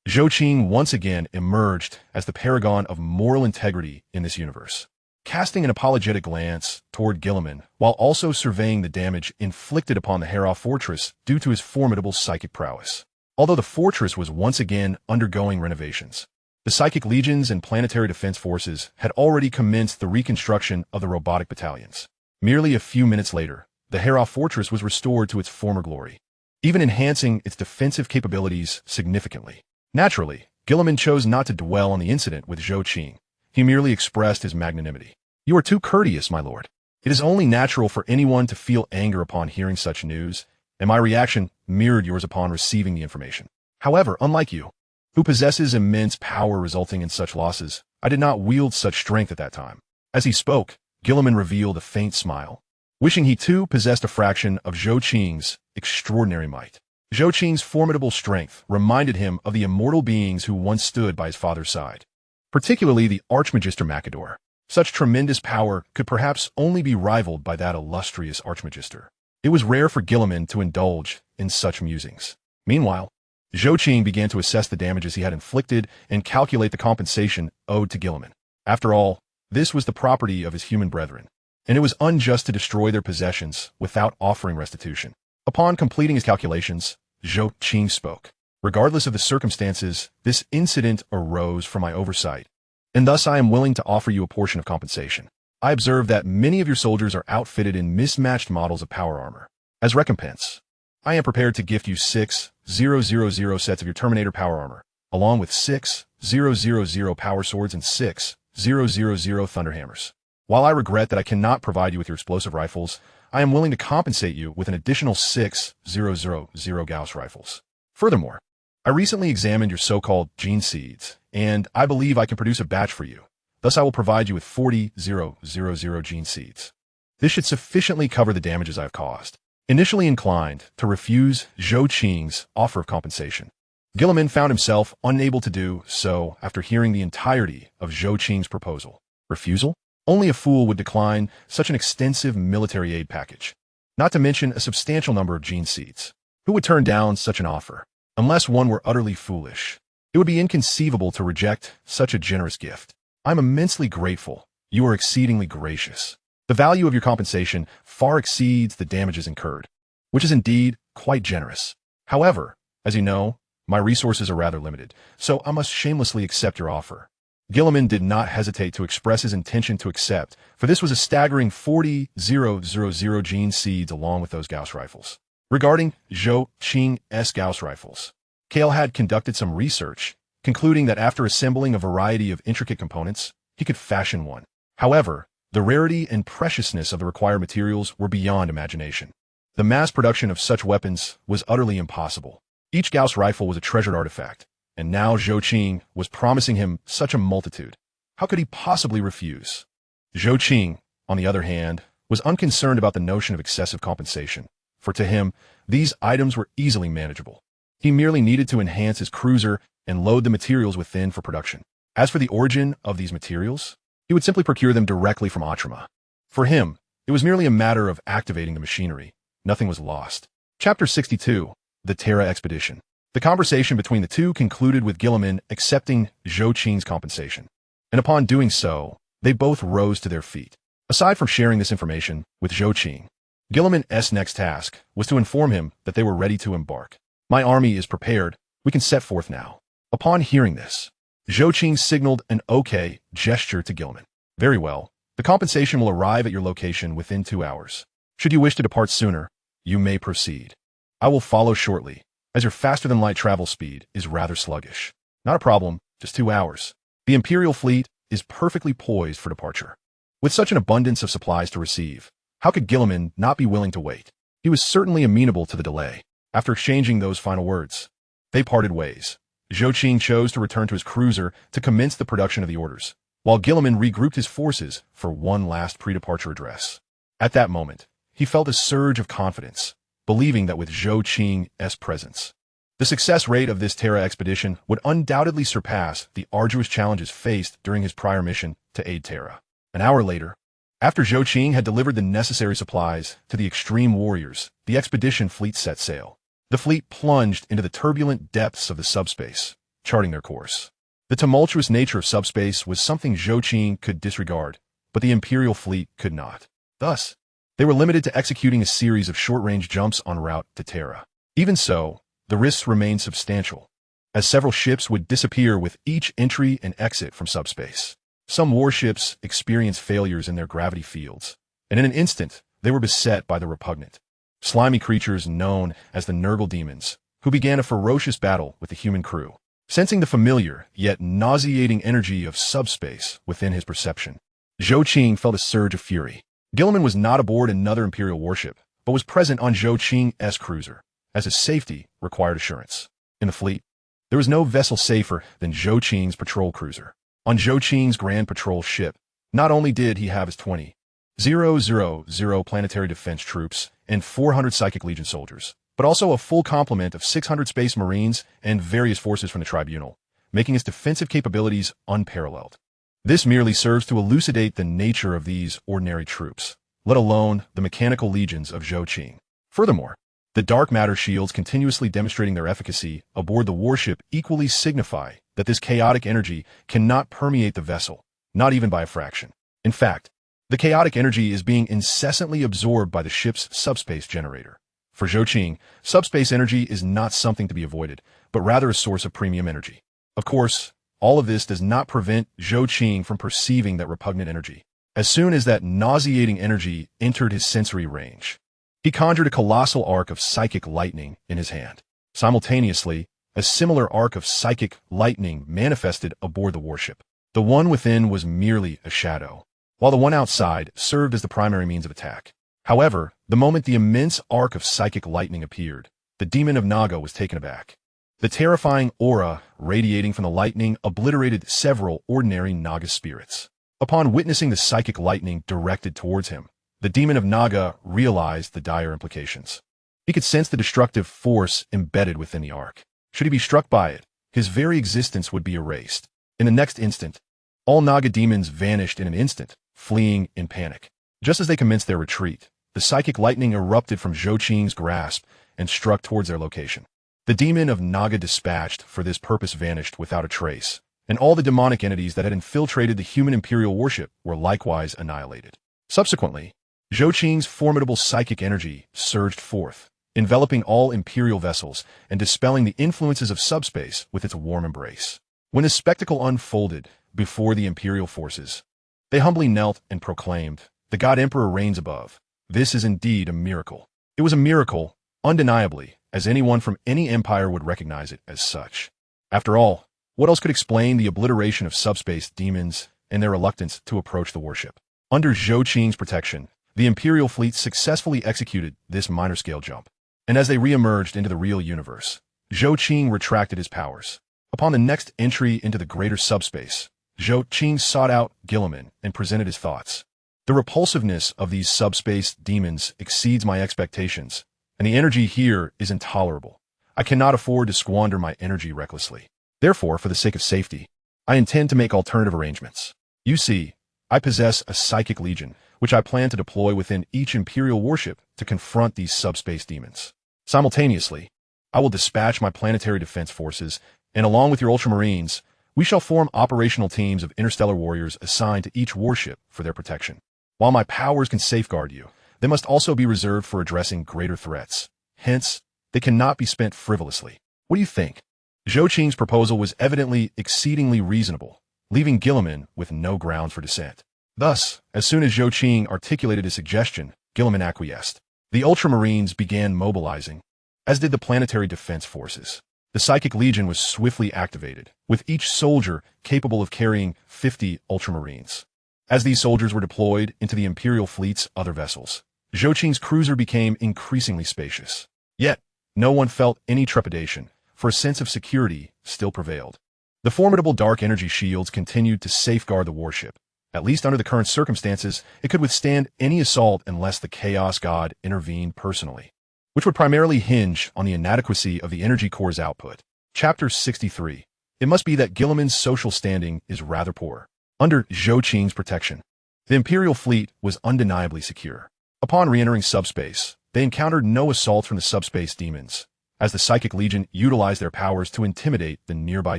Zhou Qing once again emerged as the paragon of moral integrity in this universe. Casting an apologetic glance toward Gilliman, while also surveying the damage inflicted upon the Hera fortress due to his formidable psychic prowess. Although the fortress was once again undergoing renovations, the psychic legions and planetary defense forces had already commenced the reconstruction of the robotic battalions. Merely a few minutes later, the Hera fortress was restored to its former glory, even enhancing its defensive capabilities significantly. Naturally, Gilliman chose not to dwell on the incident with Zhou Qing. He merely expressed his magnanimity. You are too courteous, my lord. It is only natural for anyone to feel anger upon hearing such news, and my reaction mirrored yours upon receiving the information. However, unlike you, who possesses immense power resulting in such losses, I did not wield such strength at that time. As he spoke, Gilliman revealed a faint smile, wishing he too possessed a fraction of Zhou Qing's extraordinary might. Zhou Qing's formidable strength reminded him of the immortal beings who once stood by his father's side, particularly the Archmagister Macador. Such tremendous power could perhaps only be rivaled by that illustrious Archmagister. It was rare for Gilliman to indulge in such musings. Meanwhile, Zhou Qing began to assess the damages he had inflicted and calculate the compensation owed to Gilliman. After all, this was the property of his human brethren, and it was unjust to destroy their possessions without offering restitution. Upon completing his calculations, Zhou Qing spoke. Regardless of the circumstances, this incident arose from my oversight, and thus I am willing to offer you a portion of compensation. I observe that many of your soldiers are outfitted in mismatched models of power armor. As recompense, I am prepared to gift you 6,000 sets of your Terminator power armor, along with 6,000 power swords and 6,000 thunderhammers. While I regret that I cannot provide you with your explosive rifles, I am willing to compensate you with an additional 6,000 Gauss rifles. Furthermore, I recently examined your so-called gene seeds, and I believe I can produce a batch for you. Thus, I will provide you with 40,000 gene seeds. This should sufficiently cover the damages I have caused. Initially inclined to refuse Zhou Qing's offer of compensation, Gilliman found himself unable to do so after hearing the entirety of Zhou Qing's proposal. Refusal? Only a fool would decline such an extensive military aid package, not to mention a substantial number of gene seeds. Who would turn down such an offer? Unless one were utterly foolish. It would be inconceivable to reject such a generous gift. I'm immensely grateful. You are exceedingly gracious. The value of your compensation far exceeds the damages incurred, which is indeed quite generous. However, as you know, my resources are rather limited, so I must shamelessly accept your offer. Gilliman did not hesitate to express his intention to accept, for this was a staggering 40,000 gene seeds along with those Gauss rifles. Regarding Zhou Qing's Gauss rifles, Kale had conducted some research, concluding that after assembling a variety of intricate components, he could fashion one. However, the rarity and preciousness of the required materials were beyond imagination. The mass production of such weapons was utterly impossible. Each Gauss rifle was a treasured artifact, and now Zhou Qing was promising him such a multitude. How could he possibly refuse? Zhou Qing, on the other hand, was unconcerned about the notion of excessive compensation, for to him, these items were easily manageable. He merely needed to enhance his cruiser and load the materials within for production. As for the origin of these materials, he would simply procure them directly from Atrama. For him, it was merely a matter of activating the machinery. Nothing was lost. Chapter 62, The Terra Expedition. The conversation between the two concluded with Gilliman accepting Zhou Qing's compensation. And upon doing so, they both rose to their feet. Aside from sharing this information with Zhou Qing, Gilliman's next task was to inform him that they were ready to embark. My army is prepared. We can set forth now. Upon hearing this, Zhou Qing signaled an okay gesture to Gilliman. Very well. The compensation will arrive at your location within 2 hours. Should you wish to depart sooner, you may proceed. I will follow shortly, as your faster-than-light travel speed is rather sluggish. Not a problem, just 2 hours. The Imperial fleet is perfectly poised for departure. With such an abundance of supplies to receive, how could Gilliman not be willing to wait? He was certainly amenable to the delay. After exchanging those final words, they parted ways. Zhou Qing chose to return to his cruiser to commence the production of the orders, while Gilliman regrouped his forces for one last pre-departure address. At that moment, he felt a surge of confidence, believing that with Zhou Qing's presence, the success rate of this Terra expedition would undoubtedly surpass the arduous challenges faced during his prior mission to aid Terra. An hour later, after Zhou Qing had delivered the necessary supplies to the extreme warriors, the expedition fleet set sail. The fleet plunged into the turbulent depths of the subspace, charting their course. The tumultuous nature of subspace was something Zhou Qing could disregard, but the Imperial fleet could not. Thus, they were limited to executing a series of short-range jumps en route to Terra. Even so, the risks remained substantial, as several ships would disappear with each entry and exit from subspace. Some warships experienced failures in their gravity fields, and in an instant, they were beset by the repugnant, slimy creatures known as the Nurgle demons, who began a ferocious battle with the human crew. Sensing the familiar, yet nauseating energy of subspace within his perception, Zhou Qing felt a surge of fury. Gilliman was not aboard another Imperial warship, but was present on Zhou Qing's cruiser, as his safety required assurance. In the fleet, there was no vessel safer than Zhou Qing's patrol cruiser. On Zhou Qing's Grand Patrol ship, not only did he have his 20,000 planetary defense troops and 400 Psychic Legion soldiers, but also a full complement of 600 Space Marines and various forces from the Tribunal, making his defensive capabilities unparalleled. This merely serves to elucidate the nature of these ordinary troops, let alone the mechanical legions of Zhou Qing. Furthermore, the dark matter shields continuously demonstrating their efficacy aboard the warship equally signify that this chaotic energy cannot permeate the vessel, not even by a fraction. In fact, the chaotic energy is being incessantly absorbed by the ship's subspace generator. For Zhou Qing, subspace energy is not something to be avoided, but rather a source of premium energy. Of course, all of this does not prevent Zhou Qing from perceiving that repugnant energy. As soon as that nauseating energy entered his sensory range, he conjured a colossal arc of psychic lightning in his hand. Simultaneously, a similar arc of psychic lightning manifested aboard the warship. The one within was merely a shadow, while the one outside served as the primary means of attack. However, the moment the immense arc of psychic lightning appeared, the demon of Naga was taken aback. The terrifying aura radiating from the lightning obliterated several ordinary Naga spirits. Upon witnessing the psychic lightning directed towards him, the demon of Naga realized the dire implications. He could sense the destructive force embedded within the arc. Should he be struck by it, his very existence would be erased. In the next instant, all Naga demons vanished in an instant, fleeing in panic. Just as they commenced their retreat, the psychic lightning erupted from Zhou Qing's grasp and struck towards their location. The demon of Naga dispatched for this purpose vanished without a trace, and all the demonic entities that had infiltrated the human Imperial warship were likewise annihilated. Subsequently, Zhou Qing's formidable psychic energy surged forth, enveloping all Imperial vessels and dispelling the influences of subspace with its warm embrace. When the spectacle unfolded before the Imperial forces, they humbly knelt and proclaimed, "The God Emperor reigns above. This is indeed a miracle." It was a miracle, undeniably, as anyone from any empire would recognize it as such. After all, what else could explain the obliteration of subspace demons and their reluctance to approach the warship? Under Zhou Qing's protection, the Imperial fleet successfully executed this minor-scale jump. And as they re-emerged into the real universe, Zhou Qing retracted his powers. Upon the next entry into the greater subspace, Zhou Qing sought out Gilliman and presented his thoughts. The repulsiveness of these subspace demons exceeds my expectations, and the energy here is intolerable. I cannot afford to squander my energy recklessly. Therefore, for the sake of safety, I intend to make alternative arrangements. You see, I possess a psychic legion, which I plan to deploy within each Imperial warship to confront these subspace demons. Simultaneously, I will dispatch my planetary defense forces, and along with your Ultramarines, we shall form operational teams of interstellar warriors assigned to each warship for their protection. While my powers can safeguard you, they must also be reserved for addressing greater threats. Hence, they cannot be spent frivolously. What do you think? Zhou Qing's proposal was evidently exceedingly reasonable, leaving Guilliman with no grounds for dissent. Thus, as soon as Zhou Qing articulated his suggestion, Guilliman acquiesced. The Ultramarines began mobilizing, as did the planetary defense forces. The Psychic Legion was swiftly activated, with each soldier capable of carrying 50 Ultramarines. As these soldiers were deployed into the Imperial fleet's other vessels, Zhou Qing's cruiser became increasingly spacious. Yet, no one felt any trepidation, for a sense of security still prevailed. The formidable dark energy shields continued to safeguard the warship. At least under the current circumstances, it could withstand any assault unless the Chaos God intervened personally, which would primarily hinge on the inadequacy of the energy core's output. Chapter 63. It must be that Guilliman's social standing is rather poor. Under Zhou Qing's protection, the Imperial fleet was undeniably secure. Upon re-entering subspace, they encountered no assaults from the subspace demons, as the Psychic Legion utilized their powers to intimidate the nearby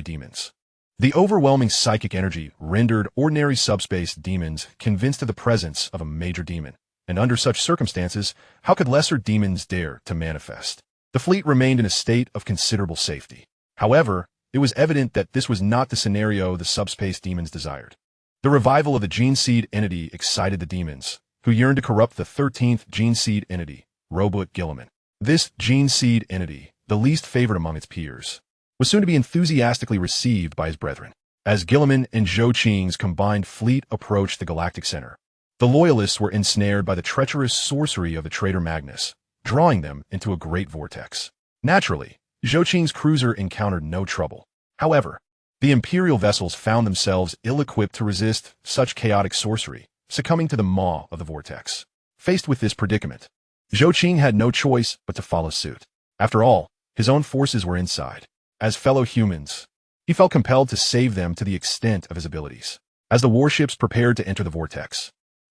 demons. The overwhelming psychic energy rendered ordinary subspace demons convinced of the presence of a major demon, and under such circumstances, how could lesser demons dare to manifest? The fleet remained in a state of considerable safety. However, it was evident that this was not the scenario the subspace demons desired. The revival of the gene seed entity excited the demons, who yearned to corrupt the 13th gene seed entity, Robot Guilliman. This gene seed entity, the least favored among its peers, was soon to be enthusiastically received by his brethren. As Guilliman and Zhou Qing's combined fleet approached the galactic center, the Loyalists were ensnared by the treacherous sorcery of the traitor Magnus, drawing them into a great vortex. Naturally, Zhou Qing's cruiser encountered no trouble. However, the Imperial vessels found themselves ill-equipped to resist such chaotic sorcery, succumbing to the maw of the vortex. Faced with this predicament, Zhou Qing had no choice but to follow suit. After all, his own forces were inside. As fellow humans, he felt compelled to save them to the extent of his abilities. As the warships prepared to enter the vortex,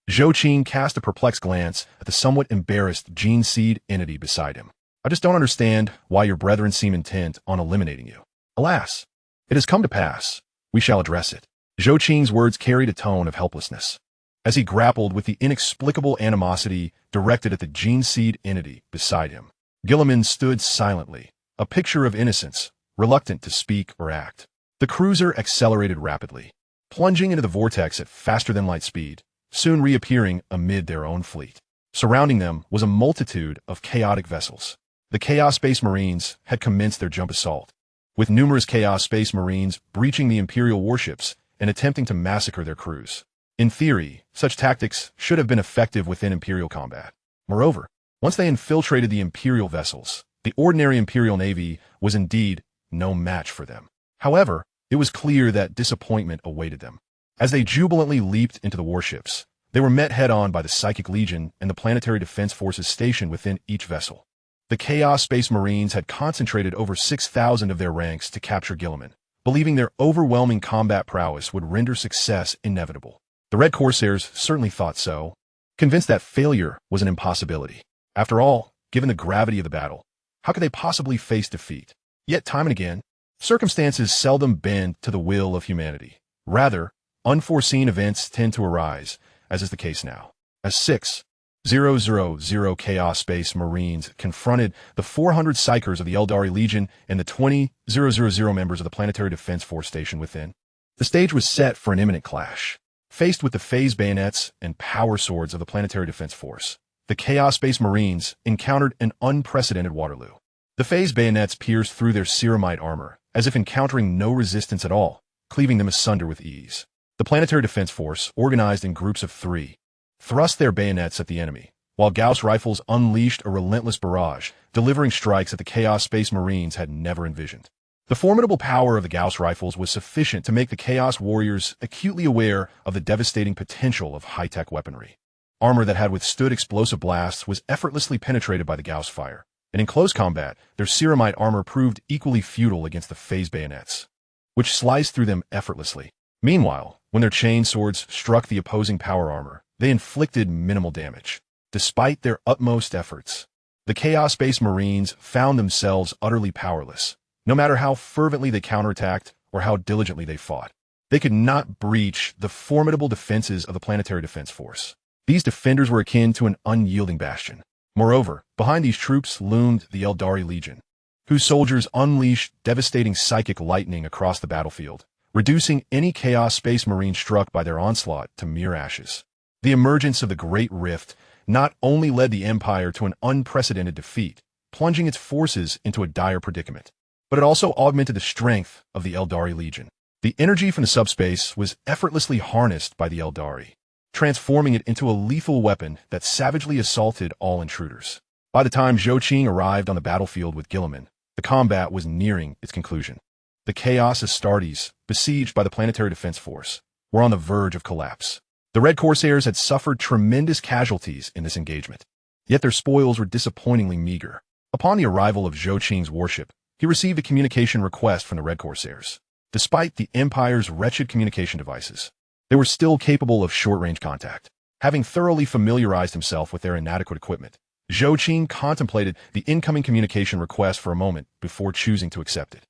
Zhou Qing cast a perplexed glance at the somewhat embarrassed gene seed entity beside him. I just don't understand why your brethren seem intent on eliminating you. Alas, it has come to pass. We shall address it. Zhou Qing's words carried a tone of helplessness, as he grappled with the inexplicable animosity directed at the gene seed entity beside him. Guilliman stood silently, a picture of innocence, reluctant to speak or act. The cruiser accelerated rapidly, plunging into the vortex at faster-than-light speed, soon reappearing amid their own fleet. Surrounding them was a multitude of chaotic vessels. The Chaos Space Marines had commenced their jump assault, with numerous Chaos Space Marines breaching the Imperial warships and attempting to massacre their crews. In theory, such tactics should have been effective within Imperial combat. Moreover, once they infiltrated the Imperial vessels, the ordinary Imperial Navy was indeed no match for them. However, it was clear that disappointment awaited them. As they jubilantly leaped into the warships, they were met head-on by the Psychic Legion and the planetary defense forces stationed within each vessel. The Chaos Space Marines had concentrated over 6,000 of their ranks to capture Guilliman, believing their overwhelming combat prowess would render success inevitable. The Red Corsairs certainly thought so, convinced that failure was an impossibility. After all, given the gravity of the battle, how could they possibly face defeat? Yet time and again, circumstances seldom bend to the will of humanity. Rather, unforeseen events tend to arise, as is the case now. As 6,000 Chaos Space Marines confronted the 400 Psychers of the Eldari Legion and the 20,000 members of the Planetary Defense Force stationed within, the stage was set for an imminent clash. Faced with the phase bayonets and power swords of the Planetary Defense Force, the Chaos Space Marines encountered an unprecedented Waterloo. The phase bayonets pierced through their ceramite armor, as if encountering no resistance at all, cleaving them asunder with ease. The Planetary Defense Force, organized in groups of 3, thrust their bayonets at the enemy, while Gauss rifles unleashed a relentless barrage, delivering strikes that the Chaos Space Marines had never envisioned. The formidable power of the Gauss rifles was sufficient to make the Chaos Warriors acutely aware of the devastating potential of high-tech weaponry. Armor that had withstood explosive blasts was effortlessly penetrated by the Gauss fire, and in close combat, their ceramite armor proved equally futile against the phase bayonets, which sliced through them effortlessly. Meanwhile, when their chain swords struck the opposing power armor, they inflicted minimal damage. Despite their utmost efforts, The Chaos Space Marines found themselves utterly powerless, no matter how fervently they counterattacked or how diligently they fought. They could not breach the formidable defenses of the Planetary Defense Force. These defenders were akin to an unyielding bastion. Moreover, behind these troops loomed the Eldari Legion, whose soldiers unleashed devastating psychic lightning across the battlefield, reducing any Chaos Space Marine struck by their onslaught to mere ashes. The emergence of the Great Rift not only led the Empire to an unprecedented defeat, plunging its forces into a dire predicament, but it also augmented the strength of the Eldari Legion. The energy from the subspace was effortlessly harnessed by the Eldari, transforming it into a lethal weapon that savagely assaulted all intruders. By the time Zhou Qing arrived on the battlefield with Guilliman, the combat was nearing its conclusion. The Chaos Astartes, besieged by the Planetary Defense Force, were on the verge of collapse. The Red Corsairs had suffered tremendous casualties in this engagement, yet their spoils were disappointingly meager. Upon the arrival of Zhou Qing's warship, he received a communication request from the Red Corsairs. Despite the Empire's wretched communication devices, they were still capable of short-range contact. Having thoroughly familiarized himself with their inadequate equipment, Zhou Qing contemplated the incoming communication request for a moment before choosing to accept it.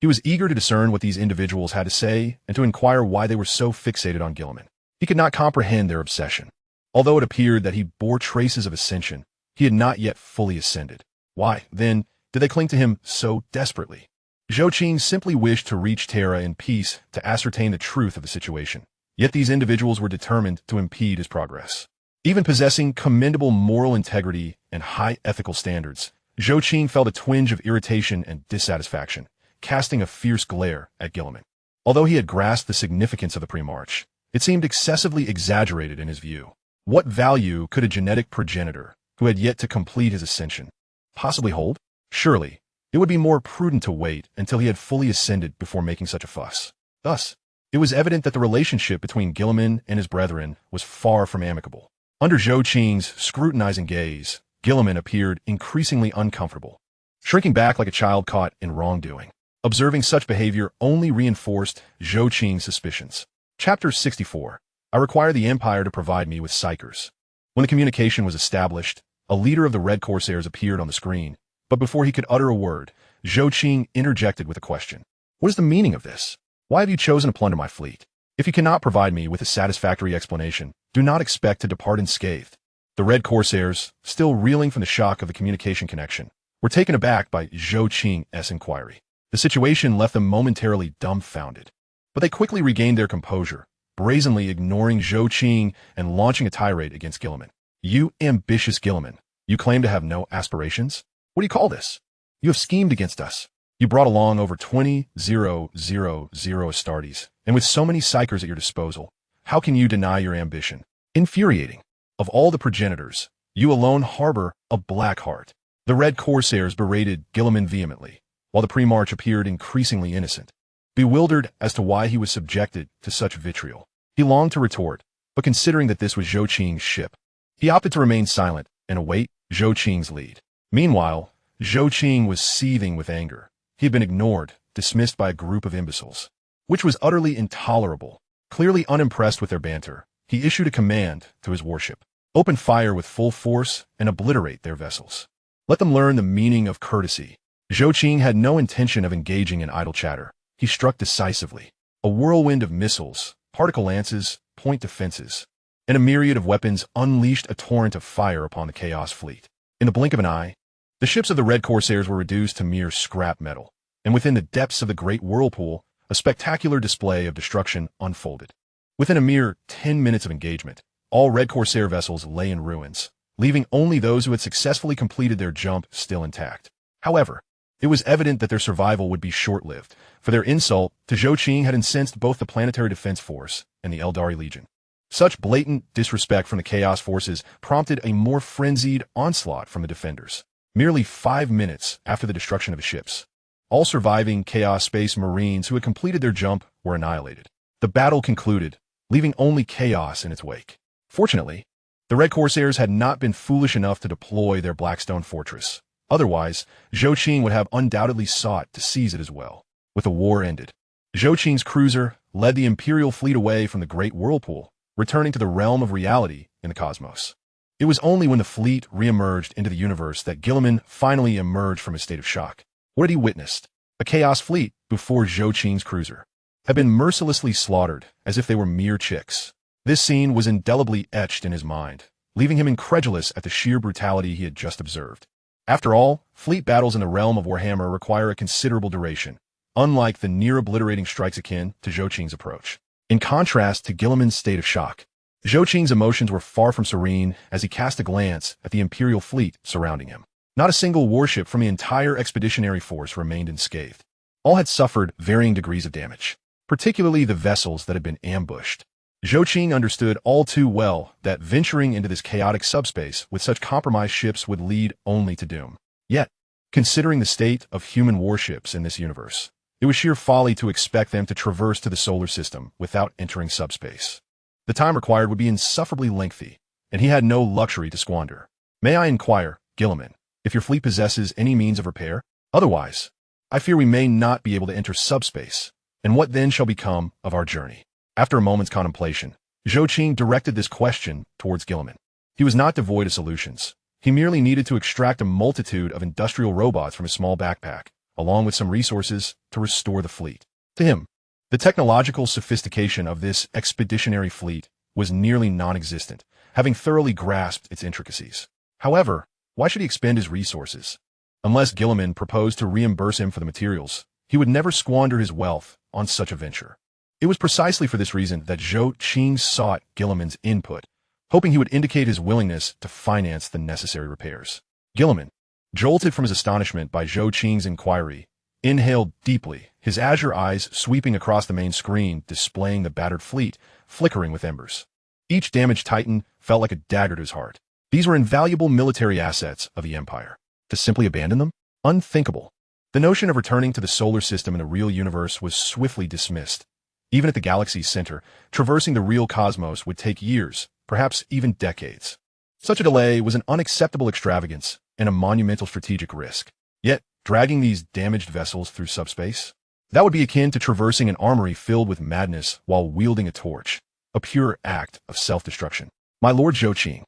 He was eager to discern what these individuals had to say and to inquire why they were so fixated on Guilliman. He could not comprehend their obsession. Although it appeared that he bore traces of ascension, he had not yet fully ascended. Why, then, did they cling to him so desperately? Zhou Qing simply wished to reach Terra in peace to ascertain the truth of the situation. Yet these individuals were determined to impede his progress. Even possessing commendable moral integrity and high ethical standards, Zhou Qing felt a twinge of irritation and dissatisfaction, casting a fierce glare at Guilliman. Although he had grasped the significance of the pre-march, it seemed excessively exaggerated in his view. What value could a genetic progenitor, who had yet to complete his ascension, possibly hold? Surely, it would be more prudent to wait until he had fully ascended before making such a fuss. Thus, it was evident that the relationship between Guilliman and his brethren was far from amicable. Under Zhou Qing's scrutinizing gaze, Guilliman appeared increasingly uncomfortable, shrinking back like a child caught in wrongdoing. Observing such behavior only reinforced Zhou Qing's suspicions. Chapter 64. I require the Empire to provide me with psychers. When the communication was established, a leader of the Red Corsairs appeared on the screen, but before he could utter a word, Zhou Qing interjected with a question. What is the meaning of this? Why have you chosen to plunder my fleet? If you cannot provide me with a satisfactory explanation, do not expect to depart unscathed. The Red Corsairs, still reeling from the shock of the communication connection, were taken aback by Zhou Qing's inquiry. The situation left them momentarily dumbfounded, but they quickly regained their composure, brazenly ignoring Zhou Qing and launching a tirade against Guilliman. You ambitious Guilliman, you claim to have no aspirations? What do you call this? You have schemed against us. You brought along over 20,000 Astartes, and with so many psychers at your disposal, how can you deny your ambition? Infuriating. Of all the progenitors, you alone harbor a black heart. The Red Corsairs berated Guilliman vehemently, while the pre-march appeared increasingly innocent. Bewildered as to why he was subjected to such vitriol, he longed to retort, but considering that this was Zhou Qing's ship, he opted to remain silent and await Zhou Qing's lead. Meanwhile, Zhou Qing was seething with anger. He had been ignored, dismissed by a group of imbeciles, which was utterly intolerable. Clearly unimpressed with their banter, he issued a command to his warship. Open fire with full force and obliterate their vessels. Let them learn the meaning of courtesy. Zhou Qing had no intention of engaging in idle chatter. He struck decisively. A whirlwind of missiles, particle lances, point defenses, and a myriad of weapons unleashed a torrent of fire upon the Chaos fleet. In the blink of an eye, the ships of the Red Corsairs were reduced to mere scrap metal, and within the depths of the great whirlpool, a spectacular display of destruction unfolded. Within a mere 10 minutes of engagement, all Red Corsair vessels lay in ruins, leaving only those who had successfully completed their jump still intact. However, it was evident that their survival would be short-lived, for their insult to Zhou Qing had incensed both the Planetary Defense Force and the Eldari Legion. Such blatant disrespect from the Chaos forces prompted a more frenzied onslaught from the defenders. Merely 5 minutes after the destruction of the ships, all surviving Chaos Space Marines who had completed their jump were annihilated. The battle concluded, leaving only chaos in its wake. Fortunately, the Red Corsairs had not been foolish enough to deploy their Blackstone fortress. Otherwise, Zhou Qing would have undoubtedly sought to seize it as well. With the war ended, Zhou Qing's cruiser led the Imperial fleet away from the Great Whirlpool, returning to the realm of reality in the cosmos. It was only when the fleet re-emerged into the universe that Gilliman finally emerged from his state of shock. What had he witnessed? A chaos fleet before Zhou Qing's cruiser had been mercilessly slaughtered as if they were mere chicks. This scene was indelibly etched in his mind, leaving him incredulous at the sheer brutality he had just observed. After all, fleet battles in the realm of Warhammer require a considerable duration, unlike the near-obliterating strikes akin to Zhou Qing's approach. In contrast to Gilliman's state of shock, Zhou Qing's emotions were far from serene as he cast a glance at the Imperial fleet surrounding him. Not a single warship from the entire expeditionary force remained unscathed. All had suffered varying degrees of damage, particularly the vessels that had been ambushed. Zhou Qing understood all too well that venturing into this chaotic subspace with such compromised ships would lead only to doom. Yet, considering the state of human warships in this universe, it was sheer folly to expect them to traverse to the solar system without entering subspace. The time required would be insufferably lengthy, and he had no luxury to squander. May I inquire, Gilliman, if your fleet possesses any means of repair? Otherwise, I fear we may not be able to enter subspace, and what then shall become of our journey? After a moment's contemplation, Zhou Qing directed this question towards Gilliman. He was not devoid of solutions. He merely needed to extract a multitude of industrial robots from his small backpack, along with some resources to restore the fleet. To him, the technological sophistication of this expeditionary fleet was nearly non-existent, having thoroughly grasped its intricacies. However, why should he expend his resources? Unless Gilliman proposed to reimburse him for the materials, he would never squander his wealth on such a venture. It was precisely for this reason that Zhou Qing sought Gilliman's input, hoping he would indicate his willingness to finance the necessary repairs. Gilliman, jolted from his astonishment by Zhou Qing's inquiry, inhaled deeply, his azure eyes sweeping across the main screen displaying the battered fleet, flickering with embers. Each damaged Titan felt like a dagger to his heart. These were invaluable military assets of the Empire. To simply abandon them? Unthinkable. The notion of returning to the solar system in the real universe was swiftly dismissed. Even at the galaxy's center, traversing the real cosmos would take years, perhaps even decades. Such a delay was an unacceptable extravagance and a monumental strategic risk. Yet, dragging these damaged vessels through subspace? That would be akin to traversing an armory filled with madness while wielding a torch, a pure act of self-destruction. My lord Zhou Qing.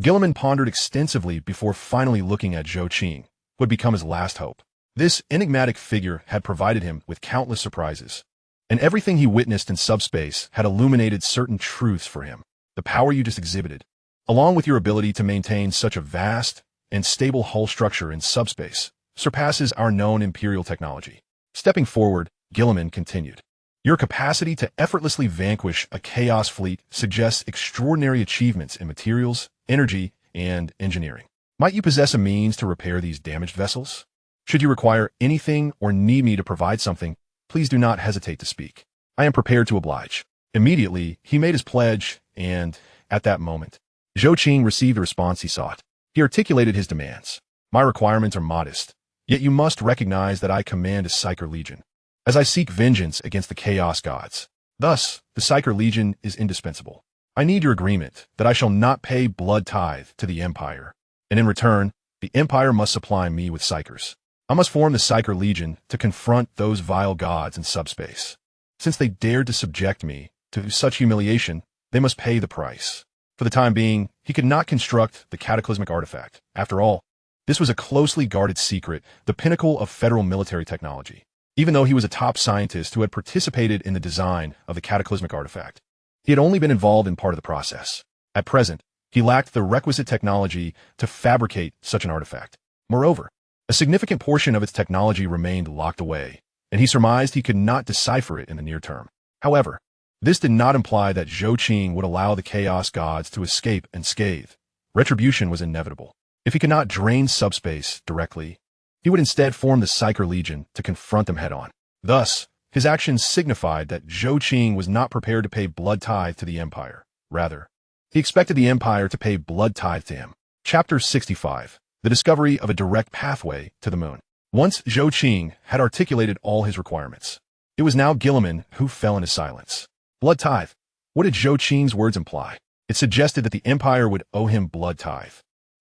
Gilliman pondered extensively before finally looking at Zhou Qing, who had become his last hope. This enigmatic figure had provided him with countless surprises, and everything he witnessed in subspace had illuminated certain truths for him. The power you just exhibited, along with your ability to maintain such a vast and stable hull structure in subspace, surpasses our known Imperial technology. Stepping forward, Gilliman continued. Your capacity to effortlessly vanquish a chaos fleet suggests extraordinary achievements in materials, energy, and engineering. Might you possess a means to repair these damaged vessels? Should you require anything or need me to provide something, please do not hesitate to speak. I am prepared to oblige. Immediately, he made his pledge, and, at that moment, Zhou Qing received the response he sought. He articulated his demands. My requirements are modest, yet you must recognize that I command a Psyker Legion, as I seek vengeance against the Chaos Gods. Thus, the Psyker Legion is indispensable. I need your agreement that I shall not pay blood tithe to the Empire, and in return, the Empire must supply me with Psykers. I must form the Psyker Legion to confront those vile gods in subspace. Since they dared to subject me to such humiliation, they must pay the price. For the time being, he could not construct the cataclysmic artifact. After all, this was a closely guarded secret, the pinnacle of federal military technology. Even though he was a top scientist who had participated in the design of the cataclysmic artifact, he had only been involved in part of the process. At present, he lacked the requisite technology to fabricate such an artifact. Moreover, a significant portion of its technology remained locked away, and he surmised he could not decipher it in the near term. However, this did not imply that Zhou Qing would allow the Chaos Gods to escape unscathed. Retribution was inevitable. If he could not drain subspace directly, he would instead form the Psyker Legion to confront them head-on. Thus, his actions signified that Zhou Qing was not prepared to pay blood tithe to the Empire. Rather, he expected the Empire to pay blood tithe to him. Chapter 65. The discovery of a direct pathway to the moon. Once Zhou Qing had articulated all his requirements, it was now Gilliman who fell into silence. Blood tithe. What did Zhou Qing's words imply? It suggested that the Empire would owe him blood tithe.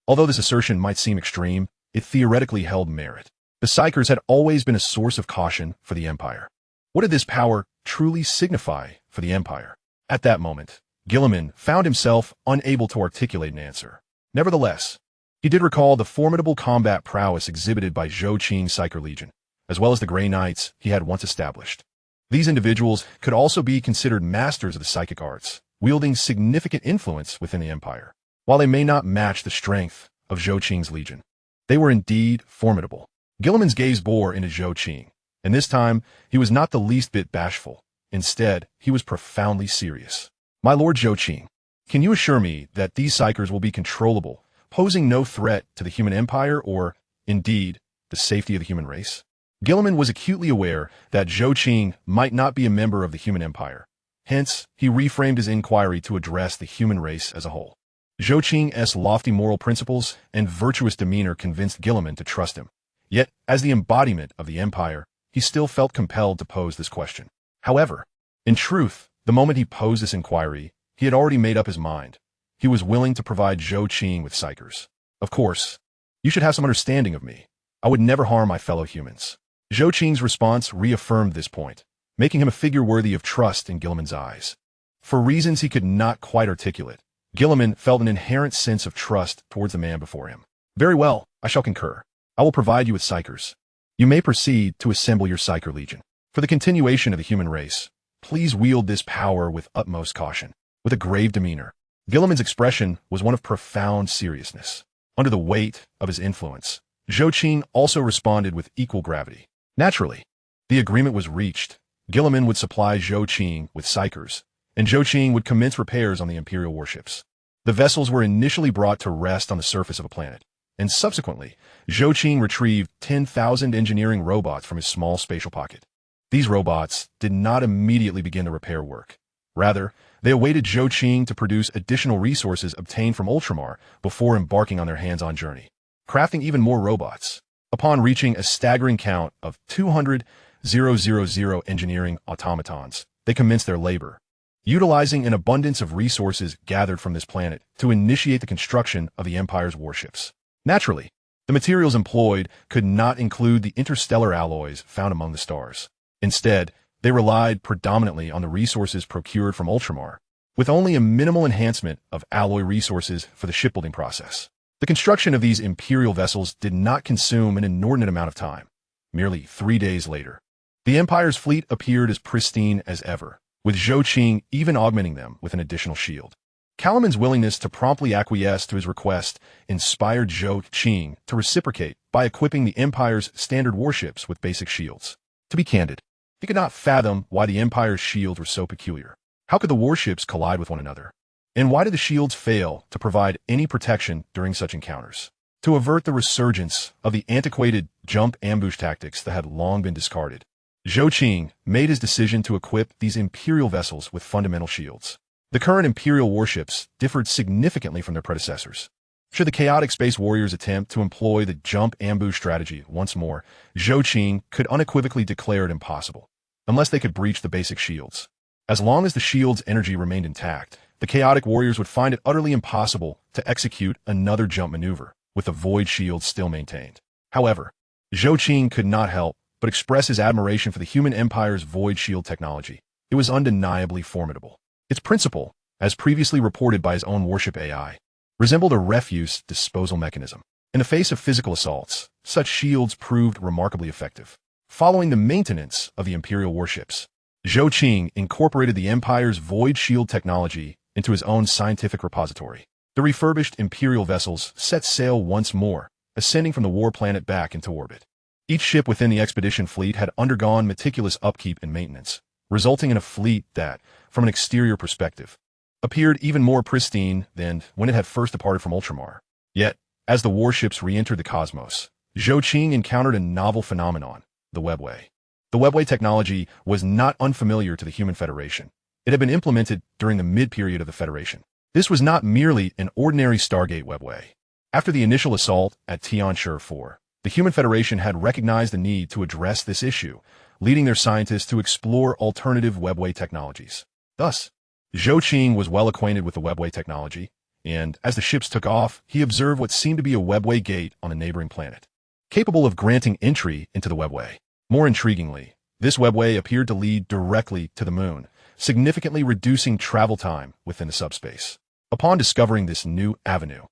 Although this assertion might seem extreme, it theoretically held merit. The Psykers had always been a source of caution for the Empire. What did this power truly signify for the Empire? At that moment, Gilliman found himself unable to articulate an answer. Nevertheless, he did recall the formidable combat prowess exhibited by Zhou Qing's Psyker Legion, as well as the Grey Knights he had once established. These individuals could also be considered masters of the psychic arts, wielding significant influence within the Empire. While they may not match the strength of Zhou Qing's legion, they were indeed formidable. Gilliman's gaze bore into Zhou Qing, and this time he was not the least bit bashful. Instead, he was profoundly serious. "My lord Zhou Qing, can you assure me that these psychers will be controllable, posing no threat to the human empire or, indeed, the safety of the human race?" Gilliman was acutely aware that Zhou Qing might not be a member of the human empire. Hence, he reframed his inquiry to address the human race as a whole. Zhou Qing's lofty moral principles and virtuous demeanor convinced Gilliman to trust him. Yet, as the embodiment of the empire, he still felt compelled to pose this question. However, in truth, the moment he posed this inquiry, he had already made up his mind. He was willing to provide Zhou Qing with psychers. "Of course, you should have some understanding of me. I would never harm my fellow humans." Zhou Qing's response reaffirmed this point, making him a figure worthy of trust in Gilliman's eyes. For reasons he could not quite articulate, Gilliman felt an inherent sense of trust towards the man before him. "Very well, I shall concur. I will provide you with psychers. You may proceed to assemble your Psyker Legion. For the continuation of the human race, please wield this power with utmost caution." With a grave demeanor, Gilliman's expression was one of profound seriousness. Under the weight of his influence, Zhou Qing also responded with equal gravity. Naturally, the agreement was reached. Gilliman would supply Zhou Qing with psychers, and Zhou Qing would commence repairs on the Imperial warships. The vessels were initially brought to rest on the surface of a planet, and subsequently, Zhou Qing retrieved 10,000 engineering robots from his small spatial pocket. These robots did not immediately begin the repair work. Rather, they awaited Zhou Qing to produce additional resources obtained from Ultramar before embarking on their hands-on journey, crafting even more robots. Upon reaching a staggering count of 200,000 engineering automatons, they commenced their labor, utilizing an abundance of resources gathered from this planet to initiate the construction of the Empire's warships. Naturally, the materials employed could not include the interstellar alloys found among the stars. Instead, they relied predominantly on the resources procured from Ultramar, with only a minimal enhancement of alloy resources for the shipbuilding process. The construction of these Imperial vessels did not consume an inordinate amount of time. Merely 3 days later, the Empire's fleet appeared as pristine as ever, with Zhou Qing even augmenting them with an additional shield. Calaman's willingness to promptly acquiesce to his request inspired Zhou Qing to reciprocate by equipping the Empire's standard warships with basic shields. To be candid, he could not fathom why the Empire's shields were so peculiar. How could the warships collide with one another? And why did the shields fail to provide any protection during such encounters? To avert the resurgence of the antiquated jump ambush tactics that had long been discarded, Zhou Qing made his decision to equip these Imperial vessels with fundamental shields. The current Imperial warships differed significantly from their predecessors. Should the chaotic space warriors attempt to employ the jump ambush strategy once more, Zhou Qing could unequivocally declare it impossible, unless they could breach the basic shields. As long as the shield's energy remained intact, the chaotic warriors would find it utterly impossible to execute another jump maneuver, with the void shield still maintained. However, Zhou Qing could not help but express his admiration for the human empire's void shield technology. It was undeniably formidable. Its principle, as previously reported by his own warship AI, resembled a refuse disposal mechanism. In the face of physical assaults, such shields proved remarkably effective. Following the maintenance of the Imperial warships, Zhou Qing incorporated the Empire's void shield technology into his own scientific repository. The refurbished Imperial vessels set sail once more, ascending from the war planet back into orbit. Each ship within the expedition fleet had undergone meticulous upkeep and maintenance, resulting in a fleet that, from an exterior perspective, appeared even more pristine than when it had first departed from Ultramar. Yet, as the warships re-entered the cosmos, Zhou Qing encountered a novel phenomenon, the Webway. The Webway technology was not unfamiliar to the Human Federation. It had been implemented during the mid-period of the Federation. This was not merely an ordinary Stargate Webway. After the initial assault at Tianshur 4, the Human Federation had recognized the need to address this issue, leading their scientists to explore alternative Webway technologies. Thus, Zhou Qing was well acquainted with the Webway technology, and as the ships took off, he observed what seemed to be a Webway gate on a neighboring planet, capable of granting entry into the Webway. More intriguingly, this Webway appeared to lead directly to the moon, significantly reducing travel time within the subspace. Upon discovering this new avenue,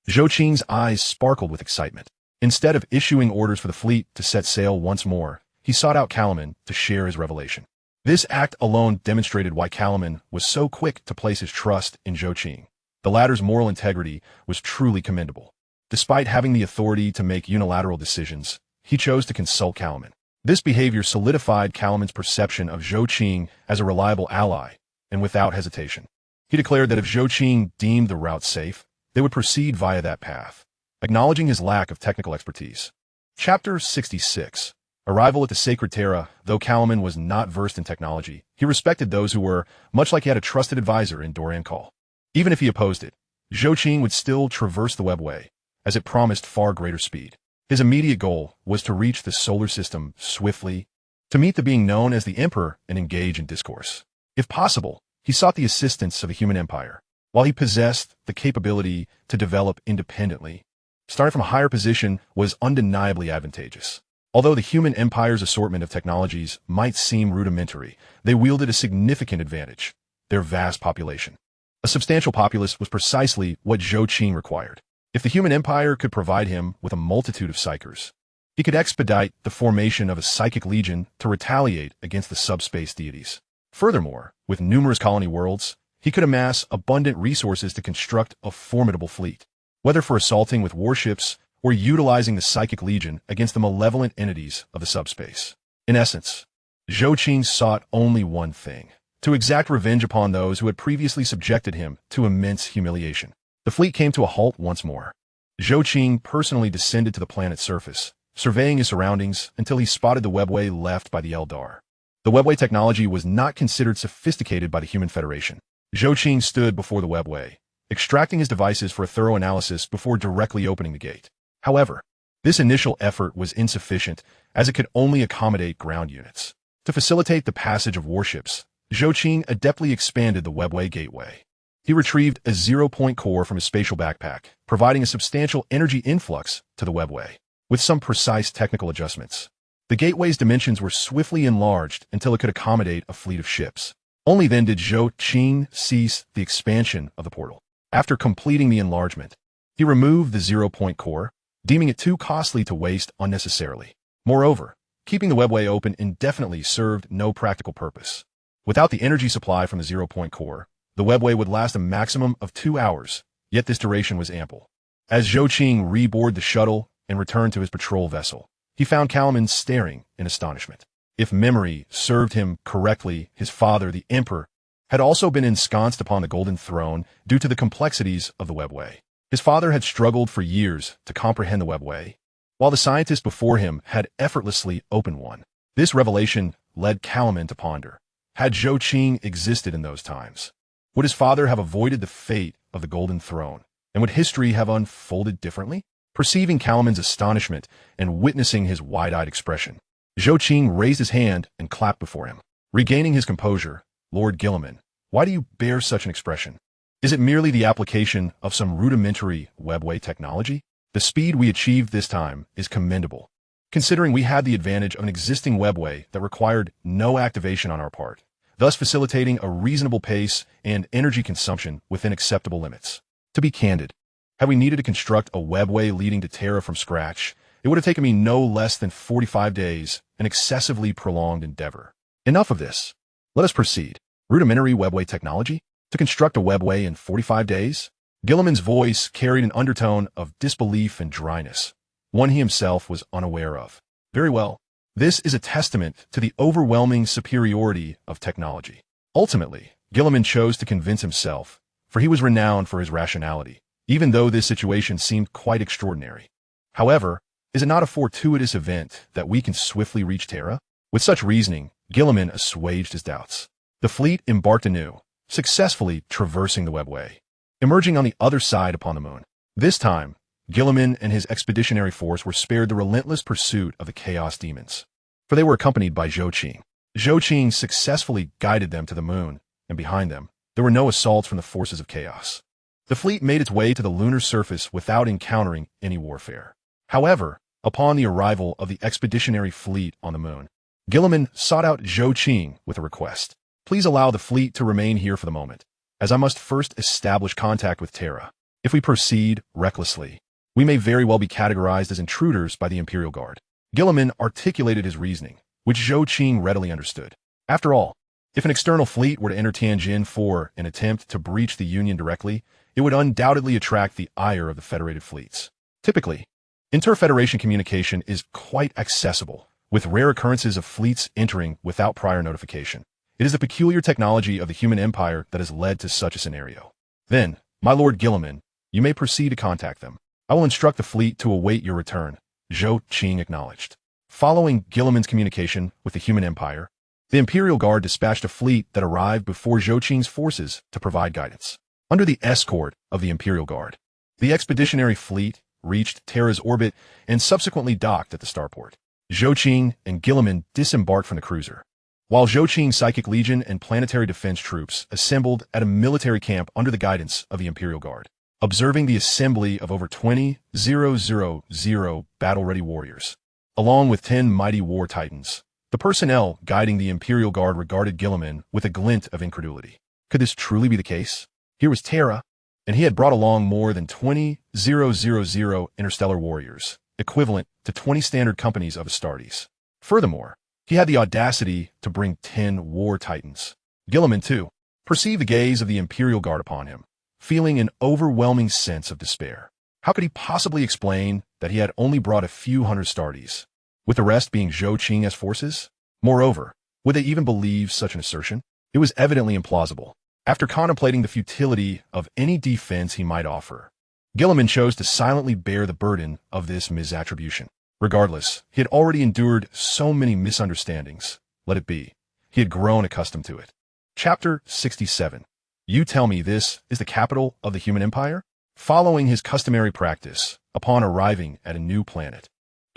Zhou Qing's eyes sparkled with excitement. Instead of issuing orders for the fleet to set sail once more, he sought out Kalaman to share his revelation. This act alone demonstrated why Kalaman was so quick to place his trust in Zhou Qing. The latter's moral integrity was truly commendable. Despite having the authority to make unilateral decisions, he chose to consult Kalaman. This behavior solidified Kalaman's perception of Zhou Qing as a reliable ally, and without hesitation, he declared that if Zhou Qing deemed the route safe, they would proceed via that path, acknowledging his lack of technical expertise. Chapter 66. Arrival at the Sacred Terra. Though Kalaman was not versed in technology, he respected those who were, much like he had a trusted advisor in Doran Call. Even if he opposed it, Zhou Qing would still traverse the Webway, as it promised far greater speed. His immediate goal was to reach the solar system swiftly, to meet the being known as the Emperor and engage in discourse. If possible, he sought the assistance of the human empire. While he possessed the capability to develop independently, starting from a higher position was undeniably advantageous. Although the human empire's assortment of technologies might seem rudimentary, they wielded a significant advantage: their vast population. A substantial populace was precisely what Zhou Qing required. If the human empire could provide him with a multitude of psychers, he could expedite the formation of a psychic legion to retaliate against the subspace deities. Furthermore, with numerous colony worlds, he could amass abundant resources to construct a formidable fleet, whether for assaulting with warships or utilizing the psychic legion against the malevolent entities of the subspace. In essence, Zhou Qing sought only one thing: to exact revenge upon those who had previously subjected him to immense humiliation. The fleet came to a halt once more. Zhou Qing personally descended to the planet's surface, surveying his surroundings until he spotted the Webway left by the Eldar. The Webway technology was not considered sophisticated by the Human Federation. Zhou Qing stood before the Webway, extracting his devices for a thorough analysis before directly opening the gate. However, this initial effort was insufficient, as it could only accommodate ground units. To facilitate the passage of warships, Zhou Qing adeptly expanded the Webway gateway. He retrieved a zero-point core from his spatial backpack, providing a substantial energy influx to the Webway. With some precise technical adjustments, the gateway's dimensions were swiftly enlarged until it could accommodate a fleet of ships. Only then did Zhou Qing cease the expansion of the portal. After completing the enlargement, he removed the zero-point core, deeming it too costly to waste unnecessarily. Moreover, keeping the Webway open indefinitely served no practical purpose. Without the energy supply from the zero-point core, the Webway would last a maximum of 2 hours, yet this duration was ample. As Zhou Qing reboarded the shuttle and returned to his patrol vessel, he found Kalaman staring in astonishment. If memory served him correctly, his father, the Emperor, had also been ensconced upon the Golden Throne due to the complexities of the Webway. His father had struggled for years to comprehend the Webway, while the scientist before him had effortlessly opened one. This revelation led Kalaman to ponder: had Zhou Qing existed in those times, would his father have avoided the fate of the Golden Throne, and would history have unfolded differently? Perceiving Kalaman's astonishment and witnessing his wide-eyed expression, Zhou Qing raised his hand and clapped before him. Regaining his composure, "Lord Guilliman, why do you bear such an expression? Is it merely the application of some rudimentary Webway technology? The speed we achieved this time is commendable, considering we had the advantage of an existing Webway that required no activation on our part, thus facilitating a reasonable pace and energy consumption within acceptable limits. To be candid, had we needed to construct a Webway leading to Terra from scratch, it would have taken me no less than 45 days, an excessively prolonged endeavor. Enough of this. Let us proceed. Rudimentary Webway technology? To construct a Webway in 45 days? Guilliman's voice carried an undertone of disbelief and dryness, one he himself was unaware of. Very well. This is a testament to the overwhelming superiority of technology. Ultimately, Guilliman chose to convince himself, for he was renowned for his rationality, even though this situation seemed quite extraordinary. However, is it not a fortuitous event that we can swiftly reach Terra? With such reasoning, Guilliman assuaged his doubts. The fleet embarked anew, successfully traversing the Webway, emerging on the other side upon the moon. This time, Guilliman and his expeditionary force were spared the relentless pursuit of the Chaos Demons, for they were accompanied by Zhou Qing. Zhou Qing successfully guided them to the moon, and behind them, there were no assaults from the forces of chaos. The fleet made its way to the lunar surface without encountering any warfare. However, upon the arrival of the expeditionary fleet on the moon, Guilliman sought out Zhou Qing with a request. Please allow the fleet to remain here for the moment, as I must first establish contact with Terra. If we proceed recklessly, we may very well be categorized as intruders by the Imperial Guard. Gilliman articulated his reasoning, which Zhou Qing readily understood. After all, if an external fleet were to enter Tianjin for an attempt to breach the Union directly, it would undoubtedly attract the ire of the Federated fleets. Typically, inter-Federation communication is quite accessible, with rare occurrences of fleets entering without prior notification. It is the peculiar technology of the human empire that has led to such a scenario. Then, my Lord Gilliman, you may proceed to contact them. I will instruct the fleet to await your return, Zhou Qing acknowledged. Following Gilliman's communication with the human empire, the Imperial Guard dispatched a fleet that arrived before Zhou Qing's forces to provide guidance. Under the escort of the Imperial Guard, the expeditionary fleet reached Terra's orbit and subsequently docked at the starport. Zhou Qing and Gilliman disembarked from the cruiser, while Zhou Qing's Psychic Legion and Planetary Defense troops assembled at a military camp under the guidance of the Imperial Guard. Observing the assembly of over 20,000 battle-ready warriors, along with 10 mighty war titans, the personnel guiding the Imperial Guard regarded Gilliman with a glint of incredulity. Could this truly be the case? Here was Terra, and he had brought along more than 20,000 interstellar warriors, equivalent to 20 standard companies of Astartes. Furthermore, he had the audacity to bring 10 war titans. Gilliman, too, perceived the gaze of the Imperial Guard upon him, feeling an overwhelming sense of despair. How could he possibly explain that he had only brought a few hundred Astartes, with the rest being Zhou Qing's forces? Moreover, would they even believe such an assertion? It was evidently implausible. After contemplating the futility of any defense he might offer, Gilliman chose to silently bear the burden of this misattribution. Regardless, he had already endured so many misunderstandings. Let it be. He had grown accustomed to it. Chapter 67. You tell me this is the capital of the human empire? Following his customary practice, upon arriving at a new planet,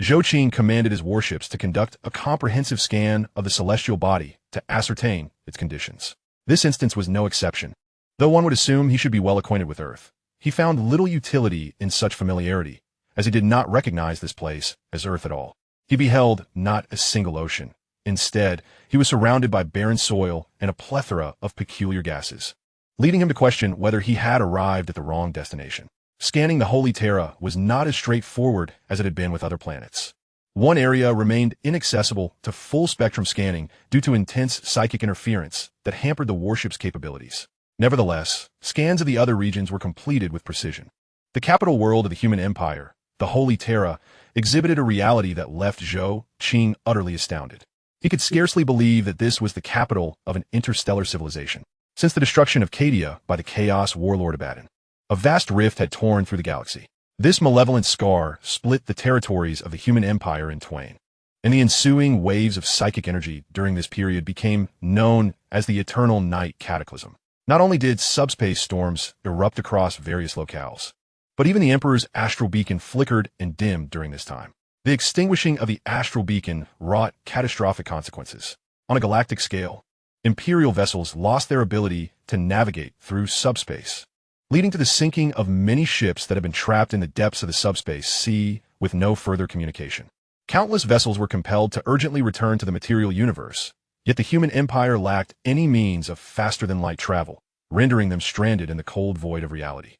Zhou Qing commanded his warships to conduct a comprehensive scan of the celestial body to ascertain its conditions. This instance was no exception. Though one would assume he should be well acquainted with Earth, he found little utility in such familiarity, as he did not recognize this place as Earth at all. He beheld not a single ocean. Instead, he was surrounded by barren soil and a plethora of peculiar gases, leading him to question whether he had arrived at the wrong destination. Scanning the Holy Terra was not as straightforward as it had been with other planets. One area remained inaccessible to full-spectrum scanning due to intense psychic interference that hampered the warship's capabilities. Nevertheless, scans of the other regions were completed with precision. The capital world of the human empire, the Holy Terra, exhibited a reality that left Zhou Qing utterly astounded. He could scarcely believe that this was the capital of an interstellar civilization. Since the destruction of Cadia by the Chaos Warlord Abaddon, a vast rift had torn through the galaxy. This malevolent scar split the territories of the human empire in twain, and the ensuing waves of psychic energy during this period became known as the Eternal Night Cataclysm. Not only did subspace storms erupt across various locales, but even the Emperor's astral beacon flickered and dimmed during this time. The extinguishing of the astral beacon wrought catastrophic consequences. On a galactic scale, Imperial vessels lost their ability to navigate through subspace, leading to the sinking of many ships that had been trapped in the depths of the subspace sea with no further communication. Countless vessels were compelled to urgently return to the material universe, yet the human empire lacked any means of faster-than-light travel, rendering them stranded in the cold void of reality.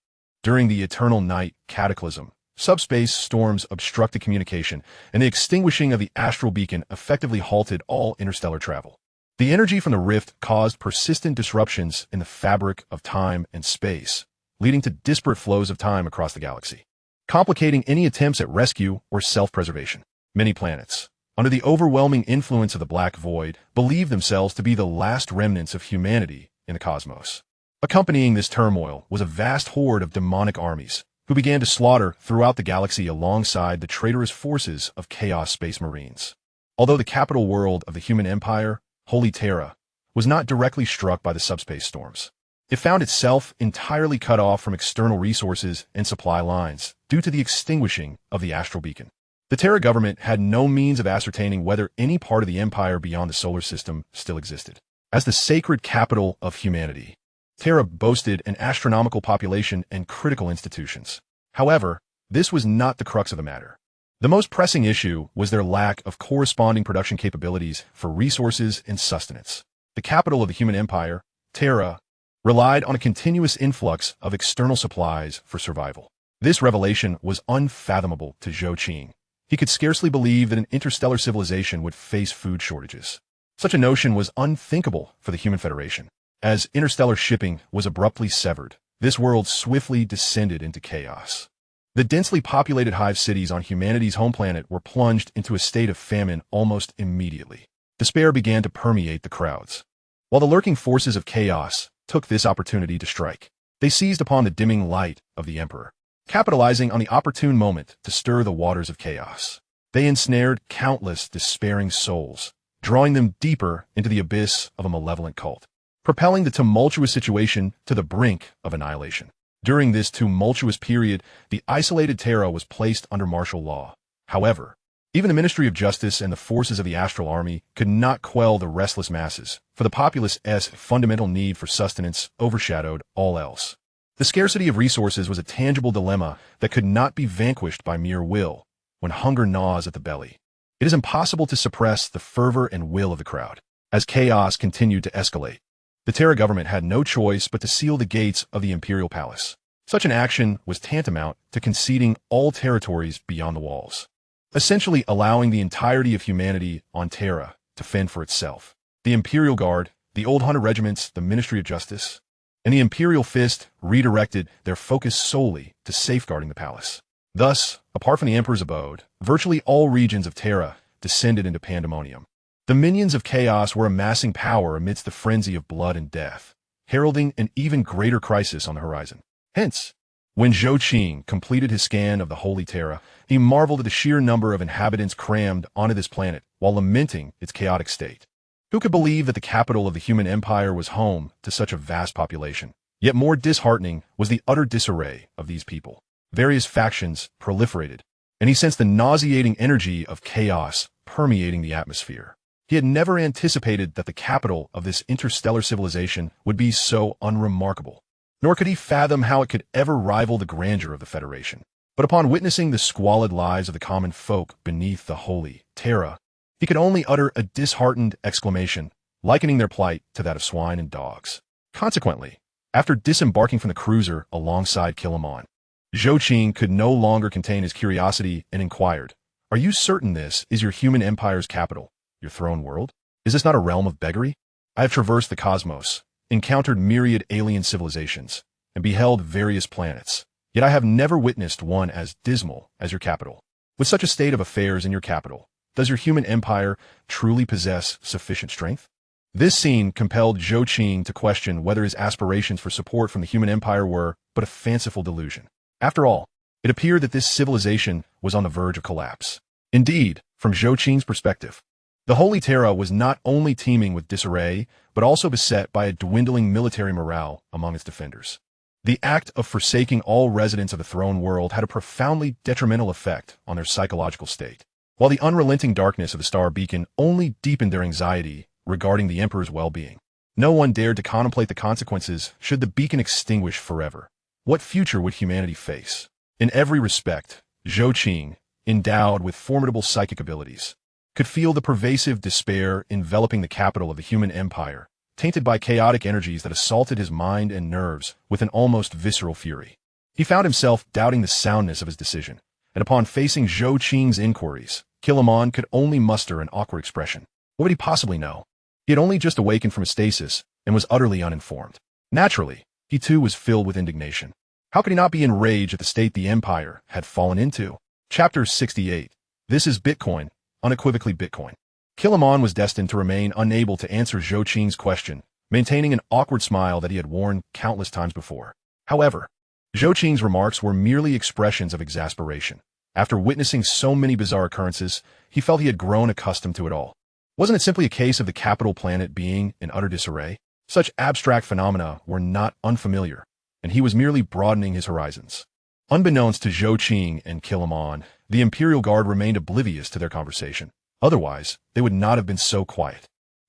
During the Eternal Night Cataclysm, subspace storms obstructed communication, and the extinguishing of the astral beacon effectively halted all interstellar travel. The energy from the rift caused persistent disruptions in the fabric of time and space, leading to disparate flows of time across the galaxy, complicating any attempts at rescue or self-preservation. Many planets, under the overwhelming influence of the Black Void, believed themselves to be the last remnants of humanity in the cosmos. Accompanying this turmoil was a vast horde of demonic armies, who began to slaughter throughout the galaxy alongside the traitorous forces of Chaos Space Marines. Although the capital world of the human empire, Holy Terra, was not directly struck by the subspace storms, it found itself entirely cut off from external resources and supply lines due to the extinguishing of the astral beacon. The Terra government had no means of ascertaining whether any part of the empire beyond the solar system still existed. As the sacred capital of humanity, Terra boasted an astronomical population and critical institutions. However, this was not the crux of the matter. The most pressing issue was their lack of corresponding production capabilities for resources and sustenance. The capital of the human empire, Terra, relied on a continuous influx of external supplies for survival. This revelation was unfathomable to Zhou Qing. He could scarcely believe that an interstellar civilization would face food shortages. Such a notion was unthinkable for the Human Federation. As interstellar shipping was abruptly severed, this world swiftly descended into chaos. The densely populated hive cities on humanity's home planet were plunged into a state of famine almost immediately. Despair began to permeate the crowds. While the lurking forces of chaos took this opportunity to strike, they seized upon the dimming light of the Emperor, capitalizing on the opportune moment to stir the waters of chaos. They ensnared countless despairing souls, drawing them deeper into the abyss of a malevolent cult, propelling the tumultuous situation to the brink of annihilation. During this tumultuous period, the isolated Terra was placed under martial law. However, even the Ministry of Justice and the forces of the Astral Army could not quell the restless masses, for the populace's fundamental need for sustenance overshadowed all else. The scarcity of resources was a tangible dilemma that could not be vanquished by mere will. When hunger gnaws at the belly, it is impossible to suppress the fervor and will of the crowd. As chaos continued to escalate, the Terra government had no choice but to seal the gates of the Imperial Palace. Such an action was tantamount to conceding all territories beyond the walls, essentially allowing the entirety of humanity on Terra to fend for itself. The Imperial Guard, the old hunter regiments, the Ministry of Justice, and the Imperial Fist redirected their focus solely to safeguarding the palace. Thus, apart from the Emperor's abode, virtually all regions of Terra descended into pandemonium. The minions of chaos were amassing power amidst the frenzy of blood and death, heralding an even greater crisis on the horizon. Hence, when Zhou Qing completed his scan of the Holy Terra, he marveled at the sheer number of inhabitants crammed onto this planet while lamenting its chaotic state. Who could believe that the capital of the human empire was home to such a vast population? Yet more disheartening was the utter disarray of these people. Various factions proliferated, and he sensed the nauseating energy of chaos permeating the atmosphere. He had never anticipated that the capital of this interstellar civilization would be so unremarkable, nor could he fathom how it could ever rival the grandeur of the Federation. But upon witnessing the squalid lives of the common folk beneath the Holy Terra, he could only utter a disheartened exclamation, likening their plight to that of swine and dogs. Consequently, after disembarking from the cruiser alongside Kilimon, Zhou Qing could no longer contain his curiosity and inquired, "Are you certain this is your human empire's capital? Your throne world? Is this not a realm of beggary? I have traversed the cosmos, encountered myriad alien civilizations, and beheld various planets, yet I have never witnessed one as dismal as your capital. With such a state of affairs in your capital, does your human empire truly possess sufficient strength?" This scene compelled Zhou Qing to question whether his aspirations for support from the human empire were but a fanciful delusion. After all, it appeared that this civilization was on the verge of collapse. Indeed, from Zhou Qing's perspective, the Holy Terra was not only teeming with disarray, but also beset by a dwindling military morale among its defenders. The act of forsaking all residents of the throne world had a profoundly detrimental effect on their psychological state, while the unrelenting darkness of the star beacon only deepened their anxiety regarding the Emperor's well-being. No one dared to contemplate the consequences should the beacon extinguish forever. What future would humanity face? In every respect, Zhou Qing, endowed with formidable psychic abilities, could feel the pervasive despair enveloping the capital of the human empire, tainted by chaotic energies that assaulted his mind and nerves with an almost visceral fury. He found himself doubting the soundness of his decision, and upon facing Zhou Qing's inquiries, Kilimon could only muster an awkward expression. What would he possibly know? He had only just awakened from his stasis and was utterly uninformed. Naturally, he too was filled with indignation. How could he not be enraged at the state the empire had fallen into? Chapter 68. This is Bitcoin, unequivocally Bitcoin. Kilimon was destined to remain unable to answer Zhou Qing's question, maintaining an awkward smile that he had worn countless times before. However, Zhou Qing's remarks were merely expressions of exasperation. After witnessing so many bizarre occurrences, he felt he had grown accustomed to it all. Wasn't it simply a case of the capital planet being in utter disarray? Such abstract phenomena were not unfamiliar, and he was merely broadening his horizons. Unbeknownst to Zhou Qing and Kilimon, the Imperial Guard remained oblivious to their conversation. Otherwise, they would not have been so quiet.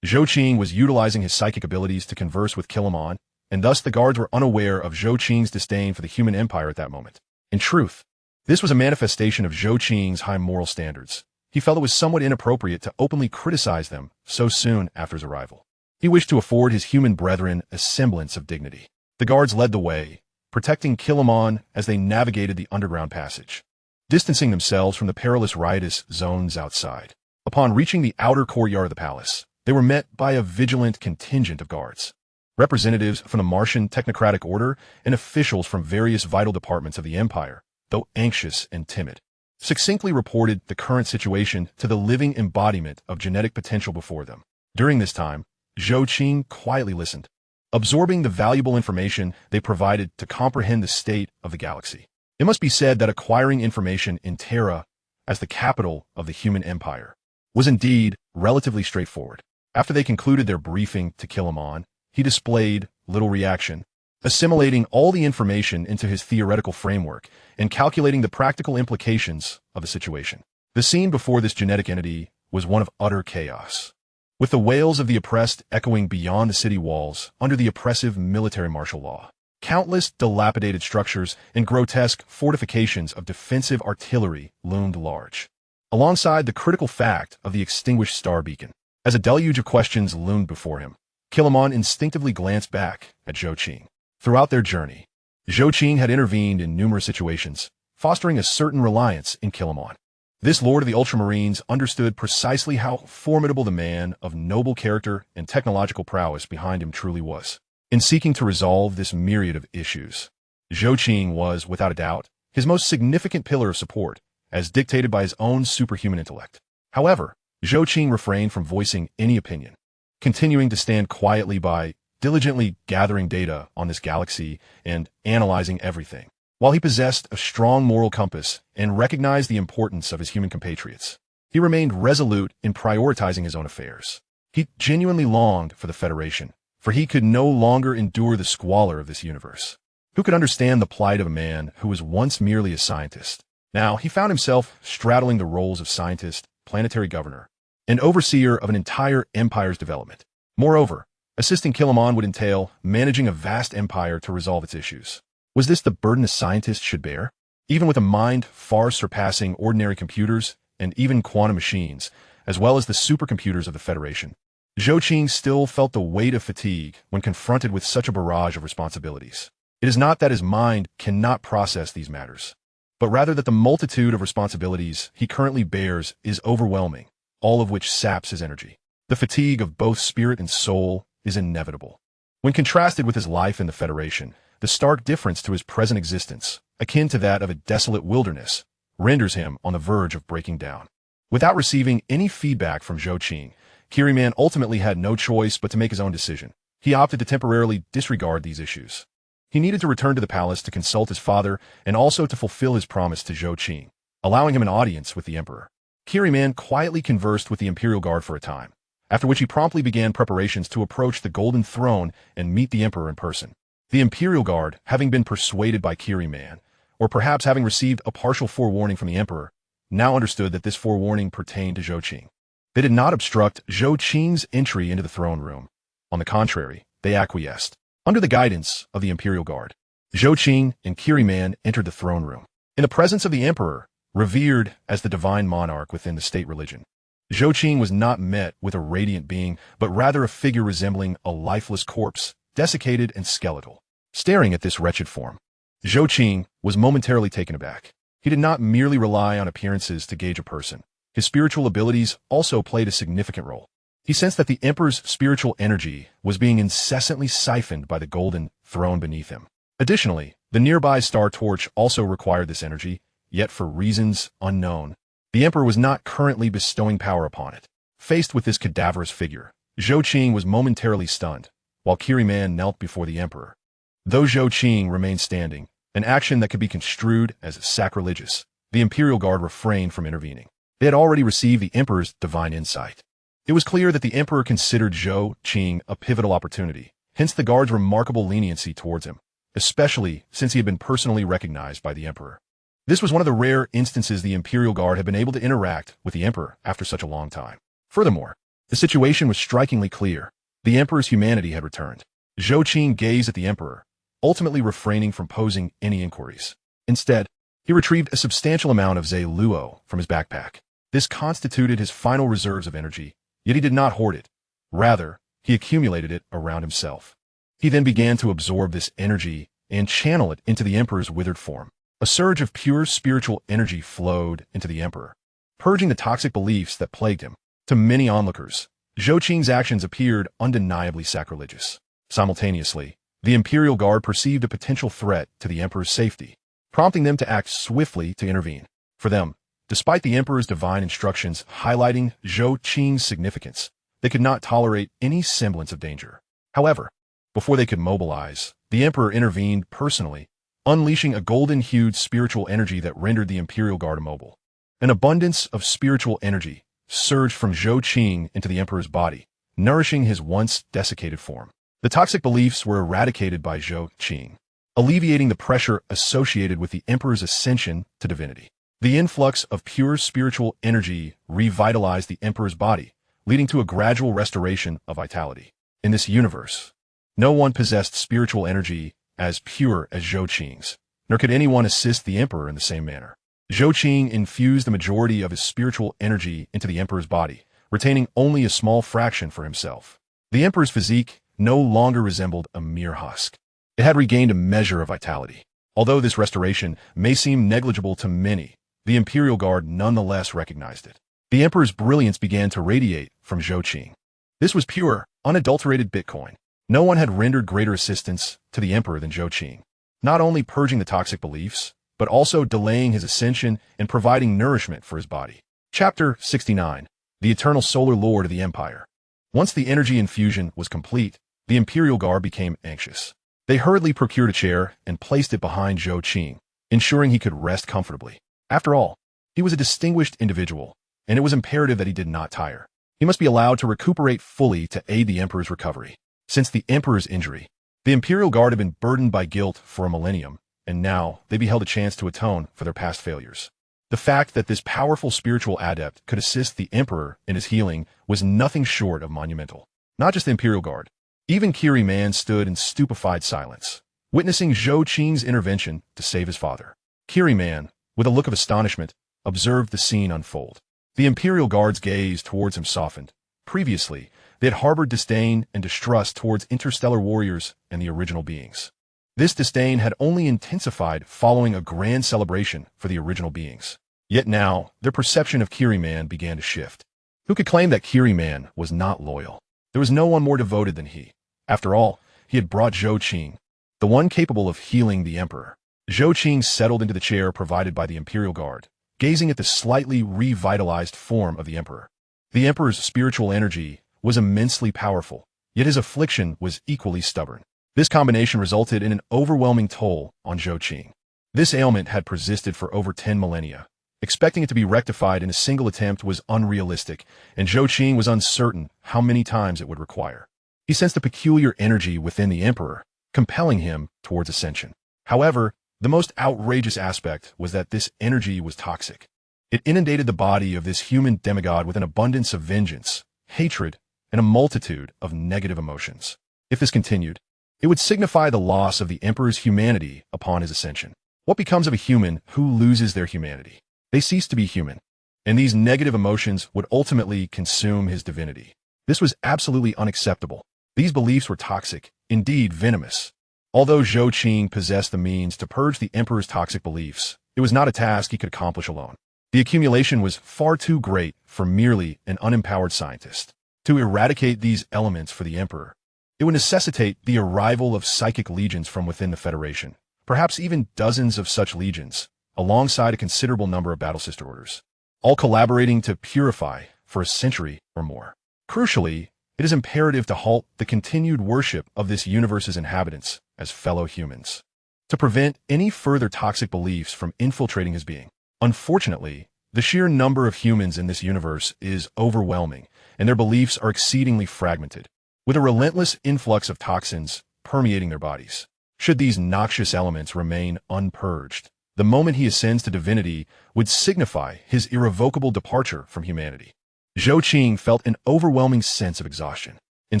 Zhou Qing was utilizing his psychic abilities to converse with Kilimon, and thus the guards were unaware of Zhou Qing's disdain for the human empire at that moment. In truth, this was a manifestation of Zhou Qing's high moral standards. He felt it was somewhat inappropriate to openly criticize them so soon after his arrival. He wished to afford his human brethren a semblance of dignity. The guards led the way, protecting Kilimon as they navigated the underground passage, distancing themselves from the perilous riotous zones outside. Upon reaching the outer courtyard of the palace, they were met by a vigilant contingent of guards, representatives from the Martian technocratic order and officials from various vital departments of the empire, though anxious and timid, succinctly reported the current situation to the living embodiment of genetic potential before them. During this time, Zhou Qing quietly listened, absorbing the valuable information they provided to comprehend the state of the galaxy. It must be said that acquiring information in Terra, as the capital of the human empire, was indeed relatively straightforward. After they concluded their briefing to Kilimon, he displayed little reaction, assimilating all the information into his theoretical framework and calculating the practical implications of the situation. The scene before this genetic entity was one of utter chaos, with the wails of the oppressed echoing beyond the city walls under the oppressive military martial law. Countless dilapidated structures and grotesque fortifications of defensive artillery loomed large, alongside the critical fact of the extinguished star beacon. As a deluge of questions loomed before him, Kilimon instinctively glanced back at Zhou Qing. Throughout their journey, Zhou Qing had intervened in numerous situations, fostering a certain reliance in Kilimon. This lord of the Ultramarines understood precisely how formidable the man of noble character and technological prowess behind him truly was. In seeking to resolve this myriad of issues, Zhou Qing was, without a doubt, his most significant pillar of support, as dictated by his own superhuman intellect. However, Zhou Qing refrained from voicing any opinion, continuing to stand quietly by, diligently gathering data on this galaxy and analyzing everything. While he possessed a strong moral compass and recognized the importance of his human compatriots, he remained resolute in prioritizing his own affairs. He genuinely longed for the Federation, for he could no longer endure the squalor of this universe. Who could understand the plight of a man who was once merely a scientist? Now he found himself straddling the roles of scientist, planetary governor, and overseer of an entire empire's development. Moreover, assisting Kilimon would entail managing a vast empire to resolve its issues. Was this the burden a scientist should bear? Even with a mind far surpassing ordinary computers and even quantum machines, as well as the supercomputers of the Federation, Zhou Qing still felt the weight of fatigue when confronted with such a barrage of responsibilities. It is not that his mind cannot process these matters, but rather that the multitude of responsibilities he currently bears is overwhelming, all of which saps his energy. The fatigue of both spirit and soul is inevitable. When contrasted with his life in the Federation, the stark difference to his present existence, akin to that of a desolate wilderness, renders him on the verge of breaking down. Without receiving any feedback from Zhou Qing, Kiriman ultimately had no choice but to make his own decision. He opted to temporarily disregard these issues. He needed to return to the palace to consult his father and also to fulfill his promise to Zhou Qing, allowing him an audience with the emperor. Kiriman quietly conversed with the Imperial Guard for a time, after which he promptly began preparations to approach the Golden Throne and meet the emperor in person. The Imperial Guard, having been persuaded by Kiriman, or perhaps having received a partial forewarning from the emperor, now understood that this forewarning pertained to Zhou Qing. They did not obstruct Zhou Qing's entry into the throne room. On the contrary, they acquiesced. Under the guidance of the Imperial Guard, Zhou Qing and Kiriman entered the throne room. In the presence of the emperor, revered as the divine monarch within the state religion, Zhou Qing was not met with a radiant being, but rather a figure resembling a lifeless corpse, desiccated and skeletal. Staring at this wretched form, Zhou Qing was momentarily taken aback. He did not merely rely on appearances to gauge a person. His spiritual abilities also played a significant role. He sensed that the emperor's spiritual energy was being incessantly siphoned by the golden throne beneath him. Additionally, the nearby star torch also required this energy, yet for reasons unknown, the emperor was not currently bestowing power upon it. Faced with this cadaverous figure, Zhou Qing was momentarily stunned, while Kiriman knelt before the emperor. Though Zhou Qing remained standing, an action that could be construed as sacrilegious, the Imperial Guard refrained from intervening. They had already received the emperor's divine insight. It was clear that the emperor considered Zhou Qing a pivotal opportunity, hence the guard's remarkable leniency towards him, especially since he had been personally recognized by the emperor. This was one of the rare instances the Imperial Guard had been able to interact with the emperor after such a long time. Furthermore, the situation was strikingly clear. The emperor's humanity had returned. Zhou Qing gazed at the emperor, ultimately refraining from posing any inquiries. Instead, he retrieved a substantial amount of Zhe Luo from his backpack. This constituted his final reserves of energy, yet he did not hoard it. Rather, he accumulated it around himself. He then began to absorb this energy and channel it into the Emperor's withered form. A surge of pure spiritual energy flowed into the Emperor, purging the toxic beliefs that plagued him. To many onlookers, Zhou Qing's actions appeared undeniably sacrilegious. Simultaneously, the Imperial Guard perceived a potential threat to the Emperor's safety, prompting them to act swiftly to intervene. For them, despite the Emperor's divine instructions highlighting Zhou Qing's significance, they could not tolerate any semblance of danger. However, before they could mobilize, the Emperor intervened personally, unleashing a golden-hued spiritual energy that rendered the Imperial Guard immobile. An abundance of spiritual energy surged from Zhou Qing into the Emperor's body, nourishing his once desiccated form. The toxic beliefs were eradicated by Zhou Qing, alleviating the pressure associated with the Emperor's ascension to divinity. The influx of pure spiritual energy revitalized the Emperor's body, leading to a gradual restoration of vitality. In this universe, no one possessed spiritual energy as pure as Zhou Qing's, nor could anyone assist the Emperor in the same manner. Zhou Qing infused the majority of his spiritual energy into the Emperor's body, retaining only a small fraction for himself. The Emperor's physique no longer resembled a mere husk. It had regained a measure of vitality. Although this restoration may seem negligible to many, the Imperial Guard nonetheless recognized it. The Emperor's brilliance began to radiate from Zhou Qing. This was pure, unadulterated Bitcoin. No one had rendered greater assistance to the Emperor than Zhou Qing, not only purging the toxic beliefs, but also delaying his ascension and providing nourishment for his body. Chapter 69. The Eternal Solar Lord of the Empire. Once the energy infusion was complete, the Imperial Guard became anxious. They hurriedly procured a chair and placed it behind Zhou Qing, ensuring he could rest comfortably. After all, he was a distinguished individual, and it was imperative that he did not tire. He must be allowed to recuperate fully to aid the Emperor's recovery. Since the Emperor's injury, the Imperial Guard had been burdened by guilt for a millennium, and now they beheld a chance to atone for their past failures. The fact that this powerful spiritual adept could assist the Emperor in his healing was nothing short of monumental. Not just the Imperial Guard. Even Kiri Man stood in stupefied silence, witnessing Zhou Qing's intervention to save his father. Kiri Man, with a look of astonishment, observed the scene unfold. The Imperial Guard's gaze towards him softened. Previously, they had harbored disdain and distrust towards interstellar warriors and the original beings. This disdain had only intensified following a grand celebration for the original beings. Yet now, their perception of Kiri Man began to shift. Who could claim that Kiri Man was not loyal? There was no one more devoted than he. After all, he had brought Zhou Qing, the one capable of healing the Emperor. Zhou Qing settled into the chair provided by the Imperial Guard, gazing at the slightly revitalized form of the Emperor. The Emperor's spiritual energy was immensely powerful, yet his affliction was equally stubborn. This combination resulted in an overwhelming toll on Zhou Qing. This ailment had persisted for over 10 millennia. Expecting it to be rectified in a single attempt was unrealistic, and Zhou Qing was uncertain how many times it would require. He sensed a peculiar energy within the Emperor, compelling him towards ascension. However, the most outrageous aspect was that this energy was toxic. It inundated the body of this human demigod with an abundance of vengeance, hatred, and a multitude of negative emotions. If this continued, it would signify the loss of the Emperor's humanity upon his ascension. What becomes of a human who loses their humanity? They cease to be human, and these negative emotions would ultimately consume his divinity. This was absolutely unacceptable. These beliefs were toxic, indeed venomous. Although Zhou Qing possessed the means to purge the Emperor's toxic beliefs, it was not a task he could accomplish alone. The accumulation was far too great for merely an unempowered scientist. To eradicate these elements for the Emperor, it would necessitate the arrival of psychic legions from within the Federation, perhaps even dozens of such legions, alongside a considerable number of battle sister orders, all collaborating to purify for a century or more. Crucially, it is imperative to halt the continued worship of this universe's inhabitants as fellow humans, to prevent any further toxic beliefs from infiltrating his being. Unfortunately, the sheer number of humans in this universe is overwhelming, and their beliefs are exceedingly fragmented, with a relentless influx of toxins permeating their bodies. Should these noxious elements remain unpurged, the moment he ascends to divinity would signify his irrevocable departure from humanity. Zhou Qing felt an overwhelming sense of exhaustion. In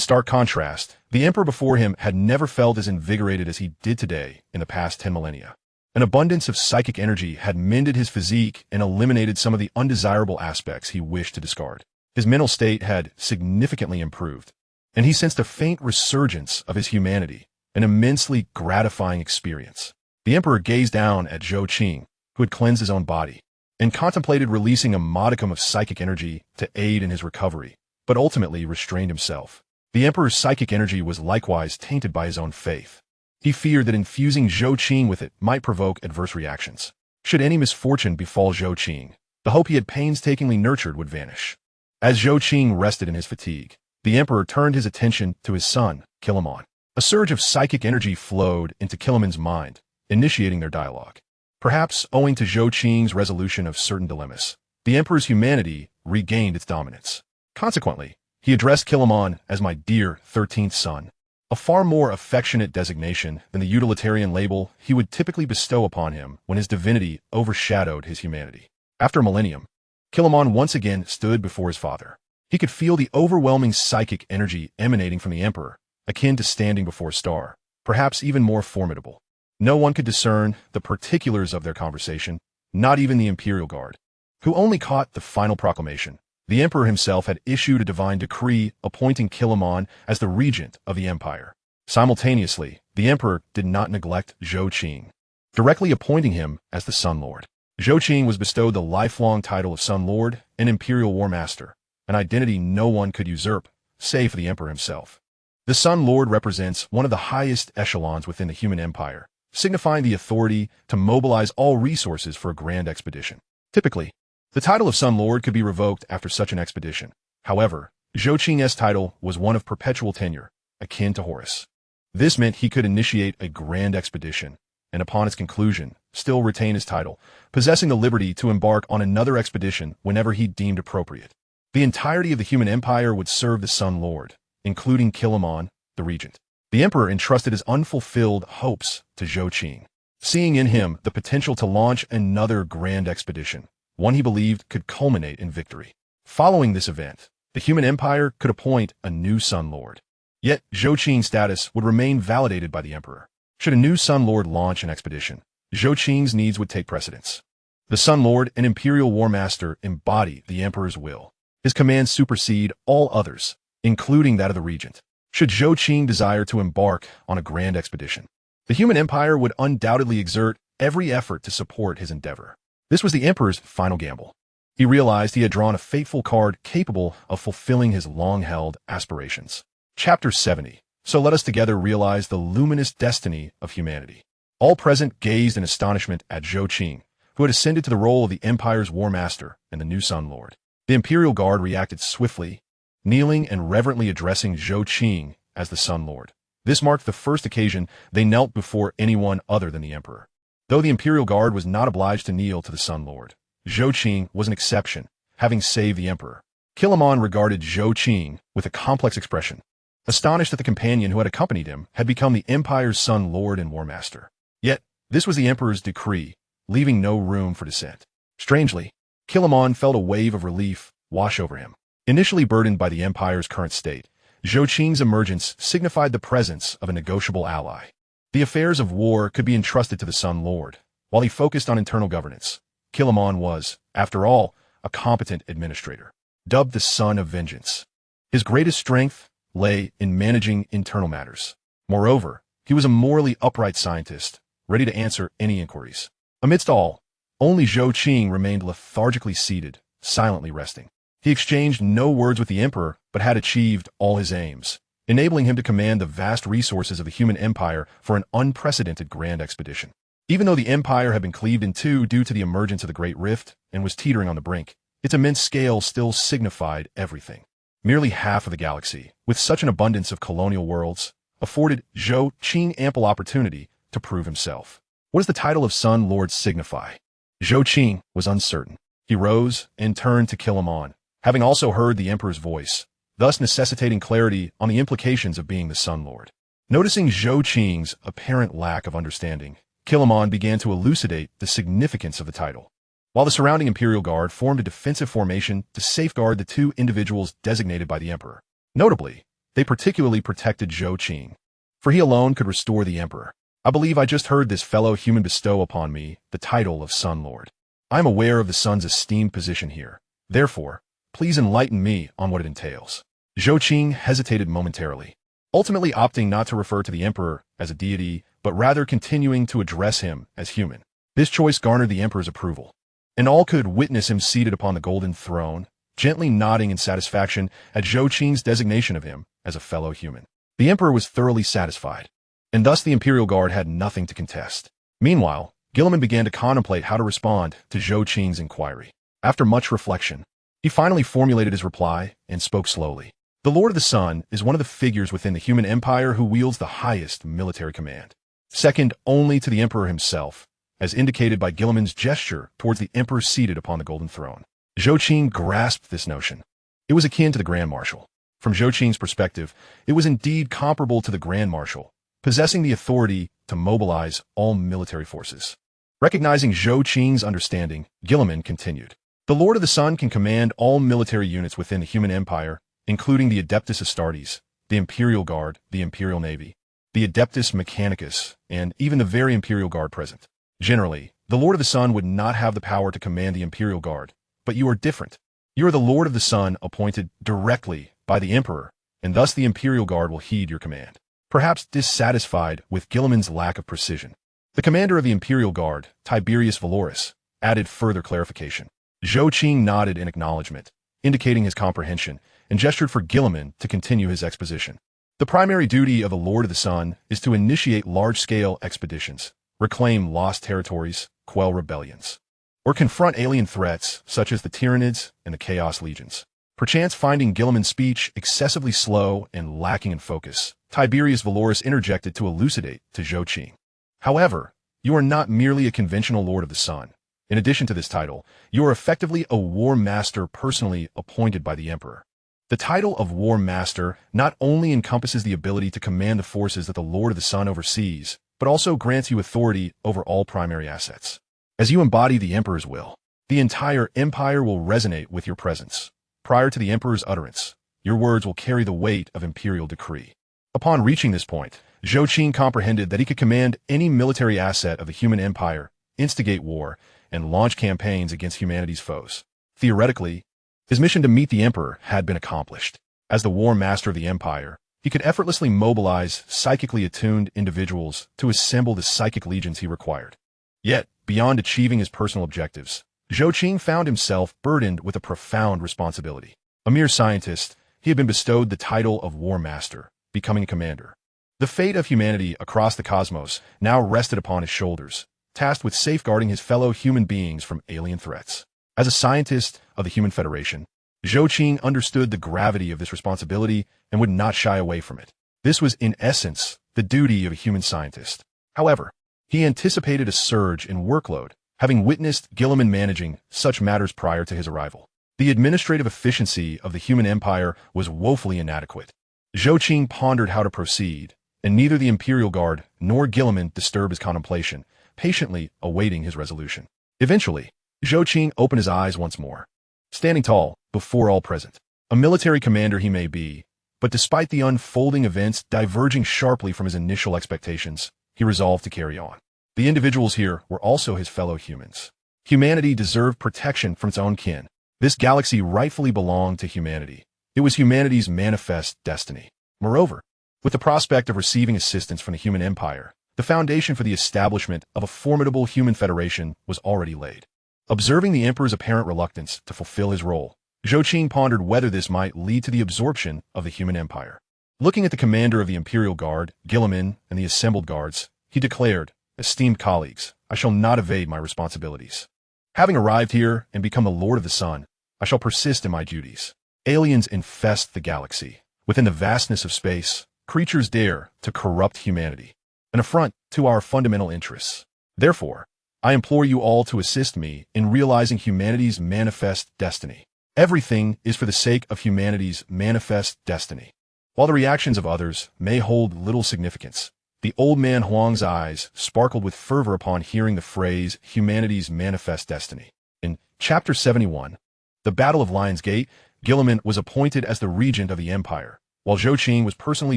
stark contrast, the Emperor before him had never felt as invigorated as he did today in the past 10 millennia. An abundance of psychic energy had mended his physique and eliminated some of the undesirable aspects he wished to discard. His mental state had significantly improved. and he sensed a faint resurgence of his humanity, an immensely gratifying experience. The emperor gazed down at Zhou Qing, who had cleansed his own body, and contemplated releasing a modicum of psychic energy to aid in his recovery, but ultimately restrained himself. The emperor's psychic energy was likewise tainted by his own faith. He feared that infusing Zhou Qing with it might provoke adverse reactions. Should any misfortune befall Zhou Qing, the hope he had painstakingly nurtured would vanish. As Zhou Qing rested in his fatigue, the emperor turned his attention to his son, Kilimon. A surge of psychic energy flowed into Kilimon's mind, initiating their dialogue. Perhaps owing to Zhou Qing's resolution of certain dilemmas, the emperor's humanity regained its dominance. Consequently, he addressed Kilimon as my dear 13th son, a far more affectionate designation than the utilitarian label he would typically bestow upon him when his divinity overshadowed his humanity. After a millennium, Kilimon once again stood before his father. He could feel the overwhelming psychic energy emanating from the emperor, akin to standing before a star, perhaps even more formidable. No one could discern the particulars of their conversation, not even the Imperial Guard, who only caught the final proclamation. The emperor himself had issued a divine decree appointing Kilimon as the regent of the empire. Simultaneously, the emperor did not neglect Zhou Qing, directly appointing him as the Sun Lord. Zhou Qing was bestowed the lifelong title of Sun Lord and Imperial War Master, an identity no one could usurp, save for the emperor himself. The Sun Lord represents one of the highest echelons within the human empire, signifying the authority to mobilize all resources for a grand expedition. Typically, the title of Sun Lord could be revoked after such an expedition. However, Zhou Qing's title was one of perpetual tenure, akin to Horus. This meant he could initiate a grand expedition, and upon its conclusion, still retain his title, possessing the liberty to embark on another expedition whenever he deemed appropriate. The entirety of the human empire would serve the Sun Lord, including Kilimon, the regent. The emperor entrusted his unfulfilled hopes to Zhou Qing, seeing in him the potential to launch another grand expedition, one he believed could culminate in victory. Following this event, the human empire could appoint a new Sun Lord. Yet, Zhou Qing's status would remain validated by the emperor. Should a new Sun Lord launch an expedition, Zhou Qing's needs would take precedence. The Sun Lord and Imperial War Master embody the emperor's will. His commands supersede all others, including that of the regent. Should Zhou Qing desire to embark on a grand expedition, the human empire would undoubtedly exert every effort to support his endeavor. This was the emperor's final gamble. He realized he had drawn a fateful card capable of fulfilling his long-held aspirations. Chapter 70. So let us together realize the luminous destiny of humanity. All present gazed in astonishment at Zhou Qing, who had ascended to the role of the empire's war master and the new Sun Lord. The Imperial Guard reacted swiftly, kneeling and reverently addressing Zhou Qing as the Sun Lord. This marked the first occasion they knelt before anyone other than the emperor. Though the Imperial Guard was not obliged to kneel to the Sun Lord, Zhou Qing was an exception, having saved the emperor. Kilimon regarded Zhou Qing with a complex expression, astonished that the companion who had accompanied him had become the empire's Sun Lord and War Master. Yet, this was the emperor's decree, leaving no room for dissent. Strangely, Kilimon felt a wave of relief wash over him. Initially burdened by the empire's current state, Zhou Qing's emergence signified the presence of a negotiable ally. The affairs of war could be entrusted to the Sun Lord, while he focused on internal governance. Kilimon was, after all, a competent administrator, dubbed the Son of Vengeance. His greatest strength lay in managing internal matters. Moreover, he was a morally upright scientist, ready to answer any inquiries. Amidst all, only Zhou Qing remained lethargically seated, silently resting. He exchanged no words with the emperor, but had achieved all his aims, enabling him to command the vast resources of the human empire for an unprecedented grand expedition. Even though the empire had been cleaved in two due to the emergence of the Great Rift and was teetering on the brink, its immense scale still signified everything. Merely half of the galaxy, with such an abundance of colonial worlds, afforded Zhou Qing ample opportunity to prove himself. What does the title of Sun Lord signify? Zhou Qing was uncertain. He rose and turned to Kilimon, having also heard the emperor's voice, thus necessitating clarity on the implications of being the Sun Lord. Noticing Zhou Qing's apparent lack of understanding, Kilimon began to elucidate the significance of the title. While the surrounding Imperial Guard formed a defensive formation to safeguard the two individuals designated by the emperor. Notably, they particularly protected Zhou Qing, for he alone could restore the emperor. I believe I just heard this fellow human bestow upon me the title of Sun Lord. I am aware of the Sun's esteemed position here. Therefore, please enlighten me on what it entails. Zhou Qing hesitated momentarily, ultimately opting not to refer to the emperor as a deity, but rather continuing to address him as human. This choice garnered the emperor's approval, and all could witness him seated upon the golden throne, gently nodding in satisfaction at Zhou Qing's designation of him as a fellow human. The emperor was thoroughly satisfied, and thus the Imperial Guard had nothing to contest. Meanwhile, Guilliman began to contemplate how to respond to Zhou Qing's inquiry. After much reflection, he finally formulated his reply and spoke slowly. The Lord of the Sun is one of the figures within the human empire who wields the highest military command, second only to the emperor himself, as indicated by Guilliman's gesture towards the emperor seated upon the golden throne. Zhou Qing grasped this notion. It was akin to the Grand Marshal. From Zhou Qing's perspective, it was indeed comparable to the Grand Marshal, possessing the authority to mobilize all military forces. Recognizing Zhou Qing's understanding, Guilliman continued. The Lord of the Sun can command all military units within the human empire, including the Adeptus Astartes, the Imperial Guard, the Imperial Navy, the Adeptus Mechanicus, and even the very Imperial Guard present. Generally, the Lord of the Sun would not have the power to command the Imperial Guard, but you are different. You are the Lord of the Sun appointed directly by the Emperor, and thus the Imperial Guard will heed your command. Perhaps dissatisfied with Guilliman's lack of precision, the commander of the Imperial Guard, Tiberius Valorous, added further clarification. Zhou Qing nodded in acknowledgement, indicating his comprehension, and gestured for Guilliman to continue his exposition. The primary duty of the Lord of the Sun is to initiate large-scale expeditions, reclaim lost territories, quell rebellions, or confront alien threats such as the Tyranids and the Chaos Legions. Perchance finding Guilliman's speech excessively slow and lacking in focus, Tiberius Valorous interjected to elucidate to Zhou Qing. However, you are not merely a conventional Lord of the Sun. In addition to this title, you are effectively a war master personally appointed by the Emperor. The title of War Master not only encompasses the ability to command the forces that the Lord of the Sun oversees, but also grants you authority over all primary assets. As you embody the Emperor's will, the entire empire will resonate with your presence. Prior to the Emperor's utterance, your words will carry the weight of imperial decree. Upon reaching this point, Zhou Qing comprehended that he could command any military asset of the human empire, instigate war, and launch campaigns against humanity's foes. Theoretically, his mission to meet the Emperor had been accomplished. As the war master of the empire, he could effortlessly mobilize psychically attuned individuals to assemble the psychic legions he required. Yet, beyond achieving his personal objectives, Zhou Qing found himself burdened with a profound responsibility. A mere scientist, he had been bestowed the title of War Master, becoming a commander. The fate of humanity across the cosmos now rested upon his shoulders, tasked with safeguarding his fellow human beings from alien threats. As a scientist of the Human Federation, Zhou Qing understood the gravity of this responsibility and would not shy away from it. This was, in essence, the duty of a human scientist. However, he anticipated a surge in workload, having witnessed Guilliman managing such matters prior to his arrival. The administrative efficiency of the human empire was woefully inadequate. Zhou Qing pondered how to proceed, and neither the Imperial Guard nor Guilliman disturbed his contemplation, patiently awaiting his resolution. Eventually, Zhou Qing opened his eyes once more, standing tall before all present. A military commander he may be, but despite the unfolding events diverging sharply from his initial expectations, he resolved to carry on. The individuals here were also his fellow humans. Humanity deserved protection from its own kin. This galaxy rightfully belonged to humanity. It was humanity's manifest destiny. Moreover, with the prospect of receiving assistance from the human empire, the foundation for the establishment of a formidable human federation was already laid. Observing the Emperor's apparent reluctance to fulfill his role, Zhou Qing pondered whether this might lead to the absorption of the human empire. Looking at the commander of the Imperial Guard, Guilliman, and the assembled guards, he declared, "Esteemed colleagues, I shall not evade my responsibilities. Having arrived here and become the Lord of the Sun, I shall persist in my duties. Aliens infest the galaxy. Within the vastness of space, creatures dare to corrupt humanity, an affront to our fundamental interests. Therefore, I implore you all to assist me in realizing humanity's manifest destiny. Everything is for the sake of humanity's manifest destiny." While the reactions of others may hold little significance, the old man Huang's eyes sparkled with fervor upon hearing the phrase humanity's manifest destiny. In Chapter 71, The Battle of Lion's Gate, Guilliman was appointed as the regent of the empire, while Zhou Qing was personally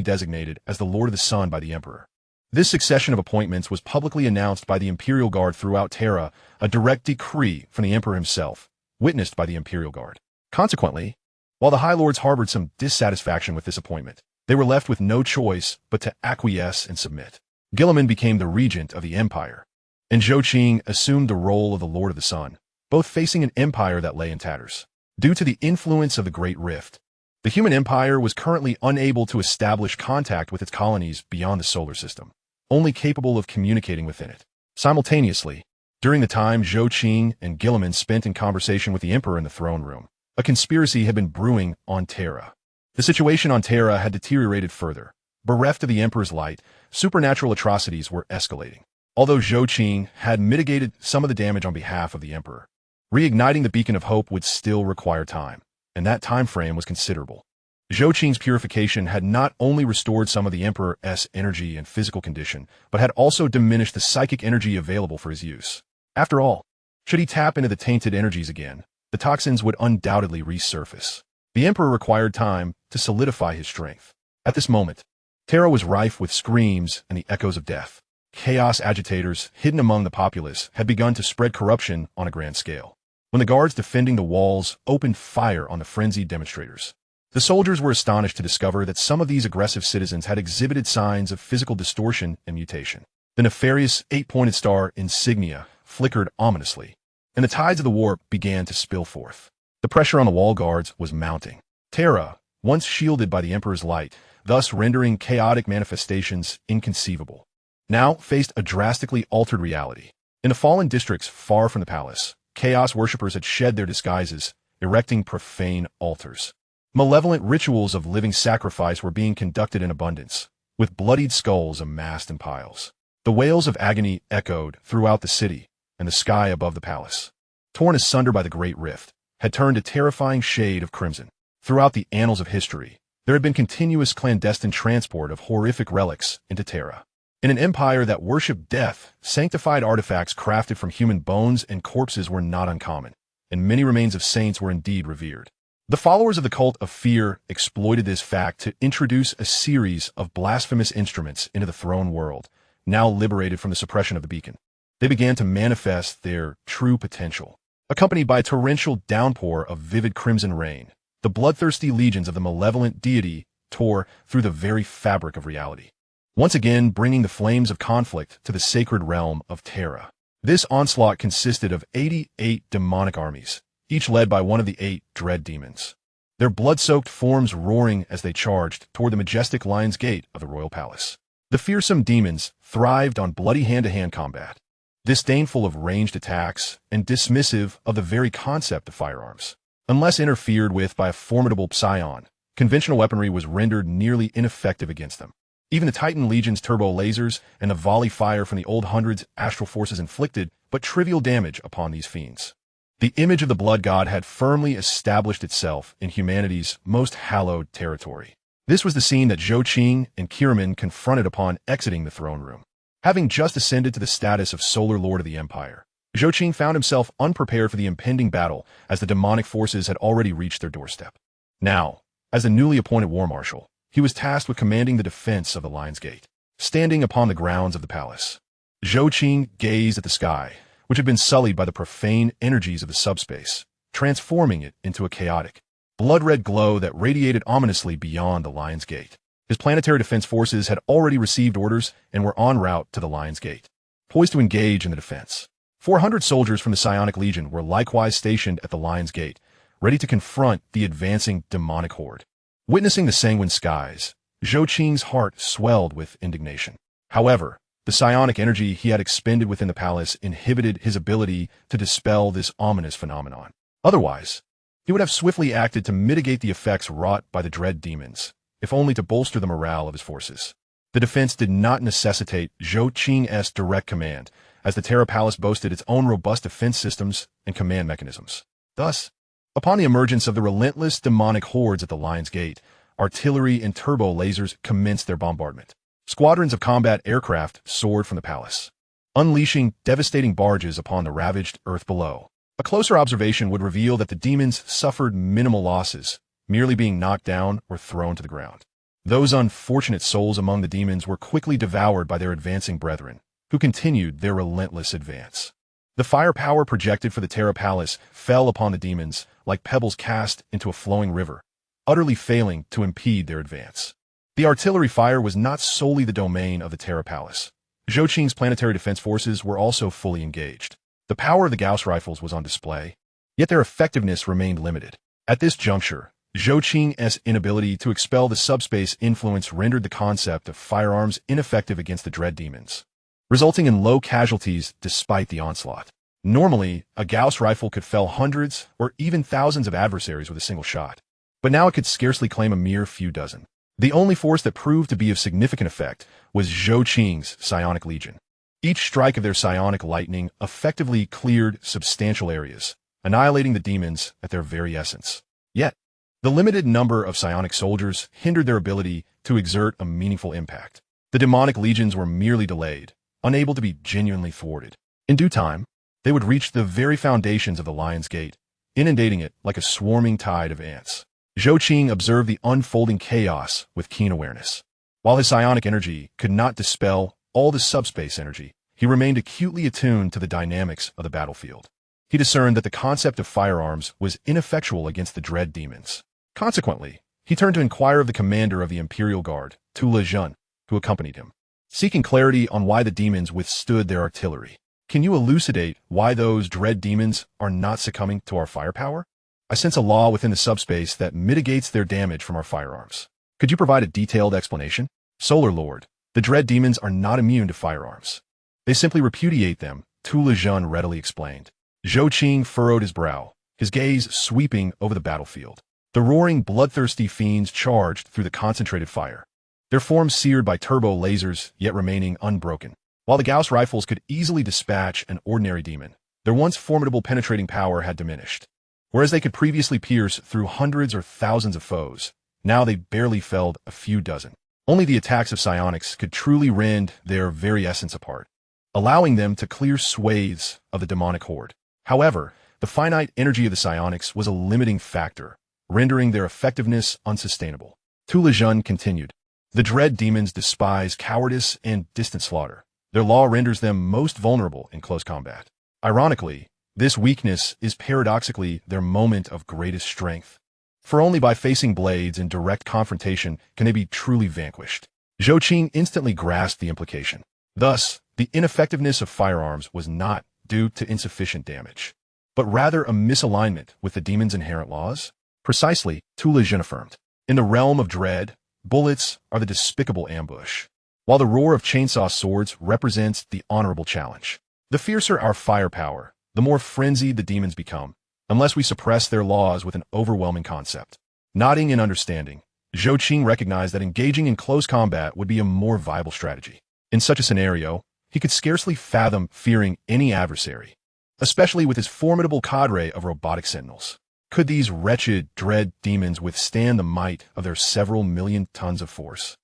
designated as the Lord of the Sun by the Emperor. This succession of appointments was publicly announced by the Imperial Guard throughout Terra, a direct decree from the Emperor himself, witnessed by the Imperial Guard. Consequently, While the High Lords harbored some dissatisfaction with this appointment, they were left with no choice but to acquiesce and submit. Guilliman became the regent of the empire, and Zhou Qing assumed the role of the Lord of the Sun, both facing an empire that lay in tatters. Due to the influence of the Great Rift, the human empire was currently unable to establish contact with its colonies beyond the solar system, only capable of communicating within it. Simultaneously, during the time Zhou Qing and Guilliman spent in conversation with the Emperor in the throne room, a conspiracy had been brewing on Terra. The situation on Terra had deteriorated further. Bereft of the Emperor's light, supernatural atrocities were escalating. Although Zhou Qing had mitigated some of the damage on behalf of the Emperor, reigniting the beacon of hope would still require time, and that time frame was considerable. Zhou Qing's purification had not only restored some of the Emperor's energy and physical condition, but had also diminished the psychic energy available for his use. After all, should he tap into the tainted energies again, the toxins would undoubtedly resurface. The Emperor required time to solidify his strength. At this moment, Terra was rife with screams and the echoes of death. Chaos agitators, hidden among the populace, had begun to spread corruption on a grand scale. When the guards defending the walls opened fire on the frenzied demonstrators, the soldiers were astonished to discover that some of these aggressive citizens had exhibited signs of physical distortion and mutation. The nefarious eight-pointed star insignia flickered ominously, and the tides of the warp began to spill forth. The pressure on the wall guards was mounting. Terra, once shielded by the Emperor's light, thus rendering chaotic manifestations inconceivable, now faced a drastically altered reality. In the fallen districts far from the palace, chaos worshippers had shed their disguises, erecting profane altars. Malevolent rituals of living sacrifice were being conducted in abundance, with bloodied skulls amassed in piles. The wails of agony echoed throughout the city, and the sky above the palace, torn asunder by the Great Rift, had turned a terrifying shade of crimson. Throughout the annals of history, there had been continuous clandestine transport of horrific relics into Terra. In an empire that worshipped death, sanctified artifacts crafted from human bones and corpses were not uncommon, and many remains of saints were indeed revered. The followers of the cult of fear exploited this fact to introduce a series of blasphemous instruments into the throne world, now liberated from the suppression of the beacon. They began to manifest their true potential. Accompanied by a torrential downpour of vivid crimson rain, the bloodthirsty legions of the malevolent deity tore through the very fabric of reality, once again bringing the flames of conflict to the sacred realm of Terra. This onslaught consisted of 88 demonic armies, each led by one of the 8 dread demons, their blood-soaked forms roaring as they charged toward the majestic lion's gate of the royal palace. The fearsome demons thrived on bloody hand-to-hand combat, disdainful of ranged attacks and dismissive of the very concept of firearms. Unless interfered with by a formidable psion, conventional weaponry was rendered nearly ineffective against them. Even the Titan Legion's turbo lasers and the volley fire from the Old Hundred's astral forces inflicted but trivial damage upon these fiends. The image of the blood god had firmly established itself in humanity's most hallowed territory. This was the scene that Zhou Qing and Guilliman confronted upon exiting the throne room. Having just ascended to the status of Solar Lord of the Empire, Zhou Qing found himself unprepared for the impending battle as the demonic forces had already reached their doorstep. Now, as the newly appointed war marshal, he was tasked with commanding the defense of the Lion's Gate. Standing upon the grounds of the palace, Zhou Qing gazed at the sky, which had been sullied by the profane energies of the subspace, transforming it into a chaotic, blood-red glow that radiated ominously beyond the Lion's Gate. His planetary defense forces had already received orders and were en route to the Lion's Gate, poised to engage in the defense. 400 soldiers from the Psionic Legion were likewise stationed at the Lion's Gate, ready to confront the advancing demonic horde. Witnessing the sanguine skies, Zhou Qing's heart swelled with indignation. However, the psionic energy he had expended within the palace inhibited his ability to dispel this ominous phenomenon. Otherwise, he would have swiftly acted to mitigate the effects wrought by the dread demons, if only to bolster the morale of his forces. The defense did not necessitate Zhou Qing's direct command, as the Terra Palace boasted its own robust defense systems and command mechanisms. Thus, upon the emergence of the relentless demonic hordes at the Lion's Gate, artillery and turbo lasers commenced their bombardment. Squadrons of combat aircraft soared from the palace, unleashing devastating barges upon the ravaged earth below. A closer observation would reveal that the demons suffered minimal losses, merely being knocked down or thrown to the ground. Those unfortunate souls among the demons were quickly devoured by their advancing brethren, who continued their relentless advance. The firepower projected for the Terra Palace fell upon the demons like pebbles cast into a flowing river, utterly failing to impede their advance. The artillery fire was not solely the domain of the Terra Palace. Zhou Qing's planetary defense forces were also fully engaged. The power of the Gauss rifles was on display, yet their effectiveness remained limited. At this juncture, Zhou Qing's inability to expel the subspace influence rendered the concept of firearms ineffective against the dread demons, resulting in low casualties despite the onslaught. Normally, a Gauss rifle could fell hundreds or even thousands of adversaries with a single shot, but now it could scarcely claim a mere few dozen. The only force that proved to be of significant effect was Zhou Qing's psionic legion. Each strike of their psionic lightning effectively cleared substantial areas, annihilating the demons at their very essence. Yet, the limited number of psionic soldiers hindered their ability to exert a meaningful impact. The demonic legions were merely delayed, unable to be genuinely thwarted. In due time, they would reach the very foundations of the Lion's Gate, inundating it like a swarming tide of ants. Zhou Qing observed the unfolding chaos with keen awareness. While his psionic energy could not dispel all the subspace energy, he remained acutely attuned to the dynamics of the battlefield. He discerned that the concept of firearms was ineffectual against the dread demons. Consequently, he turned to inquire of the commander of the Imperial Guard, Tu Lejun, who accompanied him, seeking clarity on why the demons withstood their artillery. Can you elucidate why those dread demons are not succumbing to our firepower? I sense a law within the subspace that mitigates their damage from our firearms. Could you provide a detailed explanation? Solar Lord, the dread demons are not immune to firearms. They simply repudiate them, Tu Lejun readily explained. Zhou Qing furrowed his brow, his gaze sweeping over the battlefield. The roaring, bloodthirsty fiends charged through the concentrated fire, their forms seared by turbo lasers yet remaining unbroken. While the Gauss rifles could easily dispatch an ordinary demon, their once formidable penetrating power had diminished. Whereas they could previously pierce through hundreds or thousands of foes, now they barely felled a few dozen. Only the attacks of psionics could truly rend their very essence apart, allowing them to clear swathes of the demonic horde. However, the finite energy of the psionics was a limiting factor, rendering their effectiveness unsustainable. Tu Lejun continued, the dread demons despise cowardice and distant slaughter. Their law renders them most vulnerable in close combat. Ironically, this weakness is paradoxically their moment of greatest strength. For only by facing blades in direct confrontation can they be truly vanquished. Zhou Qing instantly grasped the implication. Thus, the ineffectiveness of firearms was not due to insufficient damage, but rather a misalignment with the demon's inherent laws? Precisely, Tu Lejun affirmed. In the realm of dread, bullets are the despicable ambush, while the roar of chainsaw swords represents the honorable challenge. The fiercer our firepower, the more frenzied the demons become, unless we suppress their laws with an overwhelming concept. Nodding in understanding, Zhou Qing recognized that engaging in close combat would be a more viable strategy. In such a scenario, he could scarcely fathom fearing any adversary, especially with his formidable cadre of robotic sentinels. Could these wretched, dread demons withstand the might of their several million tons of force?